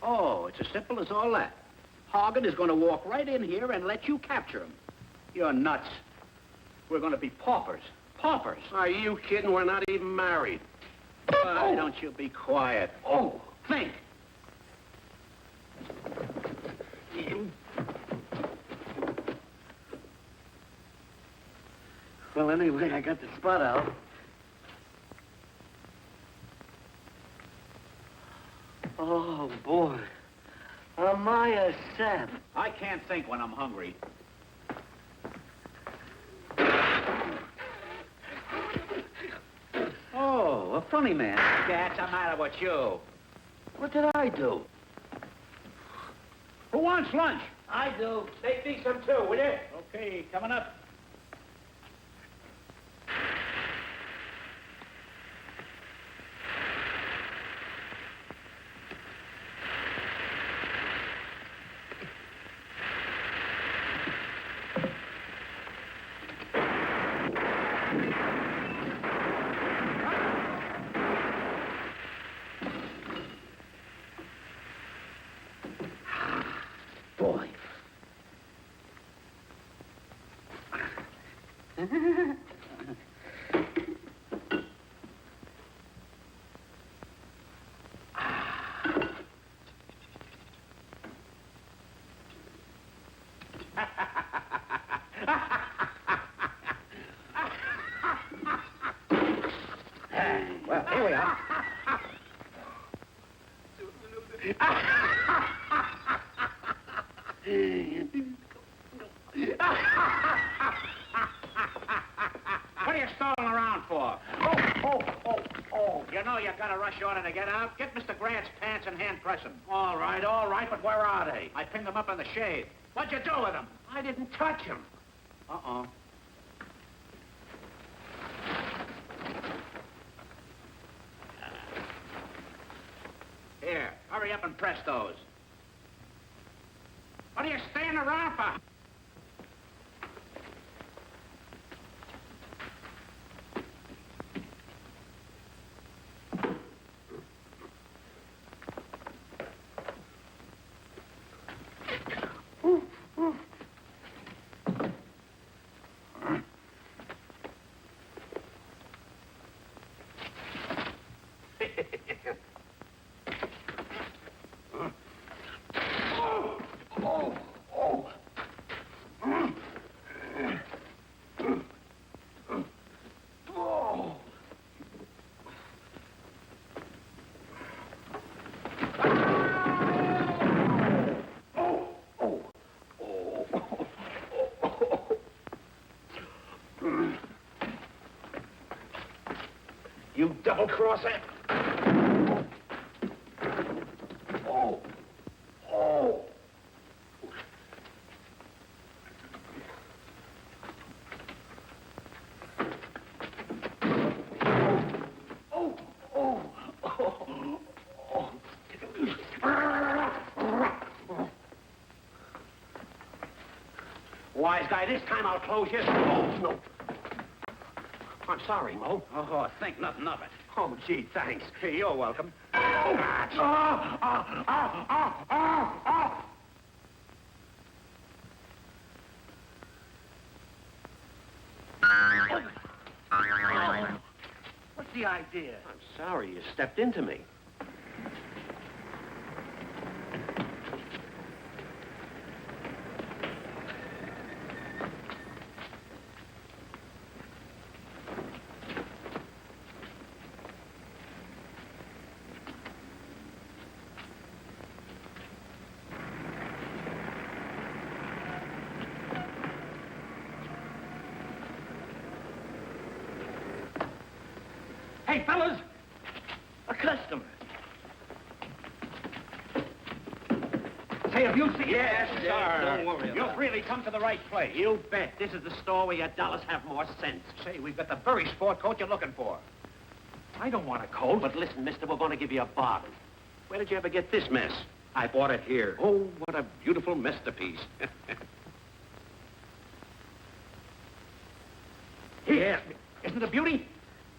Oh, it's as simple as all that. Hagen is going to walk right in here and let you capture him. You're nuts. We're going to be paupers. Paupers. Are you kidding? We're not even married. Why don't you be quiet? Oh, Think. Well, anyway, I got the spot out. Oh, boy. Am I a sap? I can't think when I'm hungry. Oh, a funny man. What's the matter with you? What did I do? Who wants lunch? I do. Make me some too, will you? Okay, coming up. Boy. rush order to get out. Get Mr. Grant's pants and hand press them. All right, but where are they? I pinned them up in the shade. What'd you do with them? I didn't touch him. Uh-oh. Here, hurry up and press those. What are you standing around for? You double-crosser! Oh! Oh! Oh! Oh! Oh! Wise guy, this time I'll close you. Oh, no. I'm sorry, Mo. Oh, think nothing of it. Oh, gee, thanks. Hey, you're welcome. What's the idea? I'm sorry you stepped into me. Hey, fellas! A customer. Say, have you seen... Yes, sir. Don't worry about You've really come to the right place. You bet. This is the store where your dollars have more sense. Say, we've got the very sport coat you're looking for. I don't want a coat. But listen, mister, we're going to give you a bargain. Where did you ever get this mess? I bought it here. Oh, what a beautiful masterpiece. Here. Isn't it a beauty?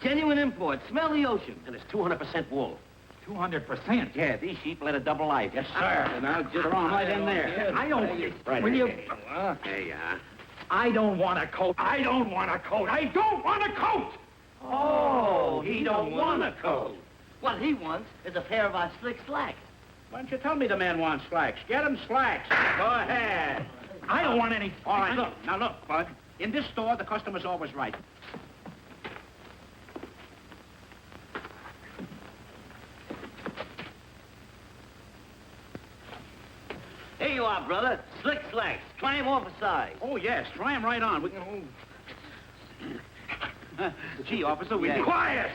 Genuine import. Smell the ocean. And it's 200% wool. 200%? Yeah, these sheep led a double life. Yes, sir. And I'll just throw 'em right in there. I don't... Right. Will you... There you are. I don't want a coat. I don't want a coat. I don't want a coat! Oh, he don't want a coat. What he wants is a pair of our slick slacks. Why don't you tell me the man wants slacks? Get him slacks. Go ahead. I don't want any... All right, look. Now, look, Bud. In this store, the customer's always right. Here you are, brother. Slick slacks. Try 'em on for size. Oh, yes. Try him right on. We can... Gee, officer, we... Yeah. Quiet!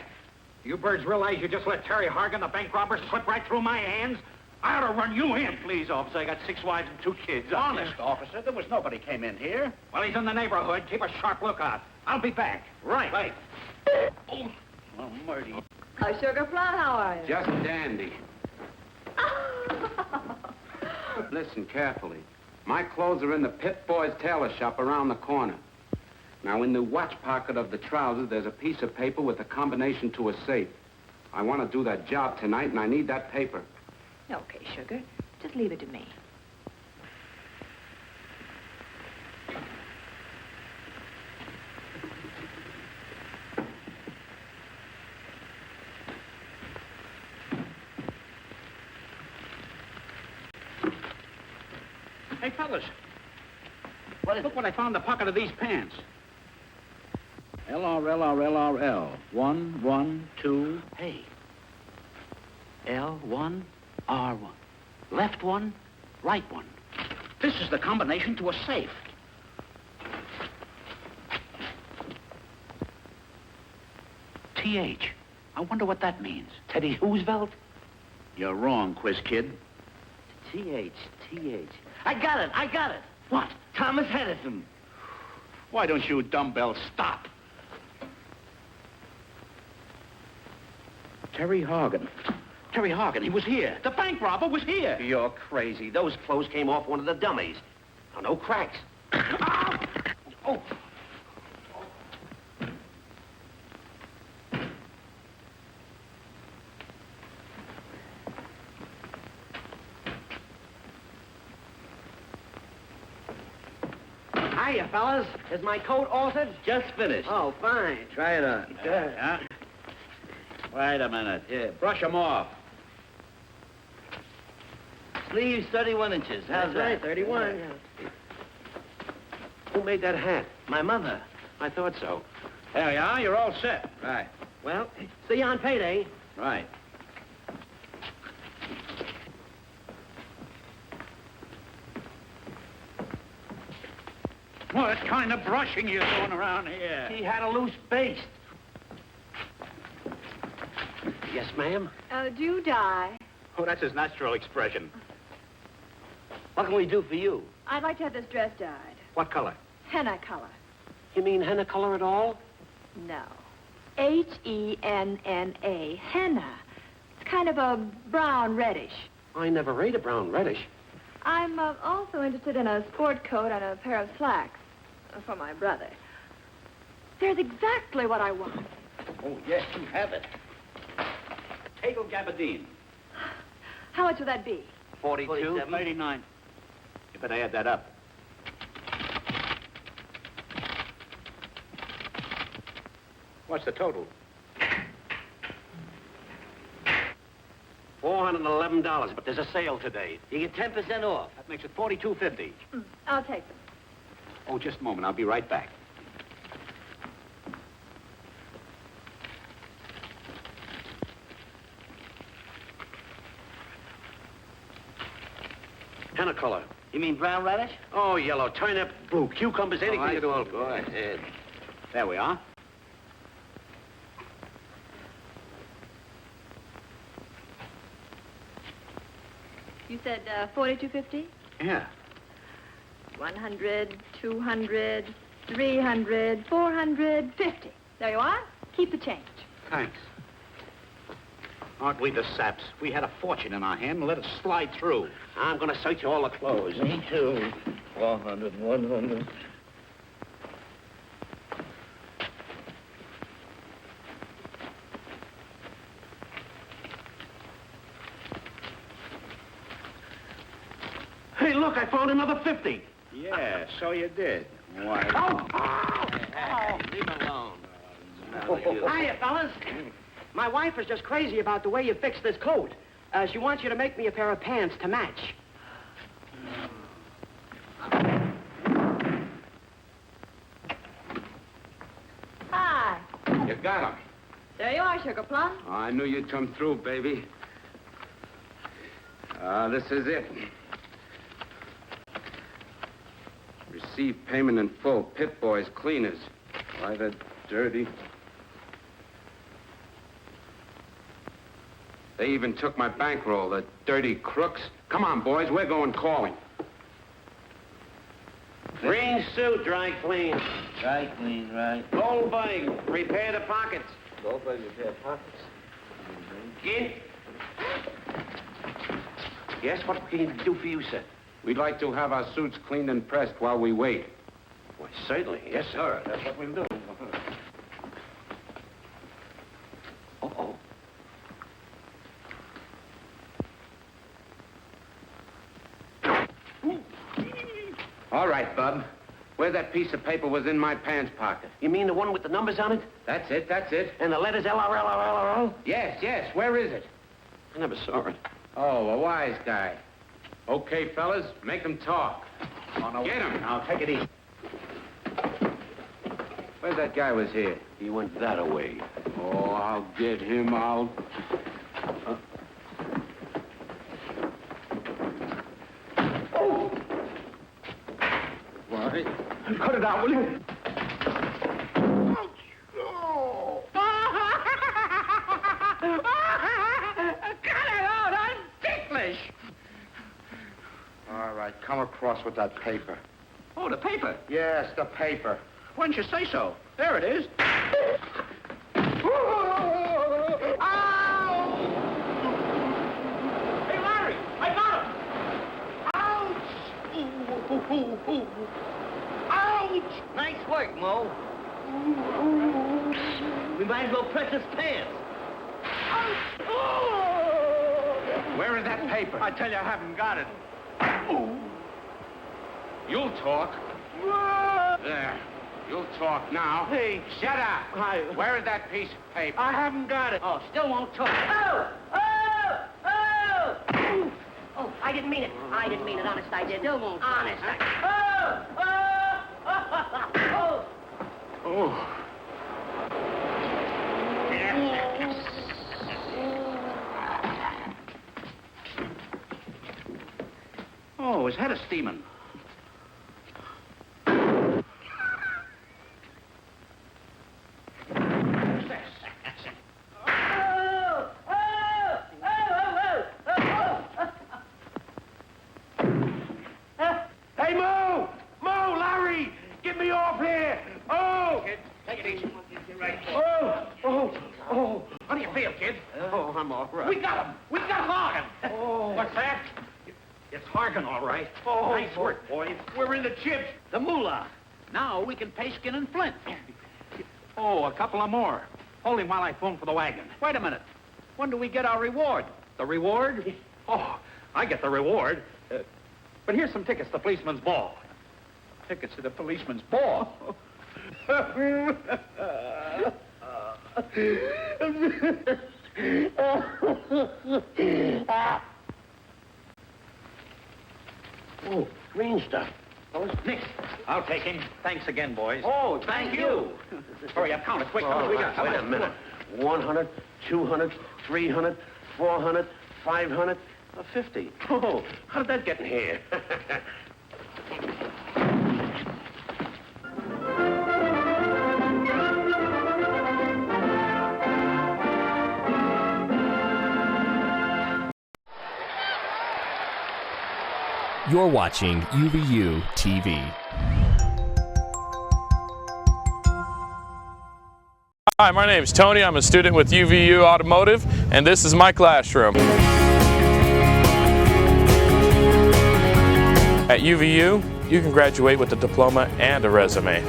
You birds realize you just let Terry Hargan, the bank robber, slip right through my hands? I ought to run you in. Please, officer, I got 6 wives and 2 kids. Honest, officer, there was nobody came in here. Well, he's in the neighborhood. Keep a sharp lookout. I'll be back. Right. Right. Oh, Marty. Oh, Sugar Plum, how are you? Just dandy. Listen carefully. My clothes are in the Pit Boys tailor shop around the corner. Now, in the watch pocket of the trousers, there's a piece of paper with a combination to a safe. I want to do that job tonight, and I need that paper. Okay, Sugar. Just leave it to me. Hey, fellas. Look what I found in the pocket of these pants. LRLRLRL. 1, 1, 2. Hey. L1, R1. Left one, right one. This is the combination to a safe. TH. I wonder what that means. Teddy Roosevelt? You're wrong, quiz kid. T.H. I got it. What? Thomas Edison. Why don't you dumbbell stop? Terry Horgan, he was here. The bank robber was here. You're crazy. Those clothes came off one of the dummies. Now, no cracks. Oh. Hiya, fellas. Is my coat altered? Just finished. Oh, fine. Try it on. Good. Huh? Wait a minute. Here, brush them off. Sleeves 31 inches. How's that? Right, 31. Yeah. Who made that hat? My mother. I thought so. There you are. You're all set. Right. Well, see you on payday. Right. What kind of brushing you doing around here? He had a loose baste. Yes, ma'am? Do you die? Oh, that's his natural expression. What can we do for you? I'd like to have this dress dyed. What color? Henna color. You mean henna color at all? No. H-E-N-N-A. Henna. It's kind of a brown reddish. I never ate a brown reddish. I'm also interested in a sport coat and a pair of slacks for my brother. There's exactly what I want. Oh, yes, you have it. Tegel gabardine. How much would that be? 42. 89. You better add that up. What's the total? $411, but there's a sale today. You get 10% off. That makes it $42.50. I'll take them. Oh, just a moment. I'll be right back. Henna color. You mean brown radish? Oh, yellow, turnip, blue, cucumbers, anything I at all. see. Go ahead. There we are. You said $42.50? Yeah. 100, 200, 300, 450. There you are. Keep the change. Thanks. Aren't we the saps? We had a fortune in our hand and let it slide through. I'm going to search all the clothes. Me too. 400, 100. Hey, look, I found another 50. Yeah, so you did. Why? Hey, leave it alone. Hiya, fellas. My wife is just crazy about the way you fixed this coat. She wants you to make me a pair of pants to match. Hi. You got him. There you are, Sugar Plum. Oh, I knew you'd come through, baby. This is it. Receive payment in full. Pit boys, cleaners. Why, the dirty... They even took my bankroll, the dirty crooks. Come on, boys, we're going calling. Green suit, dry clean. Dry clean, right. Goldberg, repair the pockets. Goldberg, repair pockets. In. Yes, what can you do for you, sir? We'd like to have our suits cleaned and pressed while we wait. Why, certainly. Yes, sir. That's what we'll do. Uh-oh. All right, Bub. Where that piece of paper was in my pants pocket. You mean the one with the numbers on it? That's it, that's it. And the letters LRLRLRL? Yes, yes. Where is it? I never saw it. Oh, a wise guy. Okay, fellas, make them talk. Get him. Now, take it easy. Where's that guy was here? He went that way. Oh, I'll get him out. What? Cut it out, will you? All right, come across with that paper. Oh, the paper? Yes, the paper. Why didn't you say so? There it is. Hey, Larry, I got him! Ouch! Nice work, Mo. We might as well press his pants. Where is that paper? I tell you, I haven't got it. You'll talk. There. You'll talk now. Hey. Shut up. Where is that piece of paper? I haven't got it. Oh, still won't talk. Oh! Oh! Oh! Oh, I didn't mean it. I didn't mean it. Honest, I did. Still won't talk. Honest, I... Oh! Oh! Oh! Oh. Oh, his head is steaming. Hey, Mo! Mo, Larry! Get me off here! Oh! Kid, take it easy. Right. Oh! Oh! Oh! How do you feel, kid? Oh, I'm all right. We got him! We got Hargan! Oh. What's that? It's Hargan, all right. Oh. Nice work, boys. We're in the chips. The moolah. Now we can pay Skin and Flint. Oh, a couple of more. Hold him while I phone for the wagon. Wait a minute. When do we get our reward? The reward? Oh, I get the reward. But here's some tickets to the policeman's ball. Tickets to the policeman's ball? Oh, green stuff. Nick, I'll take him. Thanks again, boys. Oh, thank you. Hurry up, count it quick. How much we got? Wait a minute. 100, 200, 300, 400, 500, 50. Oh, how did that get in here? You're watching UVUtv. Hi, my name is Tony. I'm a student with UVU Automotive, and this is my classroom. At UVU, you can graduate with a diploma and a resume.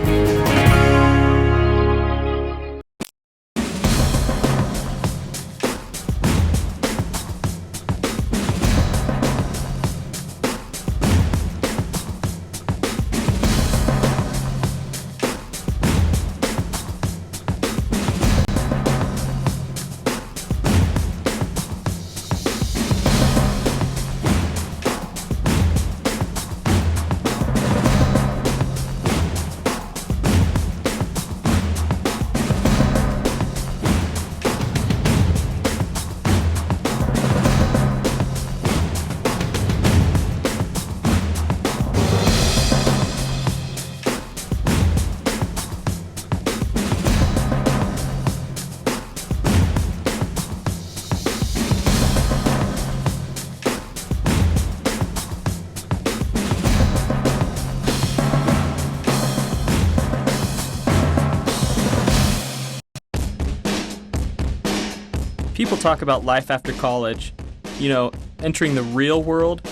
People talk about life after college, you know, entering the real world.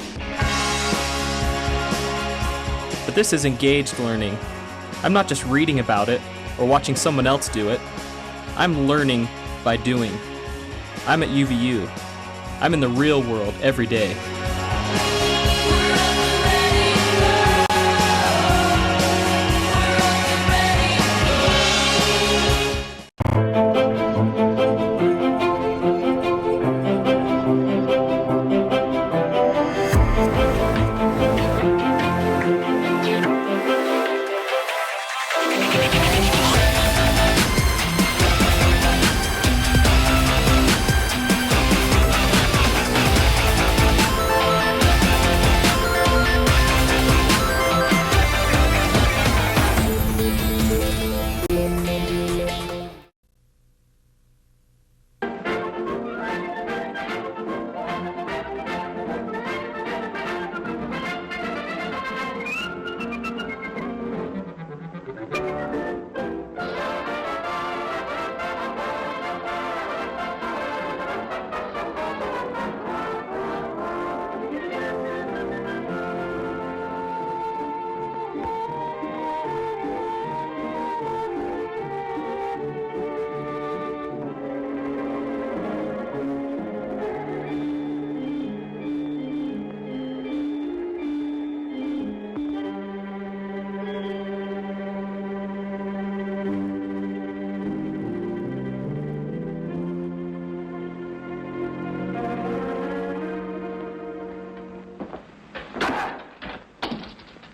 But this is engaged learning. I'm not just reading about it or watching someone else do it. I'm learning by doing. I'm at UVU. I'm in the real world every day.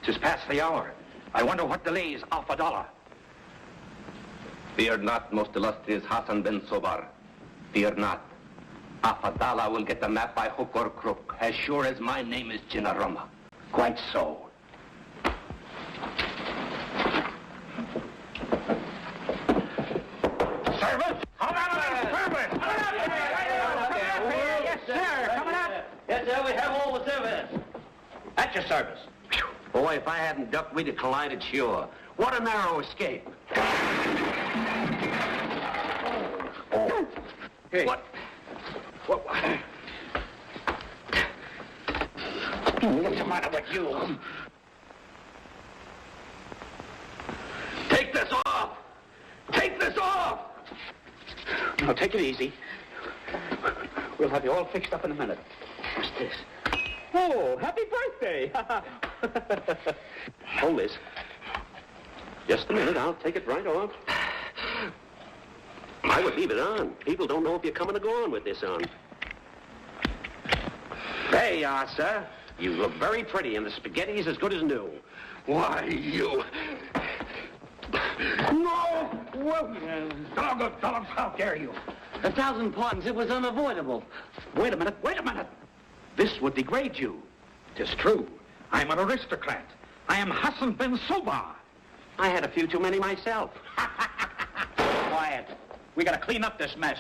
'Tis past the hour. I wonder what delays $1. Fear not, most illustrious Hassan ben Sobar. Fear not. $1 will get the map by hook or crook, as sure as my name is Jinnarama. Quite so. Service! Hold on, service! Yes, sir. Coming up. Yes, sir, we have all the service. At your service. Boy, if I hadn't ducked, we'd have collided sure. What a narrow escape. Oh. Hey. What? What's the matter with you? Take this off! Take this off! Now, take it easy. We'll have you all fixed up in a minute. What's this? Oh, happy birthday! Hold this. Just a minute, I'll take it right off. I would leave it on. People don't know if you're coming or going with this on. There you are, sir. You look very pretty, and the spaghetti's as good as new. Why, you... No! Dogs, how dare you? 1,000 pardons, it was unavoidable. Wait a minute. This would degrade you. 'Tis true. I'm an aristocrat. I am Hassan ben Sobar. I had a few too many myself. Quiet. We gotta clean up this mess.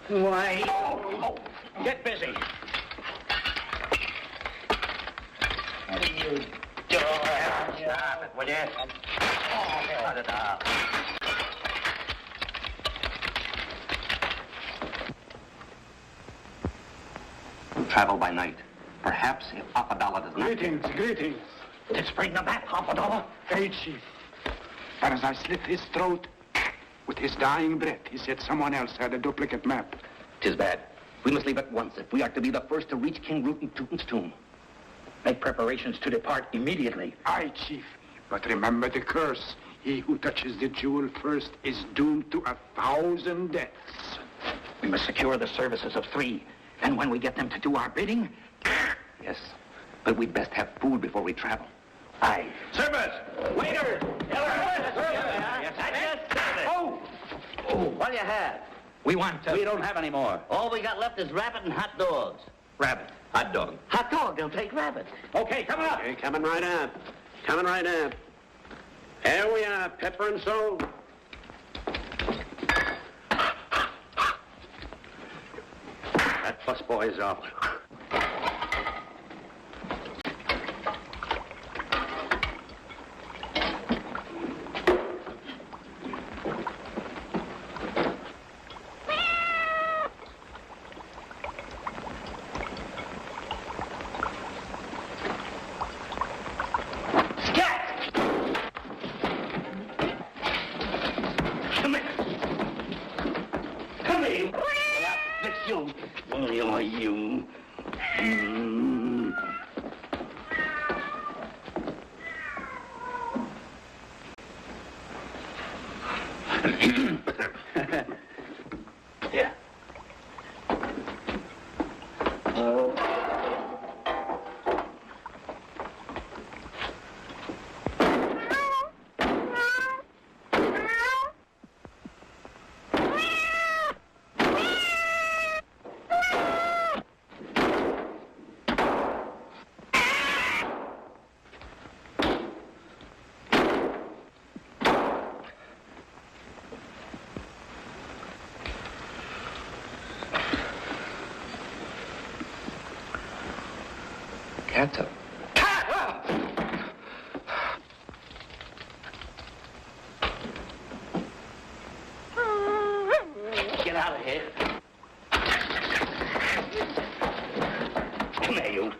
Why? Oh. Get busy. What are you doing? Stop it, will you? Cut it out. Travel by night. Perhaps if $1 does not... Greetings. Let's bring the map, $1. Hey, Chief. But as I slit his throat, with his dying breath, he said someone else had a duplicate map. 'Tis bad. We must leave at once if we are to be the first to reach King Rootin' Tootin's tomb. Make preparations to depart immediately. Aye, Chief. But remember the curse. He who touches the jewel first is doomed to 1,000 deaths. We must secure the services of 3. And when we get them to do our bidding... Yes, but we'd best have food before we travel. Aye. Service! Waiter! Oh! What do you have? We don't have any more. All we got left is rabbit and hot dogs. Rabbit. Hot dog. Hot dog, they'll take rabbit. Okay, coming up. Okay, coming right up. Here we are, pepper and salt. That busboy is off. Yeah. Cat's up. Get out of here. Come here, you.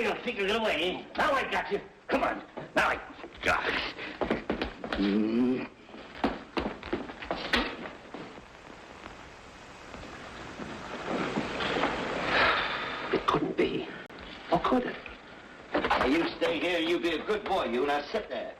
You'll figure it away. Now I got you. Come on. Now I got it. It couldn't be. Or could it? Now, you stay here. You be a good boy, you. Now sit there.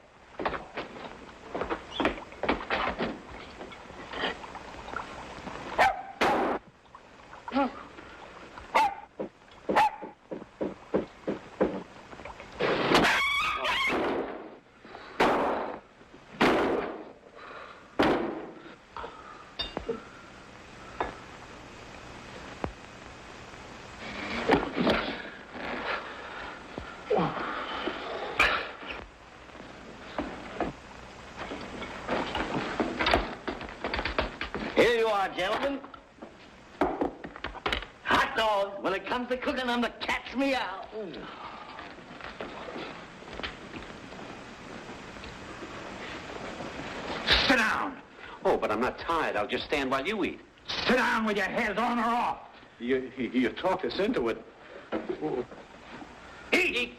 are, gentlemen. Hot dog. When it comes to cooking, I'm the cat's meow. Sit down. Oh, but I'm not tired. I'll just stand while you eat. Sit down with your head on or off. You talked us into it. Eat.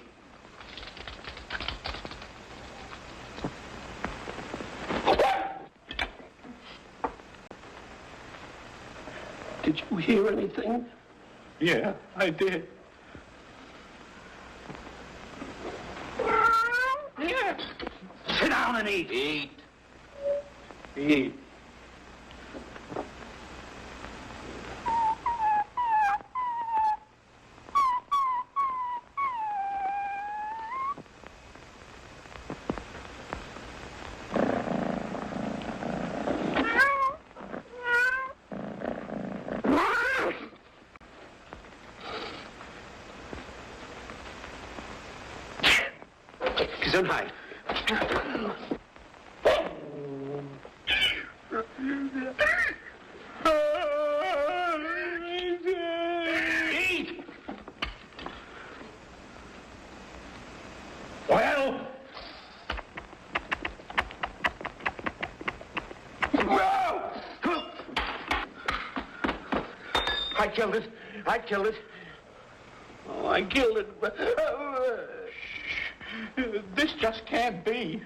Did you hear anything? Yeah, I did. Sit down and eat. Eat. Gesundheit. Eat! Well? I killed it. Oh, I killed it. This just can't be.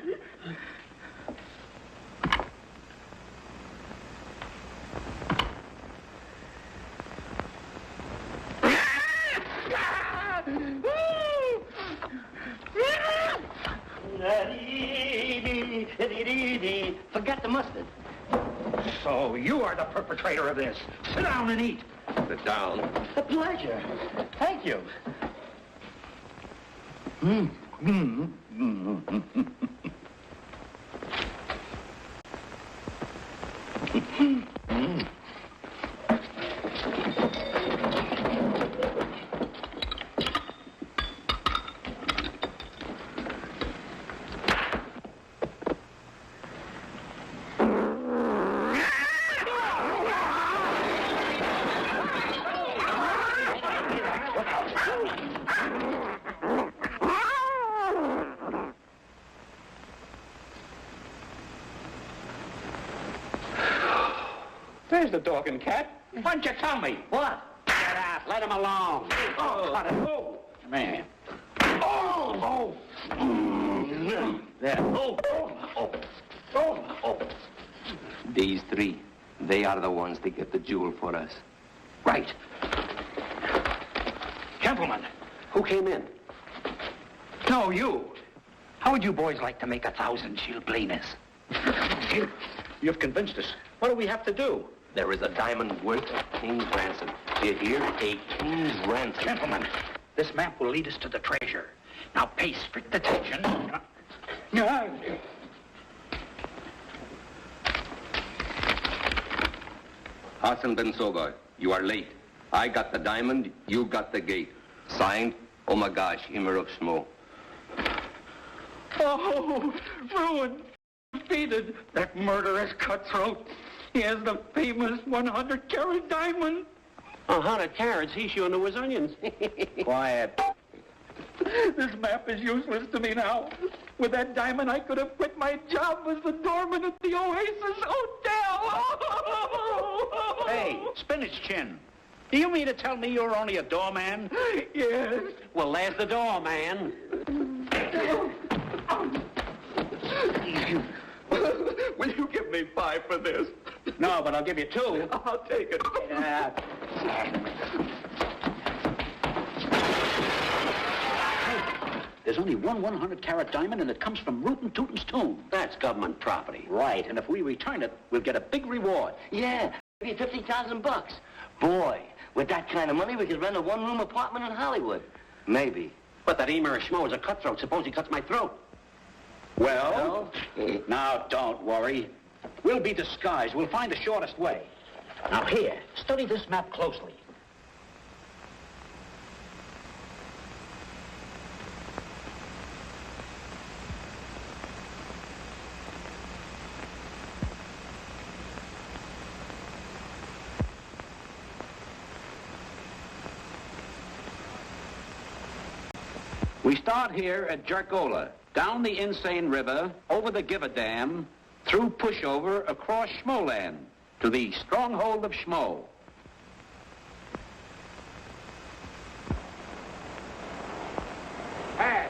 Forget the mustard. So you are the perpetrator of this. Sit down and eat. Sit down. A pleasure. Thank you. There's the dog and cat. Why don't you tell me? What? Get out. Let him alone. Oh, cut it. Oh, man. Oh. There. Oh. These three, they are the ones that get the jewel for us. Right. Gentlemen, Who came in? no, you. How would you boys like to make 1,000 shilblinas? You've convinced us. What do we have to do? There is a diamond worth a king's ransom. Do you hear? A king's ransom. Gentlemen, this map will lead us to the treasure. Now pay strict attention. Hassan Ben Sogar, you are late. I got the diamond, you got the gate. Signed, Omagash, Immer of Shmo. Oh, ruined, defeated. That murderous cutthroat. He has the famous 100-carat diamond. 100 carats, he sure knew his onions. Quiet. This map is useless to me now. With that diamond, I could have quit my job as the doorman at the Oasis Hotel. Hey, Spinach Chin. Do you mean to tell me you're only a doorman? Yes. Well, there's the doorman. Will you give me 5 for this? No, but I'll give you 2. I'll take it. There's only one 100-carat diamond, and it comes from Rootin' Tootin's tomb. That's government property. Right, and if we return it, we'll get a big reward. Yeah, maybe $50,000. Boy, with that kind of money, we could rent a one-room apartment in Hollywood. Maybe. But that Emer Schmo is a cutthroat. Suppose he cuts my throat. Well, now don't worry. We'll be disguised. We'll find the shortest way. Now here, study this map closely. We start here at Jerkola, down the Insane River, over the Giver Dam, through Pushover, across Schmoland, to the stronghold of Schmo. Pass.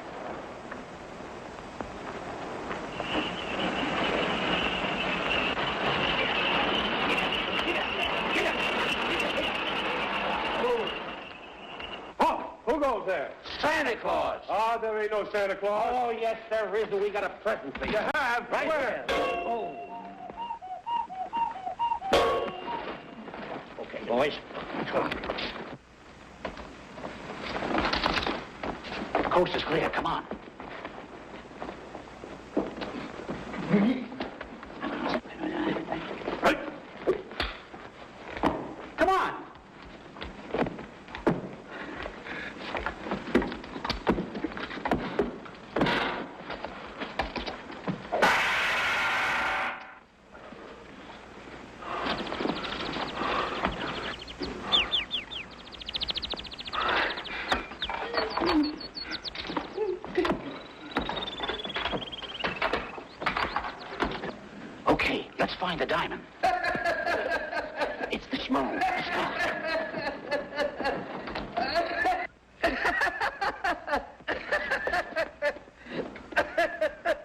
Who goes there? Santa Claus. Ah, there ain't no Santa Claus. Oh, yes, there is, and we got a present for you. You have? Right Where? here. Oh. Okay, boys. Come on. The coast is clear. Come on. Come on. Okay, let's find the diamond. It's the schmo. Let's go.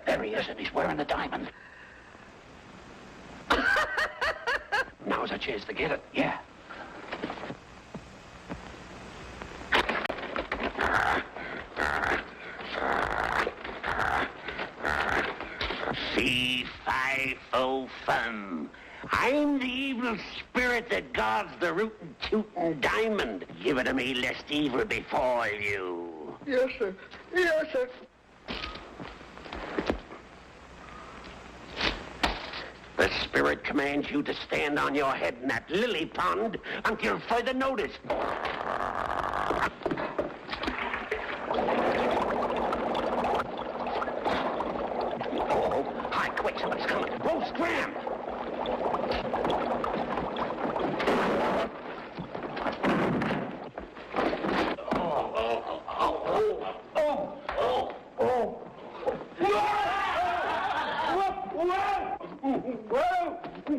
There he is, and he's wearing the diamond. Now's our chance to get it. Yeah. C-5-O fun. I'm the evil spirit that guards the rootin' tootin' diamond. Give it to me lest evil befall you. Yes, sir. Yes, sir. The spirit commands you to stand on your head in that lily pond until further notice. Oh, hi, quick, somebody's coming. Go, scram!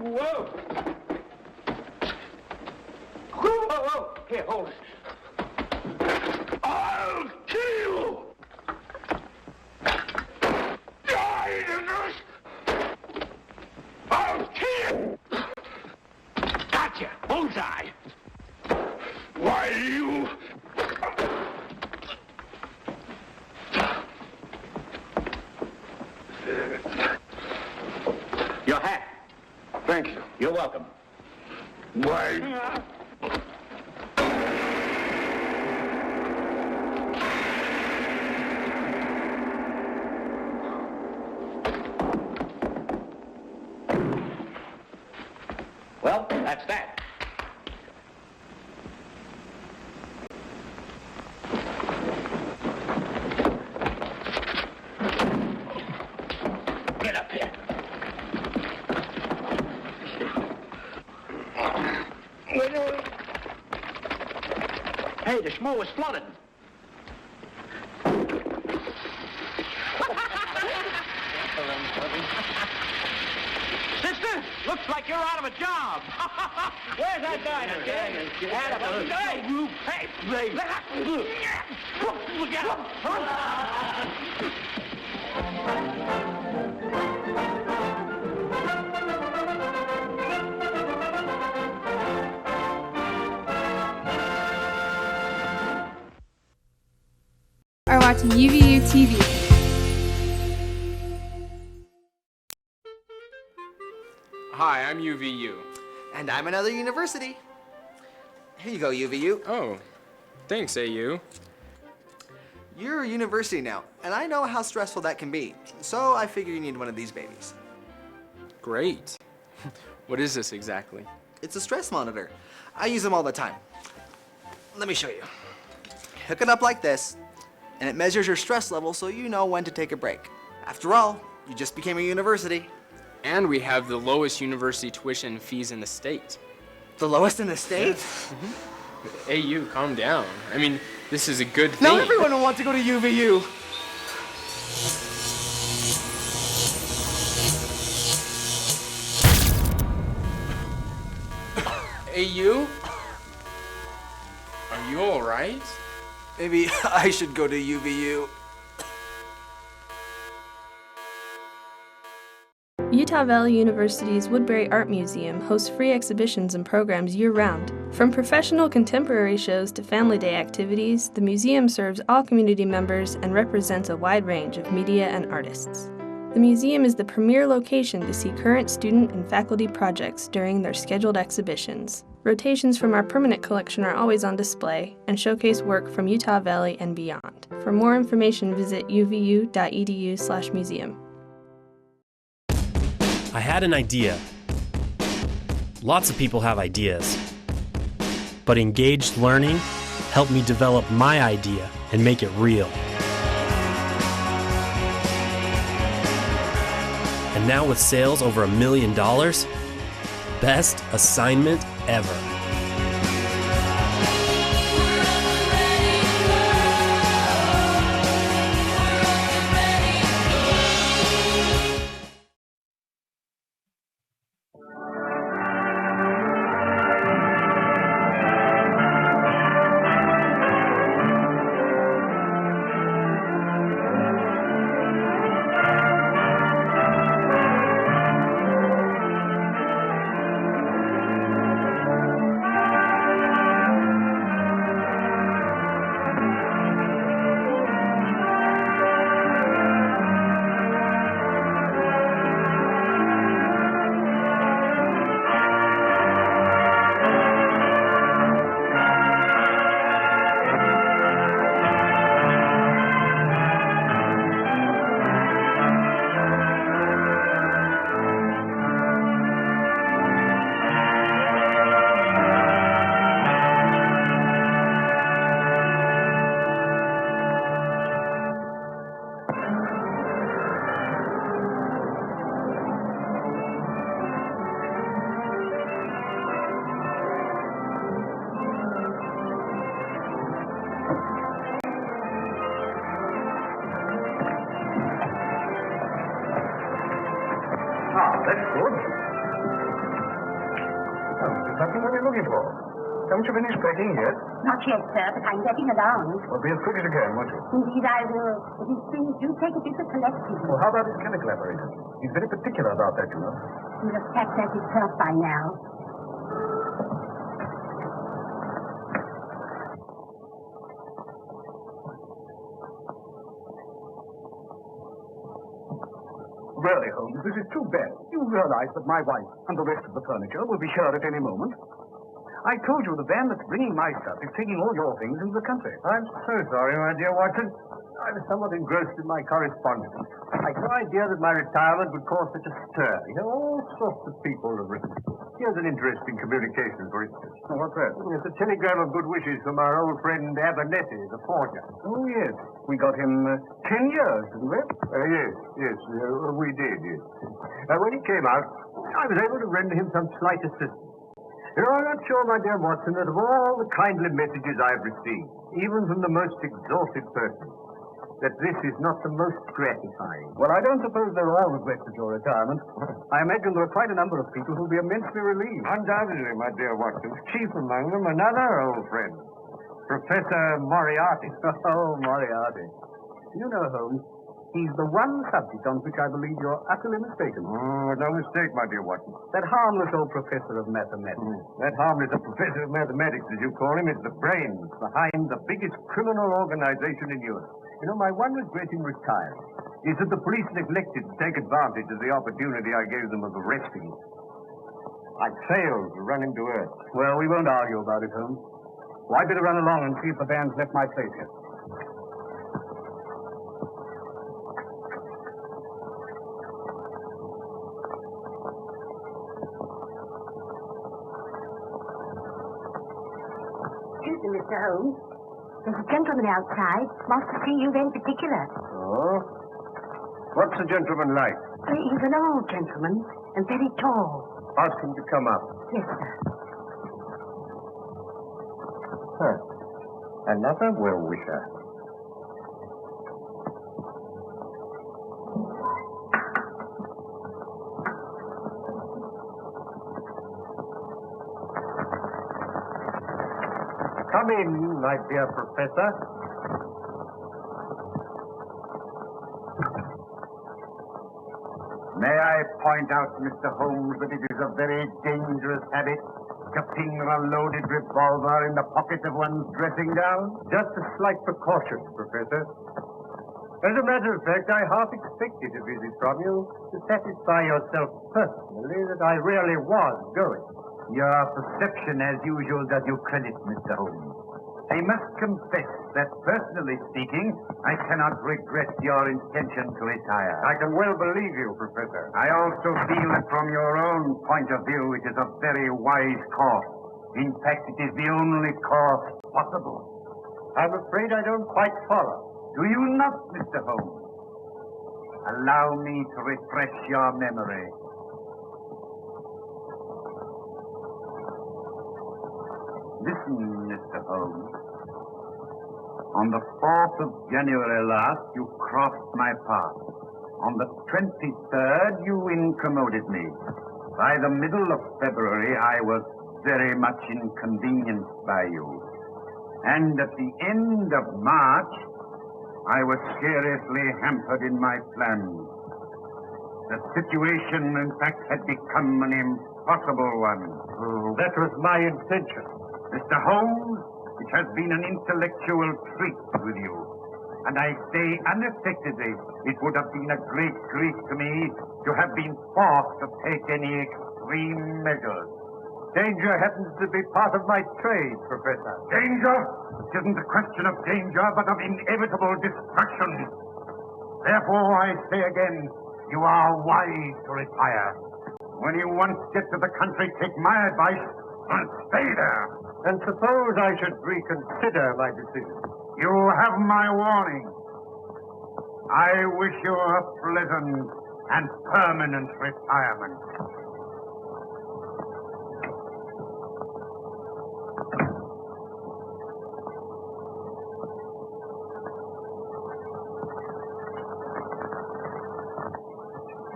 Whoa! Here, hold it. I'll kill you! Die in this! I'll kill you! Gotcha! Bullseye! Why, you... Your hat. Thank you. You're welcome. Why... Well, that's that. Get up here. Hey, the schmo is flooded. Sister, looks like you're out of a job. Where's that diamond, kid? Hey, you... Hey, look Are watching UVUtv. Hi, I'm UVU. And I'm another university. Here you go, UVU. Oh, thanks, AU. You're a university now, and I know how stressful that can be. So I figure you need one of these babies. Great. What is this exactly? It's a stress monitor. I use them all the time. Let me show you. Hook it up like this, and it measures your stress level so you know when to take a break. After all, you just became a university. And we have the lowest university tuition fees in the state. The lowest in the state? AU, calm down. I mean, This is a good thing. Now everyone will want to go to UVU. Hey, you? Are you alright? Maybe I should go to UVU. Utah Valley University's Woodbury Art Museum hosts free exhibitions and programs year-round. From professional contemporary shows to family day activities, the museum serves all community members and represents a wide range of media and artists. The museum is the premier location to see current student and faculty projects during their scheduled exhibitions. Rotations from our permanent collection are always on display and showcase work from Utah Valley and beyond. For more information, visit uvu.edu/museum. I had an idea. Lots of people have ideas. But engaged learning helped me develop my idea and make it real. And now with sales over $1 million, best assignment ever. That's good. Oh, exactly what you're looking for. Haven't you finished packing yet? Not yet, sir, but I'm getting along. Well, be as quick as you can, won't you? Indeed, I will. But these things do take a bit of collecting. Well, how about his chemical apparatus? He's very particular about that, you know. He'll have packed that himself by now. Really, Holmes, this is too bad. You realize that my wife and the rest of the furniture will be here at any moment. I told you the van that's bringing my stuff is taking all your things into the country. I'm so sorry, my dear Watson. I was somewhat engrossed in my correspondence. I'd no idea that my retirement would cause such a stir. You know, all sorts of people have written. Here's an interesting communication, for instance. Oh, what's that? It's a telegram of good wishes from our old friend Abernethy, the forger. Oh, yes. We got him 10 years, didn't we? Yes, we did, yes. When he came out, I was able to render him some slight assistance. You know, I'm not sure, my dear Watson, that of all the kindly messages I've received, even from the most exalted person, that this is not the most gratifying. Well, I don't suppose there are all regrets at your retirement. I imagine there are quite a number of people who'll be immensely relieved. Undoubtedly, my dear Watson. Chief among them, another old friend, Professor Moriarty. Oh, Moriarty. You know, Holmes, he's the one subject on which I believe you're utterly mistaken. Oh, no mistake, my dear Watson. That harmless old professor of mathematics. That harmless old professor of mathematics, as you call him, is the brains behind the biggest criminal organization in Europe. You know, my one regret in retiring is that the police neglected to take advantage of the opportunity I gave them of arresting him. I failed to run him to earth. Well, we won't argue about it, Holmes. Well, I'd better run along and see if the band's left my place here. Excuse me, Mr. Holmes. There's a gentleman outside. Wants to see you very particular. Oh? What's the gentleman like? He's an old gentleman and very tall. Ask him to come up. Yes, sir. Huh. Another well-wisher. Come in, my dear Professor. May I point out, Mr. Holmes, that it is a very dangerous habit to finger a loaded revolver in the pocket of one's dressing gown? Just a slight precaution, Professor. As a matter of fact, I half expected a visit from you to satisfy yourself personally that I really was going. Your perception, as usual, does you credit, Mr. Holmes. I must confess that, personally speaking, I cannot regret your intention to retire. I can well believe you, Professor. I also feel that from your own point of view, it is a very wise course. In fact, it is the only course possible. I'm afraid I don't quite follow. Do you not, Mr. Holmes? Allow me to refresh your memory. Listen, Mr. Holmes. On the 4th of January last, you crossed my path. On the 23rd, you incommoded me. By the middle of February, I was very much inconvenienced by you. And at the end of March, I was seriously hampered in my plans. The situation, in fact, had become an impossible one. That was my intention. Mr. Holmes, it has been an intellectual treat with you. And I say unaffectedly, it would have been a great grief to me to have been forced to take any extreme measures. Danger happens to be part of my trade, Professor. Danger? It isn't a question of danger, but of inevitable destruction. Therefore, I say again, you are wise to retire. When you once get to the country, take my advice and stay there. And suppose I should reconsider my decision. You have my warning. I wish you a pleasant and permanent retirement.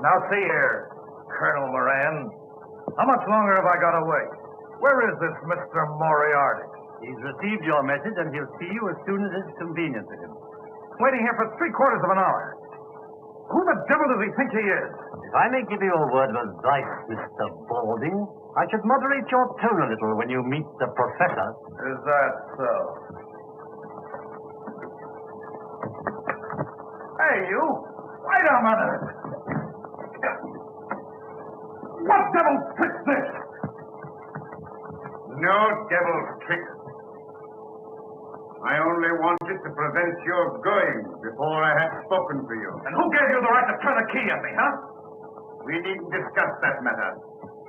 Now see here, Colonel Moran. How much longer have I got to wait? Where is this Mr. Moriarty? He's received your message, and he'll see you as soon as it's convenient to him. Waiting here for 3/4 of an hour. Who the devil does he think he is? If I may give you a word of advice, Mr. Balding, I should moderate your tone a little when you meet the professor. Is that so? Hey, you! Wait a minute! What devil's trick's this? No devil's trick. I only wanted to prevent your going before I had spoken to you. And who gave you the right to turn a key at me, huh? We needn't discuss that matter.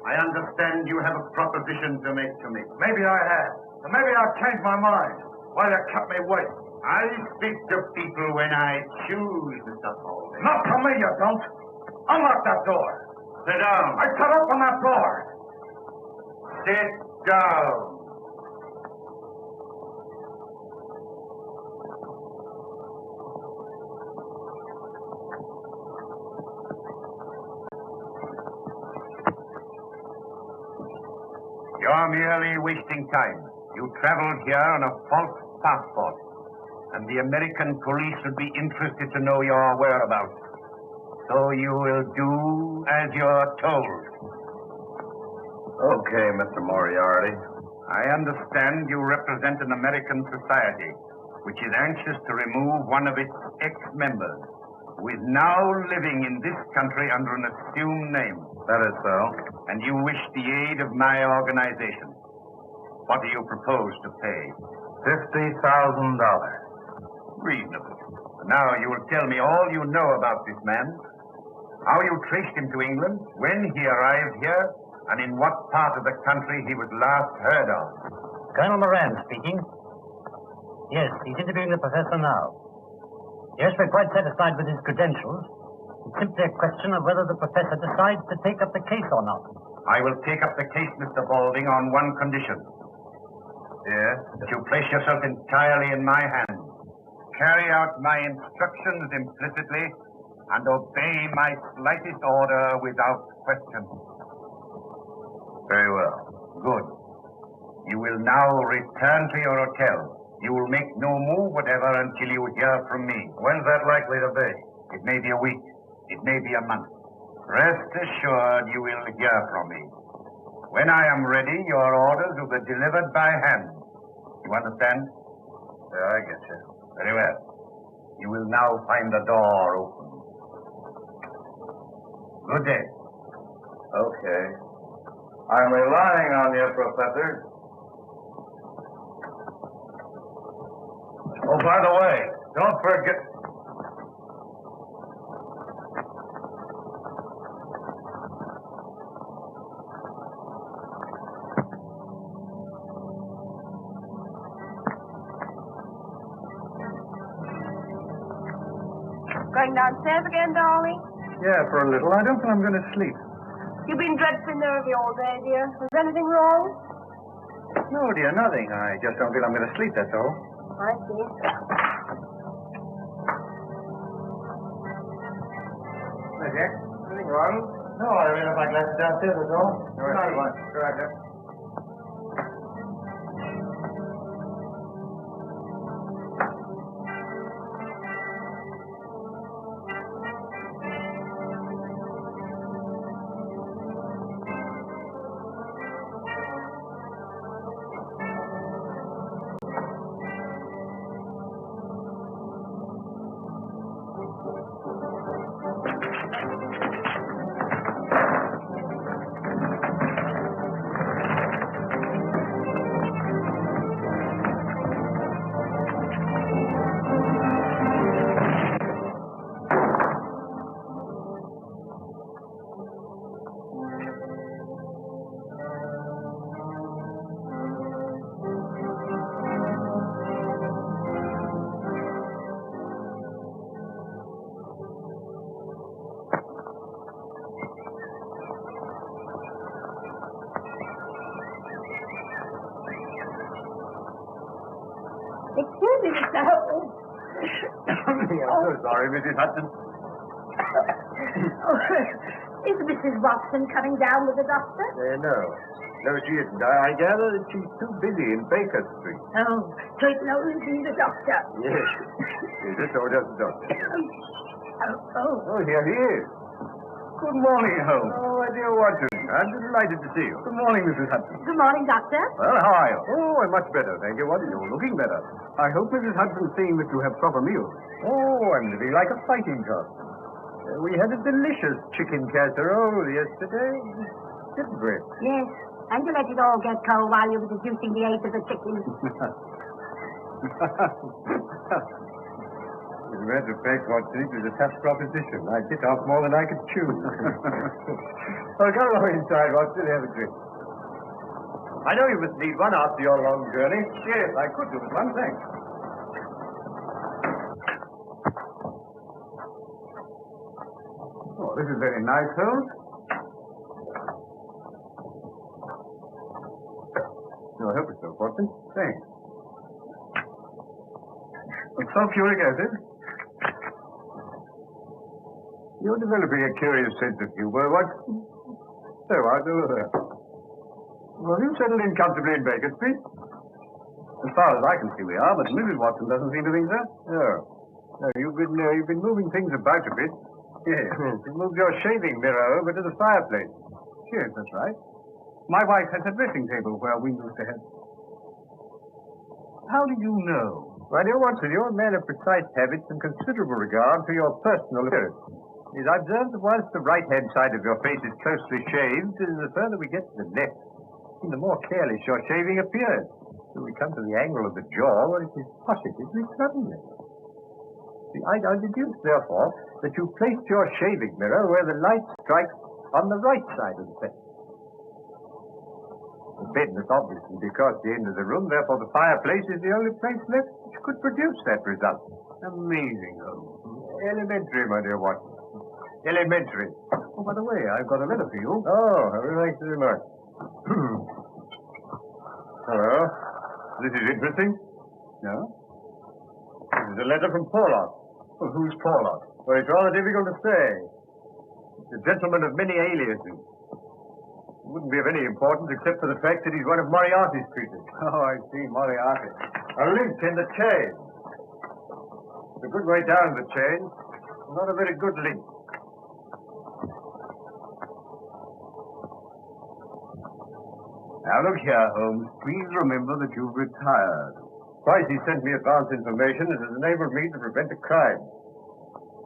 I understand you have a proposition to make to me. Maybe I have. And maybe I'll change my mind. Why you kept me waiting? I speak to people when I choose, Mr. Balding. Not to me, you don't. Unlock that door. Sit down. I said open that door. Sit down. You're merely wasting time. You traveled here on a false passport, and the American police would be interested to know your whereabouts. So you will do as you're told. Okay, Mr. Moriarty. I understand you represent an American society which is anxious to remove one of its ex-members, who is now living in this country under an assumed name. That is so. And you wish the aid of my organization. What do you propose to pay? $50,000. Reasonable. Now you will tell me all you know about this man, how you traced him to England, when he arrived here, and in what part of the country he was last heard of. Colonel Moran speaking. Yes, he's interviewing the professor now. Yes, we're quite satisfied with his credentials. It's simply a question of whether the professor decides to take up the case or not. I will take up the case, Mr. Balding, on one condition. Yes? That you place yourself entirely in my hands. Carry out my instructions implicitly and obey my slightest order without question. Very well. Good. You will now return to your hotel. You will make no move whatever until you hear from me. When's that likely to be? It may be a week. It may be a month. Rest assured you will hear from me. When I am ready, your orders will be delivered by hand. You understand? Yeah, I get you. Very well. You will now find the door open. Good day. Okay. I'm relying on you, Professor. Oh, by the way, don't forget... Going downstairs again, darling? Yeah, for a little. I don't think I'm going to sleep. You've been dreadfully nervy all day, dear. Was anything wrong? No, dear, nothing. I just don't feel I'm going to sleep, that's all. I see. Hi, Jack. Anything wrong? No, I really have my glasses downstairs, that's all. No, I see. Go ahead, Jack. Excuse me, Mr. Holmes. I'm so sorry, Mrs. Hudson. Is Mrs. Watson coming down with the doctor? No. No, she isn't. I gather that she's too busy in Baker Street. Oh, so it can only be the doctor. Yes. Is it or just the doctor? Oh. Oh, here he is. Good morning, Holmes. Oh, my dear Watson. I'm delighted to see you. Good morning, Mrs. Hudson. Good morning, doctor. Well, how are you? Oh, I'm much better, thank you. Watson, you're looking better. I hope Mrs. Hudson's seeing that you have proper meals. Oh, I'm living like a fighting cock. We had a delicious chicken casserole yesterday, didn't we? Yes, and you let it all get cold while you were deducing the age of the chicken. As a matter of fact, Watson, it was a tough proposition. I bit off more than I could chew. Well, come along inside, Watson, have a drink. I know you must need one after your long journey. Yes, I could do with one, thanks. Oh, this is very nice, Holmes. No, help yourself, Watson. Thanks. It's sulfuric acid. You're developing a curious sense of humor, Watson. So, how's over there? Well, you settled in comfortably in Baker Street? As far as I can see, we are, but Mrs. Watson doesn't seem to think so. No, you've been moving things about a bit. Yes, you moved your shaving mirror over to the fireplace. Yes, that's right. My wife has a dressing table where we used to have... How did you know? Well, dear Watson, you're a man of precise habits and considerable regard for your personal appearance. It is observed that whilst the right-hand side of your face is closely shaved, the further we get to the left, the more careless your shaving appears. Till we come to the angle of the jaw, where it is positively slovenly. I deduce, therefore, that you placed your shaving mirror where the light strikes on the right side of the face. The bed is obviously because the end of the room, therefore the fireplace is the only place left which could produce that result. Amazing, Holmes. Elementary, my dear Watson. Elementary. Oh, by the way, I've got a letter for you. Oh, thanks very much. Hello. This is interesting. No? This is a letter from Porlock. Well, who's Porlock? Well, it's rather difficult to say. It's a gentleman of many aliases. It wouldn't be of any importance except for the fact that he's one of Moriarty's creatures. Oh, I see, Moriarty. A link in the chain. It's a good way down the chain. Not a very good link. Now, look here, Holmes. Please remember that you've retired. Twice he sent me advance information that has enabled me to prevent a crime.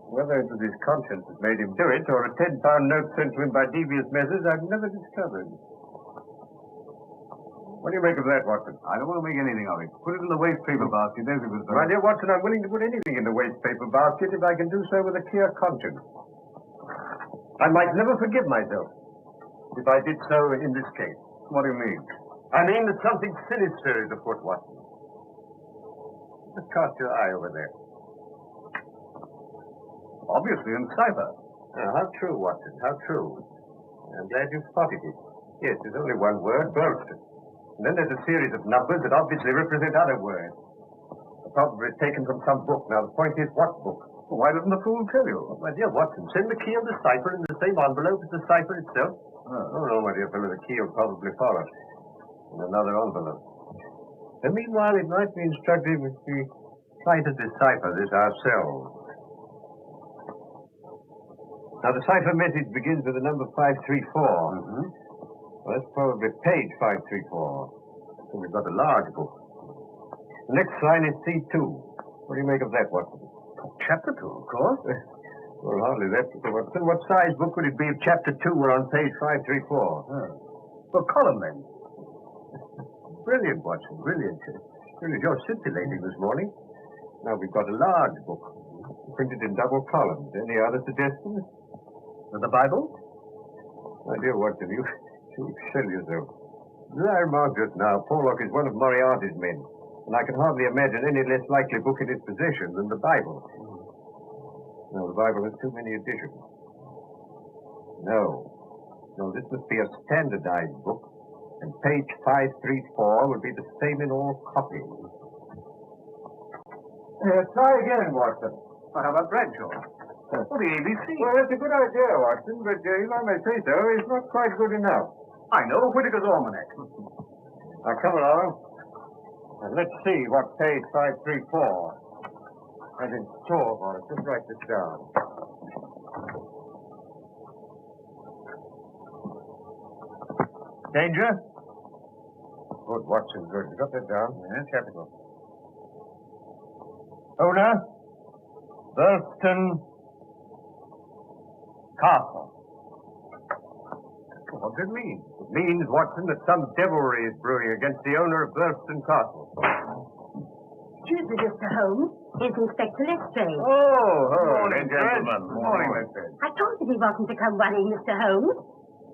Whether it was his conscience that made him do it, or a £10 note sent to him by devious methods, I've never discovered. What do you make of that, Watson? I don't want to make anything of it. Put it in the waste paper basket. There's a good thing. My dear Watson, I'm willing to put anything in the waste paper basket if I can do so with a clear conscience. I might never forgive myself if I did so in this case. What do you mean? I mean that something sinister is afoot, Watson. Just cast your eye over there. Obviously in cipher. How true, Watson, how true. I'm glad you spotted it. Yes, there's only one word, Burlston. And then there's a series of numbers that obviously represent other words. Probably taken from some book. Now, the point is, what book? Well, why doesn't the fool tell you? Oh, my dear Watson, send the key of the cipher in the same envelope as the cipher itself. Oh, no, my dear fellow, the key will probably follow in another envelope. And meanwhile, it might be instructive if we try to decipher this ourselves. Now, the cipher message begins with the number 534. Well, that's probably page 534. So we've got a large book. The next line is C2. What do you make of that, Watson? Chapter 2, of course. Well, hardly that, Mr. Watson. What size book would it be if Chapter 2 were on page 534? Well, column length. Brilliant, Watson, brilliant. Really, you're scintillating this morning. Now, we've got a large book, printed in double columns. Any other suggestions? The Bible? My dear Watson, you excel yourself. As I remarked just now, Porlock is one of Moriarty's men, and I can hardly imagine any less likely book in his possession than the Bible. No, the Bible has too many editions. No, this must be a standardized book, and page 534 would be the same in all copies. Try again, Watson. How about Bradshaw? The ABC. Well, that's a good idea, Watson, but if I may say so, it's not quite good enough. I know, Whitaker's Almanac. Now, come along, and let's see what page 534 has in store for us. Just write this down. Danger? Good, Watson, good. You got that down? Yeah, capital. Owner? Burlston Castle. What does it mean? It means, Watson, that some devilry is brewing against the owner of Burlston Castle. Excuse me, Mr. Holmes. Here's Inspector Lestrade. Oh, Morning, gentlemen. Morning, Lestrade. I told him he wasn't to come worrying, Mr. Holmes.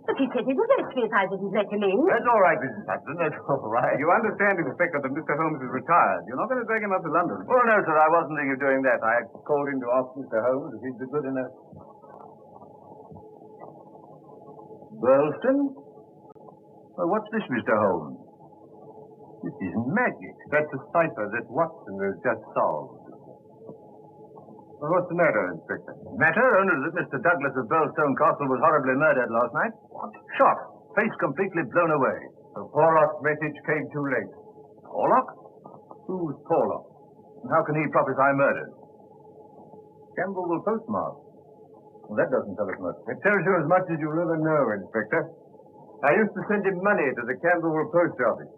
But he said he was angry if I didn't let him in. That's all right, Mrs. Hudson. That's all right. You understand, Inspector, that Mr. Holmes is retired. You're not going to drag him up to London. Oh, no, sir. I wasn't thinking of doing that. I called in to ask Mr. Holmes if he'd be good enough. Burlston? Well, what's this, Mr. Holmes? This is magic. That's a cipher that Watson has just solved. Well, what's the matter, Inspector? Matter? Only that Mr. Douglas of Burlstone Castle was horribly murdered last night. What? Shot. Face completely blown away. So Porlock's message came too late. Porlock? Who's Porlock? And how can he prophesy murder? Campbell will postmark. Well, that doesn't tell us much. It tells you as much as you'll ever know, Inspector. I used to send him money to the Camberwell post office.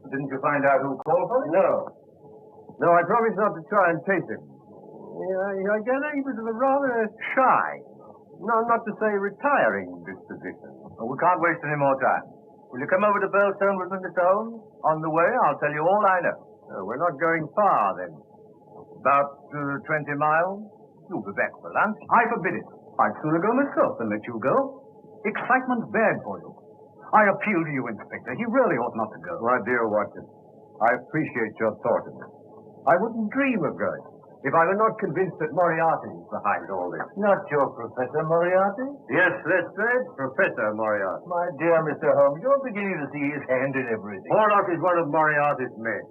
Didn't you find out who called for it? No. No, I promised not to try and chase him. I gather he was of a rather shy, no, not to say retiring disposition. Well, we can't waste any more time. Will you come over to Burlstone with me, Mr. Holmes? On the way, I'll tell you all I know. We're not going far, then. About 20 miles? You'll be back for lunch. I forbid it. I'd sooner go myself than let you go. Excitement's bad for you. I appeal to you, Inspector. He really ought not to go. My dear Watson, I appreciate your thought of it. I wouldn't dream of going if I were not convinced that Moriarty is behind all this. Not your Professor Moriarty? Yes, that's right, Professor Moriarty. My dear Mr. Holmes, you're beginning to see his hand in everything. Porlock is one of Moriarty's men.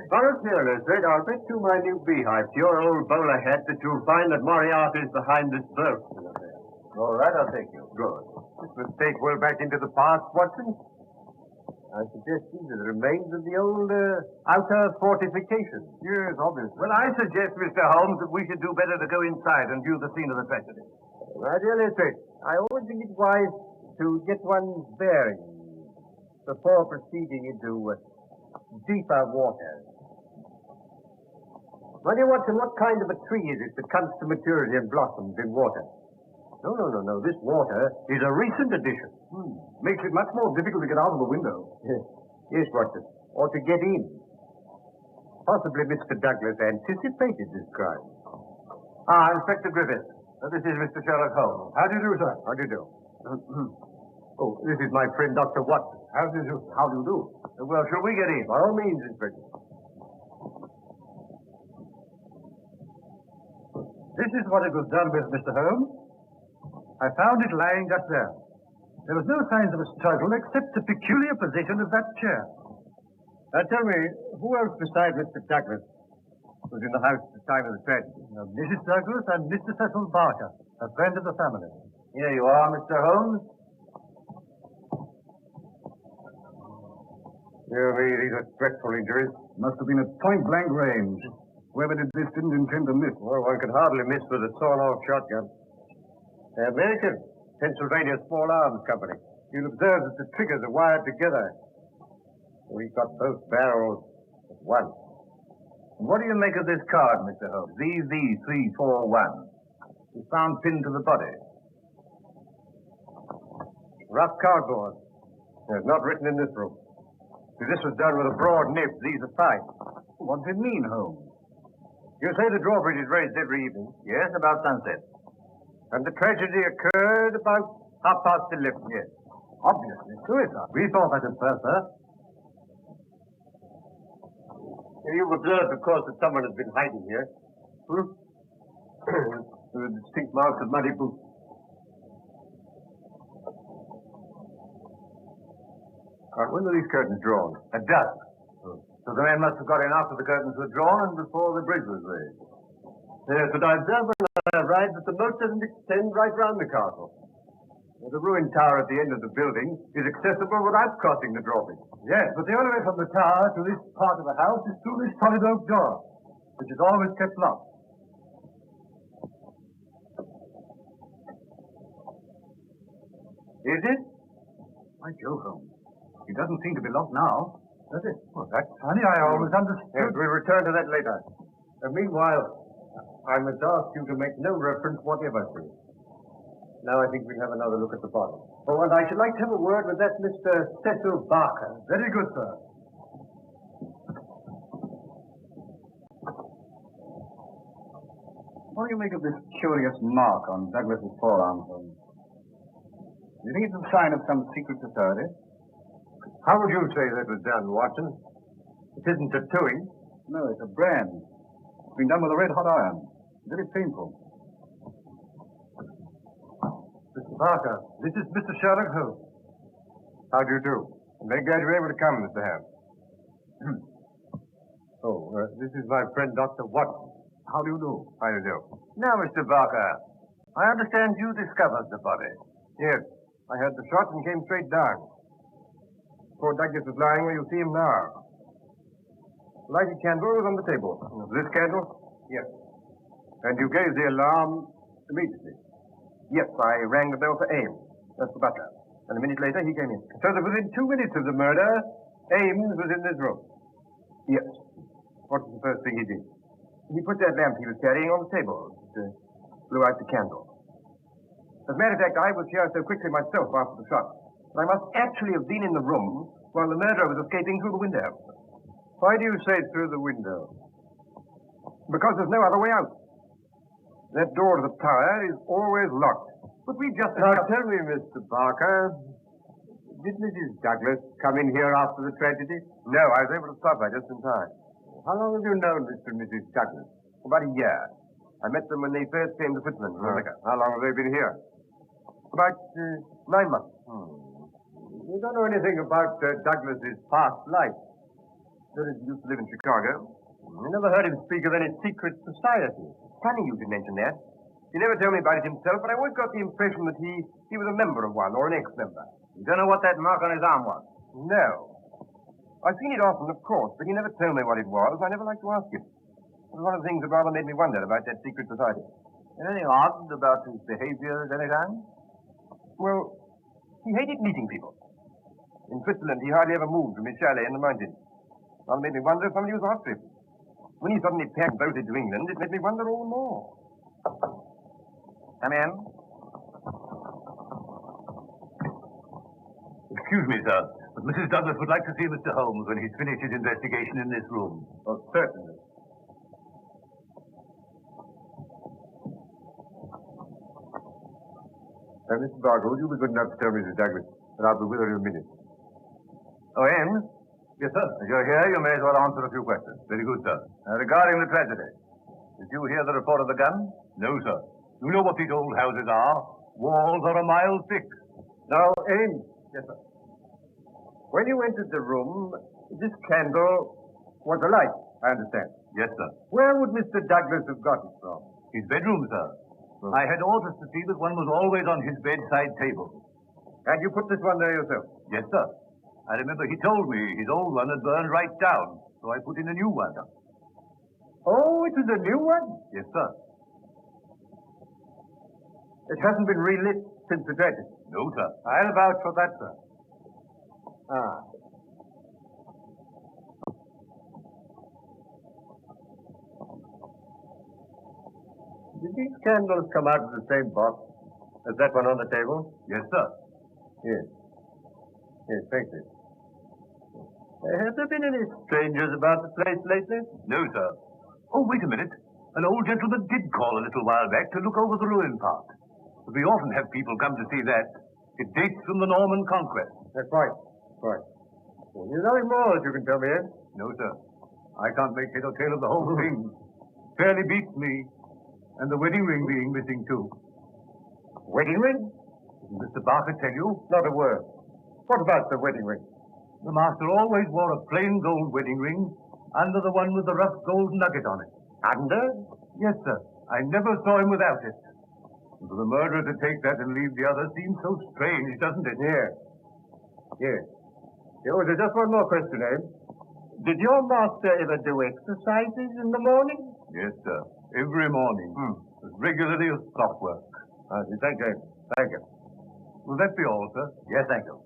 Volunteer, Lestrade. I'll bet you my new beehive to your old bowler hat that you'll find that Moriarty is behind this boat. All right, I'll take you. Good. This mistake well back into the past, Watson. I suggest these are the remains of the old outer fortification. Yes, obviously. Well, I suggest, Mr. Holmes, that we should do better to go inside and view the scene of the tragedy. My dear Lestrade, I always think it wise to get one's bearings before proceeding into deeper waters. My dear Watson, what kind of a tree is it that comes to maturity and blossoms in water? No. This water is a recent addition. Makes it much more difficult to get out of the window. Yes, Watson. Or to get in. Possibly Mr. Douglas anticipated this crime. Inspector Griffith. This is Mr. Sherlock Holmes. How do you do, sir? How do you do? Oh, this is my friend, Dr. Watson. How do you do? How do you do? Well, shall we get in? By all means, Inspector. This is what it was done with, Mr. Holmes. I found it lying just there. There was no signs of a struggle except the peculiar position of that chair. Tell me, who else besides Mr. Douglas was in the house at the time of the tragedy? Mrs. Douglas and Mr. Cecil Barker, a friend of the family. Here you are, Mr. Holmes. Dear me, these are dreadful injuries. Must have been at point-blank range. Whoever did this didn't intend to miss. Well, one could hardly miss with a sawn-off shotgun. American, Pennsylvania Small Arms Company. You'll observe that the triggers are wired together. We've got both barrels at once. What do you make of this card, Mr. Holmes? ZZ341. It's found pinned to the body. Rough cardboard. It's not written in this room. See, this was done with a broad nib. These are fine. What does it mean, Holmes? You say the drawbridge is raised every evening? Yes, about sunset. And the tragedy occurred about 11:30. Yes. Obviously suicide. We thought that at first, sir. You've observed, of course, that someone has been hiding here. There are distinct marks of muddy boots. When were these curtains drawn? At dusk. So the man must have got in after the curtains were drawn and before the bridge was raised. Yes, but I observed when I arrived that the moat doesn't extend right round the castle. The ruined tower at the end of the building is accessible without crossing the drawbridge. Yes, but the only way from the tower to this part of the house is through this solid oak door, which is always kept locked. Is it? By Jove, Holmes. It doesn't seem to be locked now, does it? Well, that's funny. I always understood. Yes, we'll return to that later. Meanwhile, I must ask you to make no reference whatever to it. Now I think we'll have another look at the body. Oh, and I should like to have a word with that Mr. Cecil Barker. Very good, sir. What do you make of this curious mark on Douglas's forearm? Do you think it's a sign of some secret society? How would you say that was done, Watson? It isn't tattooing. No, it's a brand. It's been done with a red-hot iron. Very painful. Mr. Barker, this is Mr. Sherlock Holmes. How do you do? I'm very glad you're able to come, Mr. Holmes. This is my friend, Dr. Watson. How do you do? How do you do? Now, Mr. Barker, I understand you discovered the body. Yes. I heard the shot and came straight down. Poor Douglas is lying where you see him now. The lighted candle was on the table. This candle? Yes. And you gave the alarm immediately? Yes, I rang the bell for Ames. That's the butler. And a minute later, he came in. So that within 2 minutes of the murder, Ames was in this room? Yes. What was the first thing he did? He put that lamp he was carrying on the table. It blew out the candle. As a matter of fact, I was here so quickly myself after the shot. I must actually have been in the room while the murderer was escaping through the window. Why do you say through the window? Because there's no other way out. That door to the tower is always locked. But we just... Now tell me, Mr. Barker, did Mrs. Douglas come in here after the tragedy? No, I was able to stop her just in time. How long have you known Mr. and Mrs. Douglas? About a year. I met them when they first came to Fitzman. How long have they been here? About 9 months. You don't know anything about Douglas's past life. Sir, he used to live in Chicago. I never heard him speak of any secret society. Funny you should mention that. He never told me about it himself, but I always got the impression that he was a member of one, or an ex-member. You don't know what that mark on his arm was? No. I've seen it often, of course, but he never told me what it was. I never liked to ask him. It was one of the things that rather made me wonder about that secret society. Anything odd about his behavior at any time? Well, he hated meeting people. In Switzerland, he hardly ever moved from his chalet in the mountains. Rather made me wonder if somebody was after him. When he suddenly packed and bolted to England, it made me wonder all the more. Come in. Excuse me, sir, but Mrs. Douglas would like to see Mr. Holmes when he's finished his investigation in this room. Oh, certainly. Mr. Barker, would you be good enough to tell Mrs. Douglas that I'll be with her in a minute? Oh, Anne? Yes, sir. As you're here, you may as well answer a few questions. Very good, sir. Regarding the tragedy, did you hear the report of the gun? No, sir. You know what these old houses are. Walls are a mile thick. Now, Ames. Yes, sir. When you entered the room, this candle was alight, I understand. Yes, sir. Where would Mr. Douglas have got it from? His bedroom, sir. I had orders to see that one was always on his bedside table. And you put this one there yourself? Yes, sir. I remember he told me his old one had burned right down, so I put in a new one. Oh, it was a new one? Yes, sir. It hasn't been relit since the tragedy? No, sir. I'll vouch for that, sir. Ah. Did these candles come out of the same box as that one on the table? Yes, sir. Yes. Yes, thank you. Have there been any strangers about the place lately? No, sir. Oh, wait a minute. An old gentleman did call a little while back to look over the ruin part. But we often have people come to see that. It dates from the Norman Conquest. That's right. Right. Well, you know more that you can tell me, eh? No, sir. I can't make head or tail of the whole thing. Fairly beats me. And the wedding ring being missing, too. Wedding ring? Didn't Mr. Barker tell you? Not a word. What about the wedding ring? The master always wore a plain gold wedding ring under the one with the rough gold nugget on it. Under? Yes, sir. I never saw him without it. And for the murderer to take that and leave the other seems so strange, doesn't it? Yes. Yes. Oh, there's just one more question, eh? Did your master ever do exercises in the morning? Yes, sir. Every morning. As regularly as clockwork. Thank you. Thank you. Will that be all, sir? Yes, thank you.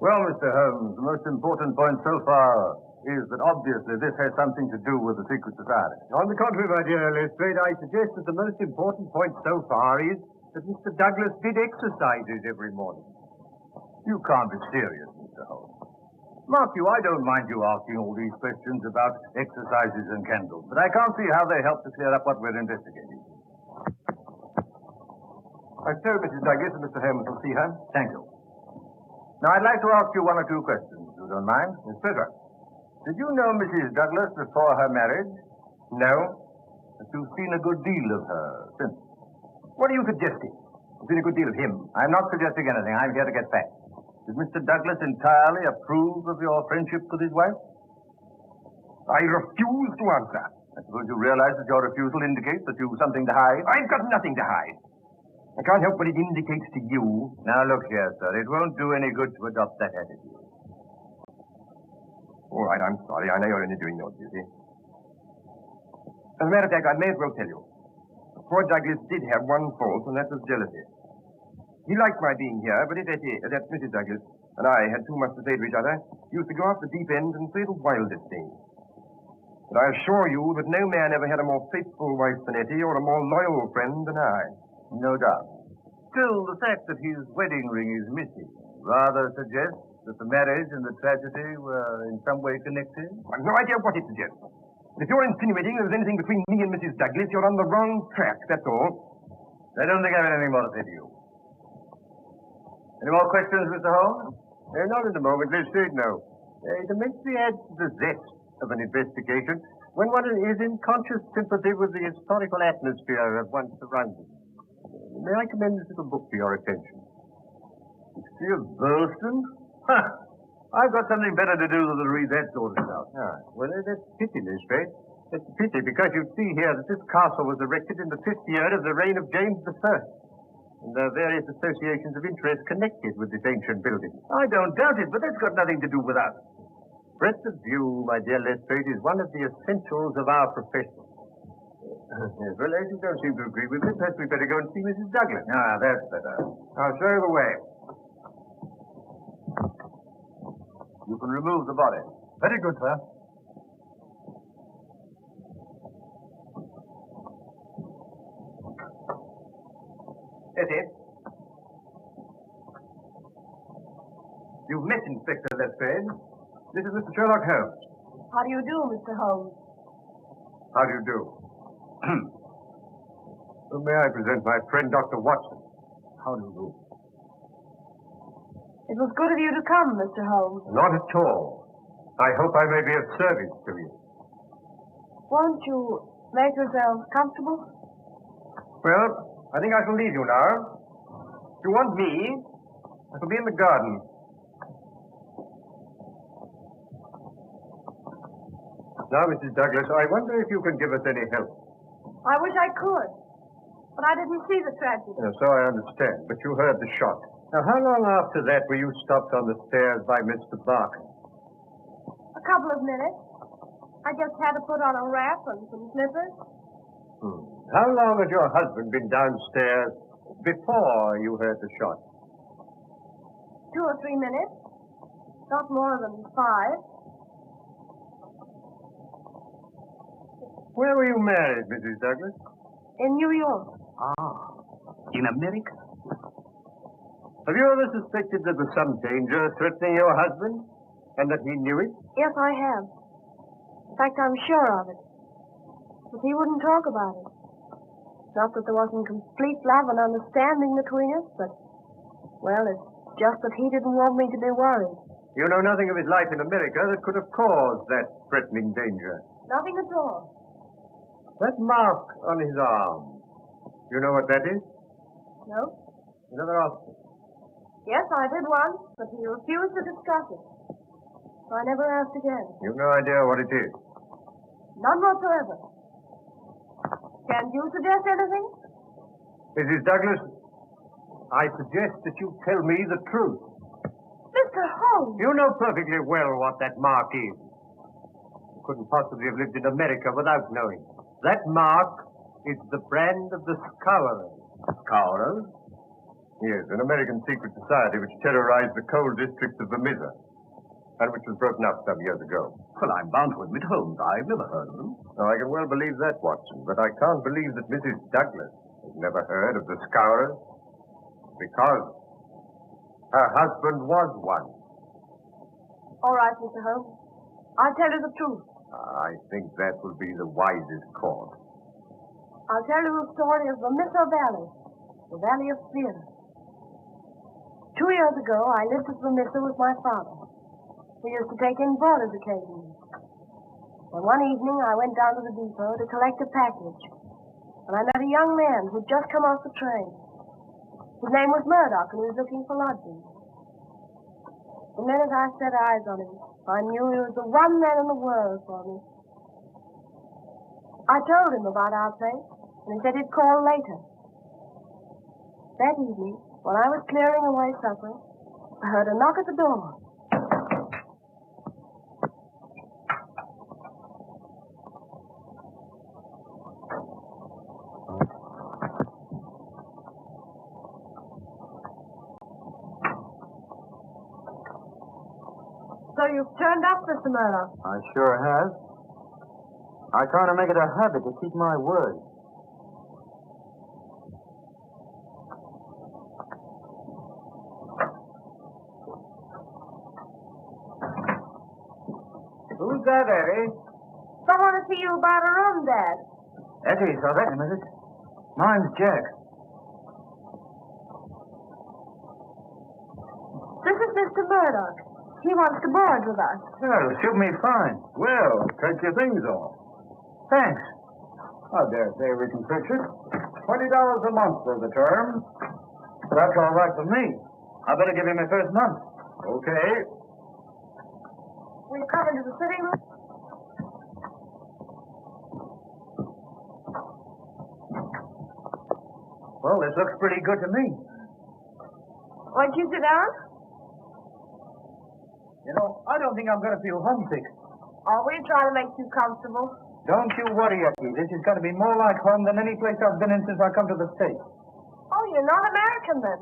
Well, Mr. Holmes, the most important point so far is that obviously this has something to do with the secret society. On the contrary, my dear Lestrade, I suggest that the most important point so far is that Mr. Douglas did exercises every morning. You can't be serious, Mr. Holmes. Mark you, I don't mind you asking all these questions about exercises and candles, but I can't see how they help to clear up what we're investigating. I've told Mrs. Douglas and Mr. Holmes will see her. Thank you. Now, I'd like to ask you one or two questions, if you don't mind. Yes, pleasure. Did you know Mrs. Douglas before her marriage? No. But you've seen a good deal of her since. What are you suggesting? You've seen a good deal of him. I'm not suggesting anything. I'm here to get facts. Did Mr. Douglas entirely approve of your friendship with his wife? I refuse to answer. I suppose you realize that your refusal indicates that you've something to hide? I've got nothing to hide. I can't help what it indicates to you. Now, look here, sir. It won't do any good to adopt that attitude. All right, I'm sorry. I know you're only doing your duty. As a matter of fact, I may as well tell you. Poor Douglas did have one fault, and that was jealousy. He liked my being here, but that's Mrs. Douglas, and I had too much to say to each other. He used to go off the deep end and say the wildest things. But I assure you that no man ever had a more faithful wife than Etty, or a more loyal friend than I. No doubt. Still, the fact that his wedding ring is missing rather suggests that the marriage and the tragedy were in some way connected. I've no idea what it suggests. If you're insinuating there was anything between me and Mrs. Douglas, you're on the wrong track, that's all. I don't think I have anything more to say to you. Any more questions, Mr. Holmes? Not at the moment. Let's see it now. It immensely adds to the zest of an investigation when one is in conscious sympathy with the historical atmosphere of one's surroundings. May I commend this little book to your attention? Still boasting? Huh. I've got something better to do than to read that sort of stuff. Well, that's pity, Lestrade. It's a pity because you see here that this castle was erected in the 5th year of the reign of James I. And there are various associations of interest connected with this ancient building. I don't doubt it, but that's got nothing to do with us. Breadth of view, my dear Lestrade, is one of the essentials of our profession. Yes, well, as you don't seem to agree with me, perhaps we'd better go and see Mrs. Douglas. Ah, that's better. I'll show you the way. You can remove the body. Very good, sir. Etty. You've met Inspector Lestrade. This is Mr. Sherlock Holmes. How do you do, Mr. Holmes? How do you do? Well, may I present my friend, Dr. Watson? How do you do? It was good of you to come, Mr. Holmes. Not at all. I hope I may be of service to you. Won't you make yourself comfortable? Well, I think I shall leave you now. If you want me, I shall be in the garden. Now, Mrs. Douglas, I wonder if you can give us any help. I wish I could, but I didn't see the tragedy. So I understand, but you heard the shot. Now, how long after that were you stopped on the stairs by Mr. Barker? A couple of minutes. I just had to put on a wrap and some slippers. How long had your husband been downstairs before you heard the shot? 2 or 3 minutes. Not more than 5. Where were you married, Mrs. Douglas? In New York. Ah, in America? Have you ever suspected there was some danger threatening your husband, and that he knew it? Yes, I have. In fact, I'm sure of it. But he wouldn't talk about it. Not that there wasn't complete love and understanding between us, but, well, it's just that he didn't want me to be worried. You know nothing of his life in America that could have caused that threatening danger. Nothing at all. That mark on his arm, you know what that is? No? You never asked him. Yes, I did once, but he refused to discuss it. So I never asked again. You've no idea what it is. None whatsoever. Can you suggest anything? Mrs. Douglas, I suggest that you tell me the truth. Mr. Holmes! You know perfectly well what that mark is. You couldn't possibly have lived in America without knowing. That mark is the brand of the Scourers. Scourers? Yes, an American secret society which terrorized the coal districts of Vermissa, and which was broken up some years ago. Well, I'm bound to admit, Holmes, I've never heard of them. Now, I can well believe that, Watson, but I can't believe that Mrs. Douglas has never heard of the Scourers, because her husband was one. All right, Mr. Holmes. I'll tell you the truth. I think that will be the wisest course. I'll tell you the story of Vermissa Valley, the Valley of Fear. 2 years ago, I lived at Vermissa with my father. We used to take in boarders occasionally. And one evening, I went down to the depot to collect a package. And I met a young man who'd just come off the train. His name was Murdoch, and he was looking for lodging. The minute I set eyes on him, I knew he was the one man in the world for me. I told him about our place, and he said he'd call later. That evening, when I was clearing away supper, I heard a knock at the door. So you've turned up, Mr. Murdoch. I sure have. I try to make it a habit to keep my word. Who's that, Eddie? Someone to see you about a room, Dad. Eddie, so that is it? Mine's Jack. This is Mr. Murdoch. He wants to board with us. Oh, suit me fine. Well, take your things off. Thanks. I dare say we can fix it. $20 a month for the term. That's all right for me. I better give him my first month. Okay. Will you come into the sitting room? Well, this looks pretty good to me. Won't you sit down? You know, I don't think I'm going to feel homesick. Oh, we'll try to make you comfortable. Don't you worry, Eddie. This is going to be more like home than any place I've been in since I come to the States. Oh, you're not American then?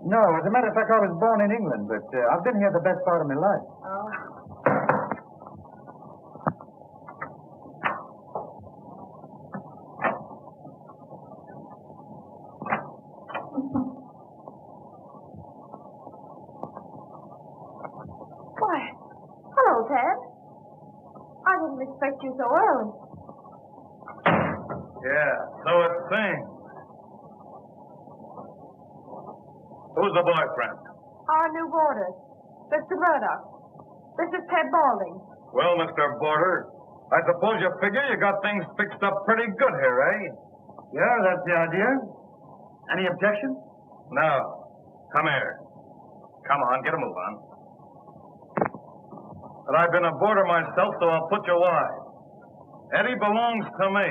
No, as a matter of fact, I was born in England, but I've been here the best part of my life. Oh. Why, hello, Ted. I didn't expect you so early. Yeah, so it seems. Who's the boyfriend? Our new boarder, Mr. Murdoch. This is Ted Balding. Well, Mr. Border, I suppose you figure you got things fixed up pretty good here, eh? Yeah, that's the idea. Any objection? No. Come here. Come on, get a move on. But I've been a boarder myself, so I'll put you wise. Eddie belongs to me.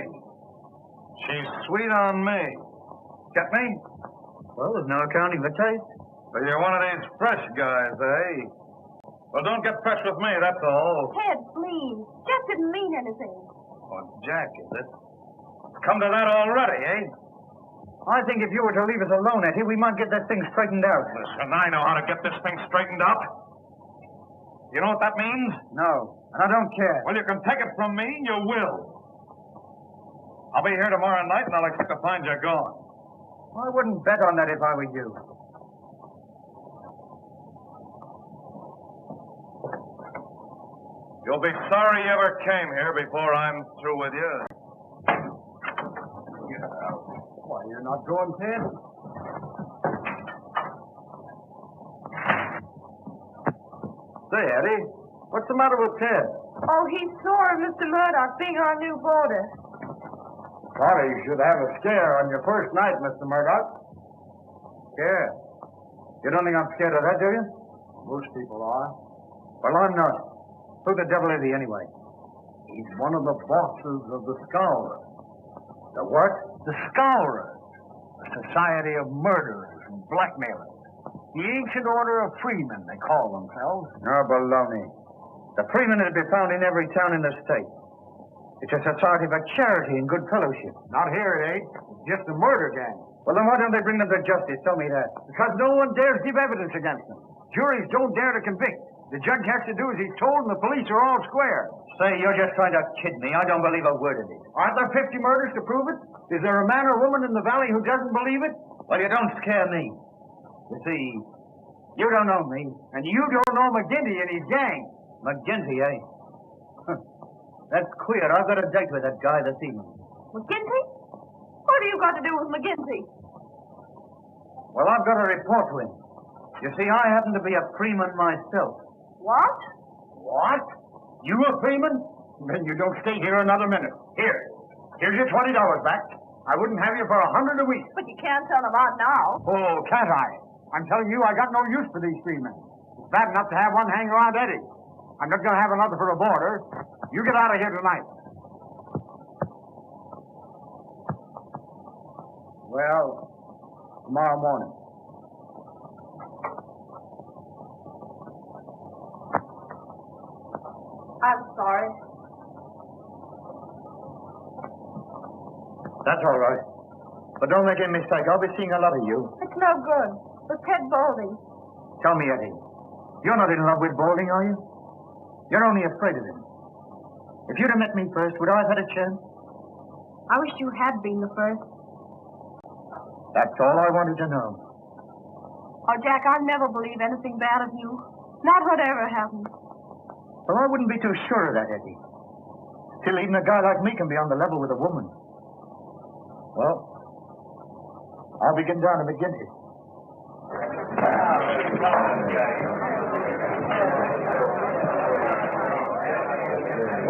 She's sweet on me. Get me? Well, there's no accounting for taste. But you're one of these fresh guys, eh? Well, don't get fresh with me, that's all. Ted, please. Jack didn't mean anything. Oh, Jack, is it? It's come to that already, eh? I think if you were to leave us alone, Eddie, we might get this thing straightened out. Listen, I know how to get this thing straightened up. You know what that means? No, and I don't care. Well, you can take it from me, you will. I'll be here tomorrow night, and I'll expect to find you gone. I wouldn't bet on that if I were you. You'll be sorry you ever came here before I'm through with you. Get out. Why, you're not going, Ted? Say, Eddie, what's the matter with Ted? Oh, he's sore of Mr. Murdoch being our new boarder. Thought you should have a scare on your first night, Mr. Murdoch. Scare? You don't think I'm scared of that, do you? Most people are. Well, I'm not. Who the devil is he, anyway? He's one of the bosses of the Scowlers. The what? The Scowlers. A society of murderers and blackmailers. The ancient order of freemen, they call themselves. No, baloney. The freemen are to be found in every town in the state. It's a society for charity and good fellowship. Not here, it ain't. It's just a murder gang. Well, then why don't they bring them to justice? Tell me that. Because no one dares give evidence against them. Juries don't dare to convict. The judge has to do as he's told, and the police are all square. Say, you're just trying to kid me. I don't believe a word of it. Aren't there 50 murders to prove it? Is there a man or woman in the valley who doesn't believe it? Well, you don't scare me. You see, you don't know me, and you don't know McGinty and his gang. McGinty, eh? That's queer. I've got a date with that guy this evening. McGinty? What have you got to do with McGinty? Well, I've got to report to him. You see, I happen to be a freeman myself. What? What? You a freeman? Then you don't stay here another minute. Here's your $20 back. I wouldn't have you for $100 a week. But you can't tell him out now. Oh, can't I? I'm telling you, I got no use for these freemen. It's bad enough to have one hang around Eddie. I'm not going to have another for a boarder. You get out of here tonight. Well, tomorrow morning. I'm sorry. That's all right. But don't make any mistake. I'll be seeing a lot of you. It's no good. With Ted Balding. Tell me, Eddie, you're not in love with Balding, are you? You're only afraid of him. If you'd have met me first, would I have had a chance? I wish you had been the first. That's all I wanted to know. Oh, Jack, I'll never believe anything bad of you. Not whatever happens. Well, I wouldn't be too sure of that, Eddie. Still, even a guy like me can be on the level with a woman. Well, I'll be getting down to McGinty.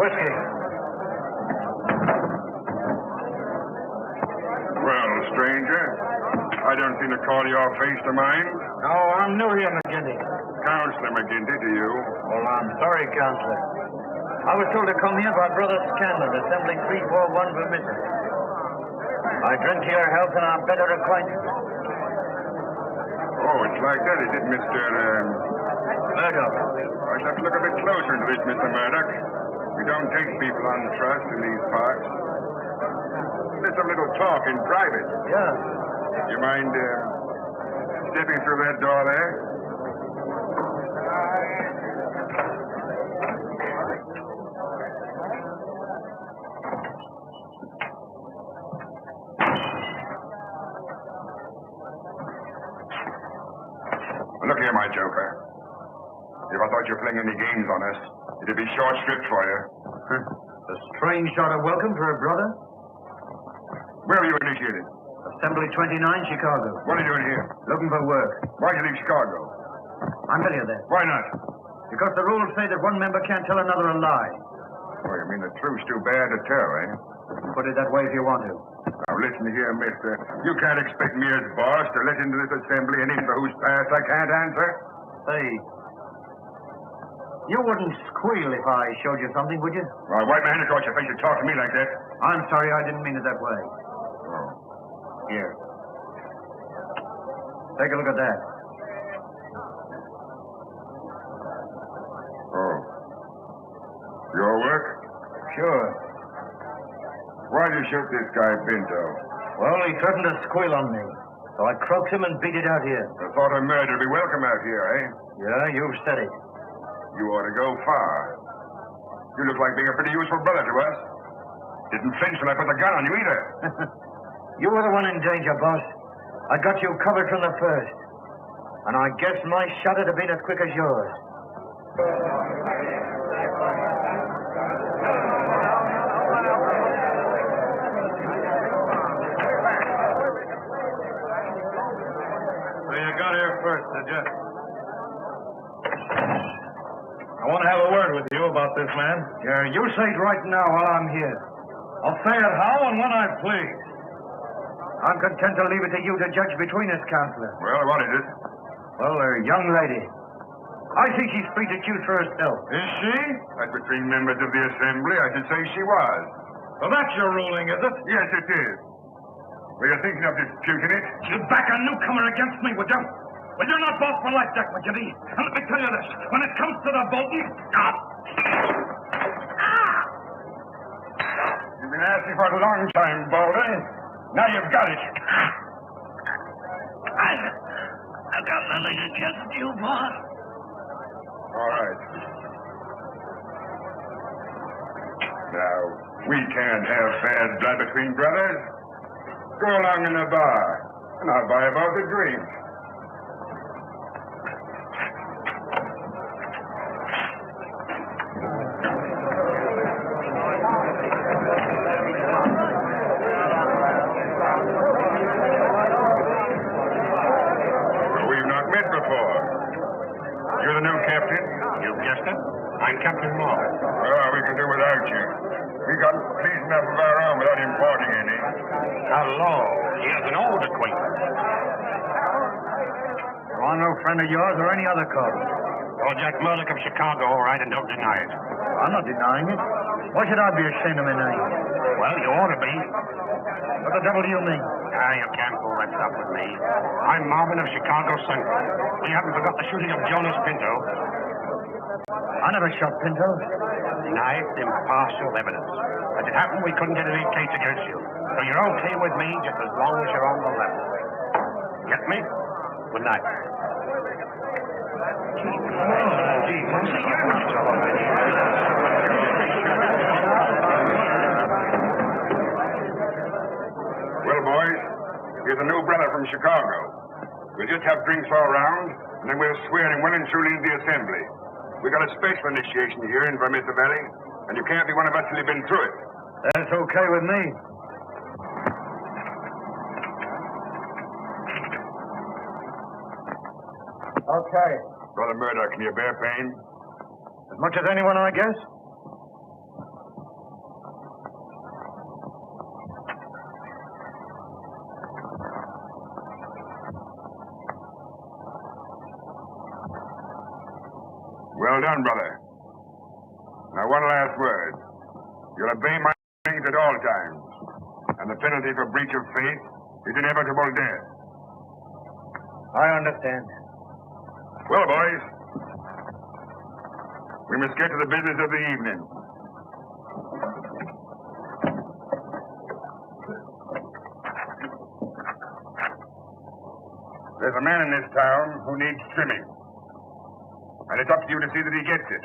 Whiskey. Well, stranger, I don't see to call your face to mind? No, I'm new here, McGinty. Counselor McGinty to you. Well, I'm sorry, Counselor. I was told to come here by Brother Scanlon, Assembly 341 Vermissa. I drink to your health and I'm better acquainted. Oh, it's like that, is it, Mr. Murdoch? I'd have to look a bit closer into this, Mr. Murdoch. We don't take people on trust in these parts. Let's have a little talk in private. Yeah. You mind stepping through that door there? Look here, my joker. If I thought you were playing any games on us, it'd be short stripped for you. A strange sort of welcome for a brother. Where were you initiated? Assembly 29, Chicago. What are you doing here? Looking for work. Why'd you leave Chicago? I'm telling you that. Why not? Because the rules say that one member can't tell another a lie. Oh, you mean the truth's too bad to tell, eh? Put it that way if you want to. Now, listen here, mister. You can't expect me as boss to let into this assembly anything for whose past I can't answer. Say, you wouldn't squeal if I showed you something, would you? Well, wipe my hand across your face and talk to me like that. I'm sorry, I didn't mean it that way. Oh. Here. Take a look at that. Oh. Your work? Sure. Why'd you shoot this guy, Pinto? Well, he threatened to squeal on me. So I croaked him and beat it out here. The thought of murder would be welcome out here, eh? Yeah, you've said it. You ought to go far. You look like being a pretty useful brother to us. Didn't flinch when I put the gun on you either. You were the one in danger, boss. I got you covered from the first. And I guess my shot would have been as quick as yours. So you got here first, did you? I want to have a word with you about this man. Yeah, you say it right now while I'm here. I'll say it how and when I please. I'm content to leave it to you to judge between us, Counselor. Well, what is it? Well, a young lady. I think she's free to choose for herself. Is she? As between members of the assembly, I should say she was. Well, that's your ruling, is it? Yes, it is. Were you thinking of disputing it? You'd back a newcomer against me, would you? Well, you're not boss for life, Jack McGinty. And let me tell you this. When it comes to the voting... You've been asking for it a long time, Baldy. Now you've got it. I've got nothing against you, boss. All right. Now, we can't have bad blood between brothers. Go along in the bar, and I'll buy a both a drink. We've not met before. You're the new captain? You guessed it. I'm Captain Moore. Well, we can do without you. We got fleas enough of our own without importing any. Hello. Here's an old acquaintance. I'm no friend of yours or any other cause. You're Jack Murdoch of Chicago, all right, and don't deny it. I'm not denying it. Why should I be ashamed of my name? Well, you ought to be. What the devil do you mean? You can't pull that stuff with me. I'm Marvin of Chicago Central. We haven't forgot the shooting of Jonas Pinto. I never shot Pinto. Nice, impartial evidence. As it happened, we couldn't get any case against you. So you're okay with me just as long as you're on the level. Get me? Good night. Well, boys, here's a new brother from Chicago. We'll just have drinks all round, and then we'll swear him well and truly into the assembly. We got a special initiation here in Vermissa Valley, and you can't be one of us till you've been through it. That's okay with me. Okay. Brother Murdoch, can you bear pain? As much as anyone, I guess. Well done, brother. Now, one last word. You'll obey my warnings at all times. And the penalty for breach of faith is inevitable death. I understand. Well, boys, we must get to the business of the evening. There's a man in this town who needs trimming. And it's up to you to see that he gets it.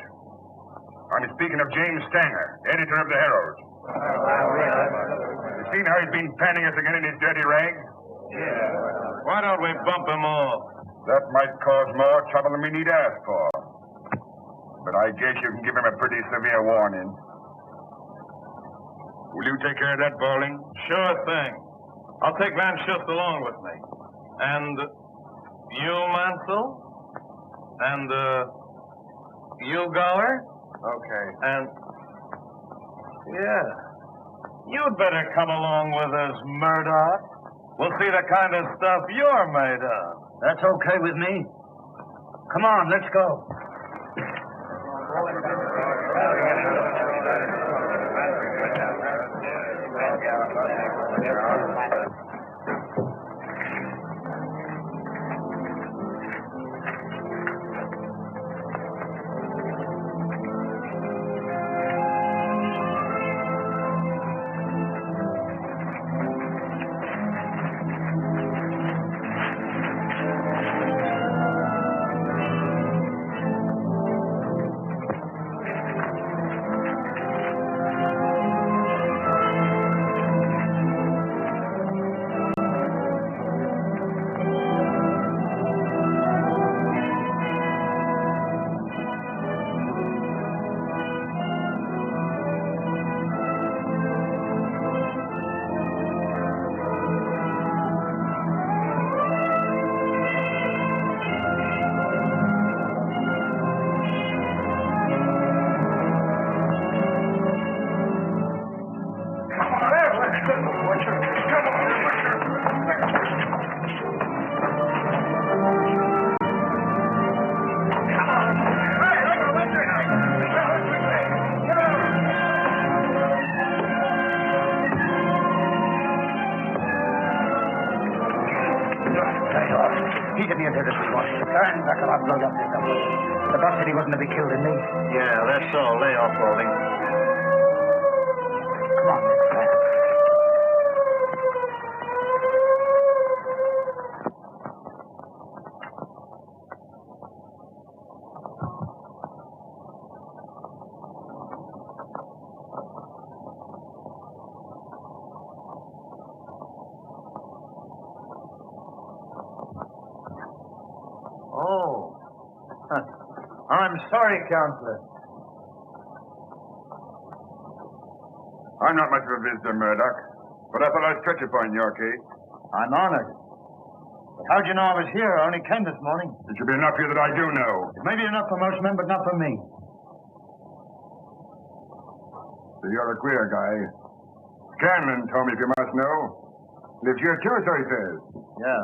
I'm speaking of James Stanger, editor of the Herald. You seen how he's been panning us again in his dirty rags? Yeah. Why don't we bump him off? That might cause more trouble than we need ask for. But I guess you can give him a pretty severe warning. Will you take care of that, Bowling? Sure thing. I'll take Van Schuster along with me. And you, Mansell? And you, Gower? Okay. And yeah. You'd better come along with us, Murdoch. We'll see the kind of stuff you're made of. That's okay with me. Come on, let's go. The boss said he wasn't to be killed in me. Yeah, that's all. Lay off, Bowling. Come on, let's go. Oh. I'm sorry, Counselor. I'm not much of a visitor, Murdoch, but I thought I'd touch upon your case. I'm honored. But how'd you know I was here? I only came this morning. It should be enough here that I do know. It may be enough for most men, but not for me. So you're a queer guy. Scanlon told me, if you must know. Lives here too, so he says. Yeah.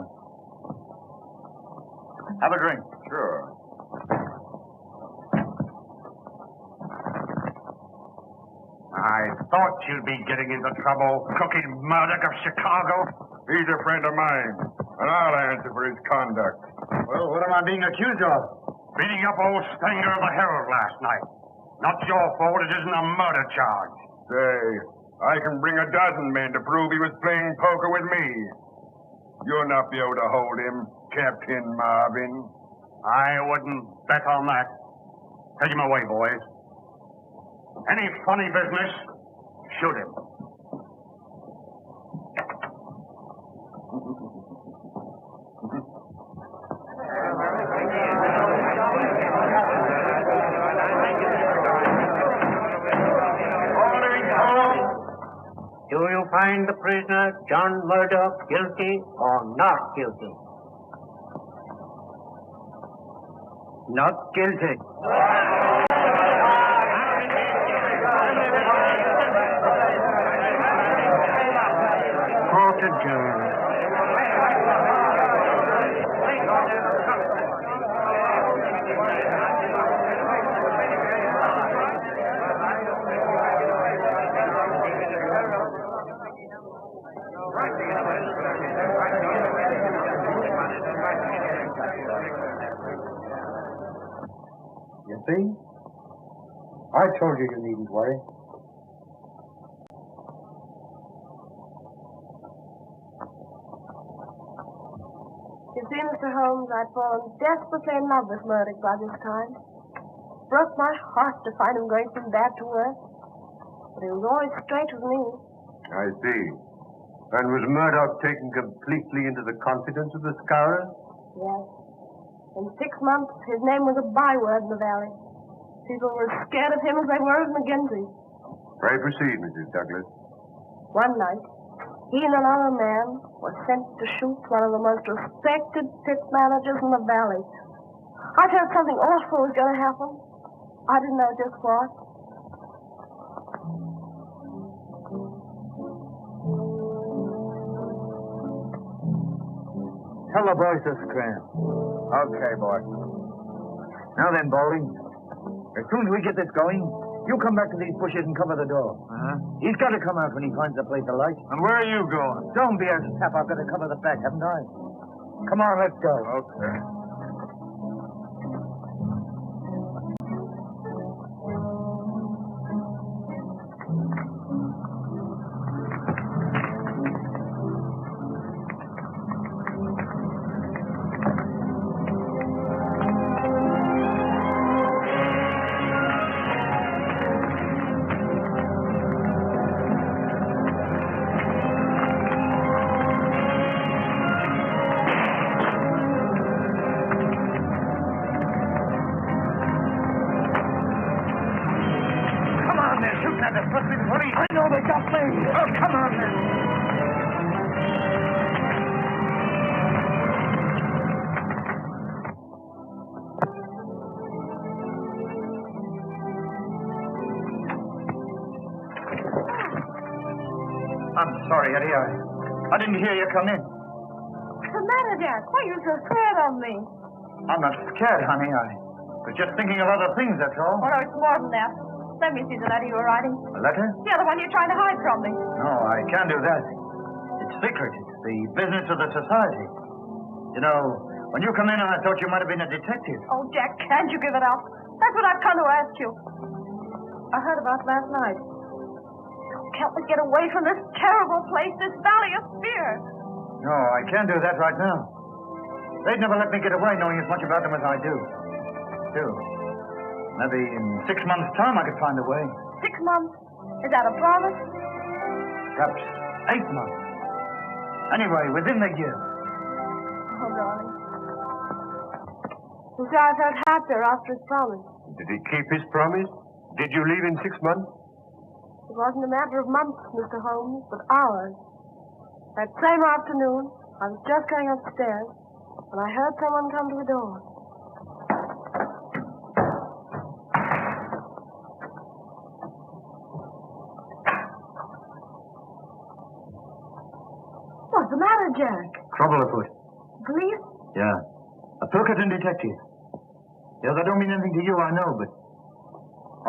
Have a drink. Sure. I thought you'd be getting into trouble, Cookie Murdoch of Chicago. He's a friend of mine, and I'll answer for his conduct. Well, what am I being accused of? Beating up old Stanger of the Herald last night. Not your fault, it isn't a murder charge. Say, I can bring a dozen men to prove he was playing poker with me. You'll not be able to hold him, Captain Marvin. I wouldn't bet on that. Take him away, boys. Any funny business, shoot him. Do you find the prisoner, John Murdoch, guilty or not guilty? Not guilty. Court adjourned. see? I told you you needn't worry. You see, Mr. Holmes, I'd fallen desperately in love with Murdoch by this time. It broke my heart to find him going from bad to worse. But he was always straight with me. I see. And was Murdoch taken completely into the confidence of the Scourers? Yes. In 6 months, his name was a byword in the valley. People were as scared of him as they were of McGinty. Pray proceed, Mrs. Douglas. One night, he and another man were sent to shoot one of the most respected pit managers in the valley. I felt something awful was going to happen. I didn't know just what. Tell the boys to scram. Okay, boy. Now then, Bowling. As soon as we get this going, you come back to these bushes and cover the door. He's got to come out when he finds the place alight. And where are you going? Don't be a sap. I've got to cover the back, haven't I? Come on, let's go. Okay. I know they got me. Oh, come on, then. I'm sorry, Eddie. I didn't hear you come in. What's the matter, Jack? Why are you so scared of me? I'm not scared, honey. I was just thinking of other things, that's all. Oh, no, it's more than that. Let me see the letter you were writing. A letter? Yeah, the one you're trying to hide from me. No, I can't do that. It's secret. It's the business of the society. You know, when you come in, I thought you might have been a detective. Oh, Jack, can't you give it up? That's what I've come to ask you. I heard about it last night. Can't we get away from this terrible place, this valley of fear? No, I can't do that right now. They'd never let me get away knowing as much about them as I do. Still, maybe in 6 months' time I could find a way. 6 months? Is that a promise? Perhaps 8 months. Anyway, within the year. Oh, darling. You see, I felt happier after his promise. Did he keep his promise? Did you leave in 6 months? It wasn't a matter of months, Mr. Holmes, but hours. That same afternoon, I was just going upstairs when I heard someone come to the door. What's the matter, Jack? Trouble afoot. Police? Yeah. A Pilkington detective. Yeah, that don't mean anything to you, I know, but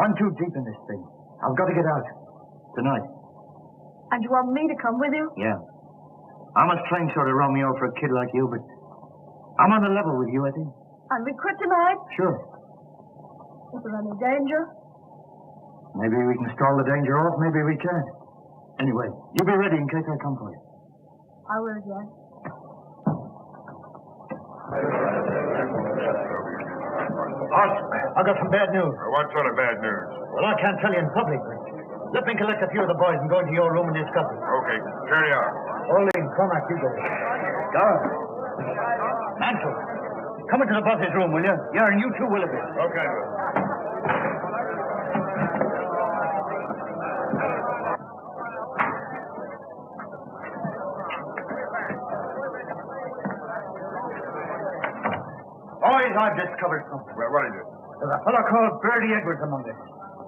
I'm too deep in this thing. I've got to get out. Tonight. And you want me to come with you? Yeah. I'm a strange sort of Romeo for a kid like you, but I'm on the level with you, I think. And we quit tonight? Sure. Is there any danger? Maybe we can stall the danger off, maybe we can't. Anyway, you be ready in case I come for you. I will, Jack. Boss, I got some bad news. What sort of bad news? Well, I can't tell you in public, but let me collect a few of the boys and go into your room and discuss it. Okay, carry on. Olin, Cormac, you go. Garth. Mansell. Come into the boss's room, will you? Yeah, and you too, Willoughby. Okay. Boys, I've discovered something. Well, what is it? There's a fellow called Bertie Edwards among us.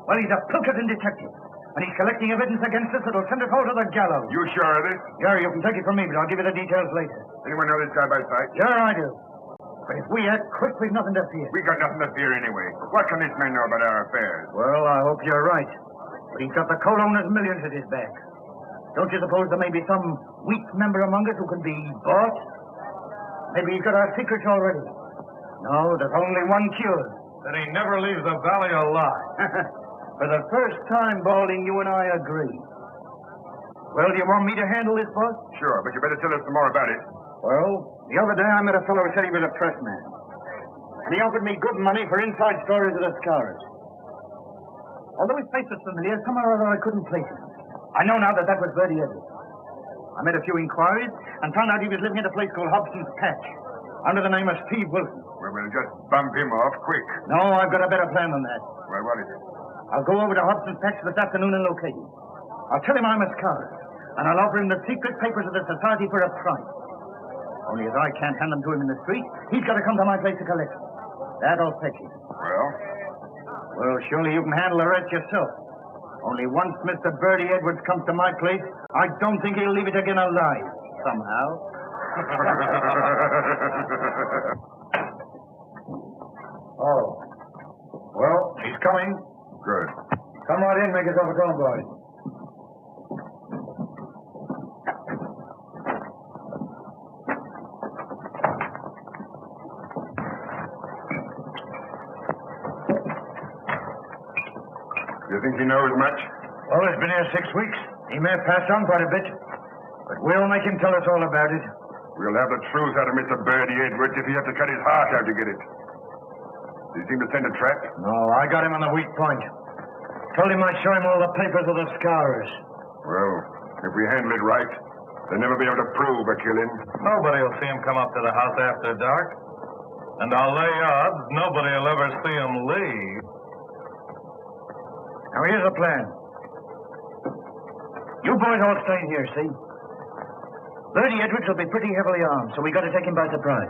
Well, he's a Pilkington detective. And he's collecting evidence against us that'll send us all to the gallows. You sure of this? Yeah, you can take it from me, but I'll give you the details later. Anyone know this guy by sight? Sure, I do. But if we act quick, we've nothing to fear. We got nothing to fear anyway. What can this man know about our affairs? Well, I hope you're right. But he's got the coal owner's millions at his back. Don't you suppose there may be some weak member among us who can be bought? Maybe he's got our secrets already. No, there's only one cure. that he never leaves the valley alive. For the first time, Balding, you and I agree. Well, do you want me to handle this, boss? Sure, but you better tell us some more about it. Well, the other day I met a fellow who said he was a press man. And he offered me good money for inside stories of the Scars. Although his face was familiar, somehow or other I couldn't place him. I know now that was Bertie Edwards. I made a few inquiries and found out he was living at a place called Hobson's Patch, under the name of Steve Wilson. Well, we'll just bump him off quick. No, I've got a better plan than that. Well, what is it? I'll go over to Hobson's Patch this afternoon and locate him. I'll tell him I'm a scholar, and I'll offer him the secret papers of the Society for a price. Only as I can't hand them to him in the street, he's got to come to my place to collect them. That'll fetch him. Well? Well, surely you can handle the rest yourself. Only once Mr. Bertie Edwards comes to my place, I don't think he'll leave it again alive, somehow. Oh. Well, he's coming. Good. Come right in, make yourself at home, boys. You think he knows much? Well, he's been here 6 weeks. He may have passed on quite a bit. But we'll make him tell us all about it. We'll have the truth out of Mr. Bertie Edwards if he has to cut his heart out to get it. Did he seem to send a trap? No, I got him on the weak point. Told him I'd show him all the papers of the Scars. Well, if we handle it right, they'll never be able to prove a killing. Nobody will see him come up to the house after dark. And I'll lay odds nobody will ever see him leave. Now, here's the plan. You boys all stay here, see? Bertie Edwards will be pretty heavily armed, so we got to take him by surprise.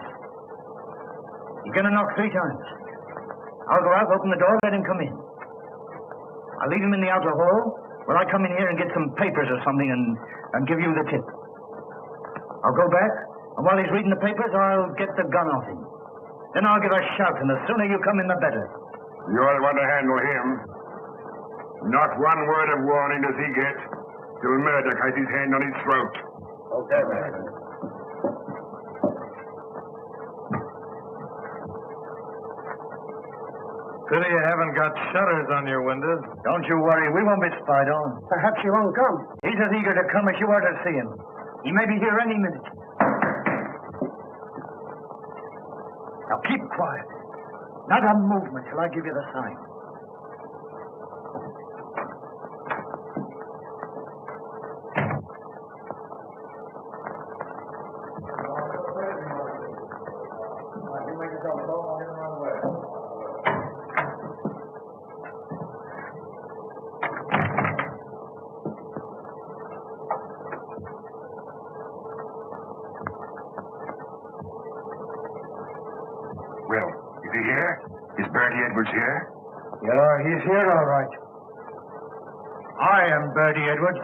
He's going to knock 3 times. I'll go out, open the door, let him come in. I'll leave him in the outer hall, where I come in here and get some papers or something and give you the tip. I'll go back, and while he's reading the papers, I'll get the gun off him. Then I'll give a shout, and the sooner you come in, the better. You're the one to handle him. Not one word of warning does he get till Murdoch has his hand on his throat. Okay, man. Pity you haven't got shutters on your windows. Don't you worry, we won't be spied on. Perhaps he won't come. He's as eager to come as you are to see him. He may be here any minute. Now keep quiet. Not a movement till I give you the sign. Well, is he here? Is Bertie Edwards here? Yeah, he's here all right. I am Bertie Edwards.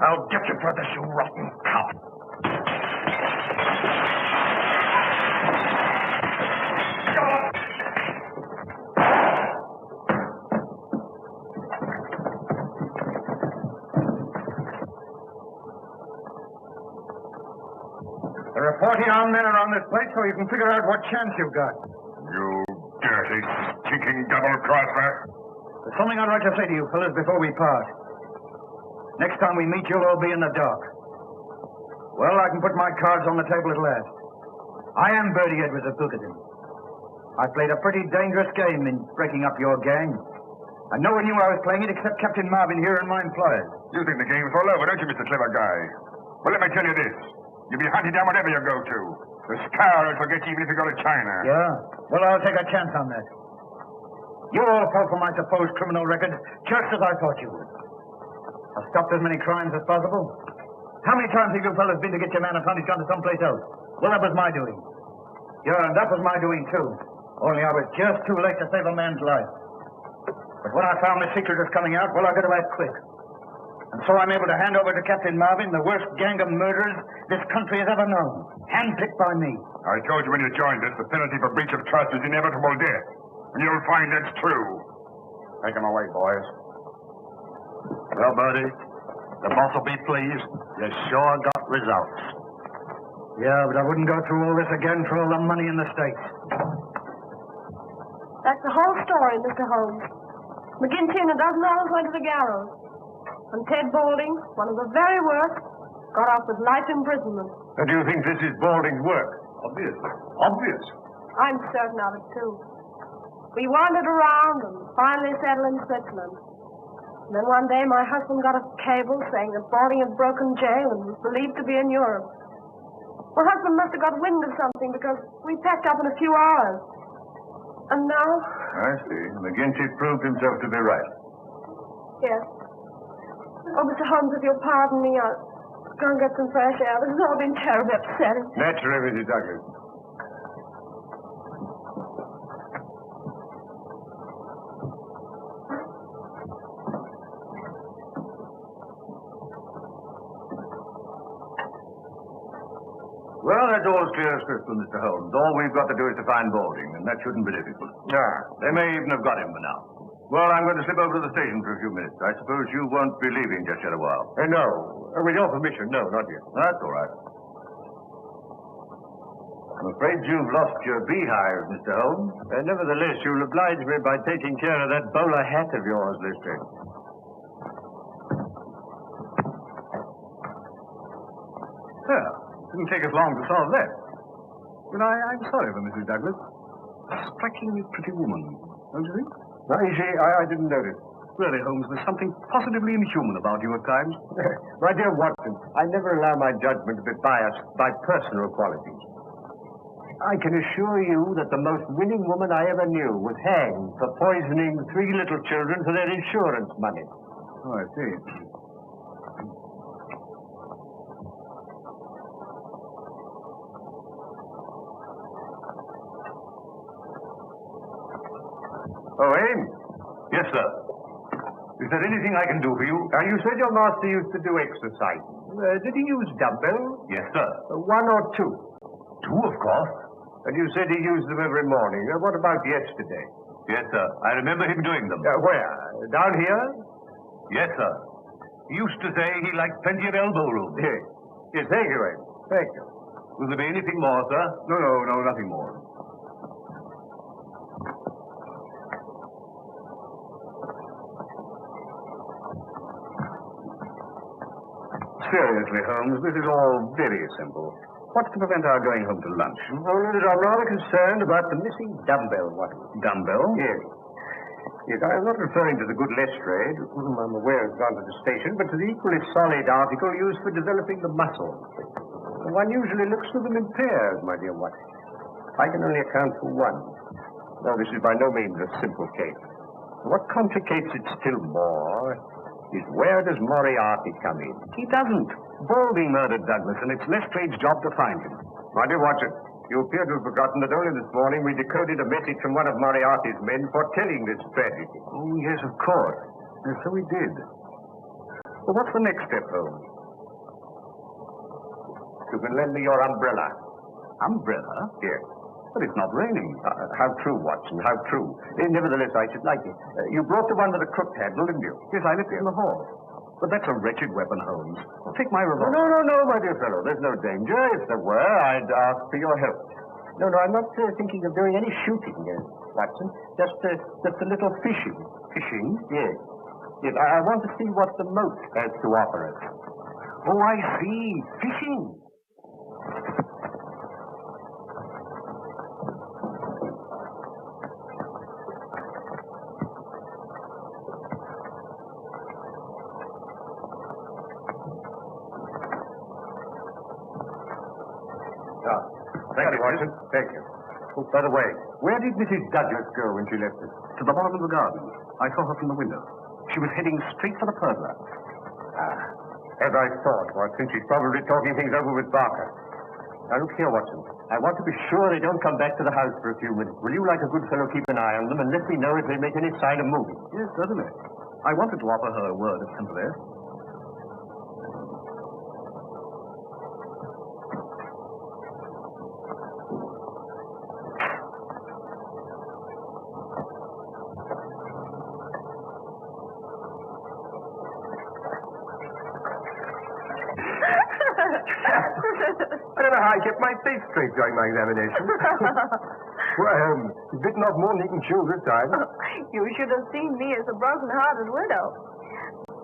I'll get you for this, you rotten cop. There are 40 armed men around this place, so you can figure out what chance you've got. You dirty, stinking double-crosser. There's something I'd like to say to you fellas before we part. Next time we meet, you'll all be in the dark. Well, I can put my cards on the table at last. I am Bertie Edwards of Bookerton. I played a pretty dangerous game in breaking up your gang. And no one knew I was playing it except Captain Marvin here and my employers. You think the game's all over, don't you, Mr. Clever Guy? Well, let me tell you this. You'll be hunted down wherever you go to. The Scourers will get you even if you go to China. Yeah? Well, I'll take a chance on that. You all fell for my supposed criminal record, just as I thought you would. I've stopped as many crimes as possible. How many times have you fellas been to get your man and found he's gone to someplace else? Well, that was my doing. Yeah, and that was my doing, too. Only I was just too late to save a man's life. But when I found the secret was coming out, well, I got to act quick. And so I'm able to hand over to Captain Marvin the worst gang of murderers this country has ever known. Handpicked by me. I told you when you joined us, the penalty for breach of trust is inevitable death. And you'll find that's true. Take him away, boys. Well, Bertie, the boss will be pleased. You sure got results. Yeah, but I wouldn't go through all this again for all the money in the States. That's the whole story, Mr. Holmes. McGinty and a dozen others went to the gallows. And Ted Balding, one of the very worst, got off with life imprisonment. And do you think this is Balding's work? Obviously. Obvious. I'm certain of it, too. We wandered around and finally settled in Switzerland. And then one day my husband got a cable saying that Balding had broken jail and was believed to be in Europe. My husband must have got wind of something because we packed up in a few hours. And now? I see. McGinty proved himself to be right. Yes. Oh, Mr. Holmes, if you'll pardon me, I'll go and get some fresh air. This has all been terribly upsetting. Naturally, Mrs. Douglas. Well, that's all as clear as crystal, Mr. Holmes. All we've got to do is to find Balding, and that shouldn't be difficult. They may even have got him by now. Well, I'm going to slip over to the station for a few minutes. I suppose you won't be leaving just yet a while. No. With your permission, no, not yet. That's all right. I'm afraid you've lost your beehive, Mr. Holmes. Nevertheless, you'll oblige me by taking care of that bowler hat of yours, Lister. Well, didn't take us long to solve that. But I'm sorry for Mrs. Douglas. A strikingly pretty woman, don't you think? I didn't notice. Really, Holmes, there's something positively inhuman about you at times. My dear Watson, I never allow my judgment to be biased by personal qualities. I can assure you that the most winning woman I ever knew was hanged for poisoning 3 little children for their insurance money. Oh, I see. Oh, Ames? Yes, sir. Is there anything I can do for you? You said your master used to do exercise. Did he use dumbbells? Yes, sir. 1 or 2? 2, of course. And you said he used them every morning. What about yesterday? Yes, sir. I remember him doing them. Where? Down here? Yes, sir. He used to say he liked plenty of elbow room. Yes, thank you, Ames. Thank you. Will there be anything more, sir? No, nothing more. Seriously, Holmes, this is all very simple. What's to prevent our going home to lunch? Only that I'm rather concerned about the missing dumbbell, Watson. Dumbbell? Yes. Yes, I am not referring to the good Lestrade, whom I'm aware has gone to the station, but to the equally solid article used for developing the muscles. One usually looks to them in pairs, my dear Watson. I can only account for one. Now, this is by no means a simple case. What complicates it still more is where does Moriarty come in? He doesn't. Balding murdered Douglas, and it's Lestrade's job to find him. My dear Watson, you appear to have forgotten that only this morning we decoded a message from one of Moriarty's men foretelling this tragedy. Oh, yes, of course. Yes, so he did. Well, what's the next step, Holmes? You can lend me your umbrella. Umbrella? Yes. But it's not raining. How true, Watson, how true. Nevertheless, I should like it. You brought the one with the crooked handle, didn't you? Yes, I left it in the hall. But that's a wretched weapon, Holmes. Take my revolver. No, my dear fellow. There's no danger. If there were, I'd ask for your help. No, I'm not thinking of doing any shooting, Watson. Just a little fishing. Fishing? Yes. Yes, I want to see what the moat has to offer us. Oh, I see. Fishing. Thank you, Watson. Thank you. Oh, by the way, where did Mrs. Douglas go when she left us? To the bottom of the garden. I saw her from the window. She was heading straight for the pergola. As I thought, Watson, she's probably talking things over with Barker. Now, look here, Watson. I want to be sure they don't come back to the house for a few minutes. Will you, like a good fellow, keep an eye on them and let me know if they make any sign of moving? Yes, certainly. I wanted to offer her a word of sympathy. I don't know how I kept my face straight during my examination. Why, he's bitten off more than he can chew this time. You should have seen me as a broken-hearted widow.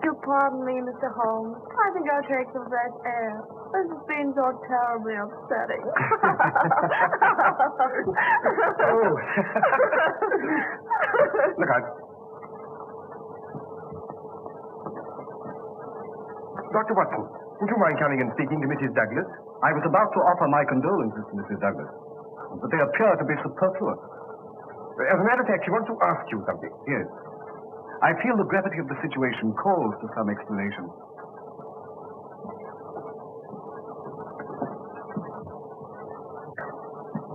Do pardon me, Mr. Holmes. I think I'll take some fresh air. This has been so terribly upsetting. Oh. Look out. Dr. Watson, would you mind coming and speaking to Mrs. Douglas? I was about to offer my condolences to Mrs. Douglas, but they appear to be superfluous. As a matter of fact, she wants to ask you something. Yes. I feel the gravity of the situation calls for some explanation.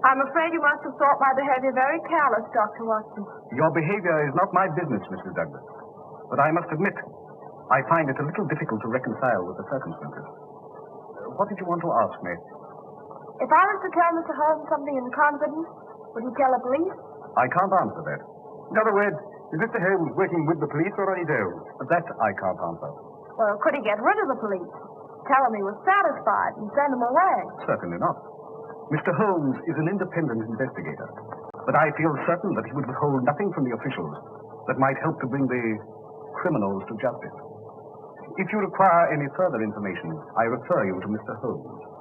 I'm afraid you must have thought my behavior very callous, Dr. Watson. Your behavior is not my business, Mrs. Douglas. But I must admit, I find it a little difficult to reconcile with the circumstances. What did you want to ask me? If I was to tell Mr. Holmes something in confidence, would he tell the police? I can't answer that. In other words, is Mr. Holmes working with the police or on his own? That I can't answer. Well, could he get rid of the police? Tell them he was satisfied and send them away? Certainly not. Mr. Holmes is an independent investigator, but I feel certain that he would withhold nothing from the officials that might help to bring the criminals to justice. If you require any further information, I refer you to Mr. Holmes.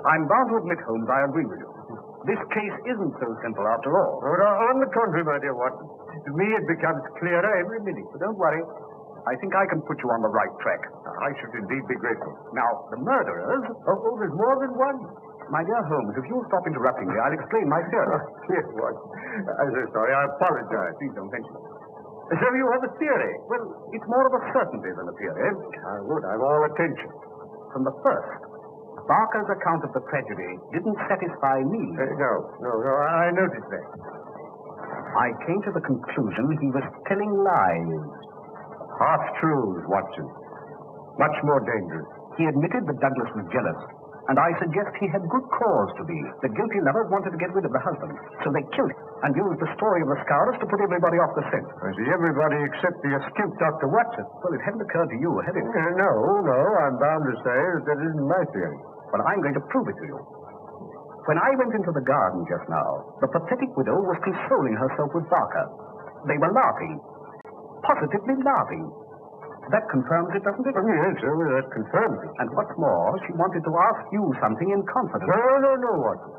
I'm bound to admit, Holmes, I agree with you. This case isn't so simple after all. On the contrary, my dear Watson. To me, it becomes clearer every minute. But don't worry. I think I can put you on the right track. I should indeed be grateful. Now, the murderers... Oh, there's more than one. My dear Holmes, if you'll stop interrupting me, I'll explain my theory. Yes, Watson. I'm so sorry. I apologize. Please don't mention it. So you have a theory? Well, it's more of a certainty than a theory. I'm all attention. From the first, Barker's account of the tragedy didn't satisfy me. No, I noticed that. I came to the conclusion he was telling lies. Half-truths, Watson. Much more dangerous. He admitted that Douglas was jealous, and I suggest he had good cause to be. The guilty lovers wanted to get rid of the husband, so they killed him and used the story of the scourge to put everybody off the scent. I see everybody except the astute Dr. Watson. Well, it hadn't occurred to you, had it? No, I'm bound to say that isn't my theory. But I'm going to prove it to you. When I went into the garden just now, the pathetic widow was consoling herself with Barker. They were laughing. Positively laughing. That confirms it, doesn't it? Oh, yes, that confirms it. And what's more, she wanted to ask you something in confidence. No, Watson.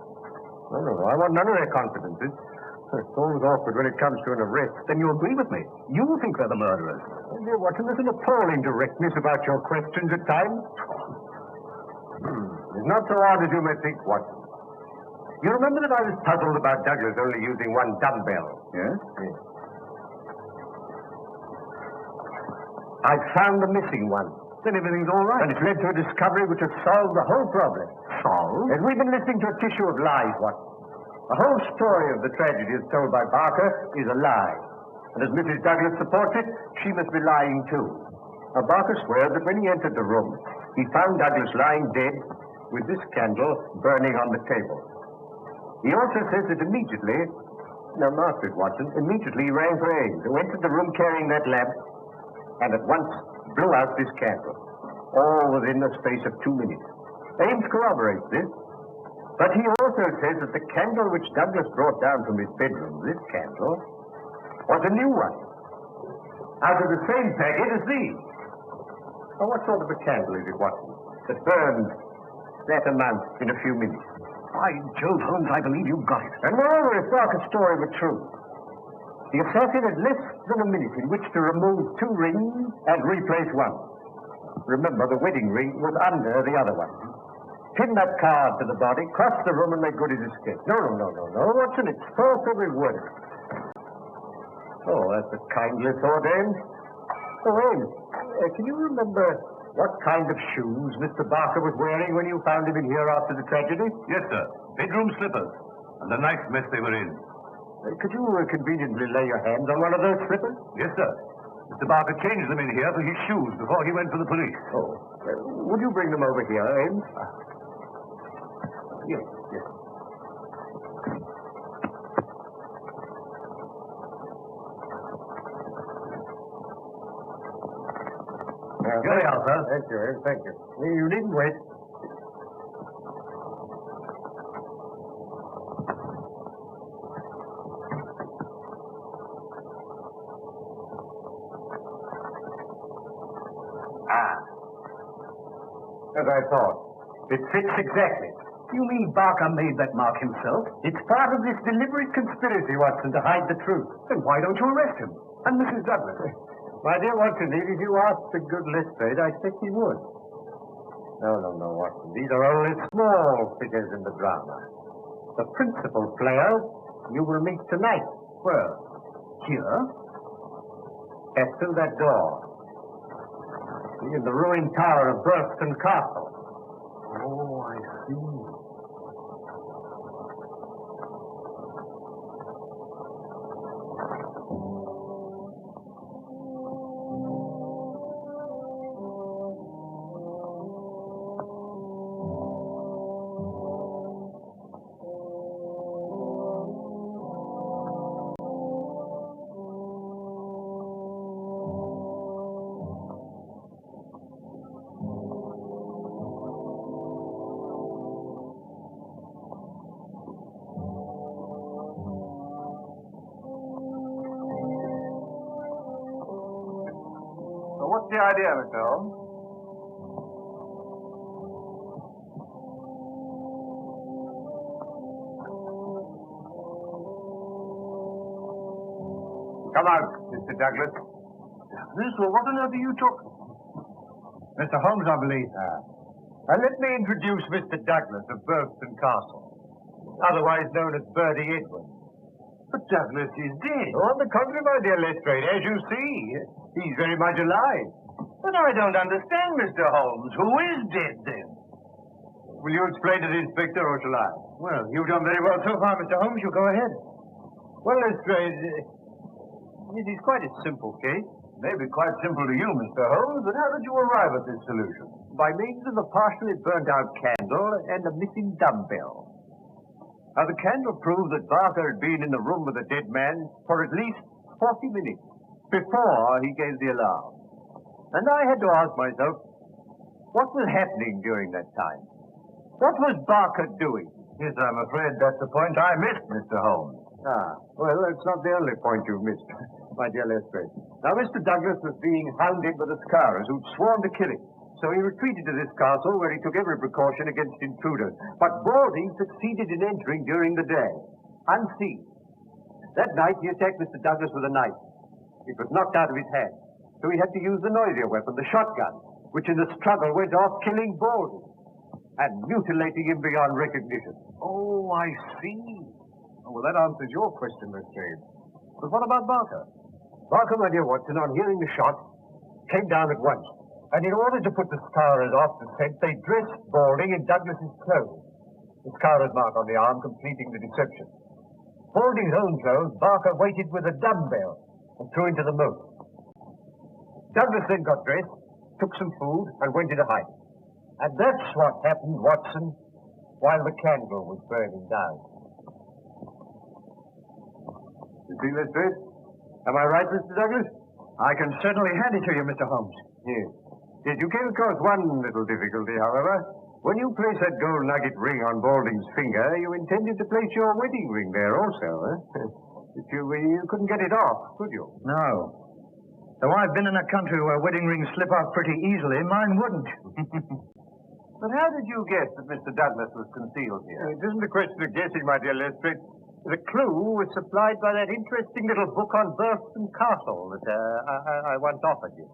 No, I want none of their confidences. It's always awkward when it comes to an arrest. Then you agree with me. You think they're the murderers. Oh, dear Watson, there's an appalling directness about your questions at times. It's not so hard as you may think, Watson. You remember that I was puzzled about Douglas only using one dumbbell? Yes? Yes. I've found the missing one. Then everything's all right. And it's led to a discovery which has solved the whole problem. Solved? And we've been listening to a tissue of lies, Watson. The whole story of the tragedy as told by Barker is a lie. And as Mrs. Douglas supports it, she must be lying too. Now, Barker swears that when he entered the room, he found Douglas lying dead, with this candle burning on the table. He also says that immediately, now mark this, Watson, immediately he rang for Ames, who entered the room carrying that lamp, and at once blew out this candle, all within the space of 2 minutes. Ames corroborates this, but he also says that the candle which Douglas brought down from his bedroom, this candle, was a new one, out of the same packet as these. Now, what sort of a candle is it, Watson, that burned that amount in a few minutes? By Jove, Holmes, I believe you've got it. And moreover, if Barker's story were true, the assassin had less than a minute in which to remove 2 rings and replace one. Remember, the wedding ring was under the other one. Pin that card to the body, cross the room, and make good his escape. No, Watson, it's false every word. Oh, that's a kindly thought, Ames. Oh, Ames, can you remember what kind of shoes Mr. Barker was wearing when you found him in here after the tragedy? Yes, sir. Bedroom slippers. And a nice mess they were in. Could you conveniently lay your hands on one of those slippers? Yes, sir. Mr. Barker changed them in here for his shoes before he went for the police. Oh. Would you bring them over here, Ames? Yes. Here they are, sir. Thank you, Ames. Thank you. You needn't wait. As I thought. It fits exactly. You mean Barker made that mark himself? It's part of this deliberate conspiracy, Watson, to hide the truth. Then why don't you arrest him? And Mrs. Douglas? My dear Watson, if you asked the good Lestrade, I think he would. No, Watson. These are only small figures in the drama. The principal players you will meet tonight. Where? Here? Pass through that door. In the ruined tower of Burlston Castle. Oh, I see. What's the idea, Mr. Holmes? Come out, Mr. Douglas. Douglas? Well, what on earth are you talking? Mr. Holmes, I believe. Let me introduce Mr. Douglas of Burlston Castle, otherwise known as Bertie Edwards. But Douglas is dead. On the contrary, my dear Lestrade, as you see, he's very much alive. But I don't understand, Mr. Holmes. Who is dead, then? Will you explain to the inspector, or shall I? Well, you've done very well so far, Mr. Holmes. You go ahead. Well, Lestrade, it is quite a simple case. Maybe quite simple to you, Mr. Holmes, but how did you arrive at this solution? By means of a partially burnt-out candle and a missing dumbbell. Now, the candle proved that Barker had been in the room with the dead man for at least 40 minutes before he gave the alarm. And I had to ask myself, what was happening during that time? What was Barker doing? Yes, I'm afraid that's the point I missed, Mr. Holmes. Well, that's not the only point you've missed, my dear Lestrade. Now, Mr. Douglas was being hounded by the Scarers, who'd sworn to kill him. So he retreated to this castle, where he took every precaution against intruders. But Baldy succeeded in entering during the day, unseen. That night, he attacked Mr. Douglas with a knife. It was knocked out of his hand, so he had to use the noisier weapon, the shotgun, which in the struggle went off, killing Baldy and mutilating him beyond recognition. Oh, I see. Oh, well, that answers your question, Lestrade. But what about Barker? Barker, my dear Watson, on hearing the shot, came down at once. And in order to put the Scarers off the scent, they dressed Baldy in Douglas's clothes. The Scarer's mark on the arm completing the deception. Baldy's own clothes, Barker weighted with a dumbbell and threw into the moat. Douglas then got dressed, took some food, and went into hiding. And that's what happened, Watson, while the candle was burning down. You see, Lestrade? Am I right, Mr. Douglas? I can certainly hand it to you, Mr. Holmes. Yes. Yes, you came across one little difficulty, however. When you placed that gold nugget ring on Balding's finger, you intended to place your wedding ring there also, eh? But you couldn't get it off, could you? No. Though I've been in a country where wedding rings slip off pretty easily, mine wouldn't. But how did you guess that Mr. Douglas was concealed here? It isn't a question of guessing, my dear Lestrade. The clue was supplied by that interesting little book on Burton Castle that I once offered you.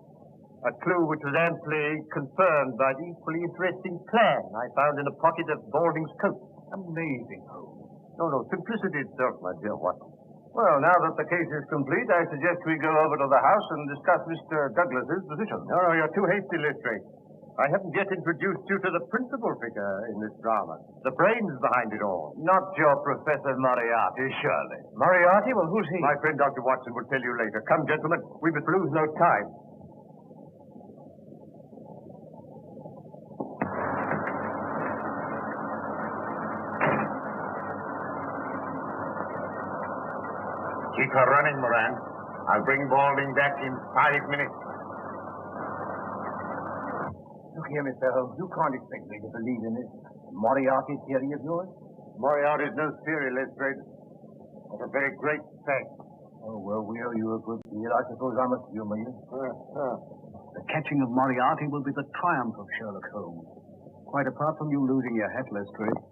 A clue which was amply confirmed by the equally interesting plan I found in a pocket of Balding's coat. Amazing, Holmes. No, simplicity itself, my dear Watson. Well, now that the case is complete, I suggest we go over to the house and discuss Mr. Douglas's position. No, you're too hasty, Lestrade. I haven't yet introduced you to the principal figure in this drama. The brains behind it all. Not your Professor Moriarty, surely. Moriarty? Well, who's he? My friend Dr. Watson will tell you later. Come, gentlemen, we must lose no time. Keep her running, Moran. I'll bring Balding back in 5 minutes. Look here, Mr. Holmes. You can't expect me to believe in this Moriarty theory of yours. Moriarty's no theory, Lestrade. It's a very great fact. Oh, well, we owe you a good deal. I suppose I must humor you. The catching of Moriarty will be the triumph of Sherlock Holmes. Quite apart from you losing your hat, Lestrade.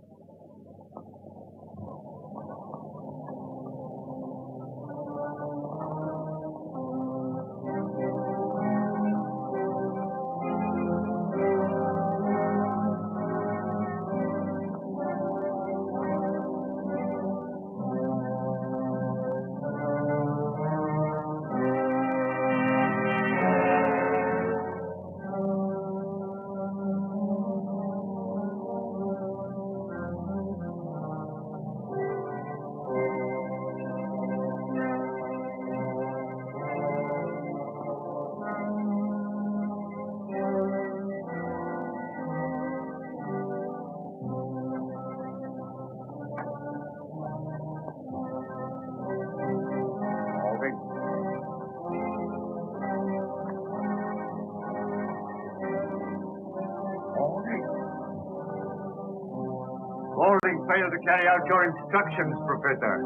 Balding failed to carry out your instructions, Professor.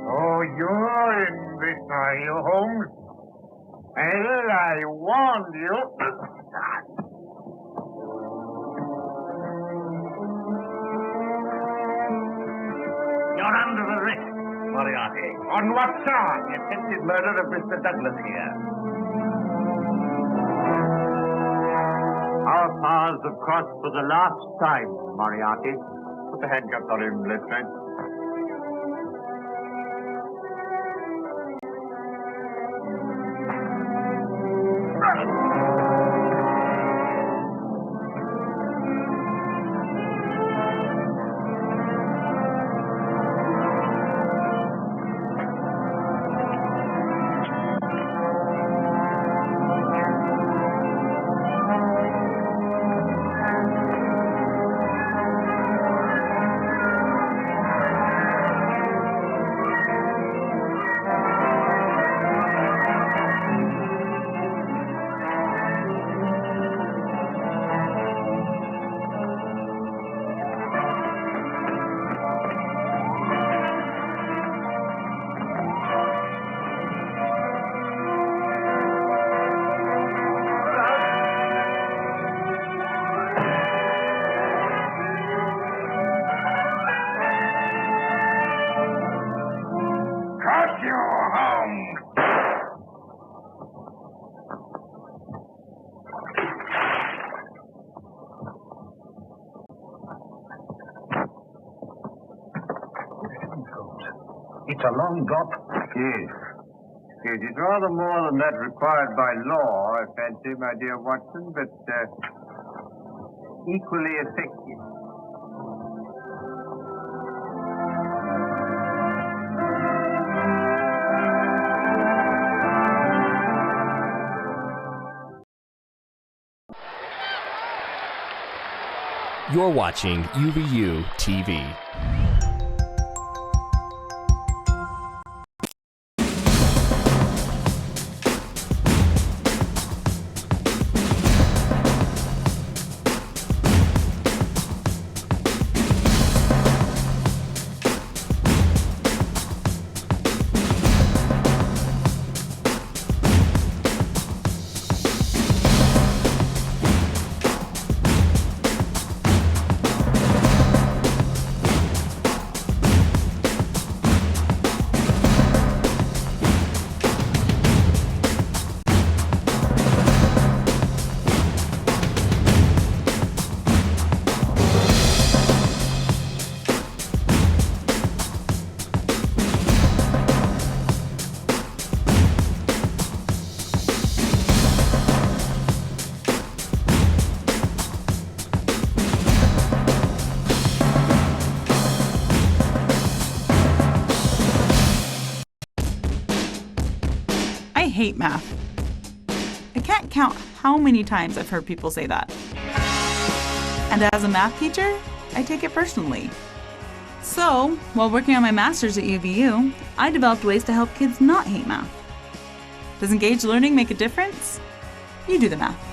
Oh, you're in this, are you, Holmes? Well, I warned you. You're under arrest, Moriarty. On what charge? The attempted murder of Mr. Douglas here. Our paths have crossed for the last time, Moriarty. Put the handcuffs on him, Lestrade. It's a long drop. Yes. Yes, it's rather more than that required by law, I fancy, my dear Watson, but equally effective. You're watching UVU TV. I hate math. I can't count how many times I've heard people say that. And as a math teacher, I take it personally. So, while working on my master's at UVU, I developed ways to help kids not hate math. Does engaged learning make a difference? You do the math.